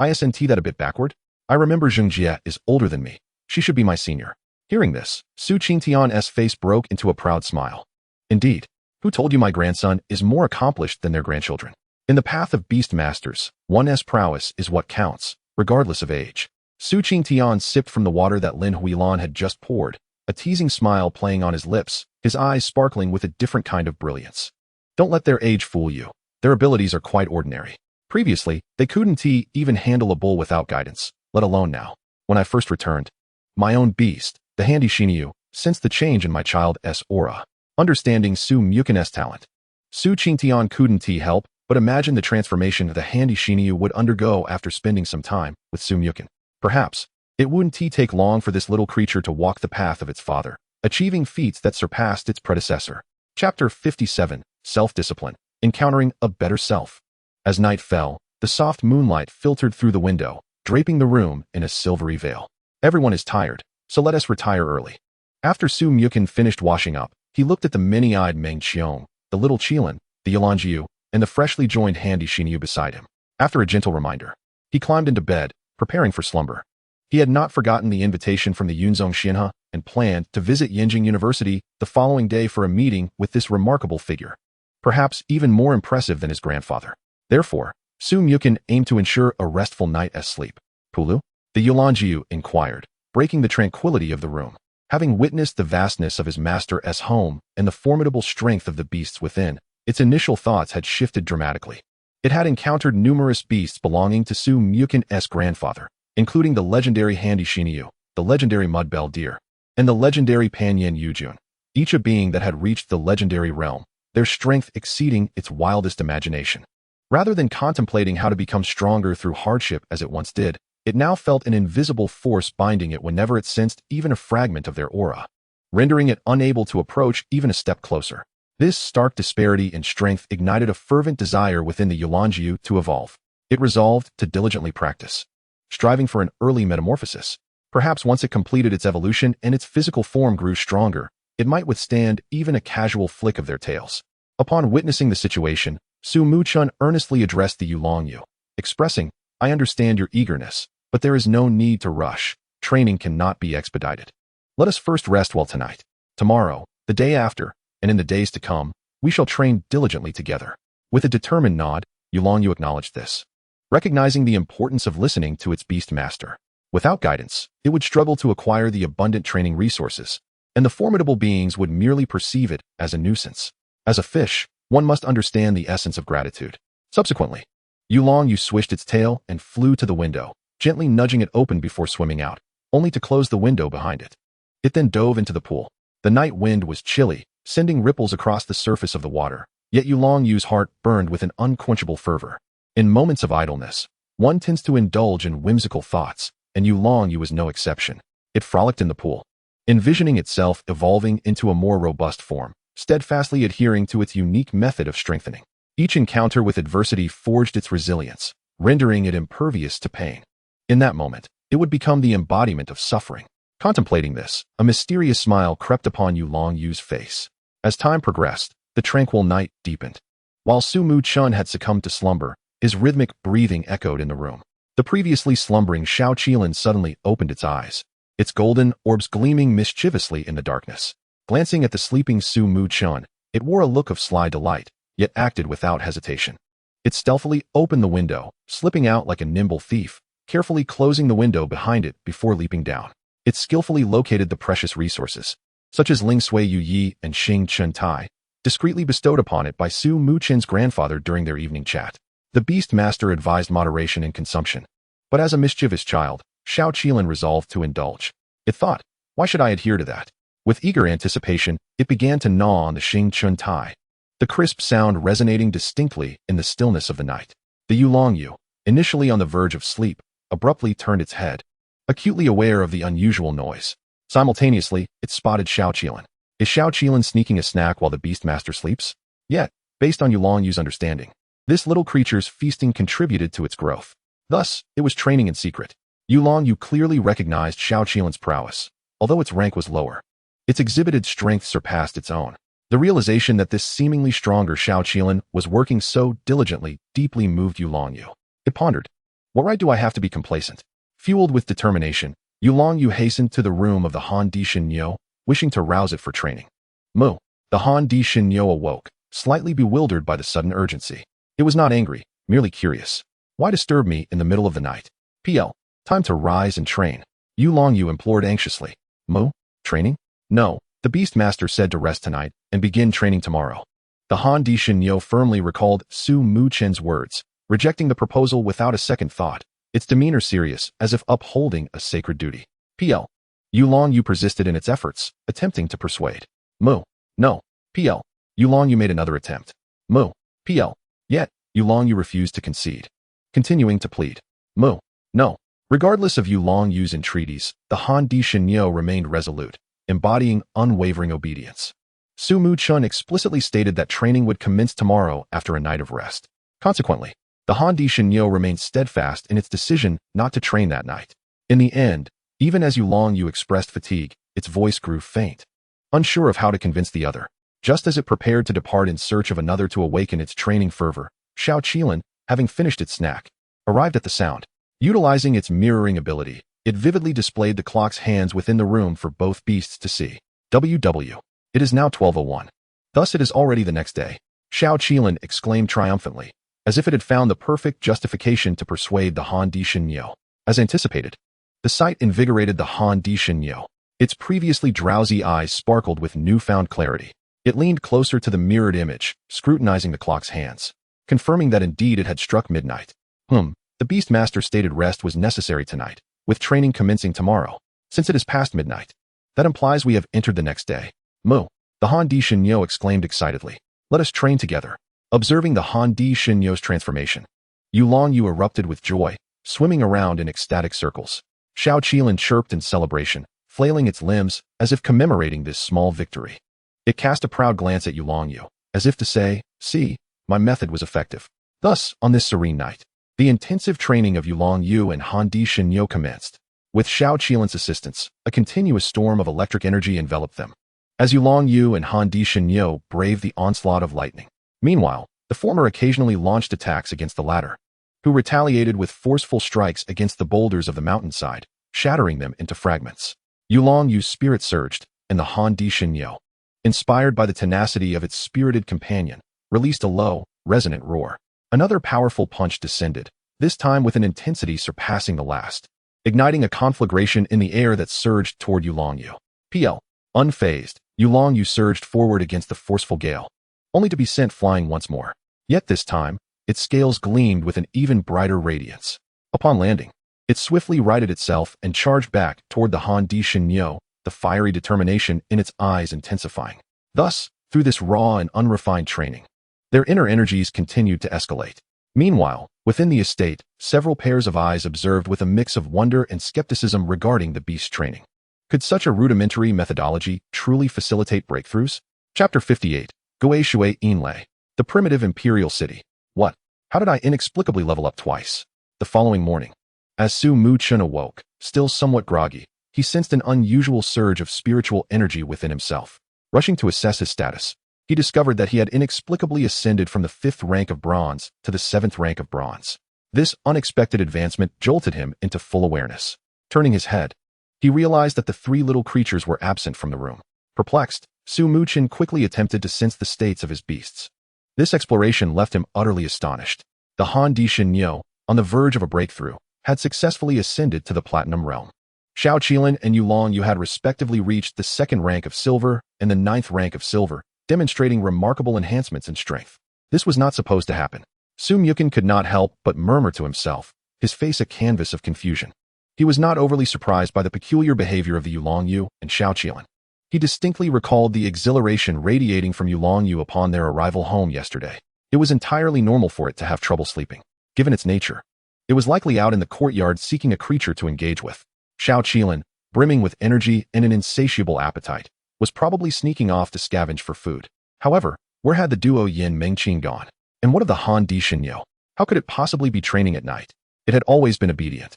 [SPEAKER 1] "Isn't that a bit backward? I remember Zheng Jie is older than me. She should be my senior." Hearing this, Su Qingtian's face broke into a proud smile. "Indeed, who told you my grandson is more accomplished than their grandchildren? In the path of beast masters, one's prowess is what counts, regardless of age." Su Qingtian sipped from the water that Lin Huilan had just poured, a teasing smile playing on his lips, his eyes sparkling with a different kind of brilliance. "Don't let their age fool you. Their abilities are quite ordinary. Previously, they couldn't even handle a bull without guidance, let alone now. When I first returned, my own beast, the handy Shinyu, sensed the change in my child's aura, understanding Su Muchen's talent. Su Qingtian couldn't help but imagine the transformation the handy Shinyu would undergo after spending some time with Su Muchen. Perhaps, it wouldn't take long for this little creature to walk the path of its father, achieving feats that surpassed its predecessor. Chapter 57, Self-Discipline, Encountering a Better Self. As night fell, the soft moonlight filtered through the window, draping the room in a silvery veil. "Everyone is tired, so let us retire early." After Su Muchen finished washing up, he looked at the many-eyed Meng Qiong, the little Qilin, the Yulangjiu, and the freshly joined handy Shinyu beside him. After a gentle reminder, he climbed into bed, preparing for slumber. He had not forgotten the invitation from the Yunzong Xinhe and planned to visit Yenjing University the following day for a meeting with this remarkable figure, perhaps even more impressive than his grandfather. Therefore, Su Muchen aimed to ensure a restful night's sleep. "Pulu?" the Yulangjiu inquired, breaking the tranquility of the room. Having witnessed the vastness of his master's home and the formidable strength of the beasts within, its initial thoughts had shifted dramatically. It had encountered numerous beasts belonging to Su Muchen's grandfather, including the legendary handy Shinyu, the legendary mudbell deer, and the legendary Panyan Yujun, each a being that had reached the legendary realm, their strength exceeding its wildest imagination. Rather than contemplating how to become stronger through hardship as it once did, it now felt an invisible force binding it whenever it sensed even a fragment of their aura, rendering it unable to approach even a step closer. This stark disparity in strength ignited a fervent desire within the Yulangjiu to evolve. It resolved to diligently practice, striving for an early metamorphosis. Perhaps once it completed its evolution and its physical form grew stronger, it might withstand even a casual flick of their tails. Upon witnessing the situation, Su Muchen earnestly addressed the Yulangjiu, expressing, "I understand your eagerness, but there is no need to rush. training cannot be expedited. Let us first rest well tonight. Tomorrow, the day after, and in the days to come, we shall train diligently together. With a determined nod, Yulongyu acknowledged this, recognizing the importance of listening to its beast master. Without guidance, it would struggle to acquire the abundant training resources, and the formidable beings would merely perceive it as a nuisance. As a fish, one must understand the essence of gratitude. Subsequently, Yulongyu swished its tail and flew to the window, gently nudging it open before swimming out, only to close the window behind it. It then dove into the pool. The night wind was chilly, sending ripples across the surface of the water, yet Yulongyu's heart burned with an unquenchable fervor. In moments of idleness, one tends to indulge in whimsical thoughts, and Yulongyu was no exception. It frolicked in the pool, envisioning itself evolving into a more robust form, steadfastly adhering to its unique method of strengthening. Each encounter with adversity forged its resilience, rendering it impervious to pain. In that moment, it would become the embodiment of suffering. Contemplating this, a mysterious smile crept upon Yulongyu's face. As time progressed, the tranquil night deepened. While Muchen had succumbed to slumber, his rhythmic breathing echoed in the room. The previously slumbering Qilin suddenly opened its eyes, its golden orbs gleaming mischievously in the darkness. Glancing at the sleeping Muchen, it wore a look of sly delight, yet acted without hesitation. It stealthily opened the window, slipping out like a nimble thief, carefully closing the window behind it before leaping down. It skillfully located the precious resources, such as Ling Sui Yu Yi and Xing Chen Tai, discreetly bestowed upon it by Muchen's grandfather during their evening chat. The beast master advised moderation in consumption, but as a mischievous child, Qilin resolved to indulge. It thought, why should I adhere to that? With eager anticipation, it began to gnaw on the Xing Chen Tai, the crisp sound resonating distinctly in the stillness of the night. The Yulongyu, initially on the verge of sleep, abruptly turned its head, acutely aware of the unusual noise. Simultaneously, it spotted Qilin. Is Qilin sneaking a snack while the beastmaster sleeps? Yet, based on Yulongyu's understanding, this little creature's feasting contributed to its growth. Thus, it was training in secret. Yulongyu clearly recognized Qilin's prowess, although its rank was lower. Its exhibited strength surpassed its own. The realization that this seemingly stronger Qilin was working so diligently deeply moved Yulongyu. It pondered, what right do I have to be complacent? Fueled with determination, Yulongyu hastened to the room of the Han Di Shinyo, wishing to rouse it for training. Mu. The Han Di Shinyo awoke, slightly bewildered by the sudden urgency. It was not angry, merely curious. Why disturb me in the middle of the night? PL. Time to rise and train. Yulongyu implored anxiously. Mu? Training? No, the Beastmaster said to rest tonight and begin training tomorrow. The Han Di Shinyo firmly recalled Muchen's words, rejecting the proposal without a second thought, its demeanor serious as if upholding a sacred duty. PL. Yulongyu persisted in its efforts, attempting to persuade. Mu. No. PL. Yulongyu made another attempt. Mu. PL. Yet, Yulongyu refused to concede, continuing to plead. Mu. No. Regardless of Yulongyu's entreaties, the Han Di Shinyo remained resolute, embodying unwavering obedience. Muchen explicitly stated that training would commence tomorrow after a night of rest. Consequently, the Han Di Shinyo remained steadfast in its decision not to train that night. In the end, even as Yulongyu expressed fatigue, its voice grew faint, unsure of how to convince the other. Just as it prepared to depart in search of another to awaken its training fervor, Qilin, having finished its snack, arrived at the sound. Utilizing its mirroring ability, it vividly displayed the clock's hands within the room for both beasts to see. WW. It is now 12:01. Thus it is already the next day. Qilin exclaimed triumphantly, as if it had found the perfect justification to persuade the Han Di Shinyo. As anticipated, the sight invigorated the Han Di Shinyo. Its previously drowsy eyes sparkled with newfound clarity. It leaned closer to the mirrored image, scrutinizing the clock's hands, confirming that indeed it had struck midnight. The Beastmaster stated rest was necessary tonight, with training commencing tomorrow. Since it is past midnight, that implies we have entered the next day. Mu. The Han Di Shinyo exclaimed excitedly. Let us train together. Observing the Han Di Shinyo's transformation, Yulongyu erupted with joy, swimming around in ecstatic circles. Qilin chirped in celebration, flailing its limbs as if commemorating this small victory. It cast a proud glance at Yulongyu, as if to say, see, my method was effective. Thus, on this serene night, the intensive training of Yulongyu and Han Di Shinyo commenced. With Qilin's assistance, a continuous storm of electric energy enveloped them, as Yulongyu and Han Di Shinyo braved the onslaught of lightning. Meanwhile, the former occasionally launched attacks against the latter, who retaliated with forceful strikes against the boulders of the mountainside. shattering them into fragments. Yulong Yu's spirit surged, and the Han Di Shinyo, inspired by the tenacity of its spirited companion, released a low, resonant roar. Another powerful punch descended, this time with an intensity surpassing the last, igniting a conflagration in the air that surged toward Yulong Yu. PL. Unfazed, Yulong Yu surged forward against the forceful gale, only to be sent flying once more. Yet this time, its scales gleamed with an even brighter radiance. Upon landing, it swiftly righted itself and charged back toward the Han Di Shinyo, the fiery determination in its eyes intensifying. Thus, through this raw and unrefined training, their inner energies continued to escalate. Meanwhile, within the estate, several pairs of eyes observed with a mix of wonder and skepticism regarding the beast training. Could such a rudimentary methodology truly facilitate breakthroughs? Chapter 58. Gui Shui Yinlei. The primitive Imperial city. What? How did I inexplicably level up twice? The following morning, as Muchen awoke, still somewhat groggy, he sensed an unusual surge of spiritual energy within himself. Rushing to assess his status, he discovered that he had inexplicably ascended from the 5th rank of bronze to the 7th rank of bronze. This unexpected advancement jolted him into full awareness. Turning his head, he realized that the 3 little creatures were absent from the room. Perplexed, Muchen quickly attempted to sense the states of his beasts. This exploration left him utterly astonished. The Han Di Shinyo, on the verge of a breakthrough, had successfully ascended to the Platinum Realm. Qilin and Yulong Yu had respectively reached the 2nd rank of silver and the 9th rank of silver, demonstrating remarkable enhancements in strength. This was not supposed to happen. Muchen could not help but murmur to himself, his face a canvas of confusion. He was not overly surprised by the peculiar behavior of the Yulong Yu and Qilin. He distinctly recalled the exhilaration radiating from Yulong Yu upon their arrival home yesterday. It was entirely normal for it to have trouble sleeping. Given its nature, it was likely out in the courtyard seeking a creature to engage with. Qilin, brimming with energy and an insatiable appetite, was probably sneaking off to scavenge for food. However, where had the duo Yin Mengqing gone? And what of the Han Di Shinyo? How could it possibly be training at night? It had always been obedient,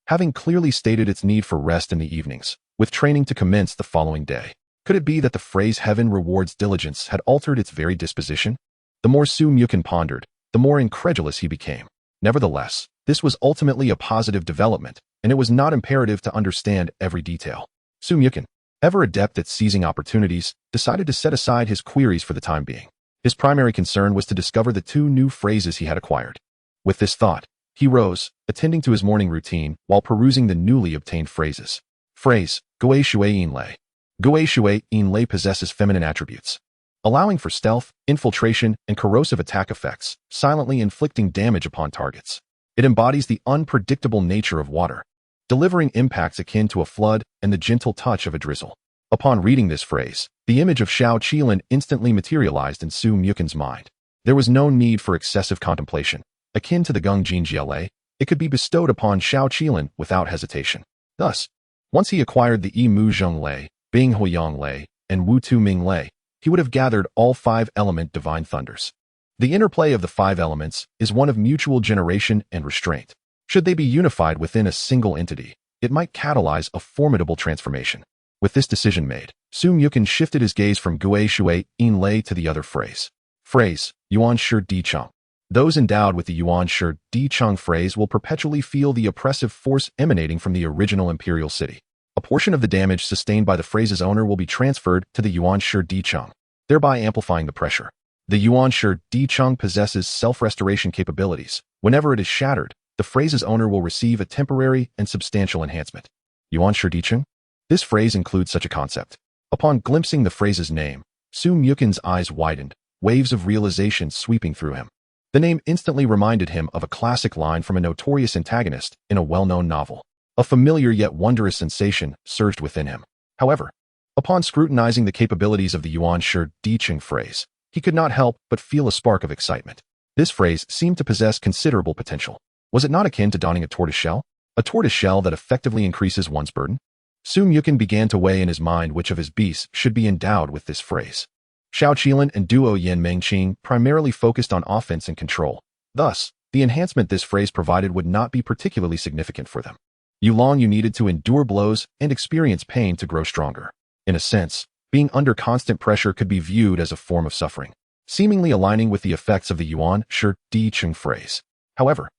[SPEAKER 1] having clearly stated its need for rest in the evenings, with training to commence the following day. Could it be that the phrase heaven rewards diligence had altered its very disposition? The more Muchen pondered, the more incredulous he became. Nevertheless, this was ultimately a positive development, and it was not imperative to understand every detail. Muchen, ever adept at seizing opportunities, decided to set aside his queries for the time being. His primary concern was to discover the 2 new phrases he had acquired. With this thought, he rose, attending to his morning routine while perusing the newly obtained phrases. Phrase, Gui Shui Yinlei. Gui Shui Yinlei possesses feminine attributes, allowing for stealth, infiltration, and corrosive attack effects, silently inflicting damage upon targets. It embodies the unpredictable nature of water, delivering impacts akin to a flood and the gentle touch of a drizzle. Upon reading this phrase, the image of Qilin instantly materialized in Muchen's mind. There was no need for excessive contemplation. Akin to the Gongjin Jiale, it could be bestowed upon Qilin without hesitation. Thus, once he acquired the Yi Mu Zheng Lei, Bing Huiyang Lei, and Wu Tu Ming Lei, he would have gathered all 5-element divine thunders. The interplay of the 5 elements is one of mutual generation and restraint. Should they be unified within a single entity, it might catalyze a formidable transformation. With this decision made, Muchen shifted his gaze from Gui Shui Yinlei to the other phrase. Phrase, Yuan Shi Di Cheng. Those endowed with the Yuan Shi Di Cheng phrase will perpetually feel the oppressive force emanating from the original Imperial city. A portion of the damage sustained by the phrase's owner will be transferred to the Yuan Shi Di Cheng, thereby amplifying the pressure. The Yuan Shi Di Cheng possesses self-restoration capabilities. Whenever it is shattered, the phrase's owner will receive a temporary and substantial enhancement. Yuan Shi Di Cheng? This phrase includes such a concept. Upon glimpsing the phrase's name, Muchen's eyes widened, waves of realization sweeping through him. The name instantly reminded him of a classic line from a notorious antagonist in a well-known novel. A familiar yet wondrous sensation surged within him. However, upon scrutinizing the capabilities of the Yuan Shi Di Cheng phrase, he could not help but feel a spark of excitement. This phrase seemed to possess considerable potential. Was it not akin to donning a tortoise shell? A tortoise shell that effectively increases one's burden? Muchen began to weigh in his mind which of his beasts should be endowed with this phrase. Qilin and duo Yin Mengqing primarily focused on offense and control. Thus, the enhancement this phrase provided would not be particularly significant for them. Yulong Yu needed to endure blows and experience pain to grow stronger. In a sense, being under constant pressure could be viewed as a form of suffering, seemingly aligning with the effects of the Yuan Shi Di Cheng phrase. However,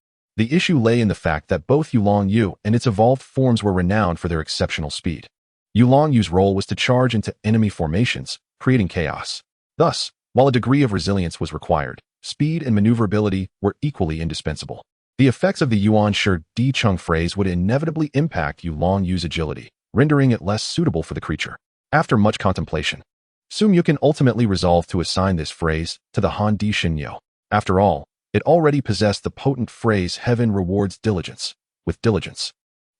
[SPEAKER 1] The issue lay in the fact that both Yulong Yu and its evolved forms were renowned for their exceptional speed. Yulong Yu's role was to charge into enemy formations, creating chaos. Thus, while a degree of resilience was required, speed and maneuverability were equally indispensable. The effects of the Yuan Shi Di Cheng phrase would inevitably impact Yulong Yu's agility, rendering it less suitable for the creature. After much contemplation, Su Muchen ultimately resolved to assign this phrase to the Han Di Shinyo. After all, it already possessed the potent phrase "Heaven rewards diligence." With diligence,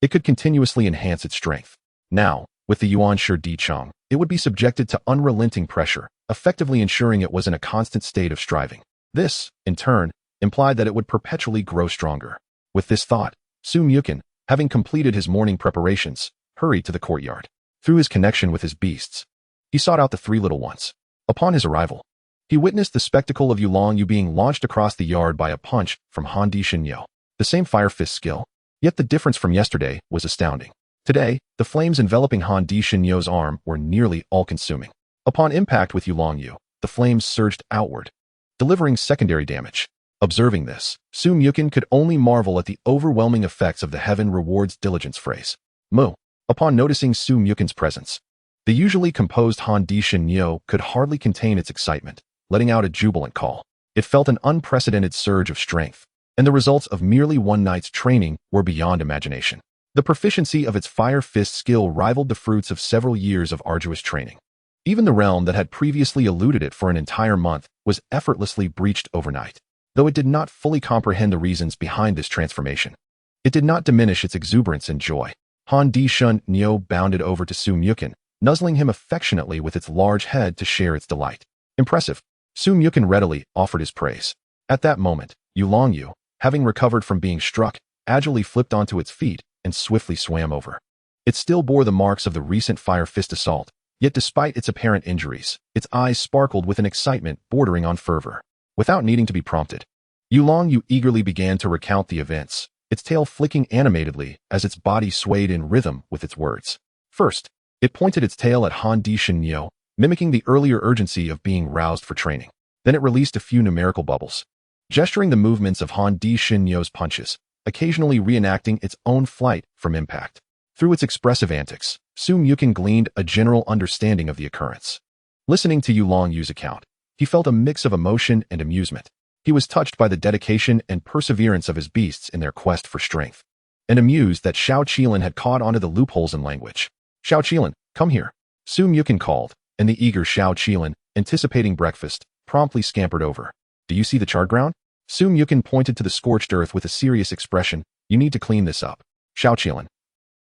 [SPEAKER 1] it could continuously enhance its strength. Now, with the Yuan Shi Di Cheng, it would be subjected to unrelenting pressure, effectively ensuring it was in a constant state of striving. This, in turn, implied that it would perpetually grow stronger. With this thought, Su Muchen, having completed his morning preparations, hurried to the courtyard. Through his connection with his beasts, he sought out the three little ones. Upon his arrival, he witnessed the spectacle of Yulong Yu being launched across the yard by a punch from Han Di Shinyo. The same fire fist skill, yet the difference from yesterday was astounding. Today, the flames enveloping Han Di Shinyo's arm were nearly all-consuming. Upon impact with Yulong Yu, the flames surged outward, delivering secondary damage. Observing this, Su Muchen could only marvel at the overwhelming effects of the "Heaven rewards diligence" phrase. Upon noticing Su Muchen's presence, the usually composed Han Di Shinyo could hardly contain its excitement, letting out a jubilant call. It felt an unprecedented surge of strength, and the results of merely one night's training were beyond imagination. The proficiency of its fire fist skill rivaled the fruits of several years of arduous training. Even the realm that had previously eluded it for an entire month was effortlessly breached overnight. Though it did not fully comprehend the reasons behind this transformation, it did not diminish its exuberance and joy. Han Di Shinyo bounded over to Su Muchen, nuzzling him affectionately with its large head to share its delight. Impressive. Su Muchen readily offered his praise. At that moment, Yulong Yu, having recovered from being struck, agilely flipped onto its feet and swiftly swam over. It still bore the marks of the recent fire fist assault, yet despite its apparent injuries, its eyes sparkled with an excitement bordering on fervor. Without needing to be prompted, Yulong Yu eagerly began to recount the events, its tail flicking animatedly as its body swayed in rhythm with its words. First, it pointed its tail at Han Di Shinyo, mimicking the earlier urgency of being roused for training. Then it released a few numerical bubbles, gesturing the movements of Han Di Shinyo's punches, occasionally reenacting its own flight from impact. Through its expressive antics, Su Muchen gleaned a general understanding of the occurrence. Listening to Yulong Yu's account, he felt a mix of emotion and amusement. He was touched by the dedication and perseverance of his beasts in their quest for strength, and amused that Xiao Qilin had caught onto the loopholes in language. "Xiao Qilin, come here," Su Muchen called, and the eager Xiao Qilin, anticipating breakfast, promptly scampered over. "Do you see the charred ground?" Su Muchen pointed to the scorched earth with a serious expression. "You need to clean this up." Xiao Qilin,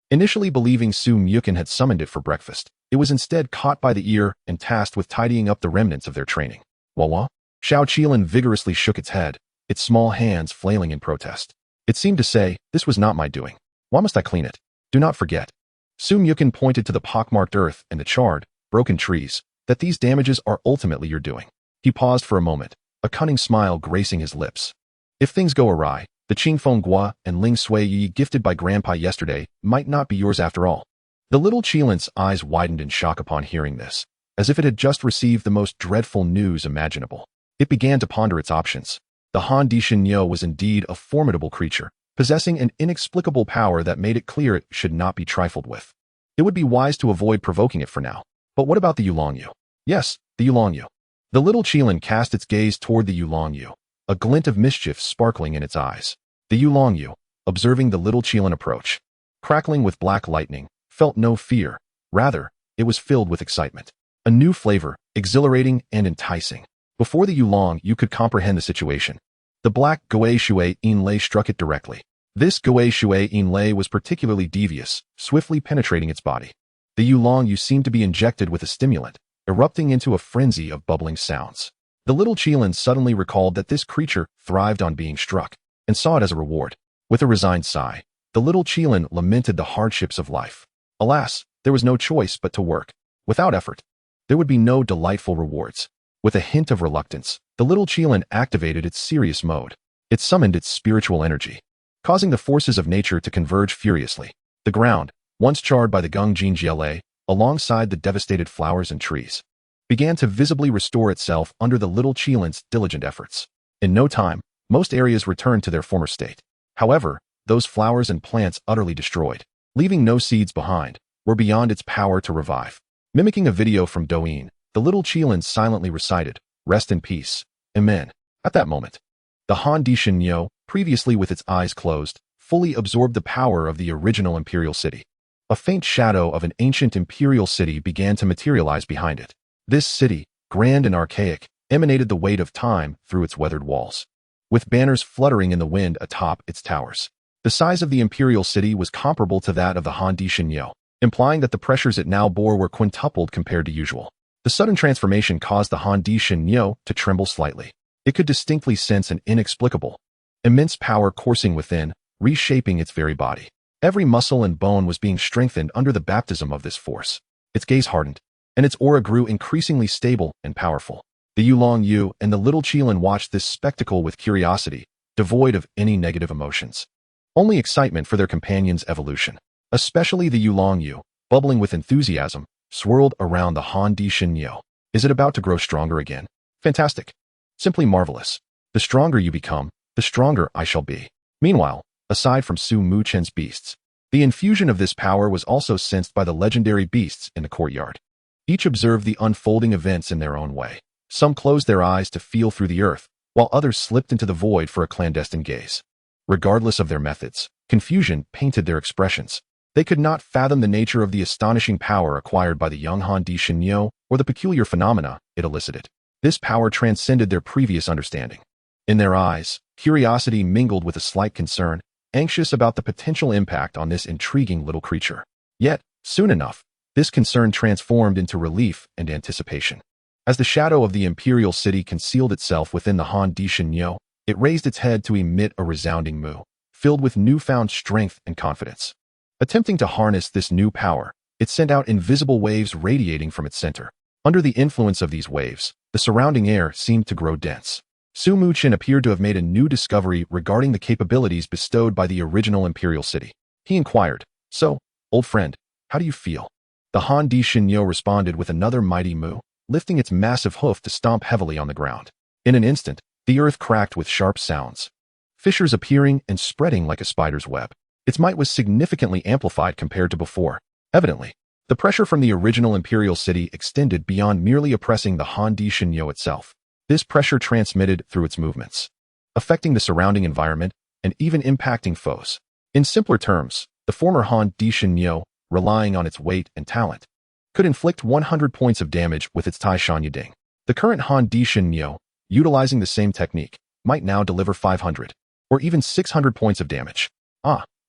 [SPEAKER 1] initially believing Su Muchen had summoned it for breakfast, it was instead caught by the ear and tasked with tidying up the remnants of their training. "Wah-wah?" Xiao Qilin vigorously shook its head, its small hands flailing in protest. It seemed to say, "This was not my doing. Why must I clean it?" "Do not forget," Su Muchen pointed to the pockmarked earth and the charred, broken trees, "that these damages are ultimately your doing." He paused for a moment, a cunning smile gracing his lips. "If things go awry, the Qingfeng Gua and Ling Sui Yi gifted by Grandpa yesterday might not be yours after all." The little Qilin's eyes widened in shock upon hearing this, as if it had just received the most dreadful news imaginable. It began to ponder its options. The Han Di Shinyo was indeed a formidable creature, possessing an inexplicable power that made it clear it should not be trifled with. It would be wise to avoid provoking it for now. But what about the Yulong Yu? Yes, the Yulong Yu. The little Qilin cast its gaze toward the Yulong Yu, a glint of mischief sparkling in its eyes. The Yulong Yu, observing the little Qilin approach, crackling with black lightning, felt no fear. Rather, it was filled with excitement. A new flavor, exhilarating and enticing. Before the Yulong Yu could comprehend the situation, the black Goei Shui Inlay struck it directly. This Goei Shui Inlay was particularly devious, swiftly penetrating its body. The Yulong Yu seemed to be injected with a stimulant, erupting into a frenzy of bubbling sounds. The little Qilin suddenly recalled that this creature thrived on being struck, and saw it as a reward. With a resigned sigh, the little Qilin lamented the hardships of life. Alas, there was no choice but to work. Without effort, there would be no delightful rewards. With a hint of reluctance, the little Qilin activated its serious mode. It summoned its spiritual energy, causing the forces of nature to converge furiously. The ground, once charred by the Gongjin Jiale, alongside the devastated flowers and trees, began to visibly restore itself under the little Qilin's diligent efforts. In no time, most areas returned to their former state. However, those flowers and plants utterly destroyed, leaving no seeds behind, were beyond its power to revive. Mimicking a video from Douyin, the little Qilin silently recited, "Rest in peace. Amen." At that moment, the Han Dishin, previously with its eyes closed, fully absorbed the power of the original Imperial city. A faint shadow of an ancient Imperial city began to materialize behind it. This city, grand and archaic, emanated the weight of time through its weathered walls, with banners fluttering in the wind atop its towers. The size of the Imperial city was comparable to that of the Han Dishin, implying that the pressures it now bore were quintupled compared to usual. The sudden transformation caused the Han Dishin to tremble slightly. It could distinctly sense an inexplicable, immense power coursing within, reshaping its very body. Every muscle and bone was being strengthened under the baptism of this force. Its gaze hardened, and its aura grew increasingly stable and powerful. The Yu and the little Qilin watched this spectacle with curiosity, devoid of any negative emotions. Only excitement for their companion's evolution. Especially the Yu, bubbling with enthusiasm, swirled around the Han Dishin. Is it about to grow stronger again? Fantastic. Simply marvelous. The stronger you become, the stronger I shall be. Meanwhile, aside from Muchen's beasts, the infusion of this power was also sensed by the legendary beasts in the courtyard. Each observed the unfolding events in their own way. Some closed their eyes to feel through the earth, while others slipped into the void for a clandestine gaze. Regardless of their methods, confusion painted their expressions. They could not fathom the nature of the astonishing power acquired by the young Han Dishin or the peculiar phenomena it elicited. This power transcended their previous understanding. In their eyes, curiosity mingled with a slight concern, anxious about the potential impact on this intriguing little creature. Yet, soon enough, this concern transformed into relief and anticipation. As the shadow of the Imperial city concealed itself within the Han Dishin, it raised its head to emit a resounding moo, filled with newfound strength and confidence. Attempting to harness this new power, it sent out invisible waves radiating from its center. Under the influence of these waves, the surrounding air seemed to grow dense. Muchen appeared to have made a new discovery regarding the capabilities bestowed by the original Imperial city. He inquired, "So, old friend, how do you feel?" The Han Dishin responded with another mighty moo, lifting its massive hoof to stomp heavily on the ground. In an instant, the earth cracked with sharp sounds, fissures appearing and spreading like a spider's web. Its might was significantly amplified compared to before. Evidently, the pressure from the original Imperial city extended beyond merely oppressing the Han Dishin itself. This pressure transmitted through its movements, affecting the surrounding environment and even impacting foes. In simpler terms, the former Han Dishin, relying on its weight and talent, could inflict 100 points of damage with its Tai Shan Yiding. The current Han Dishin, utilizing the same technique, might now deliver 500 or even 600 points of damage.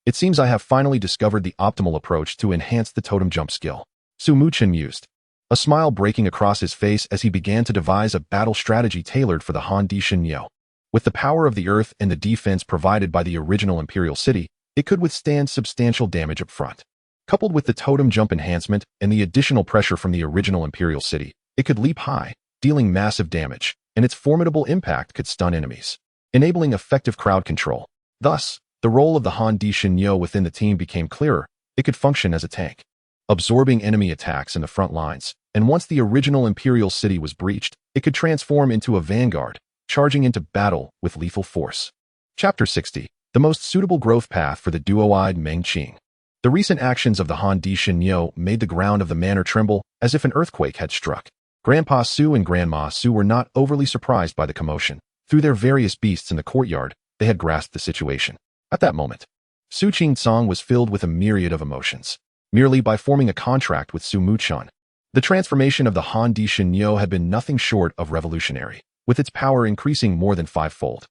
[SPEAKER 1] It seems I have finally discovered the optimal approach to enhance the totem jump skill. Muchen mused, a smile breaking across his face as he began to devise a battle strategy tailored for the Han Dishin. With the power of the earth and the defense provided by the original Imperial city, it could withstand substantial damage up front. Coupled with the totem jump enhancement and the additional pressure from the original Imperial city, it could leap high, dealing massive damage, and its formidable impact could stun enemies, enabling effective crowd control. Thus, the role of the Han Dishin within the team became clearer. It could function as a tank, absorbing enemy attacks in the front lines, and once the original Imperial city was breached, it could transform into a vanguard, charging into battle with lethal force. Chapter 60. The most suitable growth path for the duo-eyed Mengqing. The recent actions of the Han Dishin made the ground of the manor tremble as if an earthquake had struck. Grandpa Su and Grandma Su were not overly surprised by the commotion. Through their various beasts in the courtyard, they had grasped the situation. At that moment, Su Qingcang was filled with a myriad of emotions. Merely by forming a contract with Su Muchen, the transformation of the Han Dishin had been nothing short of revolutionary, with its power increasing more than fivefold.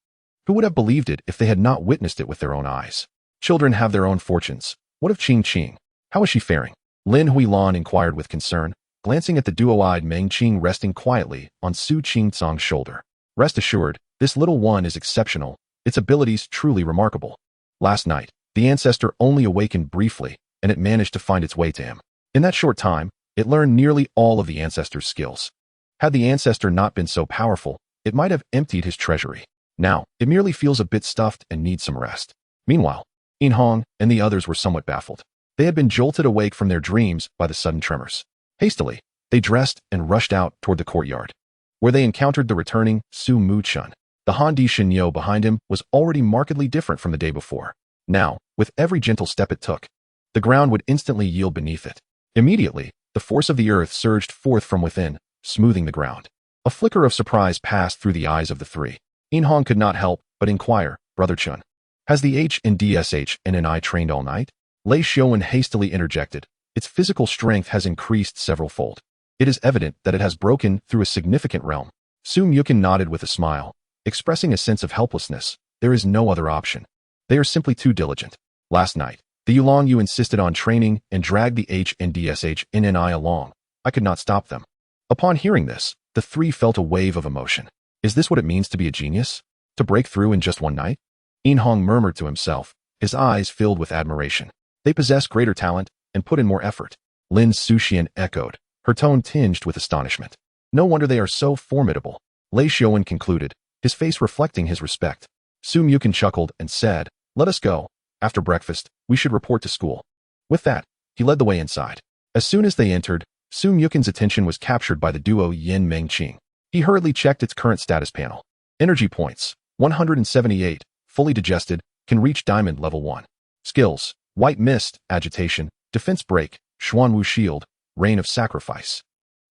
[SPEAKER 1] Who would have believed it if they had not witnessed it with their own eyes? Children have their own fortunes. What of Qing? How is she faring? Lin Huilan inquired with concern, glancing at the duo-eyed Mengqing resting quietly on Su Qingcang's shoulder. Rest assured, this little one is exceptional, its abilities truly remarkable. Last night, the ancestor only awakened briefly, and it managed to find its way to him. In that short time, it learned nearly all of the ancestor's skills. Had the ancestor not been so powerful, it might have emptied his treasury. Now, it merely feels a bit stuffed and needs some rest. Meanwhile, In Hong and the others were somewhat baffled. They had been jolted awake from their dreams by the sudden tremors. Hastily, they dressed and rushed out toward the courtyard, where they encountered the returning Su Muchen. The Handi Shinyo behind him was already markedly different from the day before. Now, with every gentle step it took, the ground would instantly yield beneath it. Immediately, the force of the earth surged forth from within, smoothing the ground. A flicker of surprise passed through the eyes of the three. Inhong could not help but inquire, "Brother Chun, has the HNDSHNNI trained all night?" Lei Xiaowen hastily interjected, "Its physical strength has increased several-fold. It is evident that it has broken through a significant realm." Su Muchen nodded with a smile, expressing a sense of helplessness. "There is no other option. They are simply too diligent. Last night, the Yulong insisted on training and dragged the HNDSHNNI along. I could not stop them." Upon hearing this, the three felt a wave of emotion. Is this what it means to be a genius? To break through in just one night? Inhong murmured to himself, his eyes filled with admiration. They possess greater talent and put in more effort. Lin Suxian echoed, her tone tinged with astonishment. No wonder they are so formidable. Lei Xiaowen concluded, his face reflecting his respect. Su Muchen chuckled and said, "Let us go. After breakfast, we should report to school." With that, he led the way inside. As soon as they entered, Su Muchen's attention was captured by the duo Yin Meng Qing. He hurriedly checked its current status panel. Energy points, 178, fully digested, can reach Diamond Level 1. Skills, White Mist, Agitation, Defense Break, Xuanwu Shield, Rain of Sacrifice.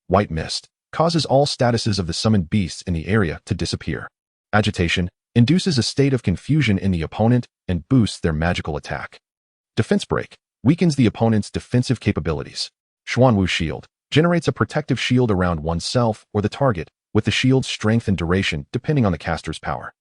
[SPEAKER 1] White Mist causes all statuses of the summoned beasts in the area to disappear. Agitation induces a state of confusion in the opponent and boosts their magical attack. Defense Break weakens the opponent's defensive capabilities. Xuanwu Shield generates a protective shield around oneself or the target, with the shield's strength and duration depending on the caster's power.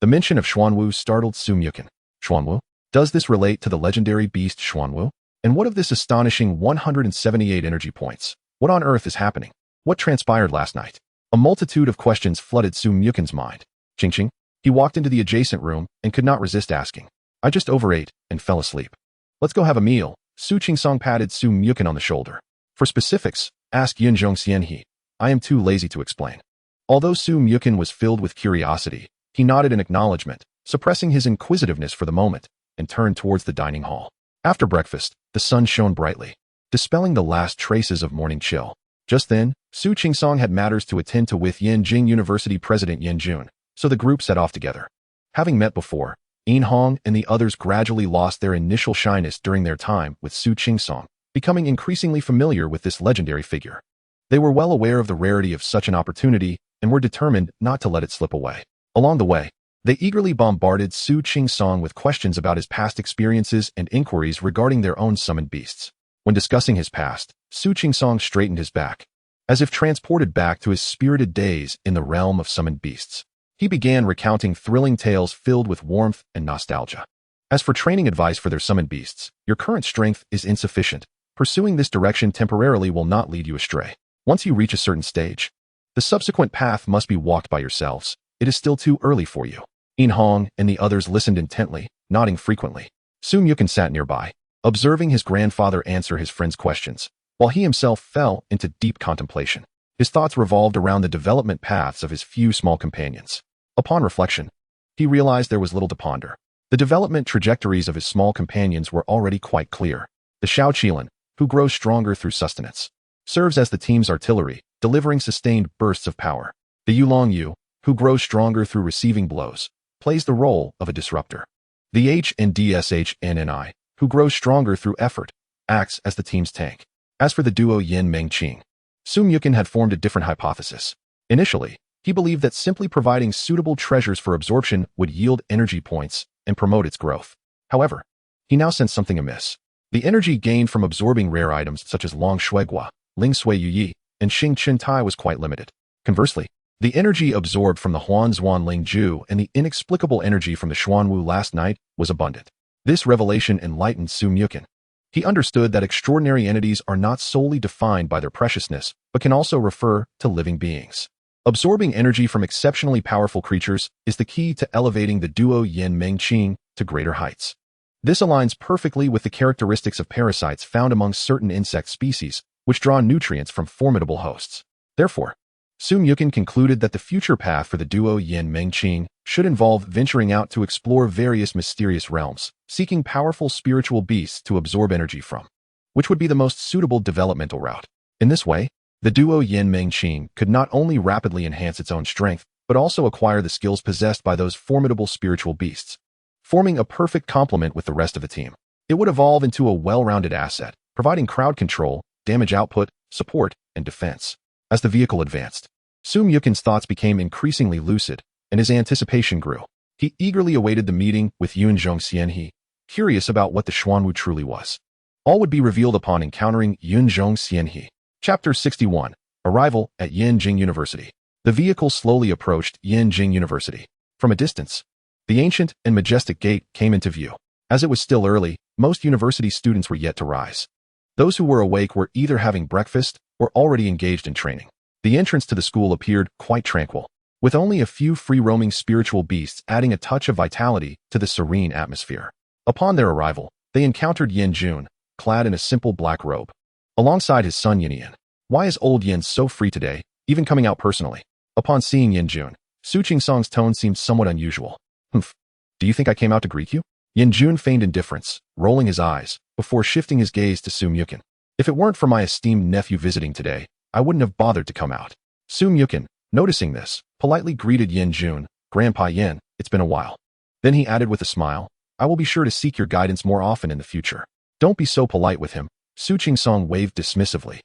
[SPEAKER 1] The mention of Xuanwu startled Su Muchen. Xuanwu? Does this relate to the legendary beast Xuanwu? And what of this astonishing 178 energy points? What on earth is happening? What transpired last night? A multitude of questions flooded Su Muchen's mind. Ching. He walked into the adjacent room and could not resist asking. "I just overate and fell asleep." "Let's go have a meal." Su Qingsong patted Su Muchen on the shoulder. "For specifics, ask Yunzhong Xianhe. I am too lazy to explain." Although Su Muchen was filled with curiosity, he nodded in acknowledgement, suppressing his inquisitiveness for the moment, and turned towards the dining hall. After breakfast, the sun shone brightly, dispelling the last traces of morning chill. Just then, Su Qingsong had matters to attend to with Yanjing University President Yan Jun, so the group set off together. Having met before, Inhong and the others gradually lost their initial shyness during their time with Su Qingsong, becoming increasingly familiar with this legendary figure. They were well aware of the rarity of such an opportunity and were determined not to let it slip away. Along the way, they eagerly bombarded Su Qingsong with questions about his past experiences and inquiries regarding their own summoned beasts. When discussing his past, Su Qingsong straightened his back, as if transported back to his spirited days in the realm of summoned beasts. He began recounting thrilling tales filled with warmth and nostalgia. As for training advice for their summoned beasts, your current strength is insufficient. Pursuing this direction temporarily will not lead you astray. Once you reach a certain stage, the subsequent path must be walked by yourselves. It is still too early for you. Inhong and the others listened intently, nodding frequently. Su Muchen sat nearby, observing his grandfather answer his friend's questions, while he himself fell into deep contemplation. His thoughts revolved around the development paths of his few small companions. Upon reflection, he realized there was little to ponder. The development trajectories of his small companions were already quite clear. The Xiao Qilin, who grows stronger through sustenance, serves as the team's artillery, delivering sustained bursts of power. The Yulong Yu, who grows stronger through receiving blows, plays the role of a disruptor. The HNDSHNNI, who grows stronger through effort, acts as the team's tank. As for the duo Yin Meng Qing, Su Muchen had formed a different hypothesis. Initially, he believed that simply providing suitable treasures for absorption would yield energy points and promote its growth. However, he now sensed something amiss. The energy gained from absorbing rare items such as Long Shuigua, Ling Sui Yuyi, and Xing Chen Tai was quite limited. Conversely, the energy absorbed from the Huanzuan Ling Ju and the inexplicable energy from the Xuanwu last night was abundant. This revelation enlightened Su Muchen. He understood that extraordinary entities are not solely defined by their preciousness, but can also refer to living beings. Absorbing energy from exceptionally powerful creatures is the key to elevating the duo Yin Meng Qing to greater heights. This aligns perfectly with the characteristics of parasites found among certain insect species, which draw nutrients from formidable hosts. Therefore, Su Muchen concluded that the future path for the duo Yin Meng Qing should involve venturing out to explore various mysterious realms, seeking powerful spiritual beasts to absorb energy from, which would be the most suitable developmental route. In this way, the duo Yin Meng Qing could not only rapidly enhance its own strength, but also acquire the skills possessed by those formidable spiritual beasts, forming a perfect complement with the rest of the team. It would evolve into a well-rounded asset, providing crowd control, damage output, support, and defense. As the vehicle advanced, Muchen's thoughts became increasingly lucid, and his anticipation grew. He eagerly awaited the meeting with Yunzhong Xianhe, curious about what the Xuanwu truly was. All would be revealed upon encountering Yunzhong Xianhe. Chapter 61. Arrival at Yanjing University. The vehicle slowly approached Yanjing University. From a distance, the ancient and majestic gate came into view. As it was still early, most university students were yet to rise. Those who were awake were either having breakfast or already engaged in training. The entrance to the school appeared quite tranquil, with only a few free-roaming spiritual beasts adding a touch of vitality to the serene atmosphere. Upon their arrival, they encountered Yin Jun, clad in a simple black robe, alongside his son Yin. Why is old Yin so free today, even coming out personally? Upon seeing Yin Jun, Su Qingsong's tone seemed somewhat unusual. Humph. Do you think I came out to greet you? Yin Jun feigned indifference, rolling his eyes, before shifting his gaze to Su Muchen. If it weren't for my esteemed nephew visiting today, I wouldn't have bothered to come out. Su Muchen, noticing this, politely greeted Yin Jun, Grandpa Yin, it's been a while. Then he added with a smile, I will be sure to seek your guidance more often in the future. Don't be so polite with him. Su Qingsong waved dismissively,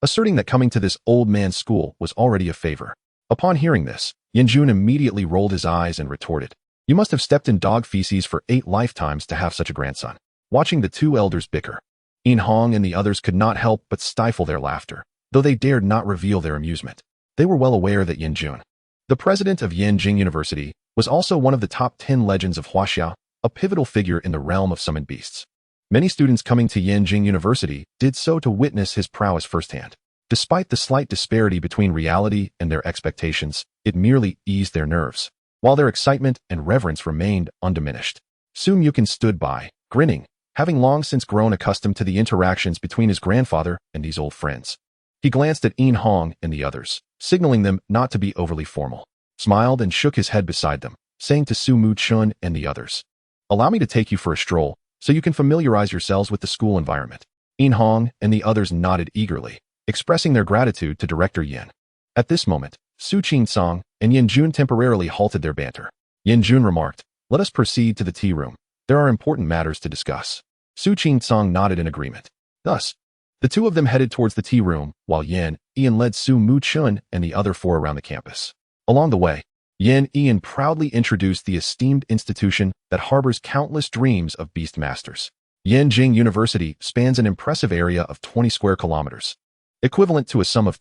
[SPEAKER 1] asserting that coming to this old man's school was already a favor. Upon hearing this, Yin Jun immediately rolled his eyes and retorted, You must have stepped in dog feces for 8 lifetimes to have such a grandson. Watching the two elders bicker, Yin Hong and the others could not help but stifle their laughter, though they dared not reveal their amusement. They were well aware that Yin Jun, the president of Yanjing University, was also one of the top 10 legends of Huaxia, a pivotal figure in the realm of summoned beasts. Many students coming to Yanjing University did so to witness his prowess firsthand. Despite the slight disparity between reality and their expectations, it merely eased their nerves, while their excitement and reverence remained undiminished. Su Muchen stood by, grinning, having long since grown accustomed to the interactions between his grandfather and these old friends. He glanced at Yin Hong and the others, signaling them not to be overly formal, smiled and shook his head beside them, saying to Su Muchen and the others, Allow me to take you for a stroll, so you can familiarize yourselves with the school environment. Yin Hong and the others nodded eagerly, expressing their gratitude to Director Yin. At this moment, Su Qingsong and Yin Jun temporarily halted their banter. Yin Jun remarked, Let us proceed to the tea room. There are important matters to discuss. Su Qingsong nodded in agreement. Thus, the two of them headed towards the tea room, while Ian led Su Muchen and the other 4 around the campus. Along the way, Ian proudly introduced the esteemed institution that harbors countless dreams of beast masters. Yanjing University spans an impressive area of 20 square kilometers, equivalent to a sum of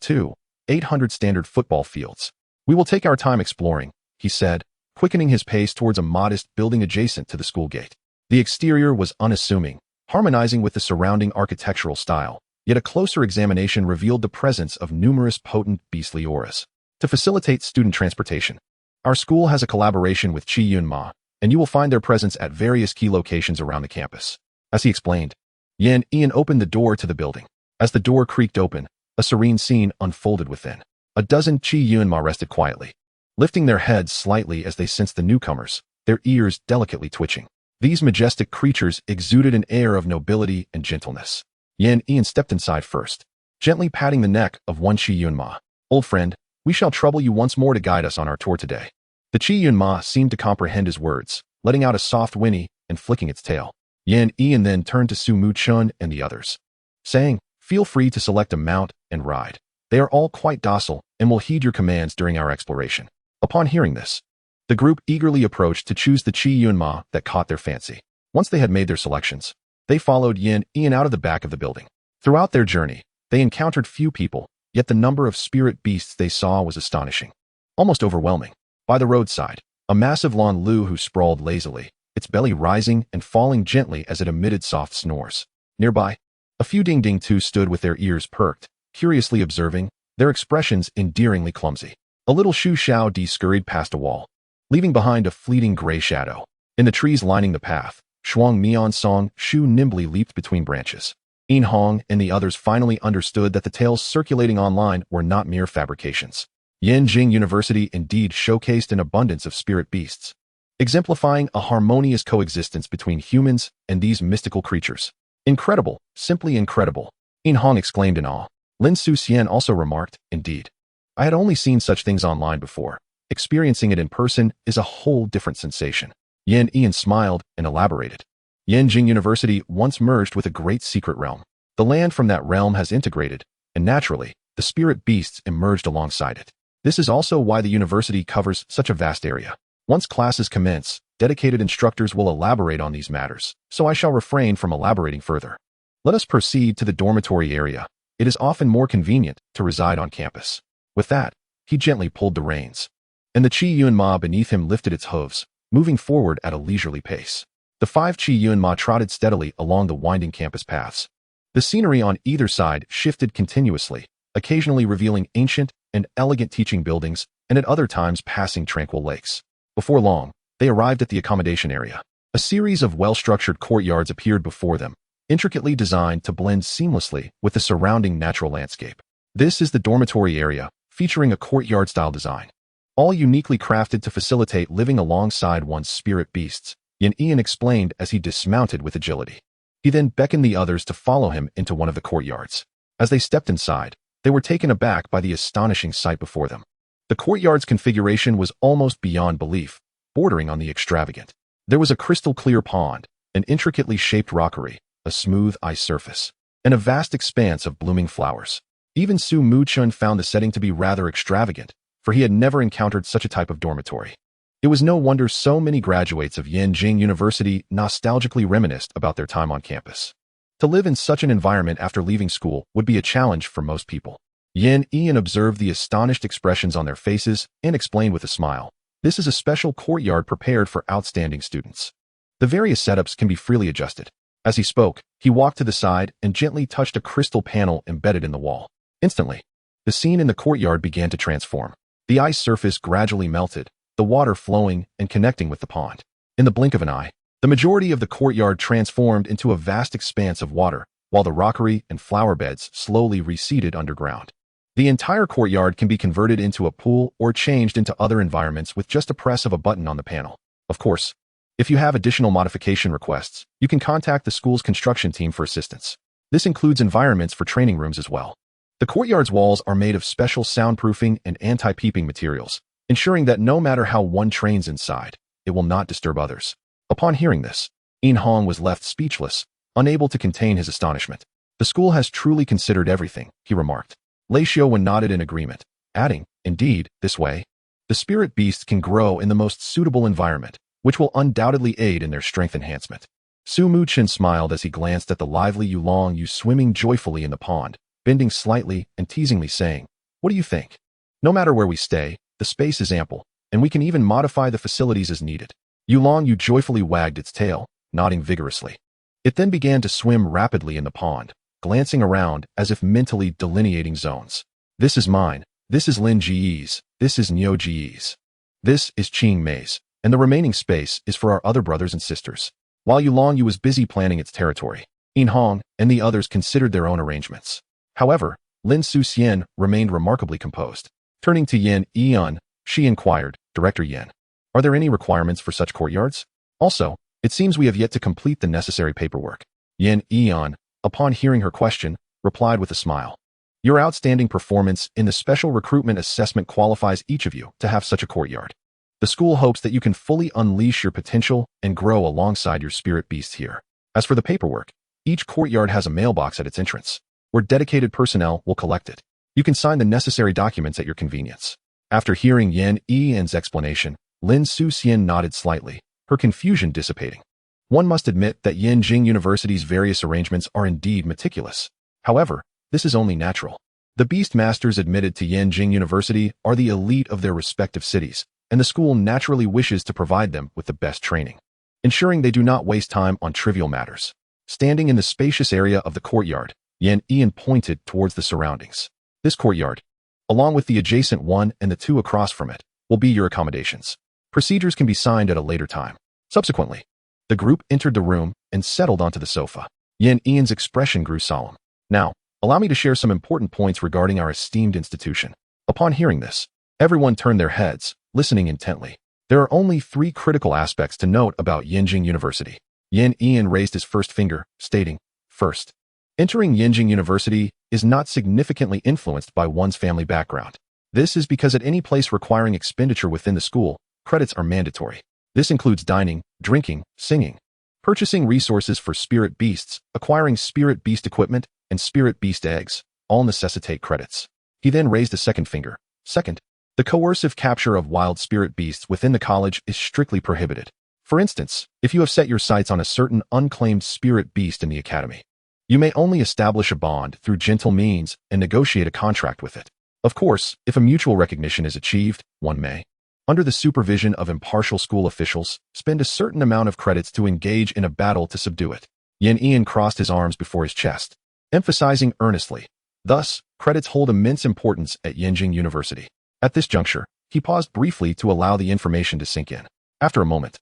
[SPEAKER 1] 800 standard football fields. We will take our time exploring, he said, quickening his pace towards a modest building adjacent to the school gate. The exterior was unassuming, harmonizing with the surrounding architectural style, yet a closer examination revealed the presence of numerous potent beastly auras. To facilitate student transportation, our school has a collaboration with Qilin Ma, and you will find their presence at various key locations around the campus. As he explained, Ian opened the door to the building. As the door creaked open, a serene scene unfolded within. A dozen Qilin Ma rested quietly, lifting their heads slightly as they sensed the newcomers, their ears delicately twitching. These majestic creatures exuded an air of nobility and gentleness. Ian stepped inside first, gently patting the neck of one Qilin Ma. Old friend, we shall trouble you once more to guide us on our tour today. The Qilin Ma seemed to comprehend his words, letting out a soft whinny and flicking its tail. Ian then turned to Su Muchen and the others, saying, Feel free to select a mount and ride. They are all quite docile and will heed your commands during our exploration. Upon hearing this, the group eagerly approached to choose the Qilin Ma that caught their fancy. Once they had made their selections, they followed Ian out of the back of the building. Throughout their journey, they encountered few people, yet the number of spirit beasts they saw was astonishing, almost overwhelming. By the roadside, a massive Lan Lu who sprawled lazily, its belly rising and falling gently as it emitted soft snores. Nearby, a few Ding too stood with their ears perked, curiously observing, their expressions endearingly clumsy. A little Shu Shao Di scurried past a wall, leaving behind a fleeting gray shadow. In the trees lining the path, Shuang Mian Song Shu nimbly leaped between branches. Yin Hong and the others finally understood that the tales circulating online were not mere fabrications. Yanjing University indeed showcased an abundance of spirit beasts, exemplifying a harmonious coexistence between humans and these mystical creatures. Incredible, simply incredible, Yin Hong exclaimed in awe. Lin Su Xian also remarked, Indeed. I had only seen such things online before. Experiencing it in person is a whole different sensation. Ian smiled and elaborated. Yanjing University once merged with a great secret realm. The land from that realm has integrated, and naturally, the spirit beasts emerged alongside it. This is also why the university covers such a vast area. Once classes commence, dedicated instructors will elaborate on these matters, so I shall refrain from elaborating further. Let us proceed to the dormitory area. It is often more convenient to reside on campus. With that, he gently pulled the reins, and the Qi Ma beneath him lifted its hooves, moving forward at a leisurely pace. The 5 Qi Ma trotted steadily along the winding campus paths. The scenery on either side shifted continuously, occasionally revealing ancient and elegant teaching buildings, and at other times passing tranquil lakes. Before long, they arrived at the accommodation area. A series of well-structured courtyards appeared before them, intricately designed to blend seamlessly with the surrounding natural landscape. This is the dormitory area, featuring a courtyard-style design, all uniquely crafted to facilitate living alongside one's spirit beasts, Ian explained as he dismounted with agility. He then beckoned the others to follow him into one of the courtyards. As they stepped inside, they were taken aback by the astonishing sight before them. The courtyard's configuration was almost beyond belief, bordering on the extravagant. There was a crystal-clear pond, an intricately shaped rockery, a smooth ice surface, and a vast expanse of blooming flowers. Even Muchen found the setting to be rather extravagant, for he had never encountered such a type of dormitory. It was no wonder so many graduates of Yanjing University nostalgically reminisced about their time on campus. To live in such an environment after leaving school would be a challenge for most people. Ian observed the astonished expressions on their faces and explained with a smile, "This is a special courtyard prepared for outstanding students. The various setups can be freely adjusted." As he spoke, he walked to the side and gently touched a crystal panel embedded in the wall. Instantly, the scene in the courtyard began to transform. The ice surface gradually melted, the water flowing and connecting with the pond. In the blink of an eye, the majority of the courtyard transformed into a vast expanse of water, while the rockery and flower beds slowly receded underground. The entire courtyard can be converted into a pool or changed into other environments with just a press of a button on the panel. Of course, if you have additional modification requests, you can contact the school's construction team for assistance. This includes environments for training rooms as well. The courtyard's walls are made of special soundproofing and anti-peeping materials, ensuring that no matter how one trains inside, it will not disturb others. Upon hearing this, Hong was left speechless, unable to contain his astonishment. "The school has truly considered everything," he remarked. Lei Xiaowen nodded in agreement, adding, "Indeed, this way, the spirit beasts can grow in the most suitable environment, which will undoubtedly aid in their strength enhancement." Muchen smiled as he glanced at the lively Yu swimming joyfully in the pond, bending slightly and teasingly saying, "What do you think? No matter where we stay, the space is ample, and we can even modify the facilities as needed." Yu joyfully wagged its tail, nodding vigorously. It then began to swim rapidly in the pond, glancing around as if mentally delineating zones. "This is mine, this is Lin Ji's, this is Niu Ji's. This is Qing Mei's, and the remaining space is for our other brothers and sisters." While Yu was busy planning its territory, Hong and the others considered their own arrangements. However, Lin Suxian remained remarkably composed. Turning to Yan, she inquired, "Director Yan, are there any requirements for such courtyards? Also, it seems we have yet to complete the necessary paperwork." Yan, upon hearing her question, replied with a smile, "Your outstanding performance in the special recruitment assessment qualifies each of you to have such a courtyard. The school hopes that you can fully unleash your potential and grow alongside your spirit beasts here. As for the paperwork, each courtyard has a mailbox at its entrance, where dedicated personnel will collect it. You can sign the necessary documents at your convenience." After hearing Yan's explanation, Lin Suxian nodded slightly, her confusion dissipating. One must admit that Yanjing University's various arrangements are indeed meticulous. However, this is only natural. The Beast Masters admitted to Yanjing University are the elite of their respective cities, and the school naturally wishes to provide them with the best training, ensuring they do not waste time on trivial matters. Standing in the spacious area of the courtyard, Ian pointed towards the surroundings. "This courtyard, along with the adjacent one and the two across from it, will be your accommodations. Procedures can be signed at a later time." Subsequently, the group entered the room and settled onto the sofa. Ian's expression grew solemn. "Now, allow me to share some important points regarding our esteemed institution." Upon hearing this, everyone turned their heads, listening intently. There are only 3 critical aspects to note about Yanjing University. Ian raised his first finger, stating, "First, entering Yanjing University is not significantly influenced by one's family background. This is because at any place requiring expenditure within the school, credits are mandatory. This includes dining, drinking, singing, purchasing resources for spirit beasts, acquiring spirit beast equipment, and spirit beast eggs, all necessitate credits. He then raised a second finger. Second, the coercive capture of wild spirit beasts within the college is strictly prohibited. For instance, if you have set your sights on a certain unclaimed spirit beast in the academy, you may only establish a bond through gentle means and negotiate a contract with it. Of course, if a mutual recognition is achieved, one may, under the supervision of impartial school officials, spend a certain amount of credits to engage in a battle to subdue it. Ian crossed his arms before his chest, emphasizing earnestly. Thus, credits hold immense importance at Yenjing University. At this juncture, he paused briefly to allow the information to sink in. After a moment,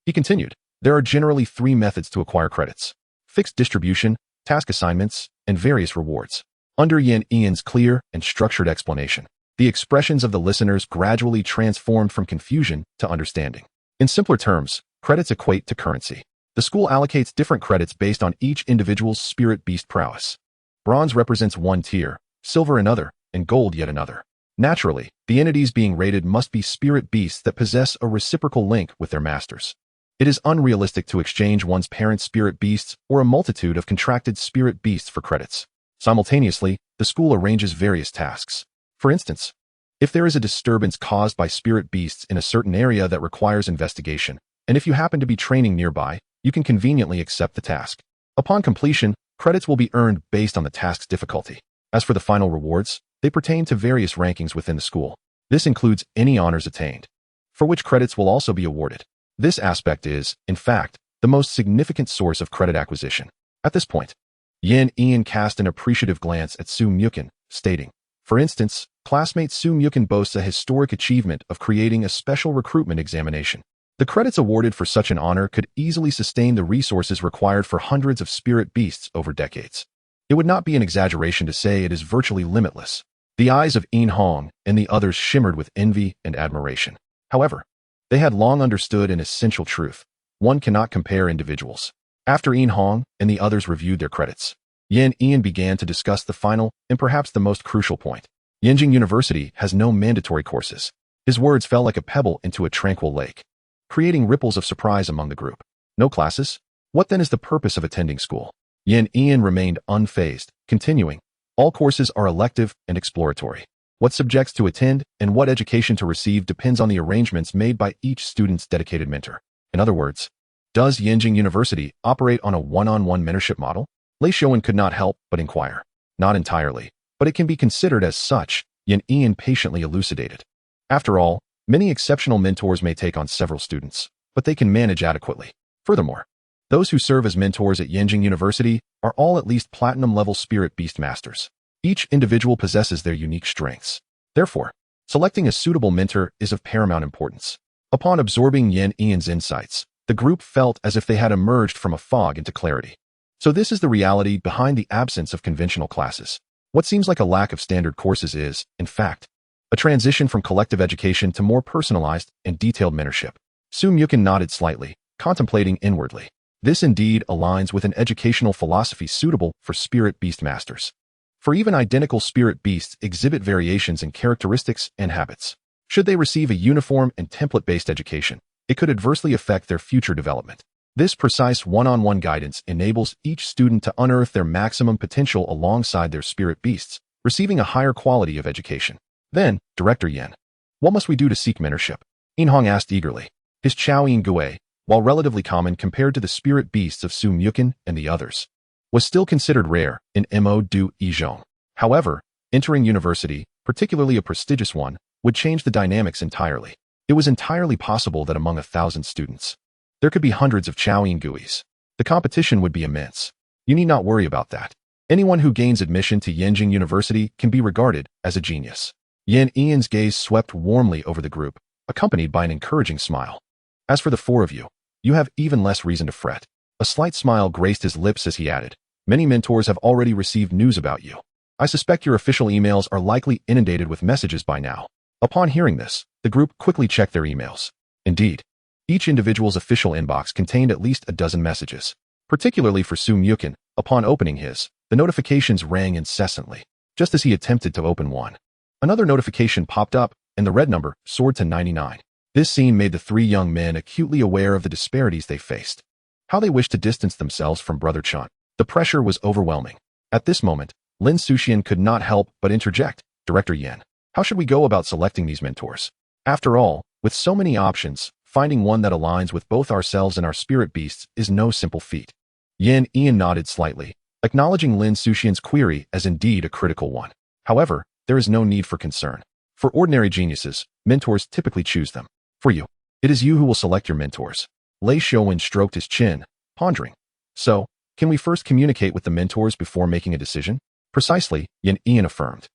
[SPEAKER 1] he continued, there are generally 3 methods to acquire credits: fixed distribution, task assignments, and various rewards. Under Ian's clear and structured explanation, the expressions of the listeners gradually transformed from confusion to understanding. In simpler terms, credits equate to currency. The school allocates different credits based on each individual's spirit beast prowess. Bronze represents one tier, silver another, and gold yet another. Naturally, the entities being rated must be spirit beasts that possess a reciprocal link with their masters. It is unrealistic to exchange one's parent spirit beasts or a multitude of contracted spirit beasts for credits. Simultaneously, the school arranges various tasks. For instance, if there is a disturbance caused by spirit beasts in a certain area that requires investigation, and if you happen to be training nearby, you can conveniently accept the task. Upon completion, credits will be earned based on the task's difficulty. As for the final rewards, they pertain to various rankings within the school. This includes any honors attained, for which credits will also be awarded. This aspect is, in fact, the most significant source of credit acquisition. At this point, Ian cast an appreciative glance at Su Muchen, stating, for instance, classmate Su Muchen boasts a historic achievement of creating a special recruitment examination. The credits awarded for such an honor could easily sustain the resources required for hundreds of spirit beasts over decades. It would not be an exaggeration to say it is virtually limitless. The eyes of Yin Hong and the others shimmered with envy and admiration. However, they had long understood an essential truth. One cannot compare individuals. After Yin Hong and the others reviewed their credits, Ian began to discuss the final and perhaps the most crucial point. Yenjing University has no mandatory courses. His words fell like a pebble into a tranquil lake, creating ripples of surprise among the group. No classes? What then is the purpose of attending school? Ian remained unfazed, continuing, all courses are elective and exploratory. What subjects to attend and what education to receive depends on the arrangements made by each student's dedicated mentor. In other words, does Yenjing University operate on a one-on-one mentorship model? Lei Xiaowen could not help but inquire. Not entirely, but it can be considered as such, Ian patiently elucidated. After all, many exceptional mentors may take on several students, but they can manage adequately. Furthermore, those who serve as mentors at Yenjing University are all at least platinum-level spirit beast masters. Each individual possesses their unique strengths. Therefore, selecting a suitable mentor is of paramount importance. Upon absorbing Ian's insights, the group felt as if they had emerged from a fog into clarity. So this is the reality behind the absence of conventional classes. What seems like a lack of standard courses is, in fact, a transition from collective education to more personalized and detailed mentorship. Su Muchen nodded slightly, contemplating inwardly. This indeed aligns with an educational philosophy suitable for spirit beast masters. For even identical spirit beasts exhibit variations in characteristics and habits. Should they receive a uniform and template-based education, it could adversely affect their future development. This precise one-on-one guidance enables each student to unearth their maximum potential alongside their spirit beasts, receiving a higher quality of education. Then, Director Yan, what must we do to seek mentorship? Yin Hong asked eagerly. His Chaoyin Gui, while relatively common compared to the spirit beasts of Su Muchen and the others, was still considered rare in Mo Du Yizhong. However, entering university, particularly a prestigious one, would change the dynamics entirely. It was entirely possible that among 1,000 students, there could be hundreds of Chaoyin Guis. The competition would be immense. You need not worry about that. Anyone who gains admission to Yenjing University can be regarded as a genius. Ian's gaze swept warmly over the group, accompanied by an encouraging smile. As for the 4 of you, you have even less reason to fret. A slight smile graced his lips as he added, many mentors have already received news about you. I suspect your official emails are likely inundated with messages by now. Upon hearing this, the group quickly checked their emails. Indeed, each individual's official inbox contained at least a dozen messages. Particularly for Su Muchen, upon opening his, the notifications rang incessantly. Just as he attempted to open one, Another notification popped up, and the red number soared to 99. This scene made the three young men acutely aware of the disparities they faced. How they wished to distance themselves from Brother Chun. The pressure was overwhelming. At this moment, Lin Suxian could not help but interject. Director Yan, how should we go about selecting these mentors? After all, with so many options, finding one that aligns with both ourselves and our spirit beasts is no simple feat. Yan Ian nodded slightly, acknowledging Lin Suxian's query as indeed a critical one. However, there is no need for concern. For ordinary geniuses, mentors typically choose them. For you, it is you who will select your mentors. Lei Xiaowen stroked his chin, pondering. So, can we first communicate with the mentors before making a decision? Precisely, Yan Ian affirmed.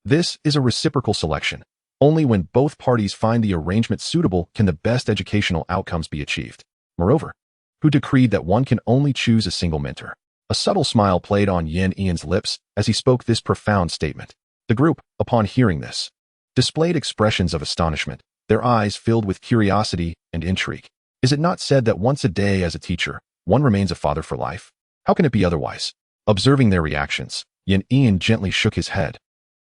[SPEAKER 1] This is a reciprocal selection. Only when both parties find the arrangement suitable can the best educational outcomes be achieved. Moreover, who decreed that one can only choose a single mentor? A subtle smile played on Yan Ian's lips as he spoke this profound statement. The group, upon hearing this, displayed expressions of astonishment, their eyes filled with curiosity and intrigue. Is it not said that once a day as a teacher, one remains a father for life? How can it be otherwise? Observing their reactions, Yan Ian gently shook his head,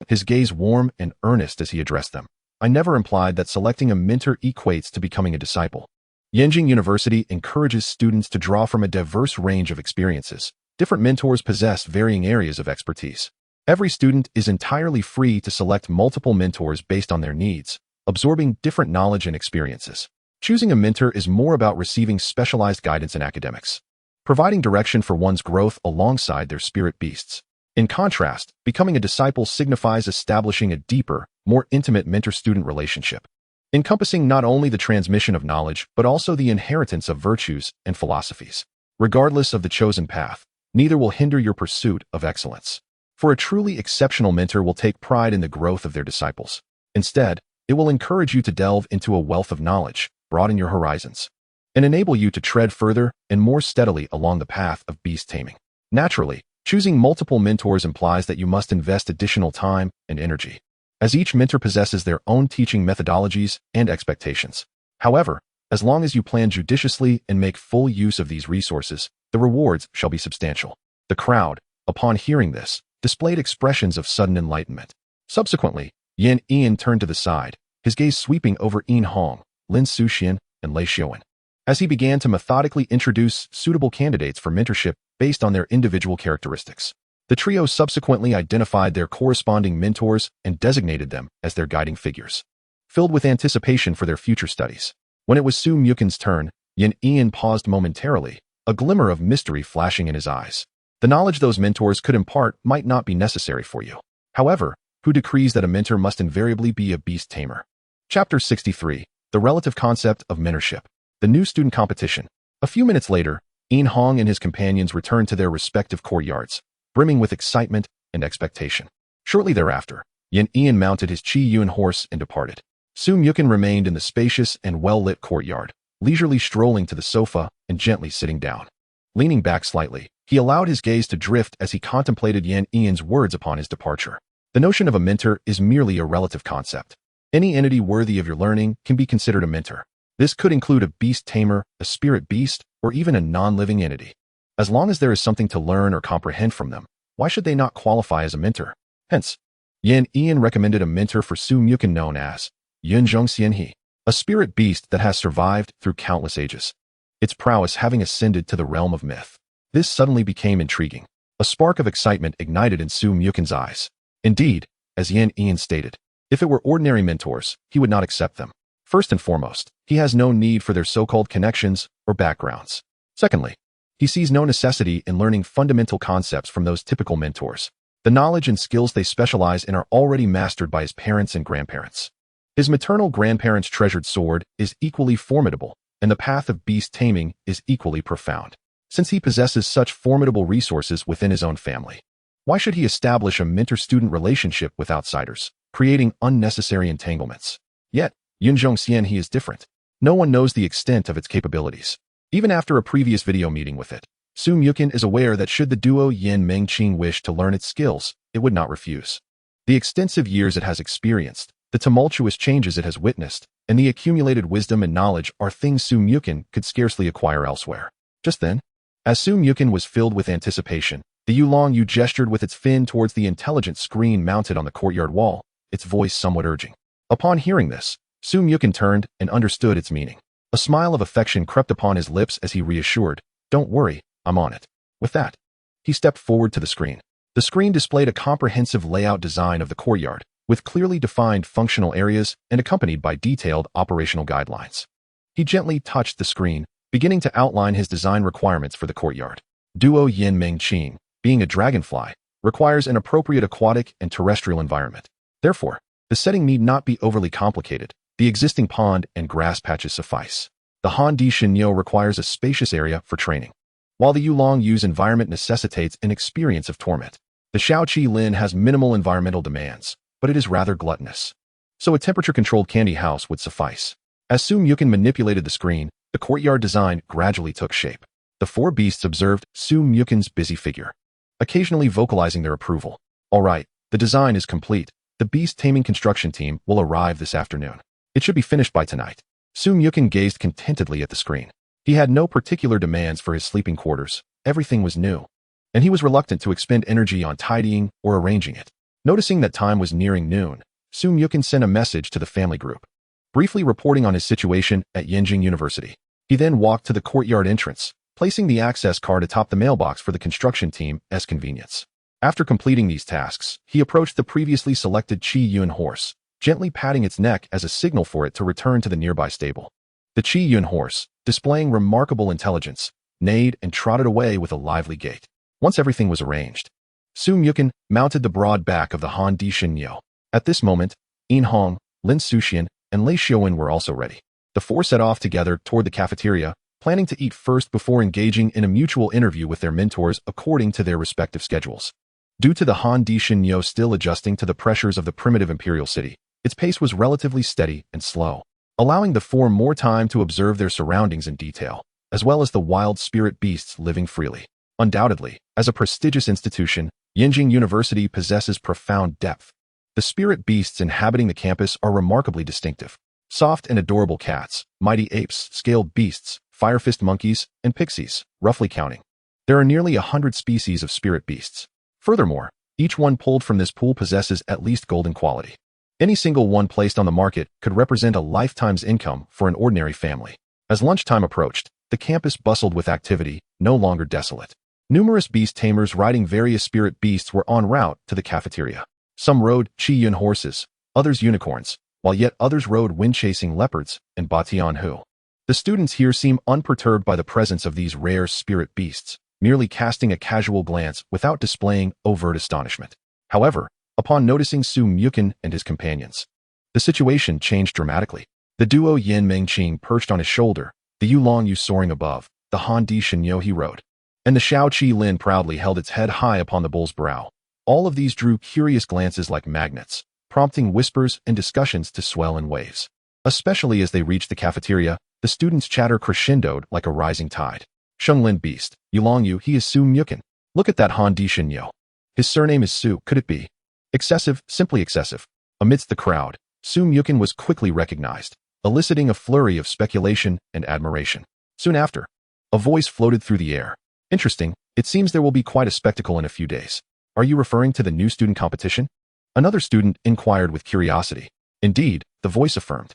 [SPEAKER 1] his gaze warm and earnest as he addressed them. I never implied that selecting a mentor equates to becoming a disciple. Yanjing University encourages students to draw from a diverse range of experiences. Different mentors possess varying areas of expertise. Every student is entirely free to select multiple mentors based on their needs, absorbing different knowledge and experiences. Choosing a mentor is more about receiving specialized guidance in academics, providing direction for one's growth alongside their spirit beasts. In contrast, becoming a disciple signifies establishing a deeper, more intimate mentor-student relationship, encompassing not only the transmission of knowledge but also the inheritance of virtues and philosophies. Regardless of the chosen path, neither will hinder your pursuit of excellence. For a truly exceptional mentor will take pride in the growth of their disciples. Instead, it will encourage you to delve into a wealth of knowledge, broaden your horizons, and enable you to tread further and more steadily along the path of beast taming. Naturally, choosing multiple mentors implies that you must invest additional time and energy, as each mentor possesses their own teaching methodologies and expectations. However, as long as you plan judiciously and make full use of these resources, the rewards shall be substantial. The crowd, upon hearing this, displayed expressions of sudden enlightenment. Subsequently, Yan Ian turned to the side, his gaze sweeping over Yin Hong, Lin Suxian, and Lei Xiaowen, as he began to methodically introduce suitable candidates for mentorship based on their individual characteristics. The trio subsequently identified their corresponding mentors and designated them as their guiding figures. Filled with anticipation for their future studies, when it was Su Muchen's turn, Yan Ian paused momentarily, a glimmer of mystery flashing in his eyes. The knowledge those mentors could impart might not be necessary for you. However, who decrees that a mentor must invariably be a beast tamer? Chapter 63. The Relative Concept of Mentorship. The New Student Competition. A few minutes later, Yin Hong and his companions returned to their respective courtyards, brimming with excitement and expectation. Shortly thereafter, Yan Ian mounted his Qi Yuan horse and departed. Su Muchen remained in the spacious and well-lit courtyard, leisurely strolling to the sofa and gently sitting down. Leaning back slightly, he allowed his gaze to drift as he contemplated Yan Ian's words upon his departure. The notion of a mentor is merely a relative concept. Any entity worthy of your learning can be considered a mentor. This could include a beast tamer, a spirit beast, or even a non-living entity. As long as there is something to learn or comprehend from them, why should they not qualify as a mentor? Hence, Yan Ian recommended a mentor for Su Muchen known as Yunzhong Xianhe, a spirit beast that has survived through countless ages, its prowess having ascended to the realm of myth. This suddenly became intriguing. A spark of excitement ignited in Su Muchen's eyes. Indeed, as Yan Ian stated, if it were ordinary mentors, he would not accept them. First and foremost, he has no need for their so-called connections or backgrounds. Secondly, he sees no necessity in learning fundamental concepts from those typical mentors. The knowledge and skills they specialize in are already mastered by his parents and grandparents. His maternal grandparents' treasured sword is equally formidable, and the path of beast taming is equally profound. Since he possesses such formidable resources within his own family, why should he establish a mentor-student relationship with outsiders, creating unnecessary entanglements? Yet, Yunzhong Xianhe is different. No one knows the extent of its capabilities. Even after a previous video meeting with it, Su Muchen is aware that should the duo Yin Mengqing wish to learn its skills, it would not refuse. The extensive years it has experienced, the tumultuous changes it has witnessed, and the accumulated wisdom and knowledge are things Su Muchen could scarcely acquire elsewhere. Just then, as Su Muchen was filled with anticipation, the Yulong Yu gestured with its fin towards the intelligent screen mounted on the courtyard wall, its voice somewhat urging. Upon hearing this, Muchen turned and understood its meaning. A smile of affection crept upon his lips as he reassured, "Don't worry, I'm on it." With that, he stepped forward to the screen. The screen displayed a comprehensive layout design of the courtyard, with clearly defined functional areas and accompanied by detailed operational guidelines. He gently touched the screen, beginning to outline his design requirements for the courtyard. Duo Yin Meng Qing, being a dragonfly, requires an appropriate aquatic and terrestrial environment. Therefore, the setting need not be overly complicated. The existing pond and grass patches suffice. The Han Di Shinyo requires a spacious area for training, while the Yulong Yu's environment necessitates an experience of torment. The Xiao Qilin has minimal environmental demands, but it is rather gluttonous. So a temperature-controlled candy house would suffice. As Muchen manipulated the screen, the courtyard design gradually took shape. The four beasts observed Muchen's busy figure, occasionally vocalizing their approval. All right, the design is complete. The beast-taming construction team will arrive this afternoon. It should be finished by tonight. Muchen gazed contentedly at the screen. He had no particular demands for his sleeping quarters. Everything was new, and he was reluctant to expend energy on tidying or arranging it. Noticing that time was nearing noon, Muchen sent a message to the family group, briefly reporting on his situation at Yenjing University. He then walked to the courtyard entrance, placing the access card atop the mailbox for the construction team as convenience. After completing these tasks, he approached the previously selected Qi Yun horse, gently patting its neck as a signal for it to return to the nearby stable. The Qi Yun horse, displaying remarkable intelligence, neighed and trotted away with a lively gait. Once everything was arranged, Muchen mounted the broad back of the Han Di Shinyo. At this moment, Yin Hong, Lin Suxian, and Lei Xiaowen were also ready. The four set off together toward the cafeteria, planning to eat first before engaging in a mutual interview with their mentors according to their respective schedules. Due to the Han Di Shinyo still adjusting to the pressures of the primitive Imperial city, its pace was relatively steady and slow, allowing the four more time to observe their surroundings in detail, as well as the wild spirit beasts living freely. Undoubtedly, as a prestigious institution, Yenjing University possesses profound depth. The spirit beasts inhabiting the campus are remarkably distinctive. Soft and adorable cats, mighty apes, scaled beasts, fire-fist monkeys, and pixies, roughly counting. There are nearly 100 species of spirit beasts. Furthermore, each one pulled from this pool possesses at least golden quality. Any single one placed on the market could represent a lifetime's income for an ordinary family. As lunchtime approached, the campus bustled with activity, no longer desolate. Numerous beast tamers riding various spirit beasts were en route to the cafeteria. Some rode Qi Yun horses, others unicorns, while yet others rode wind-chasing leopards and Batian Hu. The students here seem unperturbed by the presence of these rare spirit beasts, merely casting a casual glance without displaying overt astonishment. However, upon noticing Muchen and his companions, the situation changed dramatically. The duo Yin Meng Qing perched on his shoulder, the Yulong Yu soaring above, the Han Di Shinyo he rode, and the Xiao Qilin proudly held its head high upon the bull's brow. All of these drew curious glances like magnets, prompting whispers and discussions to swell in waves. Especially as they reached the cafeteria, the students' chatter crescendoed like a rising tide. Shenglin beast, Yulong Yu, he is Muchen. Look at that Han Di Shinyo. His surname is Su, could it be? Excessive, simply excessive. Amidst the crowd, Muchen was quickly recognized, eliciting a flurry of speculation and admiration. Soon after, a voice floated through the air. Interesting, it seems there will be quite a spectacle in a few days. Are you referring to the new student competition? Another student inquired with curiosity. Indeed, the voice affirmed.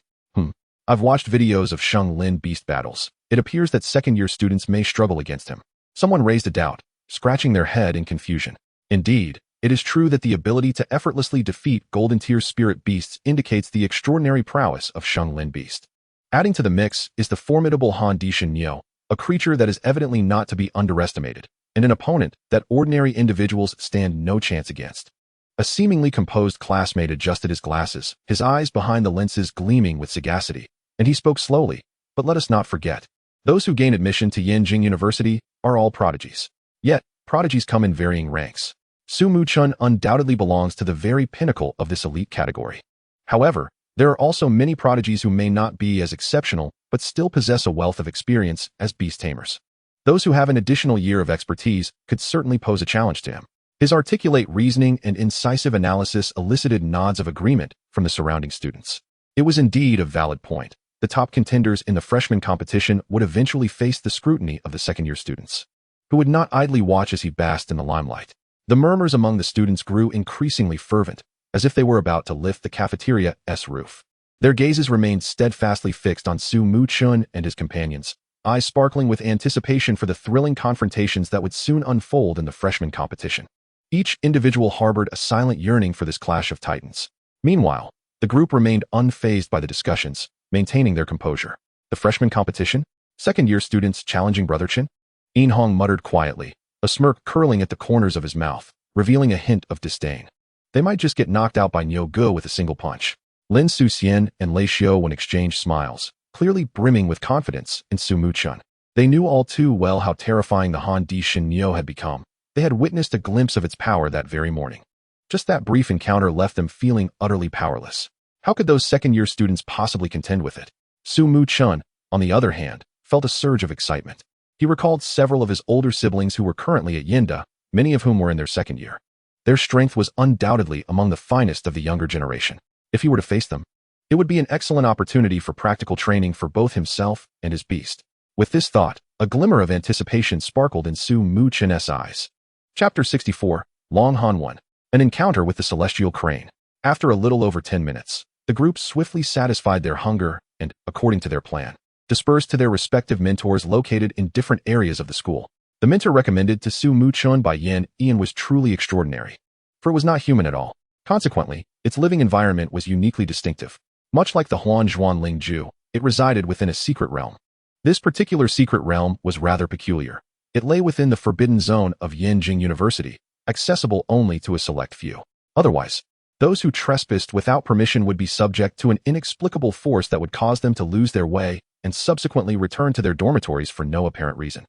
[SPEAKER 1] I've watched videos of Sheng Lin beast battles. It appears that second-year students may struggle against him. Someone raised a doubt, scratching their head in confusion. Indeed, it is true that the ability to effortlessly defeat golden-tier spirit beasts indicates the extraordinary prowess of Sheng Lin beast. Adding to the mix is the formidable Han Di Shinyo, a creature that is evidently not to be underestimated, and an opponent that ordinary individuals stand no chance against. A seemingly composed classmate adjusted his glasses, his eyes behind the lenses gleaming with sagacity, and he spoke slowly, but let us not forget, those who gain admission to Yenjing University are all prodigies. Yet, prodigies come in varying ranks. Muchen undoubtedly belongs to the very pinnacle of this elite category. However, there are also many prodigies who may not be as exceptional, but still possess a wealth of experience as beast tamers. Those who have an additional year of expertise could certainly pose a challenge to him. His articulate reasoning and incisive analysis elicited nods of agreement from the surrounding students. It was indeed a valid point. The top contenders in the freshman competition would eventually face the scrutiny of the second-year students, who would not idly watch as he basked in the limelight. The murmurs among the students grew increasingly fervent, as if they were about to lift the cafeteria's roof. Their gazes remained steadfastly fixed on Muchen and his companions, eyes sparkling with anticipation for the thrilling confrontations that would soon unfold in the freshman competition. Each individual harbored a silent yearning for this clash of titans. Meanwhile, the group remained unfazed by the discussions, maintaining their composure. The freshman competition? Second-year students challenging Brother Qin? In Hong muttered quietly, a smirk curling at the corners of his mouth, revealing a hint of disdain. They might just get knocked out by Niu Ge with a single punch. Lin Suxian and Lei Xiaowen exchanged smiles, clearly brimming with confidence in Muchen. They knew all too well how terrifying the Han Di Shin Niu had become. They had witnessed a glimpse of its power that very morning. Just that brief encounter left them feeling utterly powerless. How could those second-year students possibly contend with it? Muchen, on the other hand, felt a surge of excitement. He recalled several of his older siblings who were currently at Yinda, many of whom were in their second year. Their strength was undoubtedly among the finest of the younger generation. If he were to face them, it would be an excellent opportunity for practical training for both himself and his beast. With this thought, a glimmer of anticipation sparkled in Muchen's eyes. Chapter 64, Long Han 1. An encounter with the celestial crane. After a little over 10 minutes, the group swiftly satisfied their hunger and, according to their plan, dispersed to their respective mentors located in different areas of the school. The mentor recommended to Muchen by Ian was truly extraordinary, for it was not human at all. Consequently, its living environment was uniquely distinctive. Much like the Huanzhuan Lingju, it resided within a secret realm. This particular secret realm was rather peculiar. It lay within the forbidden zone of Yanjing University, accessible only to a select few. Otherwise, those who trespassed without permission would be subject to an inexplicable force that would cause them to lose their way and subsequently return to their dormitories for no apparent reason.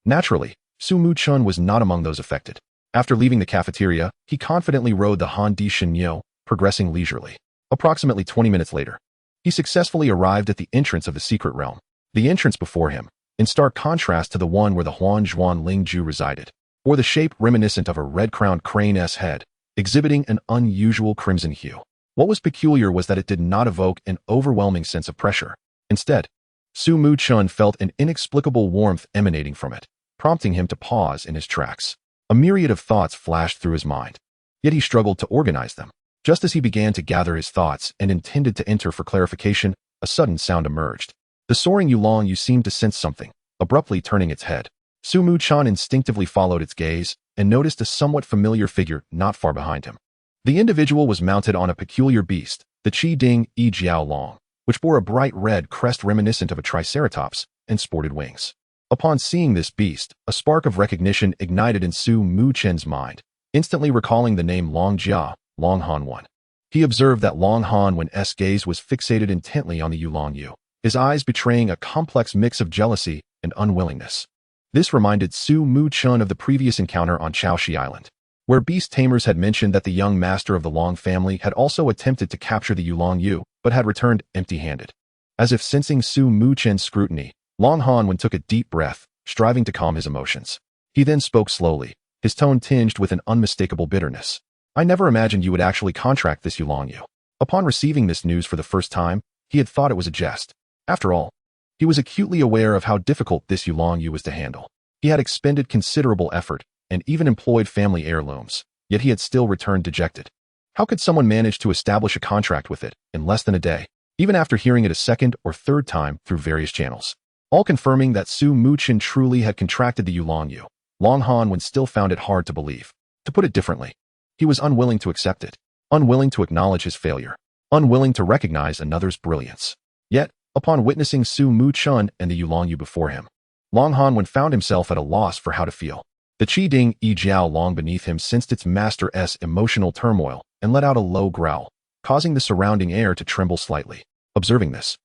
[SPEAKER 1] Naturally, Muchen was not among those affected. After leaving the cafeteria, he confidently rode the Han Di Shin Niu, progressing leisurely. Approximately 20 minutes later, he successfully arrived at the entrance of the secret realm. The entrance before him, in stark contrast to the one where the Huanzhuan Lingju resided, bore the shape reminiscent of a red-crowned crane's head, exhibiting an unusual crimson hue. What was peculiar was that it did not evoke an overwhelming sense of pressure. Instead, Muchen felt an inexplicable warmth emanating from it, prompting him to pause in his tracks. A myriad of thoughts flashed through his mind, yet he struggled to organize them. Just as he began to gather his thoughts and intended to enter for clarification, a sudden sound emerged. The soaring Yulong seemed to sense something, abruptly turning its head. Muchen instinctively followed its gaze and noticed a somewhat familiar figure not far behind him. The individual was mounted on a peculiar beast, the Qiding Jiao Long, which bore a bright red crest reminiscent of a triceratops and sported wings. Upon seeing this beast, a spark of recognition ignited in Muchen's mind, instantly recalling the name Long Jia, Long Han 1. He observed that Long Han 1's gaze was fixated intently on the Yulong Yu, his eyes betraying a complex mix of jealousy and unwillingness. This reminded Muchen of the previous encounter on Chaoshi Island, where beast tamers had mentioned that the young master of the Long family had also attempted to capture the Yulong Yu, but had returned empty-handed. As if sensing Muchen's scrutiny, Long Han took a deep breath, striving to calm his emotions. He then spoke slowly, his tone tinged with an unmistakable bitterness. I never imagined you would actually contract this Yulong Yu. Upon receiving this news for the first time, he had thought it was a jest. After all, he was acutely aware of how difficult this Yulong Yu was to handle. He had expended considerable effort and even employed family heirlooms, yet he had still returned dejected. How could someone manage to establish a contract with it in less than a day, even after hearing it a second or third time through various channels? All confirming that Muchen truly had contracted the Yulong Yu, Long Han still found it hard to believe. To put it differently, he was unwilling to accept it, unwilling to acknowledge his failure, unwilling to recognize another's brilliance. Yet, upon witnessing Muchen and the Yulong Yu before him, Long Han found himself at a loss for how to feel. The Qiding Jiao Long beneath him sensed its master's emotional turmoil and let out a low growl, causing the surrounding air to tremble slightly. Observing this,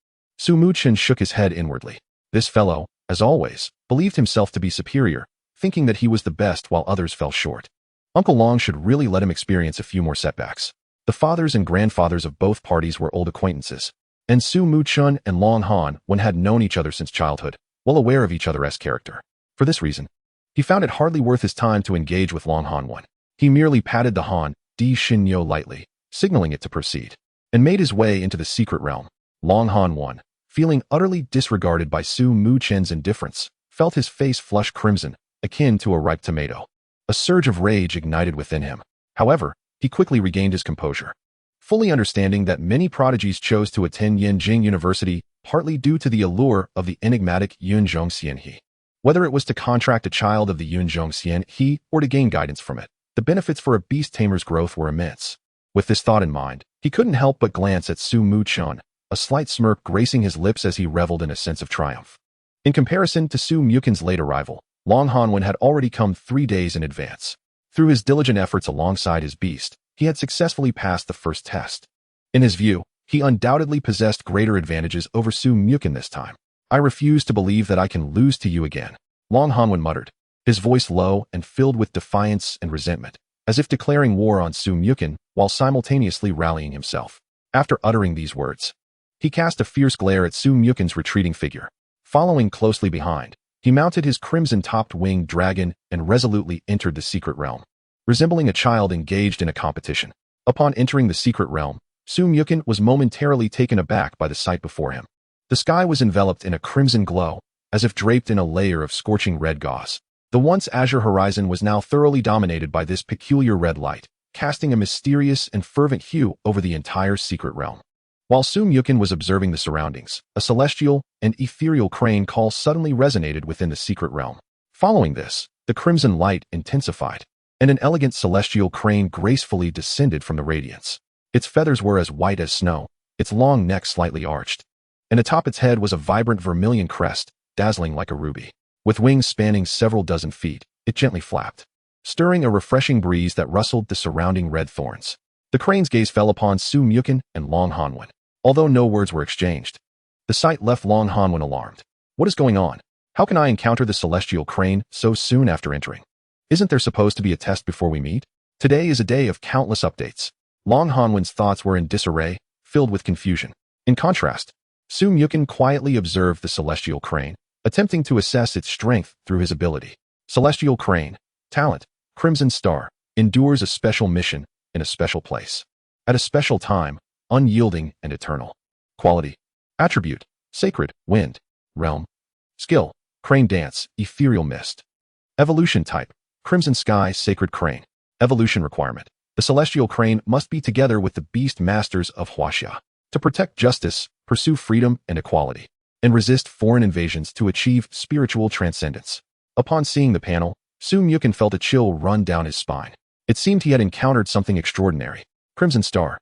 [SPEAKER 1] Muchen shook his head inwardly. This fellow, as always, believed himself to be superior, thinking that he was the best while others fell short. Uncle Long should really let him experience a few more setbacks. The fathers and grandfathers of both parties were old acquaintances, and Muchen and Long Han had known each other since childhood, well aware of each other's character. For this reason, he found it hardly worth his time to engage with Long Han 1. He merely patted the Han Di Shin Niu lightly, signaling it to proceed, and made his way into the secret realm. Long Han 1, feeling utterly disregarded by Muchen's indifference, felt his face flush crimson, akin to a ripe tomato. A surge of rage ignited within him. However, he quickly regained his composure. fully understanding that many prodigies chose to attend Yanjing University partly due to the allure of the enigmatic Yunzhong Xianhe. Whether it was to contract a child of the Yunzhong Xianhe or to gain guidance from it, the benefits for a beast tamer's growth were immense. With this thought in mind, he couldn't help but glance at Su Muchen, a slight smirk gracing his lips as he reveled in a sense of triumph. In comparison to Su Muchen's late arrival, Long Hanwen had already come 3 days in advance. Through his diligent efforts alongside his beast, he had successfully passed the first test. In his view, he undoubtedly possessed greater advantages over Su Muchen this time. I refuse to believe that I can lose to you again, Long Hanwen muttered, his voice low and filled with defiance and resentment, as if declaring war on Su Muchen while simultaneously rallying himself. After uttering these words, he cast a fierce glare at Su Muchen's retreating figure. Following closely behind, he mounted his crimson-topped winged dragon and resolutely entered the secret realm, resembling a child engaged in a competition. Upon entering the secret realm, Su Muchen was momentarily taken aback by the sight before him. The sky was enveloped in a crimson glow, as if draped in a layer of scorching red gauze. The once azure horizon was now thoroughly dominated by this peculiar red light, casting a mysterious and fervent hue over the entire secret realm. While Su Muchen was observing the surroundings, a celestial and ethereal crane call suddenly resonated within the secret realm. Following this, the crimson light intensified, and an elegant celestial crane gracefully descended from the radiance. Its feathers were as white as snow, its long neck slightly arched, and atop its head was a vibrant vermilion crest, dazzling like a ruby. With wings spanning several dozen feet, it gently flapped, stirring a refreshing breeze that rustled the surrounding red thorns. The crane's gaze fell upon Su Muchen and Long Hanwen, although no words were exchanged. The sight left Long Hanwen alarmed. What is going on? How can I encounter the celestial crane so soon after entering? Isn't there supposed to be a test before we meet? Today is a day of countless updates. Long Hanwen's thoughts were in disarray, filled with confusion. In contrast, Su Muchen quietly observed the celestial crane, attempting to assess its strength through his ability. Celestial crane, talent, crimson star, endures a special mission in a special place. At a special time, unyielding and eternal. Quality, attribute, sacred, wind, realm. Skill, crane dance, ethereal mist. Evolution type, crimson sky, sacred crane. Evolution requirement. The celestial crane must be together with the beast masters of Huaxia to protect justice, pursue freedom and equality, and resist foreign invasions to achieve spiritual transcendence. Upon seeing the panel, Su Muchen felt a chill run down his spine. It seemed he had encountered something extraordinary. Crimson star.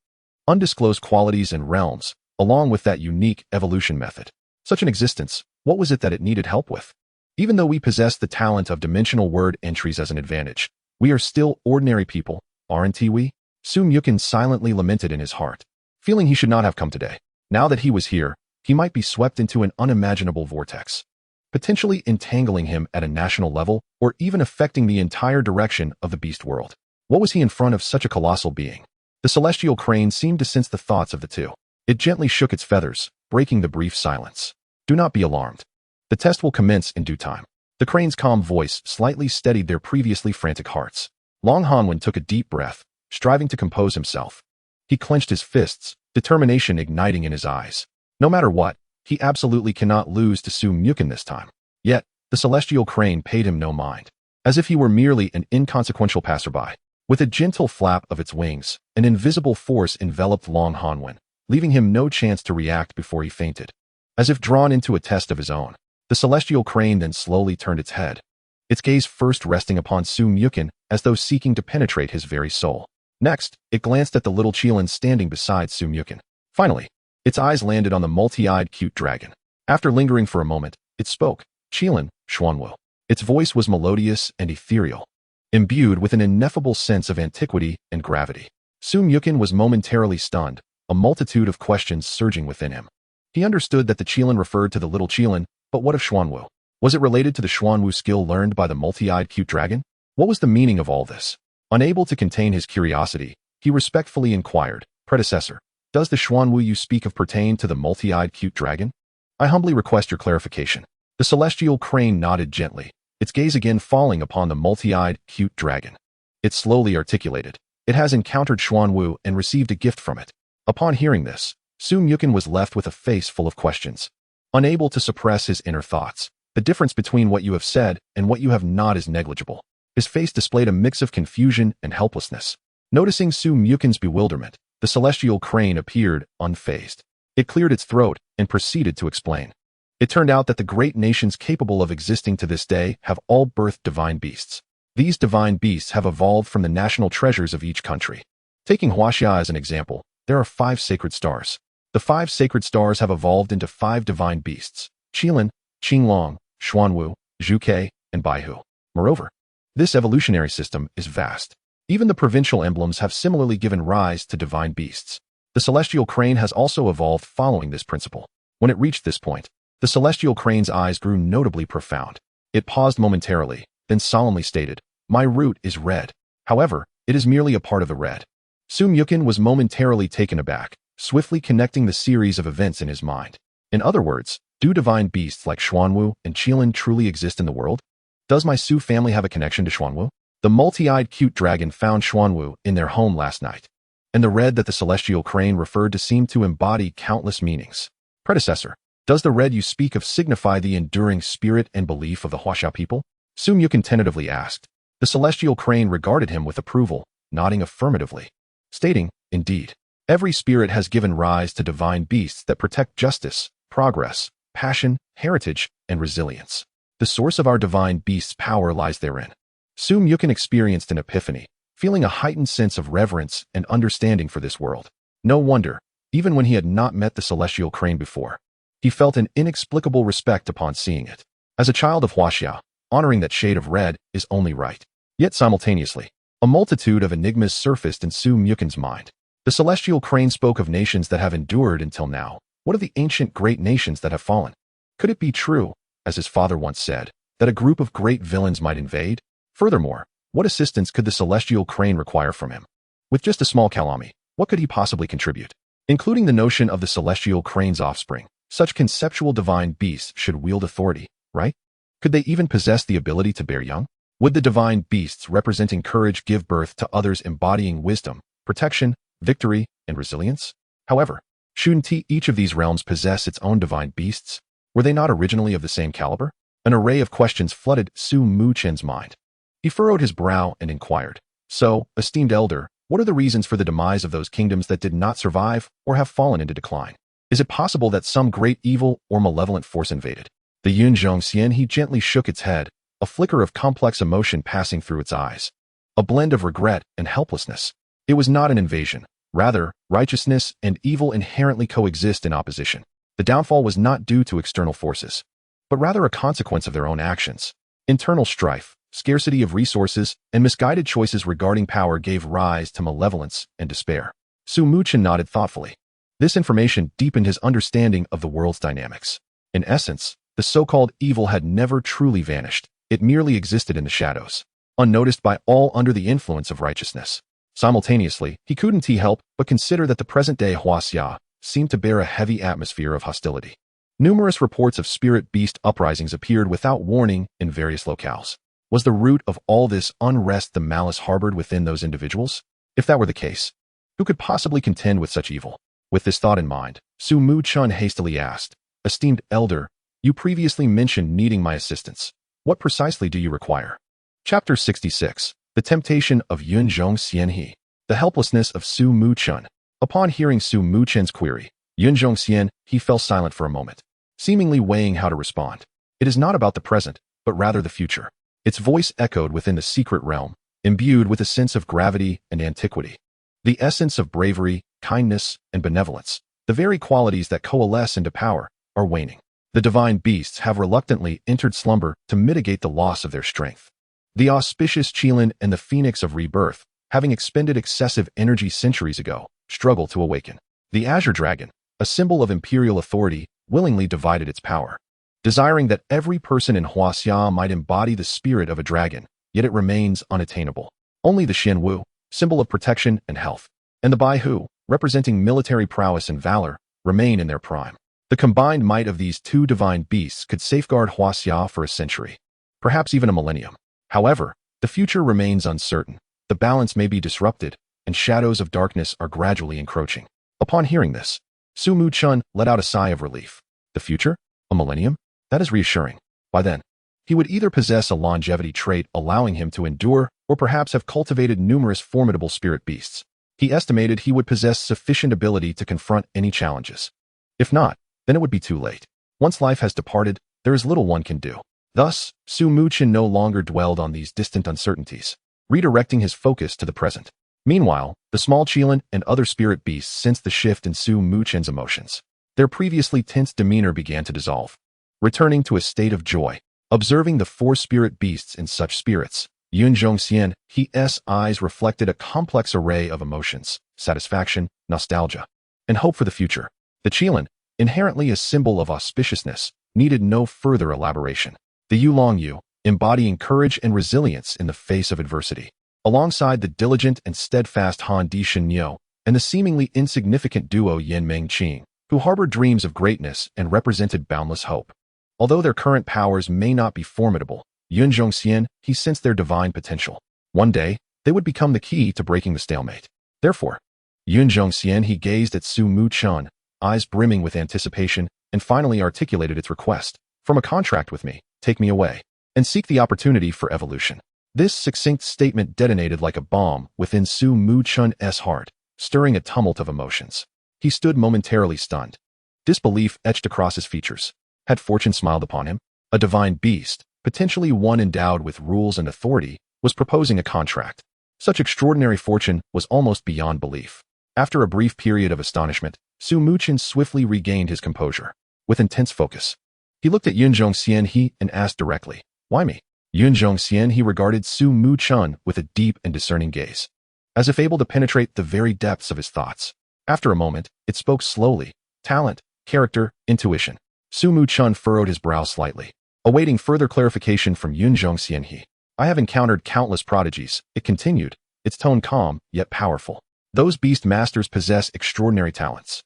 [SPEAKER 1] Undisclosed qualities and realms, along with that unique evolution method. Such an existence, what was it that it needed help with? Even though we possess the talent of dimensional word entries as an advantage, we are still ordinary people, aren't we? Su Muchen silently lamented in his heart, feeling he should not have come today. Now that he was here, he might be swept into an unimaginable vortex, potentially entangling him at a national level or even affecting the entire direction of the beast world. What was he in front of such a colossal being? The celestial crane seemed to sense the thoughts of the two. It gently shook its feathers, breaking the brief silence. Do not be alarmed. The test will commence in due time. The crane's calm voice slightly steadied their previously frantic hearts. Long Hanwen took a deep breath, striving to compose himself. He clenched his fists, determination igniting in his eyes. No matter what, he absolutely cannot lose to Su Muchen this time. Yet, the celestial crane paid him no mind, as if he were merely an inconsequential passerby. With a gentle flap of its wings, an invisible force enveloped Long Hanwen, leaving him no chance to react before he fainted. As if drawn into a test of his own, the celestial crane then slowly turned its head, its gaze first resting upon Su Muchen as though seeking to penetrate his very soul. Next, it glanced at the little Qilin standing beside Su Muchen. Finally, its eyes landed on the multi-eyed cute dragon. After lingering for a moment, it spoke. Qilin, Xuanwu. Its voice was melodious and ethereal, imbued with an ineffable sense of antiquity and gravity. Su Muchen was momentarily stunned, a multitude of questions surging within him. He understood that the Qilin referred to the little Qilin, but what of Xuanwu? Was it related to the Xuanwu skill learned by the multi-eyed cute dragon? What was the meaning of all this? Unable to contain his curiosity, he respectfully inquired, Predecessor, does the Xuanwu you speak of pertain to the multi-eyed cute dragon? I humbly request your clarification. The celestial crane nodded gently, its gaze again falling upon the multi-eyed cute dragon. It slowly articulated. It has encountered Xuanwu and received a gift from it. Upon hearing this, Su Muchen was left with a face full of questions, unable to suppress his inner thoughts. The difference between what you have said and what you have not is negligible. His face displayed a mix of confusion and helplessness. Noticing Su Muchen's bewilderment, The celestial crane appeared unfazed. It cleared its throat and proceeded to explain. It turned out that the great nations capable of existing to this day have all birthed divine beasts. These divine beasts have evolved from the national treasures of each country. Taking Huaxia as an example, there are 5 sacred stars. The 5 sacred stars have evolved into 5 divine beasts: Qilin, Qinglong, Xuanwu, Zhuke, and Baihu. Moreover, this evolutionary system is vast. Even the provincial emblems have similarly given rise to divine beasts. The celestial crane has also evolved following this principle. When it reached this point, the celestial crane's eyes grew notably profound. It paused momentarily, then solemnly stated, "My root is red. However, it is merely a part of the red." Muchen was momentarily taken aback, swiftly connecting the series of events in his mind. In other words, do divine beasts like Xuanwu and Qilin truly exist in the world? Does my Su family have a connection to Xuanwu? The multi-eyed cute dragon found Xuanwu in their home last night, and the red that the celestial crane referred to seemed to embody countless meanings. Predecessor, does the red you speak of signify the enduring spirit and belief of the Huaxia people? Muchen tentatively asked. The celestial crane regarded him with approval, nodding affirmatively, stating, "Indeed, every spirit has given rise to divine beasts that protect justice, progress, passion, heritage, and resilience. The source of our divine beast's power lies therein." Muchen experienced an epiphany, feeling a heightened sense of reverence and understanding for this world. No wonder, even when he had not met the celestial crane before, he felt an inexplicable respect upon seeing it. As a child of Huaxia, honoring that shade of red is only right. Yet simultaneously, a multitude of enigmas surfaced in Muchen's mind. The celestial crane spoke of nations that have endured until now. What of the ancient great nations that have fallen? Could it be true, as his father once said, that a group of great villains might invade? Furthermore, what assistance could the celestial crane require from him? With just a small calami, what could he possibly contribute? Including the notion of the celestial crane's offspring, such conceptual divine beasts should wield authority, right? Could they even possess the ability to bear young? Would the divine beasts representing courage give birth to others embodying wisdom, protection, victory, and resilience? However, shouldn't each of these realms possess its own divine beasts? Were they not originally of the same caliber? An array of questions flooded Muchen's mind. He furrowed his brow and inquired, "So, esteemed elder, what are the reasons for the demise of those kingdoms that did not survive or have fallen into decline? Is it possible that some great evil or malevolent force invaded?" The Yunzhongxian he gently shook its head, a flicker of complex emotion passing through its eyes. A blend of regret and helplessness. It was not an invasion. Rather, righteousness and evil inherently coexist in opposition. The downfall was not due to external forces, but rather a consequence of their own actions. Internal strife, scarcity of resources, and misguided choices regarding power gave rise to malevolence and despair. Muchen nodded thoughtfully. This information deepened his understanding of the world's dynamics. In essence, the so-called evil had never truly vanished. It merely existed in the shadows, unnoticed by all under the influence of righteousness. Simultaneously, he couldn't help but consider that the present-day Huaxia seemed to bear a heavy atmosphere of hostility. Numerous reports of spirit beast uprisings appeared without warning in various locales. Was the root of all this unrest the malice harbored within those individuals? If that were the case, who could possibly contend with such evil? With this thought in mind, Muchen hastily asked, "Esteemed elder, you previously mentioned needing my assistance. What precisely do you require?" Chapter 66. The Temptation of Yunzhongxian. The helplessness of Muchen. Upon hearing Muchen's query, Yunzhongxian fell silent for a moment, seemingly weighing how to respond. It is not about the present, but rather the future. Its voice echoed within the secret realm, imbued with a sense of gravity and antiquity. The essence of bravery, kindness, and benevolence, the very qualities that coalesce into power, are waning. The divine beasts have reluctantly entered slumber to mitigate the loss of their strength. The auspicious Qilin and the phoenix of rebirth, having expended excessive energy centuries ago, struggle to awaken. The azure dragon, a symbol of imperial authority, willingly divided its power, desiring that every person in Huaxia might embody the spirit of a dragon, yet it remains unattainable. Only the Xianwu, symbol of protection and health, and the Baihu, representing military prowess and valor, remain in their prime. The combined might of these two divine beasts could safeguard Huaxia for a century, perhaps even a millennium. However, the future remains uncertain. The balance may be disrupted, and shadows of darkness are gradually encroaching. Upon hearing this, Muchen let out a sigh of relief. The future? A millennium? That is reassuring. By then, he would either possess a longevity trait allowing him to endure, or perhaps have cultivated numerous formidable spirit beasts. He estimated he would possess sufficient ability to confront any challenges. If not, then it would be too late. Once life has departed, there is little one can do. Thus, Muchen no longer dwelled on these distant uncertainties, redirecting his focus to the present. Meanwhile, the small Qilin and other spirit beasts sensed the shift in Muchen's emotions. Their previously tense demeanor began to dissolve, returning to a state of joy. Observing the four spirit beasts in such spirits, His eyes reflected a complex array of emotions, satisfaction, nostalgia, and hope for the future. The Qilin, inherently a symbol of auspiciousness, needed no further elaboration. The Yu, embodying courage and resilience in the face of adversity, alongside the diligent and steadfast Han Di Shenyo and the seemingly insignificant duo Yin Meng Qing, who harbored dreams of greatness and represented boundless hope. Although their current powers may not be formidable, he sensed their divine potential. One day, they would become the key to breaking the stalemate. Therefore, he gazed at Muchen, eyes brimming with anticipation, and finally articulated its request. Form a contract with me, take me away, and seek the opportunity for evolution. This succinct statement detonated like a bomb within Muchen's heart, stirring a tumult of emotions. He stood momentarily stunned. Disbelief etched across his features. Had fortune smiled upon him? A divine beast, potentially one endowed with rules and authority, was proposing a contract. Such extraordinary fortune was almost beyond belief. After a brief period of astonishment, Muchen swiftly regained his composure. With intense focus, he looked at He and asked directly, "Why me?" He regarded Muchen with a deep and discerning gaze, as if able to penetrate the very depths of his thoughts. After a moment, it spoke slowly. Talent, character, intuition. Muchen furrowed his brow slightly, awaiting further clarification from He. I have encountered countless prodigies, it continued, its tone calm, yet powerful. Those beast masters possess extraordinary talents.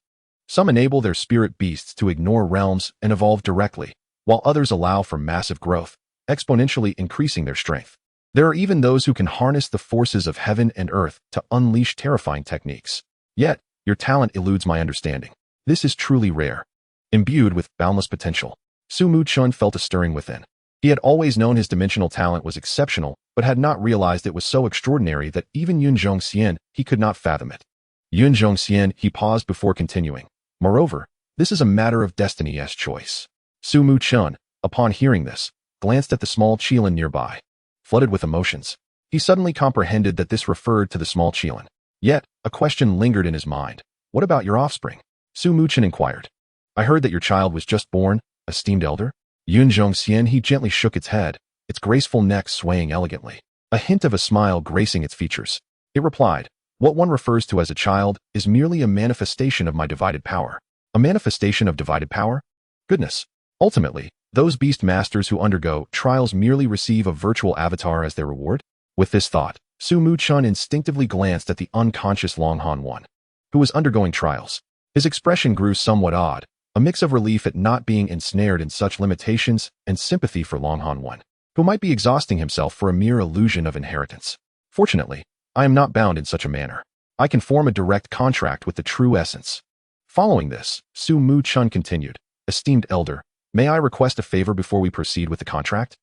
[SPEAKER 1] Some enable their spirit beasts to ignore realms and evolve directly, while others allow for massive growth, exponentially increasing their strength. There are even those who can harness the forces of heaven and earth to unleash terrifying techniques. Yet, your talent eludes my understanding. This is truly rare. Imbued with boundless potential, Muchen felt a stirring within. He had always known his dimensional talent was exceptional, but had not realized it was so extraordinary that even he could not fathom it. He paused before continuing. Moreover, this is a matter of destiny's choice. Muchen, upon hearing this, glanced at the small Qilin nearby. Flooded with emotions, he suddenly comprehended that this referred to the small Qilin. Yet, a question lingered in his mind. What about your offspring? Muchen inquired. I heard that your child was just born, esteemed elder. He gently shook its head, its graceful neck swaying elegantly, a hint of a smile gracing its features. It replied, what one refers to as a child is merely a manifestation of my divided power. A manifestation of divided power? Goodness. Ultimately, those beast masters who undergo trials merely receive a virtual avatar as their reward? With this thought, Muchen instinctively glanced at the unconscious Longhan One, who was undergoing trials. His expression grew somewhat odd, a mix of relief at not being ensnared in such limitations and sympathy for Longhan One, who might be exhausting himself for a mere illusion of inheritance. Fortunately, I am not bound in such a manner. I can form a direct contract with the true essence. Following this, Muchen continued, esteemed elder, may I request a favor before we proceed with the contract?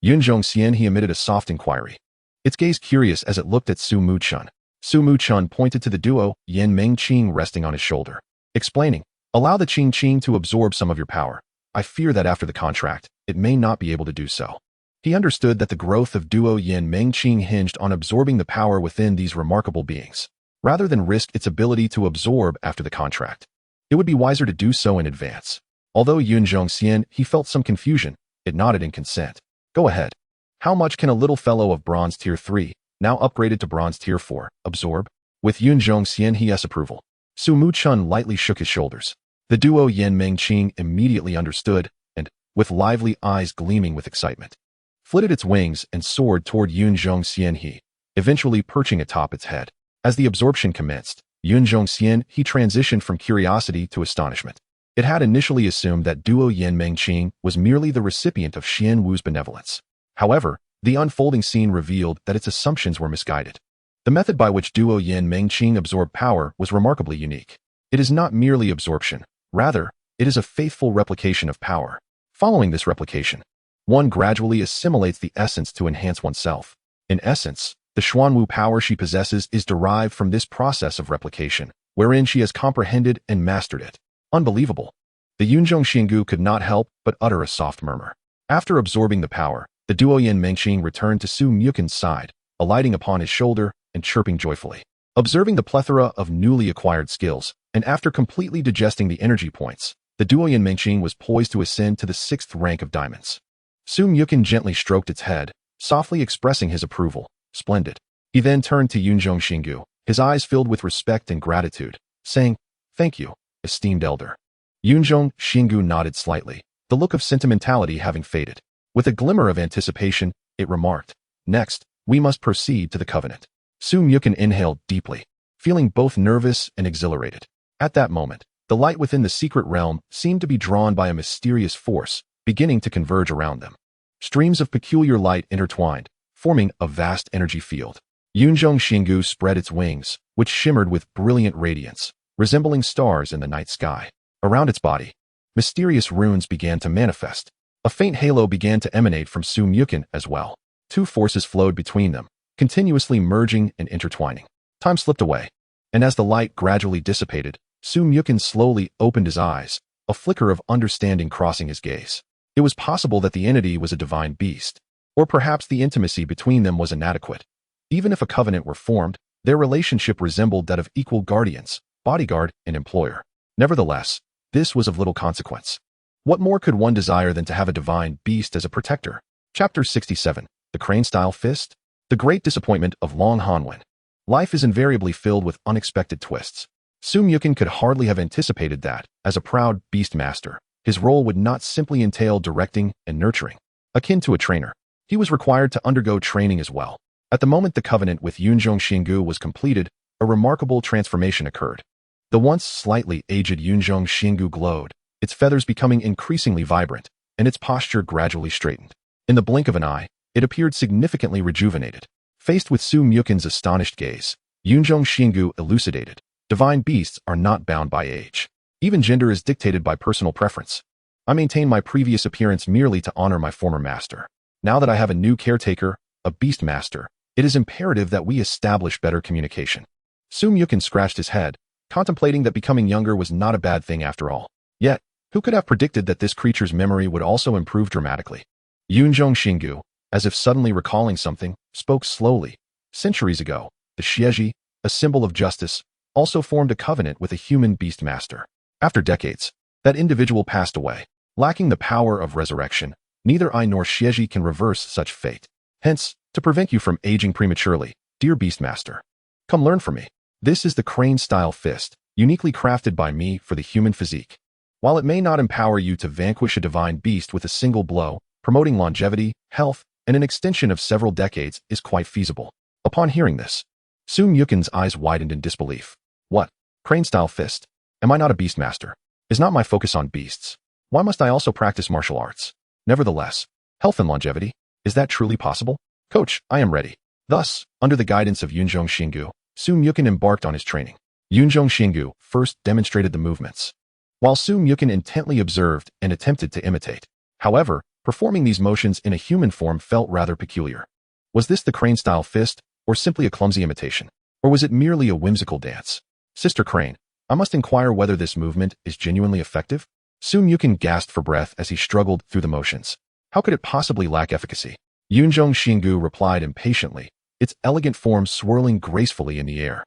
[SPEAKER 1] He emitted a soft inquiry, its gaze curious as it looked at Muchen. Muchen pointed to the duo Yin Meng Qing resting on his shoulder, explaining, allow the Qing to absorb some of your power. I fear that after the contract, it may not be able to do so. He understood that the growth of duo Yin Meng Qing hinged on absorbing the power within these remarkable beings, rather than risk its ability to absorb after the contract. It would be wiser to do so in advance. Although he felt some confusion, it nodded in consent. Go ahead. How much can a little fellow of Bronze Tier 3, now upgraded to Bronze Tier 4, absorb? With His approval, Muchen lightly shook his shoulders. The duo Yin Meng Qing immediately understood and, with lively eyes gleaming with excitement, flitted its wings and soared toward He, eventually perching atop its head. As the absorption commenced, he transitioned from curiosity to astonishment. It had initially assumed that duo Yin Meng Qing was merely the recipient of Xian Wu's benevolence. However, the unfolding scene revealed that its assumptions were misguided. The method by which duo Yin Meng Qing absorbed power was remarkably unique. It is not merely absorption, rather, it is a faithful replication of power. Following this replication, one gradually assimilates the essence to enhance oneself. In essence, The Xuanwu power she possesses is derived from this process of replication, wherein she has comprehended and mastered it. Unbelievable. The Yunzhong Xinggu could not help but utter a soft murmur. After absorbing the power, the Duoyan Mengqing returned to Su Muken's side, alighting upon his shoulder and chirping joyfully. Observing the plethora of newly acquired skills, and after completely digesting the energy points, the Duoyan Mengqing was poised to ascend to the 6th rank of diamonds. Su Muken gently stroked its head, softly expressing his approval. Splendid. He then turned to Yunzhong Xinggu, his eyes filled with respect and gratitude, saying, "Thank you, esteemed elder." Yunzhong Xinggu nodded slightly, the look of sentimentality having faded. With a glimmer of anticipation, it remarked, "Next, we must proceed to the covenant." Su Muken inhaled deeply, feeling both nervous and exhilarated. At that moment, the light within the secret realm seemed to be drawn by a mysterious force, beginning to converge around them. Streams of peculiar light intertwined, forming a vast energy field. Yunzhong Xinggu spread its wings, which shimmered with brilliant radiance, resembling stars in the night sky. Around its body, mysterious runes began to manifest. A faint halo began to emanate from Su Muken as well. Two forces flowed between them, continuously merging and intertwining. Time slipped away, and as the light gradually dissipated, Su Muken slowly opened his eyes, a flicker of understanding crossing his gaze. It was possible that the entity was a divine beast, or perhaps the intimacy between them was inadequate. Even if a covenant were formed, their relationship resembled that of equal guardians, bodyguard, and employer. Nevertheless, this was of little consequence. What more could one desire than to have a divine beast as a protector? Chapter 67. The Crane-Style Fist? The Great Disappointment of Long Hanwen. Life is invariably filled with unexpected twists. Su Muken could hardly have anticipated that, as a proud beast master, his role would not simply entail directing and nurturing. Akin to a trainer, he was required to undergo training as well. At the moment the covenant with Yunzhong Xinggu was completed, a remarkable transformation occurred. The once slightly aged Yunzhong Xinggu glowed, its feathers becoming increasingly vibrant, and its posture gradually straightened. In the blink of an eye, it appeared significantly rejuvenated. Faced with Su Muken's astonished gaze, Yunzhong Xinggu elucidated, "Divine beasts are not bound by age. Even gender is dictated by personal preference. I maintain my previous appearance merely to honor my former master. Now that I have a new caretaker, a beast master, it is imperative that we establish better communication." Su Muken scratched his head, contemplating that becoming younger was not a bad thing after all. Yet, who could have predicted that this creature's memory would also improve dramatically? Yunzhong Xinggu, as if suddenly recalling something, spoke slowly. Centuries ago, the Xieji, a symbol of justice, also formed a covenant with a human beast master. After decades, that individual passed away. Lacking the power of resurrection, neither I nor Xieji can reverse such fate. Hence, to prevent you from aging prematurely, dear Beastmaster, come learn from me. This is the Crane-Style Fist, uniquely crafted by me for the human physique. While it may not empower you to vanquish a divine beast with a single blow, promoting longevity, health, and an extension of several decades is quite feasible. Upon hearing this, Su Muken's eyes widened in disbelief. What? Crane-Style Fist? Am I not a Beastmaster? Is not my focus on beasts? Why must I also practice martial arts? Nevertheless, health and longevity? Is that truly possible? Coach, I am ready. Thus, under the guidance of Yunzhong Xinggu, Su Muken embarked on his training. Yunzhong Xinggu first demonstrated the movements, while Su Muken intently observed and attempted to imitate. However, performing these motions in a human form felt rather peculiar. Was this the Crane-Style Fist, or simply a clumsy imitation? Or was it merely a whimsical dance? Sister Crane, I must inquire whether this movement is genuinely effective? Su Muken gasped for breath as he struggled through the motions. How could it possibly lack efficacy? Yunzhong Xinggu replied impatiently, its elegant form swirling gracefully in the air.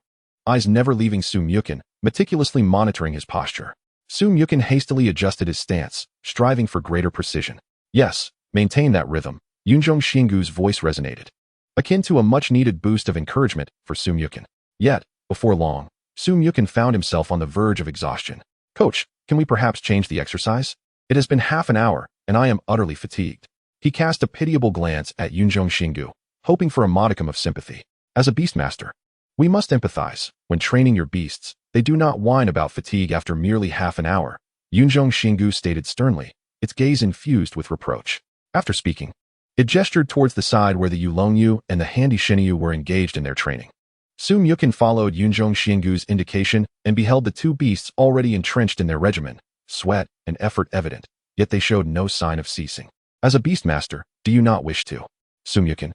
[SPEAKER 1] Eyes never leaving Su Muken, meticulously monitoring his posture. Su Muken hastily adjusted his stance, striving for greater precision. Yes, maintain that rhythm. Yunzhong Xinggu's voice resonated, akin to a much-needed boost of encouragement for Su Muken. Yet, before long, Su Muken found himself on the verge of exhaustion. Coach, can we perhaps change the exercise? It has been half an hour, and I am utterly fatigued. He cast a pitiable glance at Yunzhong Xinggu, hoping for a modicum of sympathy. As a beastmaster, we must empathize. When training your beasts, they do not whine about fatigue after merely half an hour, Yunzhong Xinggu stated sternly, its gaze infused with reproach. After speaking, it gestured towards the side where the Yulongyu and the Handy Shinyu were engaged in their training. Su Muken followed Yunzhong Xinggu's indication and beheld the two beasts already entrenched in their regimen, sweat and effort evident, yet they showed no sign of ceasing. As a beastmaster, do you not wish to? Su Muken,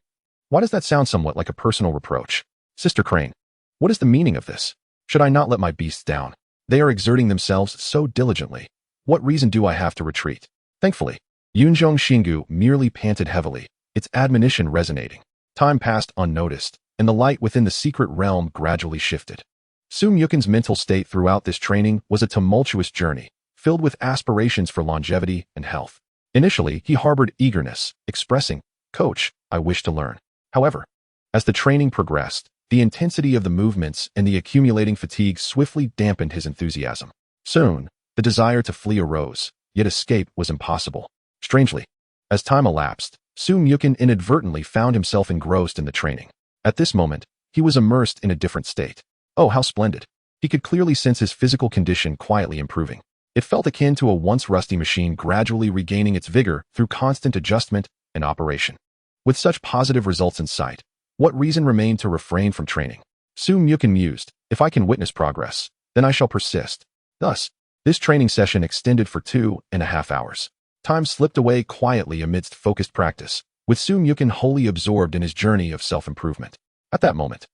[SPEAKER 1] Why does that sound somewhat like a personal reproach? Sister Crane, what is the meaning of this? Should I not let my beasts down? They are exerting themselves so diligently. What reason do I have to retreat? Thankfully, Yunzhong Xingu merely panted heavily, its admonition resonating. Time passed unnoticed, and the light within the secret realm gradually shifted. Su Muken's mental state throughout this training was a tumultuous journey, filled with aspirations for longevity and health. Initially, he harbored eagerness, expressing, "Coach, I wish to learn." However, as the training progressed, the intensity of the movements and the accumulating fatigue swiftly dampened his enthusiasm. Soon, the desire to flee arose, yet escape was impossible. Strangely, as time elapsed, Su Muken inadvertently found himself engrossed in the training. At this moment, he was immersed in a different state. Oh, how splendid! He could clearly sense his physical condition quietly improving. It felt akin to a once rusty machine gradually regaining its vigor through constant adjustment and operation. With such positive results in sight, what reason remained to refrain from training? Su Muken mused, if I can witness progress, then I shall persist. Thus, this training session extended for 2.5 hours. Time slipped away quietly amidst focused practice, with Su Muken wholly absorbed in his journey of self-improvement. At that moment,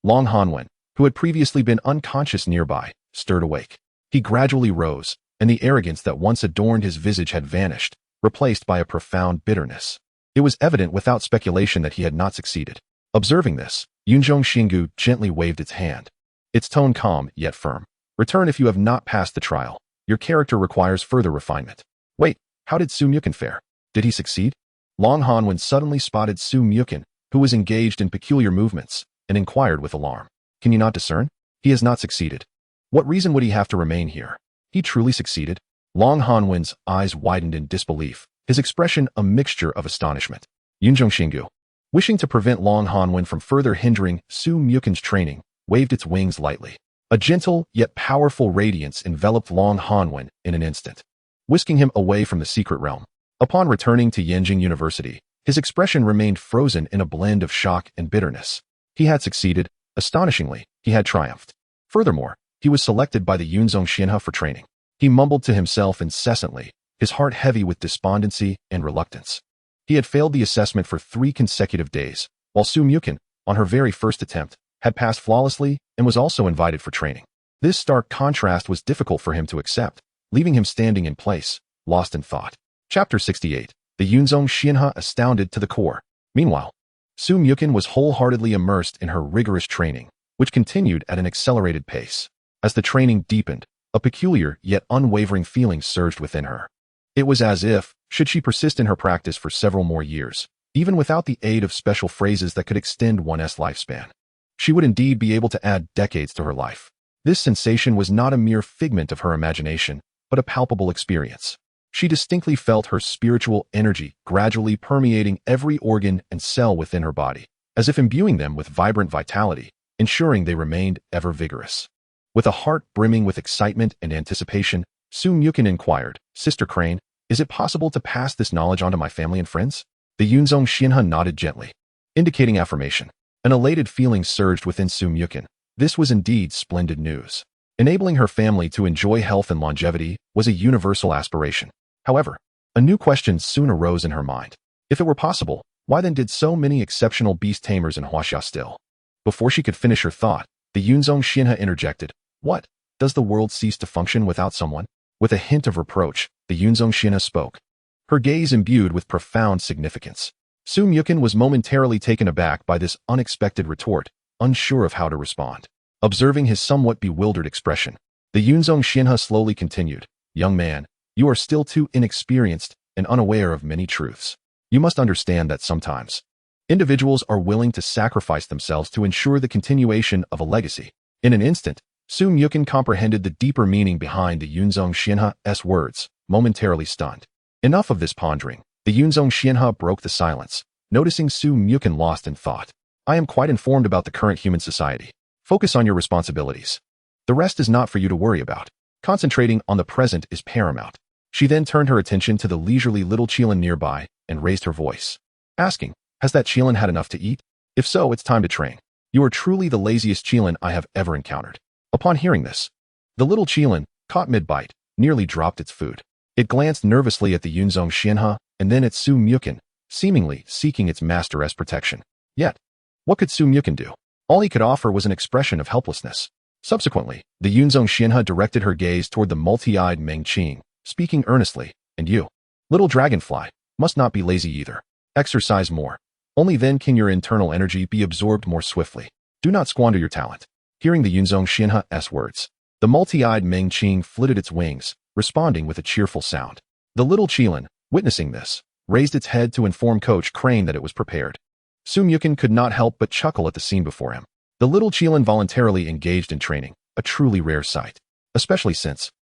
[SPEAKER 1] Long Hanwen, who had previously been unconscious nearby, stirred awake. He gradually rose, and the arrogance that once adorned his visage had vanished, replaced by a profound bitterness. It was evident without speculation that he had not succeeded. Observing this, Yunzhong Xingu gently waved its hand. Its tone calm, yet firm. Return if you have not passed the trial. Your character requires further refinement. Wait, how did Su Muken fare? Did he succeed? Long Hanwen suddenly spotted Su Muken, who was engaged in peculiar movements, and inquired with alarm. Can you not discern? He has not succeeded. What reason would he have to remain here? He truly succeeded? Long Hanwen's eyes widened in disbelief, his expression a mixture of astonishment. Yunzhong Xingu, wishing to prevent Long Hanwen from further hindering Su Muken's training, waved its wings lightly. A gentle yet powerful radiance enveloped Long Hanwen in an instant, whisking him away from the secret realm. Upon returning to Yanjing University, his expression remained frozen in a blend of shock and bitterness. He had succeeded. Astonishingly, he had triumphed. Furthermore, he was selected by the Yunzhong Xinha for training. He mumbled to himself incessantly, his heart heavy with despondency and reluctance. He had failed the assessment for 3 consecutive days, while Su Muken, on her very first attempt, had passed flawlessly and was also invited for training. This stark contrast was difficult for him to accept, leaving him standing in place, lost in thought. Chapter 68. The Yunzhong Xinha astounded to the core. Meanwhile, Su Muken was wholeheartedly immersed in her rigorous training, which continued at an accelerated pace. As the training deepened, a peculiar yet unwavering feeling surged within her. It was as if, should she persist in her practice for several more years, even without the aid of special phrases that could extend one's lifespan, she would indeed be able to add decades to her life. This sensation was not a mere figment of her imagination, but a palpable experience. She distinctly felt her spiritual energy gradually permeating every organ and cell within her body, as if imbuing them with vibrant vitality, ensuring they remained ever vigorous. With a heart brimming with excitement and anticipation, Su Muken inquired, Sister Crane, is it possible to pass this knowledge on to my family and friends? The Yunzhong Xinha nodded gently, indicating affirmation. An elated feeling surged within Su Muken. This was indeed splendid news. Enabling her family to enjoy health and longevity was a universal aspiration. However, a new question soon arose in her mind. If it were possible, why then did so many exceptional beast tamers in Huaxia still? Before she could finish her thought, the Yunzhong Xinha interjected, What? Does the world cease to function without someone? With a hint of reproach, the Yunzhong Xinha spoke, her gaze imbued with profound significance. Su Muken was momentarily taken aback by this unexpected retort, unsure of how to respond. Observing his somewhat bewildered expression, the Yunzhong Xinha slowly continued, Young man, you are still too inexperienced and unaware of many truths. You must understand that sometimes individuals are willing to sacrifice themselves to ensure the continuation of a legacy. In an instant, Su Muken comprehended the deeper meaning behind the Yunzhong Xinha's words, momentarily stunned. Enough of this pondering. The Yunzhong Xinha broke the silence, noticing Su Muken lost in thought. I am quite informed about the current human society. Focus on your responsibilities. The rest is not for you to worry about. Concentrating on the present is paramount. She then turned her attention to the leisurely little Qilin nearby and raised her voice, asking, Has that Qilin had enough to eat? If so, it's time to train. You are truly the laziest Qilin I have ever encountered. Upon hearing this, the little Qilin, caught mid-bite, nearly dropped its food. It glanced nervously at the Yunzhong Xinha and then at Su Muken, seemingly seeking its master's protection. Yet, what could Su Muchen do? All he could offer was an expression of helplessness. Subsequently, the Yunzong Xianhe directed her gaze toward the multi-eyed Meng Qing, speaking earnestly, "And you, little dragonfly, must not be lazy either. Exercise more. Only then can your internal energy be absorbed more swiftly. Do not squander your talent." Hearing the Yunzong Xianhe's words, the multi-eyed Meng Qing flitted its wings, responding with a cheerful sound. The little Qilin, witnessing this, raised its head to inform Coach Crane that it was prepared. Su Muchen could not help but chuckle at the scene before him. The little Qilin voluntarily engaged in training, a truly rare sight, especially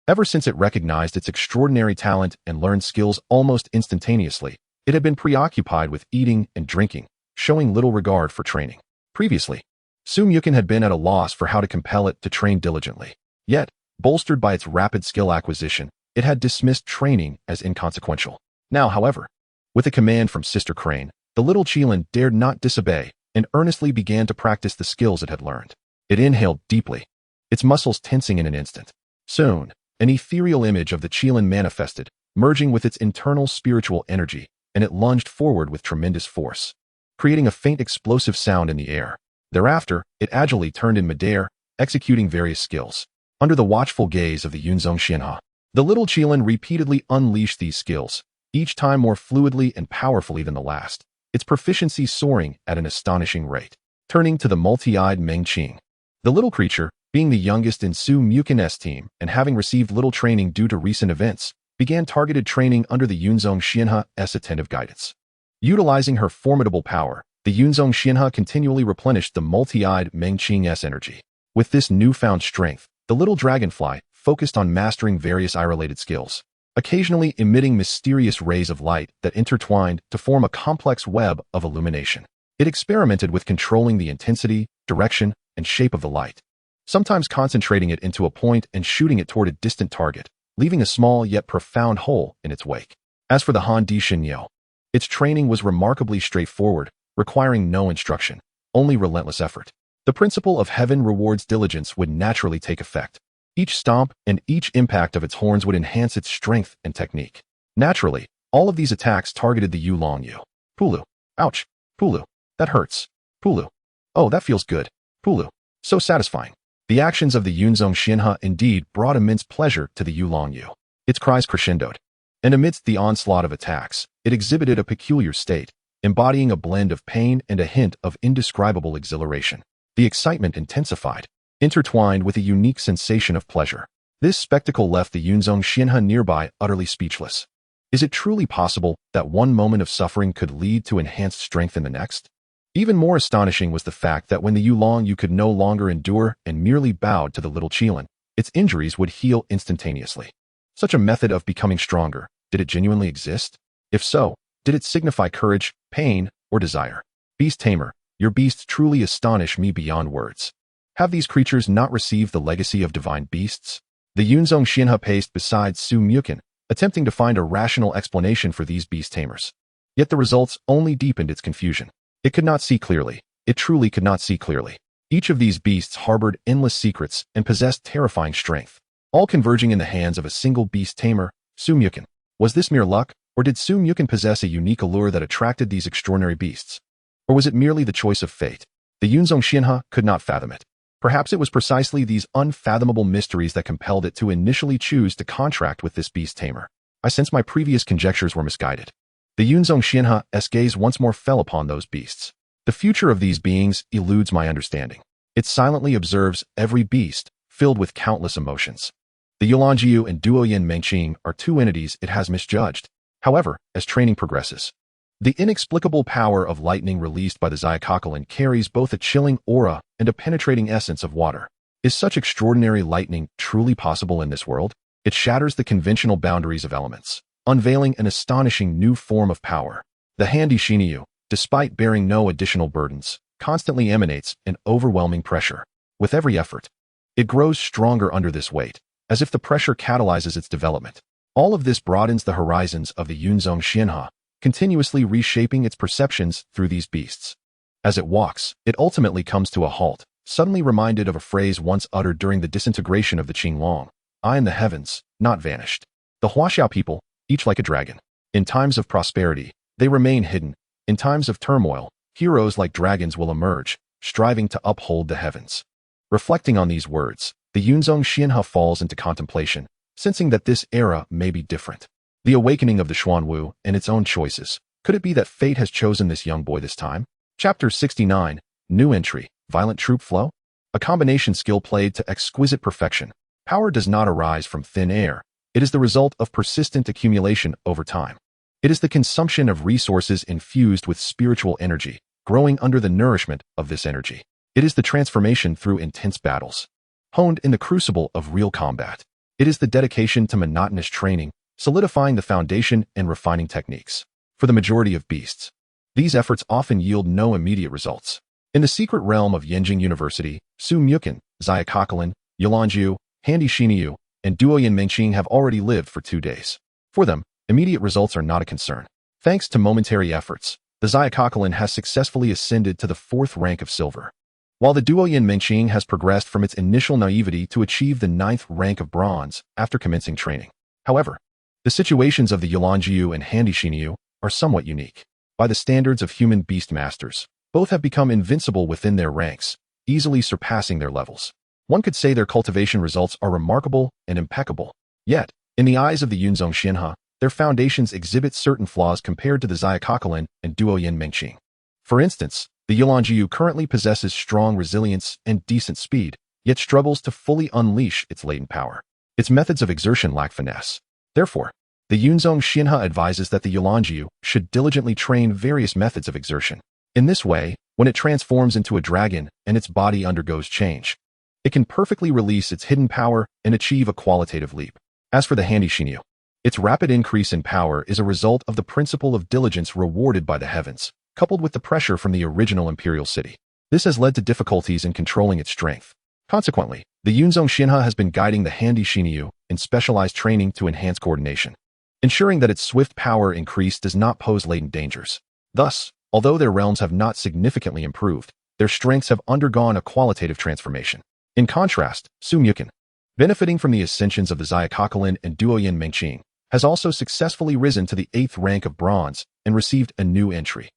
[SPEAKER 1] ever since it recognized its extraordinary talent and learned skills almost instantaneously, it had been preoccupied with eating and drinking, showing little regard for training. Previously, Su Muchen had been at a loss for how to compel it to train diligently. Yet, bolstered by its rapid skill acquisition, it had dismissed training as inconsequential. Now, however, with a command from Sister Crane, the little Qilin dared not disobey and earnestly began to practice the skills it had learned. It inhaled deeply, its muscles tensing in an instant. Soon, an ethereal image of the Qilin manifested, merging with its internal spiritual energy, and it lunged forward with tremendous force, creating a faint explosive sound in the air. Thereafter, it agilely turned in midair, executing various skills. Under the watchful gaze of the Yunzong Xianhe, the little Qilin repeatedly unleashed these skills, each time more fluidly and powerfully than the last, its proficiency soaring at an astonishing rate. Turning to the multi-eyed Meng Qing, the little creature, being the youngest in Su Muchen's team and having received little training due to recent events, began targeted training under the Yunzong Xianhe's attentive guidance. Utilizing her formidable power, the Yunzong Xianhe continually replenished the multi-eyed Meng Qing's energy. With this newfound strength, the little dragonfly focused on mastering various eye-related skills, occasionally emitting mysterious rays of light that intertwined to form a complex web of illumination. It experimented with controlling the intensity, direction, and shape of the light, sometimes concentrating it into a point and shooting it toward a distant target, leaving a small yet profound hole in its wake. As for the Han Di Shinyo, its training was remarkably straightforward, requiring no instruction, only relentless effort. The principle of heaven rewards diligence would naturally take effect. Each stomp and each impact of its horns would enhance its strength and technique. Naturally, all of these attacks targeted the Yulong Yu. Pulu. Ouch. Pulu. That hurts. Pulu. Oh, that feels good. Pulu. So satisfying. The actions of the Yunzong Xianhe indeed brought immense pleasure to the Yulong Yu. Its cries crescendoed, and amidst the onslaught of attacks, it exhibited a peculiar state, embodying a blend of pain and a hint of indescribable exhilaration. The excitement intensified, intertwined with a unique sensation of pleasure. This spectacle left the Yunzong Xianhe nearby utterly speechless. Is it truly possible that one moment of suffering could lead to enhanced strength in the next? Even more astonishing was the fact that when the Yulong Yu could no longer endure and merely bowed to the little Qilin, its injuries would heal instantaneously. Such a method of becoming stronger, did it genuinely exist? If so, did it signify courage, pain, or desire? Beast Tamer, your beasts truly astonish me beyond words. Have these creatures not received the legacy of divine beasts? The Yunzong Xianhe paced beside Su Muchen, attempting to find a rational explanation for these beast tamers. Yet the results only deepened its confusion. It could not see clearly. It truly could not see clearly. Each of these beasts harbored endless secrets and possessed terrifying strength, all converging in the hands of a single beast tamer, Su Muchen. Was this mere luck, or did Su Muchen possess a unique allure that attracted these extraordinary beasts? Or was it merely the choice of fate? The Yunzong Xianhe could not fathom it. Perhaps it was precisely these unfathomable mysteries that compelled it to initially choose to contract with this beast tamer. I sense my previous conjectures were misguided. The Yunzong Xianhe's gaze once more fell upon those beasts. The future of these beings eludes my understanding. It silently observes every beast, filled with countless emotions. The Yulongjiu and Duoyin Mengqing are two entities it has misjudged. However, as training progresses, the inexplicable power of lightning released by the Xiaocacolin carries both a chilling aura and a penetrating essence of water. Is such extraordinary lightning truly possible in this world? It shatters the conventional boundaries of elements, unveiling an astonishing new form of power. The Handi Shinyu, despite bearing no additional burdens, constantly emanates an overwhelming pressure. With every effort, it grows stronger under this weight, as if the pressure catalyzes its development. All of this broadens the horizons of the Yunzong Xianhe, continuously reshaping its perceptions through these beasts. As it walks, it ultimately comes to a halt, suddenly reminded of a phrase once uttered during the disintegration of the Qinglong: "I in the heavens, not vanished." The Huaxiao people, each like a dragon. In times of prosperity, they remain hidden. In times of turmoil, heroes like dragons will emerge, striving to uphold the heavens. Reflecting on these words, the Yunzong Xianhe falls into contemplation, sensing that this era may be different. The awakening of the Xuanwu and its own choices. Could it be that fate has chosen this young boy this time? Chapter 69, New Entry, Violent Troop Flow? A combination skill played to exquisite perfection. Power does not arise from thin air. It is the result of persistent accumulation over time. It is the consumption of resources infused with spiritual energy, growing under the nourishment of this energy. It is the transformation through intense battles, honed in the crucible of real combat. It is the dedication to monotonous training, solidifying the foundation and refining techniques. For the majority of beasts, these efforts often yield no immediate results. In the secret realm of Yenjing University, Su Muchen, Xia Qilin, Yulangju, Handy Xinyu, and Duoyan Mengqing have already lived for 2 days. For them, immediate results are not a concern. Thanks to momentary efforts, the Xia Qilin has successfully ascended to the 4th rank of silver, while the Duoyan Mengqing has progressed from its initial naivety to achieve the 9th rank of bronze after commencing training. However, the situations of the Yulangju and Handy Xinyu are somewhat unique. By the standards of human beast masters, both have become invincible within their ranks, easily surpassing their levels. One could say their cultivation results are remarkable and impeccable. Yet, in the eyes of the Yunzong Xianhe, their foundations exhibit certain flaws compared to the Xia Qilin and Duoyan Mengqing. For instance, the Yulangju currently possesses strong resilience and decent speed, yet struggles to fully unleash its latent power. Its methods of exertion lack finesse. Therefore, the Yunzong Xianhe advises that the Yulangju should diligently train various methods of exertion. In this way, when it transforms into a dragon and its body undergoes change, it can perfectly release its hidden power and achieve a qualitative leap. As for the Handy Xinyu, its rapid increase in power is a result of the principle of diligence rewarded by the heavens, coupled with the pressure from the original Imperial city. This has led to difficulties in controlling its strength. Consequently, the Yunzong Xianhe has been guiding the Handy Xinyu in specialized training to enhance coordination, ensuring that its swift power increase does not pose latent dangers. Thus, although their realms have not significantly improved, their strengths have undergone a qualitative transformation. In contrast, Su Muchen, benefiting from the ascensions of the Xia Qilin and Duoyan Mengqing, has also successfully risen to the 8th rank of bronze and received a new entry,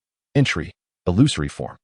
[SPEAKER 1] illusory form.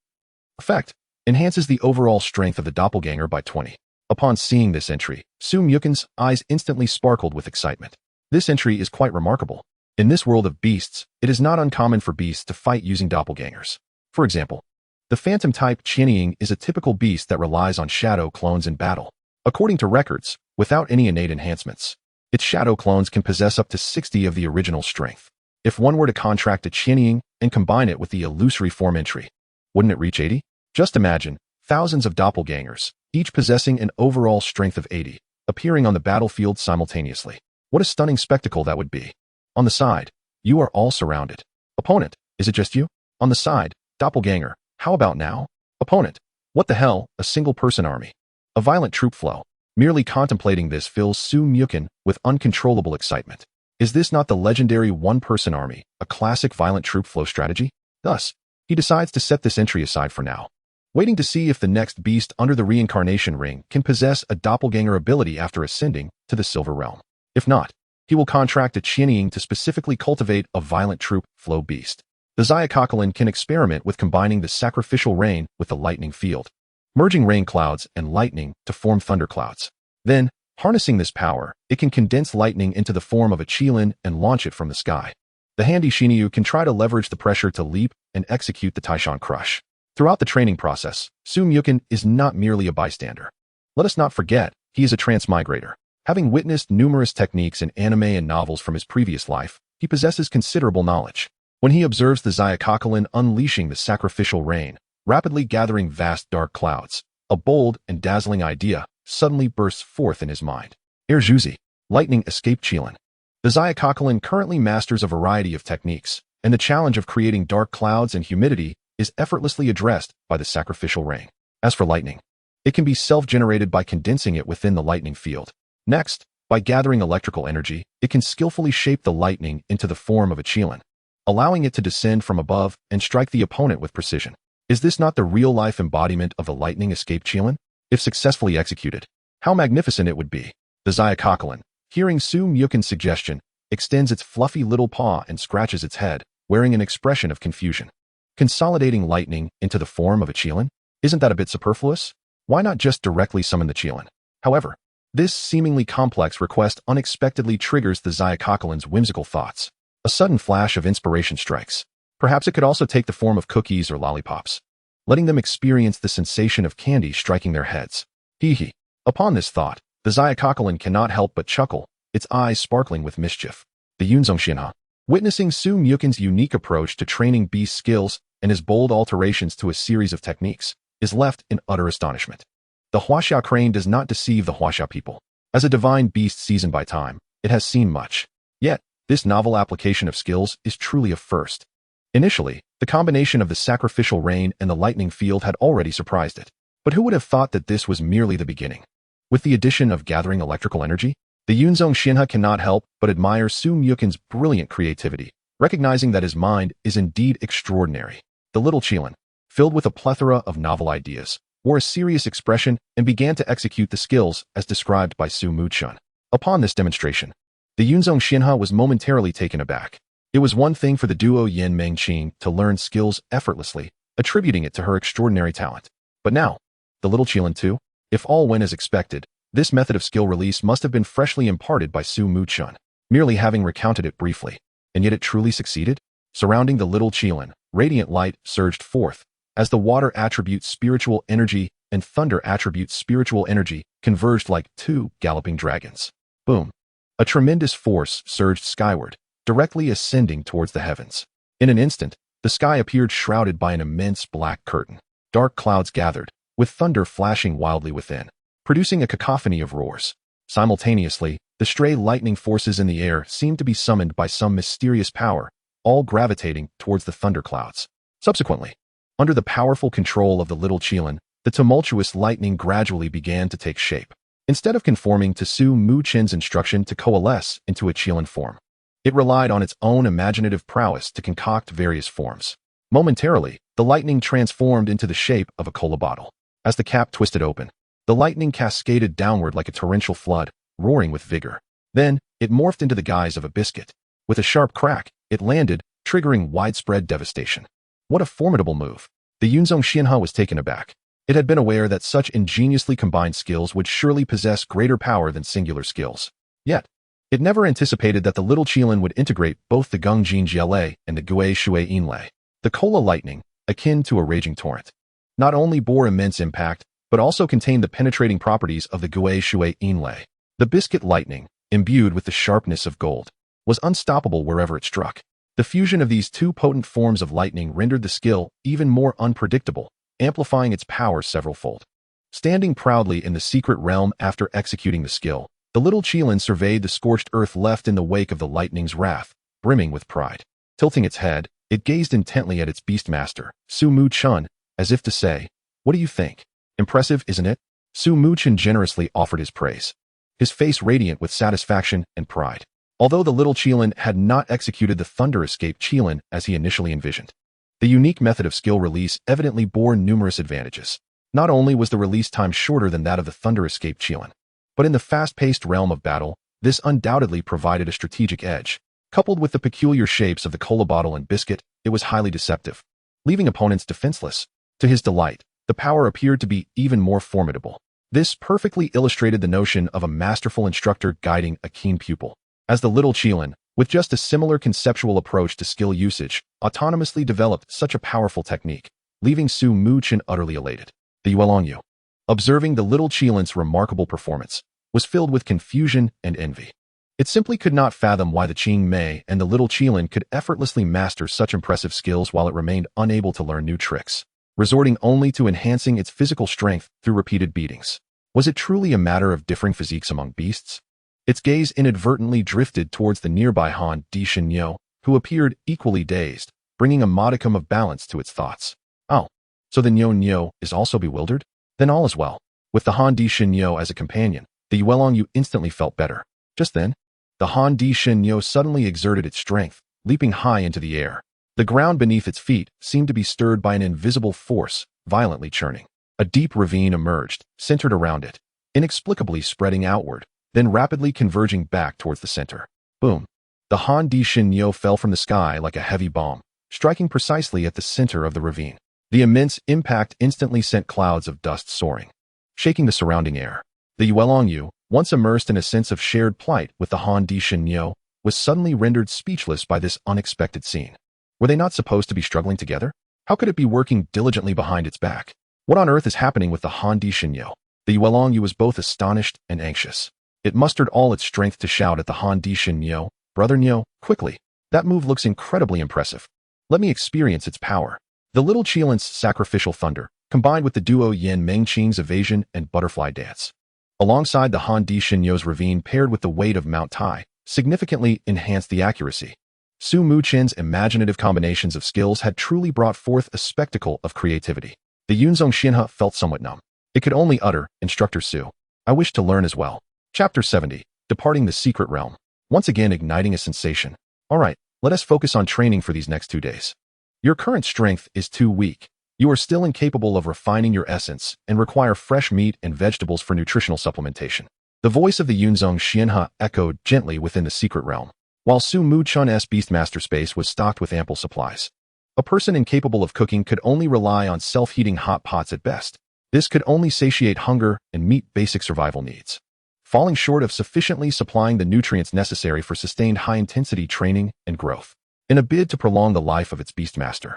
[SPEAKER 1] Effect, enhances the overall strength of the doppelganger by 20. Upon seeing this entry, Su Muchen's eyes instantly sparkled with excitement. This entry is quite remarkable. In this world of beasts, it is not uncommon for beasts to fight using doppelgangers. For example, the phantom type Qilin is a typical beast that relies on shadow clones in battle. According to records, without any innate enhancements, its shadow clones can possess up to 60 of the original strength. If one were to contract a Qilin and combine it with the illusory form entry, wouldn't it reach 80? Just imagine, thousands of doppelgangers, each possessing an overall strength of 80, appearing on the battlefield simultaneously. What a stunning spectacle that would be. On the side, you are all surrounded. Opponent, is it just you? On the side, doppelganger, how about now? Opponent, what the hell, a single-person army. A violent troop flow. Merely contemplating this fills Su Muchen with uncontrollable excitement. Is this not the legendary one-person army, a classic violent troop flow strategy? Thus, he decides to set this entry aside for now, waiting to see if the next beast under the reincarnation ring can possess a doppelganger ability after ascending to the Silver Realm. If not, he will contract a Qilin to specifically cultivate a violent troop flow beast. The Xia Qilin can experiment with combining the sacrificial rain with the lightning field, merging rain clouds and lightning to form thunderclouds. Then, harnessing this power, it can condense lightning into the form of a Qilin and launch it from the sky. The Handy Xinyu can try to leverage the pressure to leap and execute the Taishan Crush. Throughout the training process, Su Muchen is not merely a bystander. Let us not forget, he is a transmigrator. Having witnessed numerous techniques in anime and novels from his previous life, he possesses considerable knowledge. When he observes the Xia Qilin unleashing the sacrificial rain, rapidly gathering vast dark clouds, a bold and dazzling idea suddenly bursts forth in his mind. Earthshaking, lightning escape Qilin. The Xia Qilin currently masters a variety of techniques, and the challenge of creating dark clouds and humidity is effortlessly addressed by the sacrificial rain. As for lightning, it can be self-generated by condensing it within the lightning field. Next, by gathering electrical energy, it can skillfully shape the lightning into the form of a Qilin, allowing it to descend from above and strike the opponent with precision. Is this not the real-life embodiment of the lightning escape Qilin? If successfully executed, how magnificent it would be. The Xia Qilin, hearing Su Muchen's suggestion, extends its fluffy little paw and scratches its head, wearing an expression of confusion. Consolidating lightning into the form of a Qilin? Isn't that a bit superfluous? Why not just directly summon the Qilin? However, this seemingly complex request unexpectedly triggers the Xiaocacolin's whimsical thoughts. A sudden flash of inspiration strikes. Perhaps it could also take the form of cookies or lollipops, letting them experience the sensation of candy striking their heads. Hee. Upon this thought, the Xiaocacolin cannot help but chuckle, its eyes sparkling with mischief. The Yunzong Xinha, witnessing Su Muchen's unique approach to training beast skills and his bold alterations to a series of techniques, is left in utter astonishment. The Huaxia crane does not deceive the Huaxia people. As a divine beast seasoned by time, it has seen much. Yet, this novel application of skills is truly a first. Initially, the combination of the sacrificial rain and the lightning field had already surprised it. But who would have thought that this was merely the beginning? With the addition of gathering electrical energy, the Yunzong Xinha cannot help but admire Su Muchen's brilliant creativity, recognizing that his mind is indeed extraordinary. The little Qilin, filled with a plethora of novel ideas, wore a serious expression and began to execute the skills as described by Su Muchen. Upon this demonstration, the Yunzong Xinha was momentarily taken aback. It was one thing for the duo Yin Mengqing to learn skills effortlessly, attributing it to her extraordinary talent. But now, the little Qilin too? If all went as expected, this method of skill release must have been freshly imparted by Su Muchen, merely having recounted it briefly. And yet it truly succeeded? Surrounding the little Qilin, radiant light surged forth, as the water attribute spiritual energy and thunder attribute spiritual energy converged like two galloping dragons. Boom. A tremendous force surged skyward, directly ascending towards the heavens. In an instant, the sky appeared shrouded by an immense black curtain. Dark clouds gathered, with thunder flashing wildly within, producing a cacophony of roars. Simultaneously, the stray lightning forces in the air seemed to be summoned by some mysterious power, all gravitating towards the thunderclouds. Subsequently, under the powerful control of the little Qilin, the tumultuous lightning gradually began to take shape. Instead of conforming to Su Muchen's instruction to coalesce into a Qilin form, it relied on its own imaginative prowess to concoct various forms. Momentarily, the lightning transformed into the shape of a cola bottle. As the cap twisted open, the lightning cascaded downward like a torrential flood, roaring with vigor. Then, it morphed into the guise of a biscuit. With a sharp crack, it landed, triggering widespread devastation. What a formidable move! The Yunzong Xinha was taken aback. It had been aware that such ingeniously combined skills would surely possess greater power than singular skills. Yet, it never anticipated that the little Qilin would integrate both the Gongjin Jiale and the Gui Shui Yinlei. The Cola lightning, akin to a raging torrent, not only bore immense impact, but also contained the penetrating properties of the Gui Shui Yinlei. The biscuit lightning, imbued with the sharpness of gold, was unstoppable wherever it struck. The fusion of these two potent forms of lightning rendered the skill even more unpredictable, amplifying its power several-fold. Standing proudly in the secret realm after executing the skill, the little Qilin surveyed the scorched earth left in the wake of the lightning's wrath, brimming with pride. Tilting its head, it gazed intently at its beastmaster, Su Muchen, as if to say, "What do you think? Impressive, isn't it?" Su Muchen generously offered his praise, his face radiant with satisfaction and pride. Although the little Qilin had not executed the Thunder Escape Qilin as he initially envisioned, the unique method of skill release evidently bore numerous advantages. Not only was the release time shorter than that of the Thunder Escape Qilin, but in the fast-paced realm of battle, this undoubtedly provided a strategic edge. Coupled with the peculiar shapes of the cola bottle and biscuit, it was highly deceptive, leaving opponents defenseless. To his delight, the power appeared to be even more formidable. This perfectly illustrated the notion of a masterful instructor guiding a keen pupil. As the little Qilin, with just a similar conceptual approach to skill usage, autonomously developed such a powerful technique, leaving Su Muchen utterly elated. The Yuelongyu, observing the little Qilin's remarkable performance, was filled with confusion and envy. It simply could not fathom why the Qing Mei and the little Qilin could effortlessly master such impressive skills while it remained unable to learn new tricks, resorting only to enhancing its physical strength through repeated beatings. Was it truly a matter of differing physiques among beasts? Its gaze inadvertently drifted towards the nearby Han Di Shenyo, who appeared equally dazed, bringing a modicum of balance to its thoughts. Oh, so the Nyo is also bewildered? Then all is well. With the Han Di Shenyo as a companion, the Yuelongyu instantly felt better. Just then, the Han Di Shenyo suddenly exerted its strength, leaping high into the air. The ground beneath its feet seemed to be stirred by an invisible force, violently churning. A deep ravine emerged, centered around it, inexplicably spreading outward, then rapidly converging back towards the center. Boom! The Han Di Shenyo fell from the sky like a heavy bomb, striking precisely at the center of the ravine. The immense impact instantly sent clouds of dust soaring, shaking the surrounding air. The Yuelongyu, once immersed in a sense of shared plight with the Han Di Shenyo, was suddenly rendered speechless by this unexpected scene. Were they not supposed to be struggling together? How could it be working diligently behind its back? What on earth is happening with the Han Di Shenyo? The Yuelongyu was both astonished and anxious. It mustered all its strength to shout at the Han Di Shenyo, "Brother Nyo, quickly! That move looks incredibly impressive. Let me experience its power." The little Qilin's sacrificial thunder, combined with the duo Yin Mengqing's evasion and butterfly dance, alongside the Han Di Shenyo's ravine paired with the weight of Mount Tai, significantly enhanced the accuracy. Su Muchen's imaginative combinations of skills had truly brought forth a spectacle of creativity. The Yunzong Xinhe felt somewhat numb. It could only utter, "Instructor Su, I wish to learn as well." Chapter 70, Departing the Secret Realm. Once again igniting a sensation. All right, let us focus on training for these next 2 days. Your current strength is too weak. You are still incapable of refining your essence and require fresh meat and vegetables for nutritional supplementation. The voice of the Yunzong Xinhe echoed gently within the secret realm, while Su Muchen's Beastmaster space was stocked with ample supplies. A person incapable of cooking could only rely on self-heating hot pots at best. This could only satiate hunger and meet basic survival needs, falling short of sufficiently supplying the nutrients necessary for sustained high-intensity training and growth. In a bid to prolong the life of its Beastmaster,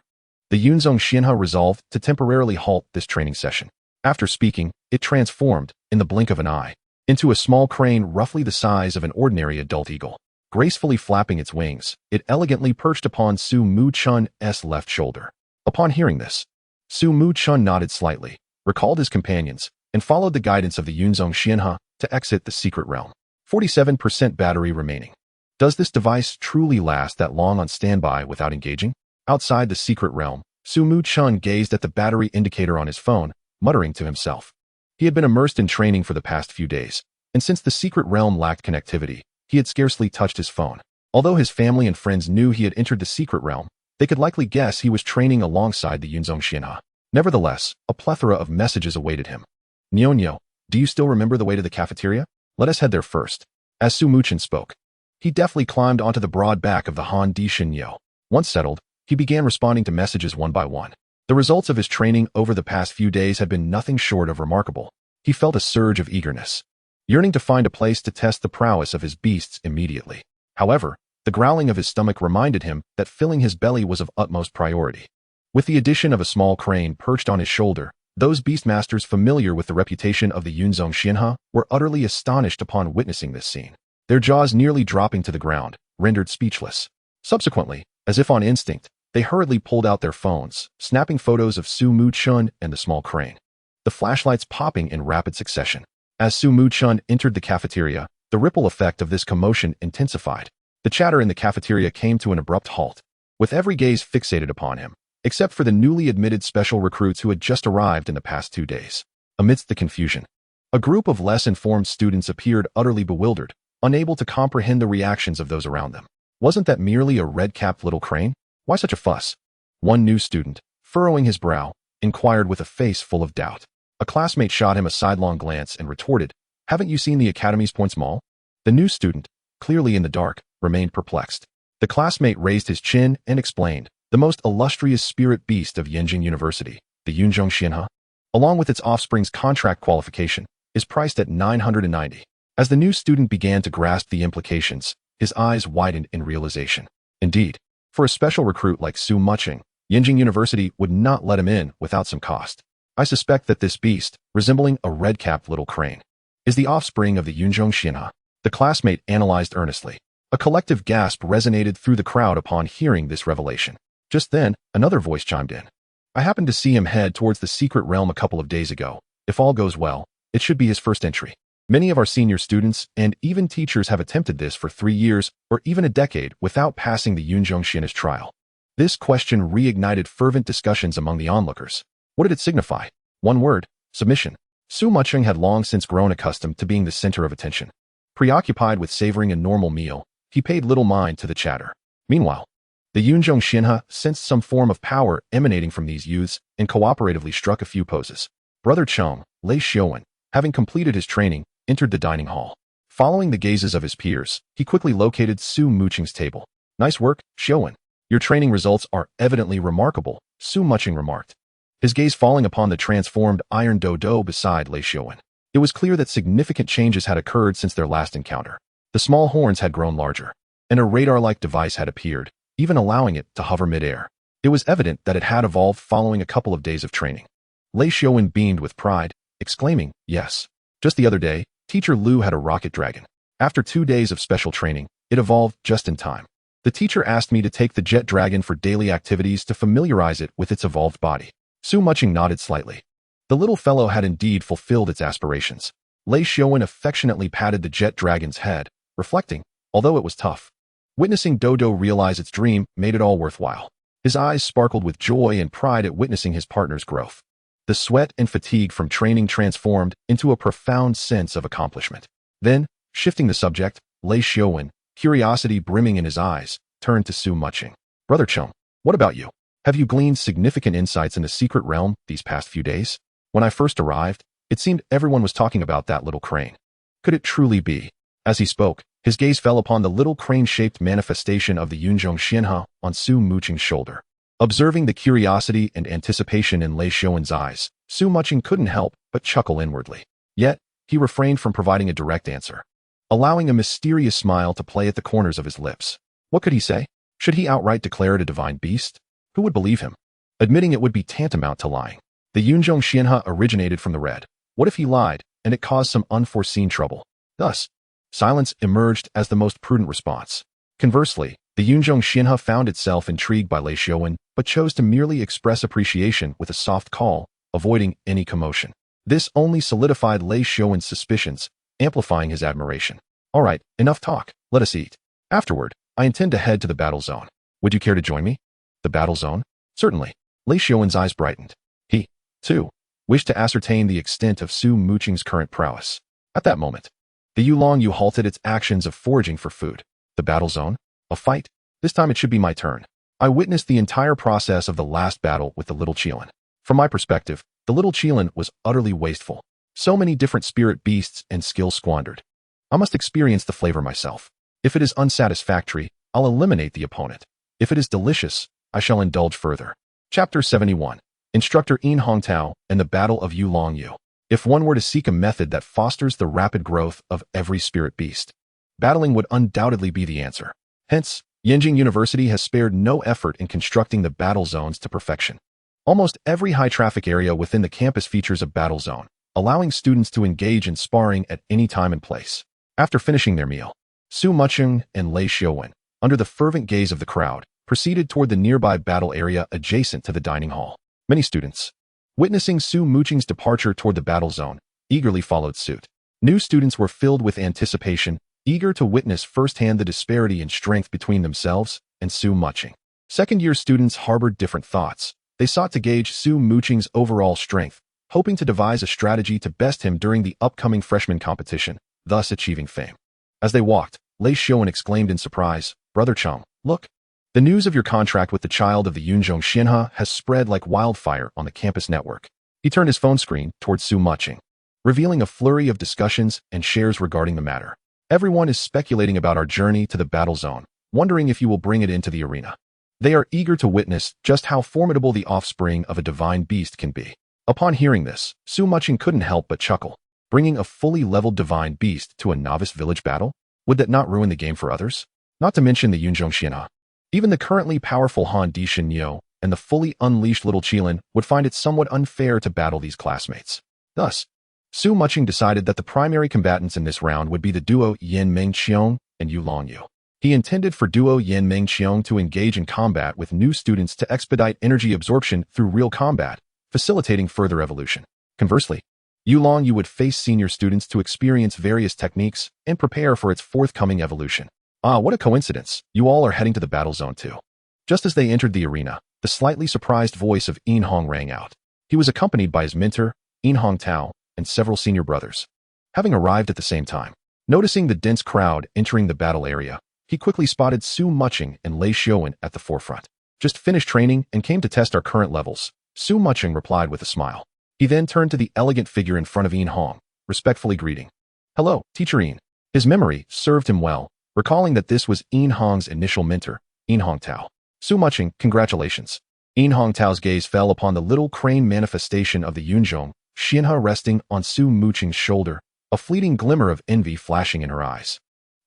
[SPEAKER 1] the Yunzong Xinhe resolved to temporarily halt this training session. After speaking, it transformed, in the blink of an eye, into a small crane roughly the size of an ordinary adult eagle. Gracefully flapping its wings, it elegantly perched upon Su Muchen's left shoulder. Upon hearing this, Su Muchen nodded slightly, recalled his companions, and followed the guidance of the Yunzong Xinhe to exit the secret realm. 47% battery remaining. Does this device truly last that long on standby without engaging? Outside the secret realm, Su Muchen gazed at the battery indicator on his phone, muttering to himself. He had been immersed in training for the past few days, and since the secret realm lacked connectivity, he had scarcely touched his phone. Although his family and friends knew he had entered the secret realm, they could likely guess he was training alongside the Yunzong Xinhe. Nevertheless, a plethora of messages awaited him. "Nyo, do you still remember the way to the cafeteria? Let us head there first." As Su Muchen spoke, he deftly climbed onto the broad back of the Han Di Shenyo. Once settled, he began responding to messages one by one. The results of his training over the past few days had been nothing short of remarkable. He felt a surge of eagerness, yearning to find a place to test the prowess of his beasts immediately. However, the growling of his stomach reminded him that filling his belly was of utmost priority. With the addition of a small crane perched on his shoulder, those beastmasters familiar with the reputation of the Yunzong Xinhe were utterly astonished upon witnessing this scene, their jaws nearly dropping to the ground, rendered speechless. Subsequently, as if on instinct, they hurriedly pulled out their phones, snapping photos of Su Muchen and the small crane, the flashlights popping in rapid succession. As Su Muchen entered the cafeteria, the ripple effect of this commotion intensified. The chatter in the cafeteria came to an abrupt halt, with every gaze fixated upon him, except for the newly admitted special recruits who had just arrived in the past 2 days. Amidst the confusion, a group of less informed students appeared utterly bewildered, unable to comprehend the reactions of those around them. Wasn't that merely a red-capped little crane? Why such a fuss? One new student, furrowing his brow, inquired with a face full of doubt. A classmate shot him a sidelong glance and retorted, "Haven't you seen the Academy's Points Mall?" The new student, clearly in the dark, remained perplexed. The classmate raised his chin and explained, "The most illustrious spirit beast of Yenjing University, the Yunzong Xinhe, along with its offspring's contract qualification, is priced at 990. As the new student began to grasp the implications, his eyes widened in realization. Indeed, for a special recruit like Su Muchen, Yenjing University would not let him in without some cost. I suspect that this beast, resembling a red-capped little crane, is the offspring of the Yunzong Xinhe." The classmate analyzed earnestly. A collective gasp resonated through the crowd upon hearing this revelation. Just then, another voice chimed in. "I happened to see him head towards the secret realm a couple of days ago. If all goes well, it should be his first entry. Many of our senior students and even teachers have attempted this for 3 years or even a decade without passing the Yunzong Xinhe's trial." This question reignited fervent discussions among the onlookers. What did it signify? One word: submission. Su Muchen had long since grown accustomed to being the center of attention. Preoccupied with savoring a normal meal, he paid little mind to the chatter. Meanwhile, the Yunzong Xinhe sensed some form of power emanating from these youths and cooperatively struck a few poses. Brother Chong, Lei Xiuwen, having completed his training, entered the dining hall. Following the gazes of his peers, he quickly located Su Muchen's table. "Nice work, Xiuwen." Your training results are evidently remarkable, Su Muchen remarked, his gaze falling upon the transformed iron dodo beside Lei Xiaowen. It was clear that significant changes had occurred since their last encounter. The small horns had grown larger, and a radar-like device had appeared, even allowing it to hover mid-air. It was evident that it had evolved following a couple of days of training. Lei Xiaowen beamed with pride, exclaiming, "Yes. Just the other day, Teacher Lu had a rocket dragon. After 2 days of special training, it evolved just in time. The teacher asked me to take the jet dragon for daily activities to familiarize it with its evolved body." Su Muchen nodded slightly. The little fellow had indeed fulfilled its aspirations. Lei Xiaowen affectionately patted the jet dragon's head, reflecting, although it was tough. Witnessing Dodo realize its dream made it all worthwhile. His eyes sparkled with joy and pride at witnessing his partner's growth. The sweat and fatigue from training transformed into a profound sense of accomplishment. Then, shifting the subject, Lei Xiaowen, curiosity brimming in his eyes, turned to Su Muchen. "Brother Chum, what about you? Have you gleaned significant insights in the secret realm these past few days? When I first arrived, it seemed everyone was talking about that little crane. Could it truly be?" As he spoke, his gaze fell upon the little crane-shaped manifestation of the Yunzhong Xianhe on Su Muchen's shoulder. Observing the curiosity and anticipation in Lei Xiaowen's eyes, Su Muchen couldn't help but chuckle inwardly. Yet, he refrained from providing a direct answer, allowing a mysterious smile to play at the corners of his lips. What could he say? Should he outright declare it a divine beast? Who would believe him? Admitting it would be tantamount to lying. The Yunzhong Xianhe originated from the red. What if he lied, and it caused some unforeseen trouble? Thus, silence emerged as the most prudent response. Conversely, the Yunzhong Xianhe found itself intrigued by Lei Xiaowen, but chose to merely express appreciation with a soft call, avoiding any commotion. This only solidified Lei Xiaowen's suspicions, amplifying his admiration. "All right, enough talk. Let us eat. Afterward, I intend to head to the battle zone. Would you care to join me?" "The battle zone?" "Certainly." Lei Xiaowen's eyes brightened. He, too, wished to ascertain the extent of Su Muchen's current prowess. At that moment, the Yulong Yu halted its actions of foraging for food. "The battle zone? A fight? This time it should be my turn. I witnessed the entire process of the last battle with the little Qilin. From my perspective, the little Qilin was utterly wasteful. So many different spirit beasts and skills squandered. I must experience the flavor myself. If it is unsatisfactory, I'll eliminate the opponent. If it is delicious, I shall indulge further." Chapter 71. Instructor In Hongtao and the Battle of Yulong Yu. If one were to seek a method that fosters the rapid growth of every spirit beast, battling would undoubtedly be the answer. Hence, Yenjing University has spared no effort in constructing the battle zones to perfection. Almost every high-traffic area within the campus features a battle zone, allowing students to engage in sparring at any time and place. After finishing their meal, Su Muchen and Lei Xiaowen, under the fervent gaze of the crowd, proceeded toward the nearby battle area adjacent to the dining hall. Many students, witnessing Su Muchen's departure toward the battle zone, eagerly followed suit. New students were filled with anticipation, eager to witness firsthand the disparity in strength between themselves and Su Muchen. Second-year students harbored different thoughts. They sought to gauge Su Muchen's overall strength, hoping to devise a strategy to best him during the upcoming freshman competition, thus achieving fame. As they walked, Lei Xiaowen exclaimed in surprise, "Brother Chong, look! The news of your contract with the child of the Yunzhong Xianhe has spread like wildfire on the campus network." He turned his phone screen towards Su Muchen, revealing a flurry of discussions and shares regarding the matter. "Everyone is speculating about our journey to the battle zone, wondering if you will bring it into the arena. They are eager to witness just how formidable the offspring of a divine beast can be." Upon hearing this, Su Muchen couldn't help but chuckle. Bringing a fully leveled divine beast to a novice village battle? Would that not ruin the game for others? Not to mention the Yunzhong Xianhe. Even the currently powerful Han Di Shenyo and the fully unleashed little Qilin would find it somewhat unfair to battle these classmates. Thus, Su Muchen decided that the primary combatants in this round would be the duo Yan Mengqiong and Yulong Yu. He intended for duo Yan Mengqiong to engage in combat with new students to expedite energy absorption through real combat, facilitating further evolution. Conversely, Yulong Yu would face senior students to experience various techniques and prepare for its forthcoming evolution. Ah, what a coincidence. You all are heading to the battle zone too. Just as they entered the arena, the slightly surprised voice of In Hong rang out. He was accompanied by his mentor, In Hongtao, and several senior brothers. Having arrived at the same time, noticing the dense crowd entering the battle area, he quickly spotted Su Muchen and Lei Xiaowen at the forefront. "Just finished training and came to test our current levels," Su Muchen replied with a smile. He then turned to the elegant figure in front of In Hong, respectfully greeting. "Hello, Teacher In." His memory served him well, recalling that this was In Hong's initial mentor, In Hongtao. Su Muchen, congratulations. In Hongtao's gaze fell upon the little crane manifestation of the Yunzhong, Xianhe resting on Su Muchen's shoulder, a fleeting glimmer of envy flashing in her eyes.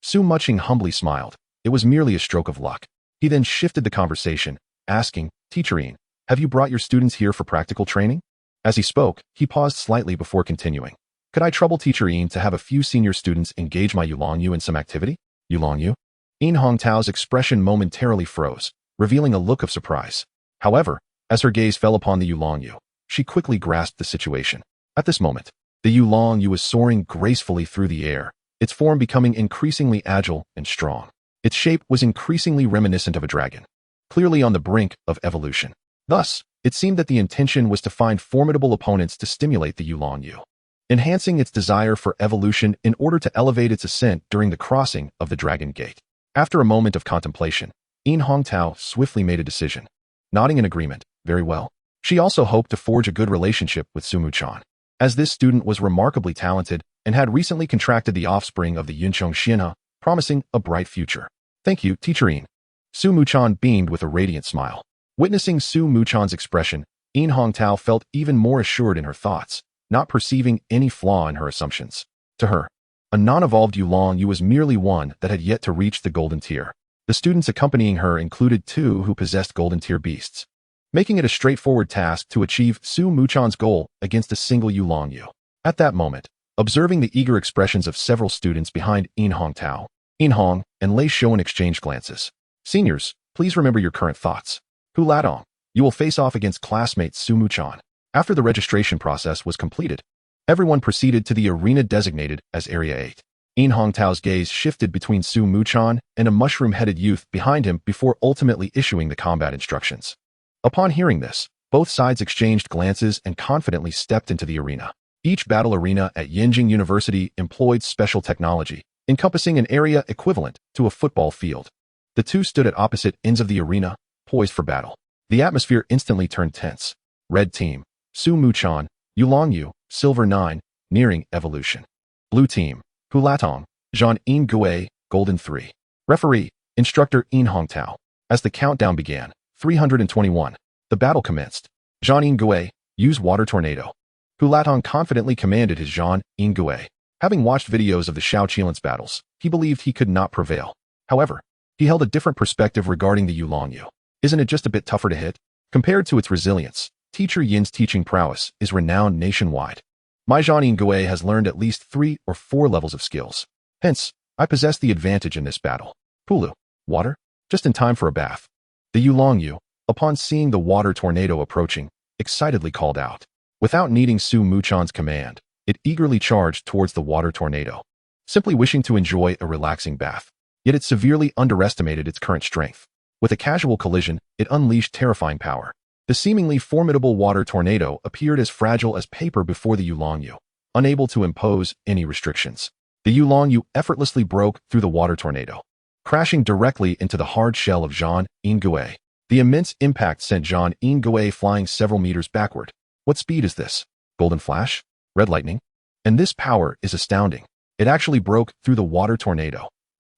[SPEAKER 1] Su Muchen humbly smiled. It was merely a stroke of luck. He then shifted the conversation, asking, Teacher Yin, have you brought your students here for practical training? As he spoke, he paused slightly before continuing. Could I trouble Teacher Yin to have a few senior students engage my Yulongyu in some activity? Yulongyu? In Hongtao's expression momentarily froze, revealing a look of surprise. However, as her gaze fell upon the Yulongyu, she quickly grasped the situation. At this moment, the Yulongyu was soaring gracefully through the air, its form becoming increasingly agile and strong. Its shape was increasingly reminiscent of a dragon, clearly on the brink of evolution. Thus, it seemed that the intention was to find formidable opponents to stimulate the Yulongyu, enhancing its desire for evolution in order to elevate its ascent during the crossing of the Dragon Gate. After a moment of contemplation, In Hongtao swiftly made a decision. Nodding in agreement, very well. She also hoped to forge a good relationship with Su Muchen, as this student was remarkably talented and had recently contracted the offspring of the Yunzhong Xianhe, promising a bright future. Thank you, Teacher Yin. Su Muchen beamed with a radiant smile. Witnessing Su Muchen's expression, In Hongtao felt even more assured in her thoughts, not perceiving any flaw in her assumptions. To her, a non-evolved Yulongyu was merely one that had yet to reach the golden tier. The students accompanying her included two who possessed golden tier beasts, making it a straightforward task to achieve Su Muchen's goal against a single Yulongyu. At that moment, observing the eager expressions of several students behind In Hongtao, In Hong and Lei Shouan exchanged glances. Seniors, please remember your current thoughts. Hu Latong, you will face off against classmate Su Muchen. After the registration process was completed, everyone proceeded to the arena designated as Area 8. In Hongtao's gaze shifted between Su Muchen and a mushroom-headed youth behind him before ultimately issuing the combat instructions. Upon hearing this, both sides exchanged glances and confidently stepped into the arena. Each battle arena at Yenjing University employed special technology, encompassing an area equivalent to a football field. The two stood at opposite ends of the arena, poised for battle. The atmosphere instantly turned tense. Red Team, Su Muchen, Yulongyu, Silver 9, nearing evolution. Blue Team, Hu Latong, Zhan In Gui, Golden 3. Referee, Instructor In Hongtao. As the countdown began, 321. The battle commenced. Zhan In Gui, use Water Tornado. Hu Latong confidently commanded his Zhan In Gui. Having watched videos of the Shao Qilin's battles, he believed he could not prevail. However, he held a different perspective regarding the Yulongyu. Isn't it just a bit tougher to hit? Compared to its resilience, Teacher Yin's teaching prowess is renowned nationwide. My Zhan In Gui has learned at least 3 or 4 levels of skills. Hence, I possess the advantage in this battle. Pulu, water? Just in time for a bath. The Yulongyu, upon seeing the water tornado approaching, excitedly called out. Without needing Su Muchen's command, it eagerly charged towards the water tornado, simply wishing to enjoy a relaxing bath. Yet it severely underestimated its current strength. With a casual collision, it unleashed terrifying power. The seemingly formidable water tornado appeared as fragile as paper before the Yulongyu, unable to impose any restrictions. The Yulongyu effortlessly broke through the water tornado, crashing directly into the hard shell of Zhan In Gui. The immense impact sent Zhan In Gui flying several meters backward. What speed is this? Golden Flash? Red Lightning? And this power is astounding. It actually broke through the water tornado.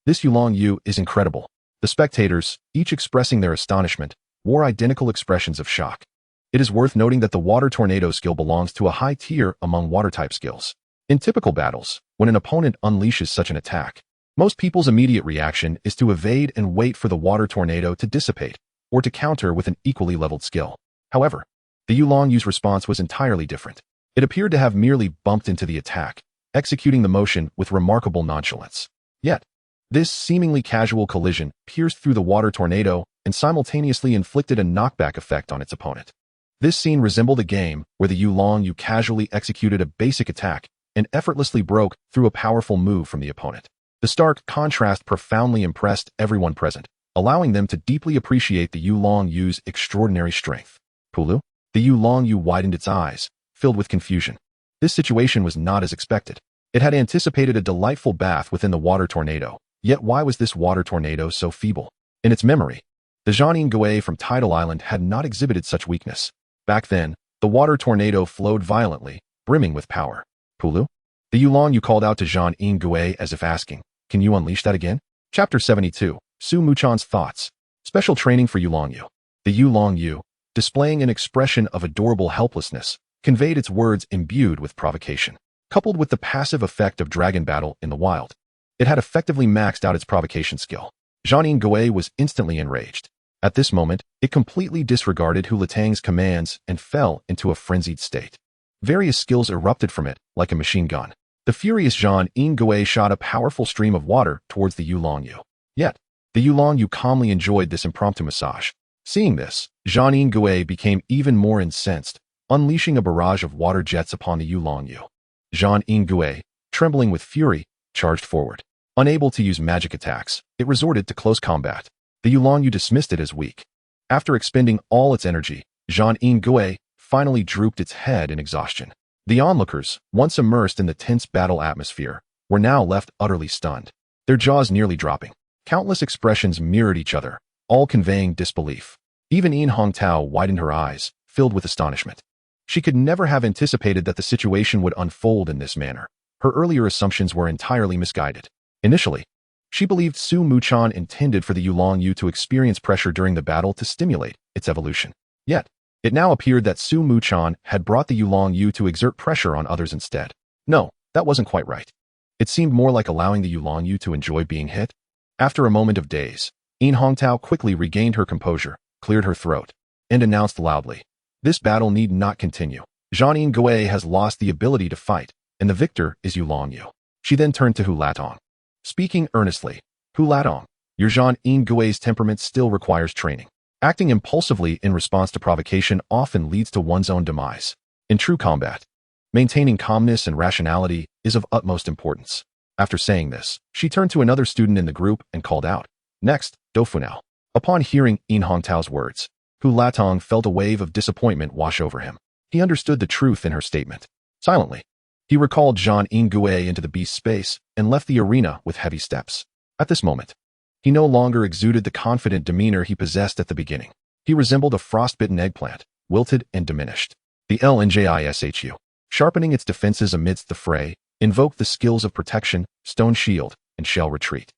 [SPEAKER 1] This Yulongyu is incredible. The spectators, each expressing their astonishment, wore identical expressions of shock. It is worth noting that the water tornado skill belongs to a high tier among water-type skills. In typical battles, when an opponent unleashes such an attack, most people's immediate reaction is to evade and wait for the water tornado to dissipate, or to counter with an equally leveled skill. However, the Yulongyu's response was entirely different. It appeared to have merely bumped into the attack, executing the motion with remarkable nonchalance. Yet, this seemingly casual collision pierced through the water tornado and simultaneously inflicted a knockback effect on its opponent. This scene resembled a game where the Yulongyu casually executed a basic attack and effortlessly broke through a powerful move from the opponent. The stark contrast profoundly impressed everyone present, allowing them to deeply appreciate the Yulongyu's extraordinary strength. Pulu? The Yulongyu widened its eyes, filled with confusion. This situation was not as expected. It had anticipated a delightful bath within the water tornado, yet why was this water tornado so feeble? In its memory, the Zhan In Gui from Tidal Island had not exhibited such weakness. Back then, the water tornado flowed violently, brimming with power. Pulu? The Yulongyu called out to Zhan In Gui as if asking, "Can you unleash that again?" Chapter 72, Su Muchen's Thoughts. Special training for Yulong-Yu. The Yulong-Yu, displaying an expression of adorable helplessness, conveyed its words imbued with provocation. Coupled with the passive effect of Dragon Battle in the wild, it had effectively maxed out its provocation skill. Zhang Yingui was instantly enraged. At this moment, it completely disregarded Hu Latang's commands and fell into a frenzied state. Various skills erupted from it, like a machine gun. The furious Zhang Yingui shot a powerful stream of water towards the Yulong-Yu. Yet, the Yulong-Yu calmly enjoyed this impromptu massage. Seeing this, Zhang Yingui became even more incensed, unleashing a barrage of water jets upon the Yulong-Yu. Zhang Yingui, trembling with fury, charged forward. Unable to use magic attacks, it resorted to close combat. The Yulong-Yu dismissed it as weak. After expending all its energy, Zhang Yingui finally drooped its head in exhaustion. The onlookers, once immersed in the tense battle atmosphere, were now left utterly stunned, their jaws nearly dropping. Countless expressions mirrored each other, all conveying disbelief. Even Yin Hongtao widened her eyes, filled with astonishment. She could never have anticipated that the situation would unfold in this manner. Her earlier assumptions were entirely misguided. Initially, she believed Su Muchen intended for the Yulong-Yu to experience pressure during the battle to stimulate its evolution. Yet, it now appeared that Su Muchen had brought the Yulong-Yu to exert pressure on others instead. No, that wasn't quite right. It seemed more like allowing the Yulong-Yu to enjoy being hit. After a moment of daze, Yin Hongtao quickly regained her composure, cleared her throat, and announced loudly, "This battle need not continue. Zhang Yingui has lost the ability to fight, and the victor is Yulong-Yu." She then turned to Hu Latang. Speaking earnestly, "Hu Latang, your Zhang Yingui's temperament still requires training. Acting impulsively in response to provocation often leads to one's own demise. In true combat, maintaining calmness and rationality is of utmost importance." After saying this, she turned to another student in the group and called out, "Next, Dofunao." Upon hearing Yin Hongtao's words, Hu Latang felt a wave of disappointment wash over him. He understood the truth in her statement. Silently, he recalled Zhang Yingui into the beast space and left the arena with heavy steps. At this moment, he no longer exuded the confident demeanor he possessed at the beginning. He resembled a frostbitten eggplant, wilted and diminished. The LNJISHU, sharpening its defenses amidst the fray, invoked the skills of protection, stone shield, and shell retreat.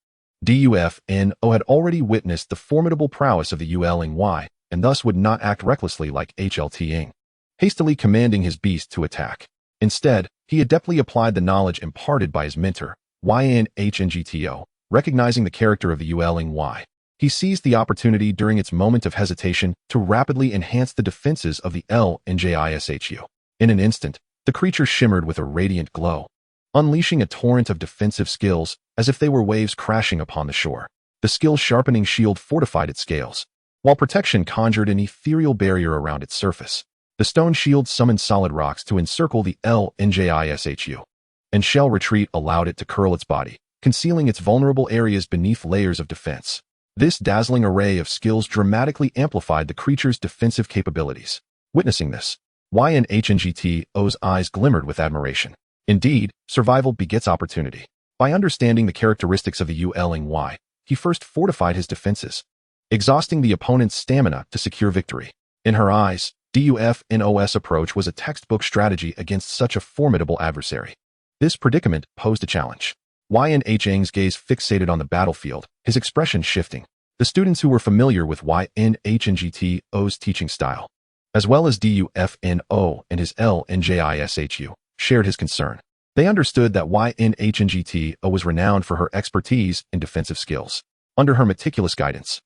[SPEAKER 1] DUFNO had already witnessed the formidable prowess of the ULNY, and thus would not act recklessly like HLTing, hastily commanding his beast to attack. Instead, he adeptly applied the knowledge imparted by his mentor, YNHNGTO, recognizing the character of the ULNY. He seized the opportunity during its moment of hesitation to rapidly enhance the defenses of the LNJISHU. In an instant, the creature shimmered with a radiant glow, unleashing a torrent of defensive skills as if they were waves crashing upon the shore. The skill-sharpening shield fortified its scales, while protection conjured an ethereal barrier around its surface. The stone shield summoned solid rocks to encircle the LNJISHU, and shell retreat allowed it to curl its body, concealing its vulnerable areas beneath layers of defense. This dazzling array of skills dramatically amplified the creature's defensive capabilities. Witnessing this, YNHNGTO's eyes glimmered with admiration. Indeed, survival begets opportunity. By understanding the characteristics of the ULNY, he first fortified his defenses, exhausting the opponent's stamina to secure victory. In her eyes, DUFNO's approach was a textbook strategy against such a formidable adversary. This predicament posed a challenge. YNHN's gaze fixated on the battlefield, his expression shifting. The students who were familiar with YNHNGTO's teaching style, as well as DUFNO and his LNJISHU, shared his concern. They understood that YNHNGTO was renowned for her expertise in defensive skills. Under her meticulous guidance,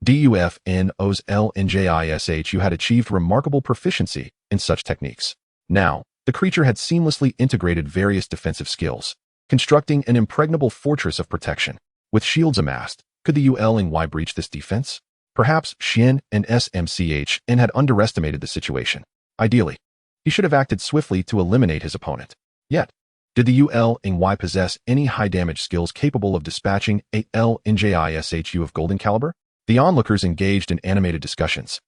[SPEAKER 1] DUFNO's LNJISHU had achieved remarkable proficiency in such techniques. Now, the creature had seamlessly integrated various defensive skills, constructing an impregnable fortress of protection. With shields amassed, could the ULNY breach this defense? Perhaps Xian and SMCHN had underestimated the situation. Ideally, he should have acted swiftly to eliminate his opponent. Yet, did the ULNY possess any high-damage skills capable of dispatching a LNJISHU of golden caliber? The onlookers engaged in animated discussions,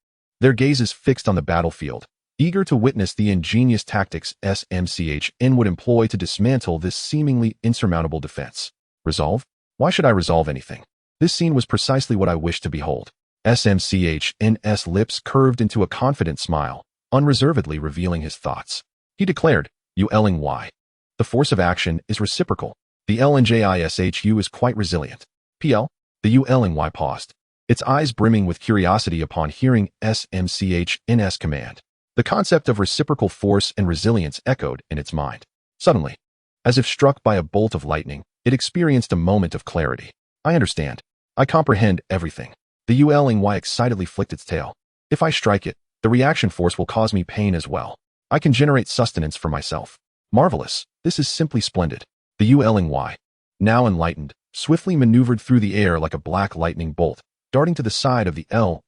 [SPEAKER 1] their gazes fixed on the battlefield, eager to witness the ingenious tactics SMCHN would employ to dismantle this seemingly insurmountable defense. Resolve? Why should I resolve anything? This scene was precisely what I wished to behold. SMCHN's lips curved into a confident smile, unreservedly revealing his thoughts. He declared, ULNY. The force of action is reciprocal. The LNJISHU is quite resilient. PL. The ULNY paused, its eyes brimming with curiosity upon hearing SMCHN's command. The concept of reciprocal force and resilience echoed in its mind. Suddenly, as if struck by a bolt of lightning, it experienced a moment of clarity. I understand. I comprehend everything. The Qilin excitedly flicked its tail. If I strike it, the reaction force will cause me pain as well. I can generate sustenance for myself. Marvelous. This is simply splendid. The Qilin, now enlightened, swiftly maneuvered through the air like a black lightning bolt, darting to the side of the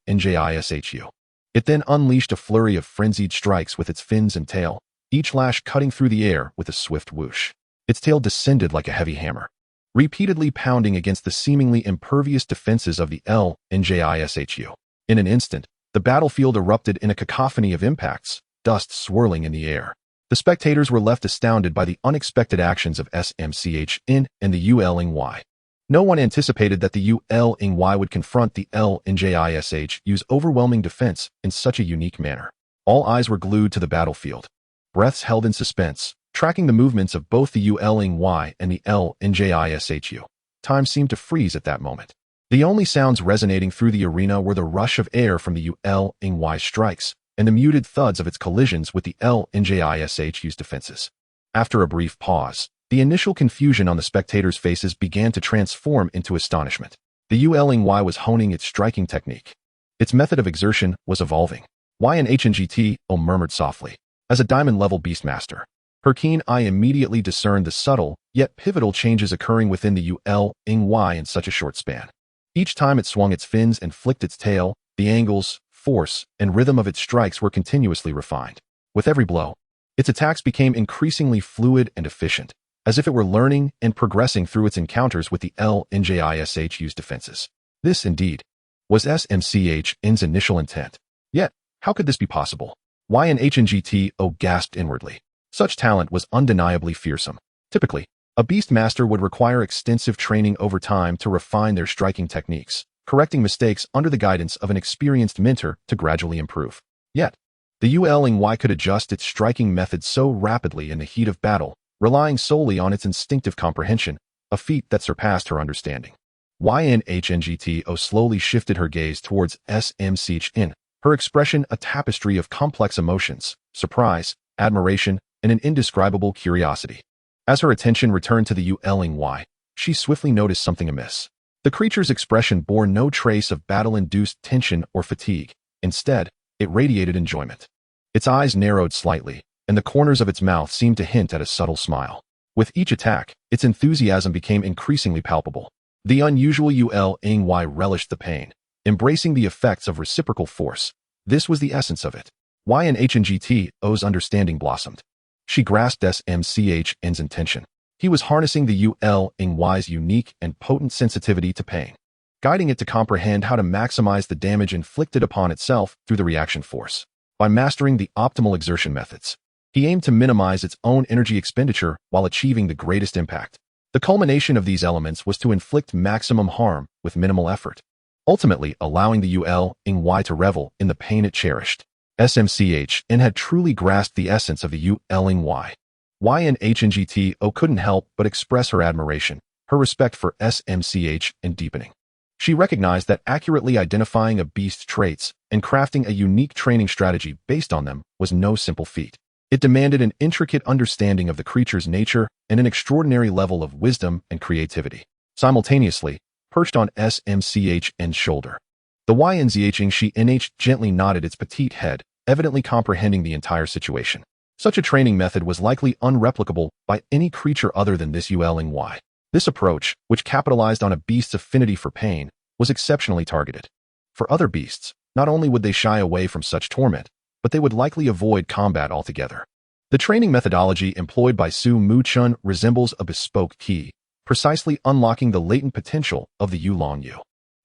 [SPEAKER 1] Njishu. It then unleashed a flurry of frenzied strikes with its fins and tail, each lash cutting through the air with a swift whoosh. Its tail descended like a heavy hammer, repeatedly pounding against the seemingly impervious defenses of the Njishu. In an instant, the battlefield erupted in a cacophony of impacts, dust swirling in the air. The spectators were left astounded by the unexpected actions of SMCHN and the Qilin. No one anticipated that the Qilin would confront the Njishu's overwhelming defense in such a unique manner. All eyes were glued to the battlefield, breaths held in suspense, tracking the movements of both the Qilin and the Njishu. Time seemed to freeze at that moment. The only sounds resonating through the arena were the rush of air from the Qilin strikes and the muted thuds of its collisions with the Njishu's defenses. After a brief pause, the initial confusion on the spectators' faces began to transform into astonishment. The Qilin was honing its striking technique. Its method of exertion was evolving. YNHNGT murmured softly. As a diamond-level beastmaster, her keen eye immediately discerned the subtle, yet pivotal changes occurring within the Qilin in such a short span. Each time it swung its fins and flicked its tail, the angles, force, and rhythm of its strikes were continuously refined. With every blow, its attacks became increasingly fluid and efficient, as if it were learning and progressing through its encounters with the Njishu's defenses. This, indeed, was SMCHN's initial intent. Yet, how could this be possible? YNHNGT gasped inwardly. Such talent was undeniably fearsome. Typically, a beastmaster would require extensive training over time to refine their striking techniques, correcting mistakes under the guidance of an experienced mentor to gradually improve. Yet, the Qilin could adjust its striking methods so rapidly in the heat of battle, relying solely on its instinctive comprehension, a feat that surpassed her understanding. YNHNGT slowly shifted her gaze towards SMCHN, her expression a tapestry of complex emotions, surprise, admiration, and an indescribable curiosity. As her attention returned to the Qilin, she swiftly noticed something amiss. The creature's expression bore no trace of battle-induced tension or fatigue. Instead, it radiated enjoyment. Its eyes narrowed slightly, and the corners of its mouth seemed to hint at a subtle smile. With each attack, its enthusiasm became increasingly palpable. The unusual Qilin relished the pain, embracing the effects of reciprocal force. This was the essence of it. YNHNGT's understanding blossomed. She grasped SMCHN's intention. He was harnessing the Qilin unique and potent sensitivity to pain, guiding it to comprehend how to maximize the damage inflicted upon itself through the reaction force. By mastering the optimal exertion methods, he aimed to minimize its own energy expenditure while achieving the greatest impact. The culmination of these elements was to inflict maximum harm with minimal effort, ultimately allowing the Qilin to revel in the pain it cherished. SMCHN had truly grasped the essence of the Qilin. YNHNGT couldn't help but express her admiration, her respect for SMCHN deepening. She recognized that accurately identifying a beast's traits and crafting a unique training strategy based on them was no simple feat. It demanded an intricate understanding of the creature's nature and an extraordinary level of wisdom and creativity. Simultaneously, perched on SMCHN's shoulder, the YNZHNG gently nodded its petite head, evidently comprehending the entire situation. Such a training method was likely unreplicable by any creature other than this Qilin. This approach, which capitalized on a beast's affinity for pain, was exceptionally targeted. For other beasts, not only would they shy away from such torment, but they would likely avoid combat altogether. The training methodology employed by Muchen resembles a bespoke key, precisely unlocking the latent potential of the Qilin.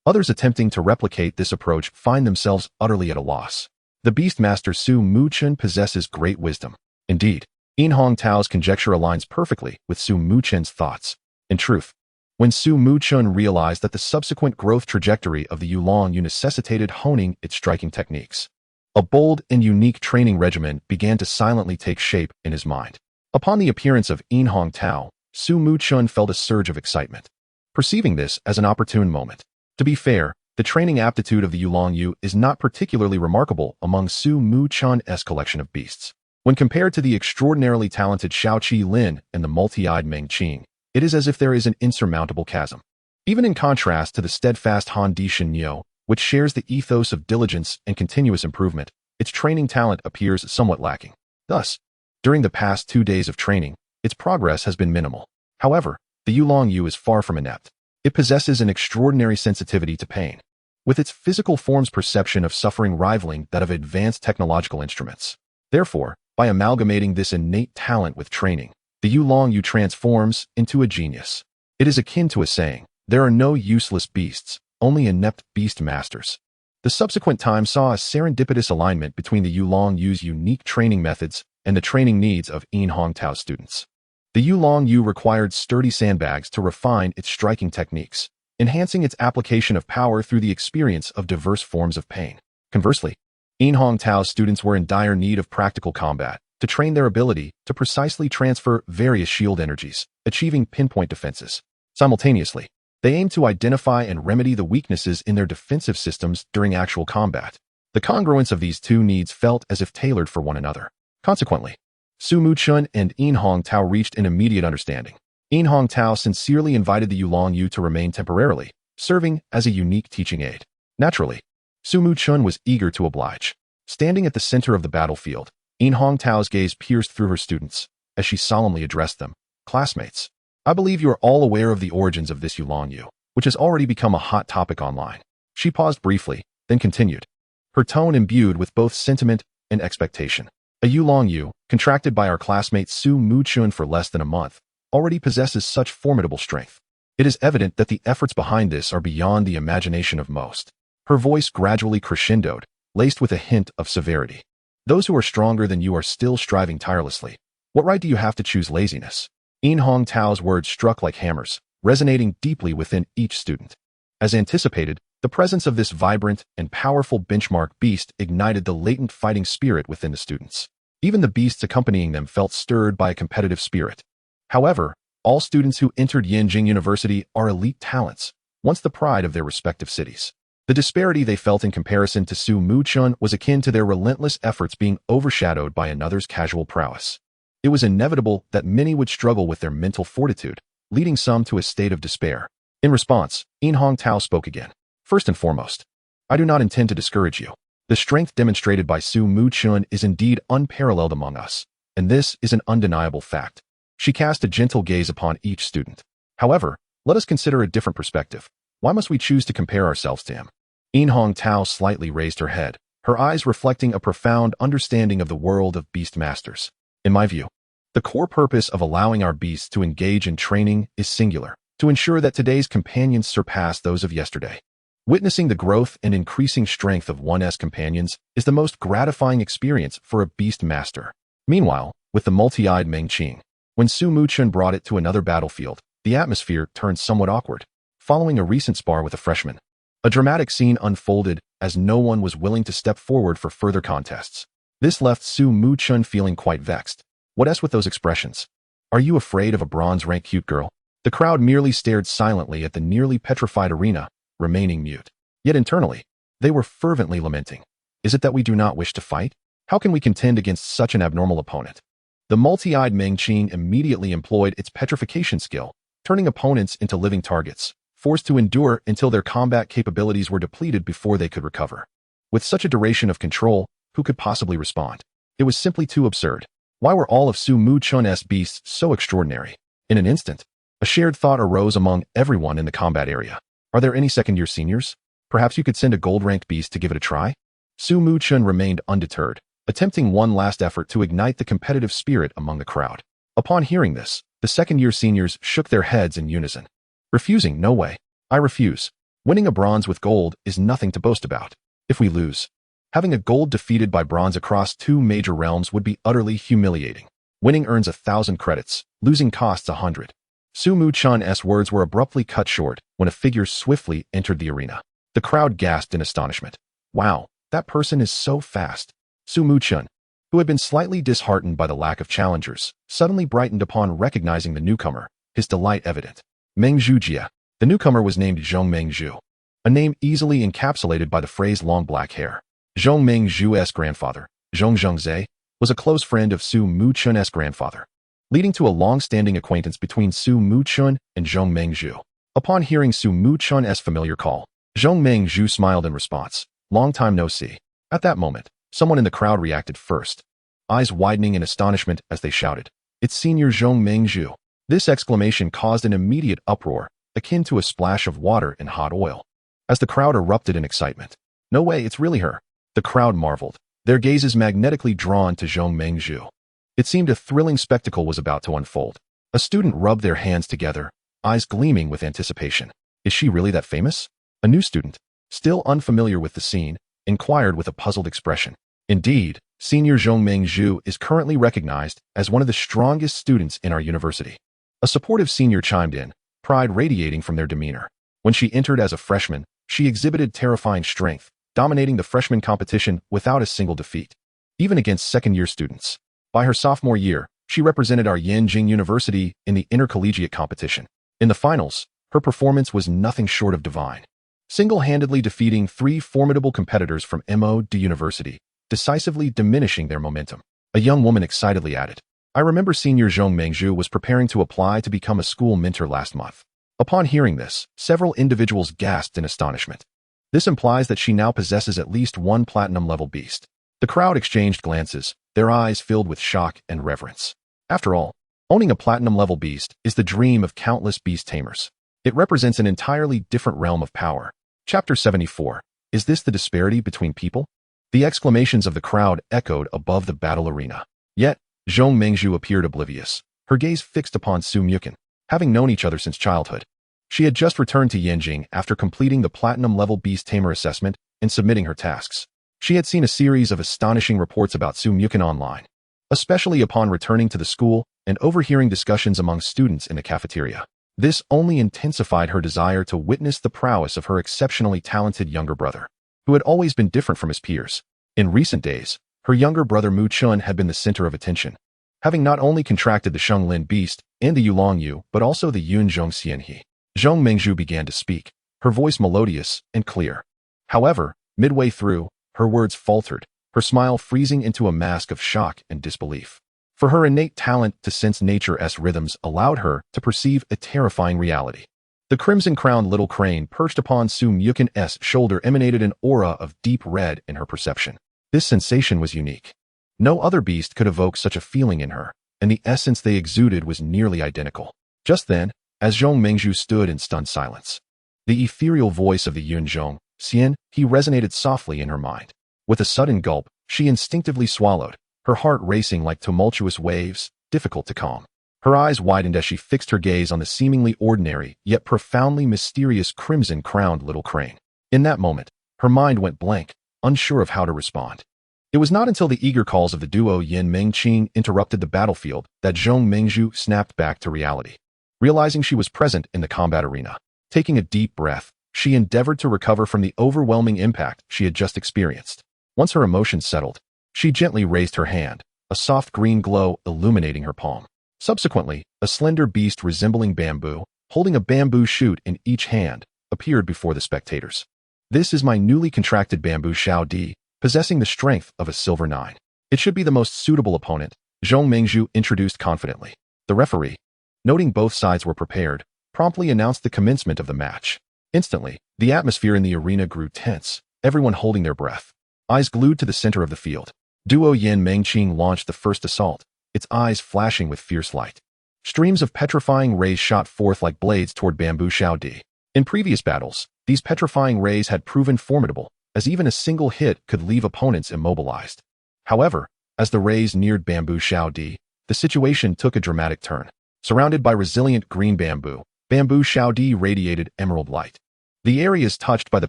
[SPEAKER 1] Others attempting to replicate this approach find themselves utterly at a loss. The Beastmaster Muchen possesses great wisdom. Indeed, Inhong Tao's conjecture aligns perfectly with Muchen's thoughts. In truth, when Muchen realized that the subsequent growth trajectory of the Qilin necessitated honing its striking techniques, a bold and unique training regimen began to silently take shape in his mind. Upon the appearance of Inhong Tao, Muchen felt a surge of excitement, perceiving this as an opportune moment. To be fair, The training aptitude of the Yulong-Yu is not particularly remarkable among Su Muchun's collection of beasts. When compared to the extraordinarily talented Xiao Qilin and the multi-eyed Meng Qing, it is as if there is an insurmountable chasm. Even in contrast to the steadfast Han Dishan Niu, which shares the ethos of diligence and continuous improvement, its training talent appears somewhat lacking. Thus, during the past 2 days of training, its progress has been minimal. However, the Yulong-Yu is far from inept. It possesses an extraordinary sensitivity to pain, with its physical form's perception of suffering rivaling that of advanced technological instruments. Therefore, by amalgamating this innate talent with training, the Yulong-Yu transforms into a genius. It is akin to a saying, "There are no useless beasts, only inept beast masters." The subsequent time saw a serendipitous alignment between the Yulong-Yu's unique training methods and the training needs of In Hongtao's students. The Yulong-Yu required sturdy sandbags to refine its striking techniques, enhancing its application of power through the experience of diverse forms of pain. Conversely, In Hongtao's students were in dire need of practical combat to train their ability to precisely transfer various shield energies, achieving pinpoint defenses. Simultaneously, they aimed to identify and remedy the weaknesses in their defensive systems during actual combat. The congruence of these two needs felt as if tailored for one another. Consequently, Su Muchen and In Hongtao reached an immediate understanding. In Hongtao sincerely invited the Yulong-Yu to remain temporarily, serving as a unique teaching aid. Naturally, Su Muchen was eager to oblige. Standing at the center of the battlefield, In Hongtao's gaze pierced through her students as she solemnly addressed them. "Classmates, I believe you are all aware of the origins of this Yulong-Yu, which has already become a hot topic online." She paused briefly, then continued, her tone imbued with both sentiment and expectation. "A Yulong-Yu, contracted by our classmate Su Muchen for less than a month, already possesses such formidable strength. It is evident that the efforts behind this are beyond the imagination of most." Her voice gradually crescendoed, laced with a hint of severity. "Those who are stronger than you are still striving tirelessly. What right do you have to choose laziness?" In Hongtao's words struck like hammers, resonating deeply within each student. As anticipated, the presence of this vibrant and powerful benchmark beast ignited the latent fighting spirit within the students. Even the beasts accompanying them felt stirred by a competitive spirit. However, all students who entered Yanjing University are elite talents, once the pride of their respective cities. The disparity they felt in comparison to Su Muchen was akin to their relentless efforts being overshadowed by another's casual prowess. It was inevitable that many would struggle with their mental fortitude, leading some to a state of despair. In response, In Hongtao spoke again. "First and foremost, I do not intend to discourage you. The strength demonstrated by Su Muchen is indeed unparalleled among us, and this is an undeniable fact." She cast a gentle gaze upon each student. "However, let us consider a different perspective. Why must we choose to compare ourselves to him?" In Hongtao slightly raised her head, her eyes reflecting a profound understanding of the world of beast masters. "In my view, the core purpose of allowing our beasts to engage in training is singular, to ensure that today's companions surpass those of yesterday. Witnessing the growth and increasing strength of one's companions is the most gratifying experience for a beast master." Meanwhile, with the multi-eyed Meng Qing, when Su Muchen brought it to another battlefield, the atmosphere turned somewhat awkward. Following a recent spar with a freshman, a dramatic scene unfolded as no one was willing to step forward for further contests. This left Su Muchen feeling quite vexed. "What's with those expressions? Are you afraid of a bronze-rank cute girl?" The crowd merely stared silently at the nearly petrified arena, remaining mute. Yet internally, they were fervently lamenting. "Is it that we do not wish to fight? How can we contend against such an abnormal opponent?" The multi-eyed Meng Qing immediately employed its petrification skill, turning opponents into living targets, forced to endure until their combat capabilities were depleted before they could recover. With such a duration of control, who could possibly respond? It was simply too absurd. Why were all of Su Muchen's beasts so extraordinary? In an instant, a shared thought arose among everyone in the combat area. "Are there any second-year seniors? Perhaps you could send a gold-ranked beast to give it a try?" Su Muchen remained undeterred, attempting one last effort to ignite the competitive spirit among the crowd. Upon hearing this, the second-year seniors shook their heads in unison. "Refusing? No way. I refuse. Winning a bronze with gold is nothing to boast about. If we lose, having a gold defeated by bronze across 2 major realms would be utterly humiliating. Winning earns 1,000 credits, losing costs 100. Su Muchen's words were abruptly cut short when a figure swiftly entered the arena. The crowd gasped in astonishment. "Wow, that person is so fast." Su Muchen, who had been slightly disheartened by the lack of challengers, suddenly brightened upon recognizing the newcomer, his delight evident. Meng Zhujia. The newcomer was named Zhong Meng Zhu. a name easily encapsulated by the phrase long black hair. Zhong Mengzhu's grandfather, Zhong Zhongzhe, was a close friend of Su Muchen's grandfather, leading to a long-standing acquaintance between Su Muchen and Zhong Mengzhu. Upon hearing Su Muchen's familiar call, Zhong Mengzhu smiled in response. Long time no see. At that moment, someone in the crowd reacted first, eyes widening in astonishment as they shouted, "It's Senior Zhong Mengzhu." This exclamation caused an immediate uproar, akin to a splash of water in hot oil, as the crowd erupted in excitement. "No way, it's really her." The crowd marveled, their gazes magnetically drawn to Zhong Mengzhu. It seemed a thrilling spectacle was about to unfold. A student rubbed their hands together, eyes gleaming with anticipation. "Is she really that famous?" A new student, still unfamiliar with the scene, inquired with a puzzled expression. "Indeed, Senior Zhong Mengzhu is currently recognized as one of the strongest students in our university." A supportive senior chimed in, pride radiating from their demeanor. When she entered as a freshman, she exhibited terrifying strength, dominating the freshman competition without a single defeat, even against second-year students. By her sophomore year, she represented our Yanjing University in the intercollegiate competition. In the finals, her performance was nothing short of divine, single-handedly defeating 3 formidable competitors from MOD University, decisively diminishing their momentum. A young woman excitedly added, "I remember Senior Zhong Mengzhu was preparing to apply to become a school mentor last month." Upon hearing this, several individuals gasped in astonishment. This implies that she now possesses at least one platinum-level beast. The crowd exchanged glances, their eyes filled with shock and reverence. After all, owning a platinum-level beast is the dream of countless beast tamers. It represents an entirely different realm of power. Chapter 74. Is this the disparity between people? The exclamations of the crowd echoed above the battle arena. Yet, Zhong Mengzhu appeared oblivious, her gaze fixed upon Su Muchen, having known each other since childhood. She had just returned to Yanjing after completing the platinum-level beast tamer assessment and submitting her tasks. She had seen a series of astonishing reports about Su Muchen online, especially upon returning to the school and overhearing discussions among students in the cafeteria. This only intensified her desire to witness the prowess of her exceptionally talented younger brother, who had always been different from his peers. In recent days, her younger brother Muchen had been the center of attention, having not only contracted the Shenglin beast and the Yulongyu, but also the Yunzhong Xianhe. Zhong Mengzhu began to speak, her voice melodious and clear. However, midway through, her words faltered, her smile freezing into a mask of shock and disbelief. For her innate talent to sense nature's rhythms allowed her to perceive a terrifying reality. The crimson-crowned little crane perched upon Su Muchen's shoulder emanated an aura of deep red in her perception. This sensation was unique. No other beast could evoke such a feeling in her, and the essence they exuded was nearly identical. Just then, as Zhong Mengzhu stood in stunned silence, the ethereal voice of the Yunzhong Xianhe resonated softly in her mind. With a sudden gulp, she instinctively swallowed, her heart racing like tumultuous waves, difficult to calm. Her eyes widened as she fixed her gaze on the seemingly ordinary, yet profoundly mysterious crimson-crowned little crane. In that moment, her mind went blank, unsure of how to respond. It was not until the eager calls of the duo Yin Mengqing interrupted the battlefield that Zhong Mengzhu snapped back to reality. Realizing she was present in the combat arena, taking a deep breath, she endeavored to recover from the overwhelming impact she had just experienced. Once her emotions settled, she gently raised her hand, a soft green glow illuminating her palm. Subsequently, a slender beast resembling bamboo, holding a bamboo shoot in each hand, appeared before the spectators. "This is my newly contracted bamboo Shao Di, possessing the strength of a silver 9. It should be the most suitable opponent," Zhong Mengzhu introduced confidently. The referee, noting both sides were prepared, promptly announced the commencement of the match. Instantly, the atmosphere in the arena grew tense, everyone holding their breath, eyes glued to the center of the field. Duo Yin Mengqing launched the first assault, its eyes flashing with fierce light. Streams of petrifying rays shot forth like blades toward bamboo Shao Di. In previous battles, these petrifying rays had proven formidable, as even a single hit could leave opponents immobilized. However, as the rays neared bamboo Shao Di, the situation took a dramatic turn. Surrounded by resilient green bamboo, bamboo Shao Di radiated emerald light. The areas touched by the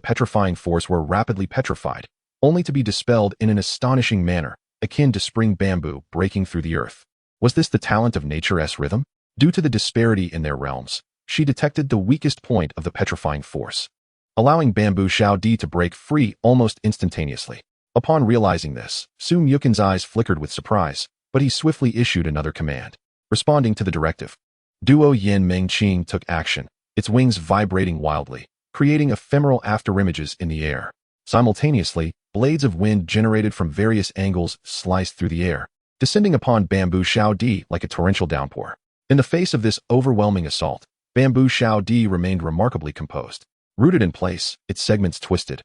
[SPEAKER 1] petrifying force were rapidly petrified, only to be dispelled in an astonishing manner, akin to spring bamboo breaking through the earth. Was this the talent of nature's rhythm? Due to the disparity in their realms, she detected the weakest point of the petrifying force, allowing bamboo Shao Di to break free almost instantaneously. Upon realizing this, Su Muchen's eyes flickered with surprise, but he swiftly issued another command. Responding to the directive, Duo Yin Mengqing took action, its wings vibrating wildly, creating ephemeral afterimages in the air. Simultaneously, blades of wind generated from various angles sliced through the air, descending upon Bamboo Xiao Di like a torrential downpour. In the face of this overwhelming assault, Bamboo Xiao Di remained remarkably composed. Rooted in place, its segments twisted,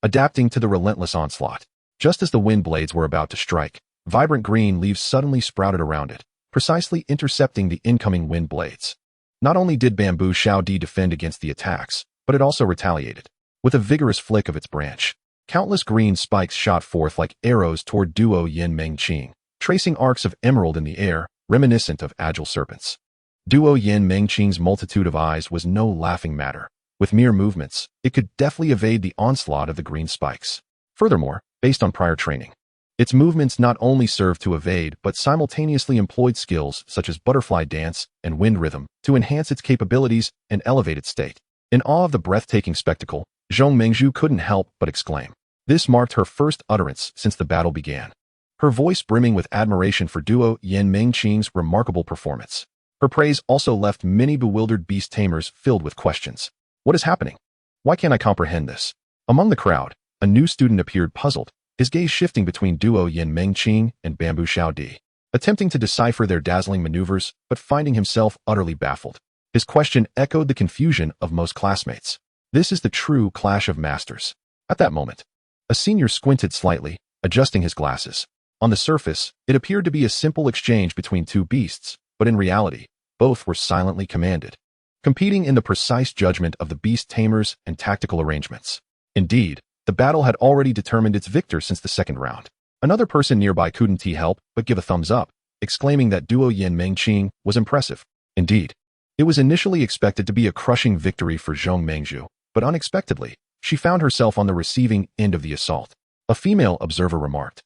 [SPEAKER 1] adapting to the relentless onslaught. Just as the wind blades were about to strike, vibrant green leaves suddenly sprouted around it, precisely intercepting the incoming wind blades. Not only did Bamboo Xiao Di defend against the attacks, but it also retaliated. With a vigorous flick of its branch, countless green spikes shot forth like arrows toward Duo Yin Meng Qing, tracing arcs of emerald in the air, reminiscent of agile serpents. Duo Yin Meng Qing's multitude of eyes was no laughing matter. With mere movements, it could deftly evade the onslaught of the green spikes. Furthermore, based on prior training, its movements not only served to evade but simultaneously employed skills such as butterfly dance and wind rhythm to enhance its capabilities and elevate its state. In awe of the breathtaking spectacle, Zhong Mengzhu couldn't help but exclaim. This marked her first utterance since the battle began, her voice brimming with admiration for Duo Yin Meng Qing's remarkable performance. Her praise also left many bewildered beast tamers filled with questions. What is happening? Why can't I comprehend this? Among the crowd, a new student appeared puzzled, his gaze shifting between Duo Yin Meng Qing and Bamboo Xiao Di, attempting to decipher their dazzling maneuvers, but finding himself utterly baffled. His question echoed the confusion of most classmates. This is the true clash of masters. At that moment, a senior squinted slightly, adjusting his glasses. On the surface, it appeared to be a simple exchange between two beasts, but in reality, both were silently commanded, competing in the precise judgment of the beast tamers and tactical arrangements. Indeed, the battle had already determined its victor since the second round. Another person nearby couldn't help but give a thumbs up, exclaiming that Duo Yin Meng Qing was impressive. Indeed, it was initially expected to be a crushing victory for Zhong Mengzhu, but unexpectedly, she found herself on the receiving end of the assault. A female observer remarked,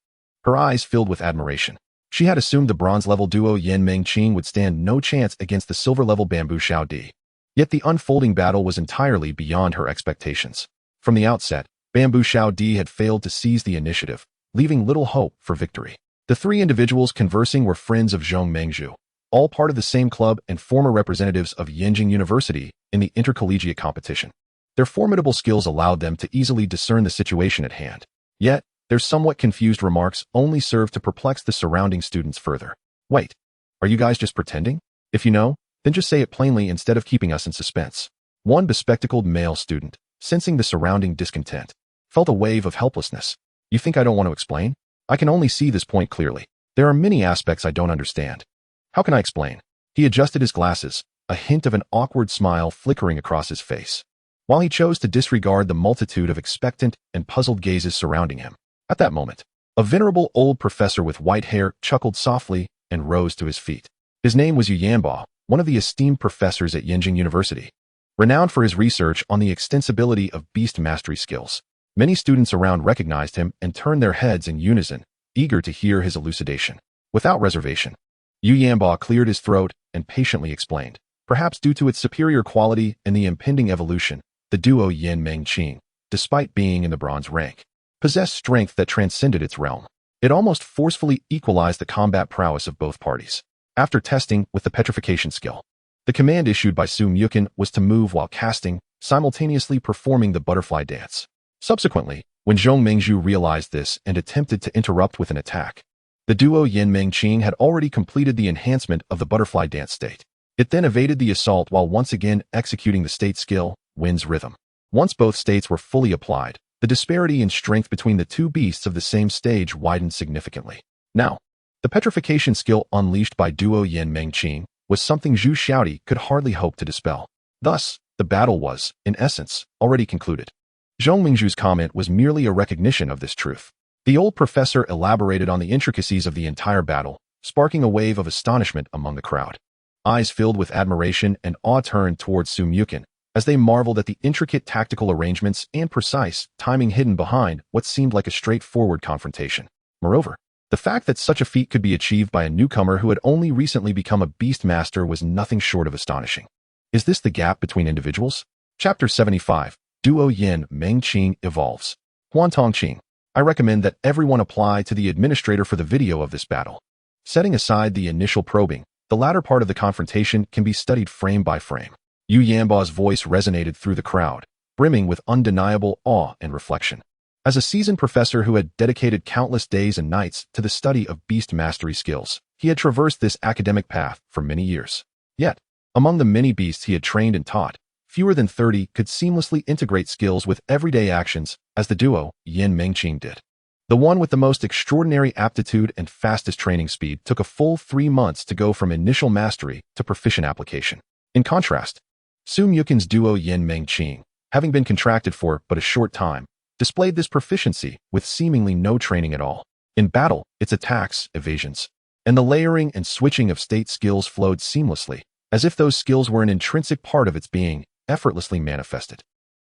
[SPEAKER 1] her eyes filled with admiration. She had assumed the bronze-level Duo Yin Meng Qing would stand no chance against the silver-level Bamboo Xiao Di. Yet the unfolding battle was entirely beyond her expectations. From the outset, Bamboo Xiao Di had failed to seize the initiative, leaving little hope for victory. The three individuals conversing were friends of Zhong Mengzhu, all part of the same club and former representatives of Yenjing University in the intercollegiate competition. Their formidable skills allowed them to easily discern the situation at hand. Yet, their somewhat confused remarks only served to perplex the surrounding students further. Wait, are you guys just pretending? If you know, then just say it plainly instead of keeping us in suspense. One bespectacled male student, sensing the surrounding discontent, felt a wave of helplessness. You think I don't want to explain? I can only see this point clearly. There are many aspects I don't understand. How can I explain? He adjusted his glasses, a hint of an awkward smile flickering across his face, while he chose to disregard the multitude of expectant and puzzled gazes surrounding him. At that moment, a venerable old professor with white hair chuckled softly and rose to his feet. His name was Yu Yanba, one of the esteemed professors at Yenjing University, renowned for his research on the extensibility of beast mastery skills. Many students around recognized him and turned their heads in unison, eager to hear his elucidation. Without reservation, Yu Yanba cleared his throat and patiently explained. Perhaps due to its superior quality and the impending evolution, the Duo Yin Meng Qing, despite being in the bronze rank, possessed strength that transcended its realm. It almost forcefully equalized the combat prowess of both parties. After testing with the petrification skill, the command issued by Su Muchen was to move while casting, simultaneously performing the butterfly dance. Subsequently, when Zhong Mengzhu realized this and attempted to interrupt with an attack, the Duo Yin Meng Qing had already completed the enhancement of the butterfly dance state. It then evaded the assault while once again executing the state skill, Wind's Rhythm. Once both states were fully applied, the disparity in strength between the two beasts of the same stage widened significantly. Now, the petrification skill unleashed by Duo Yin Meng Qing was something Zhu Xiaodi could hardly hope to dispel. Thus, the battle was, in essence, already concluded. Zhong Mengzhu's comment was merely a recognition of this truth. The old professor elaborated on the intricacies of the entire battle, sparking a wave of astonishment among the crowd. Eyes filled with admiration and awe turned towards Su Muchen, as they marveled at the intricate tactical arrangements and precise timing hidden behind what seemed like a straightforward confrontation. Moreover, the fact that such a feat could be achieved by a newcomer who had only recently become a beast master was nothing short of astonishing. Is this the gap between individuals? Chapter 75. Duo Yin Meng Qing evolves. Huantong Qing. I recommend that everyone apply to the administrator for the video of this battle. Setting aside the initial probing, the latter part of the confrontation can be studied frame by frame. Yu Yanba's voice resonated through the crowd, brimming with undeniable awe and reflection. As a seasoned professor who had dedicated countless days and nights to the study of beast mastery skills, he had traversed this academic path for many years. Yet, among the many beasts he had trained and taught, fewer than 30 could seamlessly integrate skills with everyday actions as the duo Yin-Meng-Qing did. The one with the most extraordinary aptitude and fastest training speed took a full 3 months to go from initial mastery to proficient application. In contrast, Muchen's duo Yin-Meng-Qing, having been contracted for but a short time, displayed this proficiency with seemingly no training at all. In battle, its attacks, evasions, and the layering and switching of state skills flowed seamlessly, as if those skills were an intrinsic part of its being, effortlessly manifested.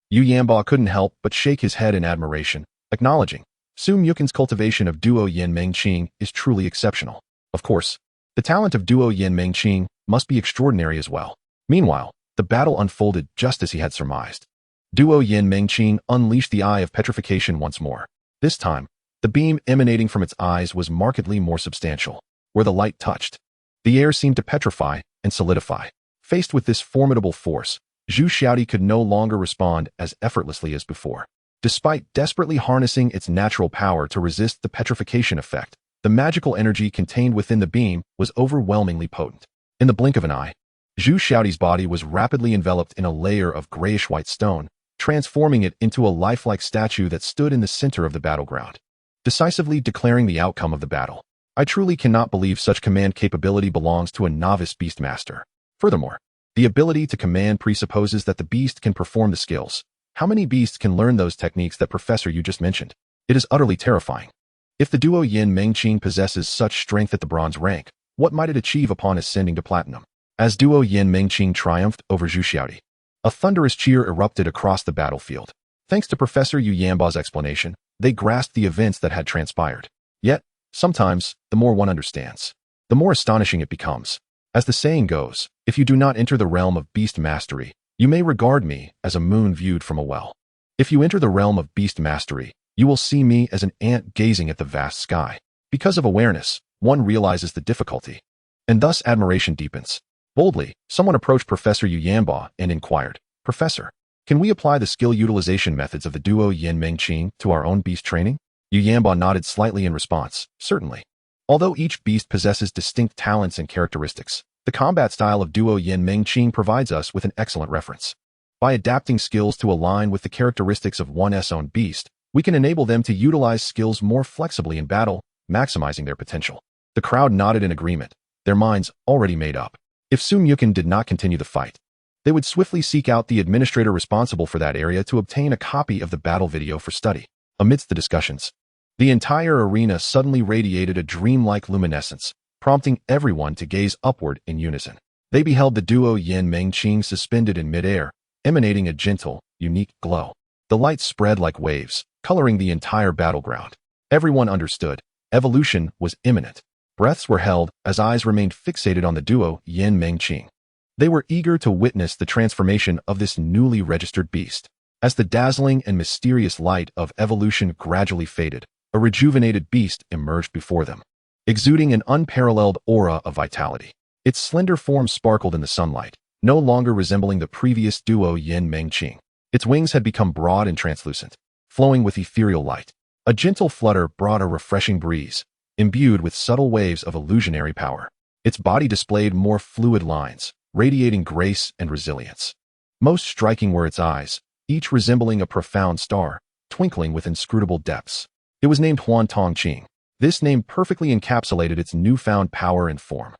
[SPEAKER 1] Yu Yanba couldn't help but shake his head in admiration, acknowledging, Muchen's cultivation of duo Yin-Meng-Qing is truly exceptional. Of course, the talent of duo Yin-Meng-Qing must be extraordinary as well. Meanwhile, the battle unfolded just as he had surmised. Duo Yin-Meng-Qing unleashed the Eye of Petrification once more. This time, the beam emanating from its eyes was markedly more substantial. Where the light touched, the air seemed to petrify and solidify. Faced with this formidable force, Zhu Xiaodi could no longer respond as effortlessly as before. Despite desperately harnessing its natural power to resist the petrification effect, the magical energy contained within the beam was overwhelmingly potent. In the blink of an eye, Zhu Xiaodi's body was rapidly enveloped in a layer of grayish-white stone, transforming it into a lifelike statue that stood in the center of the battleground, decisively declaring the outcome of the battle. I truly cannot believe such command capability belongs to a novice beastmaster. Furthermore, the ability to command presupposes that the beast can perform the skills. How many beasts can learn those techniques that Professor you just mentioned? It is utterly terrifying. If the duo Yin-Meng-Qing possesses such strength at the bronze rank, what might it achieve upon ascending to platinum? As duo Yin-Meng-Qing triumphed over Zhu Xiaodi, a thunderous cheer erupted across the battlefield. Thanks to Professor Yu Yanba's explanation, they grasped the events that had transpired. Yet, sometimes, the more one understands, the more astonishing it becomes. As the saying goes, if you do not enter the realm of beast mastery, you may regard me as a moon viewed from a well. If you enter the realm of beast mastery, you will see me as an ant gazing at the vast sky. Because of awareness, one realizes the difficulty, and thus admiration deepens. Boldly, someone approached Professor Yu Yanba and inquired, "Professor, can we apply the skill utilization methods of the duo Yin-Meng-Qing to our own beast training?" Yu Yanba nodded slightly in response, "Certainly." Although each beast possesses distinct talents and characteristics, the combat style of duo Yin-Meng-Qing provides us with an excellent reference. By adapting skills to align with the characteristics of one's own beast, we can enable them to utilize skills more flexibly in battle, maximizing their potential. The crowd nodded in agreement, their minds already made up. If Muchen did not continue the fight, they would swiftly seek out the administrator responsible for that area to obtain a copy of the battle video for study. Amidst the discussions, the entire arena suddenly radiated a dreamlike luminescence, prompting everyone to gaze upward in unison. They beheld the duo Yin-Meng-Qing suspended in midair, emanating a gentle, unique glow. The light spread like waves, coloring the entire battleground. Everyone understood. Evolution was imminent. Breaths were held as eyes remained fixated on the duo Yin-Meng-Qing. They were eager to witness the transformation of this newly registered beast. As the dazzling and mysterious light of evolution gradually faded, a rejuvenated beast emerged before them, exuding an unparalleled aura of vitality. Its slender form sparkled in the sunlight, no longer resembling the previous duo Yin-Meng-Qing. Its wings had become broad and translucent, flowing with ethereal light. A gentle flutter brought a refreshing breeze, imbued with subtle waves of illusionary power. Its body displayed more fluid lines, radiating grace and resilience. Most striking were its eyes, each resembling a profound star, twinkling with inscrutable depths. It was named Huantongqing. This name perfectly encapsulated its newfound power and form.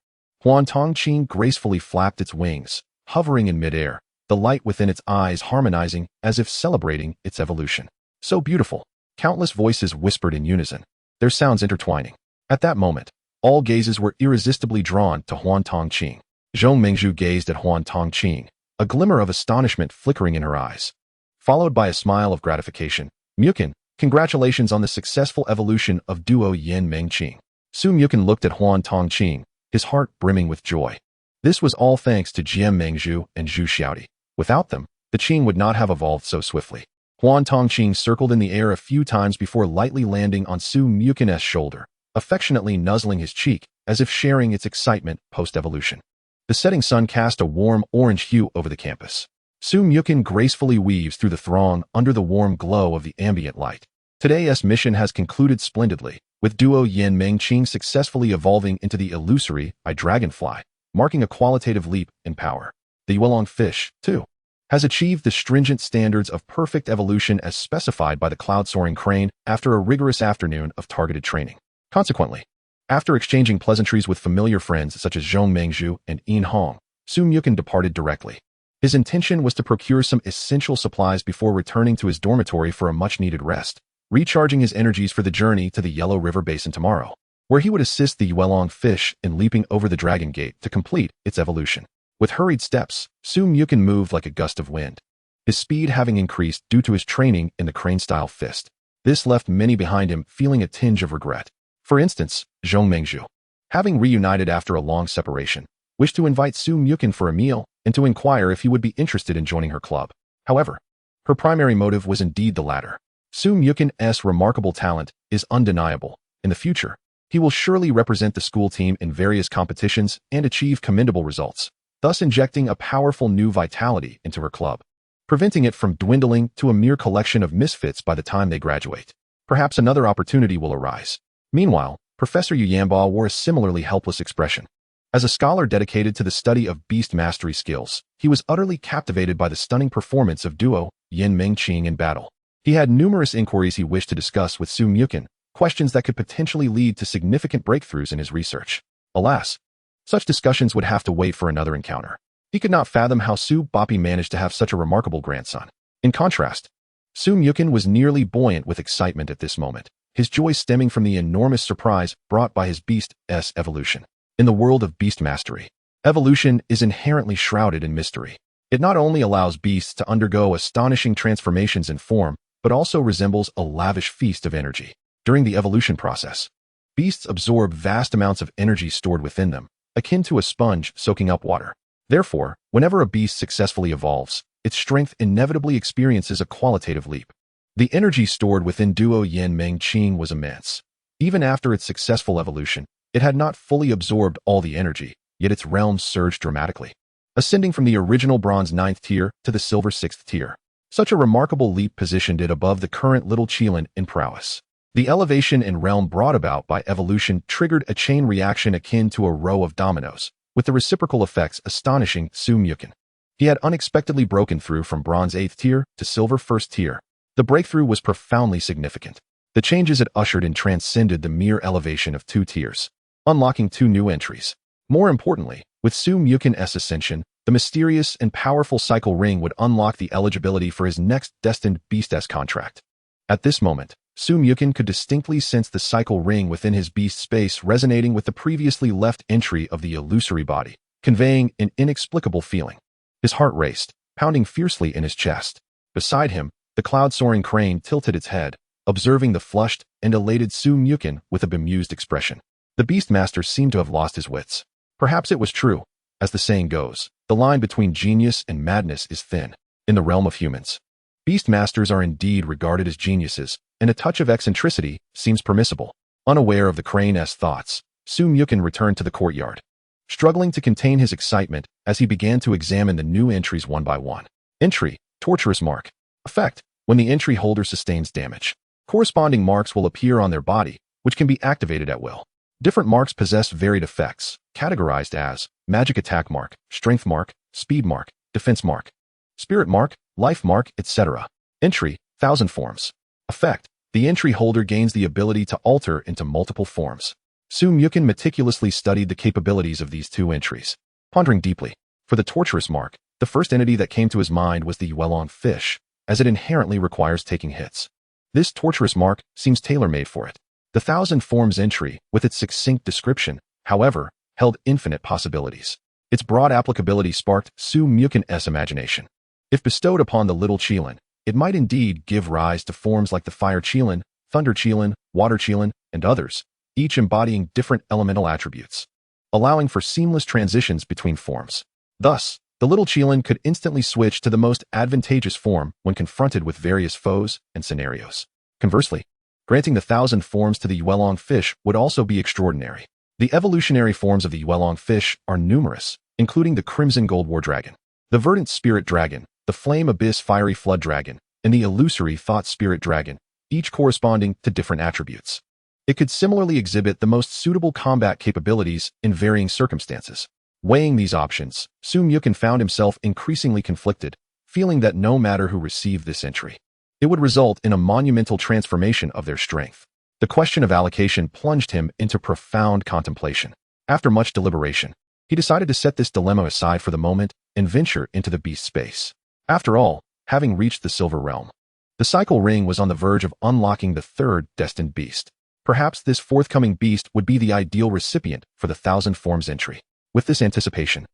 [SPEAKER 1] Huantongqing gracefully flapped its wings, hovering in midair, the light within its eyes harmonizing as if celebrating its evolution. So beautiful. Countless voices whispered in unison, their sounds intertwining. At that moment, all gazes were irresistibly drawn to Huantongqing. Zhong Mengzhu gazed at Huantongqing, a glimmer of astonishment flickering in her eyes, followed by a smile of gratification. Muchen, congratulations on the successful evolution of duo Yin-Meng-Qing. Muchen looked at Huantongqing, his heart brimming with joy. This was all thanks to Zhong Mengzhu and Zhu Xiaodi. Without them, the Qing would not have evolved so swiftly. Huantongqing circled in the air a few times before lightly landing on Muchen's shoulder, affectionately nuzzling his cheek as if sharing its excitement post-evolution. The setting sun cast a warm orange hue over the campus. Su Muchen gracefully weaves through the throng under the warm glow of the ambient light. Today's mission has concluded splendidly, with duo Unimaginable successfully evolving into the illusory by Dragonfly, marking a qualitative leap in power. The Yuelong fish, too, has achieved the stringent standards of perfect evolution as specified by the cloud-soaring crane after a rigorous afternoon of targeted training. Consequently, after exchanging pleasantries with familiar friends such as Zhong Mengzhu and Yin Hong, Su Muchen departed directly. His intention was to procure some essential supplies before returning to his dormitory for a much-needed rest, recharging his energies for the journey to the Yellow River Basin tomorrow, where he would assist the Yuelong fish in leaping over the Dragon Gate to complete its evolution. With hurried steps, Su Muchen moved like a gust of wind, his speed having increased due to his training in the crane-style fist. This left many behind him feeling a tinge of regret. For instance, Zhong Mengzhu, having reunited after a long separation, wished to invite Su Muchen for a meal and to inquire if he would be interested in joining her club. However, her primary motive was indeed the latter. Su Muchen's remarkable talent is undeniable. In the future, he will surely represent the school team in various competitions and achieve commendable results, thus injecting a powerful new vitality into her club, preventing it from dwindling to a mere collection of misfits by the time they graduate. Perhaps another opportunity will arise. Meanwhile, Professor Yu Yanba wore a similarly helpless expression. As a scholar dedicated to the study of beast mastery skills, he was utterly captivated by the stunning performance of duo Unimaginable in battle. He had numerous inquiries he wished to discuss with Su Muchen, questions that could potentially lead to significant breakthroughs in his research. Alas, such discussions would have to wait for another encounter. He could not fathom how Su Boppy managed to have such a remarkable grandson. In contrast, Su Muchen was nearly buoyant with excitement at this moment, his joy stemming from the enormous surprise brought by his beast's evolution. In the world of beast mastery, evolution is inherently shrouded in mystery. It not only allows beasts to undergo astonishing transformations in form, but also resembles a lavish feast of energy. During the evolution process, beasts absorb vast amounts of energy stored within them, akin to a sponge soaking up water. Therefore, whenever a beast successfully evolves, its strength inevitably experiences a qualitative leap. The energy stored within duo Unimaginable was immense. Even after its successful evolution, it had not fully absorbed all the energy, yet its realm surged dramatically, ascending from the original bronze 9th tier to the silver 6th tier. Such a remarkable leap positioned it above the current little Qilin in prowess. The elevation in realm brought about by evolution triggered a chain reaction akin to a row of dominoes, with the reciprocal effects astonishing Su Muchen. He had unexpectedly broken through from bronze 8th tier to silver 1st tier. The breakthrough was profoundly significant. The changes it ushered in transcended the mere elevation of 2 tiers, unlocking 2 new entries. More importantly, with Su Muchen's ascension, the mysterious and powerful cycle ring would unlock the eligibility for his next destined beast's contract. At this moment, Su Muchen could distinctly sense the cycle ring within his beast space resonating with the previously left entry of the illusory body, conveying an inexplicable feeling. His heart raced, pounding fiercely in his chest. Beside him, the cloud-soaring crane tilted its head, observing the flushed and elated Su Muchen with a bemused expression. The Beastmaster seemed to have lost his wits. Perhaps it was true. As the saying goes, the line between genius and madness is thin. In the realm of humans, Beastmasters are indeed regarded as geniuses, and a touch of eccentricity seems permissible. Unaware of the crane's thoughts, Su Muchen returned to the courtyard, struggling to contain his excitement as he began to examine the new entries one by one. Entry: Torturous Mark. Effect: when the entry holder sustains damage, corresponding marks will appear on their body, which can be activated at will. Different marks possess varied effects, categorized as Magic Attack Mark, Strength Mark, Speed Mark, Defense Mark, Spirit Mark, Life Mark, etc. Entry: 1000 Forms. Effect: the entry holder gains the ability to alter into multiple forms. Su Muchen meticulously studied the capabilities of these 2 entries, pondering deeply. For the Torturous Mark, the first entity that came to his mind was the Yuelong fish, as it inherently requires taking hits. This Torturous Mark seems tailor-made for it. The 1000 Forms entry, with its succinct description, however, held infinite possibilities. Its broad applicability sparked Su Muchen's imagination. If bestowed upon the little Qilin, it might indeed give rise to forms like the Fire Qilin, Thunder Qilin, Water Qilin, and others, each embodying different elemental attributes, allowing for seamless transitions between forms. Thus, the little Qilin could instantly switch to the most advantageous form when confronted with various foes and scenarios. Conversely, granting the 1000 Forms to the Yuelong fish would also be extraordinary. The evolutionary forms of the Yuelong fish are numerous, including the Crimson Gold War Dragon, the Verdant Spirit Dragon, the Flame Abyss Fiery Flood Dragon, and the Illusory Thought Spirit Dragon, each corresponding to different attributes. It could similarly exhibit the most suitable combat capabilities in varying circumstances. Weighing these options, Muchen found himself increasingly conflicted, feeling that no matter who received this entry, it would result in a monumental transformation of their strength. The question of allocation plunged him into profound contemplation. After much deliberation, he decided to set this dilemma aside for the moment and venture into the beast space. After all, having reached the Silver Realm, the cycle ring was on the verge of unlocking the third destined beast. Perhaps this forthcoming beast would be the ideal recipient for the Thousand Forms entry. With this anticipation,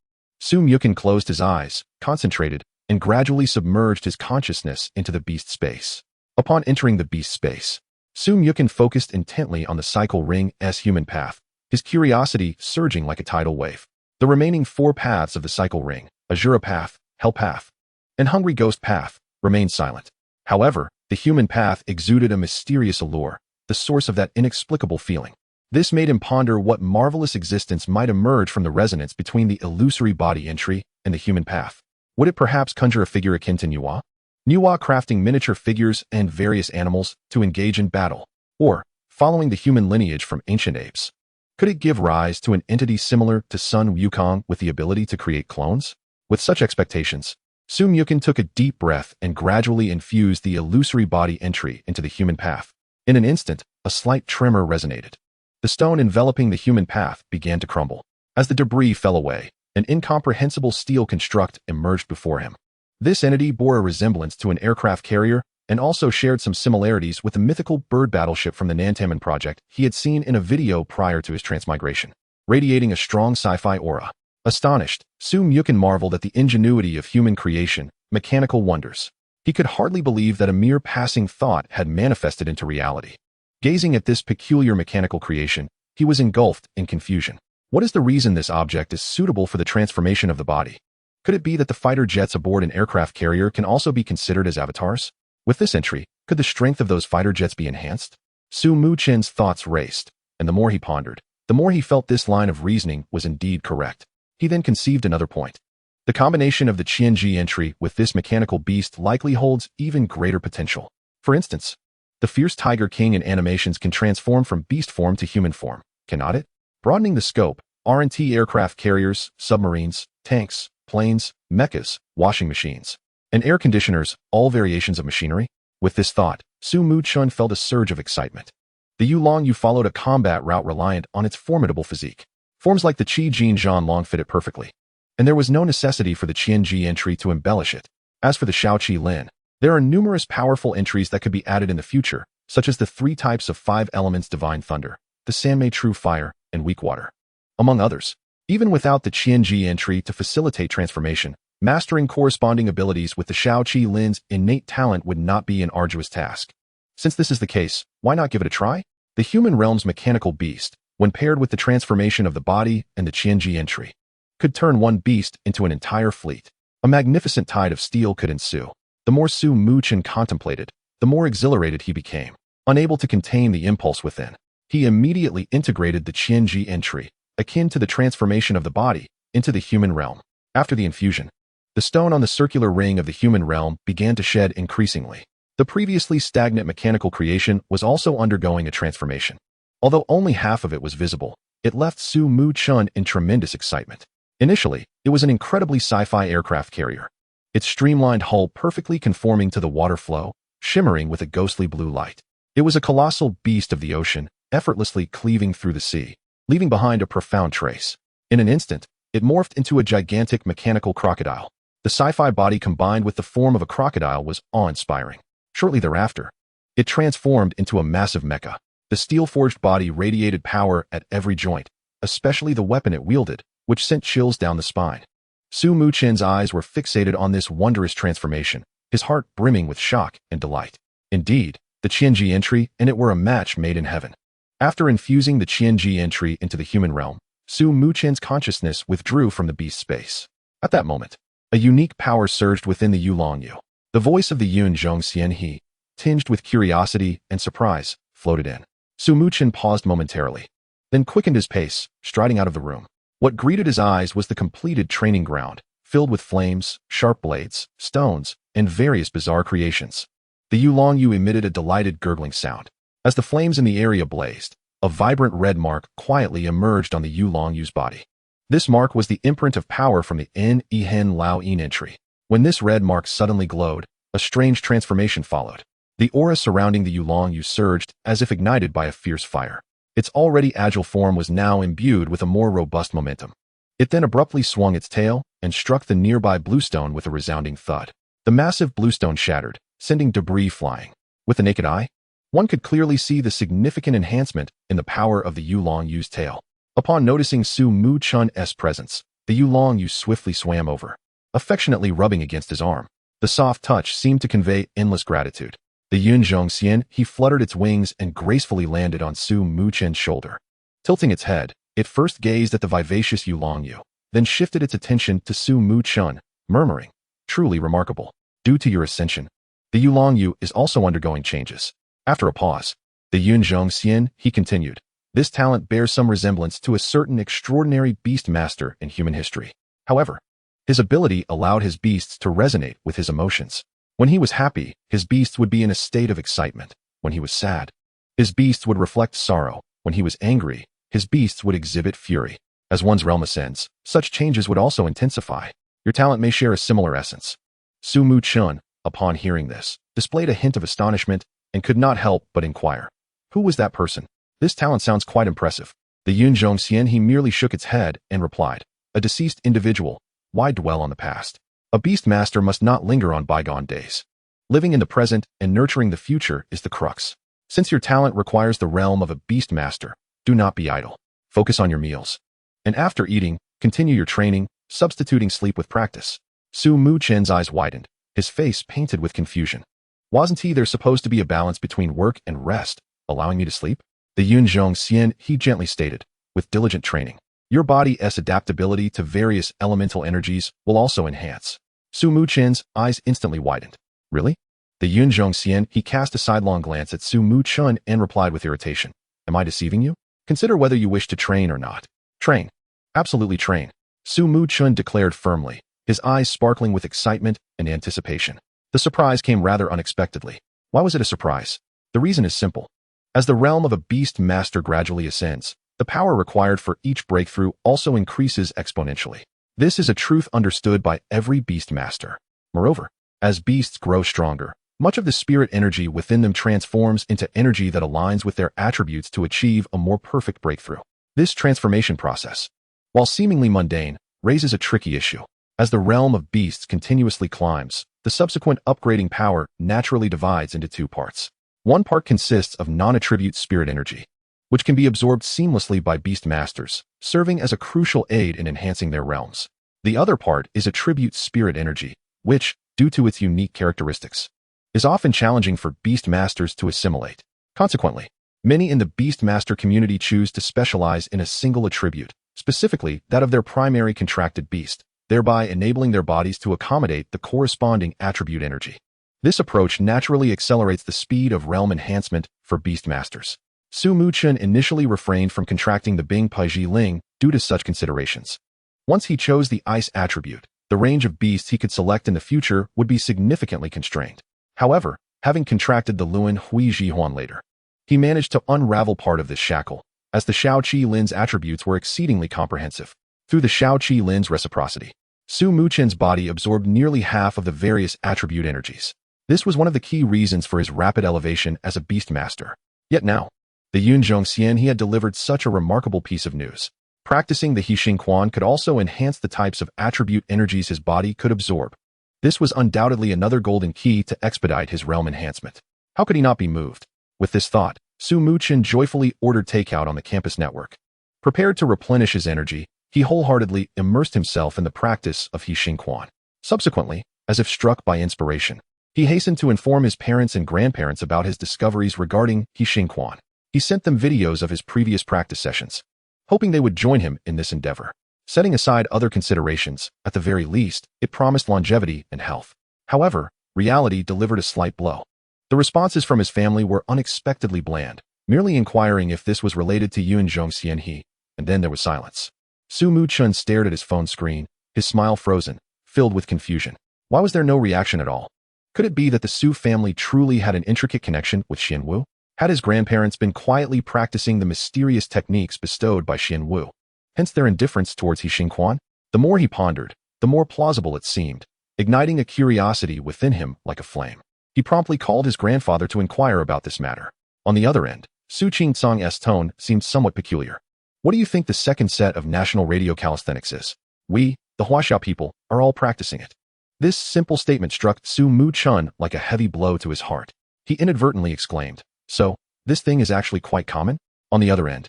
[SPEAKER 1] Muchen closed his eyes, concentrated, and gradually submerged his consciousness into the beast space. Upon entering the beast space, Muchen focused intently on the cycle ring's human path, his curiosity surging like a tidal wave. The remaining 4 paths of the cycle ring, Azura Path, Hell Path, and Hungry Ghost Path, remained silent. However, the human path exuded a mysterious allure, the source of that inexplicable feeling. This made him ponder what marvelous existence might emerge from the resonance between the illusory body entry and the human path. Would it perhaps conjure a figure akin to Nuwa? Nuwa crafting miniature figures and various animals to engage in battle, or, following the human lineage from ancient apes, could it give rise to an entity similar to Sun Wukong with the ability to create clones? With such expectations, Muchen took a deep breath and gradually infused the illusory body entry into the human path. In an instant, a slight tremor resonated. The stone enveloping the human path began to crumble. As the debris fell away, an incomprehensible steel construct emerged before him. This entity bore a resemblance to an aircraft carrier and also shared some similarities with the mythical bird battleship from the Nantaman project he had seen in a video prior to his transmigration, radiating a strong sci-fi aura. Astonished, Muchen marveled at the ingenuity of human creation, mechanical wonders. He could hardly believe that a mere passing thought had manifested into reality. Gazing at this peculiar mechanical creation, he was engulfed in confusion. What is the reason this object is suitable for the transformation of the body? Could it be that the fighter jets aboard an aircraft carrier can also be considered as avatars? With this entry, could the strength of those fighter jets be enhanced? Muchen's thoughts raced, and the more he pondered, the more he felt this line of reasoning was indeed correct. He then conceived another point. The combination of the Qianji entry with this mechanical beast likely holds even greater potential. For instance, the fierce Tiger King in animations can transform from beast form to human form, cannot it? Broadening the scope, R&T aircraft carriers, submarines, tanks, planes, mechas, washing machines, and air conditioners, all variations of machinery? With this thought, Muchen felt a surge of excitement. The Yulong Yu followed a combat route reliant on its formidable physique. Forms like the Qi Jin Zhan Long fit it perfectly, and there was no necessity for the Qianji entry to embellish it. As for the Shao Qilin, there are numerous powerful entries that could be added in the future, such as the 3 types of 5 elements Divine Thunder, the Sanmei True Fire, and Weak Water, among others. Even without the Qianji entry to facilitate transformation, mastering corresponding abilities with the Shao Qilin's innate talent would not be an arduous task. Since this is the case, why not give it a try? The human realm's mechanical beast, when paired with the transformation of the body and the Qianji entry, could turn one beast into an entire fleet. A magnificent tide of steel could ensue. The more Muchen contemplated, the more exhilarated he became. Unable to contain the impulse within, he immediately integrated the Qianji entry, akin to the transformation of the body, into the human realm. After the infusion, the stone on the circular ring of the human realm began to shed increasingly. The previously stagnant mechanical creation was also undergoing a transformation. Although only half of it was visible, it left Muchen in tremendous excitement. Initially, it was an incredibly sci-fi aircraft carrier, its streamlined hull perfectly conforming to the water flow, shimmering with a ghostly blue light. It was a colossal beast of the ocean, effortlessly cleaving through the sea, leaving behind a profound trace. In an instant, it morphed into a gigantic mechanical crocodile. The sci-fi body combined with the form of a crocodile was awe-inspiring. Shortly thereafter, it transformed into a massive mecha. The steel-forged body radiated power at every joint, especially the weapon it wielded, which sent chills down the spine. Muchen's eyes were fixated on this wondrous transformation, his heart brimming with shock and delight. Indeed, the Qianji entry and it were a match made in heaven. After infusing the Qianji entry into the human realm, Muchen's consciousness withdrew from the beast space. At that moment, a unique power surged within the Yulong Yu. The voice of the Yun Zhong Xian He, tinged with curiosity and surprise, floated in. Muchen paused momentarily, then quickened his pace, striding out of the room. What greeted his eyes was the completed training ground, filled with flames, sharp blades, stones, and various bizarre creations. The Yulong-Yu emitted a delighted gurgling sound. As the flames in the area blazed, a vibrant red mark quietly emerged on the Yulong-Yu's body. This mark was the imprint of power from the Hen Lao Yin entry. When this red mark suddenly glowed, a strange transformation followed. The aura surrounding the Yulong-Yu surged as if ignited by a fierce fire. Its already agile form was now imbued with a more robust momentum. It then abruptly swung its tail and struck the nearby bluestone with a resounding thud. The massive bluestone shattered, sending debris flying. With the naked eye, one could clearly see the significant enhancement in the power of the Yulong-Yu's tail. Upon noticing Su Muchen's presence, the Yulong-Yu swiftly swam over, affectionately rubbing against his arm. The soft touch seemed to convey endless gratitude. The Yunzhongxian, he fluttered its wings and gracefully landed on Su Muchen's shoulder. Tilting its head, it first gazed at the vivacious Yulong-Yu, then shifted its attention to Su Muchen, murmuring, "Truly remarkable. Due to your ascension, the Yulong-Yu is also undergoing changes." After a pause, the Yunzhongxian, he continued, "This talent bears some resemblance to a certain extraordinary beast master in human history. However, his ability allowed his beasts to resonate with his emotions. When he was happy, his beasts would be in a state of excitement. When he was sad, his beasts would reflect sorrow. When he was angry, his beasts would exhibit fury. As one's realm ascends, such changes would also intensify. Your talent may share a similar essence." Su Muchen, upon hearing this, displayed a hint of astonishment and could not help but inquire, "Who was that person? This talent sounds quite impressive." The Yunzhongxian, he merely shook its head and replied, "A deceased individual. Why dwell on the past? A beast master must not linger on bygone days. Living in the present and nurturing the future is the crux. Since your talent requires the realm of a beast master, do not be idle. Focus on your meals. And after eating, continue your training, substituting sleep with practice." Su Muchen's eyes widened, his face painted with confusion. "Wasn't there supposed to be a balance between work and rest, allowing me to sleep?" The Yunzhongxian, he gently stated, "With diligent training, your body's adaptability to various elemental energies will also enhance." Su Muchen's eyes instantly widened. "Really?" The Yunzhongxian, he cast a sidelong glance at Su Muchen and replied with irritation, "Am I deceiving you? Consider whether you wish to train or not." "Train. Absolutely train," Su Muchen declared firmly, his eyes sparkling with excitement and anticipation. The surprise came rather unexpectedly. Why was it a surprise? The reason is simple. As the realm of a beast master gradually ascends, the power required for each breakthrough also increases exponentially. This is a truth understood by every beast master. Moreover, as beasts grow stronger, much of the spirit energy within them transforms into energy that aligns with their attributes to achieve a more perfect breakthrough. This transformation process, while seemingly mundane, raises a tricky issue. As the realm of beasts continuously climbs, the subsequent upgrading power naturally divides into two parts. One part consists of non-attribute spirit energy, which can be absorbed seamlessly by beast masters, serving as a crucial aid in enhancing their realms. The other part is attribute spirit energy, which, due to its unique characteristics, is often challenging for beast masters to assimilate. Consequently, many in the beast master community choose to specialize in a single attribute, specifically that of their primary contracted beast, thereby enabling their bodies to accommodate the corresponding attribute energy. This approach naturally accelerates the speed of realm enhancement for beast masters. Su Muchen initially refrained from contracting the Bing Paiji Ling due to such considerations. Once he chose the ice attribute, the range of beasts he could select in the future would be significantly constrained. However, having contracted the Luan Hui Jihuan later, he managed to unravel part of this shackle, as the Shao Qilin's attributes were exceedingly comprehensive. Through the Shao Qilin's reciprocity, Su Muchen's body absorbed nearly half of the various attribute energies. This was one of the key reasons for his rapid elevation as a beast master. Yet now, the Yunzhongxian, he had delivered such a remarkable piece of news. Practicing the Hixing Quan could also enhance the types of attribute energies his body could absorb. This was undoubtedly another golden key to expedite his realm enhancement. How could he not be moved? With this thought, Su Muchen joyfully ordered takeout on the campus network. Prepared to replenish his energy, he wholeheartedly immersed himself in the practice of Hixing Quan. Subsequently, as if struck by inspiration, he hastened to inform his parents and grandparents about his discoveries regarding Hixing Quan. He sent them videos of his previous practice sessions, hoping they would join him in this endeavor. Setting aside other considerations, at the very least, it promised longevity and health. However, reality delivered a slight blow. The responses from his family were unexpectedly bland, merely inquiring if this was related to Yunzhongxian he, and then there was silence. Su Muchen stared at his phone screen, his smile frozen, filled with confusion. Why was there no reaction at all? Could it be that the Su family truly had an intricate connection with Xianwu? Had his grandparents been quietly practicing the mysterious techniques bestowed by Xianwu? Hence their indifference towards He Xingquan? The more he pondered, the more plausible it seemed, igniting a curiosity within him like a flame. He promptly called his grandfather to inquire about this matter. On the other end, Su Qingcang's tone seemed somewhat peculiar. What do you think the second set of national radio calisthenics is? We, the Huaxia people, are all practicing it. This simple statement struck Su Muchen like a heavy blow to his heart. He inadvertently exclaimed, "So, this thing is actually quite common?" On the other end,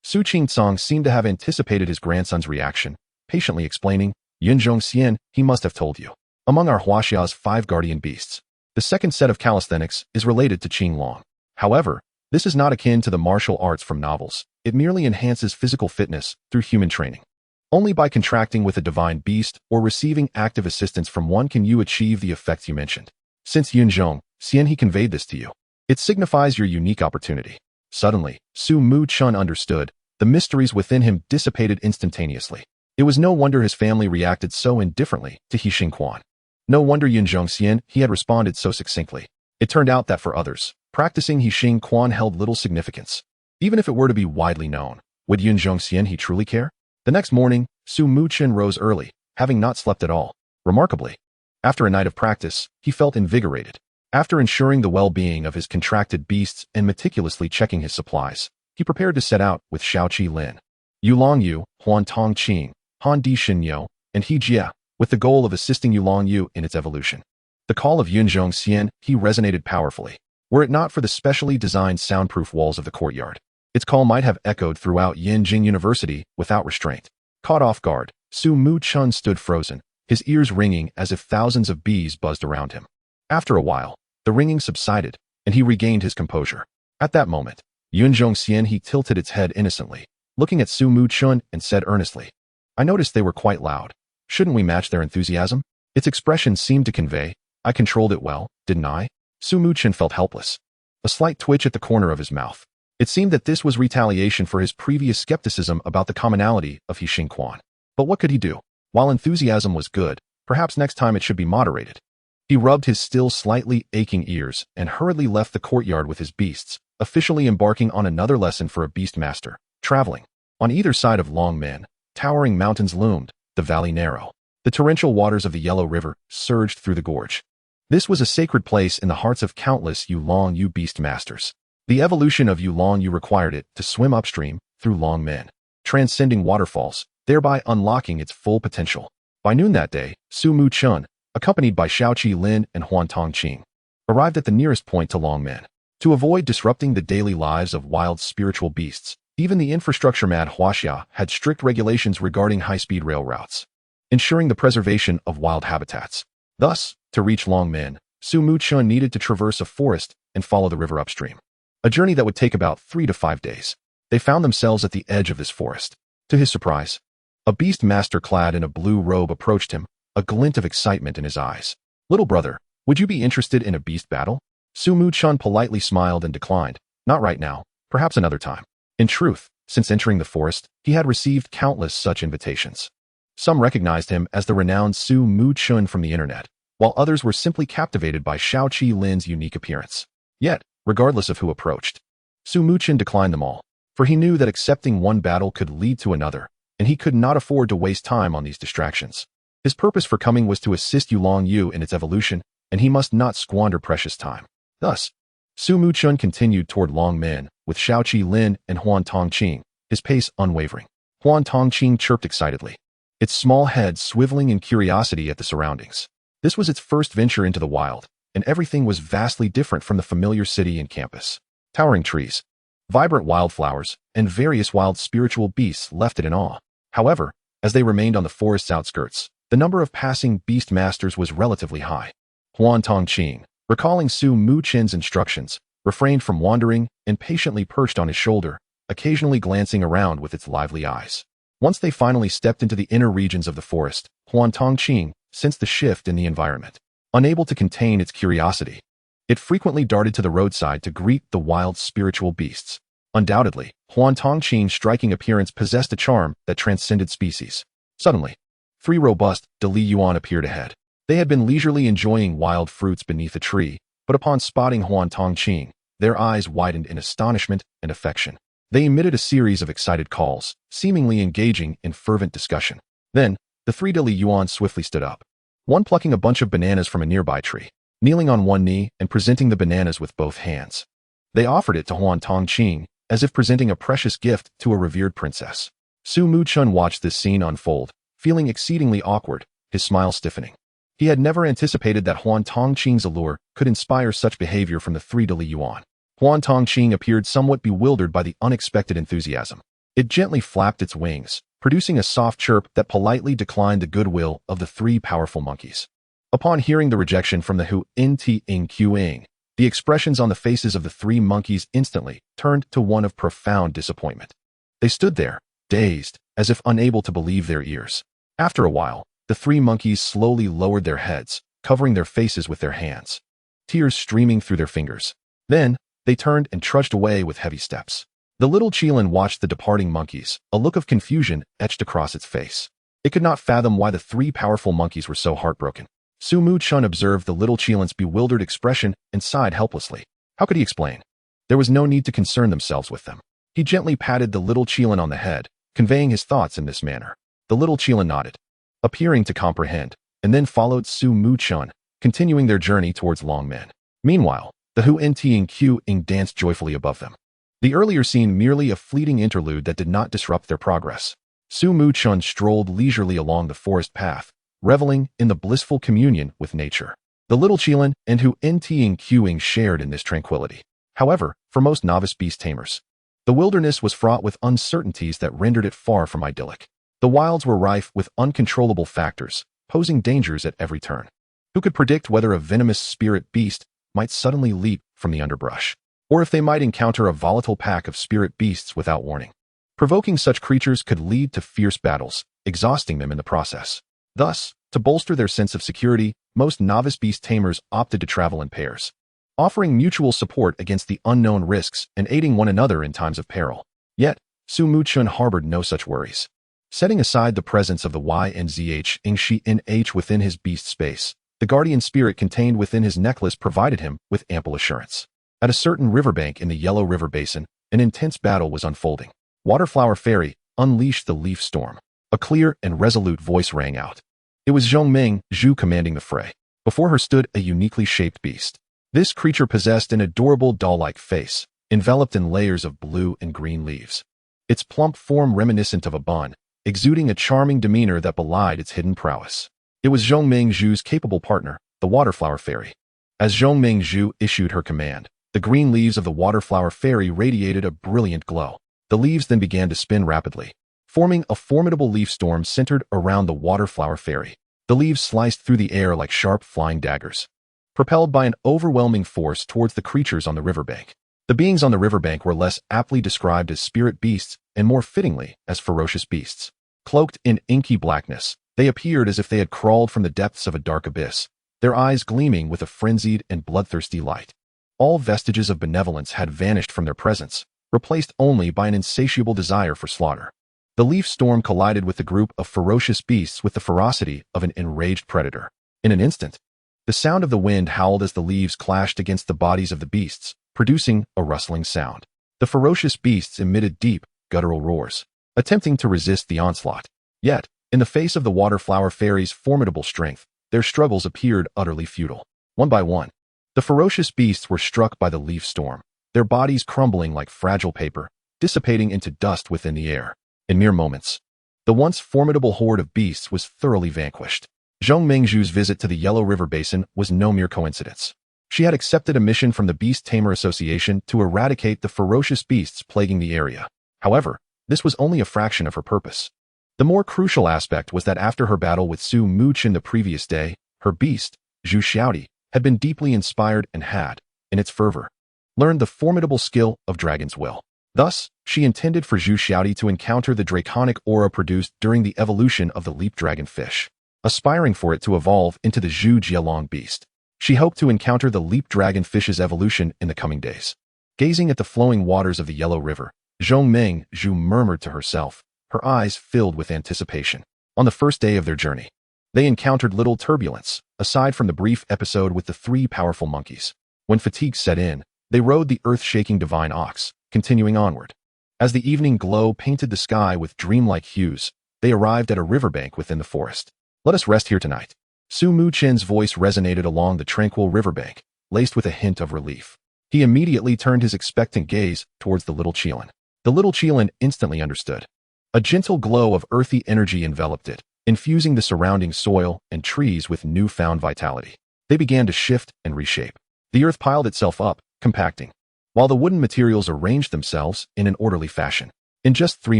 [SPEAKER 1] Su Qingcang seemed to have anticipated his grandson's reaction, patiently explaining, "Yunzhong Xian, he must have told you. Among our Huaxia's 5 guardian beasts, the second set of calisthenics is related to Qinglong. However, this is not akin to the martial arts from novels. It merely enhances physical fitness through human training. Only by contracting with a divine beast or receiving active assistance from one can you achieve the effects you mentioned. Since Yunzhong Xian he conveyed this to you, it signifies your unique opportunity." Suddenly, Su Muchen understood. The mysteries within him dissipated instantaneously. It was no wonder his family reacted so indifferently to He Xingquan. No wonder Yunzhong Xian he had responded so succinctly. It turned out that for others, practicing He Xingquan held little significance. Even if it were to be widely known, would Yunzhong Xian he truly care? The next morning, Su Muchen rose early, having not slept at all. Remarkably, after a night of practice, he felt invigorated. After ensuring the well-being of his contracted beasts and meticulously checking his supplies, he prepared to set out with Xiao Qilin, Yulong Yu, Huan Tong Qing, Han Di Shinyo, and He Jia, with the goal of assisting Yulong Yu in its evolution. The call of Yunzhong Xian he resonated powerfully. Were it not for the specially designed soundproof walls of the courtyard, its call might have echoed throughout Yinjing University without restraint. Caught off guard, Su Muchen stood frozen, his ears ringing as if thousands of bees buzzed around him. After a while, the ringing subsided, and he regained his composure. At that moment, Yunzhong Xian he tilted its head innocently, looking at Su Muchen and said earnestly, "I noticed they were quite loud. Shouldn't we match their enthusiasm?" Its expression seemed to convey, "I controlled it well, didn't I?" Su Muchen felt helpless. A slight twitch at the corner of his mouth. It seemed that this was retaliation for his previous skepticism about the commonality of He Xingquan. But what could he do? While enthusiasm was good, perhaps next time it should be moderated. He rubbed his still slightly aching ears and hurriedly left the courtyard with his beasts, officially embarking on another lesson for a beast master, traveling. On either side of Longmen, towering mountains loomed, the valley narrow. The torrential waters of the Yellow River surged through the gorge. This was a sacred place in the hearts of countless Yulong Yu beast masters. The evolution of Yulong Yu required it to swim upstream through Longmen, transcending waterfalls, thereby unlocking its full potential. By noon that day, Su Muchen, accompanied by Xiao Qilin and Huan Tong Qing, arrived at the nearest point to Longmen. To avoid disrupting the daily lives of wild spiritual beasts, even the infrastructure-mad Huaxia had strict regulations regarding high-speed rail routes, ensuring the preservation of wild habitats. Thus, to reach Longmen, Su Muchen needed to traverse a forest and follow the river upstream. A journey that would take about 3 to 5 days. They found themselves at the edge of this forest. To his surprise, a beast master clad in a blue robe approached him, a glint of excitement in his eyes. "Little brother, would you be interested in a beast battle?" Su Muchen politely smiled and declined. "Not right now, perhaps another time." In truth, since entering the forest, he had received countless such invitations. Some recognized him as the renowned Su Muchen from the internet, while others were simply captivated by Xiao Qilin's unique appearance. Yet, regardless of who approached, Su Muchen declined them all, for he knew that accepting one battle could lead to another, and he could not afford to waste time on these distractions. His purpose for coming was to assist Yulong Yu in its evolution, and he must not squander precious time. Thus, Su Muchen continued toward Longmen, with Xiao Qilin and Huan Tong Qing, his pace unwavering. Huan Tong Qing chirped excitedly, its small head swiveling in curiosity at the surroundings. This was its first venture into the wild, and everything was vastly different from the familiar city and campus. Towering trees, vibrant wildflowers, and various wild spiritual beasts left it in awe. However, as they remained on the forest's outskirts, the number of passing beast masters was relatively high. Huan Tong Qing, recalling Su Muchen's instructions, refrained from wandering and patiently perched on his shoulder, occasionally glancing around with its lively eyes. Once they finally stepped into the inner regions of the forest, Huan Tong Qing sensed the shift in the environment. Unable to contain its curiosity, it frequently darted to the roadside to greet the wild spiritual beasts. Undoubtedly, Huan Tong Qing's striking appearance possessed a charm that transcended species. Suddenly, Three robust Dali Yuan appeared ahead. They had been leisurely enjoying wild fruits beneath a tree, but upon spotting Huan Tongqing, their eyes widened in astonishment and affection. They emitted a series of excited calls, seemingly engaging in fervent discussion. Then, the three Dali Yuan swiftly stood up, one plucking a bunch of bananas from a nearby tree, kneeling on one knee and presenting the bananas with both hands. They offered it to Huan Tongqing, as if presenting a precious gift to a revered princess. Muchen watched this scene unfold, feeling exceedingly awkward, his smile stiffening. He had never anticipated that Huan Tongqing's allure could inspire such behavior from the three Dali Yuan. Huan Tongqing appeared somewhat bewildered by the unexpected enthusiasm. It gently flapped its wings, producing a soft chirp that politely declined the goodwill of the three powerful monkeys. Upon hearing the rejection from the Qilin, the expressions on the faces of the three monkeys instantly turned to one of profound disappointment. They stood there, dazed, as if unable to believe their ears. After a while, the three monkeys slowly lowered their heads, covering their faces with their hands, tears streaming through their fingers. Then, they turned and trudged away with heavy steps. The little Qilin watched the departing monkeys, a look of confusion etched across its face. It could not fathom why the three powerful monkeys were so heartbroken. Muchen observed the little Qilin's bewildered expression and sighed helplessly. How could he explain? There was no need to concern themselves with them. He gently patted the little Qilin on the head, conveying his thoughts in this manner. The little Qilin nodded, appearing to comprehend, and then followed Muchen, continuing their journey towards Longmen. Meanwhile, the Qing danced joyfully above them. The earlier scene merely a fleeting interlude that did not disrupt their progress. Muchen strolled leisurely along the forest path, reveling in the blissful communion with nature. The little Qilin and Qing shared in this tranquility. However, for most novice beast tamers, the wilderness was fraught with uncertainties that rendered it far from idyllic. The wilds were rife with uncontrollable factors, posing dangers at every turn. Who could predict whether a venomous spirit beast might suddenly leap from the underbrush, or if they might encounter a volatile pack of spirit beasts without warning? Provoking such creatures could lead to fierce battles, exhausting them in the process. Thus, to bolster their sense of security, most novice beast tamers opted to travel in pairs, offering mutual support against the unknown risks and aiding one another in times of peril. Yet, Muchen harbored no such worries. Setting aside the presence of the YNZH within his beast space, the guardian spirit contained within his necklace provided him with ample assurance. At a certain riverbank in the Yellow River Basin, an intense battle was unfolding. Waterflower Fairy unleashed the leaf storm. A clear and resolute voice rang out. It was Zhongming Zhu commanding the fray. Before her stood a uniquely shaped beast. This creature possessed an adorable doll-like face, enveloped in layers of blue and green leaves. Its plump form reminiscent of a bun, exuding a charming demeanor that belied its hidden prowess. It was Zhongming Zhu's capable partner, the Waterflower Fairy. As Zhongming Zhu issued her command, the green leaves of the Waterflower Fairy radiated a brilliant glow. The leaves then began to spin rapidly, forming a formidable leaf storm centered around the Waterflower Fairy. The leaves sliced through the air like sharp flying daggers, propelled by an overwhelming force towards the creatures on the riverbank. The beings on the riverbank were less aptly described as spirit beasts and more fittingly as ferocious beasts. Cloaked in inky blackness, they appeared as if they had crawled from the depths of a dark abyss, their eyes gleaming with a frenzied and bloodthirsty light. All vestiges of benevolence had vanished from their presence, replaced only by an insatiable desire for slaughter. The leaf storm collided with the group of ferocious beasts with the ferocity of an enraged predator. In an instant, the sound of the wind howled as the leaves clashed against the bodies of the beasts, producing a rustling sound. The ferocious beasts emitted deep, guttural roars, attempting to resist the onslaught. Yet, in the face of the Waterflower Fairy's formidable strength, their struggles appeared utterly futile. One by one, the ferocious beasts were struck by the leaf storm, their bodies crumbling like fragile paper, dissipating into dust within the air. In mere moments, the once formidable horde of beasts was thoroughly vanquished. Zhongming Zhu's visit to the Yellow River Basin was no mere coincidence. She had accepted a mission from the Beast Tamer Association to eradicate the ferocious beasts plaguing the area. However, this was only a fraction of her purpose. The more crucial aspect was that after her battle with Muchen the previous day, her beast, Zhu Xiaodi, had been deeply inspired and had, in its fervor, learned the formidable skill of Dragon's Will. Thus, she intended for Zhu Xiaodi to encounter the draconic aura produced during the evolution of the leap dragon fish, aspiring for it to evolve into the Zhu Jialong beast. She hoped to encounter the leap dragon fish's evolution in the coming days. Gazing at the flowing waters of the Yellow River, Zhongming Zhu murmured to herself, her eyes filled with anticipation. On the first day of their journey, they encountered little turbulence, aside from the brief episode with the 3 powerful monkeys. When fatigue set in, they rode the earth-shaking divine ox, continuing onward. As the evening glow painted the sky with dreamlike hues, they arrived at a riverbank within the forest. "Let us rest here tonight." Muchen's voice resonated along the tranquil riverbank, laced with a hint of relief. He immediately turned his expectant gaze towards the little Qilin. The little Qilin instantly understood. A gentle glow of earthy energy enveloped it, infusing the surrounding soil and trees with newfound vitality. They began to shift and reshape. The earth piled itself up, compacting, while the wooden materials arranged themselves in an orderly fashion. In just 3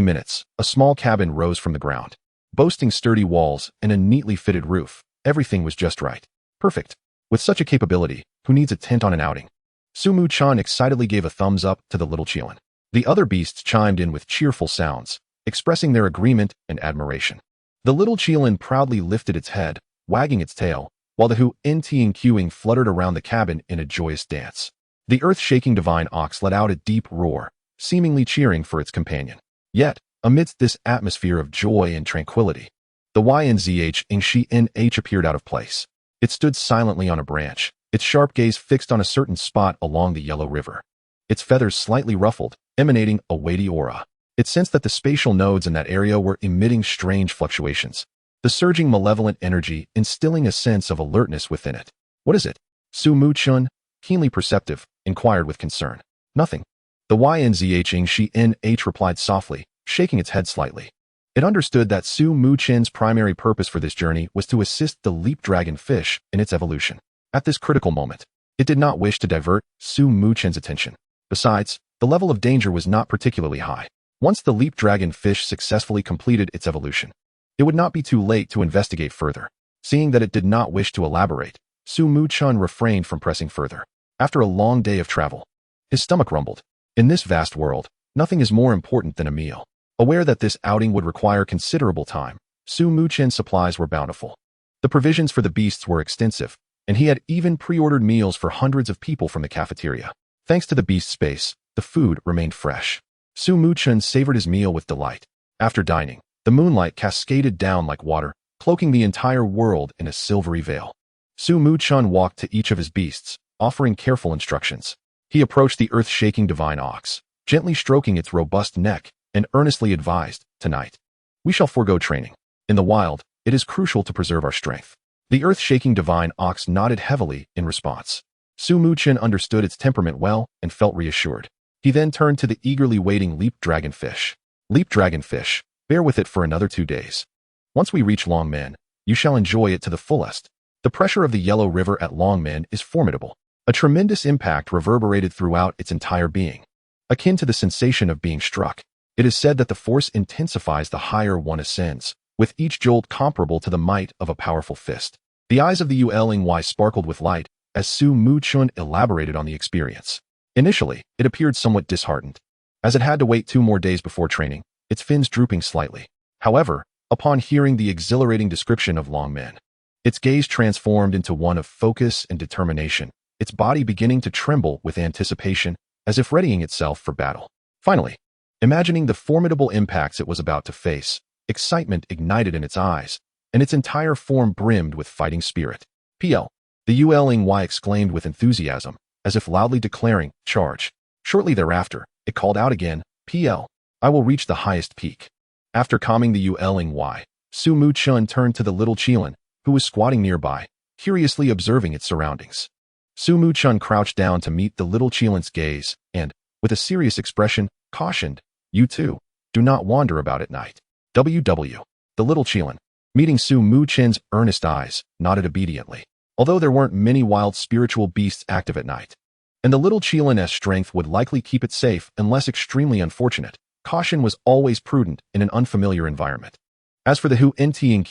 [SPEAKER 1] minutes, a small cabin rose from the ground. Boasting sturdy walls and a neatly fitted roof, everything was just right. Perfect. With such a capability, who needs a tent on an outing? Muchen excitedly gave a thumbs up to the little Qilin. The other beasts chimed in with cheerful sounds, expressing their agreement and admiration. The little Qilin proudly lifted its head, wagging its tail, while the Huentian fluttered around the cabin in a joyous dance. The earth-shaking divine ox let out a deep roar, seemingly cheering for its companion. Yet, amidst this atmosphere of joy and tranquility, the Invincible appeared out of place. It stood silently on a branch, its sharp gaze fixed on a certain spot along the yellow river. Its feathers slightly ruffled, emanating a weighty aura. It sensed that the spatial nodes in that area were emitting strange fluctuations, the surging malevolent energy instilling a sense of alertness within it. "What is it?" Muchen, keenly perceptive, inquired with concern. "Nothing." The Invincible replied softly, shaking its head slightly. It understood that Muchen's primary purpose for this journey was to assist the leap dragon fish in its evolution. At this critical moment, it did not wish to divert Muchen's attention. Besides, the level of danger was not particularly high. Once the leap dragon fish successfully completed its evolution, it would not be too late to investigate further. Seeing that it did not wish to elaborate, Muchen refrained from pressing further. After a long day of travel, his stomach rumbled. In this vast world, nothing is more important than a meal. Aware that this outing would require considerable time, Muchen's supplies were bountiful. The provisions for the beasts were extensive, and he had even pre-ordered meals for hundreds of people from the cafeteria. Thanks to the beast space, the food remained fresh. Muchen savored his meal with delight. After dining, the moonlight cascaded down like water, cloaking the entire world in a silvery veil. Muchen walked to each of his beasts, offering careful instructions. He approached the earth-shaking divine ox, gently stroking its robust neck, and earnestly advised, "Tonight, we shall forego training. In the wild, it is crucial to preserve our strength." The earth-shaking divine ox nodded heavily in response. Muchen understood its temperament well and felt reassured. He then turned to the eagerly waiting leap dragonfish. "Leap dragonfish, bear with it for another 2 days. Once we reach Longmen, you shall enjoy it to the fullest." The pressure of the Yellow River at Longmen is formidable. A tremendous impact reverberated throughout its entire being. Akin to the sensation of being struck, it is said that the force intensifies the higher one ascends, with each jolt comparable to the might of a powerful fist. The eyes of the Qilin sparkled with light as Muchen elaborated on the experience. Initially, it appeared somewhat disheartened, as it had to wait 2 more days before training, its fins drooping slightly. However, upon hearing the exhilarating description of Longmen, its gaze transformed into one of focus and determination, its body beginning to tremble with anticipation, as if readying itself for battle. Finally, imagining the formidable impacts it was about to face, excitement ignited in its eyes, and its entire form brimmed with fighting spirit. "PL!" The Qilin exclaimed with enthusiasm, as if loudly declaring, "Charge!" Shortly thereafter, it called out again, "PL! I will reach the highest peak." After calming the Qilin, Muchen turned to the little Qilin, who was squatting nearby, curiously observing its surroundings. Muchen crouched down to meet the little Qilin's gaze, and, with a serious expression, cautioned, "You too, do not wander about at night." WW. The little Qilin, meeting Muchen's earnest eyes, nodded obediently. Although there weren't many wild spiritual beasts active at night, and the little Qilin's strength would likely keep it safe unless extremely unfortunate, caution was always prudent in an unfamiliar environment. As for the Huentian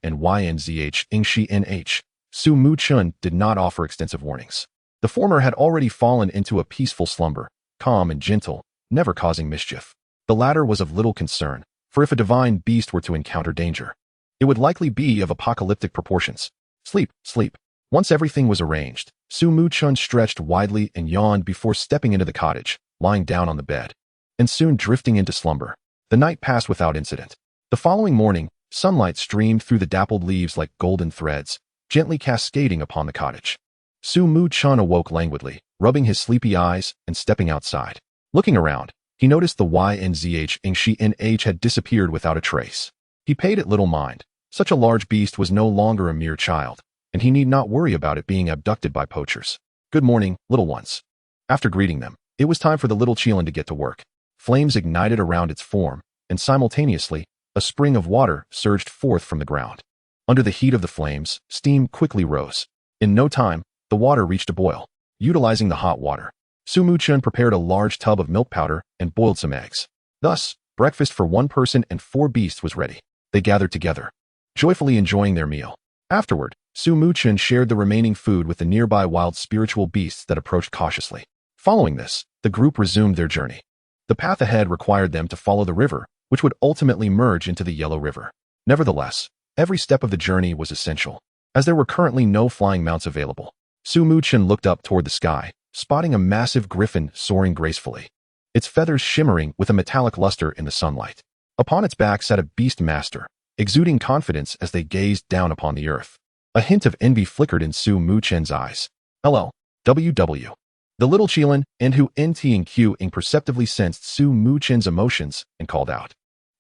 [SPEAKER 1] and Yinzh, Muchen did not offer extensive warnings. The former had already fallen into a peaceful slumber, calm and gentle, never causing mischief. The latter was of little concern, for if a divine beast were to encounter danger, it would likely be of apocalyptic proportions. Sleep, sleep. Once everything was arranged, Muchen stretched widely and yawned before stepping into the cottage, lying down on the bed, and soon drifting into slumber. The night passed without incident. The following morning, Sunlight streamed through the dappled leaves like golden threads, gently cascading upon the cottage. Muchen awoke languidly, rubbing his sleepy eyes and stepping outside. Looking around, he noticed the YNZH had disappeared without a trace. He paid it little mind. Such a large beast was no longer a mere child, and he need not worry about it being abducted by poachers. Good morning, little ones. After greeting them, it was time for the little Qilin to get to work. Flames ignited around its form, and simultaneously, a spring of water surged forth from the ground. Under the heat of the flames, steam quickly rose. In no time, the water reached a boil. Utilizing the hot water, Muchen prepared a large tub of milk powder and boiled some eggs. Thus, breakfast for 1 person and 4 beasts was ready. They gathered together, joyfully enjoying their meal. Afterward, Muchen shared the remaining food with the nearby wild spiritual beasts that approached cautiously. Following this, the group resumed their journey. The path ahead required them to follow the river, which would ultimately merge into the Yellow River. Nevertheless, every step of the journey was essential, as there were currently no flying mounts available. Muchen looked up toward the sky, spotting a massive griffin soaring gracefully, its feathers shimmering with a metallic luster in the sunlight. Upon its back sat a beast master, exuding confidence as they gazed down upon the earth. A hint of envy flickered in Muchen's eyes. LLWW. The little Qilin, and who NT&Q imperceptibly sensed Muchen's emotions and called out.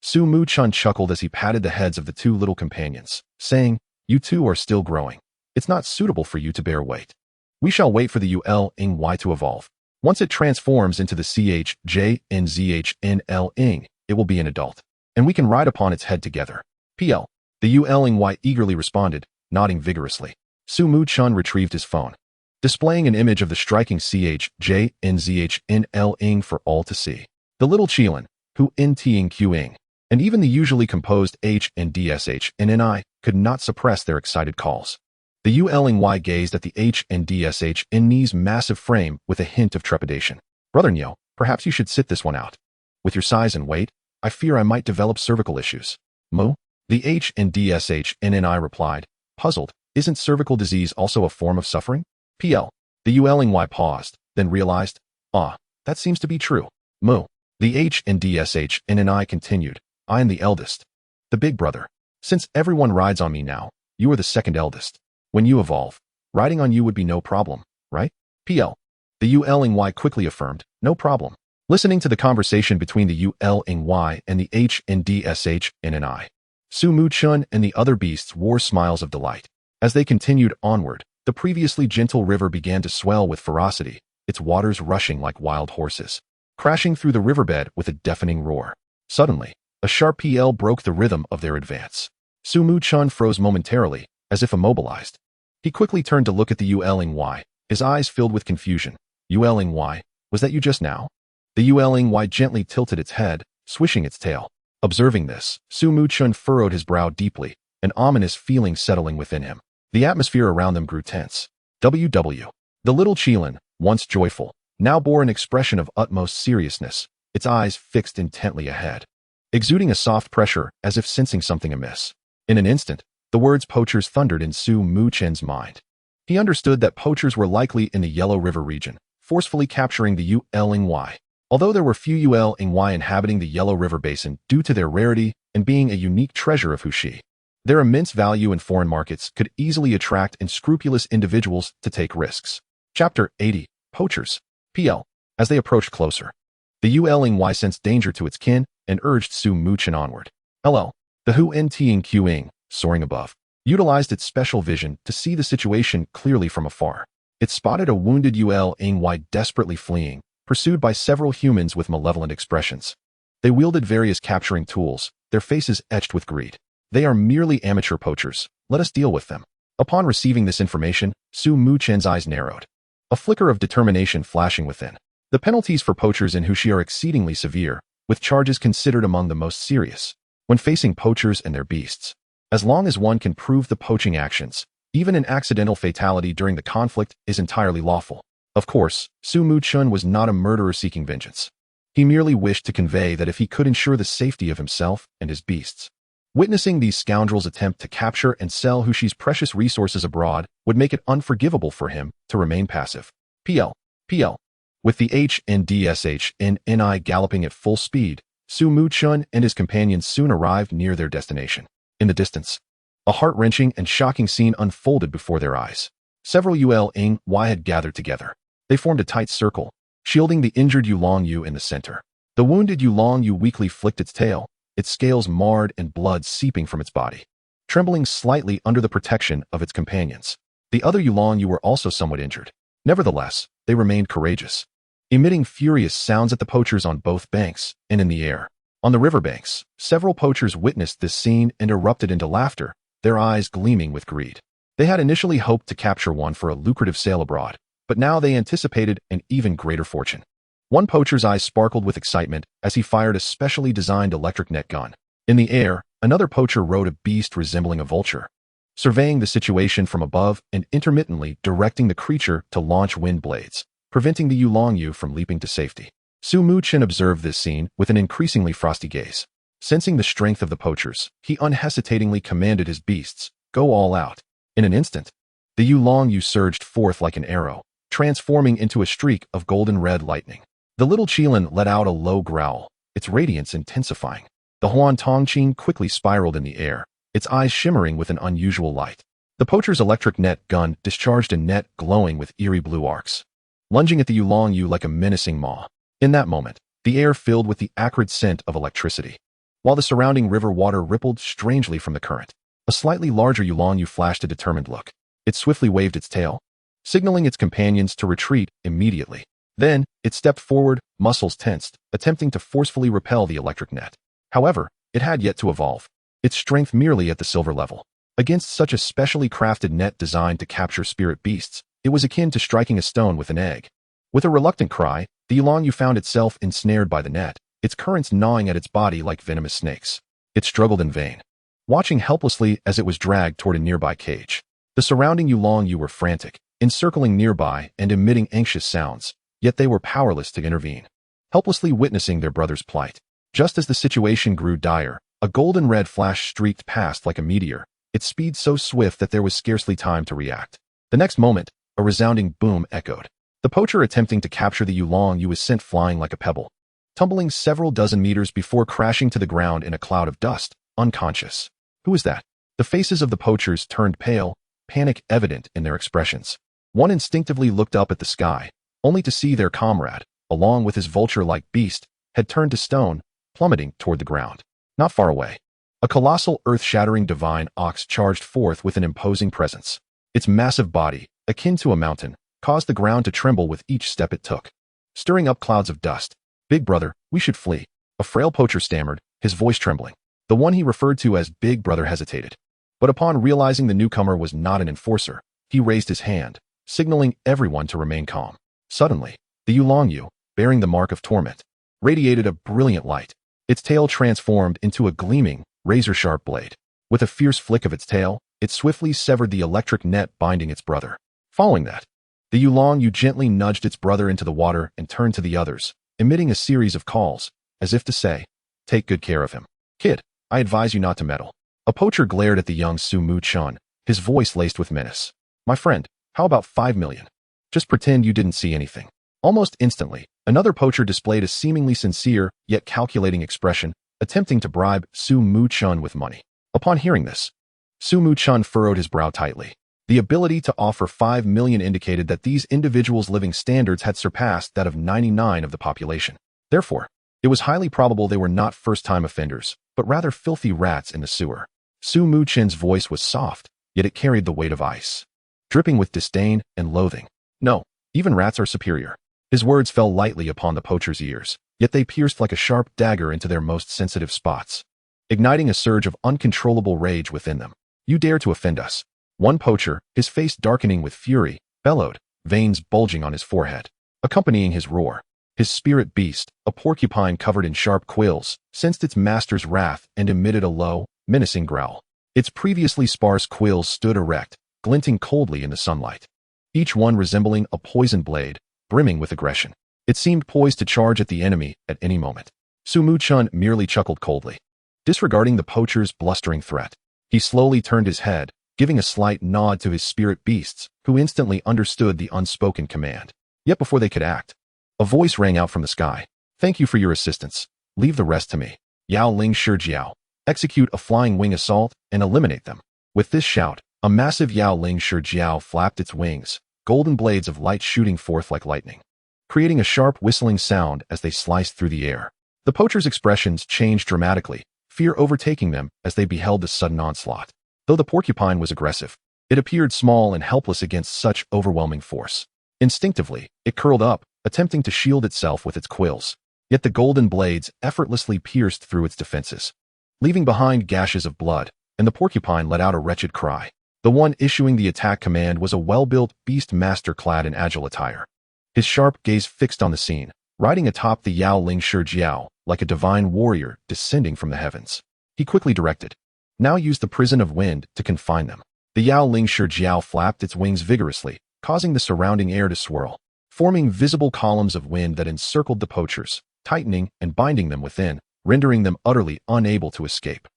[SPEAKER 1] Muchen chuckled as he patted the heads of the 2 little companions, saying, "You 2 are still growing. It's not suitable for you to bear weight. We shall wait for the ULNY to evolve. Once it transforms into the CHJNZHNL, it will be an adult, and we can ride upon its head together." PL. The ULNY eagerly responded, nodding vigorously. Muchen retrieved his phone, displaying an image of the striking CHJNZHNL for all to see. The little Qilin, who NT&Q, and even the usually composed H and DSHNNI could not suppress their excited calls. The ULNY gazed at the H and DSHNNI's massive frame with a hint of trepidation. "Brother Nyo, perhaps you should sit this one out. With your size and weight, I fear I might develop cervical issues." "Mu?" The H and DSHNNI replied, puzzled. "Isn't cervical disease also a form of suffering?" PL. The ULNY paused, then realized, that seems to be true. "Mu." The H and DSHNNI continued, "I am the eldest. The big brother. Since everyone rides on me now, you are the second eldest. When you evolve, riding on you would be no problem, right?" PL. The ULNY quickly affirmed, "No problem." Listening to the conversation between the ULNY and the H and DSHNNI, Muchen and the other beasts wore smiles of delight. As they continued onward, the previously gentle river began to swell with ferocity, its waters rushing like wild horses, crashing through the riverbed with a deafening roar. Suddenly, a sharp PL broke the rhythm of their advance. Muchen froze momentarily, as if immobilized. He quickly turned to look at the ULNY, his eyes filled with confusion. "ULNY, was that you just now?" The ULNY gently tilted its head, swishing its tail. Observing this, Muchen furrowed his brow deeply, an ominous feeling settling within him. The atmosphere around them grew tense. WW. The little Qilin, once joyful, now bore an expression of utmost seriousness, its eyes fixed intently ahead, exuding a soft pressure as if sensing something amiss. In an instant, the words poachers thundered in Muchen's mind. He understood that poachers were likely in the Yellow River region, forcefully capturing the ULNY. Although there were few ULNY inhabiting the Yellow River Basin due to their rarity and being a unique treasure of Hushi, their immense value in foreign markets could easily attract unscrupulous individuals to take risks. Chapter 80. Poachers. PL. As they approached closer, the ULNY sensed danger to its kin and urged Muchen onward. LL. The Hu NT&Q, soaring above, utilized its special vision to see the situation clearly from afar. It spotted a wounded ULNY desperately fleeing, pursued by several humans with malevolent expressions. They wielded various capturing tools, their faces etched with greed. "They are merely amateur poachers. Let us deal with them." Upon receiving this information, Muchen's eyes narrowed, a flicker of determination flashing within. The penalties for poachers in Hushi are exceedingly severe, with charges considered among the most serious when facing poachers and their beasts. As long as one can prove the poaching actions, even an accidental fatality during the conflict is entirely lawful. Of course, Muchen was not a murderer seeking vengeance. He merely wished to convey that if he could ensure the safety of himself and his beasts, witnessing these scoundrels attempt to capture and sell Hushi's precious resources abroad would make it unforgivable for him to remain passive. PL. With the H and DSHNNI galloping at full speed, Muchen and his companions soon arrived near their destination. In the distance, a heart-wrenching and shocking scene unfolded before their eyes. Several Ul-y had gathered together. They formed a tight circle, shielding the injured Yulong-Yu in the center. The wounded Yulong-Yu weakly flicked its tail, its scales marred and blood seeping from its body, trembling slightly under the protection of its companions. The other Yulong-Yu were also somewhat injured. Nevertheless, they remained courageous, emitting furious sounds at the poachers on both banks and in the air. On the riverbanks, several poachers witnessed this scene and erupted into laughter, their eyes gleaming with greed. They had initially hoped to capture one for a lucrative sale abroad, but now they anticipated an even greater fortune. One poacher's eyes sparkled with excitement as he fired a specially designed electric net gun. In the air, another poacher rode a beast resembling a vulture, surveying the situation from above and intermittently directing the creature to launch wind blades, preventing the Yulong-Yu from leaping to safety. Muchen observed this scene with an increasingly frosty gaze. Sensing the strength of the poachers, he unhesitatingly commanded his beasts, "Go all out." In an instant, the Yulong-Yu surged forth like an arrow, transforming into a streak of golden-red lightning. The little Qilin let out a low growl, its radiance intensifying. The Huan Tongqing quickly spiraled in the air, its eyes shimmering with an unusual light. The poacher's electric net gun discharged a net glowing with eerie blue arcs, lunging at the Yulong-Yu like a menacing maw. In that moment, the air filled with the acrid scent of electricity, while the surrounding river water rippled strangely from the current. A slightly larger Yulong-Yu flashed a determined look. It swiftly waved its tail, signaling its companions to retreat immediately. Then, it stepped forward, muscles tensed, attempting to forcefully repel the electric net. However, it had yet to evolve, its strength merely at the silver level. Against such a specially crafted net designed to capture spirit beasts, it was akin to striking a stone with an egg. With a reluctant cry, the Yulong-Yu found itself ensnared by the net, its currents gnawing at its body like venomous snakes. It struggled in vain, watching helplessly as it was dragged toward a nearby cage. The surrounding Yulong-Yu were frantic, encircling nearby and emitting anxious sounds, yet they were powerless to intervene, helplessly witnessing their brother's plight. Just as the situation grew dire, a golden red flash streaked past like a meteor, its speed so swift that there was scarcely time to react. The next moment, a resounding boom echoed. The poacher attempting to capture the Yulong-Yu was sent flying like a pebble, tumbling several dozen meters before crashing to the ground in a cloud of dust, unconscious. Who was that? The faces of the poachers turned pale, panic evident in their expressions. One instinctively looked up at the sky, only to see their comrade, along with his vulture-like beast, had turned to stone, plummeting toward the ground. Not far away, a colossal earth-shattering divine ox charged forth with an imposing presence. Its massive body, akin to a mountain, caused the ground to tremble with each step it took, stirring up clouds of dust. "Big brother, we should flee," a frail poacher stammered, his voice trembling. The one he referred to as Big Brother hesitated, but upon realizing the newcomer was not an enforcer, he raised his hand, signaling everyone to remain calm. Suddenly, the Yulong-Yu, bearing the mark of torment, radiated a brilliant light. Its tail transformed into a gleaming, razor-sharp blade. With a fierce flick of its tail, it swiftly severed the electric net binding its brother. Following that, the Yulong-Yu gently nudged its brother into the water and turned to the others, emitting a series of calls, as if to say, "Take good care of him. Kid, I advise you not to meddle." A poacher glared at the young Muchen, his voice laced with menace. "My friend, how about 5 million? Just pretend you didn't see anything." Almost instantly, another poacher displayed a seemingly sincere, yet calculating expression, attempting to bribe Muchen with money. Upon hearing this, Muchen furrowed his brow tightly. The ability to offer 5 million indicated that these individuals' living standards had surpassed that of 99% of the population. Therefore, it was highly probable they were not first-time offenders, but rather filthy rats in the sewer. Muchen's voice was soft, yet it carried the weight of ice, dripping with disdain and loathing. "No, even rats are superior." His words fell lightly upon the poacher's ears, yet they pierced like a sharp dagger into their most sensitive spots, igniting a surge of uncontrollable rage within them. "You dare to offend us?" One poacher, his face darkening with fury, bellowed, veins bulging on his forehead. Accompanying his roar, his spirit beast, a porcupine covered in sharp quills, sensed its master's wrath and emitted a low, menacing growl. Its previously sparse quills stood erect, glinting coldly in the sunlight, each one resembling a poison blade, brimming with aggression. It seemed poised to charge at the enemy at any moment. Muchen merely chuckled coldly, disregarding the poacher's blustering threat. He slowly turned his head, giving a slight nod to his spirit beasts, who instantly understood the unspoken command. Yet before they could act, a voice rang out from the sky. "Thank you for your assistance. Leave the rest to me." Yao Ling Shijiao, execute a flying wing assault, and eliminate them. With this shout, a massive Yao Ling Shi Jiao flapped its wings, golden blades of light shooting forth like lightning, creating a sharp whistling sound as they sliced through the air. The poachers' expressions changed dramatically, fear overtaking them as they beheld the sudden onslaught. Though the porcupine was aggressive, it appeared small and helpless against such overwhelming force. Instinctively, it curled up, attempting to shield itself with its quills. Yet the golden blades effortlessly pierced through its defenses, leaving behind gashes of blood, and the porcupine let out a wretched cry. The one issuing the attack command was a well-built beast master clad in agile attire, his sharp gaze fixed on the scene, riding atop the Yao Ling Shi Jiao like a divine warrior descending from the heavens. He quickly directed, "Now use the prison of wind to confine them." The Yao Ling Shi Jiao flapped its wings vigorously, causing the surrounding air to swirl, forming visible columns of wind that encircled the poachers, tightening and binding them within, rendering them utterly unable to escape.